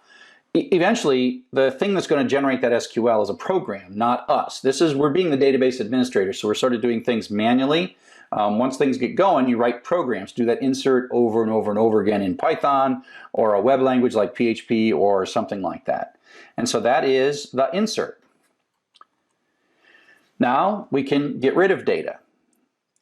eventually, the thing that's going to generate that SQL is a program, not us. We're being the database administrator, so we're sort of doing things manually. Once things get going, you write programs, do that insert over and over and over again in Python or a web language like PHP or something like that. And so that is the insert. Now we can get rid of data.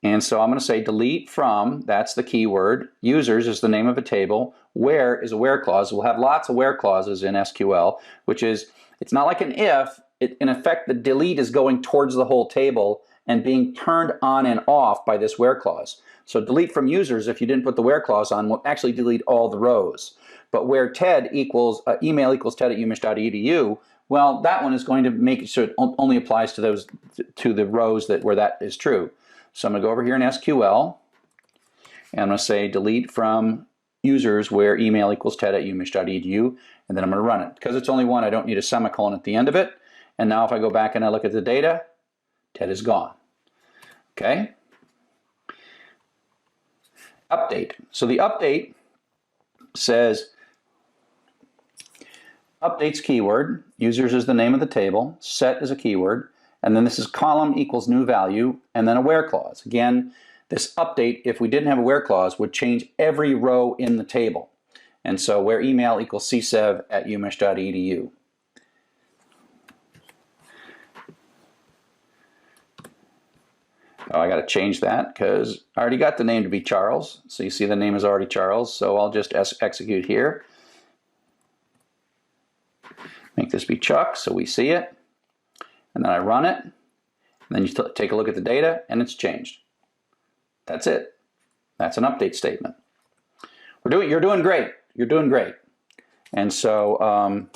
And so I'm going to say delete from, that's the keyword, users is the name of a table, where is a where clause. We'll have lots of where clauses in SQL, which is, it's not like an if, in effect the delete is going towards the whole table and being turned on and off by this where clause. So delete from users, if you didn't put the where clause on, will actually delete all the rows. But where ted equals, email equals ted@umich.edu, well, that one is going to make it so it only applies to the rows where that is true. So I'm going to go over here in SQL, and I'm going to say delete from users where email equals ted@umich.edu, and then I'm going to run it. Because it's only one, I don't need a semicolon at the end of it. And now if I go back and I look at the data, Ted is gone. Okay? Update. So the update says, updates keyword, users is the name of the table, set is a keyword, and then this is column equals new value, and then a where clause. Again, this update, if we didn't have a where clause, would change every row in the table. And so where email equals csev@umich.edu. Oh, I got to change that because I already got the name to be Charles. So you see the name is already Charles. So I'll just execute here. Make this be Chuck so we see it. And then I run it. And then you take a look at the data and it's changed. That's it. That's an update statement. You're doing great. You're doing great. And so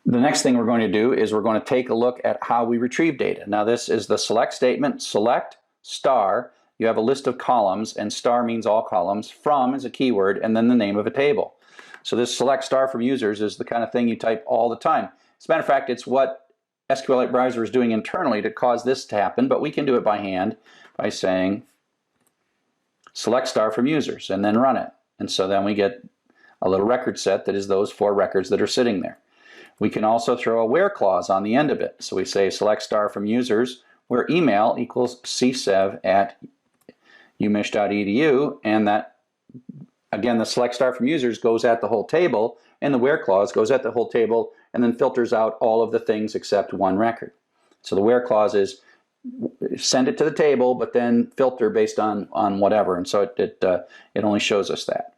the next thing we're going to do is we're going to take a look at how we retrieve data. Now this is the select statement, select star. You have a list of columns, and star means all columns. From is a keyword, and then the name of a table. So this select star from users is the kind of thing you type all the time. As a matter of fact, it's what SQLite browser is doing internally to cause this to happen, but we can do it by hand by saying select star from users and then run it. And so then we get a little record set that is those 4 records that are sitting there. We can also throw a where clause on the end of it. So we say select star from users where email equals csev@umich.edu, and that, again, the select star from users goes at the whole table, and the where clause goes at the whole table and then filters out all of the things except one record. So the where clause is send it to the table, but then filter based on whatever, and so it only shows us that.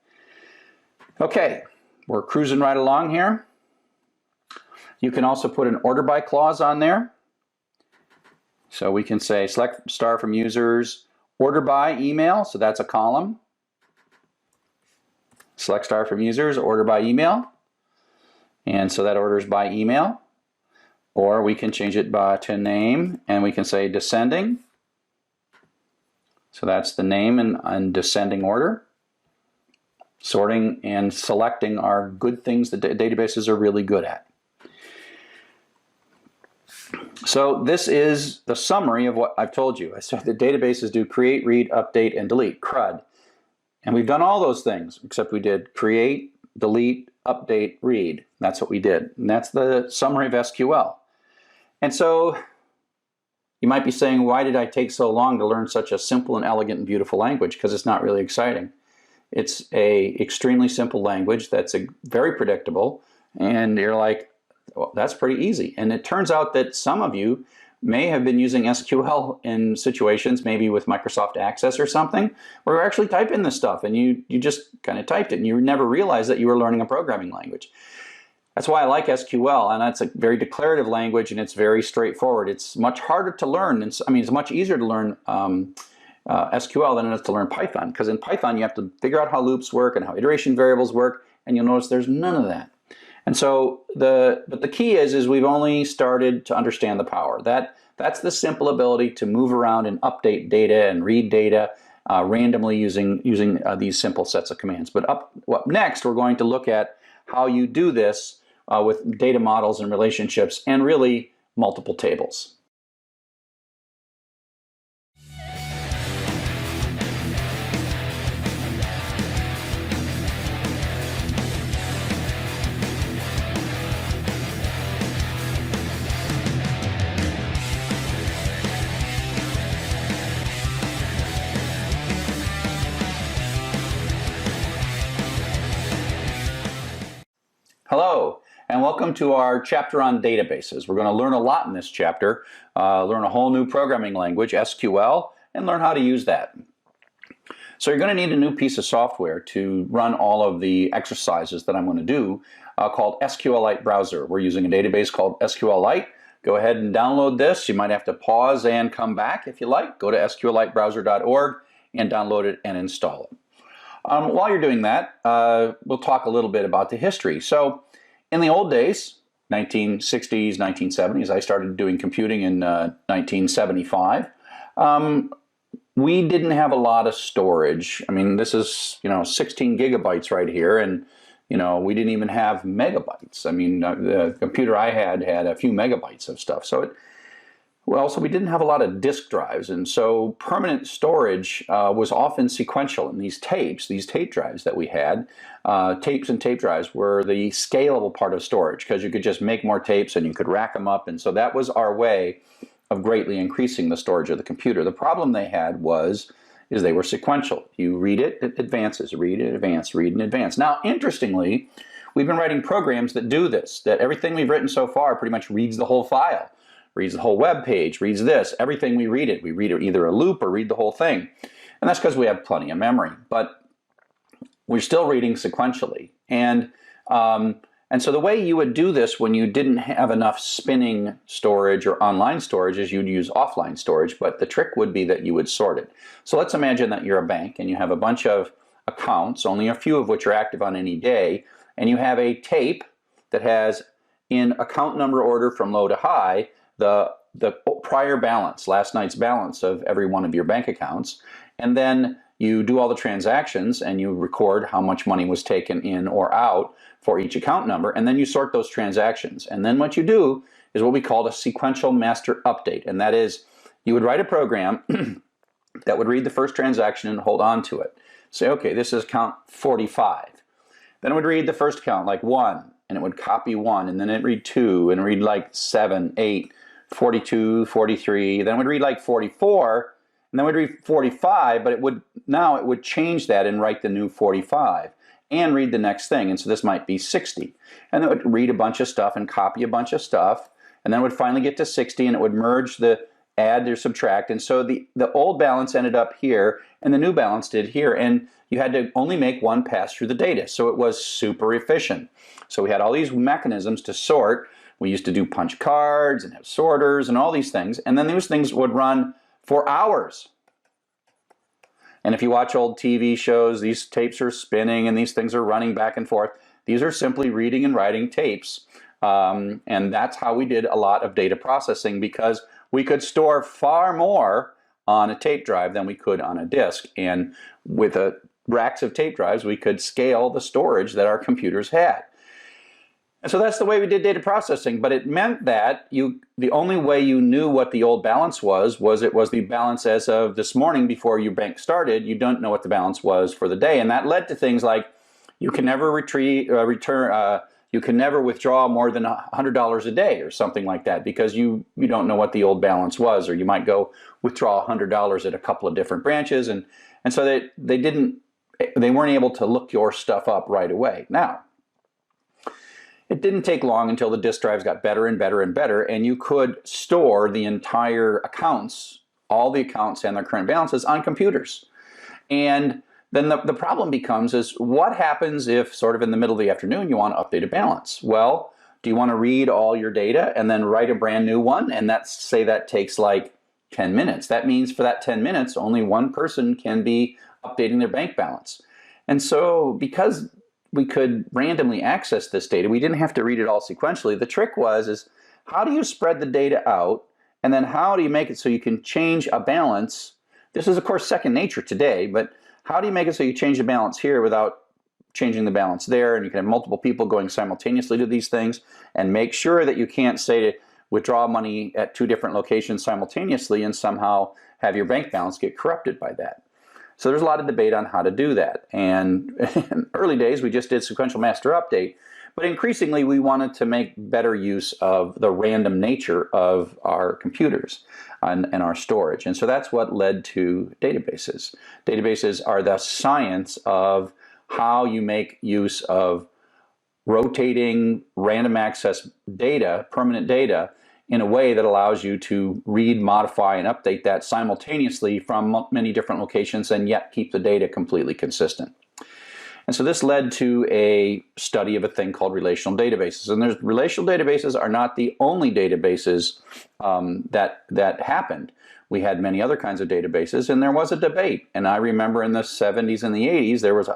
Okay, we're cruising right along here. You can also put an order by clause on there. So we can say select star from users, order by email, so that's a column. Select star from users, order by email. And so that orders by email. Or we can change it to name, and we can say descending. So that's the name in descending order. Sorting and selecting are good things that databases are really good at. So this is the summary of what I've told you. I said the databases do create, read, update, and delete, CRUD. And we've done all those things, except we did create, delete, update, read. That's what we did. And that's the summary of SQL. And so you might be saying, why did I take so long to learn such a simple and elegant and beautiful language? Because it's not really exciting. It's a extremely simple language that's very predictable, And you're like, well, that's pretty easy. And it turns out that some of you may have been using SQL in situations, maybe with Microsoft Access or something, where you're actually typing this stuff and you just kind of typed it and you never realized that you were learning a programming language. That's why I like SQL, and that's a very declarative language and it's very straightforward. It's much harder to learn. It's much easier to learn SQL than it is to learn Python, because in Python you have to figure out how loops work and how iteration variables work, and you'll notice there's none of that. And so but the key is we've only started to understand the power. That's the simple ability to move around and update data and read data randomly using these simple sets of commands. But up next, we're going to look at how you do this with data models and relationships and really multiple tables. Hello, and welcome to our chapter on databases. We're going to learn a lot in this chapter, learn a whole new programming language, SQL, and learn how to use that. So you're going to need a new piece of software to run all of the exercises that I'm going to do called SQLite Browser. We're using a database called SQLite. Go ahead and download this. You might have to pause and come back if you like. Go to sqlitebrowser.org and download it and install it. While you're doing that, we'll talk a little bit about the history. So in the old days, 1960s, 1970s, I started doing computing in 1975. We didn't have a lot of storage. I mean, this is, 16 gigabytes right here, and, we didn't even have megabytes. I mean, the computer I had a few megabytes of stuff. So we didn't have a lot of disk drives, and so permanent storage was often sequential. And these tape drives that we had, tapes and tape drives were the scalable part of storage, because you could just make more tapes and you could rack them up, and so that was our way of greatly increasing the storage of the computer. The problem they had is they were sequential. You read it advances, read it, advance, read and advance. Now, interestingly, we've been writing programs that do this, that everything we've written so far pretty much reads the whole file. Reads the whole web page, reads this, everything we read it either a loop or read the whole thing. And that's because we have plenty of memory, but we're still reading sequentially. And so the way you would do this when you didn't have enough spinning storage or online storage is you'd use offline storage, but the trick would be that you would sort it. So let's imagine that you're a bank and you have a bunch of accounts, only a few of which are active on any day, and you have a tape that has, in account number order from low to high, the prior balance, last night's balance of every one of your bank accounts, and then you do all the transactions and you record how much money was taken in or out for each account number, and then you sort those transactions. And then what you do is what we call a sequential master update, and that is you would write a program that would read the first transaction and hold on to it. Say, okay, this is account 45. Then it would read the first account, like 1, and it would copy 1, and then it read 2, and read like 7, 8, 42, 43, then it would read like 44, and then it would read 45, but it would change that and write the new 45 and read the next thing, and so this might be 60. And then it would read a bunch of stuff and copy a bunch of stuff, and then it would finally get to 60, and it would merge the add or subtract, and so the old balance ended up here, and the new balance did here, and you had to only make one pass through the data, so it was super efficient. So we had all these mechanisms to sort. We used to do punch cards and have sorters and all these things, and then those things would run for hours. And if you watch old TV shows, these tapes are spinning and these things are running back and forth. These are simply reading and writing tapes, and that's how we did a lot of data processing, because we could store far more on a tape drive than we could on a disk, and with racks of tape drives we could scale the storage that our computers had. And so that's the way we did data processing, but it meant that the only way you knew what the old balance was it was the balance as of this morning before your bank started. You don't know what the balance was for the day, and that led to things like you can never you can never withdraw more than $100 a day or something like that, because you don't know what the old balance was, or you might go withdraw $100 at a couple of different branches, and so they weren't able to look your stuff up right away. Now, It didn't take long until the disk drives got better and better and better, and you could store the entire accounts, all the accounts and their current balances on computers. And then the problem becomes is what happens if sort of in the middle of the afternoon you want to update a balance? Well, do you want to read all your data and then write a brand new one? And say that takes like 10 minutes. That means for that 10 minutes, only one person can be updating their bank balance. And so because we could randomly access this data, we didn't have to read it all sequentially. The trick is how do you spread the data out? And then how do you make it so you can change a balance? This is, of course, second nature today, but how do you make it so you change the balance here without changing the balance there? And you can have multiple people going simultaneously to these things, and make sure that you can't say to withdraw money at 2 different locations simultaneously and somehow have your bank balance get corrupted by that. So there's a lot of debate on how to do that. And in early days, we just did sequential master update. But increasingly, we wanted to make better use of the random nature of our computers and our storage. And so that's what led to databases. Databases are the science of how you make use of rotating random access data, permanent data, in a way that allows you to read, modify, and update that simultaneously from many different locations and yet keep the data completely consistent. And so this led to a study of a thing called relational databases. And relational databases are not the only databases that happened. We had many other kinds of databases, and there was a debate. And I remember in the 70s and the 80s, there was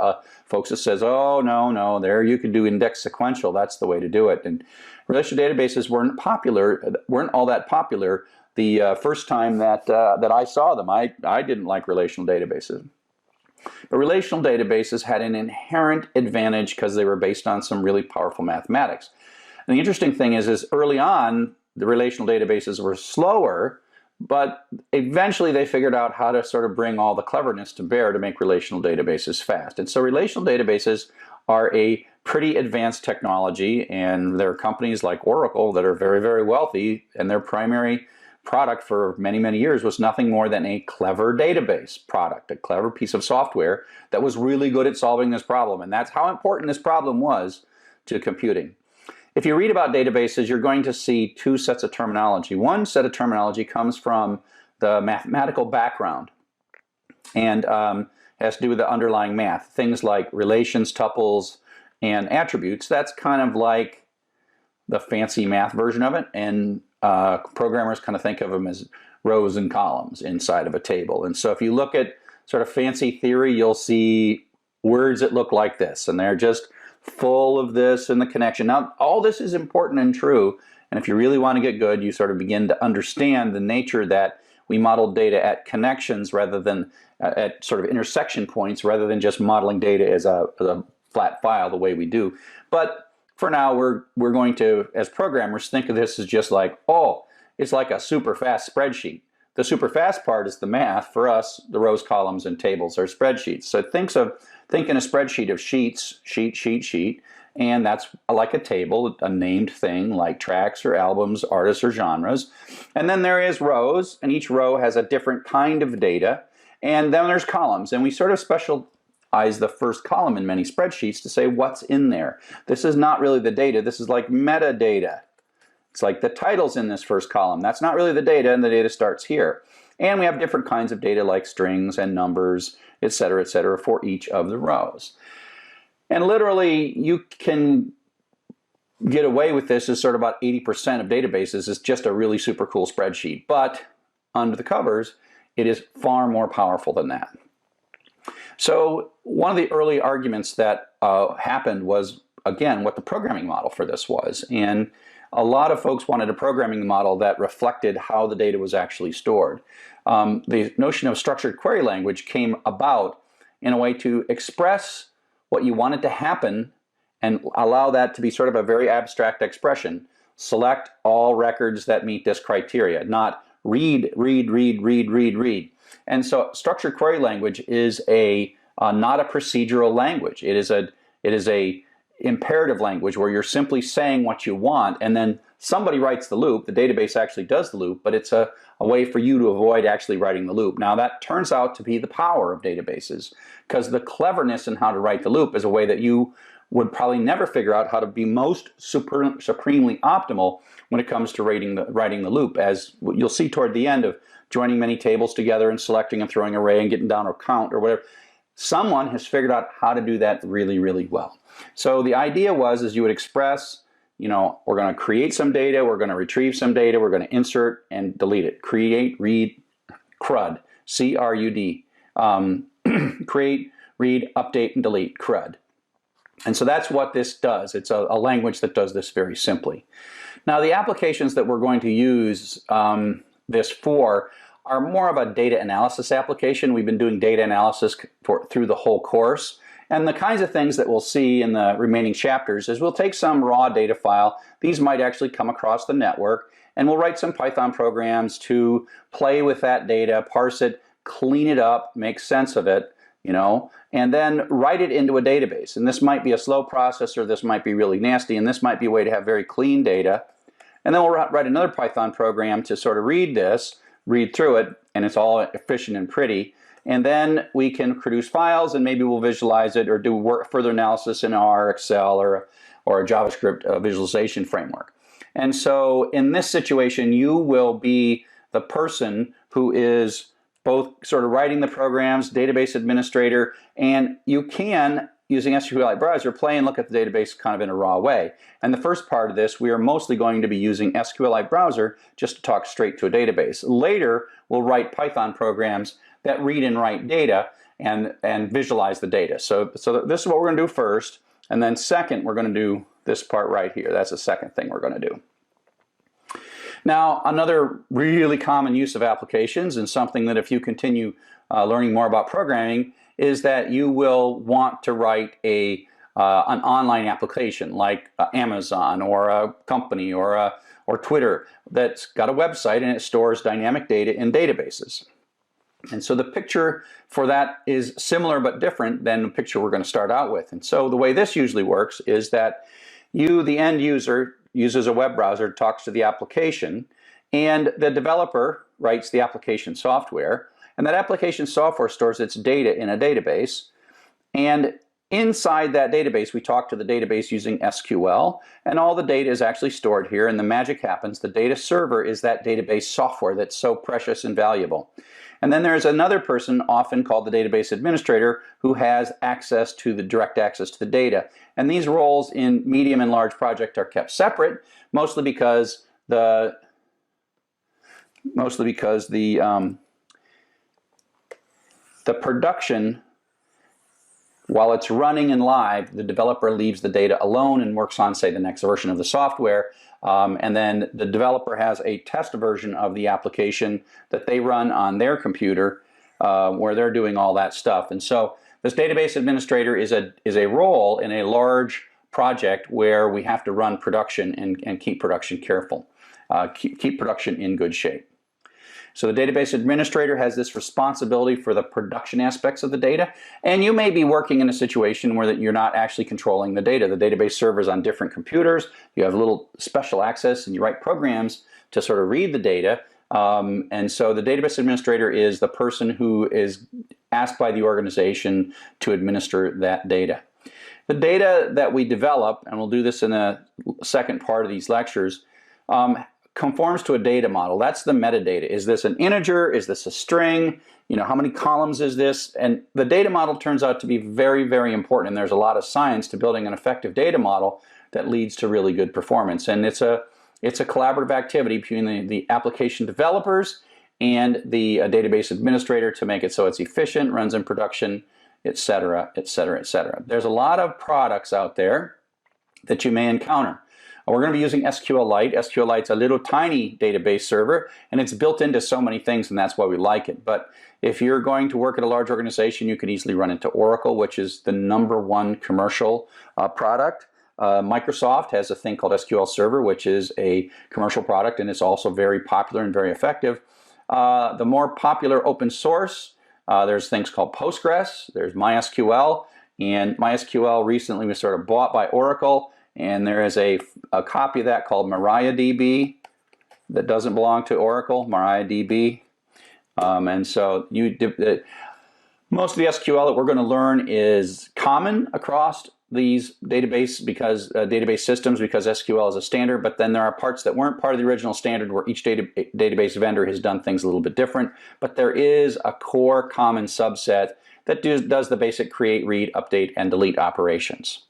folks that says, oh, no, there you could do index sequential. That's the way to do it. And relational databases weren't all that popular the first time that I saw them. I didn't like relational databases. But relational databases had an inherent advantage because they were based on some really powerful mathematics. And the interesting thing is early on, the relational databases were slower, but eventually they figured out how to sort of bring all the cleverness to bear to make relational databases fast. And so relational databases are a pretty advanced technology, and there are companies like Oracle that are very, very wealthy, and their primary product for many, many years was nothing more than a clever database product, a clever piece of software that was really good at solving this problem. And that's how important this problem was to computing. If you read about databases, you're going to see 2 sets of terminology. One set of terminology comes from the mathematical background and has to do with the underlying math. Things like relations, tuples, and attributes. That's kind of like the fancy math version of it. And programmers kind of think of them as rows and columns inside of a table. And so if you look at sort of fancy theory, you'll see words that look like this, and they're just full of this and the connection. Now, all this is important and true, and if you really want to get good, you sort of begin to understand the nature that we model data at connections rather than at sort of intersection points, rather than just modeling data as a flat file the way we do. But for now, we're going to, as programmers, think of this as just like, oh, it's like a super fast spreadsheet. The super fast part is the math. For us, the rows, columns, and tables are spreadsheets. So think in a spreadsheet of sheets, sheet, and that's like a table, a named thing like tracks or albums, artists or genres. And then there is rows, and each row has a different kind of data. And then there's columns, and we sort of specialize the first column in many spreadsheets to say what's in there. This is not really the data. This is like metadata. It's like the title's in this first column. That's not really the data, and the data starts here. And we have different kinds of data like strings and numbers, et cetera, for each of the rows. And literally, you can get away with this as sort of about 80% of databases is just a really super cool spreadsheet. But under the covers, it is far more powerful than that. So one of the early arguments that happened was, again, what the programming model for this was. And a lot of folks wanted a programming model that reflected how the data was actually stored. The notion of structured query language came about in a way to express what you wanted to happen and allow that to be sort of a very abstract expression. Select all records that meet this criteria, not read. And so structured query language is not a procedural language. It is a imperative language where you're simply saying what you want, and then somebody writes the loop. The database actually does the loop, but it's a way for you to avoid actually writing the loop. Now that turns out to be the power of databases, because the cleverness in how to write the loop is a way that you would probably never figure out how to be most supremely optimal when it comes to writing the loop, as you'll see toward the end of joining many tables together and selecting and throwing array and getting down a count or whatever. Someone has figured out how to do that really, really well. So the idea was, is you would express, you know, we're going to create some data, we're going to retrieve some data, we're going to insert and delete it. Create, read, CRUD, C-R-U-D. Create, read, update, and delete, CRUD. And so that's what this does. It's a language that does this very simply. Now, the applications that we're going to use this for are more of a data analysis application. We've been doing data analysis through the whole course. And the kinds of things that we'll see in the remaining chapters is we'll take some raw data file. These might actually come across the network, and we'll write some Python programs to play with that data, parse it, clean it up, make sense of it, you know, and then write it into a database. And this might be a slow process, or this might be really nasty, and this might be a way to have very clean data. And then we'll write another Python program to sort of read this, read through it, and it's all efficient and pretty. And then we can produce files, and maybe we'll visualize it or do further analysis in R, Excel, or a JavaScript visualization framework. And so in this situation, you will be the person who is both sort of writing the programs, database administrator, and you can, using SQLite Browser, play and look at the database kind of in a raw way. And the first part of this, we are mostly going to be using SQLite Browser just to talk straight to a database. Later, we'll write Python programs that read and write data and visualize the data. So this is what we're going to do first, and then second, we're going to do this part right here. That's the second thing we're going to do. Now, another really common use of applications, and something that if you continue learning more about programming, is that you will want to write an online application like Amazon or a company or Twitter that's got a website and it stores dynamic data in databases. And so the picture for that is similar but different than the picture we're going to start out with. And so the way this usually works is that you, the end user, uses a web browser, talks to the application, and the developer writes the application software, and that application software stores its data in a database, and inside that database we talk to the database using SQL, and all the data is actually stored here, and the magic happens. The data server is that database software that's so precious and valuable. And then there's another person, often called the database administrator, who has access to the direct access to the data. And these roles in medium and large projects are kept separate, mostly because the production, while it's running and live, the developer leaves the data alone and works on, say, the next version of the software. And then the developer has a test version of the application that they run on their computer where they're doing all that stuff. And so this database administrator is a role in a large project where we have to run production and keep production careful, keep production in good shape. So the database administrator has this responsibility for the production aspects of the data, and you may be working in a situation where you're not actually controlling the data. The database server is on different computers, you have a little special access, and you write programs to sort of read the data, and so the database administrator is the person who is asked by the organization to administer that data. The data that we develop, and we'll do this in the second part of these lectures, conforms to a data model. That's the metadata. Is this an integer? Is this a string? You know, how many columns is this? And the data model turns out to be very, very important. And there's a lot of science to building an effective data model that leads to really good performance. And it's a collaborative activity between the application developers and the database administrator to make it so it's efficient, runs in production, etc., etc., etc. There's a lot of products out there that you may encounter. We're going to be using SQLite. SQLite's a little tiny database server, and it's built into so many things, and that's why we like it. But if you're going to work at a large organization, you could easily run into Oracle, which is the #1 commercial product. Microsoft has a thing called SQL Server, which is a commercial product, and it's also very popular and very effective. The more popular open source, there's things called Postgres, there's MySQL, and MySQL recently was sort of bought by Oracle, and there is a copy of that called MariaDB that doesn't belong to Oracle, MariaDB. And so most of the SQL that we're going to learn is common across these database systems because SQL is a standard, but then there are parts that weren't part of the original standard where each database vendor has done things a little bit different. But there is a core common subset that does the basic create, read, update, and delete operations.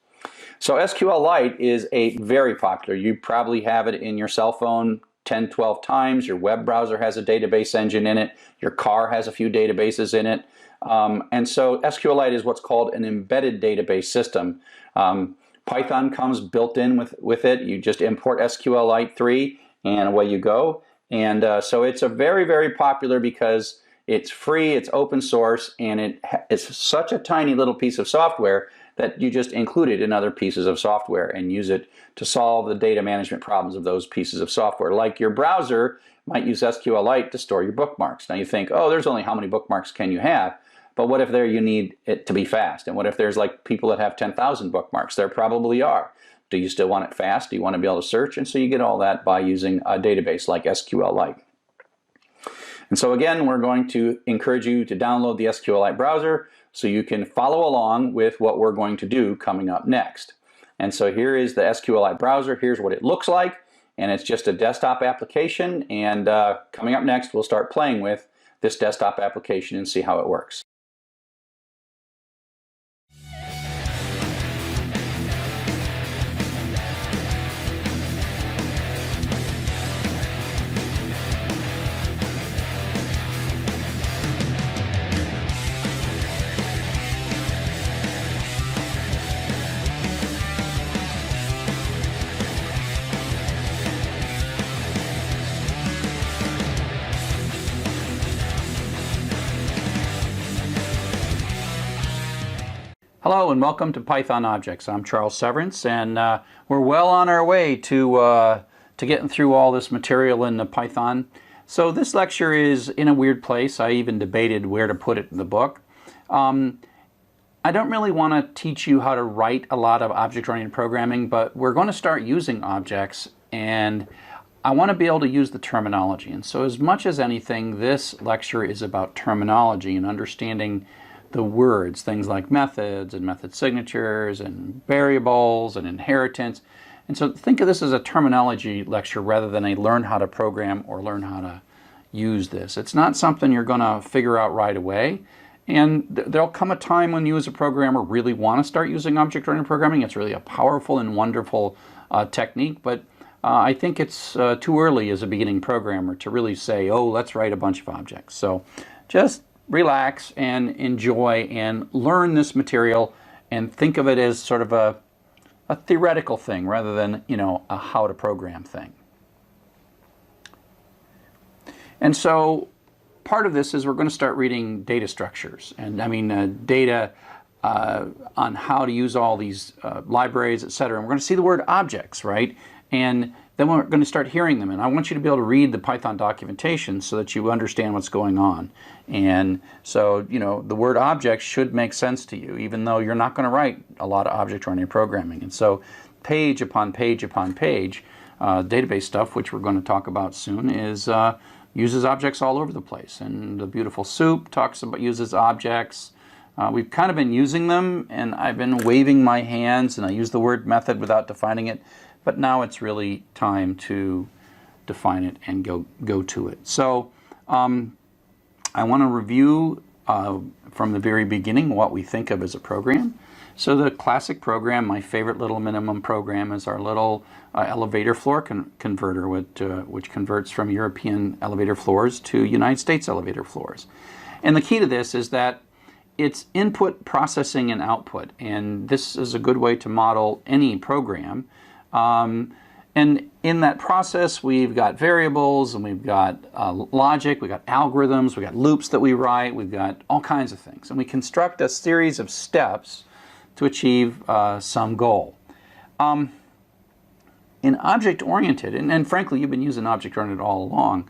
So SQLite is a very popular. You probably have it in your cell phone 10, 12 times. Your web browser has a database engine in it. Your car has a few databases in it. And so SQLite is what's called an embedded database system. Python comes built in with it. You just import SQLite 3 and away you go. And so it's a very, very popular because it's free, it's open source, and it's such a tiny little piece of software that you just include it in other pieces of software and use it to solve the data management problems of those pieces of software. Like your browser might use SQLite to store your bookmarks. Now you think, oh, there's only how many bookmarks can you have? But what if you need it to be fast? And what if there's like people that have 10,000 bookmarks? There probably are. Do you still want it fast? Do you want to be able to search? And so you get all that by using a database like SQLite. And so again, we're going to encourage you to download the SQLite browser so you can follow along with what we're going to do coming up next. And so here is the SQLite browser. Here's what it looks like. And it's just a desktop application. And coming up next, we'll start playing with this desktop application and see how it works. Hello and welcome to Python Objects. I'm Charles Severance, and we're well on our way to getting through all this material in the Python. So this lecture is in a weird place. I even debated where to put it in the book. I don't really want to teach you how to write a lot of object-oriented programming, but we're going to start using objects, and I want to be able to use the terminology. And so as much as anything, this lecture is about terminology and understanding the words, things like methods and method signatures and variables and inheritance. And so think of this as a terminology lecture rather than a learn how to program or learn how to use this. It's not something you're going to figure out right away. And there'll come a time when you as a programmer really want to start using object-oriented programming. It's really a powerful and wonderful technique, but I think it's too early as a beginning programmer to really say, oh, let's write a bunch of objects. So just relax and enjoy and learn this material and think of it as sort of a theoretical thing rather than, you know, a how to program thing. And so part of this is we're going to start reading data structures, and I mean data on how to use all these libraries, etc. And we're going to see the word objects, right? And then we're going to start hearing them. And I want you to be able to read the Python documentation so that you understand what's going on. And so, you know, the word object should make sense to you, even though you're not going to write a lot of object-oriented programming. And so page upon page upon page, database stuff, which we're going to talk about soon, is uses objects all over the place. And the beautiful soup uses objects. We've kind of been using them, and I've been waving my hands, and I use the word method without defining it. But now it's really time to define it and go to it. So I want to review from the very beginning what we think of as a program. So the classic program, my favorite little minimum program, is our little elevator floor converter, which converts from European elevator floors to United States elevator floors. And the key to this is that it's input, processing, and output. And this is a good way to model any program. And in that process, we've got variables, and we've got logic, we've got algorithms, we've got loops that we write, we've got all kinds of things. And we construct a series of steps to achieve some goal. In object-oriented, and frankly, you've been using object-oriented all along,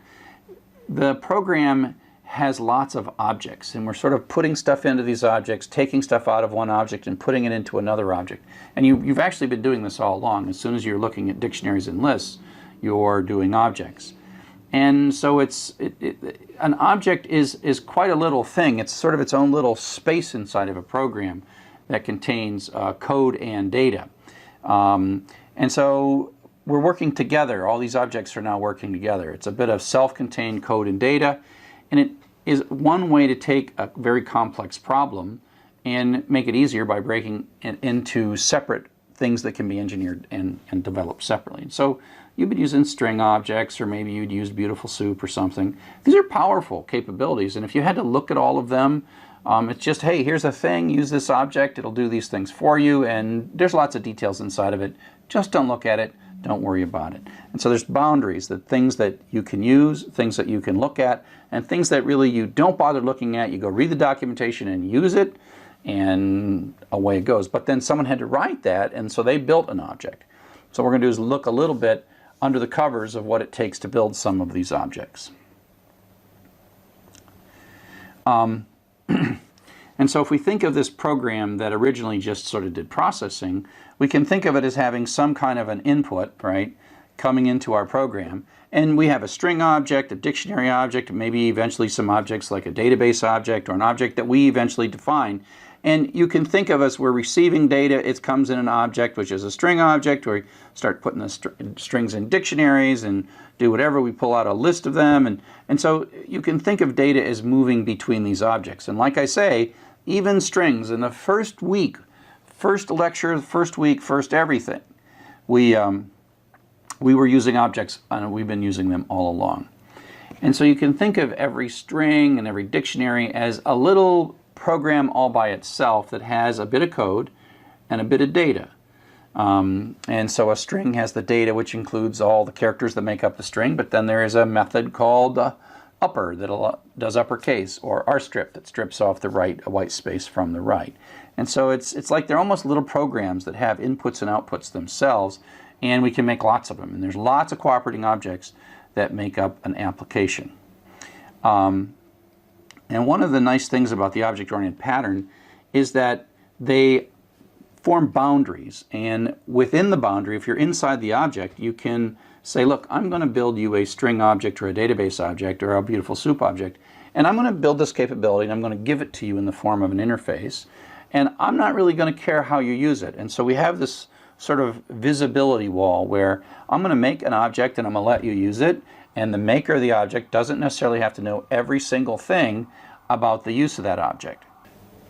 the program has lots of objects, and we're sort of putting stuff into these objects, taking stuff out of one object and putting it into another object. And you've actually been doing this all along. As soon as you're looking at dictionaries and lists, you're doing objects. And so an object is quite a little thing. It's sort of its own little space inside of a program that contains code and data. And so we're working together. All these objects are now working together. It's a bit of self-contained code and data, and it is one way to take a very complex problem and make it easier by breaking it into separate things that can be engineered and developed separately. And so you've been using string objects, or maybe you'd use Beautiful Soup or something. These are powerful capabilities, and if you had to look at all of them, it's just, hey, here's a thing, use this object, it'll do these things for you, and there's lots of details inside of it. Just don't look at it, don't worry about it. And so there's boundaries, the things that you can use, things that you can look at, and things that really you don't bother looking at. You go read the documentation and use it, and away it goes. But then someone had to write that, and so they built an object. So what we're going to do is look a little bit under the covers of what it takes to build some of these objects. And so if we think of this program that originally just sort of did processing, we can think of it as having some kind of an input, right, coming into our program. And we have a string object, a dictionary object, maybe eventually some objects like a database object or an object that we eventually define. And you can think of us, we're receiving data, it comes in an object, which is a string object, where we start putting the strings in dictionaries and do whatever, we pull out a list of them. And so you can think of data as moving between these objects. And like I say, even strings, in the first week, first lecture, first week, first everything, we were using objects, and we've been using them all along. And so you can think of every string and every dictionary as a little program all by itself that has a bit of code and a bit of data. And so a string has the data, which includes all the characters that make up the string, but then there is a method called upper that does uppercase, or rstrip that strips off the white space from the right. And so it's like they're almost little programs that have inputs and outputs themselves, and we can make lots of them. And there's lots of cooperating objects that make up an application. And one of the nice things about the object-oriented pattern is that they form boundaries. And within the boundary, if you're inside the object, you can say, look, I'm going to build you a string object or a database object or a Beautiful Soup object, and I'm going to build this capability, and I'm going to give it to you in the form of an interface. And I'm not really going to care how you use it. And so we have this sort of visibility wall where I'm going to make an object and I'm going to let you use it, and the maker of the object doesn't necessarily have to know every single thing about the use of that object.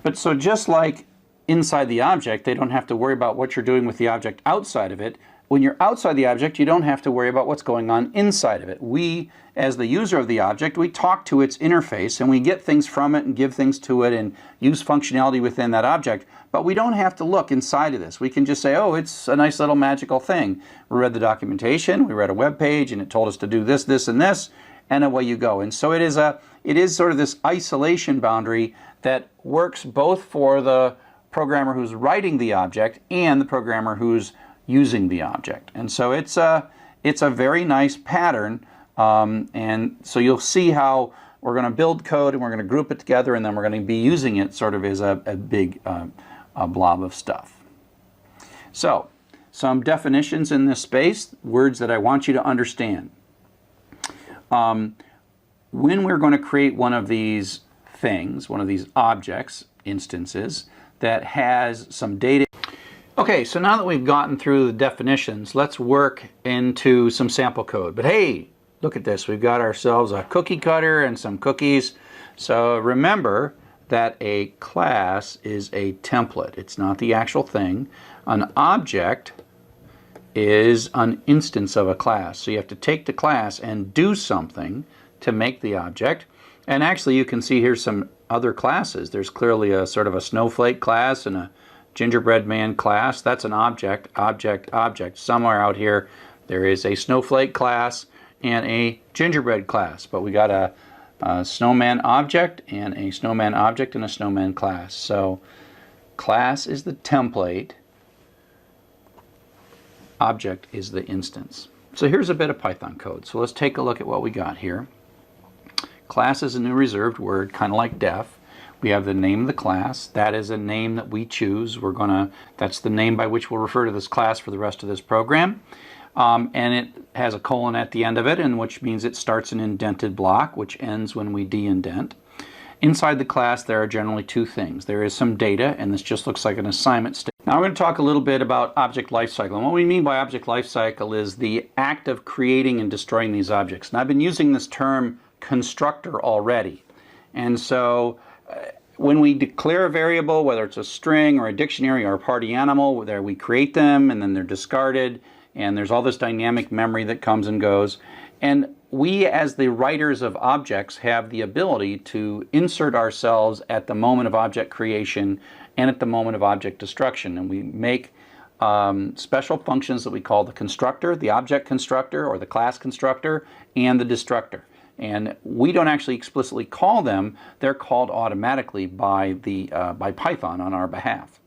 But so just like inside the object, they don't have to worry about what you're doing with the object outside of it. When you're outside the object, you don't have to worry about what's going on inside of it. We, as the user of the object, we talk to its interface and we get things from it and give things to it and use functionality within that object, but we don't have to look inside of this. We can just say, oh, it's a nice little magical thing. We read the documentation, we read a web page, and it told us to do this, this, and this, and away you go. And so it is sort of this isolation boundary that works both for the programmer who's writing the object and the programmer who's using the object. And so it's a very nice pattern, and so you'll see how we're going to build code and we're going to group it together, and then we're going to be using it sort of as a big blob of stuff. So some definitions in this space, words that I want you to understand. When we're going to create one of these things, one of these objects, instances, that has some data. Okay, so now that we've gotten through the definitions, let's work into some sample code. But hey, look at this. We've got ourselves a cookie cutter and some cookies. So remember that a class is a template. It's not the actual thing. An object is an instance of a class. So you have to take the class and do something to make the object. And actually you can see here's some other classes. There's clearly a sort of a snowflake class and a gingerbread man class. That's an object, object, object. Somewhere out here there is a snowflake class and a gingerbread class, but we got a snowman object and a snowman object and a snowman class. So class is the template, object is the instance. So here's a bit of Python code. So let's take a look at what we got here. Class is a new reserved word, kind of like def. We have the name of the class. That is a name that we choose. That's the name by which we'll refer to this class for the rest of this program. And it has a colon at the end of it, and which means it starts an indented block, which ends when we de-indent. Inside the class, there are generally two things. There is some data, and this just looks like an assignment statement. Now we're going to talk a little bit about object lifecycle. And what we mean by object lifecycle is the act of creating and destroying these objects. And I've been using this term constructor already. And so when we declare a variable, whether it's a string or a dictionary or a party animal, there we create them and then they're discarded, and there's all this dynamic memory that comes and goes. And we, as the writers of objects, have the ability to insert ourselves at the moment of object creation and at the moment of object destruction. And we make special functions that we call the constructor, the object constructor, or the class constructor, and the destructor. And we don't actually explicitly call them, they're called automatically by Python on our behalf.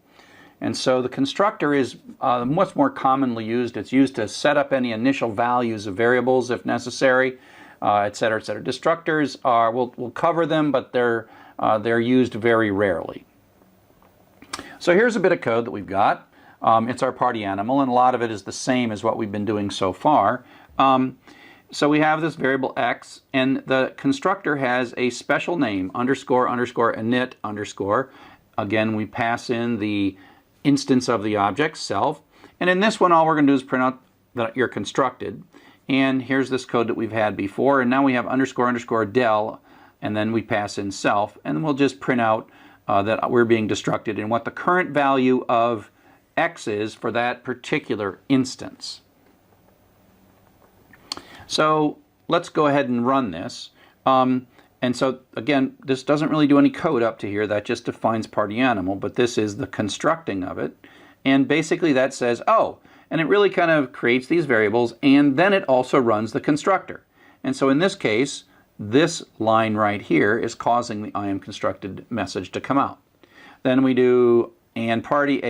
And so the constructor is much more commonly used. It's used to set up any initial values of variables if necessary, et cetera, et cetera. Destructors are, we'll cover them, but they're used very rarely. So here's a bit of code that we've got. It's our party animal, and a lot of it is the same as what we've been doing so far. So we have this variable x, and the constructor has a special name, underscore, underscore, init, underscore. Again, we pass in the instance of the object, self. And in this one, all we're going to do is print out that you're constructed. And here's this code that we've had before. And now we have underscore, underscore, del, and then we pass in self. And we'll just print out that we're being destructed and what the current value of x is for that particular instance. So let's go ahead and run this. And so again, this doesn't really do any code up to here. That just defines party animal, but this is the constructing of it. And basically that says, oh, and it really kind of creates these variables, and then it also runs the constructor. And so in this case, this line right here is causing the I am constructed message to come out. Then we do and party,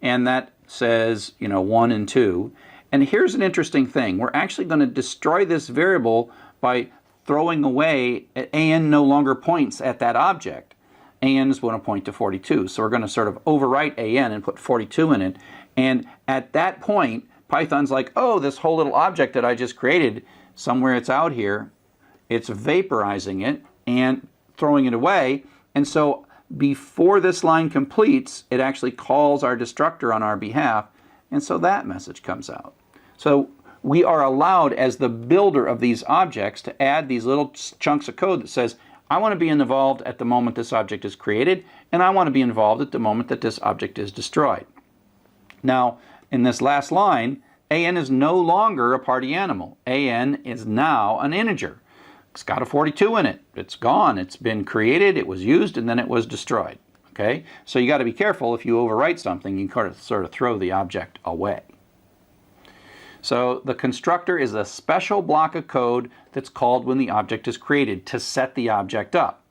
and that says, 1 and 2. And here's an interesting thing. We're actually going to destroy this variable by throwing away an no longer points at that object. An is going to point to 42. So we're going to sort of overwrite an and put 42 in it. And at that point, Python's like, oh, this whole little object that I just created, somewhere it's out here, it's vaporizing it and throwing it away. And so before this line completes, it actually calls our destructor on our behalf. And so that message comes out. So we are allowed, as the builder of these objects, to add these little chunks of code that says, I want to be involved at the moment this object is created, and I want to be involved at the moment that this object is destroyed. Now, in this last line, an is no longer a party animal. An is now an integer. It's got a 42 in it. It's gone. It's been created, it was used, and then it was destroyed. Okay? So you got to be careful. If you overwrite something, you can sort of throw the object away. So the constructor is a special block of code that's called when the object is created to set the object up.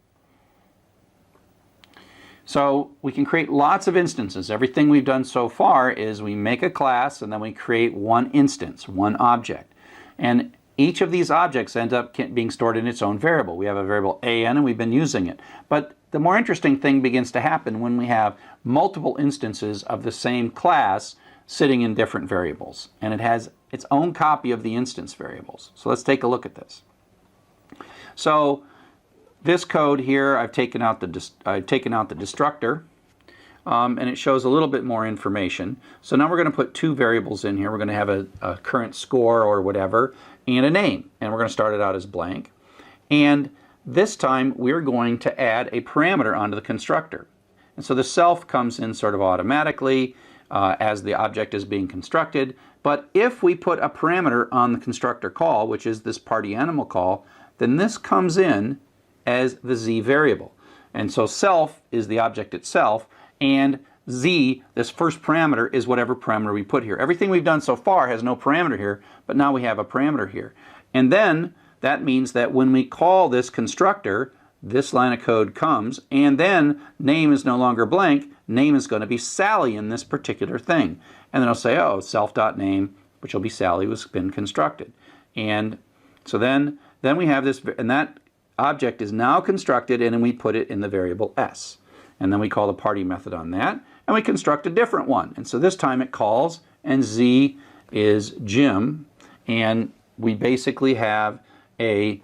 So we can create lots of instances. Everything we've done so far is we make a class and then we create one instance, one object. And each of these objects ends up being stored in its own variable. We have a variable an and we've been using it. But the more interesting thing begins to happen when we have multiple instances of the same class sitting in different variables. And it has its own copy of the instance variables. So let's take a look at this. So this code here, I've taken out the destructor, and it shows a little bit more information. So now we're going to put two variables in here. We're going to have a current score or whatever, and a name. And we're going to start it out as blank. And this time we're going to add a parameter onto the constructor. And so the self comes in sort of automatically as the object is being constructed. But if we put a parameter on the constructor call, which is this party animal call, then this comes in as the z variable. And so self is the object itself, and z, this first parameter, is whatever parameter we put here. Everything we've done so far has no parameter here, but now we have a parameter here. And then that means that when we call this constructor, this line of code comes, and then name is no longer blank, name is going to be Sally in this particular thing. And then I'll say, oh, self.name, which will be Sally, has been constructed. And so then we have this, and that object is now constructed, and then we put it in the variable s. And then we call the party method on that, and we construct a different one. And so this time it calls, and z is Jim, and we basically have a,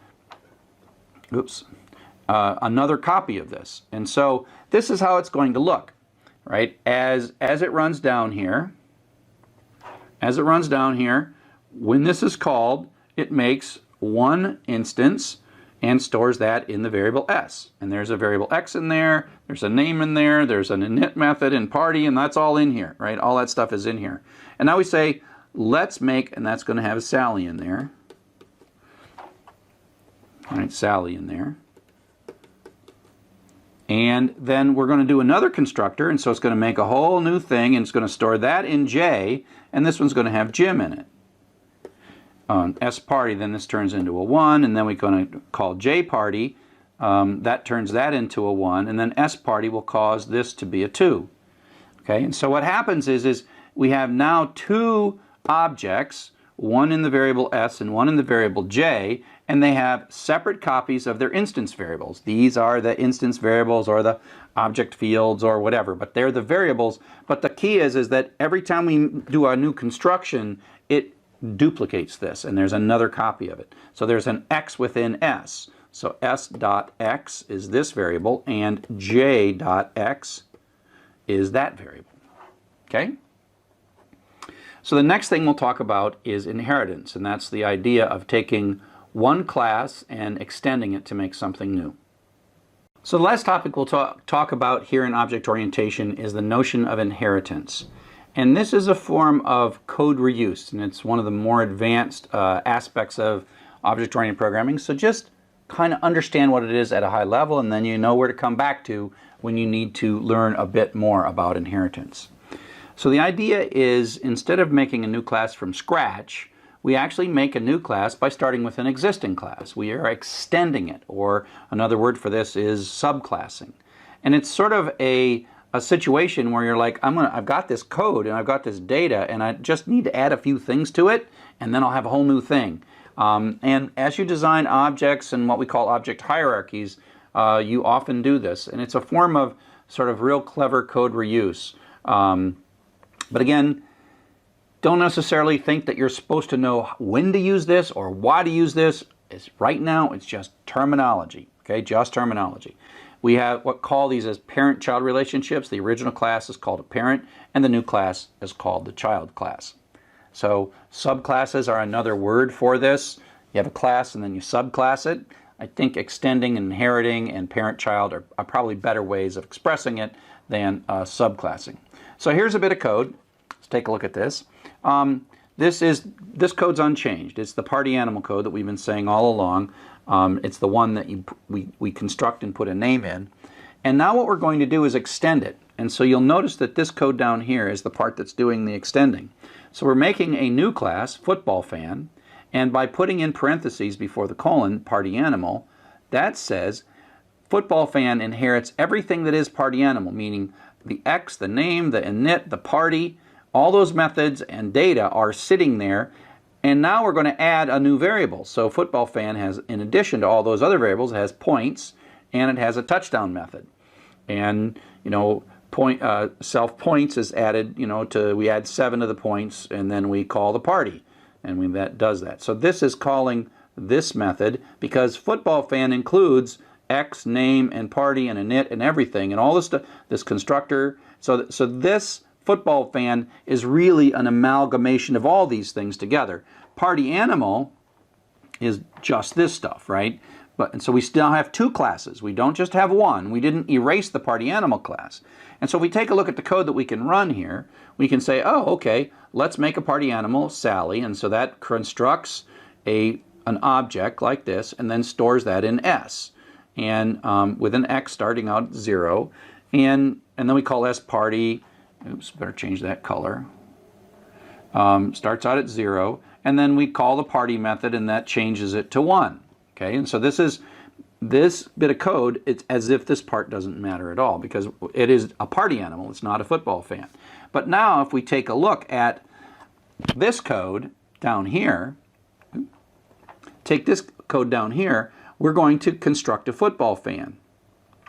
another copy of this. And so this is how it's going to look, right? As it runs down here, when this is called, it makes one instance and stores that in the variable s. And there's a variable x in there, there's a name in there, there's an init method and party, and that's all in here, right? All that stuff is in here. And now we say, let's make, and that's going to have Sally in there. All right, Sally in there. And then we're going to do another constructor, and so it's going to make a whole new thing, and it's going to store that in J, and this one's going to have Jim in it. S party, then this turns into a 1, and then we're going to call J party. That turns that into a 1, and then S party will cause this to be a 2. Okay, and so what happens is we have now two objects, one in the variable S and one in the variable J, and they have separate copies of their instance variables. These are the instance variables or the object fields or whatever, but they're the variables. But the key is that every time we do a new construction, it duplicates this, and there's another copy of it. So there's an X within S. So S dot X is this variable, and J dot X is that variable. Okay? So the next thing we'll talk about is inheritance, and that's the idea of taking one class and extending it to make something new. So the last topic we'll talk about here in object orientation is the notion of inheritance. And this is a form of code reuse, and it's one of the more advanced aspects of object-oriented programming. So just kind of understand what it is at a high level, and then you know where to come back to when you need to learn a bit more about inheritance. So the idea is, instead of making a new class from scratch, we actually make a new class by starting with an existing class. We are extending it, or another word for this is subclassing. And it's sort of a situation where you're like, I've got this code and I've got this data, and I just need to add a few things to it, and then I'll have a whole new thing. And as you design objects and what we call object hierarchies, you often do this, and it's a form of sort of real clever code reuse. But again, don't necessarily think that you're supposed to know when to use this or why to use this. Right now, it's just terminology, okay? Just terminology. We have what call these as parent-child relationships. The original class is called a parent, and the new class is called the child class. So subclasses are another word for this. You have a class and then you subclass it. I think extending, inheriting, and parent-child are probably better ways of expressing it than subclassing. So here's a bit of code. Let's take a look at this. This code's unchanged. It's the party animal code that we've been saying all along. It's the one that we construct and put a name in. And now what we're going to do is extend it. And so you'll notice that this code down here is the part that's doing the extending. So we're making a new class, football fan, and by putting in parentheses before the colon, party animal, that says football fan inherits everything that is party animal, meaning the X, the name, the init, the party, all those methods and data are sitting there. And now we're going to add a new variable. So football fan has, in addition to all those other variables, it has points, and it has a touchdown method. And self points is added. We add 7 to the points, and then we call the party, and that does that. So this is calling this method because football fan includes X, name, and party, and init, and everything, and all this stuff. This constructor. So this football fan is really an amalgamation of all these things together. Party animal is just this stuff, right? And so we still have two classes. We don't just have one. We didn't erase the party animal class. And so if we take a look at the code that we can run here, we can say, oh, okay, let's make a party animal, Sally, and so that constructs an object like this and then stores that in S, and with an X starting out at 0, and then we call S party. Oops, better change that color. Starts out at 0, and then we call the party method, and that changes it to 1. Okay, and so this bit of code, it's as if this part doesn't matter at all because it is a party animal, it's not a football fan. But now if we take a look at this code down here, take this code down here, we're going to construct a football fan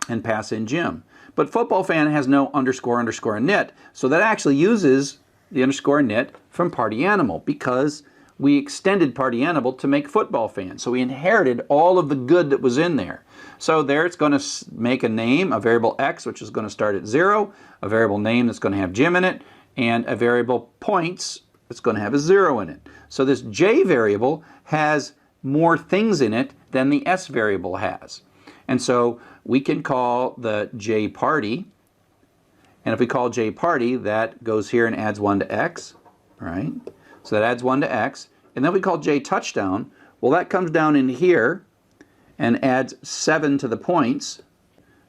and pass in Jim. But football fan has no underscore init, so that actually uses the underscore init from party animal because we extended Party Animal to make football fans. So we inherited all of the good that was in there. So there it's going to make a name, a variable x, which is going to start at 0, a variable name that's going to have Jim in it, and a variable points that's going to have a 0 in it. So this j variable has more things in it than the s variable has. And so we can call the j party, and if we call j party, that goes here and adds 1 to x, right? So that adds 1 to x. And then we call j touchdown. Well, that comes down in here and adds 7 to the points,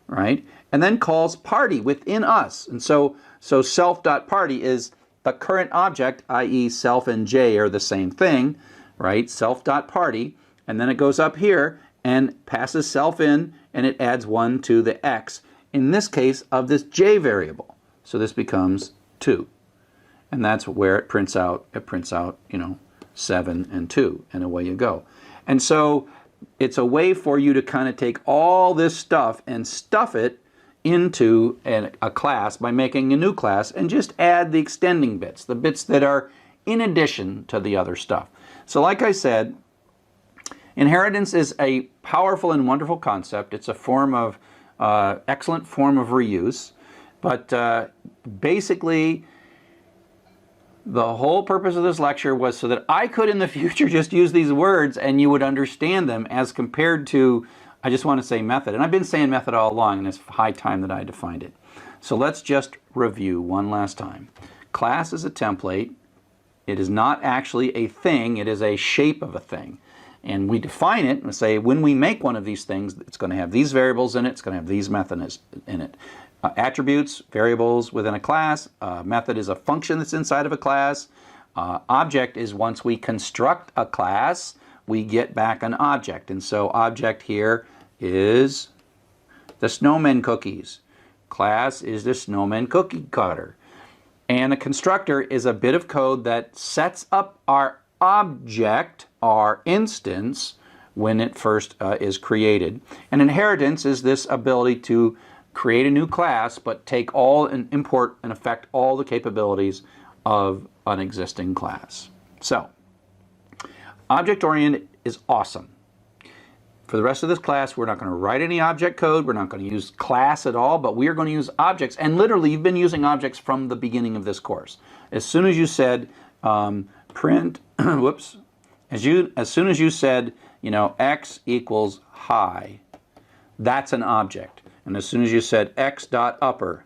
right? And then calls party within us. And so self.party is the current object, i.e. self and j are the same thing, right? Self.party. And then it goes up here and passes self in, and it adds 1 to the x, in this case, of this j variable. So this becomes 2. And that's where it prints out, you know, 7 and 2, and away you go. And so it's a way for you to kind of take all this stuff and stuff it into a class by making a new class and just add the extending bits, the bits that are in addition to the other stuff. So like I said, inheritance is a powerful and wonderful concept. It's a form of, excellent form of reuse, but basically the whole purpose of this lecture was so that I could in the future just use these words and you would understand them, as compared to, I just want to say method. And I've been saying method all along, and it's high time that I defined it. So let's just review one last time. Class is a template. It is not actually a thing, it is a shape of a thing. And we define it and say when we make one of these things, it's going to have these variables in it, it's going to have these methods in it. Attributes, variables within a class. Method is a function that's inside of a class. Object is once we construct a class, we get back an object. And so object here is the snowman cookies. Class is the snowman cookie cutter. And a constructor is a bit of code that sets up our object, our instance, when it first is created. And inheritance is this ability to create a new class, but take all and import and affect all the capabilities of an existing class. So, object-oriented is awesome. For the rest of this class, we're not going to write any object code, we're not going to use class at all, but we are going to use objects, and literally you've been using objects from the beginning of this course. As soon as you said print, whoops, as soon as you said, you know, x equals high, that's an object. And as soon as you said x.upper,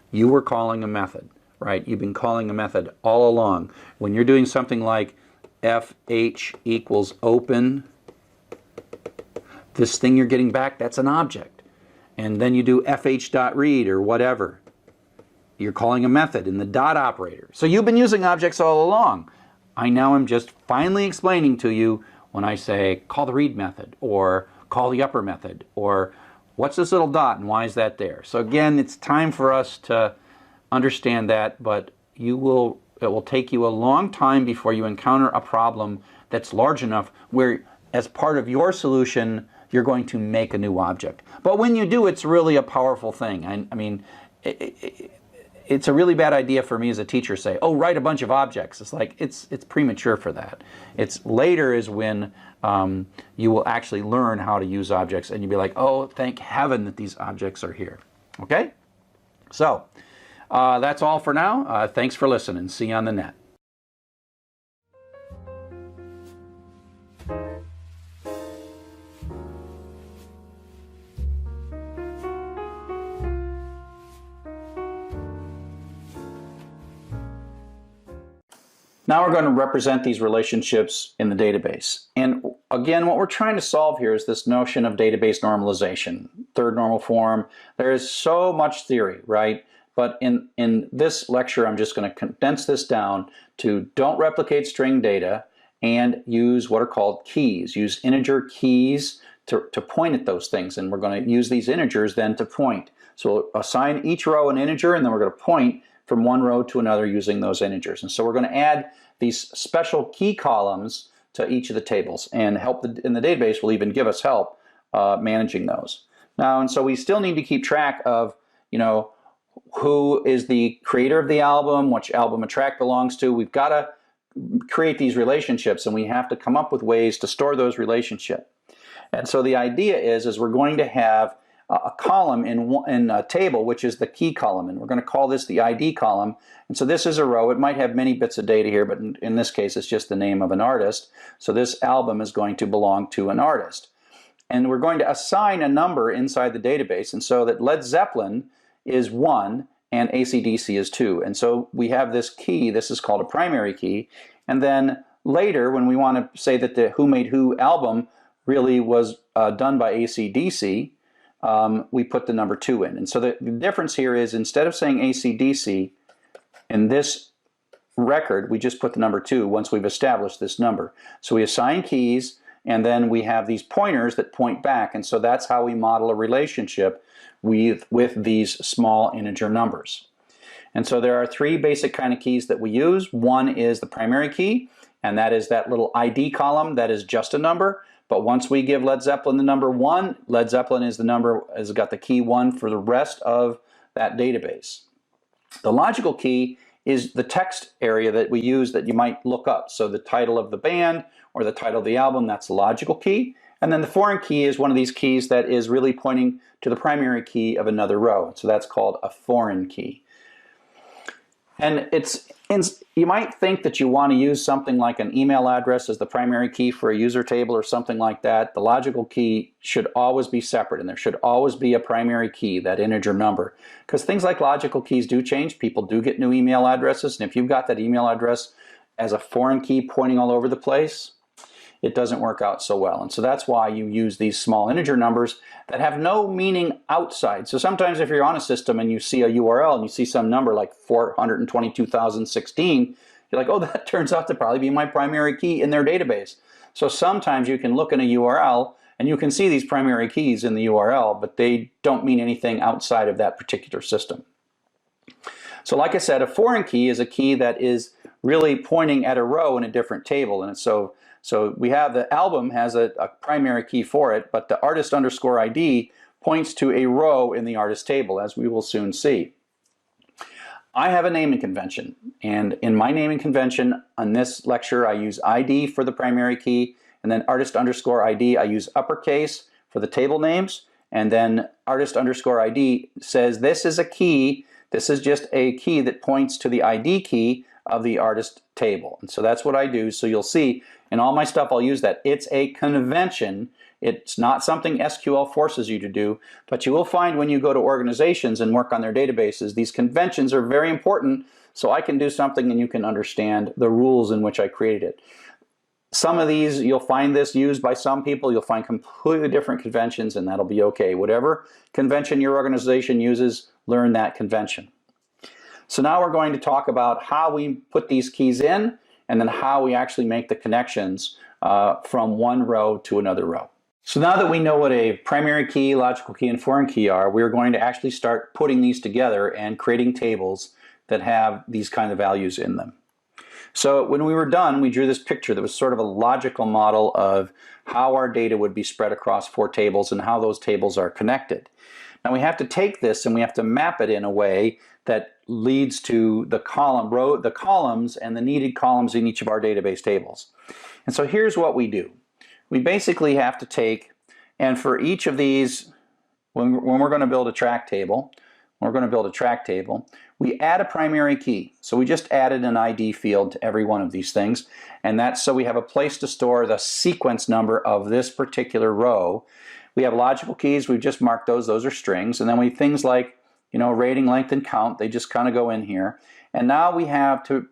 you were calling a method, right? You've been calling a method all along. When you're doing something like fh equals open, this thing you're getting back, that's an object. And then you do fh.read or whatever. You're calling a method in the dot operator. So you've been using objects all along. I now am just finally explaining to you when I say call the read method or call the upper method, or what's this little dot and why is that there? So again, it's time for us to understand that, but it will take you a long time before you encounter a problem that's large enough where as part of your solution, you're going to make a new object. But when you do, it's really a powerful thing. I mean, it's a really bad idea for me as a teacher to say, oh, write a bunch of objects. It's like, it's premature for that. It's later is when you will actually learn how to use objects and you'll be like, oh, thank heaven that these objects are here. Okay? So, that's all for now. Thanks for listening. See you on the net. Now we're going to represent these relationships in the database. And again, what we're trying to solve here is this notion of database normalization, third normal form. There is so much theory, right? But in this lecture, I'm just going to condense this down to don't replicate string data and use what are called keys. Use integer keys to point at those things. And we're going to use these integers then to point. So we'll assign each row an integer, and then we're going to point from one row to another using those integers. And so we're going to add these special key columns to each of the tables, and help in the database will even give us help managing those. Now, and so we still need to keep track of, you know, who is the creator of the album, which album a track belongs to. We've got to create these relationships, and we have to come up with ways to store those relationships. And so the idea is we're going to have a column in a table, which is the key column, and we're going to call this the ID column. And so this is a row. It might have many bits of data here, but in this case, it's just the name of an artist. So this album is going to belong to an artist. And we're going to assign a number inside the database, and so that Led Zeppelin is 1 and AC/DC is 2. And so we have this key. This is called a primary key. And then later, when we want to say that the Who Made Who album really was done by AC/DC, we put the number 2 in. And so the difference here is, instead of saying AC/DC in this record, we just put the number 2 once we've established this number. So we assign keys, and then we have these pointers that point back. And so that's how we model a relationship with these small integer numbers. And so there are 3 basic kind of keys that we use. One is the primary key, and that is that little ID column that is just a number. But once we give Led Zeppelin the number 1, Led Zeppelin is the number, has got the key 1 for the rest of that database. The logical key is the text area that we use that you might look up. So the title of the band or the title of the album, that's the logical key. And then the foreign key is one of these keys that is really pointing to the primary key of another row. So that's called a foreign key. And you might think that you want to use something like an email address as the primary key for a user table or something like that. The logical key should always be separate, and there should always be a primary key, that integer number. Because things like logical keys do change. People do get new email addresses, and if you've got that email address as a foreign key pointing all over the place, it doesn't work out so well. And so that's why you use these small integer numbers that have no meaning outside. So sometimes if you're on a system and you see a URL and you see some number like 422,016, you're like, oh, that turns out to probably be my primary key in their database. So sometimes you can look in a URL and you can see these primary keys in the URL, but they don't mean anything outside of that particular system. So like I said, a foreign key is a key that is really pointing at a row in a different table. And so we have the album has a primary key for it, but the artist underscore ID points to a row in the artist table, as we will soon see. I have a naming convention, and in my naming convention on this lecture, I use ID for the primary key, and then artist underscore ID, I use uppercase for the table names, and then artist underscore ID says this is a key, this is just a key that points to the ID key of the artist table. And so that's what I do. So you'll see in all my stuff I'll use that. It's a convention. It's not something SQL forces you to do, but you will find when you go to organizations and work on their databases, these conventions are very important so I can do something and you can understand the rules in which I created it. Some of these, you'll find this used by some people, you'll find completely different conventions, and that'll be okay. Whatever convention your organization uses, learn that convention. So now we're going to talk about how we put these keys in and then how we actually make the connections from one row to another row. So now that we know what a primary key, logical key, and foreign key are, we're going to actually start putting these together and creating tables that have these kind of values in them. So when we were done, we drew this picture that was sort of a logical model of how our data would be spread across 4 tables and how those tables are connected. Now we have to take this and we have to map it in a way that leads to the columns and the needed columns in each of our database tables. And so here's what we do. We basically have to take, and for each of these, when we're going to build a track table, we add a primary key. So we just added an ID field to every one of these things, and that's so we have a place to store the sequence number of this particular row. We have logical keys, we've just marked those are strings, and then we have things like, rating, length, and count, they just kind of go in here. And now we have to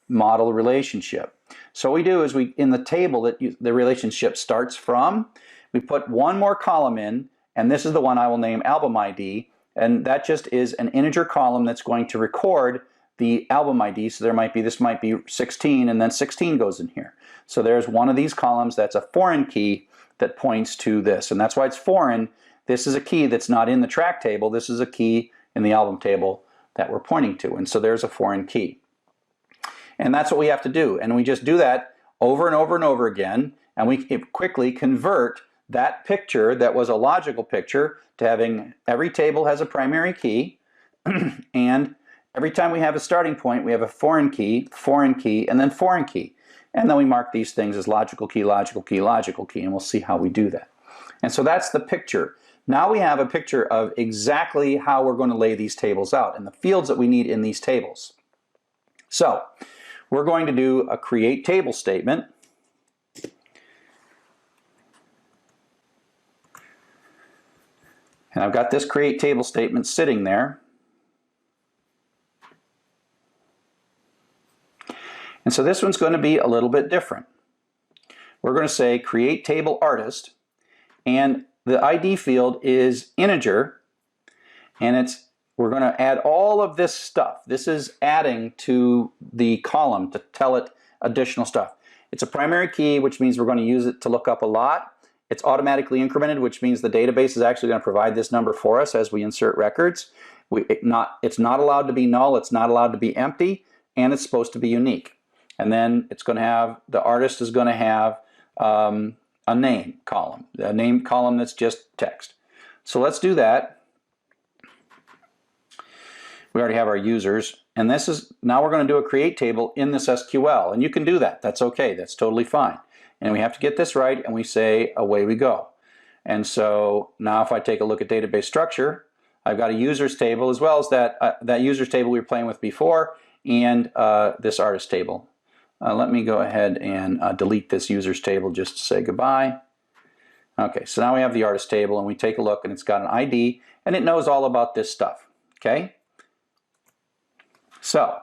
model a relationship. So what we do is in the table that the relationship starts from, we put one more column in, and this is the one I will name album ID, and that just is an integer column that's going to record the album ID. So this might be 16, and then 16 goes in here. So there's one of these columns that's a foreign key that points to this, and that's why it's foreign. This is a key that's not in the track table. This is a key in the album table that we're pointing to, and so there's a foreign key. And that's what we have to do, and we just do that over and over and over again, and we quickly convert that picture that was a logical picture to having every table has a primary key and Every time we have a starting point, we have a foreign key, and then foreign key. And then we mark these things as logical key, logical key, logical key, and we'll see how we do that. And so that's the picture. Now we have a picture of exactly how we're going to lay these tables out and the fields that we need in these tables. So we're going to do a create table statement. And I've got this create table statement sitting there. And so this one's going to be a little bit different. We're going to say create table artist, and the ID field is integer, and we're going to add all of this stuff. This is adding to the column to tell it additional stuff. It's a primary key, which means we're going to use it to look up a lot. It's automatically incremented, which means the database is actually going to provide this number for us as we insert records. It's not allowed to be null, it's not allowed to be empty, and it's supposed to be unique. And then it's going to have, the artist is going to have a name column, a name column that's just text. So let's do that. We already have our users, and this is, now we're going to do a create table in this SQL, and you can do that. That's okay, that's totally fine. And we have to get this right, and we say away we go. And so now if I take a look at database structure, I've got a users table as well as that users table we were playing with before, and this artist table. Let me go ahead and delete this users table just to say goodbye. Okay, so now we have the artist table, and we take a look, and it's got an ID, and it knows all about this stuff. Okay, so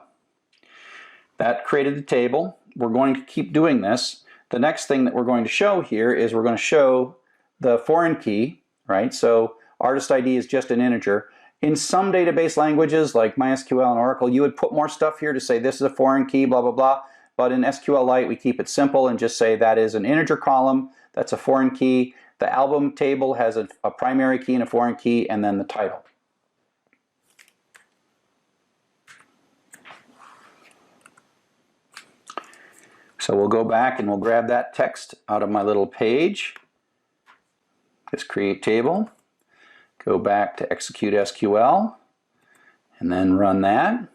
that created the table. We're going to keep doing this. The next thing that we're going to show here is we're going to show the foreign key, right? So artist ID is just an integer. In some database languages like MySQL and Oracle, you would put more stuff here to say this is a foreign key, blah, blah, blah. But in SQLite, we keep it simple and just say that is an integer column, that's a foreign key. The album table has a primary key and a foreign key, and then the title. So we'll go back and we'll grab that text out of my little page, this create table, go back to execute SQL, and then run that.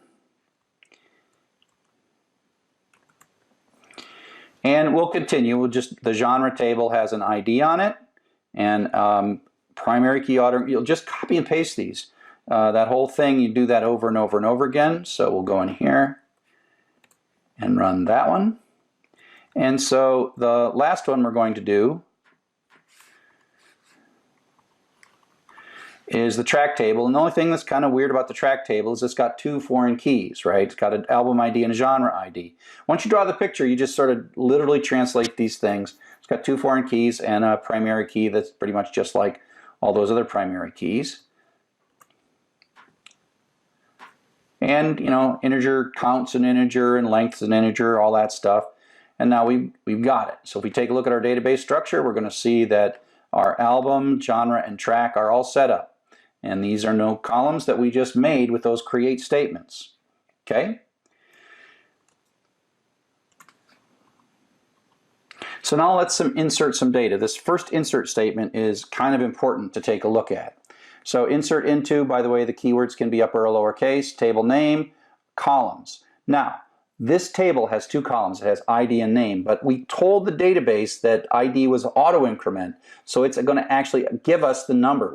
And we'll continue. The genre table has an ID on it, and primary key order. You'll just copy and paste these. That whole thing, you do that over and over and over again. So we'll go in here and run that one. And so the last one we're going to do is the track table. And the only thing that's kind of weird about the track table is it's got two foreign keys, right? It's got an album ID and a genre ID. Once you draw the picture, you just sort of literally translate these things. It's got two foreign keys and a primary key that's pretty much just like all those other primary keys. And, you know, integer counts an integer and length's an integer, all that stuff. And now we've got it. So if we take a look at our database structure, we're going to see that our album, genre, and track are all set up. And these are no columns that we just made with those create statements. Okay? So now let's insert some data. This first insert statement is kind of important to take a look at. So insert into, by the way, the keywords can be upper or lowercase, table name, columns. Now, this table has two columns. It has ID and name, but we told the database that ID was auto increment, so it's going to actually give us the number.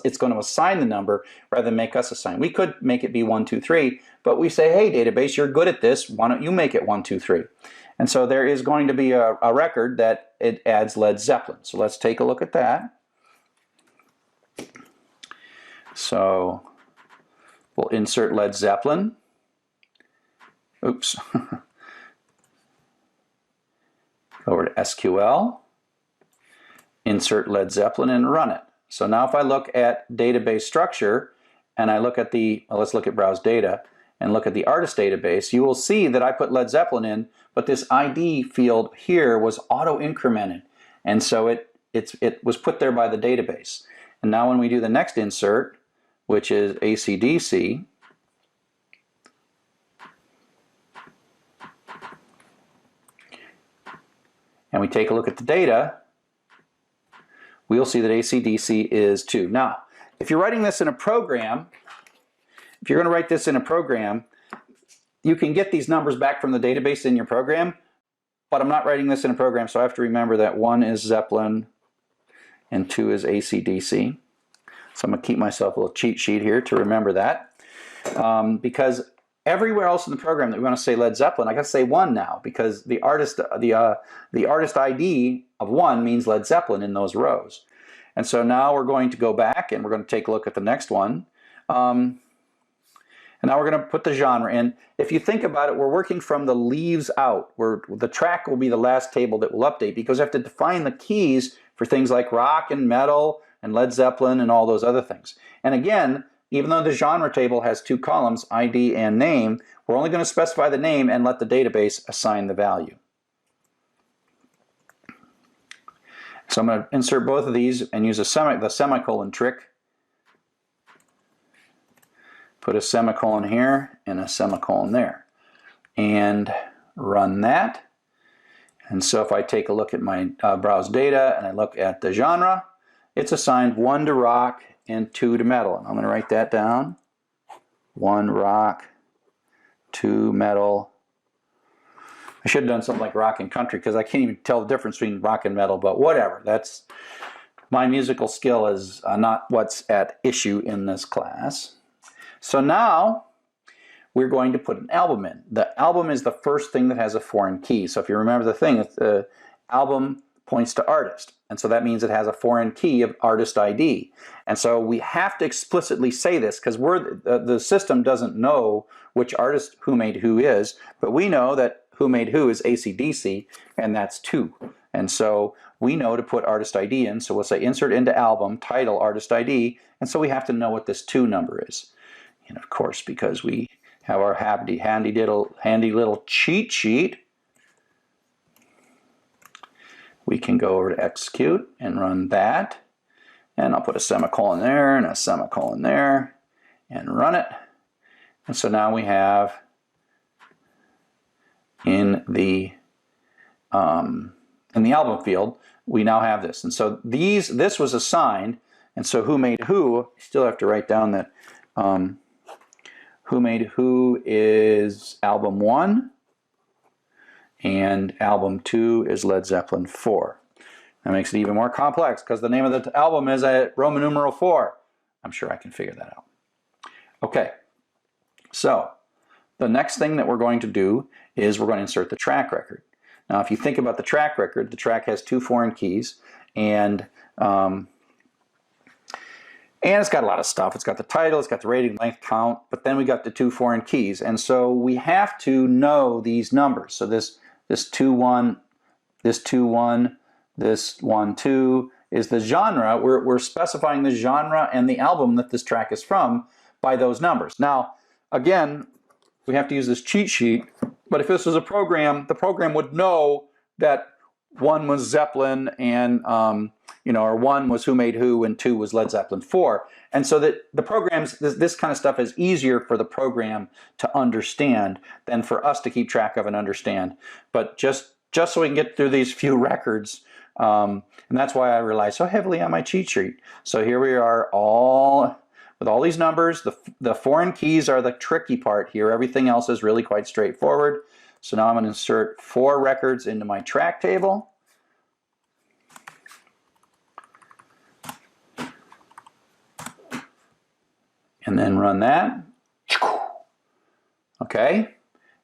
It's going to assign the number rather than make us assign. We could make it be 1, 2, 3, but we say, hey, database, you're good at this. Why don't you make it 1, 2, 3? And so there is going to be a record that it adds Led Zeppelin. So let's take a look at that. So we'll insert Led Zeppelin. Oops. Go over to SQL, insert Led Zeppelin, and run it. So now if I look at database structure, and I look at let's look at browse data, and look at the artist database, you will see that I put Led Zeppelin in, but this ID field here was auto-incremented. And so it was put there by the database. And now when we do the next insert, which is AC/DC, and we take a look at the data, we'll see that AC/DC is 2. Now, if you're writing this in a program, if you're going to write this in a program, you can get these numbers back from the database in your program, but I'm not writing this in a program, so I have to remember that 1 is Zeppelin and 2 is AC/DC. So I'm going to keep myself a little cheat sheet here to remember that. Because everywhere else in the program that we want to say Led Zeppelin, I got to say 1 now, because the artist ID of 1 means Led Zeppelin in those rows. And so now we're going to go back and we're going to take a look at the next one. And now we're going to put the genre in. If you think about it, we're working from the leaves out, where the track will be the last table that will update, because we have to define the keys for things like rock and metal and Led Zeppelin and all those other things. And again, even though the genre table has 2 columns, ID and name, we're only going to specify the name and let the database assign the value. So I'm going to insert both of these and use the semicolon trick. Put a semicolon here and a semicolon there. And run that. And so if I take a look at my browse data and I look at the genre, it's assigned 1 to rock and 2 to metal. And I'm going to write that down. 1 rock, 2 metal. I should have done something like rock and country, because I can't even tell the difference between rock and metal, but whatever. That's my musical skill is not what's at issue in this class. So now we're going to put an album in. The album is the first thing that has a foreign key. So if you remember the thing, the album points to artist. And so that means it has a foreign key of artist ID. And so we have to explicitly say this, because the system doesn't know which artist Who Made Who is, but we know that Who Made Who is AC/DC, and that's 2. And so we know to put artist ID in, so we'll say insert into album, title, artist ID, and so we have to know what this 2 number is. And of course, because we have our handy little cheat sheet, we can go over to execute and run that. And I'll put a semicolon there and a semicolon there and run it. And so now we have in the album field, we now have this. And so this was assigned, and so Who Made Who, I still have to write down that Who Made Who is album 1, and album 2 is Led Zeppelin 4. That makes it even more complex, because the name of the album is a Roman numeral 4. I'm sure I can figure that out. Okay, so the next thing that we're going to do is we're going to insert the track record. Now, if you think about the track record, the track has 2 foreign keys, and it's got a lot of stuff. It's got the title, it's got the rating, length, count, but then we got the 2 foreign keys. And so we have to know these numbers. So this 2-1, this 2-1, this 1-2 is the genre. We're specifying the genre and the album that this track is from by those numbers. Now, again, we have to use this cheat sheet, but if this was a program, the program would know that 1 was Zeppelin and or 1 was Who Made Who and 2 was Led Zeppelin 4. And so that the programs, this kind of stuff is easier for the program to understand than for us to keep track of and understand. But just so we can get through these few records, and that's why I rely so heavily on my cheat sheet. So here we are with all these numbers. The foreign keys are the tricky part here. Everything else is really quite straightforward. So now I'm going to insert 4 records into my track table. And then run that. Okay,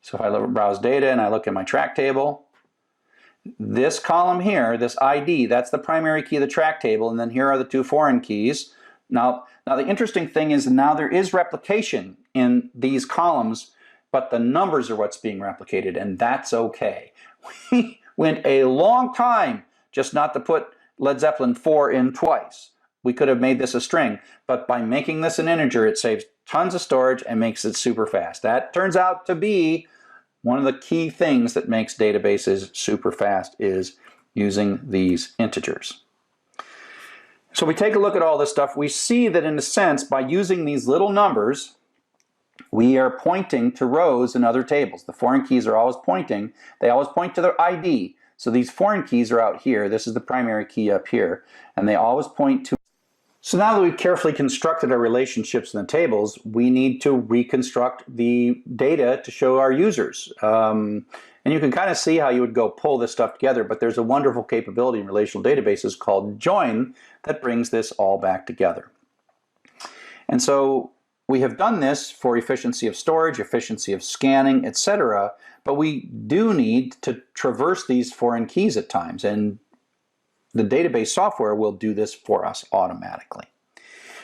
so if I browse data and I look at my track table, this column here, this ID, that's the primary key of the track table, and then here are the 2 foreign keys. Now the interesting thing is now there is replication in these columns, but the numbers are what's being replicated, and that's okay. We went a long time just not to put Led Zeppelin 4 in twice. We could have made this a string, but by making this an integer, it saves tons of storage and makes it super fast. That turns out to be one of the key things that makes databases super fast, is using these integers. So we take a look at all this stuff. We see that in a sense, by using these little numbers, we are pointing to rows in other tables. The foreign keys are always pointing. They always point to their ID. So these foreign keys are out here. This is the primary key up here. And they always point to So now that we've carefully constructed our relationships in the tables, we need to reconstruct the data to show our users. And you can kind of see how you would go pull this stuff together, but there's a wonderful capability in relational databases called join that brings this all back together. And so we have done this for efficiency of storage, efficiency of scanning, etc. But we do need to traverse these foreign keys at times, and the database software will do this for us automatically.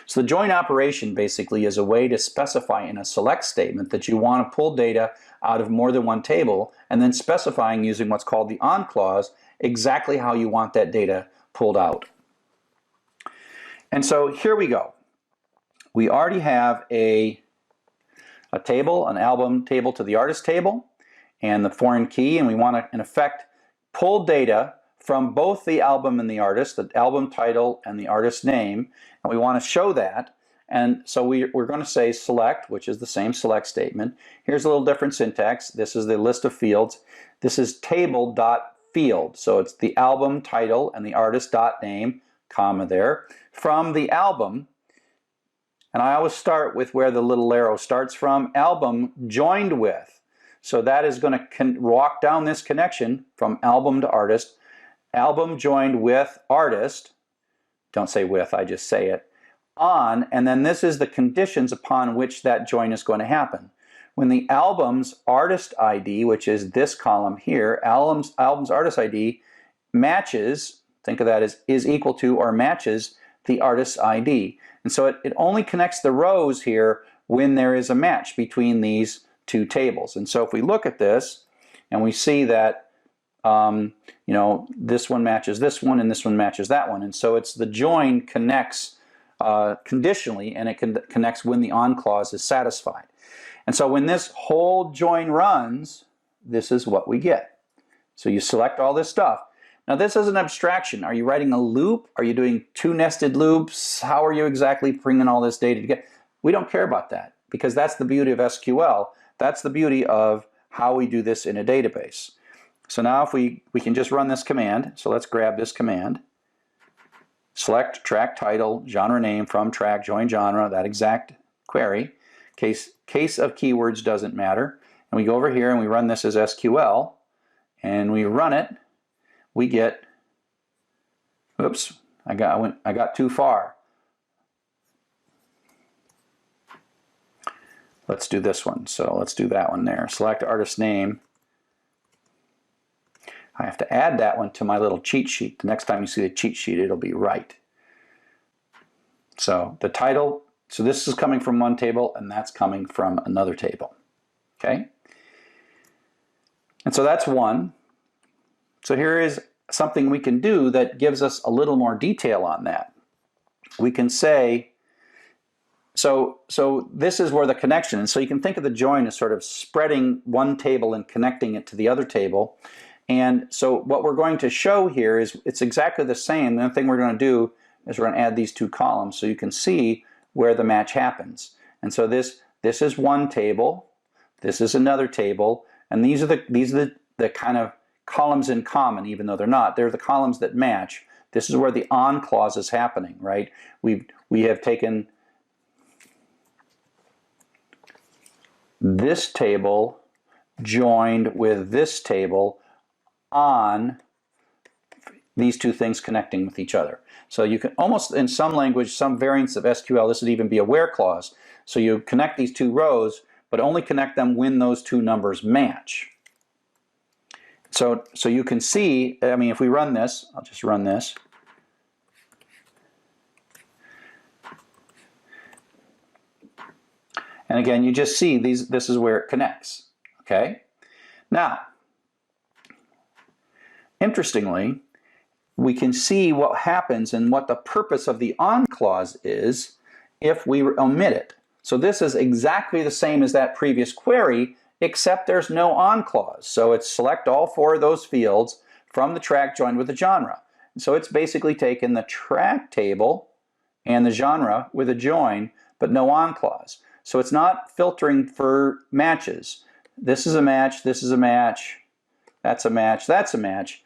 So the join operation basically is a way to specify in a select statement that you want to pull data out of more than one table, and then specifying using what's called the on clause exactly how you want that data pulled out. And so here we go. We already have a table, an album table to the artist table, and the foreign key, and we want to, in effect, pull data from both the album and the artist, the album title and the artist name, and we want to show that. And so we're going to say select, which is the same select statement. Here's a little different syntax. This is the list of fields. This is table.field. So it's the album title and the artist dot name, comma there, from the album. And I always start with where the little arrow starts from, album joined with. So that is going to walk down this connection from album to artist, album joined with artist, don't say with, I just say it, on, and then this is the conditions upon which that join is going to happen. When the album's artist ID, which is this column here, album's artist ID matches, think of that as is equal to or matches the artist's ID. And so it only connects the rows here when there is a match between these two tables. And so if we look at this and we see that you know, this one matches this one and this one matches that one, and so it's the join connects conditionally, and it connects when the on clause is satisfied. And so when this whole join runs, this is what we get. So you select all this stuff. Now this is an abstraction. Are you writing a loop? Are you doing two nested loops? How are you exactly bringing all this data together? We don't care about that, because that's the beauty of SQL. That's the beauty of how we do this in a database. So now if we can just run this command. So let's grab this command. Select track title, genre name from track, join genre, that exact query. Case of keywords doesn't matter. And we go over here and we run this as SQL. And we run it. We get, oops, I got too far. Let's do this one. So let's do that one there. Select artist name. I have to add that one to my little cheat sheet. The next time you see the cheat sheet, it'll be right. So the title, so this is coming from one table and that's coming from another table. Okay? And so that's one. So here is something we can do that gives us a little more detail on that. We can say, so this is where the connection, and so you can think of the join as sort of spreading one table and connecting it to the other table. And so what we're going to show here is it's exactly the same. The only thing we're going to do is we're going to add these two columns so you can see where the match happens. And so this is one table, this is another table, and these are the kind of columns in common, even though they're not. They're the columns that match. This is where the on clause is happening, right? We have taken this table joined with this table on these two things connecting with each other. So you can almost, in some language, some variants of SQL, this would even be a where clause. So you connect these two rows, but only connect them when those two numbers match. So you can see, I mean, if we run this, I'll just run this. And again, you just see this is where it connects, okay? Now, interestingly, we can see what happens and what the purpose of the on clause is if we omit it. So this is exactly the same as that previous query, except there's no on clause. So it's select all four of those fields from the track joined with the genre. And so it's basically taken the track table and the genre with a join, but no on clause. So it's not filtering for matches. This is a match, this is a match, that's a match, that's a match.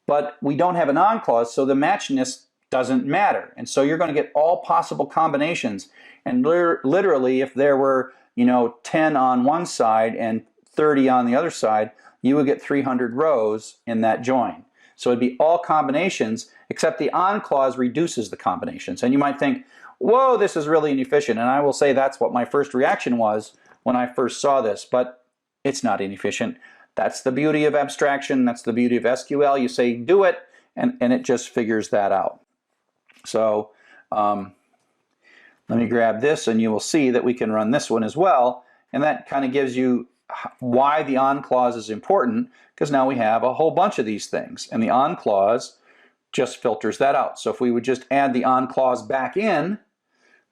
But we don't have an on clause, so the matchness doesn't matter. And so you're going to get all possible combinations. And literally, if there were, 10 on one side and 30 on the other side, you would get 300 rows in that join. So it'd be all combinations, except the on clause reduces the combinations. And you might think, whoa, this is really inefficient. And I will say that's what my first reaction was when I first saw this, but it's not inefficient. That's the beauty of abstraction. That's the beauty of SQL. You say do it, and it just figures that out. So let me grab this, and you will see that we can run this one as well. And that kind of gives you why the on clause is important, because now we have a whole bunch of these things. And the on clause just filters that out. So if we would just add the on clause back in,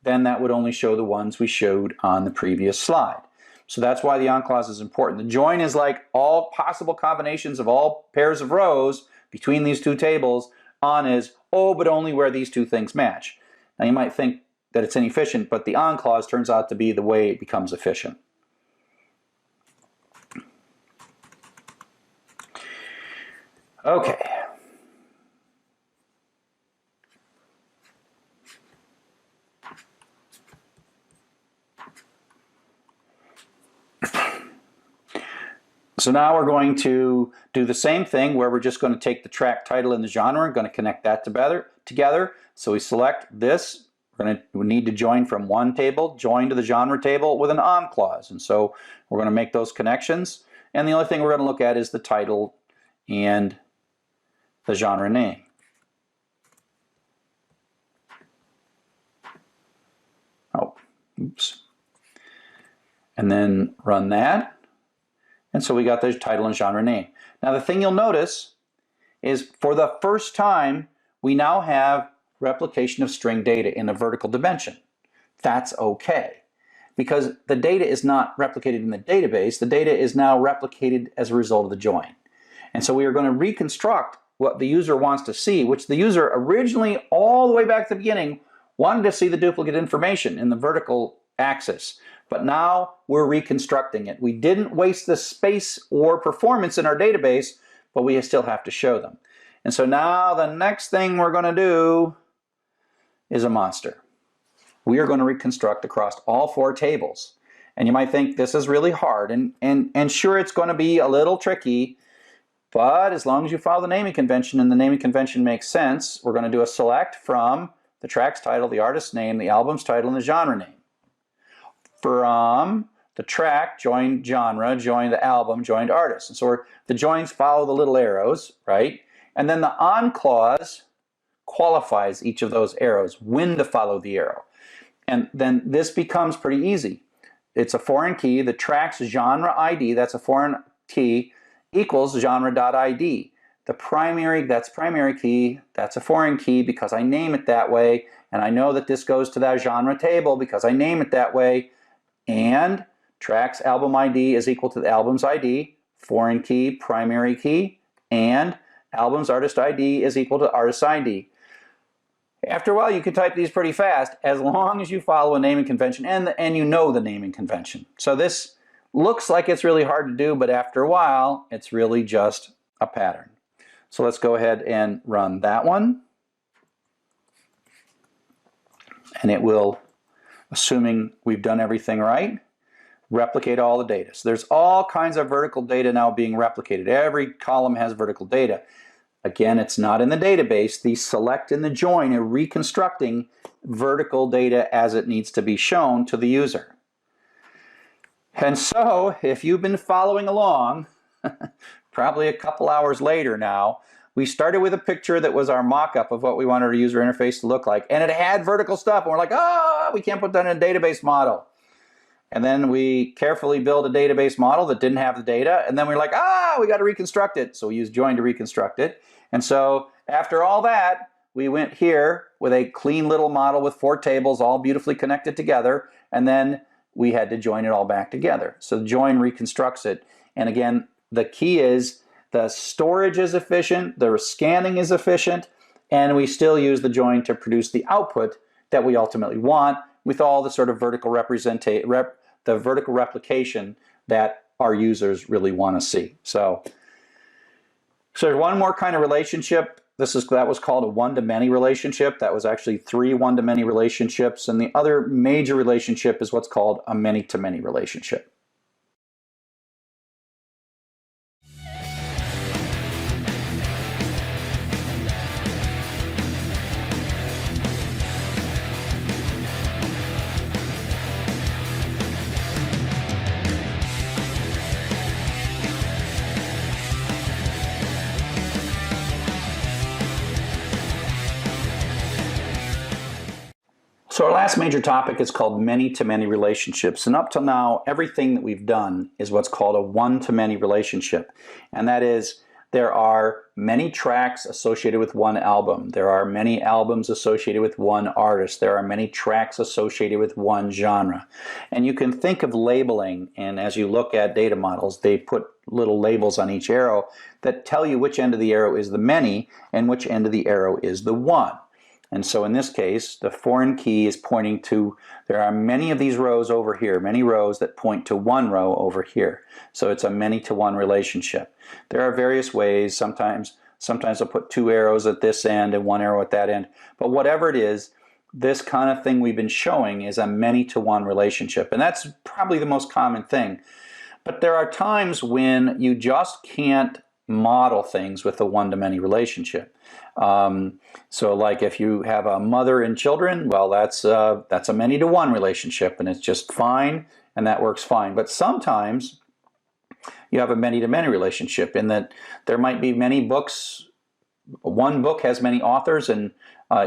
then that would only show the ones we showed on the previous slide. So that's why the on clause is important. The join is like all possible combinations of all pairs of rows between these two tables. On is, oh, but only where these two things match. Now you might think that it's inefficient, but the on clause turns out to be the way it becomes efficient. Okay. So now we're going to do the same thing where we're just going to take the track title and the genre and going to connect that together. So we select this. We need to join from one table, join to the genre table with an on clause. And so we're going to make those connections. And the only thing we're going to look at is the title and the genre name. Oh, oops. And then run that. And so we got the title and genre name. Now the thing you'll notice is for the first time, we now have replication of string data in a vertical dimension. That's okay, because the data is not replicated in the database. The data is now replicated as a result of the join. And so we are going to reconstruct what the user wants to see, which the user originally, all the way back to the beginning, wanted to see the duplicate information in the vertical axis. But now we're reconstructing it. We didn't waste the space or performance in our database, but we still have to show them. And so now the next thing we're going to do is a monster. We are going to reconstruct across all four tables. And you might think this is really hard, and sure, it's going to be a little tricky, but as long as you follow the naming convention and the naming convention makes sense, we're going to do a select from the track's title, the artist's name, the album's title, and the genre name. From the track, join genre, join the album, joined artist. And so the joins follow the little arrows, right? And then the on clause qualifies each of those arrows, when to follow the arrow. And then this becomes pretty easy. It's a foreign key. The track's genre ID, that's a foreign key, equals genre.id. The primary, that's primary key, that's a foreign key because I name it that way. And I know that this goes to that genre table because I name it that way. And track's album ID is equal to the album's ID, foreign key, primary key, and album's artist ID is equal to artist's ID. After a while, you can type these pretty fast as long as you follow a naming convention and you know the naming convention. So this looks like it's really hard to do, but after a while, it's really just a pattern. So let's go ahead and run that one. And it will, assuming we've done everything right, replicate all the data. So there's all kinds of vertical data now being replicated. Every column has vertical data. Again, it's not in the database. The select and the join are reconstructing vertical data as it needs to be shown to the user. And so, if you've been following along, probably a couple hours later now, we started with a picture that was our mock-up of what we wanted our user interface to look like. And it had vertical stuff. And we're like, oh, we can't put that in a database model. And then we carefully built a database model that didn't have the data. And then we're like, we got to reconstruct it. So we used join to reconstruct it. And so after all that, we went here with a clean little model with 4 tables all beautifully connected together. And then we had to join it all back together. So join reconstructs it. And again, the key is the storage is efficient, the scanning is efficient, and we still use the join to produce the output that we ultimately want with all the sort of vertical vertical replication that our users really want to see. So there's one more kind of relationship that was called a one-to-many relationship. That was actually 3 one-to-many relationships, and the other major relationship is what's called a many-to-many relationship. So our last major topic is called many-to-many relationships. And up till now, everything that we've done is what's called a one-to-many relationship. And that is, there are many tracks associated with one album. There are many albums associated with one artist. There are many tracks associated with one genre. And you can think of labeling, and as you look at data models, they put little labels on each arrow that tell you which end of the arrow is the many and which end of the arrow is the one. And so in this case, the foreign key is pointing to, there are many of these rows over here, many rows that point to one row over here. So it's a many-to-one relationship. There are various ways. Sometimes I'll put 2 arrows at this end and 1 arrow at that end. But whatever it is, this kind of thing we've been showing is a many-to-one relationship. And that's probably the most common thing. But there are times when you just can't model things with a one-to-many relationship. So like if you have a mother and children, well, that's a many-to-one relationship, and it's just fine, and that works fine. But sometimes you have a many-to-many relationship in that there might be many books. One book has many authors, and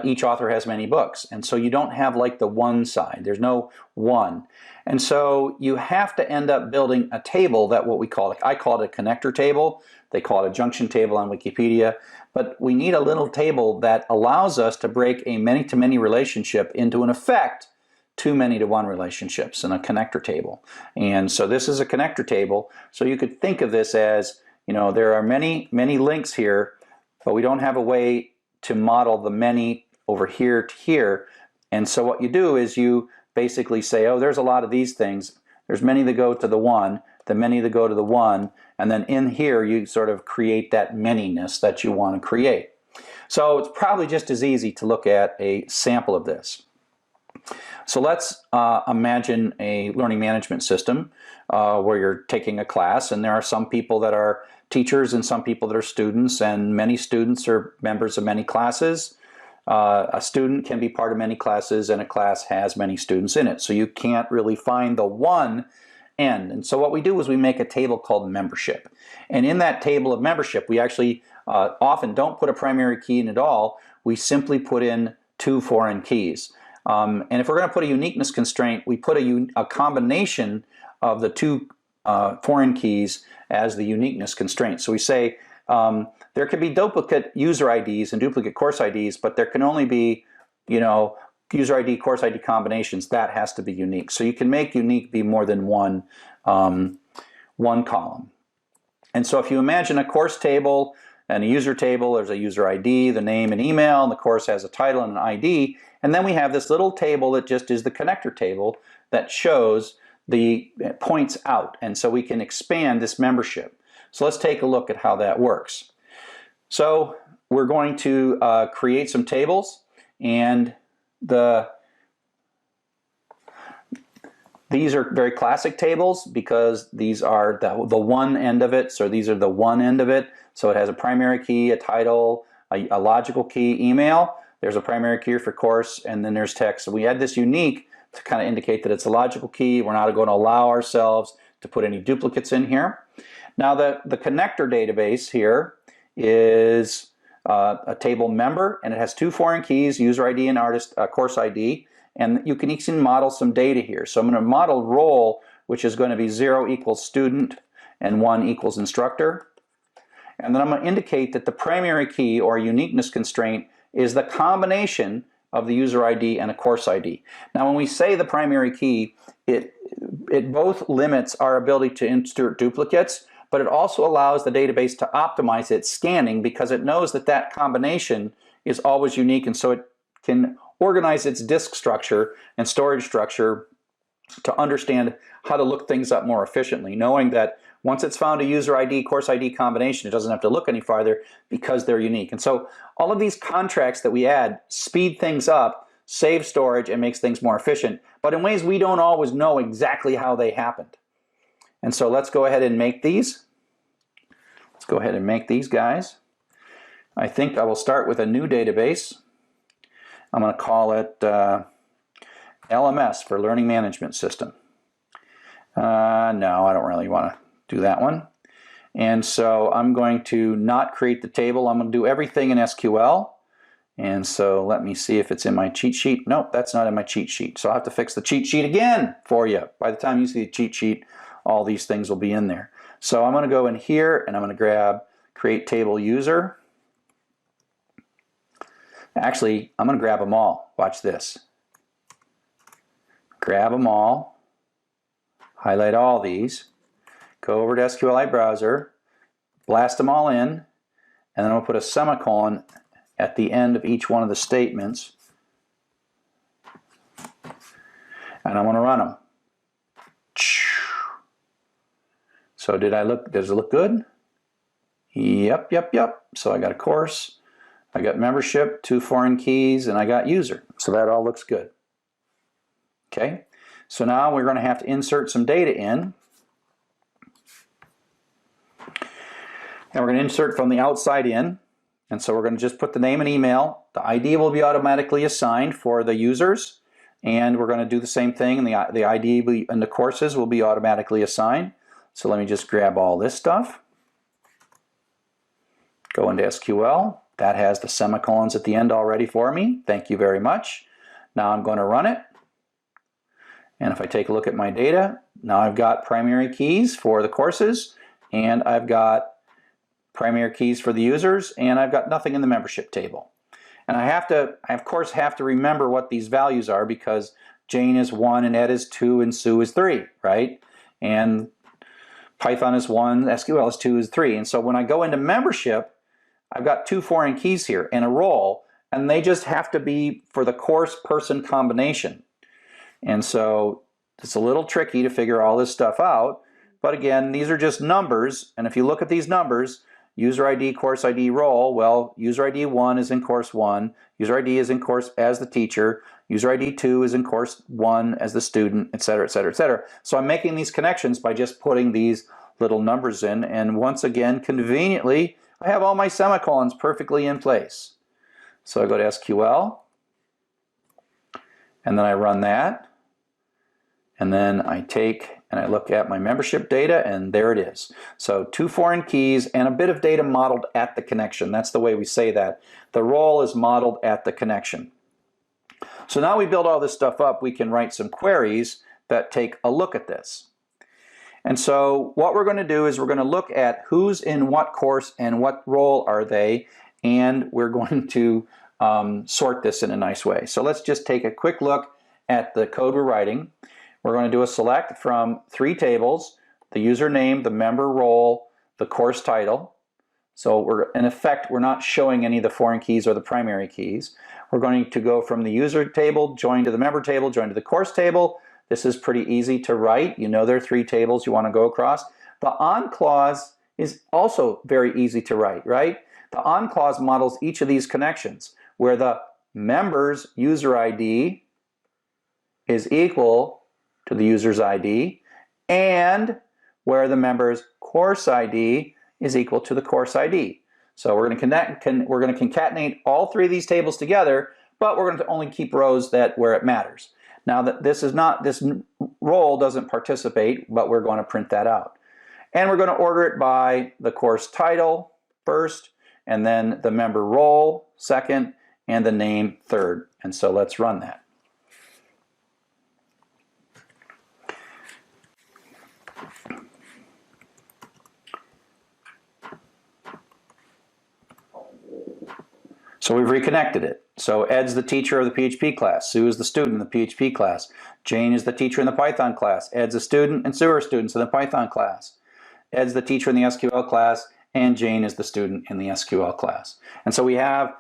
each author has many books. And so you don't have like the one side. There's no one. And so you have to end up building a table that what we call it, I call it a connector table. They call it a junction table on Wikipedia. But we need a little table that allows us to break a many-to-many relationship into, in effect, 2 many-to-one relationships in a connector table. And so this is a connector table. So you could think of this as, you know, there are many links here, but we don't have a way to model the many over here to here. And so what you do is you basically say, oh, there's a lot of these things. There's many that go to the one, the many that go to the one, and then in here you sort of create that manyness that you want to create. So it's probably just as easy to look at a sample of this. So let's imagine a learning management system where you're taking a class, and there are some people that are teachers and some people that are students, and many students are members of many classes. A student can be part of many classes, and a class has many students in it. So you can't really find the one end. And so what we do is we make a table called membership. And in that table of membership, we actually often don't put a primary key in at all. We simply put in 2 foreign keys. And if we're going to put a uniqueness constraint, we put a combination of the 2 foreign keys as the uniqueness constraint. So we say there could be duplicate user IDs and duplicate course IDs, but there can only be, you know, user ID, course ID combinations. That has to be unique. So you can make unique be more than one column. And so if you imagine a course table and a user table, there's a user ID, the name and email, and the course has a title and an ID. And then we have this little table that just is the connector table that shows the points out. And so we can expand this membership. So let's take a look at how that works. So we're going to create some tables, and these are very classic tables because these are the one end of it. So these are the one end of it. So it has a primary key, a title, a logical key, email. There's a primary key for course, and then there's text. So we add this unique to kind of indicate that it's a logical key. We're not going to allow ourselves to put any duplicates in here. Now the connector database here is a table member, and it has 2 foreign keys, user ID and artist course ID, and you can even model some data here. So I'm going to model role, which is going to be 0 equals student and 1 equals instructor. And then I'm going to indicate that the primary key or uniqueness constraint is the combination of the user ID and a course ID. Now when we say the primary key, it both limits our ability to insert duplicates, but it also allows the database to optimize its scanning because it knows that that combination is always unique, and so it can organize its disk structure and storage structure to understand how to look things up more efficiently, knowing that Once it's found a user ID, course ID combination, it doesn't have to look any farther because they're unique. And so all of these contracts that we add speed things up, save storage, and makes things more efficient, but in ways we don't always know exactly how they happened. And so let's go ahead and make these. Let's go ahead and make these guys. I think I will start with a new database. I'm going to call it LMS for Learning Management System. No, I don't really want to do that one. And so I'm going to not create the table. I'm going to do everything in SQL. And so let me see if it's in my cheat sheet. Nope, that's not in my cheat sheet. So I'll have to fix the cheat sheet again for you. By the time you see the cheat sheet, all these things will be in there. So I'm going to go in here and I'm going to grab Create Table User. Actually, I'm going to grab them all. Watch this. Grab them all. Highlight all these. Go over to SQLite Browser. Blast them all in. And then I'll put a semicolon at the end of each one of the statements. And I'm going to run them. So does it look good? Yep. So I got a course, I got membership, 2 foreign keys, and I got user. So that all looks good. Okay, so now we're going to have to insert some data in. And we're going to insert from the outside in. And so we're going to just put the name and email. The ID will be automatically assigned for the users. And we're going to do the same thing. And the ID and the courses will be automatically assigned. So let me just grab all this stuff. Go into SQL. That has the semicolons at the end already for me. Thank you very much. Now I'm going to run it. And if I take a look at my data, now I've got primary keys for the courses, and I've got primary keys for the users, and I've got nothing in the membership table. And I of course have to remember what these values are, because Jane is 1 and Ed is 2 and Sue is 3, right? And Python is 1, SQL is 2, is 3. And so when I go into membership, I've got 2 foreign keys here and a role, and they just have to be for the course person combination. And so it's a little tricky to figure all this stuff out. But again, these are just numbers. And if you look at these numbers, user ID, course ID, role, well, user ID 1 is in course 1, user ID is in course as the teacher, user ID 2 is in course 1 as the student, etc., etc., etc. So I'm making these connections by just putting these little numbers in, and once again, conveniently, I have all my semicolons perfectly in place. So I go to SQL, and then I run that, and then I take and I look at my membership data, and there it is. So 2 foreign keys and a bit of data modeled at the connection. That's the way we say that. The role is modeled at the connection. So now we build all this stuff up, we can write some queries that take a look at this. And so what we're going to do is we're going to look at who's in what course and what role are they, and we're going to sort this in a nice way. So let's just take a quick look at the code we're writing. We're going to do a select from 3 tables: the username, the member role, the course title. So in effect, we're not showing any of the foreign keys or the primary keys. We're going to go from the user table, join to the member table, join to the course table. This is pretty easy to write. You know there are 3 tables you want to go across. The on clause is also very easy to write, right? The on clause models each of these connections, where the member's user ID is equal to the user's ID, and where the member's course ID is equal to the course ID. So we're going to concatenate all 3 of these tables together, but we're going to only keep rows where it matters. Now that this role doesn't participate, but we're going to print that out. And we're going to order it by the course title first, and then the member role second, and the name third. And so let's run that. So we've reconnected it. So Ed's the teacher of the PHP class. Sue is the student in the PHP class. Jane is the teacher in the Python class. Ed's a student, and Sue are students in the Python class. Ed's the teacher in the SQL class, and Jane is the student in the SQL class. And so we have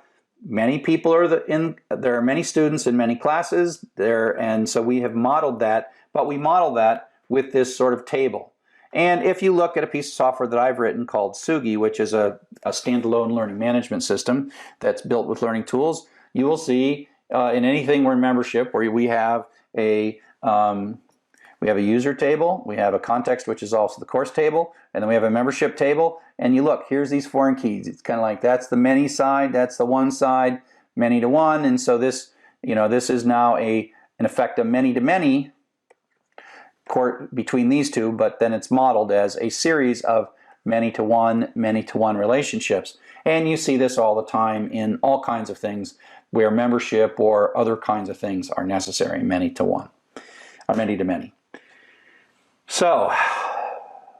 many people there are many students in many classes there, and so we have modeled that, but we model that with this sort of table. And if you look at a piece of software that I've written called Sugi, which is a standalone learning management system that's built with learning tools, you will see in anything we're in membership where we have a user table, we have a context, which is also the course table, and then we have a membership table. And you look, here's these foreign keys. It's kind of like that's the many side, that's the one side, many to one. And so this, this is now in effect a many to many between these two, but then it's modeled as a series of many to one relationships. And you see this all the time in all kinds of things where membership or other kinds of things are necessary, many to one, or many to many. So,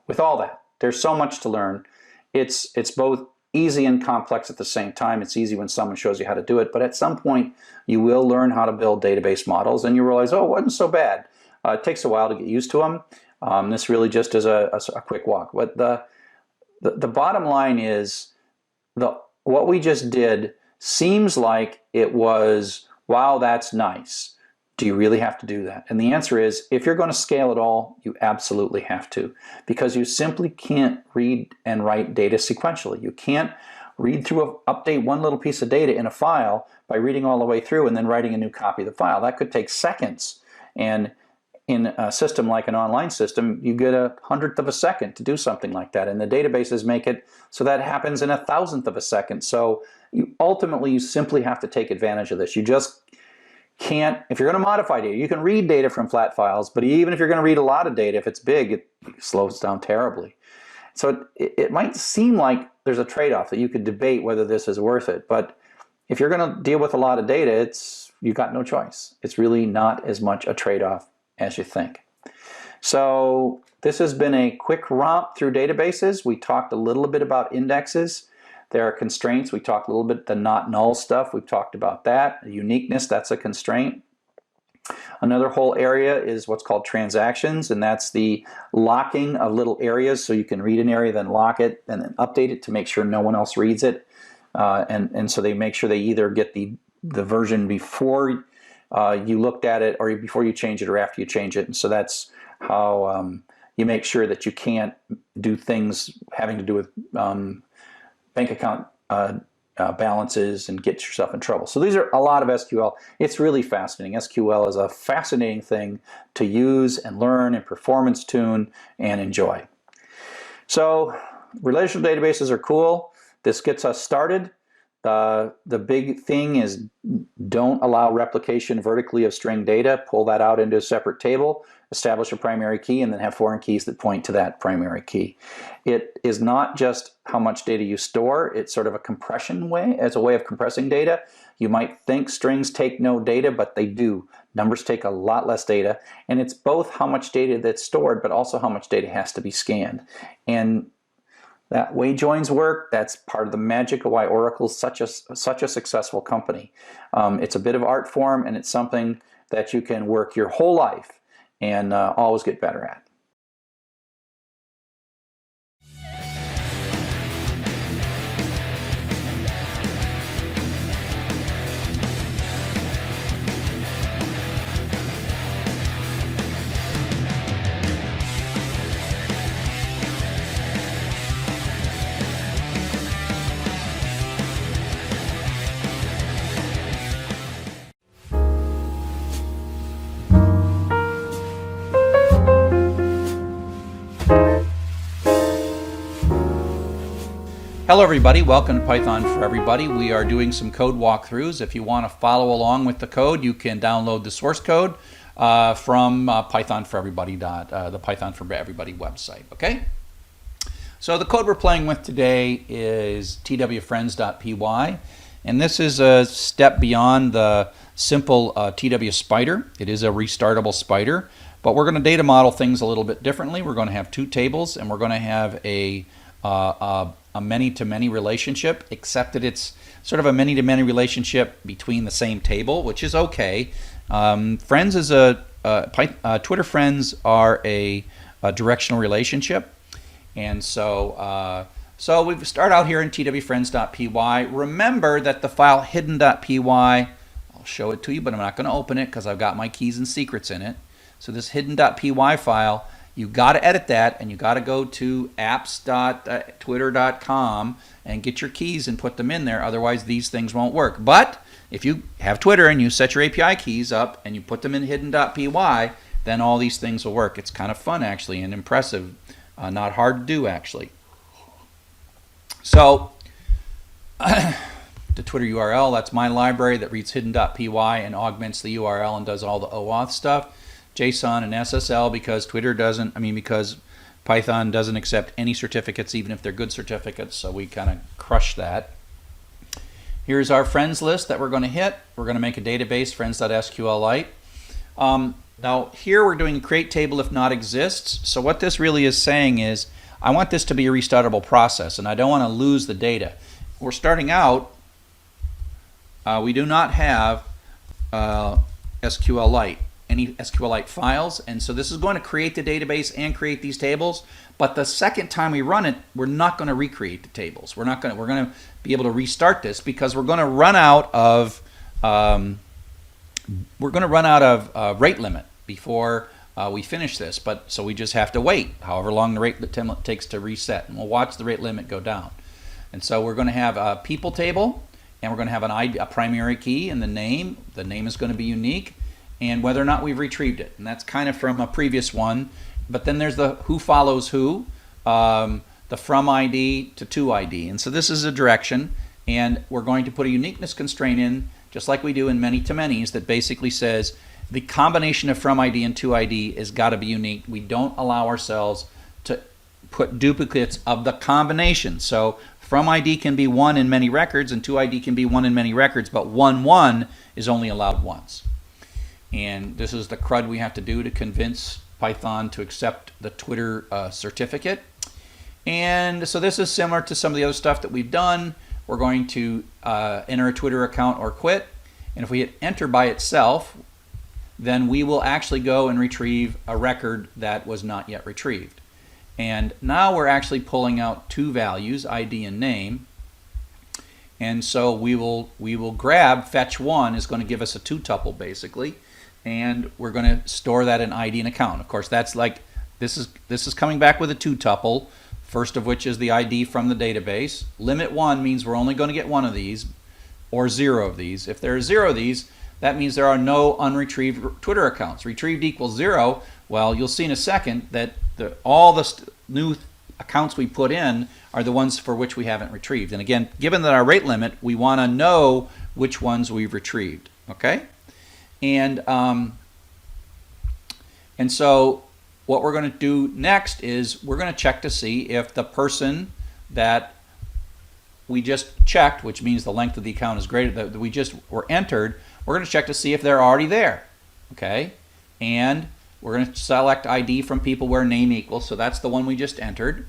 with all that, there's so much to learn. It's both easy and complex at the same time. It's easy when someone shows you how to do it, but at some point you will learn how to build database models and you realize, oh, it wasn't so bad. It takes a while to get used to them. This really just is a quick walk. But the bottom line is what we just did seems like it was, wow, that's nice. Do you really have to do that? And the answer is, if you're going to scale it all, you absolutely have to, because you simply can't read and write data sequentially. You can't read through, update one little piece of data in a file by reading all the way through and then writing a new copy of the file. That could take seconds. And in a system like an online system, you get 1/100th of a second to do something like that. And the databases make it so that happens in 1,000th of a second. So ultimately, you simply have to take advantage of this. You just can't, if you're going to modify data, you can read data from flat files, but even if you're going to read a lot of data, if it's big, it slows down terribly. So it might seem like there's a trade-off that you could debate whether this is worth it. But if you're going to deal with a lot of data, you've got no choice. It's really not as much a trade-off as you think. So this has been a quick romp through databases. We talked a little bit about indexes. There are constraints. We talked a little bit the not null stuff. We've talked about that. Uniqueness, that's a constraint. Another whole area is what's called transactions, and that's the locking of little areas, so you can read an area, then lock it, and then update it to make sure no one else reads it. And so they make sure they either get the version before you looked at it, or before you change it, or after you change it. And so that's how you make sure that you can't do things having to do with bank account balances and get yourself in trouble. So these are a lot of SQL. It's really fascinating. SQL is a fascinating thing to use and learn and performance tune and enjoy. So relational databases are cool. This gets us started. The big thing is don't allow replication vertically of string data. Pull that out into a separate table, establish a primary key, and then have foreign keys that point to that primary key. It is not just how much data you store. It's sort of a compression way, as a way of compressing data. You might think strings take no data, but they do. Numbers take a lot less data, and it's both how much data that's stored, but also how much data has to be scanned. And that way joins work. That's part of the magic of why Oracle's such a successful company. It's a bit of art form, and it's something that you can work your whole life and always get better at. Hello everybody, welcome to Python for Everybody. We are doing some code walkthroughs. If you want to follow along with the code, you can download the source code from Python for Everybody, the Python for Everybody website, okay? So the code we're playing with today is twfriends.py, and this is a step beyond the simple TW spider. It is a restartable spider, but we're going to data model things a little bit differently. We're going to have two tables, and we're going to have a many-to-many relationship, except that it's sort of a many-to-many relationship between the same table, which is okay. Friends is Twitter friends are a directional relationship, and so we start out here in twfriends.py. Remember that the file hidden.py, I'll show it to you, but I'm not going to open it because I've got my keys and secrets in it. So this hidden.py file you got to edit that, and you got to go to apps.twitter.com and get your keys and put them in there. Otherwise, these things won't work. But if you have Twitter and you set your API keys up and you put them in hidden.py, then all these things will work. It's kind of fun, actually, and impressive. Not hard to do, actually. So the Twitter URL, that's my library that reads hidden.py and augments the URL and does all the OAuth stuff. JSON and SSL because because Python doesn't accept any certificates, even if they're good certificates, so we kind of crush that. Here's our friends list that we're going to hit. We're going to make a database, friends.sqlite. Now here we're doing create table if not exists. So what this really is saying is I want this to be a restartable process, and I don't want to lose the data. We're starting out, we do not have SQLite, any SQLite files, and so this is going to create the database and create these tables, but the second time we run it, we're not going to recreate the tables. We're going to be able to restart this because we're going to run out of rate limit before we finish this, but so we just have to wait however long the rate limit takes to reset, and we'll watch the rate limit go down. And so we're going to have a people table, and we're going to have a primary key and the name. The name is going to be unique, and whether or not we've retrieved it. And that's kind of from a previous one. But then there's the who follows who, the from ID to to ID. And so this is a direction, and we're going to put a uniqueness constraint in, just like we do in many-to-manys, that basically says the combination of from ID and to ID has got to be unique. We don't allow ourselves to put duplicates of the combination. So from ID can be 1 in many records, and to ID can be 1 in many records, but 1 is only allowed once. And this is the crud we have to do to convince Python to accept the Twitter certificate. And so this is similar to some of the other stuff that we've done. We're going to enter a Twitter account or quit. And if we hit enter by itself, then we will actually go and retrieve a record that was not yet retrieved. And now we're actually pulling out two values, ID and name. And so we will grab fetch1 is going to give us a two tuple basically, and we're going to store that in ID and account. Of course, that's like this is coming back with a two tuple, first of which is the ID from the database. Limit 1 means we're only going to get one of these or 0 of these. If there are 0 of these, that means there are no unretrieved Twitter accounts. Retrieved equals 0. Well, you'll see in a second that all the new accounts we put in are the ones for which we haven't retrieved. And again, given that our rate limit, we want to know which ones we've retrieved. Okay, and so what we're going to do next is we're going to check to see if the person that we just checked, which means the length of the account is greater that we just were entered. We're going to check to see if they're already there. Okay, and we're going to select ID from people where name equals, so that's the one we just entered.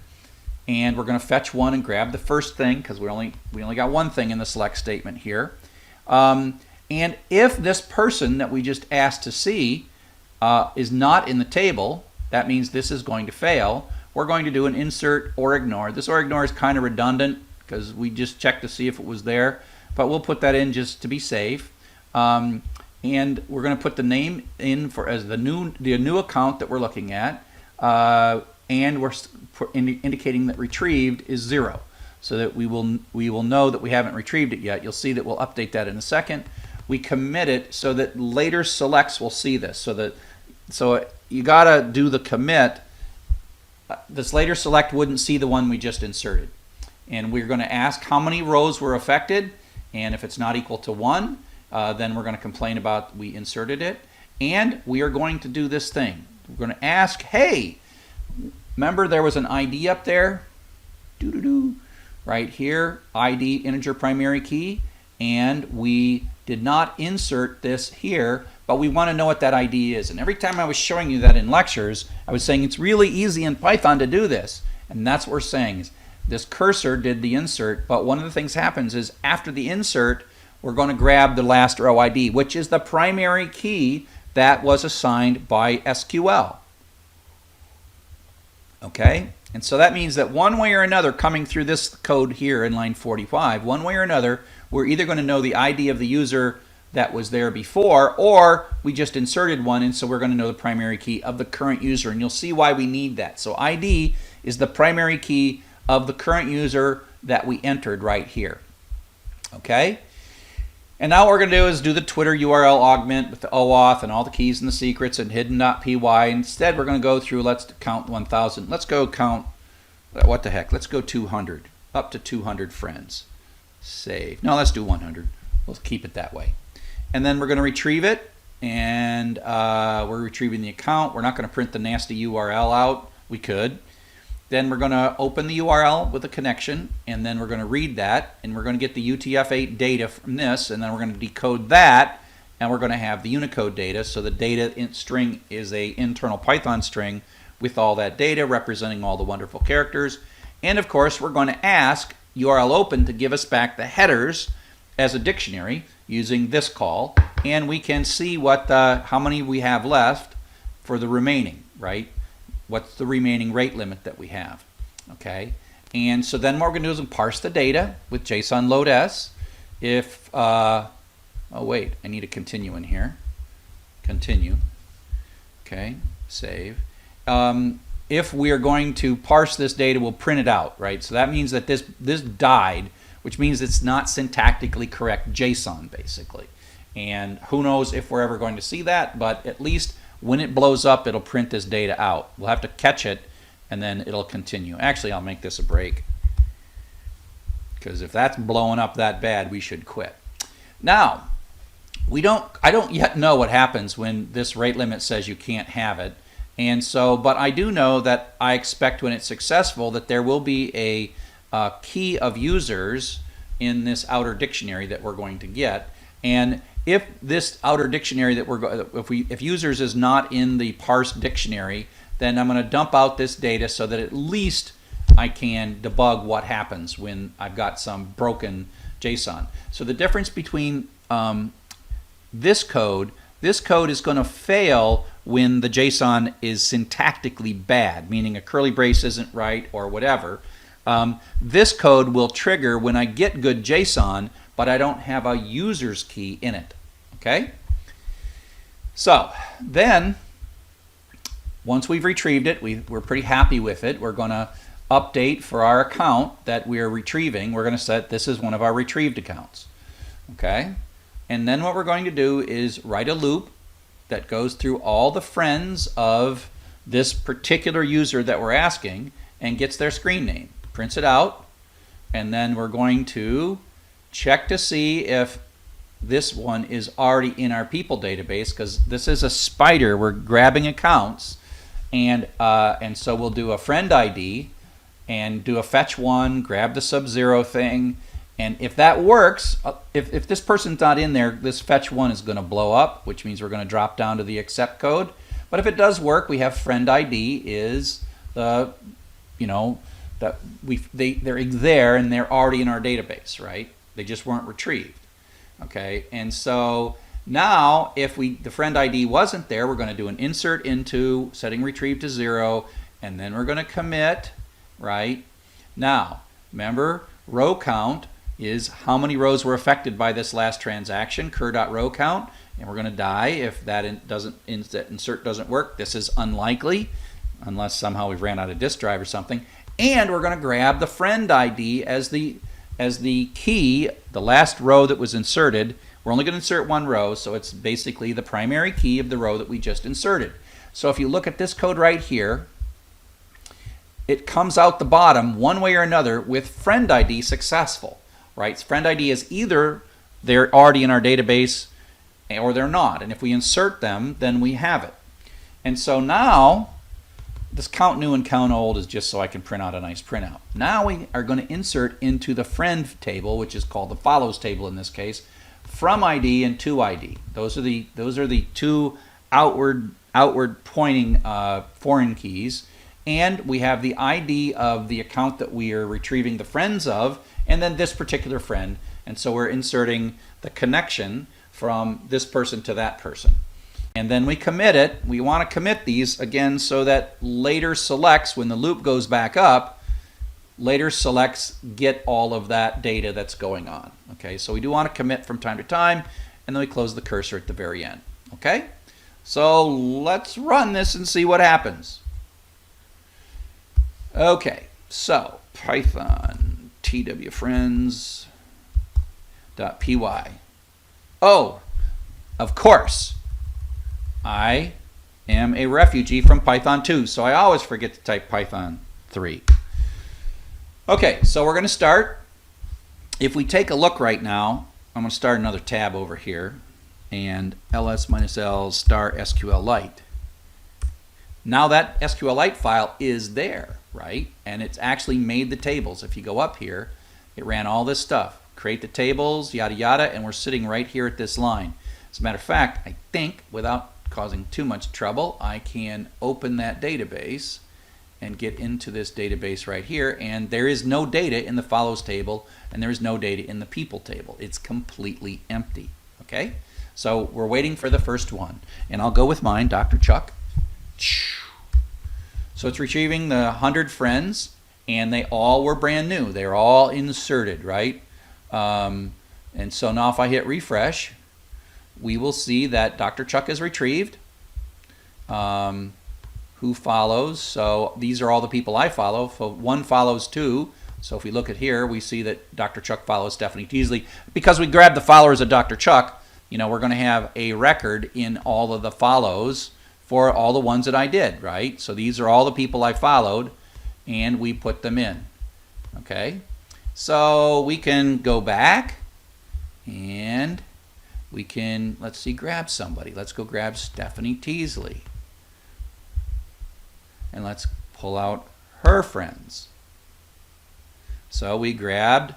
And we're going to fetch 1 and grab the first thing because we only got one thing in the select statement here. And if this person that we just asked to see is not in the table, that means this is going to fail. We're going to do an insert or ignore. This or ignore is kind of redundant because we just checked to see if it was there, but we'll put that in just to be safe. And we're going to put the name in as the new account that we're looking at, and we're indicating that retrieved is 0, so that we will know that we haven't retrieved it yet. You'll see that we'll update that in a second. We commit it so that later selects will see this. So you got to do the commit. This later select wouldn't see the one we just inserted, and we're going to ask how many rows were affected, and if it's not equal to 1. Then we're going to complain about we inserted it, and we are going to do this thing. We're going to ask, hey, remember there was an ID up there? Right here, ID integer primary key, and we did not insert this here, but we want to know what that ID is. And every time I was showing you that in lectures, I was saying it's really easy in Python to do this, and that's what we're saying. Is this cursor did the insert, but one of the things happens is after the insert, we're going to grab the last row ID, which is the primary key that was assigned by SQL. Okay, and so that means that one way or another, coming through this code here in line 45, one way or another, we're either going to know the ID of the user that was there before, or we just inserted one, and so we're going to know the primary key of the current user, and you'll see why we need that. So ID is the primary key of the current user that we entered right here. Okay? And now what we're going to do is do the Twitter URL augment with the OAuth and all the keys and the secrets and hidden.py. Instead, we're going to go through, let's count 1,000. Let's go count, what the heck, let's go 200, up to 200 friends. Save. No, let's do 100. We'll keep it that way. And then we're going to retrieve it, and we're retrieving the account. We're not going to print the nasty URL out. We could. Then we're going to open the URL with a connection, and then we're going to read that, and we're going to get the UTF-8 data from this, and then we're going to decode that, and we're going to have the Unicode data. So the data string is a internal Python string with all that data representing all the wonderful characters. And of course, we're going to ask URL open to give us back the headers as a dictionary using this call, and we can see what how many we have left for the remaining, right? What's the remaining rate limit that we have, okay? And so then what we're going to do is parse the data with JSON load S. If, oh wait, I need a continue in here. Continue, okay, save. If we are going to parse this data, we'll print it out, right? So that means that this died, which means it's not syntactically correct JSON, basically. And who knows if we're ever going to see that, but at least when it blows up, it'll print this data out. We'll have to catch it, and then it'll continue. Actually, I'll make this a break, because if that's blowing up that bad, we should quit. Now, I don't yet know what happens when this rate limit says you can't have it. And so, but I do know that I expect when it's successful that there will be a key of users in this outer dictionary that we're going to get. And if this outer dictionary that if users is not in the parsed dictionary, then I'm going to dump out this data so that at least I can debug what happens when I've got some broken JSON. So the difference between this code is going to fail when the JSON is syntactically bad, meaning a curly brace isn't right or whatever. This code will trigger when I get good JSON, but I don't have a user's key in it. Okay? So then, once we've retrieved it, we're pretty happy with it. We're going to update for our account that we're retrieving. We're going to set this as one of our retrieved accounts. Okay? And then what we're going to do is write a loop that goes through all the friends of this particular user that we're asking and gets their screen name, prints it out, and then we're going to check to see if this one is already in our people database, because this is a spider. We're grabbing accounts, and so we'll do a friend ID and do a fetch one, grab the sub-zero thing, and if that works, if this person's not in there, this fetch one is going to blow up, which means we're going to drop down to the accept code. But if it does work, we have friend ID is the, that they're there and they're already in our database, right? They just weren't retrieved. Okay, and so now if the friend ID wasn't there, we're going to do an insert into setting retrieve to 0, and then we're going to commit, right? Now, remember, row count is how many rows were affected by this last transaction, cur.row count, and we're going to die if that insert doesn't work. This is unlikely, unless somehow we've ran out of disk drive or something. And we're going to grab the friend ID as the key, the last row that was inserted. We're only going to insert one row, so it's basically the primary key of the row that we just inserted. So if you look at this code right here, it comes out the bottom one way or another with friend ID successful, right? Friend ID is either they're already in our database or they're not. And if we insert them, then we have it. And so now, this count new and count old is just so I can print out a nice printout. Now we are going to insert into the friend table, which is called the follows table in this case, from ID and to ID. Those are the two outward pointing foreign keys. And we have the ID of the account that we are retrieving the friends of, and then this particular friend. And so we're inserting the connection from this person to that person. And then we commit it. We want to commit these again so that later selects, when the loop goes back up, later selects get all of that data that's going on. Okay, so we do want to commit from time to time. and then we close the cursor at the very end. Okay? So let's run this and see what happens. Okay, so Python twfriends.py. Oh, of course, I am a refugee from Python 2, so I always forget to type Python 3. Okay, so we're going to start. If we take a look right now, I'm going to start another tab over here, and ls-l star SQLite. Now that SQLite file is there, right? And it's actually made the tables. If you go up here, it ran all this stuff. Create the tables, yada yada, and we're sitting right here at this line. As a matter of fact, I think without causing too much trouble, I can open that database and get into this database right here, and there is no data in the follows table, and there is no data in the people table. It's completely empty. Okay? So we're waiting for the first one, and I'll go with mine, Dr. Chuck. So it's retrieving the 100 friends, and they all were brand new. They're all inserted, right? And so now if I hit refresh, we will see that Dr. Chuck is retrieved. Who follows? So these are all the people I follow. So one follows two. So if we look at here, we see that Dr. Chuck follows Stephanie Teasley. Because we grabbed the followers of Dr. Chuck, you know, we're going to have a record in all of the follows for all the ones that I did, right? So these are all the people I followed, and we put them in. Okay? So we can go back, and we can, let's see, grab somebody. Let's go grab Stephanie Teasley. And let's pull out her friends. So we grabbed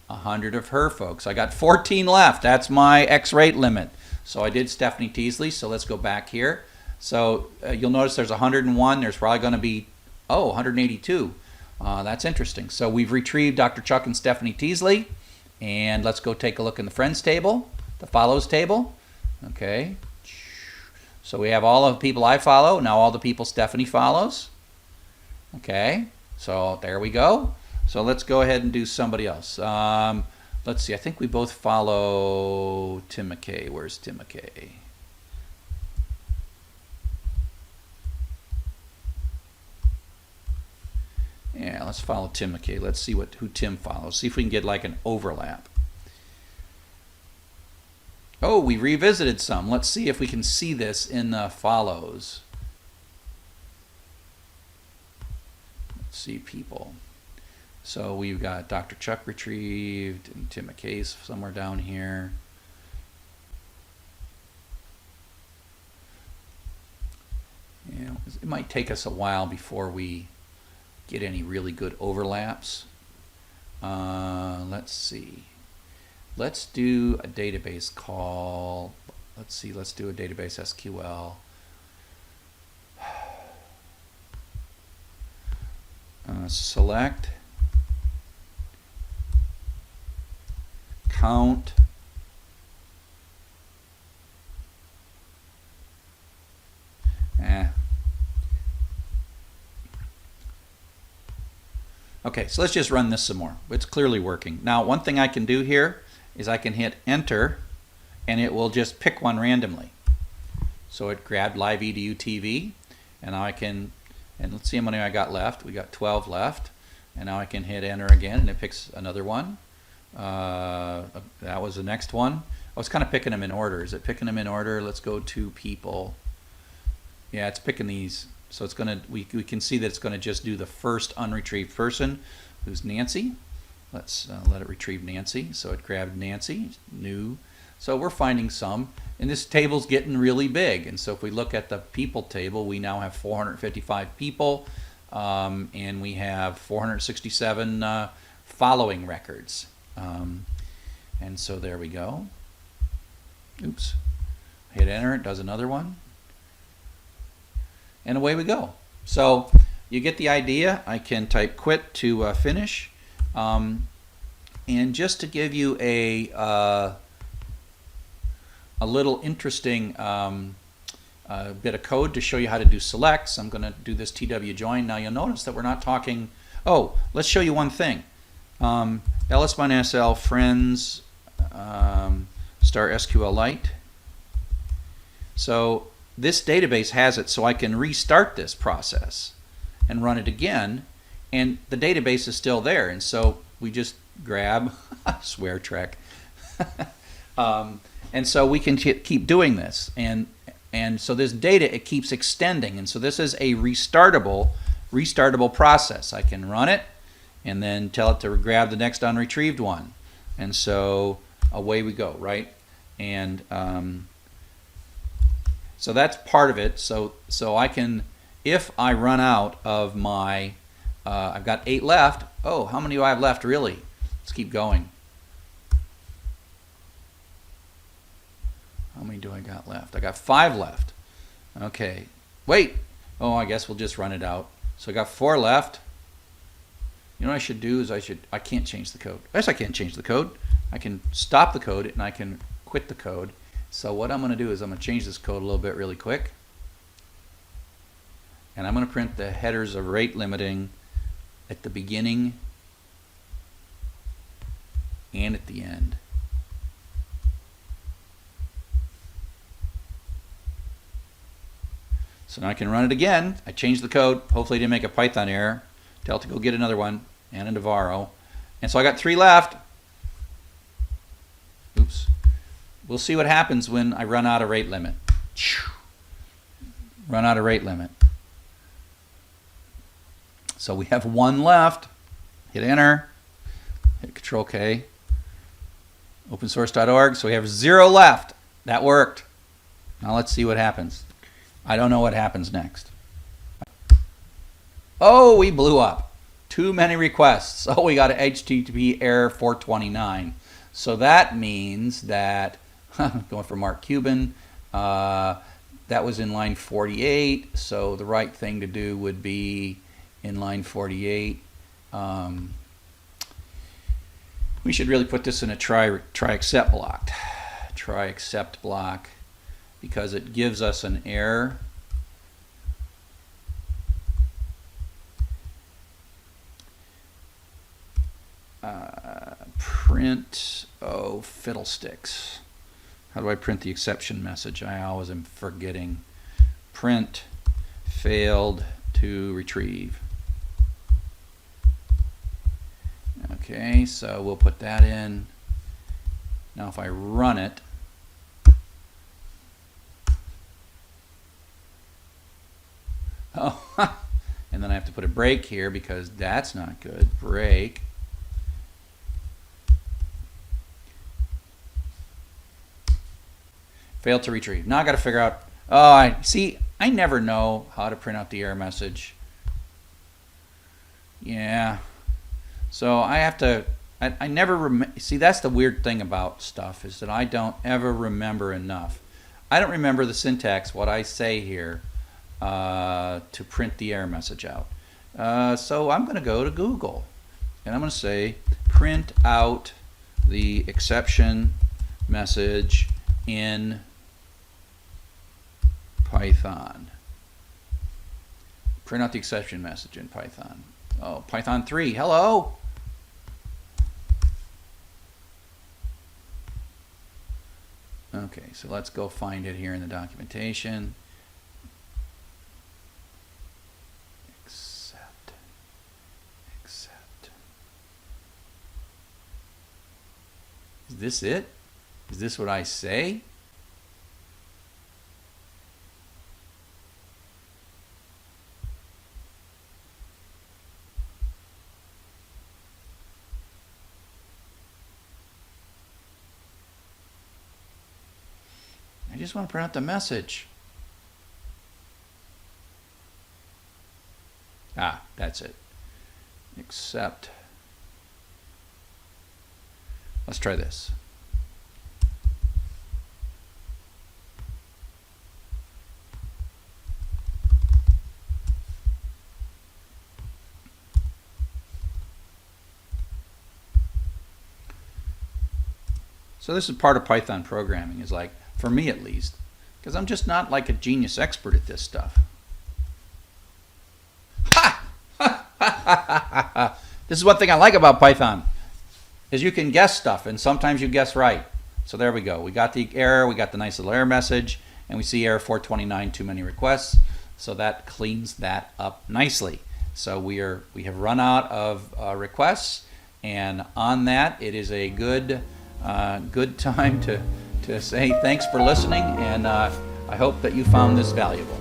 100 of her folks. I got 14 left. That's my X rate limit. So I did Stephanie Teasley. So let's go back here. So you'll notice there's 101. There's probably going to be, 182. That's interesting. So we've retrieved Dr. Chuck and Stephanie Teasley. And let's go take a look in the friends table, the follows table. Okay. So we have all of the people I follow. Now all the people Stephanie follows. Okay. So there we go. So let's go ahead and do somebody else. Let's see. I think we both follow Tim McKay. Where's Tim McKay? Yeah, let's follow Tim McKay. Let's see who Tim follows. See if we can get like an overlap. Oh, we revisited some. Let's see if we can see this in the follows. Let's see people. So we've got Dr. Chuck retrieved, and Tim McKay's somewhere down here. Yeah, it might take us a while before we get any really good overlaps. Let's see. Let's do a database call. Let's do a database SQL. Select count Okay, so let's just run this some more. It's clearly working. Now, one thing I can do here is I can hit enter, and it will just pick one randomly. So it grabbed live edu TV, and now I can, and let's see how many I got left. We got 12 left, and now I can hit enter again, and it picks another one. That was the next one. I was kind of picking them in order. Is it picking them in order? Let's go to people. Yeah, it's picking these. So it's going to, we can see that it's going to just do the first unretrieved person, who's Nancy. Let's let it retrieve Nancy. So it grabbed Nancy, new. So we're finding some. And this table's getting really big. And so if we look at the people table, we now have 455 people. And we have 467 following records. And so there we go. Oops. Hit enter, it does another one. And away we go. So you get the idea. I can type quit to finish. And just to give you a little interesting bit of code to show you how to do selects, I'm going to do this TW join. Now you'll notice that we're not talking. Oh, let's show you one thing. ls-l friends Star SQLite. So this database has it, so I can restart this process and run it again, and the database is still there. And so we just grab swear trek, and so we can keep doing this, and so this data, it keeps extending, and so this is a restartable process. I can run it and then tell it to grab the next unretrieved one, and so away we go, right? And so that's part of it. So I can, if I run out of my, I've got 8 left. Oh, how many do I have left really? Let's keep going. How many do I got left? I got 5 left. Okay, wait. Oh, I guess we'll just run it out. So I got 4 left. You know what I should do is I can't change the code. Yes, I can't change the code. I can stop the code and I can quit the code. So what I'm going to do is I'm going to change this code a little bit really quick. And I'm going to print the headers of rate limiting at the beginning and at the end. So now I can run it again. I changed the code. Hopefully I didn't make a Python error. Tell it to go get another one and a Navarro. And so I got 3 left. Oops. We'll see what happens when I run out of rate limit. Run out of rate limit. So we have 1 left. Hit enter. Hit Control K. Opensource.org. So we have 0 left. That worked. Now let's see what happens. I don't know what happens next. Oh, we blew up. Too many requests. Oh, we got an HTTP error 429. So that means that, going for Mark Cuban, that was in line 48. So the right thing to do would be in line 48. We should really put this in a try except block. Try except block, because it gives us an error. Print, oh fiddlesticks. How do I print the exception message? I always am forgetting. Print failed to retrieve. Okay, so we'll put that in. Now if I run it, oh, and then I have to put a break here because that's not good. Break. Failed to retrieve. Now I got to figure out. Oh, I never know how to print out the error message. Yeah. So I have to. I never remember. See, that's the weird thing about stuff, is that I don't ever remember enough. I don't remember the syntax, what I say here, to print the error message out. So I'm going to go to Google, and I'm going to say print out the exception message in Python. Print out the exception message in Python. Oh, Python 3, hello. Okay, so let's go find it here in the documentation. Accept. Is this it? Is this what I say? I just want to print out the message. Ah, that's it. Accept. Let's try this. So this is part of Python programming, is like, for me at least, because I'm just not like a genius expert at this stuff. Ha! This is one thing I like about Python. is you can guess stuff, and sometimes you guess right. So there we go. We got the error, we got the nice little error message, and we see error 429, too many requests. So that cleans that up nicely. So we have run out of requests, and on that, it is a good time to say thanks for listening, and I hope that you found this valuable.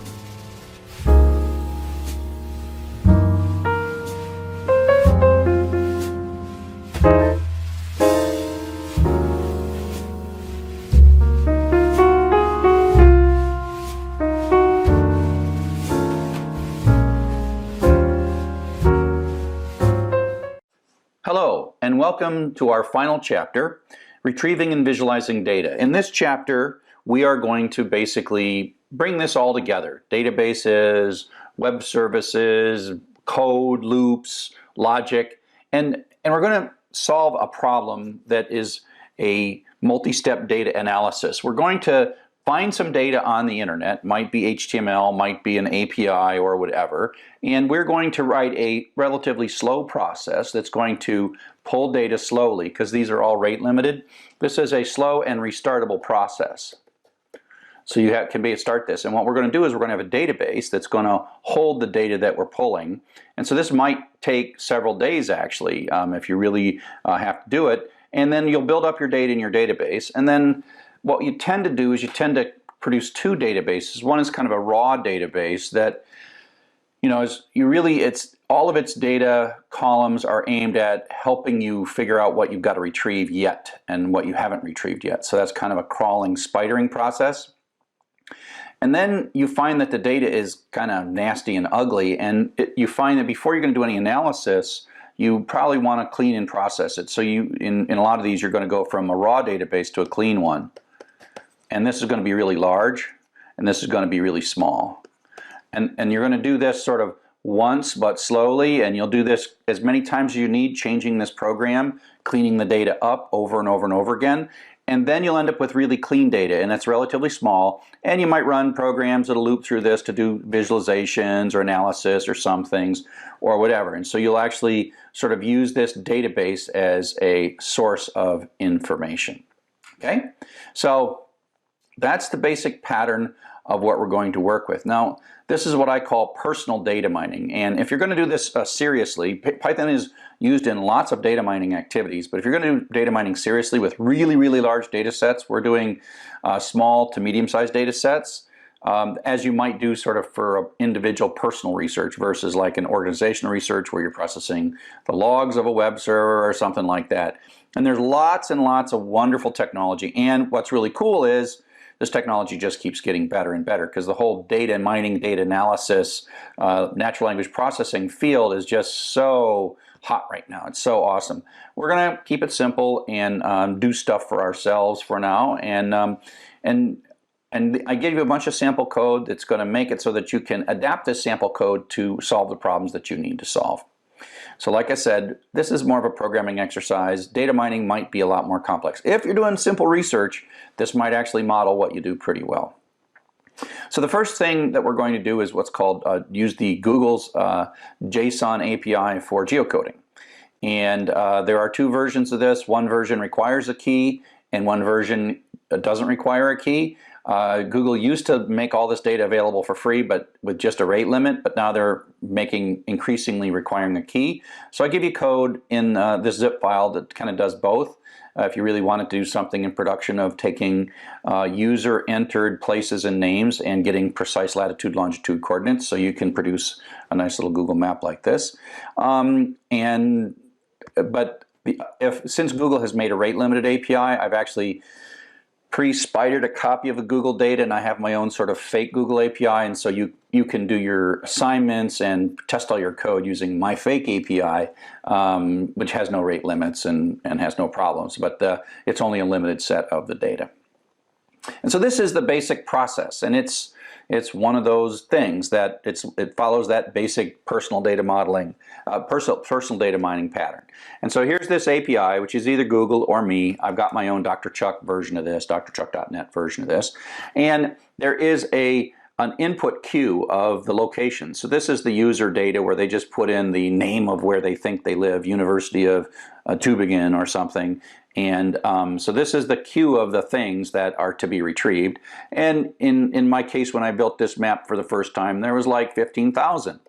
Hello, and welcome to our final chapter, Retrieving and Visualizing Data. In this chapter, we are going to basically bring this all together. Databases, web services, code, loops, logic, and we're going to solve a problem that is a multi-step data analysis. We're going to find some data on the internet, might be HTML, might be an API or whatever, and we're going to write a relatively slow process that's going to pull data slowly, because these are all rate limited. This is a slow and restartable process. So you can start this, and what we're going to do is we're going to have a database that's going to hold the data that we're pulling. And so this might take several days actually, if you really have to do it, and then you'll build up your data in your database, and then what you tend to do is you tend to produce two databases. One is kind of a raw database that, it's all of its data columns are aimed at helping you figure out what you've got to retrieve yet and what you haven't retrieved yet. So that's kind of a crawling, spidering process. And then you find that the data is kind of nasty and ugly, and you find that before you're going to do any analysis, you probably want to clean and process it. So in a lot of these, you're going to go from a raw database to a clean one. And this is going to be really large, and this is going to be really small. And you're going to do this sort of once, but slowly, and you'll do this as many times as you need, changing this program, cleaning the data up over and over and over again. And then you'll end up with really clean data, and it's relatively small. And you might run programs that'll loop through this to do visualizations or analysis or some things or whatever. And so you'll actually sort of use this database as a source of information. Okay? So that's the basic pattern of what we're going to work with. Now, this is what I call personal data mining. And if you're going to do this seriously, Python is used in lots of data mining activities, but if you're going to do data mining seriously with really, really large data sets, we're doing small to medium-sized data sets, as you might do sort of for individual personal research versus like an organizational research where you're processing the logs of a web server or something like that. And there's lots and lots of wonderful technology. And what's really cool is this technology just keeps getting better and better, because the whole data mining, data analysis, natural language processing field is just so hot right now. It's so awesome. We're going to keep it simple and do stuff for ourselves for now. And I gave you a bunch of sample code that's going to make it so that you can adapt this sample code to solve the problems that you need to solve. So like I said, this is more of a programming exercise. Data mining might be a lot more complex. If you're doing simple research, this might actually model what you do pretty well. So the first thing that we're going to do is what's called use the Google's JSON API for geocoding. And there are two versions of this. One version requires a key, and one version doesn't require a key. Google used to make all this data available for free, but with just a rate limit, but now they're increasingly requiring a key. So I give you code in this zip file that kind of does both. If you really wanted to do something in production of taking user entered places and names and getting precise latitude, longitude coordinates, so you can produce a nice little Google map like this. Since Google has made a rate limited API, I've actually pre-spidered a copy of the Google data, and I have my own sort of fake Google API, and so you can do your assignments and test all your code using my fake API, which has no rate limits and has no problems, but it's only a limited set of the data. And so this is the basic process, and it's one of those things that it follows that basic personal data modeling, personal data mining pattern. And so here's this API, which is either Google or me. I've got my own Dr. Chuck version of this, drchuck.net version of this. And there is a an input queue of the location. So this is the user data where they just put in the name of where they think they live, University of Tübingen or something. And so this is the queue of the things that are to be retrieved. And in my case, when I built this map for the first time, there was like 15,000.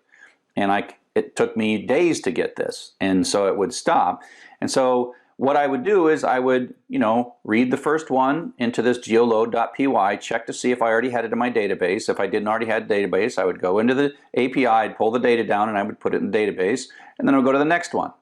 And it took me days to get this. And so it would stop. And so what I would do is I would, read the first one into this geoload.py, check to see if I already had it in my database. If I didn't already have a database, I would go into the API, I'd pull the data down, and I would put it in the database. And then I would go to the next one,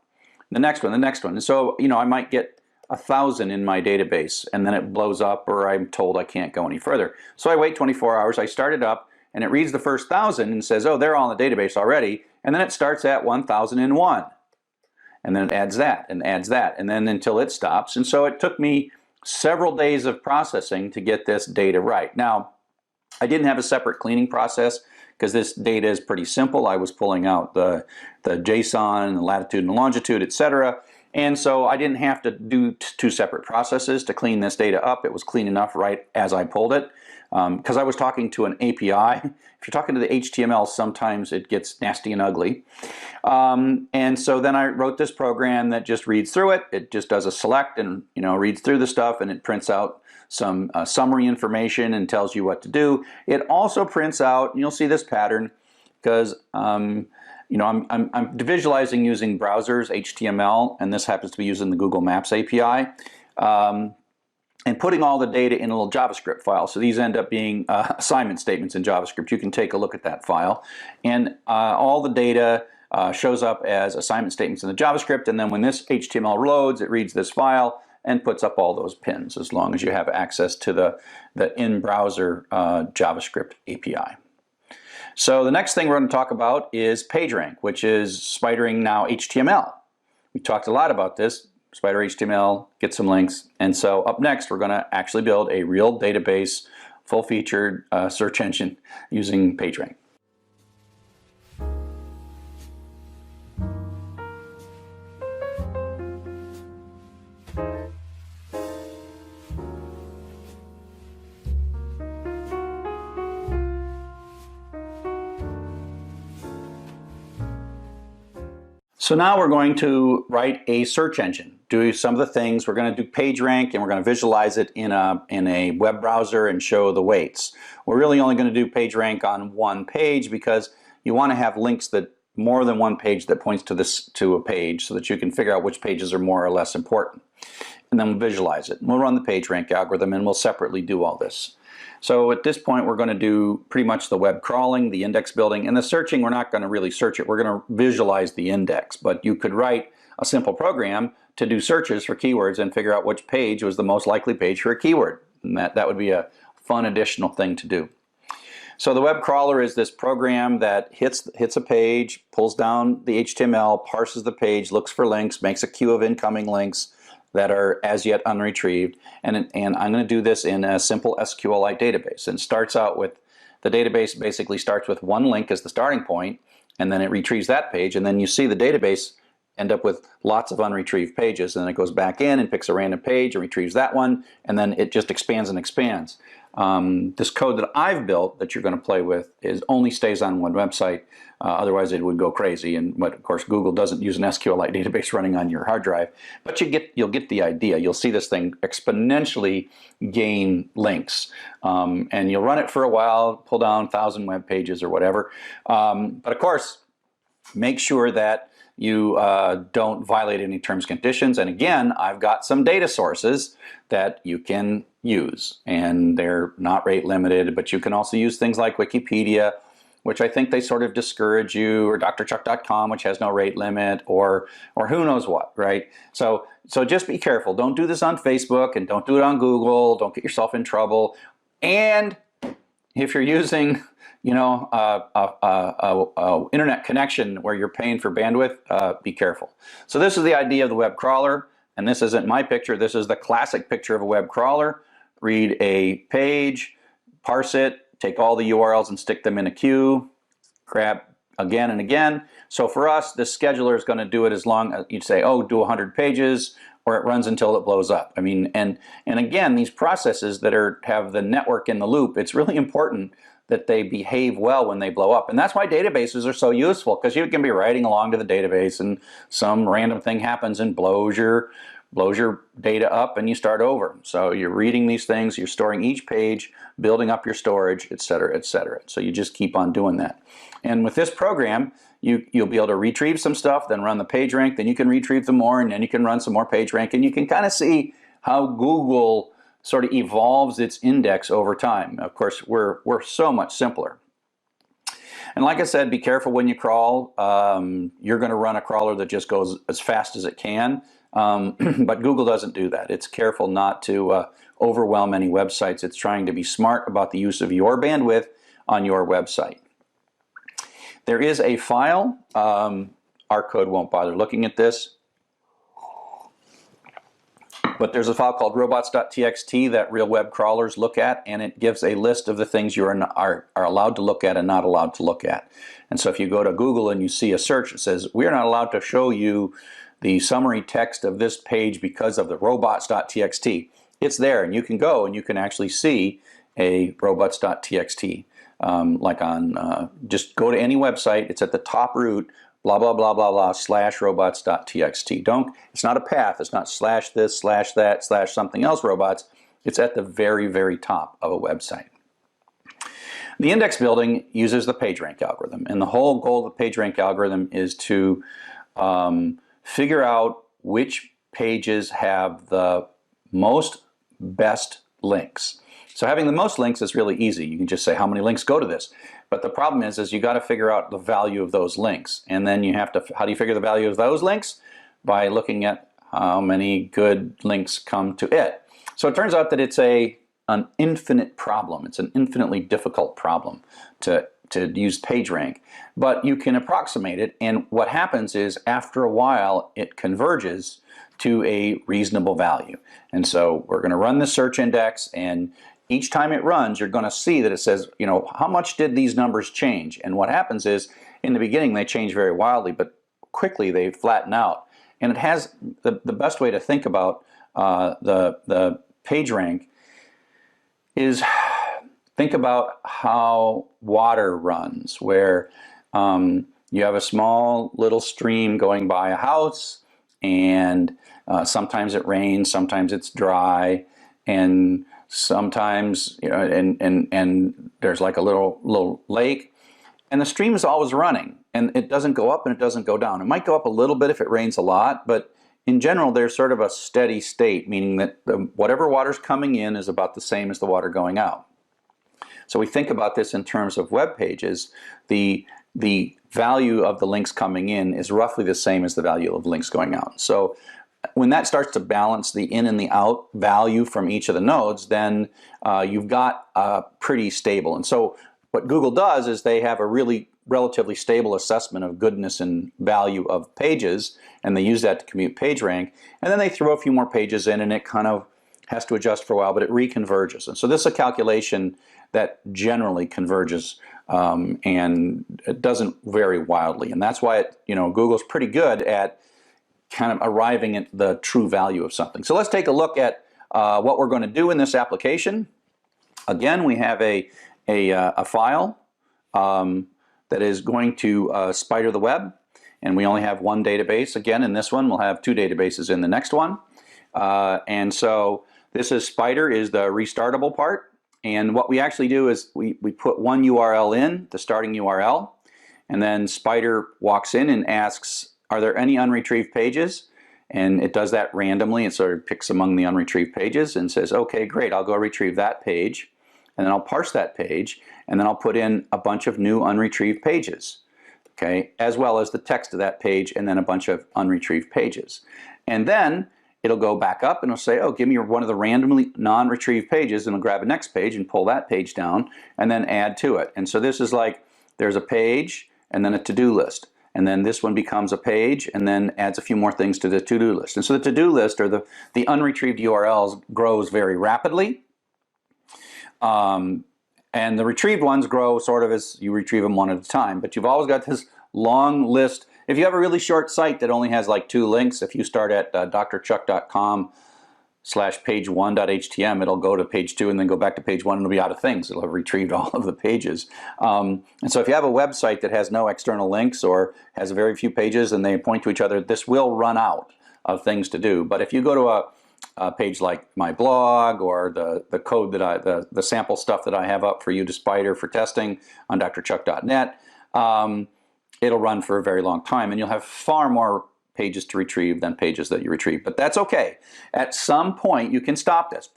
the next one, the next one. And so, I might get 1,000 in my database, and then it blows up, or I'm told I can't go any further. So I wait 24 hours, I start it up, and it reads the first 1,000 and says, oh, they're all in the database already. And then it starts at 1,001. And then it adds that, and adds that, and then until it stops. And so it took me several days of processing to get this data right. Now, I didn't have a separate cleaning process because this data is pretty simple. I was pulling out the JSON, the latitude and longitude, etc. And so I didn't have to do two separate processes to clean this data up. It was clean enough right as I pulled it. Because I was talking to an API. If you're talking to the HTML, sometimes it gets nasty and ugly. And so then I wrote this program that just reads through it. It just does a select and reads through the stuff, and it prints out some summary information and tells you what to do. It also prints out, and you'll see this pattern, because I'm visualizing using browsers, HTML, and this happens to be using the Google Maps API. And putting all the data in a little JavaScript file. So these end up being assignment statements in JavaScript. You can take a look at that file. And all the data shows up as assignment statements in the JavaScript. And then when this HTML loads, it reads this file and puts up all those pins, as long as you have access to the in-browser JavaScript API. So the next thing we're going to talk about is PageRank, which is spidering now HTML. We talked a lot about this. Spider HTML, get some links. And so up next, we're going to actually build a real database, full-featured search engine using PageRank. So now we're going to write a search engine, do some of the things. We're going to do PageRank, and we're going to visualize it in a web browser and show the weights. We're really only going to do PageRank on one page because you want to have links that more than one page that points to a page, so that you can figure out which pages are more or less important. And then we'll visualize it. And we'll run the PageRank algorithm, and we'll separately do all this. So at this point, we're going to do pretty much the web crawling, the index building, and the searching. We're not going to really search it. We're going to visualize the index. But you could write a simple program to do searches for keywords and figure out which page was the most likely page for a keyword. And that would be a fun additional thing to do. So the web crawler is this program that hits a page, pulls down the HTML, parses the page, looks for links, makes a queue of incoming links that are as yet unretrieved, and I'm going to do this in a simple SQLite database. And starts out with, the database basically starts with one link as the starting point, and then it retrieves that page, and then you see the database end up with lots of unretrieved pages, and then it goes back in and picks a random page and retrieves that one, and then it just expands and expands. This code that I've built that you're going to play with only stays on one website. Otherwise it would go crazy. But of course Google doesn't use an SQLite database running on your hard drive. But you'll get the idea. You'll see this thing exponentially gain links, and you'll run it for a while, pull down 1,000 web pages or whatever. But of course, make sure that you don't violate any terms and conditions. And again, I've got some data sources that you can use, and they're not rate limited, but you can also use things like Wikipedia, which I think they sort of discourage you, or drchuck.com, which has no rate limit, or who knows what, right? So just be careful. Don't do this on Facebook, and don't do it on Google. Don't get yourself in trouble. And if you're using internet connection where you're paying for bandwidth, be careful. So this is the idea of the web crawler, and this isn't my picture. This is the classic picture of a web crawler. Read a page, parse it, take all the URLs and stick them in a queue, grab again and again. So for us, this scheduler is going to do it as long as you'd say, oh, do 100 pages, or it runs until it blows up. I mean, and again, these processes that have the network in the loop, it's really important that they behave well when they blow up. And that's why databases are so useful, because you can be writing along to the database and some random thing happens and blows your data up and you start over. So you're reading these things, you're storing each page, building up your storage, etc., etc. So you just keep on doing that. And with this program, you'll be able to retrieve some stuff, then run the PageRank, then you can retrieve some more, and then you can run some more PageRank, and you can kind of see how Google sort of evolves its index over time. Of course, we're so much simpler. And like I said, be careful when you crawl. You're going to run a crawler that just goes as fast as it can, but Google doesn't do that. It's careful not to overwhelm any websites. It's trying to be smart about the use of your bandwidth on your website. There is a file. Our code won't bother looking at this. But there's a file called robots.txt that real web crawlers look at, and it gives a list of the things you are allowed to look at and not allowed to look at. And so if you go to Google and you see a search that says, we are not allowed to show you the summary text of this page because of the robots.txt, it's there, and you can go and you can actually see a robots.txt. Like on, just go to any website, it's at the top root, blah, blah, blah, blah, blah, /robots.txt. It's not a path. It's not /this, /that, /something else robots. It's at the very, very top of a website. The index building uses the PageRank algorithm. And the whole goal of the PageRank algorithm is to figure out which pages have the best links. So having the most links is really easy. You can just say how many links go to this. But the problem is you got to figure out the value of those links. And then you have to, how do you figure the value of those links? By looking at how many good links come to it. So it turns out that it's an infinite problem. It's an infinitely difficult problem to use PageRank. But you can approximate it, and what happens is after a while it converges to a reasonable value. And so we're going to run the search index, and each time it runs, you're going to see that it says, you know, how much did these numbers change? And what happens is, in the beginning, they change very wildly, but quickly they flatten out. And it has the best way to think about the PageRank is think about how water runs, where you have a small little stream going by a house, and sometimes it rains, sometimes it's dry, and sometimes, you know, and there's like a little lake, and the stream is always running, and it doesn't go up and it doesn't go down. It might go up a little bit if it rains a lot, but in general there's sort of a steady state, meaning that whatever water's coming in is about the same as the water going out. So we think about this in terms of web pages. The value of the links coming in is roughly the same as the value of links going out. So when that starts to balance the in and the out value from each of the nodes, then you've got pretty stable. And so what Google does is they have a really relatively stable assessment of goodness and value of pages, and they use that to compute PageRank, and then they throw a few more pages in, and it kind of has to adjust for a while, but it reconverges. And so this is a calculation that generally converges, and it doesn't vary wildly. And that's why Google's pretty good at kind of arriving at the true value of something. So let's take a look at what we're going to do in this application. Again, we have a file that is going to spider the web, and we only have one database. Again, in this one, we'll have two databases in the next one. And so this is spider is the restartable part. And what we actually do is we put one URL in, the starting URL, and then spider walks in and asks, are there any unretrieved pages? And it does that randomly. It sort of picks among the unretrieved pages and says, okay, great, I'll go retrieve that page. And then I'll parse that page, and then I'll put in a bunch of new unretrieved pages, okay, as well as the text of that page, and then a bunch of unretrieved pages. And then it'll go back up and it'll say, oh, give me one of the randomly non-retrieved pages, and it'll grab a next page and pull that page down and then add to it. And so this is like, there's a page and then a to-do list. And then this one becomes a page and then adds a few more things to the to-do list. And so the to-do list, or the unretrieved URLs, grows very rapidly. And the retrieved ones grow sort of as you retrieve them one at a time. But you've always got this long list. If you have a really short site that only has like 2 links, if you start at drchuck.com page1.htm, it'll go to page 2 and then go back to page 1 and it'll be out of things. It'll have retrieved all of the pages. And so if you have a website that has no external links or has very few pages and they point to each other, this will run out of things to do. But if you go to a page like my blog or the code that the sample stuff that I have up for you to spider for testing on drchuck.net, it'll run for a very long time and you'll have far more pages to retrieve than pages that you retrieve. But that's okay. At some point you can stop this.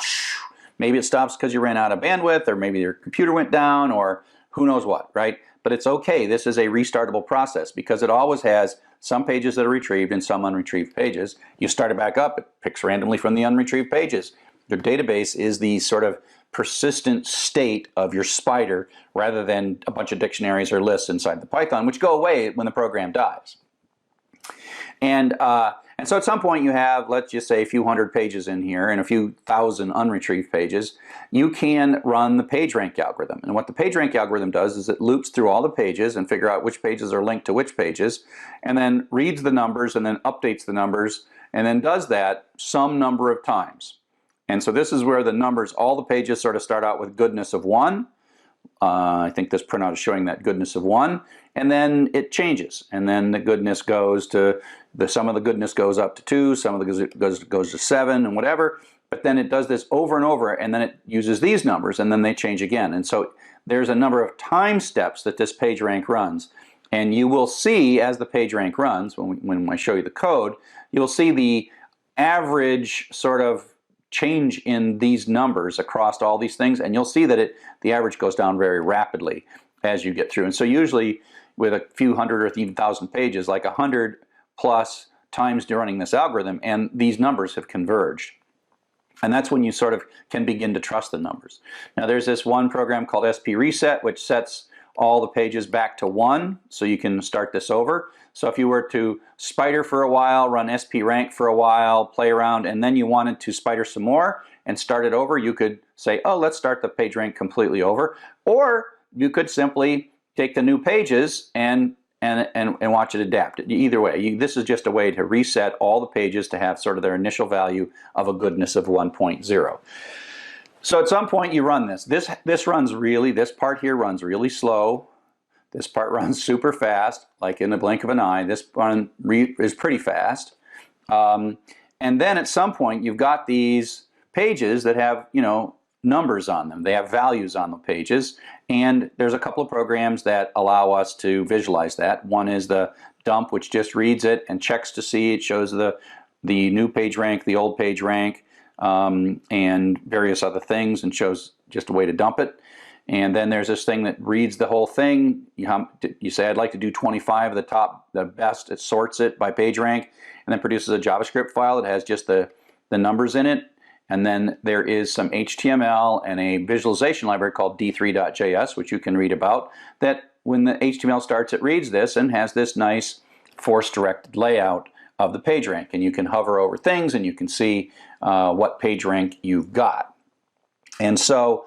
Maybe it stops because you ran out of bandwidth, or maybe your computer went down, or who knows what, right? But it's okay. This is a restartable process because it always has some pages that are retrieved and some unretrieved pages. You start it back up, it picks randomly from the unretrieved pages. Your database is the sort of persistent state of your spider rather than a bunch of dictionaries or lists inside the Python, which go away when the program dies. And so at some point you have, let's just say, a few hundred pages in here and a few thousand unretrieved pages. You can run the PageRank algorithm. And what the PageRank algorithm does is it loops through all the pages and figure out which pages are linked to which pages, and then reads the numbers and then updates the numbers, and then does that some number of times. And so this is where the numbers, all the pages sort of start out with goodness of 1. I think this printout is showing that goodness of 1, and then it changes, and then the goodness goes to some of the goodness goes up to 2, some of the goes to 7, and whatever. But then it does this over and over, and then it uses these numbers, and then they change again. And so there's a number of time steps that this PageRank runs, and you will see as the PageRank runs, when I show you the code, you'll see the average sort of change in these numbers across all these things, and you'll see that the average goes down very rapidly as you get through. And so usually with a few hundred or even thousand pages, like 100 plus times running this algorithm, and these numbers have converged. And that's when you sort of can begin to trust the numbers. Now there's this one program called SP Reset, which sets all the pages back to 1, so you can start this over. So if you were to spider for a while, run SP Rank for a while, play around, and then you wanted to spider some more and start it over, you could say, oh, let's start the PageRank completely over. Or you could simply take the new pages and watch it adapt. Either way, this is just a way to reset all the pages to have sort of their initial value of a goodness of 1.0. So at some point you run this. This runs really, this part here runs really slow. This part runs super fast, like in the blink of an eye. This one is pretty fast. And then at some point you've got these pages that have, numbers on them. They have values on the pages, and there's a couple of programs that allow us to visualize that. One is the dump, which just reads it and checks to see. It shows the new page rank, the old page rank, and various other things, and shows just a way to dump it. And then there's this thing that reads the whole thing. You say, I'd like to do 25 of the top, the best. It sorts it by page rank, and then produces a JavaScript file that has just the numbers in it. And then there is some HTML and a visualization library called d3.js, which you can read about, that when the HTML starts, it reads this and has this nice force-directed layout of the PageRank. And you can hover over things and you can see what PageRank you've got. And so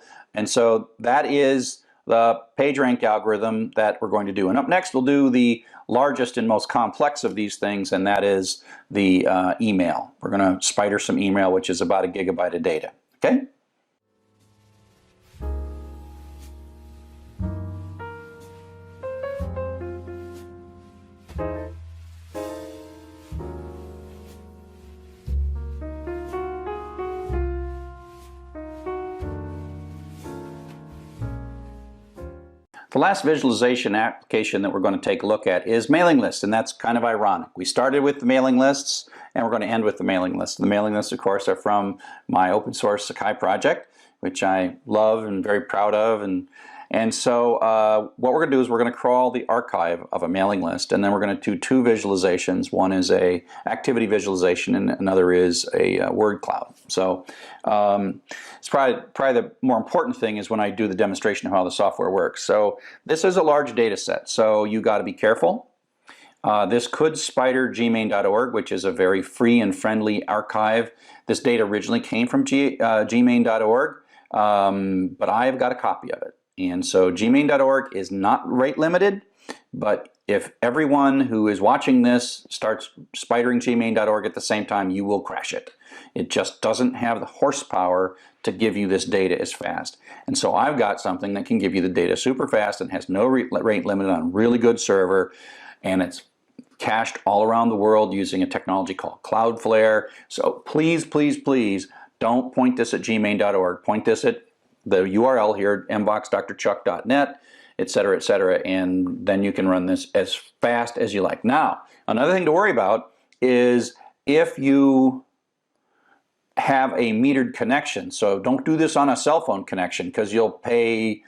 that is the PageRank algorithm that we're going to do. And up next, we'll do the largest and most complex of these things, and that is the email. We're going to spider some email, which is about 1 gigabyte of data. Okay? The last visualization application that we're going to take a look at is mailing lists, and that's kind of ironic. We started with the mailing lists, and we're going to end with the mailing lists. The mailing lists, of course, are from my open source Sakai project, which I love and very proud of. And so what we're going to do is we're going to crawl the archive of a mailing list, and then we're going to do 2 visualizations. One is a activity visualization, and another is a word cloud. So it's probably the more important thing is when I do the demonstration of how the software works. So this is a large data set, so you got to be careful. This could spider gmain.org, which is a very free and friendly archive. This data originally came from gmain.org, but I've got a copy of it. And so gmain.org is not rate limited. But if everyone who is watching this starts spidering gmain.org at the same time, you will crash it. It just doesn't have the horsepower to give you this data as fast. And so I've got something that can give you the data super fast and has no rate limit on a really good server, and it's cached all around the world using a technology called Cloudflare. So please, please, please don't point this at gmain.org. Point this at the URL here, mboxdrchuck.net, etc., and then you can run this as fast as you like. Now, another thing to worry about is if you have a metered connection. So don't do this on a cell phone connection because you'll pay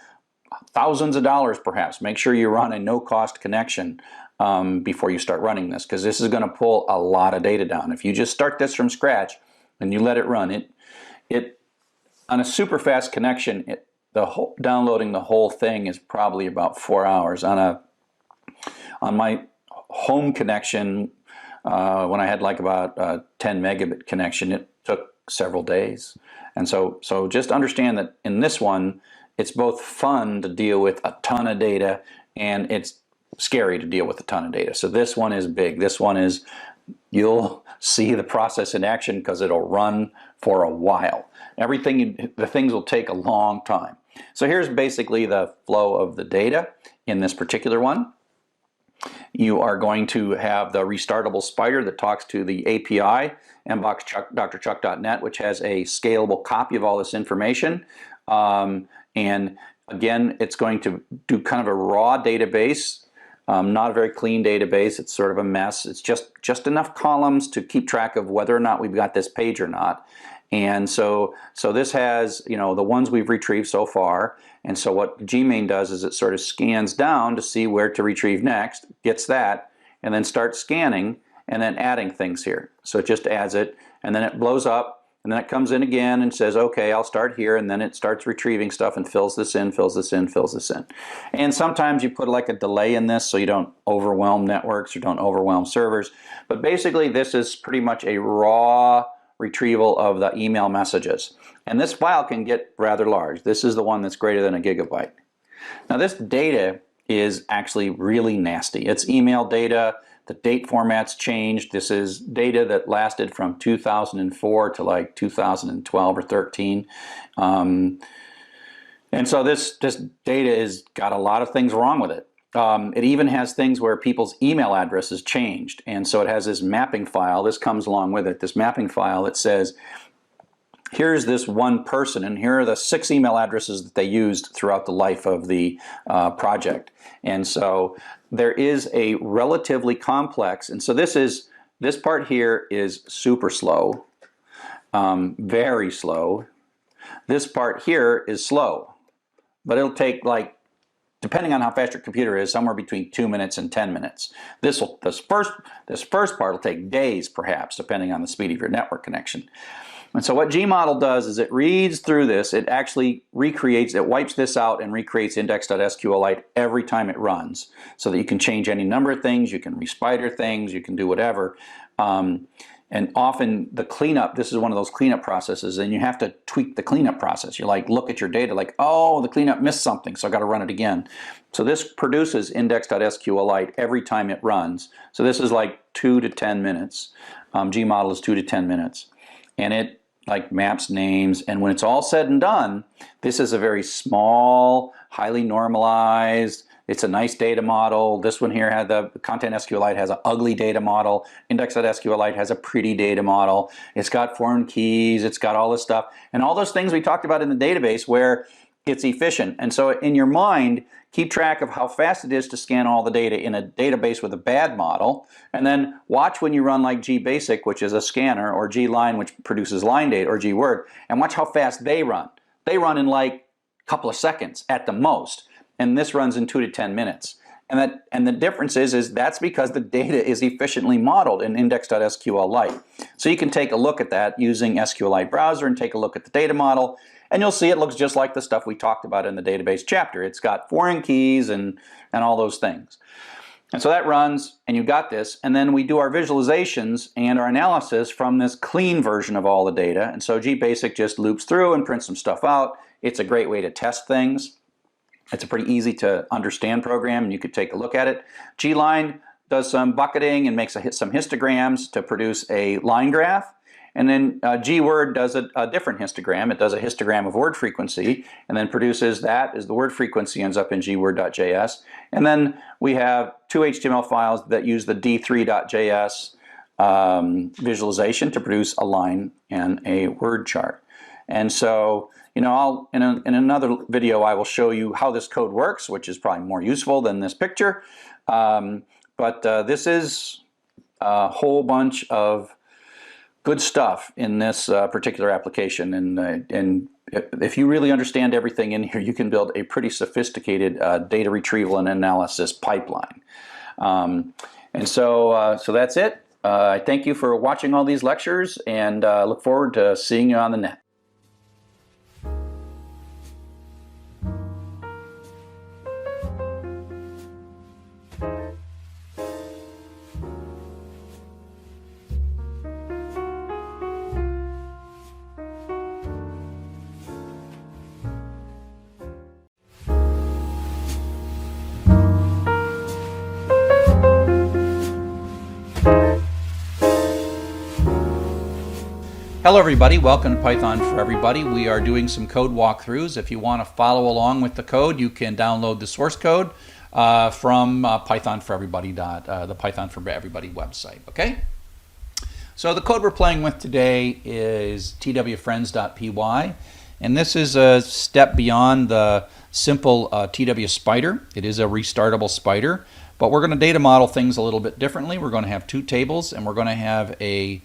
thousands of dollars perhaps. Make sure you run a no-cost connection before you start running this, because this is going to pull a lot of data down. If you just start this from scratch and you let it run, it on a super fast connection, downloading the whole thing is probably about 4 hours. On my home connection, when I had like about a 10 megabit connection, it took several days. And so just understand that in this one, it's both fun to deal with a ton of data and it's scary to deal with a ton of data. So this one is big. This one is, you'll see the process in action because it'll run for a while. The things will take a long time. So here's basically the flow of the data in this particular one. You are going to have the restartable spider that talks to the API, mboxdrchuck.net, which has a scalable copy of all this information. And again, it's going to do kind of a raw database, not a very clean database. It's sort of a mess. It's just enough columns to keep track of whether or not we've got this page or not. And so this has, the ones we've retrieved so far. And so what Gmain does is it sort of scans down to see where to retrieve next, gets that, and then starts scanning and then adding things here. So it just adds it, and then it blows up, and then it comes in again and says, okay, I'll start here, and then it starts retrieving stuff and fills this in, fills this in, fills this in. And sometimes you put like a delay in this so you don't overwhelm networks or don't overwhelm servers. But basically this is pretty much a raw retrieval of the email messages. And this file can get rather large. This is the one that's greater than a gigabyte. Now this data is actually really nasty. It's email data. The date format's changed. This is data that lasted from 2004 to like 2012 or 13. And so this data has got a lot of things wrong with it. It even has things where people's email addresses changed. And so it has this mapping file. This comes along with it. This mapping file that says, here's this one person, and here are the 6 email addresses that they used throughout the life of the project. And so there is a relatively complex, and so this part here is super slow, very slow. This part here is slow, but it'll take, like, depending on how fast your computer is, somewhere between 2 minutes and 10 minutes. This first part will take days, perhaps, depending on the speed of your network connection. And so what Gmodel does is it reads through this, it actually recreates, it wipes this out and recreates index.sqlite every time it runs, so that you can change any number of things, you can respider things, you can do whatever. And often the cleanup, this is one of those cleanup processes, and you have to tweak the cleanup process. You like look at your data like, oh, the cleanup missed something, so I got to run it again. So this produces index.sqlite every time it runs. So this is like 2 to 10 minutes. Gmodel is 2 to 10 minutes. And it like maps names, and when it's all said and done, this is a very small, highly normalized, it's a nice data model. This one here had the Content SQLite has an ugly data model. Index.SQLite has a pretty data model. It's got foreign keys, it's got all this stuff, and all those things we talked about in the database where it's efficient. And so in your mind, keep track of how fast it is to scan all the data in a database with a bad model, and then watch when you run like gbasic, which is a scanner, or gline, which produces line data, or gword, and watch how fast they run. They run in like a couple of seconds at the most, and this runs in 2 to 10 minutes. And the difference is that's because the data is efficiently modeled in index.SQLite. So you can take a look at that using SQLite browser and take a look at the data model, and you'll see it looks just like the stuff we talked about in the database chapter. It's got foreign keys and all those things. And so that runs, and you got this, and then we do our visualizations and our analysis from this clean version of all the data. And so gbasic just loops through and prints some stuff out. It's a great way to test things. It's a pretty easy to understand program, and you could take a look at it. Gline does some bucketing and makes some histograms to produce a line graph. And then GWord does a different histogram. It does a histogram of word frequency and then produces that as the word frequency ends up in gword.js. And then we have two HTML files that use the d3.js visualization to produce a line and a word chart. And so, I'll in another video I will show you how this code works, which is probably more useful than this picture. But this is a whole bunch of good stuff in this particular application, and if you really understand everything in here, you can build a pretty sophisticated data retrieval and analysis pipeline. And so that's it. I thank you for watching all these lectures, and look forward to seeing you on the net. Hello everybody, welcome to Python for Everybody. We are doing some code walkthroughs. If you want to follow along with the code, you can download the source code from Python for Everybody, the Python for Everybody website, okay? So the code we're playing with today is twfriends.py, and this is a step beyond the simple TW spider. It is a restartable spider, but we're going to data model things a little bit differently. We're going to have two tables, and we're going to have a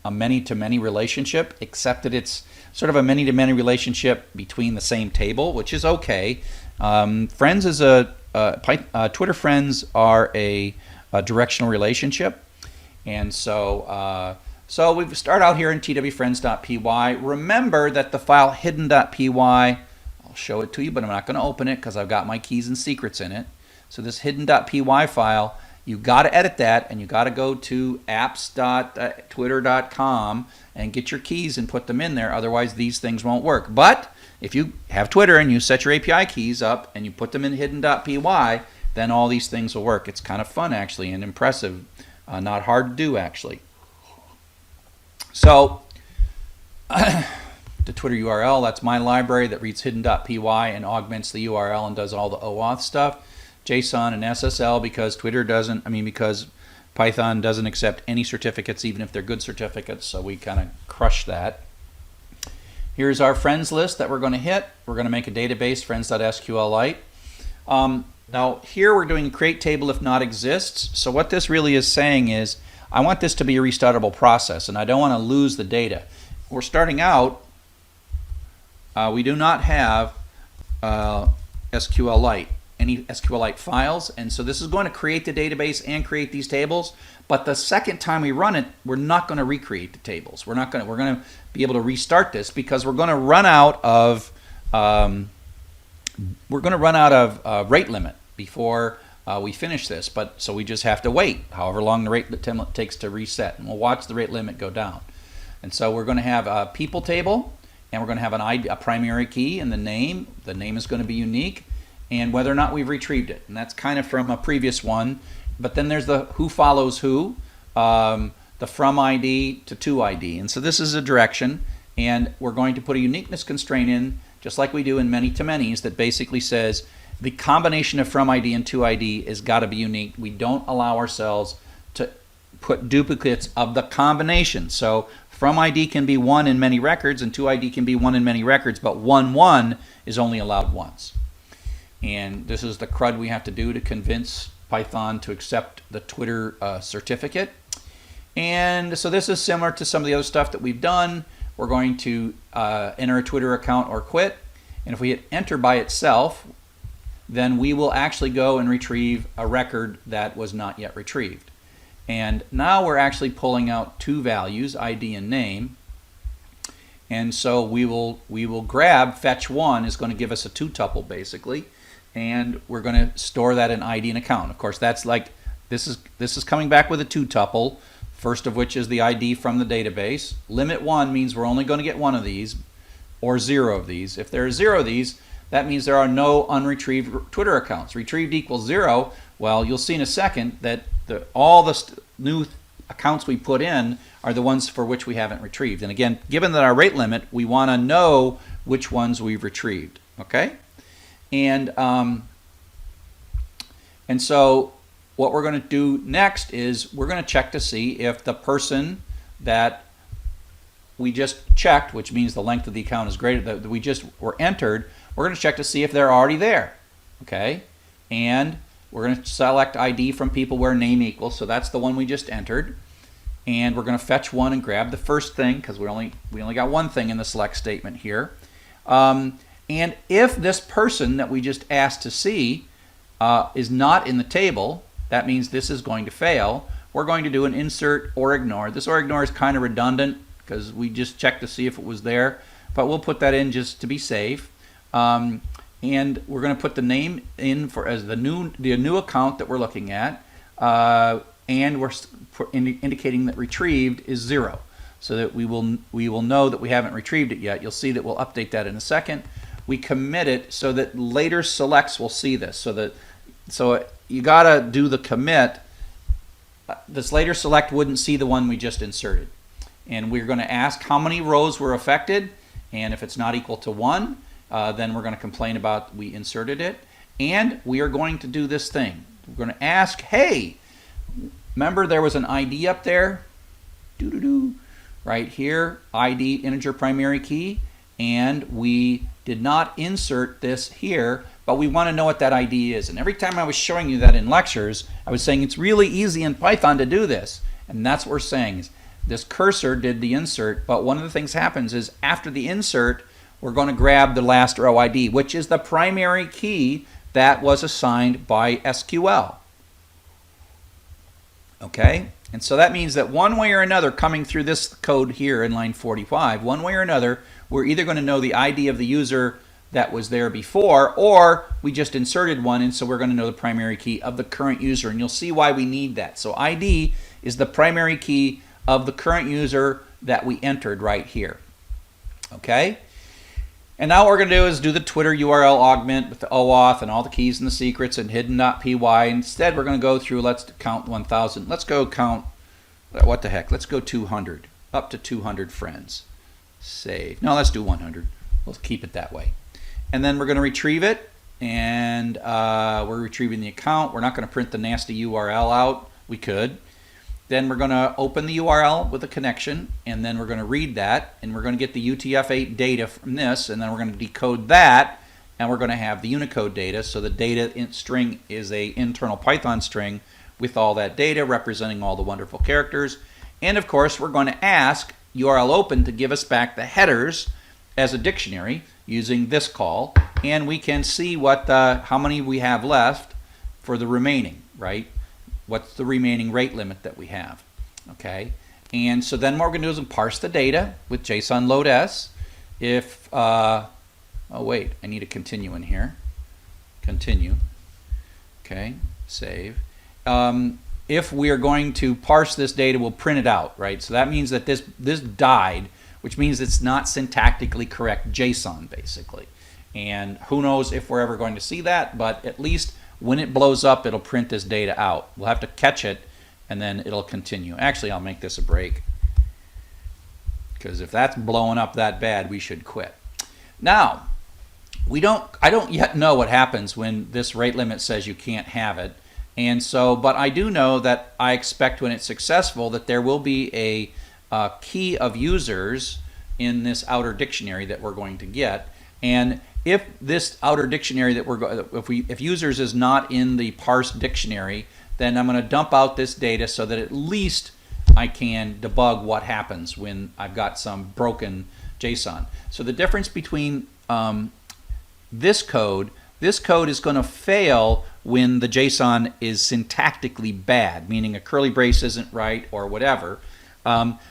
many-to-many relationship, except that it's sort of a many-to-many relationship between the same table, which is okay. Friends is Twitter friends are a directional relationship, and so we start out here in twfriends.py. Remember that the file hidden.py, I'll show it to you, but I'm not going to open it because I've got my keys and secrets in it. So this hidden.py file, you got to edit that, and you got to go to apps.twitter.com and get your keys and put them in there. Otherwise, these things won't work. But if you have Twitter and you set your API keys up and you put them in hidden.py, then all these things will work. It's kind of fun, actually, and impressive. Not hard to do, actually. So the Twitter URL, that's my library that reads hidden.py and augments the URL and does all the OAuth stuff. JSON and SSL because because Python doesn't accept any certificates, even if they're good certificates, so we kind of crush that. Here's our friends list that we're going to hit. We're going to make a database, friends.sqlite. Now here we're doing create table if not exists. So what this really is saying is I want this to be a restartable process, and I don't want to lose the data. We're starting out, we do not have SQLite. Any SQLite files, and so this is going to create the database and create these tables, but the second time we run it, we're not going to recreate the tables. We're going to be able to restart this because we're going to run out of rate limit before we finish this, but so we just have to wait however long the rate limit takes to reset, and we'll watch the rate limit go down. And so we're going to have a people table, and we're going to have a primary key and the name. The name is going to be unique, and whether or not we've retrieved it. And that's kind of from a previous one. But then there's the who follows who, the from ID to to ID. And so this is a direction, and we're going to put a uniqueness constraint in, just like we do in many-to-manys, that basically says the combination of from ID and to ID has got to be unique. We don't allow ourselves to put duplicates of the combination. So from ID can be 1 in many records, and to ID can be 1 in many records, but 1 is only allowed once. And this is the crud we have to do to convince Python to accept the Twitter certificate. And so this is similar to some of the other stuff that we've done. We're going to enter a Twitter account or quit. And if we hit enter by itself, then we will actually go and retrieve a record that was not yet retrieved. And now we're actually pulling out two values, ID and name. And so we will grab fetch1 is going to give us a two tuple basically. And we're going to store that in ID and account. Of course, that's like this is coming back with a two tuple, first of which is the ID from the database. Limit 1 means we're only going to get one of these, or 0 of these. If there are 0 of these, that means there are no unretrieved Twitter accounts. Retrieved equals 0. Well, you'll see in a second that all the new accounts we put in are the ones for which we haven't retrieved. And again, given that our rate limit, we want to know which ones we've retrieved. Okay? And so what we're going to do next is we're going to check to see if the person that we just checked, which means the length of the account is greater, that we just were entered, we're going to check to see if they're already there. Okay? And we're going to select ID from people where name equals, so that's the one we just entered. And we're going to fetch one and grab the first thing, because we only got one thing in the select statement here. And if this person that we just asked to see is not in the table, that means this is going to fail. We're going to do an insert or ignore. This or ignore is kind of redundant because we just checked to see if it was there, but we'll put that in just to be safe. And we're going to put the name in as the new account that we're looking at, and we're indicating that retrieved is 0, so that we will know that we haven't retrieved it yet. You'll see that we'll update that in a second. We commit it so that later selects will see this. So you got to do the commit. This later select wouldn't see the one we just inserted. And we're going to ask how many rows were affected, and if it's not equal to 1, then we're going to complain about we inserted it. And we are going to do this thing. We're going to ask, hey, remember there was an ID up there? Right here, ID integer primary key, and we did not insert this here, but we want to know what that ID is. And every time I was showing you that in lectures, I was saying it's really easy in Python to do this. And that's what we're saying is this cursor did the insert, but one of the things happens is after the insert, we're going to grab the last row ID, which is the primary key that was assigned by SQL. Okay? And so that means that one way or another, coming through this code here in line 45, one way or another, we're either going to know the ID of the user that was there before, or we just inserted one, and so we're going to know the primary key of the current user. And you'll see why we need that. So ID is the primary key of the current user that we entered right here. Okay? And now what we're going to do is do the Twitter URL augment with the OAuth and all the keys and the secrets and hidden.py. Instead, we're going to go through, let's count 1,000. Let's go count, what the heck, let's go 200, up to 200 friends. Save. No, let's do 100. We'll keep it that way. And then we're going to retrieve it, and we're retrieving the account. We're not going to print the nasty URL out. We could. Then we're going to open the URL with a connection, and then we're going to read that, and we're going to get the UTF-8 data from this, and then we're going to decode that, and we're going to have the Unicode data. So the data string is an internal Python string with all that data representing all the wonderful characters. And of course, we're going to ask URL open to give us back the headers as a dictionary using this call, and we can see what how many we have left for the remaining, right? What's the remaining rate limit that we have, okay? And so then what we're going to do is parse the data with JSON load S. If, oh wait, I need a continue in here. Continue, okay, save. If we are going to parse this data, we'll print it out, right? So that means that this died, which means it's not syntactically correct JSON, basically. And who knows if we're ever going to see that, but at least when it blows up, it'll print this data out. We'll have to catch it, and then it'll continue. Actually, I'll make this a break, because if that's blowing up that bad, we should quit. Now, I don't yet know what happens when this rate limit says you can't have it. And so, but I do know that I expect when it's successful that there will be a key of users in this outer dictionary that we're going to get. And if this outer dictionary that if users is not in the parsed dictionary, then I'm going to dump out this data so that at least I can debug what happens when I've got some broken JSON. So the difference between this code is going to fail when the JSON is syntactically bad, meaning a curly brace isn't right or whatever.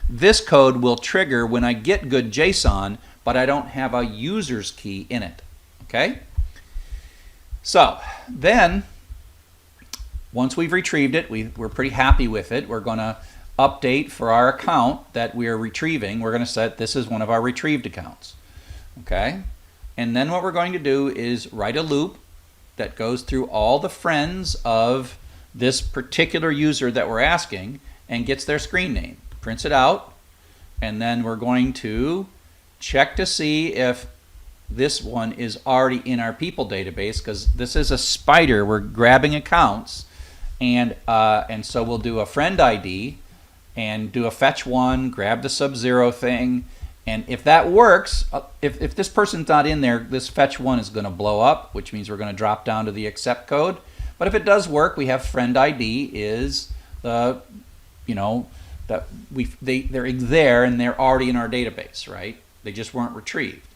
This code will trigger when I get good JSON, but I don't have a user's key in it. Okay? So then, once we've retrieved it, we're pretty happy with it. We're going to update for our account that we're retrieving. We're going to set this as one of our retrieved accounts. Okay? And then what we're going to do is write a loop that goes through all the friends of this particular user that we're asking and gets their screen name, prints it out, and then we're going to check to see if this one is already in our people database, because this is a spider. We're grabbing accounts, and so we'll do a friend ID and do a fetch one, grab the sub-zero thing, and if that works, if this person's not in there, this fetch one is going to blow up, which means we're going to drop down to the accept code. But if it does work, we have friend ID is the, that they're there and they're already in our database, right? They just weren't retrieved.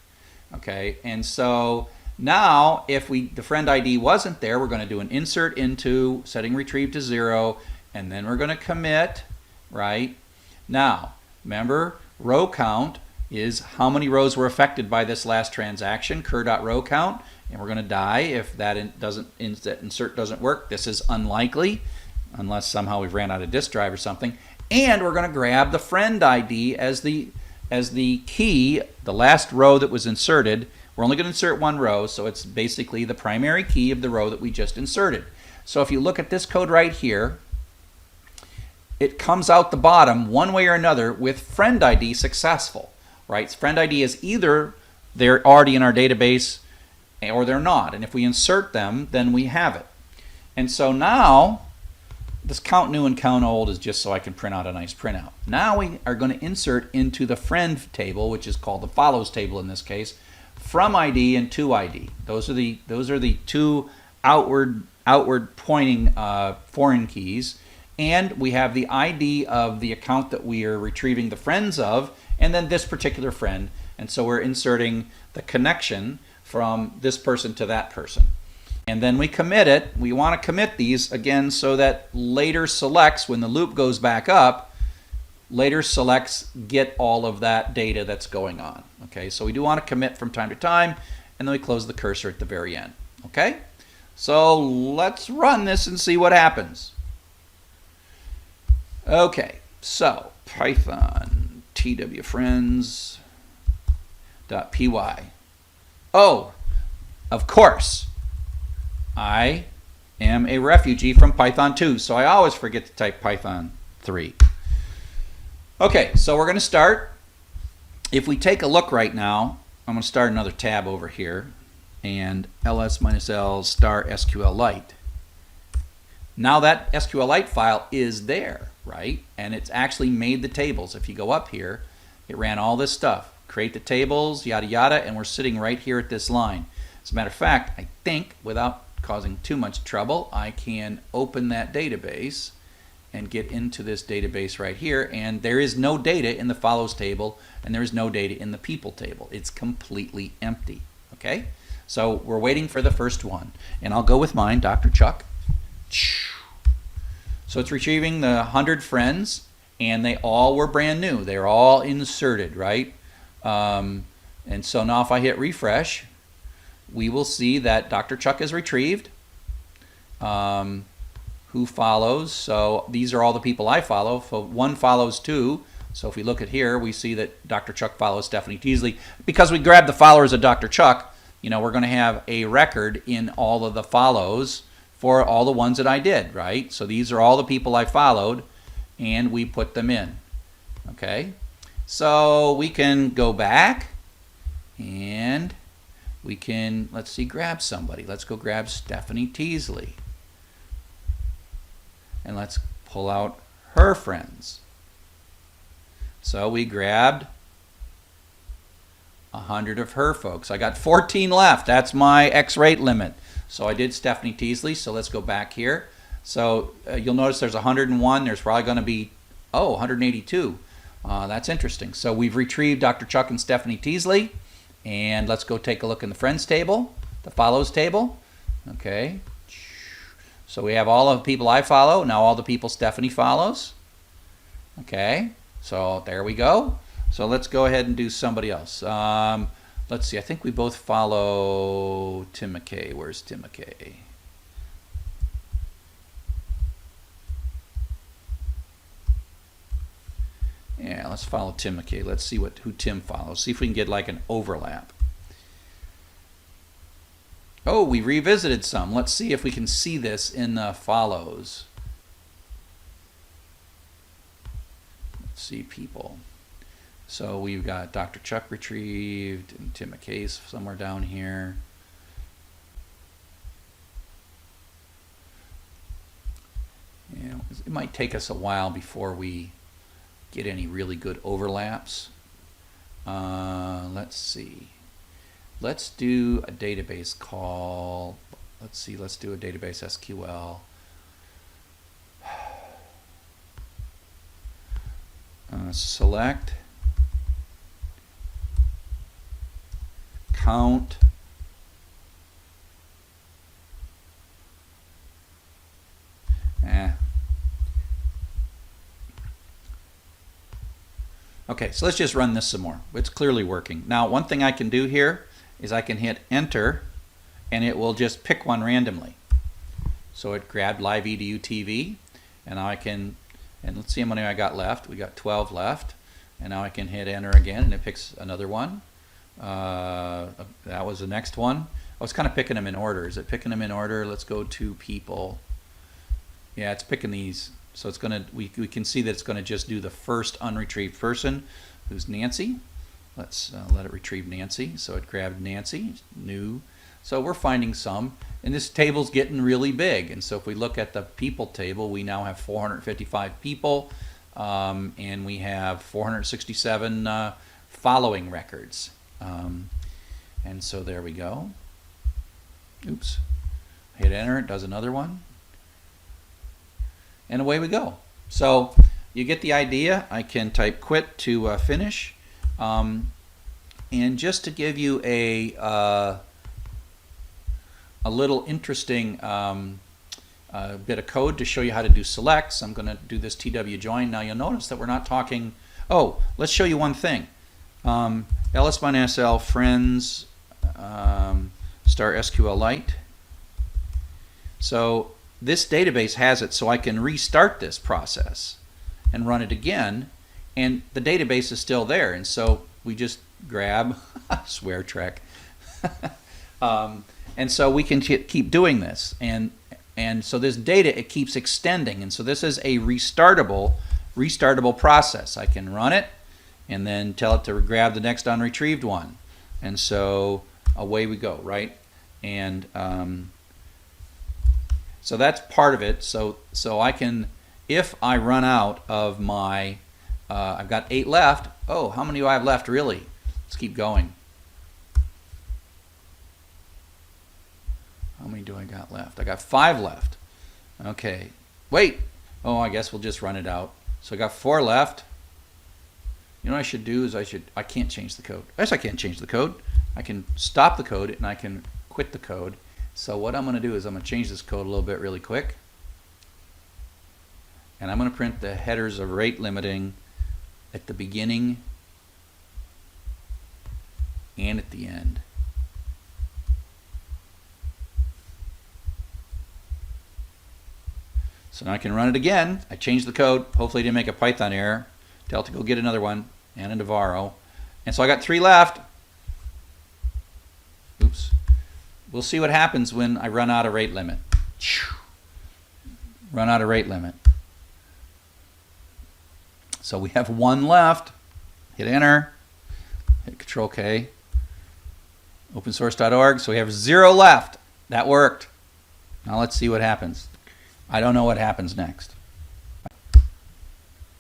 Okay, and so now if the friend ID wasn't there, we're going to do an insert into setting retrieve to 0, and then we're going to commit, right? Now, remember, row count is how many rows were affected by this last transaction, cur.row count, and we're going to die if that insert doesn't work. This is unlikely, unless somehow we've ran out of disk drive or something. And we're going to grab the friend ID as the key, the last row that was inserted. We're only going to insert one row, so it's basically the primary key of the row that we just inserted. So if you look at this code right here, it comes out the bottom one way or another with friend ID successful, right? Friend ID is either they're already in our database or they're not. And if we insert them, then we have it. And so now, this count new and count old is just so I can print out a nice printout. Now we are going to insert into the friend table, which is called the follows table in this case, from ID and to ID. Those are the two outward pointing foreign keys. And we have the ID of the account that we are retrieving the friends of, and then this particular friend. And so we're inserting the connection from this person to that person. And then we commit it. We want to commit these again so that later selects, when the loop goes back up, later selects get all of that data that's going on. Okay, so we do want to commit from time to time, and then we close the cursor at the very end. Okay, so let's run this and see what happens. Okay, so Python twfriends.py. Oh, of course, I am a refugee from Python 2, so I always forget to type Python 3. Okay, so we're going to start. If we take a look right now, I'm going to start another tab over here, and ls-l star SQLite. Now that SQLite file is there, right? And it's actually made the tables. If you go up here, it ran all this stuff. Create the tables, yada yada, and we're sitting right here at this line. As a matter of fact, I think without causing too much trouble, I can open that database and get into this database right here, and there is no data in the follows table, and there is no data in the people table. It's completely empty. Okay, so we're waiting for the first one, and I'll go with mine, Dr. Chuck. So it's retrieving the 100 friends, and they all were brand new. They're all inserted, right? And so now if I hit refresh, we will see that Dr. Chuck is retrieved. Who follows? So these are all the people I follow. So one follows two. So if we look at here, we see that Dr. Chuck follows Stephanie Teasley. Because we grabbed the followers of Dr. Chuck, we're going to have a record in all of the follows for all the ones that I did, right? So these are all the people I followed, and we put them in. Okay, so we can go back, and we can, let's see, grab somebody. Let's go grab Stephanie Teasley. And let's pull out her friends. So we grabbed 100 of her folks. I got 14 left. That's my X rate limit. So I did Stephanie Teasley. So let's go back here. So you'll notice there's 101. There's probably going to be, 182. That's interesting. So we've retrieved Dr. Chuck and Stephanie Teasley. And let's go take a look in the friends table, the follows table. Okay. So we have all of the people I follow. Now all the people Stephanie follows. Okay. So there we go. So let's go ahead and do somebody else. Let's see. I think we both follow Tim McKay. Where's Tim McKay? Yeah, let's follow Tim McKay. Let's see who Tim follows. See if we can get like an overlap. Oh, we revisited some. Let's see if we can see this in the follows. Let's see people. So we've got Dr. Chuck retrieved and Tim McKay's somewhere down here. Yeah, it might take us a while before we get any really good overlaps. Let's see. Let's do a database call. Let's do a database SQL. Select count Okay, so let's just run this some more. It's clearly working. Now, one thing I can do here is I can hit enter and it will just pick one randomly. So it grabbed live EDU TV, and now I can, and let's see how many I got left. We got 12 left, and now I can hit enter again and it picks another one. That was the next one. I was kind of picking them in order. Is it picking them in order? Let's go to people. Yeah, it's picking these. So it's gonna, we can see that it's gonna just do the first unretrieved person, who's Nancy. Let's let it retrieve Nancy. So it grabbed Nancy, new. So we're finding some, and this table's getting really big. And so if we look at the people table, we now have 455 people, and we have 467 following records. And so there we go. Oops. Hit enter, it does another one. And away we go. So you get the idea. I can type quit to finish. And just to give you a little interesting bit of code to show you how to do selects, I'm going to do this TW join. Now you'll notice that we're not talking. Oh, let's show you one thing. ls-l friends star SQLite. So this database has it, so I can restart this process and run it again, and the database is still there. And so we just grab swear trek, and so we can keep doing this, and so this data, it keeps extending, and so this is a restartable process. I can run it and then tell it to grab the next unretrieved one, and so away we go, right? And so that's part of it. So I can, if I run out of my, I've got 8 left. Oh, how many do I have left really? Let's keep going. How many do I got left? I got 5 left. Okay, wait. Oh, I guess we'll just run it out. So I got 4 left. You know what I should do is I can't change the code. Yes, I can't change the code. I can stop the code and I can quit the code. So what I'm going to do is I'm going to change this code a little bit really quick. And I'm going to print the headers of rate limiting at the beginning and at the end. So now I can run it again. I changed the code. Hopefully I didn't make a Python error. Tell it to go get another one and a Navarro. And so I got 3 left. Oops. We'll see what happens when I run out of rate limit. Run out of rate limit. So we have 1 left. Hit enter. Hit Control K. Opensource.org. So we have 0 left. That worked. Now let's see what happens. I don't know what happens next.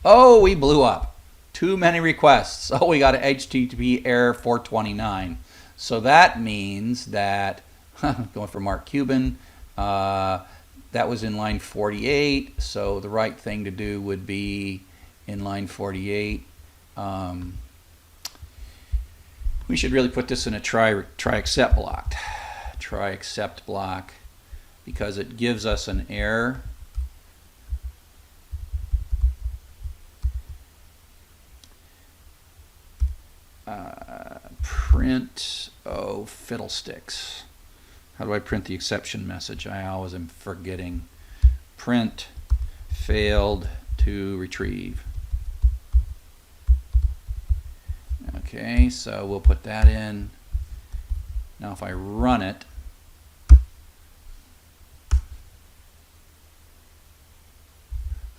Oh, we blew up. Too many requests. Oh, we got an HTTP error 429. So that means that going for Mark Cuban, that was in line 48, so the right thing to do would be in line 48. We should really put this in a try except block. Try except block, because it gives us an error. Print, oh fiddlesticks. How do I print the exception message? I always am forgetting. Print failed to retrieve. Okay, so we'll put that in. Now if I run it,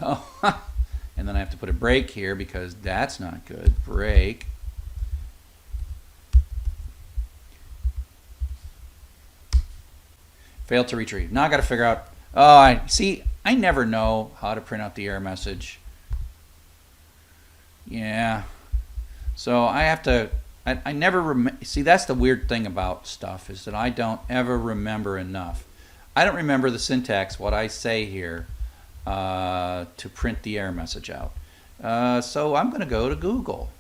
Oh, and then I have to put a break here because that's not good. Break. Failed to retrieve. Now I got to figure out. Oh, I never know how to print out the error message. Yeah. So I have to. I never remember. See, that's the weird thing about stuff is that I don't ever remember enough. I don't remember the syntax, what I say here, to print the error message out. So I'm going to go to Google,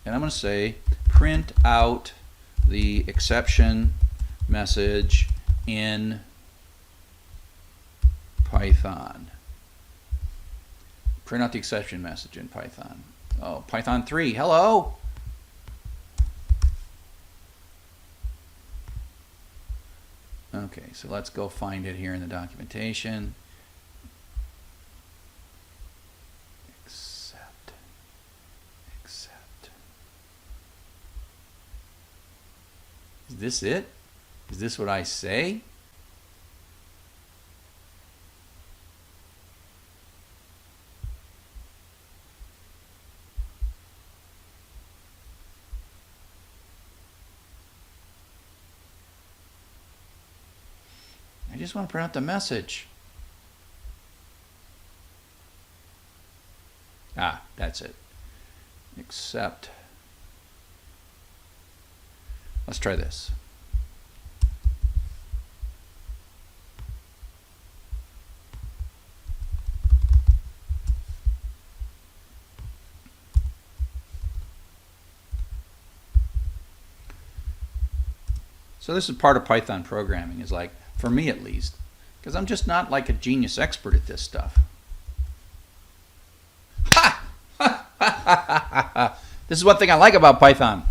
and I'm going to say print out the exception message in Python. Print out the exception message in Python. Oh, Python 3, hello. Okay, so let's go find it here in the documentation. Accept. Is this it? Is this what I say? I just want to print out the message. Ah, that's it. Accept. Let's try this. So this is part of Python programming, is like, for me at least, because I'm just not like a genius expert at this stuff. Ha! This is one thing I like about Python,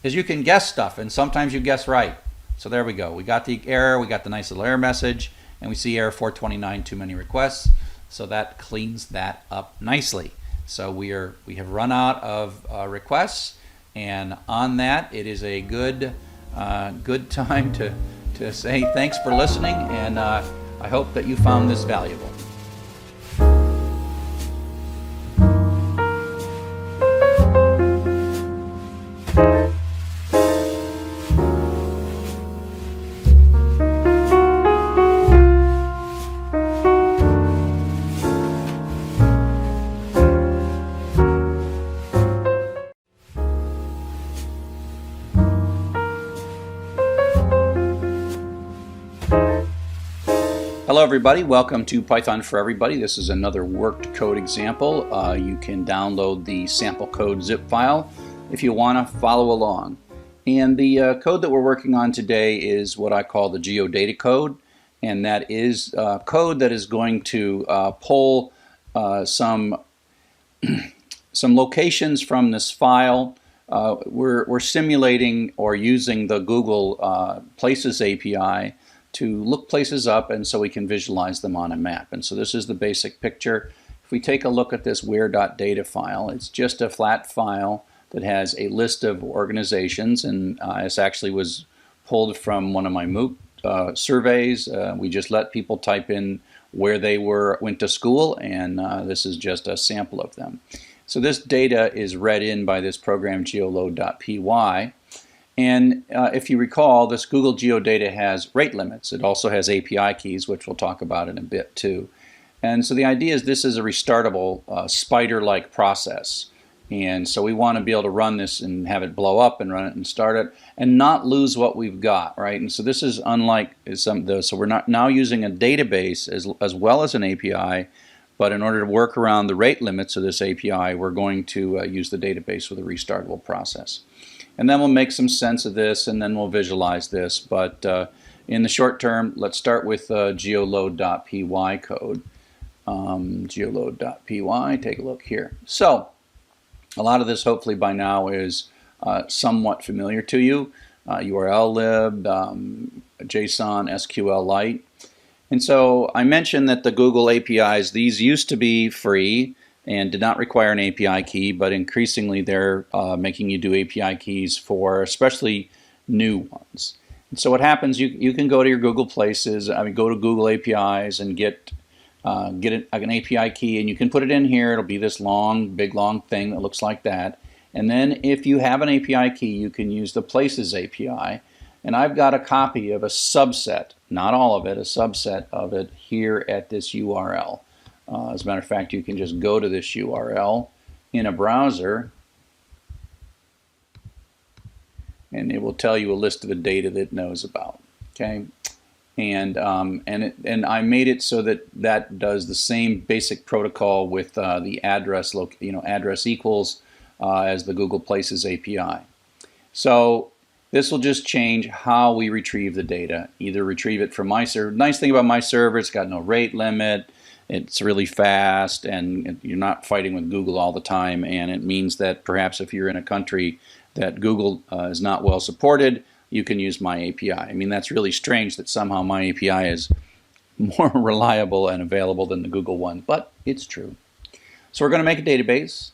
is you can guess stuff, and sometimes you guess right. So there we go. We got the error, we got the nice little error message, and we see error 429, too many requests. So that cleans that up nicely. So we have run out of requests, and on that, it is a good time to say thanks for listening, and I hope that you found this valuable. Hello everybody, welcome to Python for Everybody. This is another worked code example. You can download the sample code zip file if you want to follow along. And the code that we're working on today is what I call the geodata code, and that is code that is going to pull some locations from this file. We're simulating or using the Google Places API to look places up, and so we can visualize them on a map. And so this is the basic picture. If we take a look at this where.data file, it's just a flat file that has a list of organizations, and this actually was pulled from one of my MOOC surveys. We just let people type in where they went to school, and this is just a sample of them. So this data is read in by this program geoload.py. And if you recall, this Google Geodata has rate limits. It also has API keys, which we'll talk about in a bit too. And so the idea is this is a restartable spider-like process. And so we want to be able to run this and have it blow up and run it and start it and not lose what we've got, right? And so this is unlike some of those. So we're not now using a database as well as an API, but in order to work around the rate limits of this API, we're going to use the database with a restartable process. And then we'll make some sense of this, and then we'll visualize this. But in the short term, let's start with geoload.py code. Geoload.py, take a look here. So a lot of this hopefully by now is somewhat familiar to you. URL lib, JSON, SQLite. And so I mentioned that the Google APIs, these used to be free and did not require an API key, but increasingly they're making you do API keys for especially new ones. And so what happens, you can go to your Google Places, go to Google APIs and get get an API key, and you can put it in here. It'll be this long, big, long thing that looks like that. And then if you have an API key, you can use the Places API. And I've got a copy of a subset, not all of it, a subset of it here at this URL. As a matter of fact, you can just go to this URL in a browser, and it will tell you a list of the data that it knows about. Okay, and I made it so that that does the same basic protocol with the address address equals as the Google Places API. So this will just change how we retrieve the data. Either retrieve it from my server. Nice thing about my server, it's got no rate limit. It's really fast, and you're not fighting with Google all the time. And it means that perhaps if you're in a country that Google is not well supported, you can use my API. I mean, that's really strange that somehow my API is more reliable and available than the Google one, but it's true. So we're going to make a database.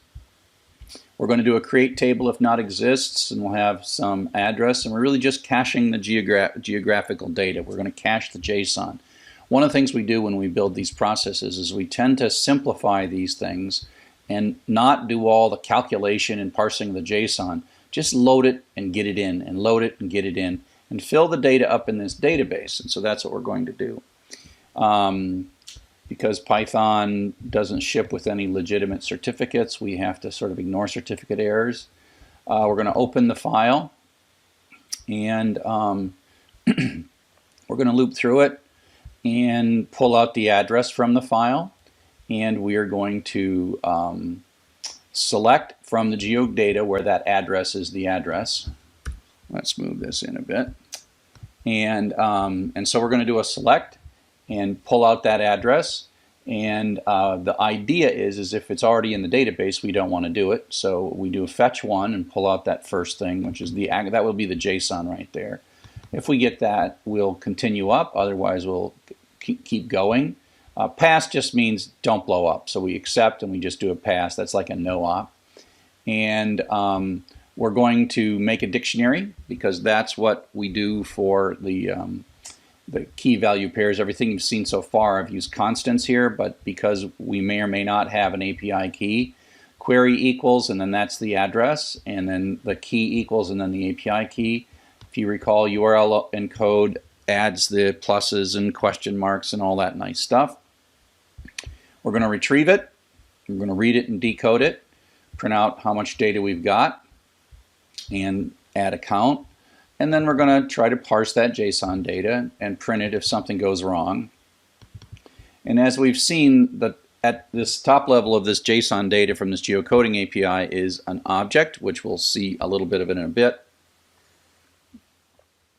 We're going to do a create table if not exists, and we'll have some address, and we're really just caching the geographical data. We're going to cache the JSON. One of the things we do when we build these processes is we tend to simplify these things and not do all the calculation and parsing of the JSON. Just load it and get it in, and load it and get it in, and fill the data up in this database. And so that's what we're going to do. Because Python doesn't ship with any legitimate certificates, we have to sort of ignore certificate errors. We're going to open the file, and we're going to loop through it and pull out the address from the file, and we are going to select from the geodata where that address is the address. Let's move this in a bit. And so we're going to do a select and pull out that address. And the idea is if it's already in the database, we don't want to do it. So we do a fetch one and pull out that first thing, which is that will be the JSON right there. If we get that, we'll continue up. Otherwise, we'll keep going. Pass just means don't blow up. So we accept and we just do a pass. That's like a no op. And we're going to make a dictionary, because that's what we do for the key value pairs. Everything you've seen so far, I've used constants here, but because we may or may not have an API key, query equals, and then that's the address, and then the key equals, and then the API key. If you recall, URL encode adds the pluses and question marks and all that nice stuff. We're going to retrieve it. We're going to read it and decode it, print out how much data we've got, and add a count. And then we're going to try to parse that JSON data and print it if something goes wrong. And as we've seen, at this top level of this JSON data from this geocoding API is an object, which we'll see a little bit of it in a bit.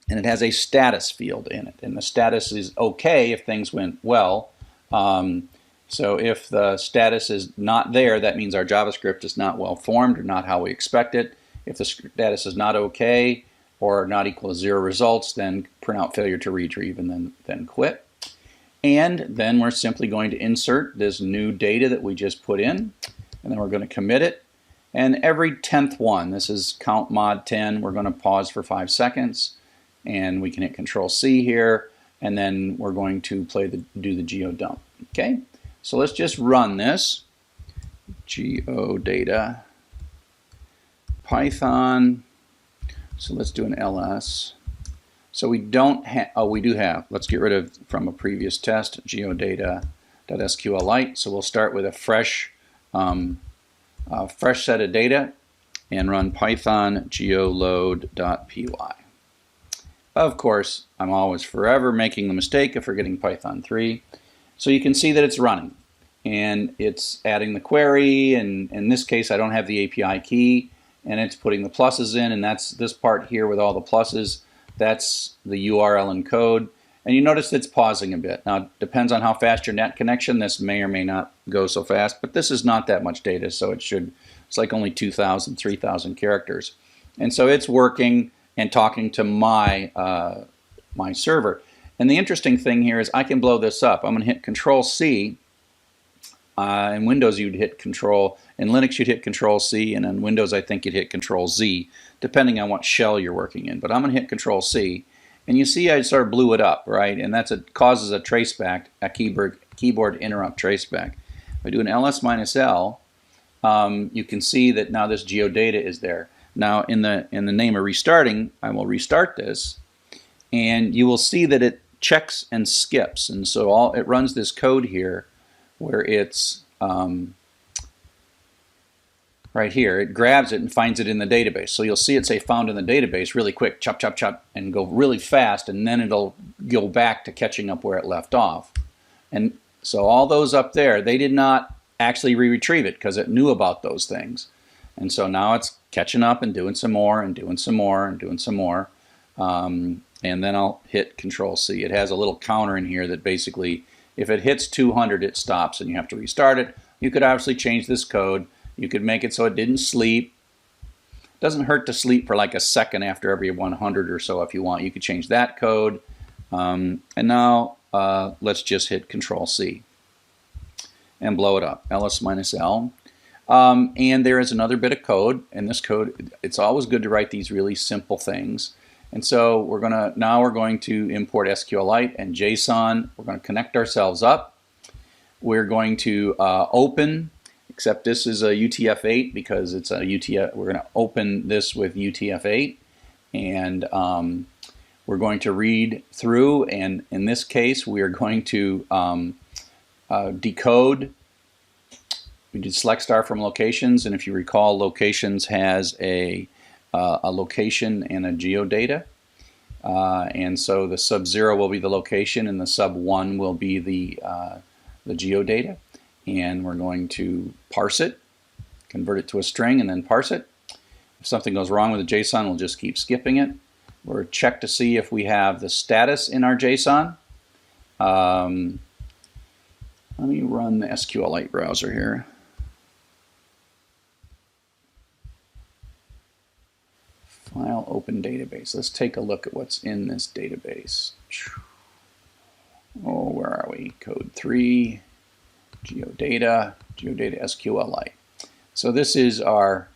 And it has a status field in it. And the status is okay if things went well. So if the status is not there, that means our JavaScript is not well formed or not how we expect it. If the status is not okay or not equal to 0 results, then print out failure to retrieve and then quit. And then we're simply going to insert this new data that we just put in, and then we're going to commit it. And every 10th one, this is count mod 10, we're going to pause for 5 seconds, and we can hit Control C here, and then we're going to do the geodump. Okay, so let's just run this. Geodata Python. So let's do an ls. So we don't have, oh, we do have, let's get rid of from a previous test, geodata.sqlite. So we'll start with a fresh set of data and run python geoload.py. Of course, I'm always forever making the mistake of forgetting Python 3. So you can see that it's running, and it's adding the query, and in this case I don't have the API key, and it's putting the pluses in, and that's this part here with all the pluses. That's the URL encode, and you notice it's pausing a bit. Now it depends on how fast your net connection. This may or may not go so fast, but this is not that much data, so it's like only 2,000, 3,000 characters. And so it's working and talking to my my server. And the interesting thing here is I can blow this up. I'm going to hit Control C. In Windows you'd hit Control, in Linux you'd hit Control C, and in Windows I think you'd hit Control Z, depending on what shell you're working in. But I'm going to hit Control C, and you see I sort of blew it up, right? And causes a traceback, a keyboard interrupt traceback. If I do an ls-l, you can see that now this geodata is there. Now in the name of restarting, I will restart this, and you will see that it checks and skips, and so it runs this code here where it's right here. It grabs it and finds it in the database. So you'll see it say found in the database really quick, chop, chop, chop, and go really fast, and then it'll go back to catching up where it left off. And so all those up there, they did not actually retrieve it because it knew about those things. And so now it's catching up and doing some more and doing some more and doing some more. And then I'll hit Control C. It has a little counter in here that basically, if it hits 200, it stops and you have to restart it. You could obviously change this code. You could make it so it didn't sleep. It doesn't hurt to sleep for like a second after every 100 or so if you want. You could change that code. And now let's just hit Control C and blow it up, ls-l. And there is another bit of code. And this code, it's always good to write these really simple things. And so we're going to import SQLite and JSON. We're going to connect ourselves up. We're going to open, except this is a UTF-8 because it's a UTF. We're going to open this with UTF-8, and we're going to read through. And in this case, we are going to decode. We did select star from locations, and if you recall, locations has a location and a geodata. And so the sub-0 will be the location and the sub-1 will be the geodata. And we're going to parse it, convert it to a string, and then parse it. If something goes wrong with the JSON, we'll just keep skipping it. We'll check to see if we have the status in our JSON. Let me run the SQLite browser here. File open database. Let's take a look at what's in this database. Oh, where are we? Code 3, geodata SQLite. So this is the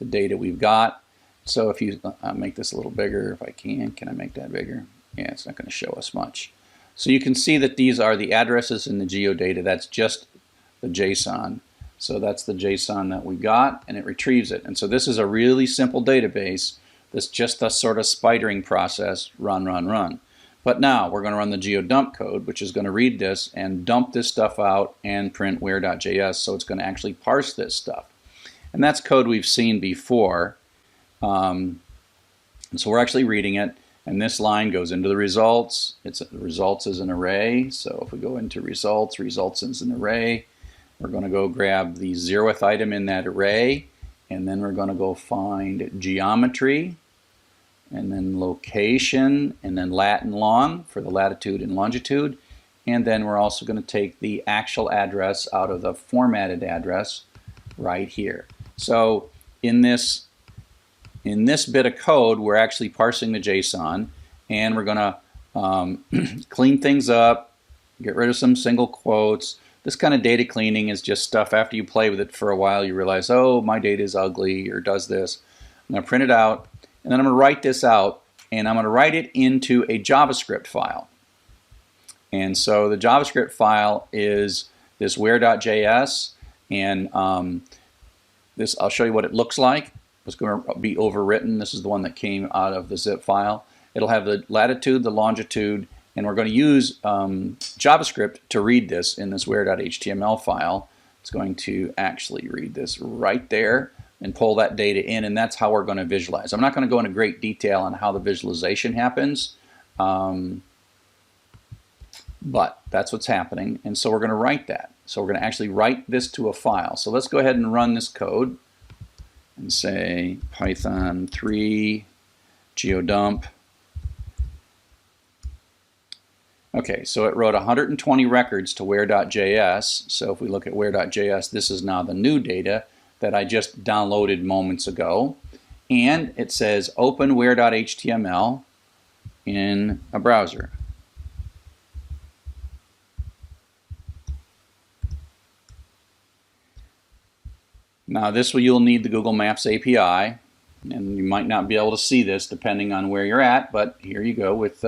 data we've got. So if you make this a little bigger, if I can I make that bigger? Yeah, it's not going to show us much. So you can see that these are the addresses in the geodata. That's just the JSON. So that's the JSON that we got, and it retrieves it. And so this is a really simple database. That's just a sort of spidering process, run, run, run. But now we're going to run the geodump code, which is going to read this and dump this stuff out and print where.js. So it's going to actually parse this stuff. And that's code we've seen before. And so we're actually reading it. And this line goes into the results. Results is an array. So if we go into results, results is an array. We're going to go grab the 0th item in that array. And then we're going to go find geometry, and then location, and then lat and long for the latitude and longitude. And then we're also going to take the actual address out of the formatted address right here. So in this bit of code, we're actually parsing the JSON, and we're going to clean things up, get rid of some single quotes. This kind of data cleaning is just stuff after you play with it for a while, you realize, oh, my data is ugly or does this. I'm going to print it out, and then I'm going to write this out, and I'm going to write it into a JavaScript file. And so the JavaScript file is this where.js, and this, I'll show you what it looks like. It's going to be overwritten. This is the one that came out of the zip file. It'll have the latitude, the longitude, and we're going to use JavaScript to read this in this where.html file. It's going to actually read this right there and pull that data in, and that's how we're going to visualize. I'm not going to go into great detail on how the visualization happens, but that's what's happening, and so we're going to write that. So we're going to actually write this to a file. So let's go ahead and run this code and say Python 3 geodump. Okay, so it wrote 120 records to where.js. So if we look at where.js, this is now the new data that I just downloaded moments ago. And it says open where.html in a browser. Now this you'll need the Google Maps API, and you might not be able to see this depending on where you're at, but here you go with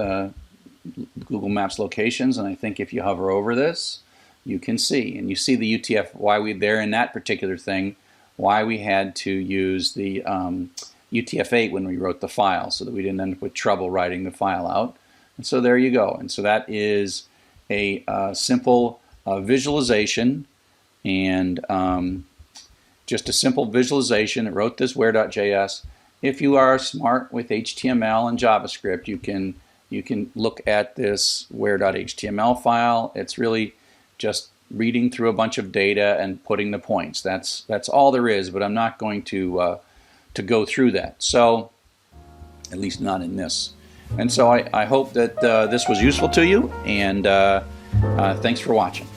Google Maps locations, and I think if you hover over this, you can see. And you see the UTF, why we there in that particular thing, why we had to use the UTF-8 when we wrote the file, so that we didn't end up with trouble writing the file out. And so there you go. And so that is a simple visualization, and just a simple visualization. It wrote this where.js. If you are smart with HTML and JavaScript, you can look at this where.html file. It's really just reading through a bunch of data and putting the points. That's all there is, but I'm not going to go through that. So, at least not in this. And so I hope that this was useful to you, and thanks for watching.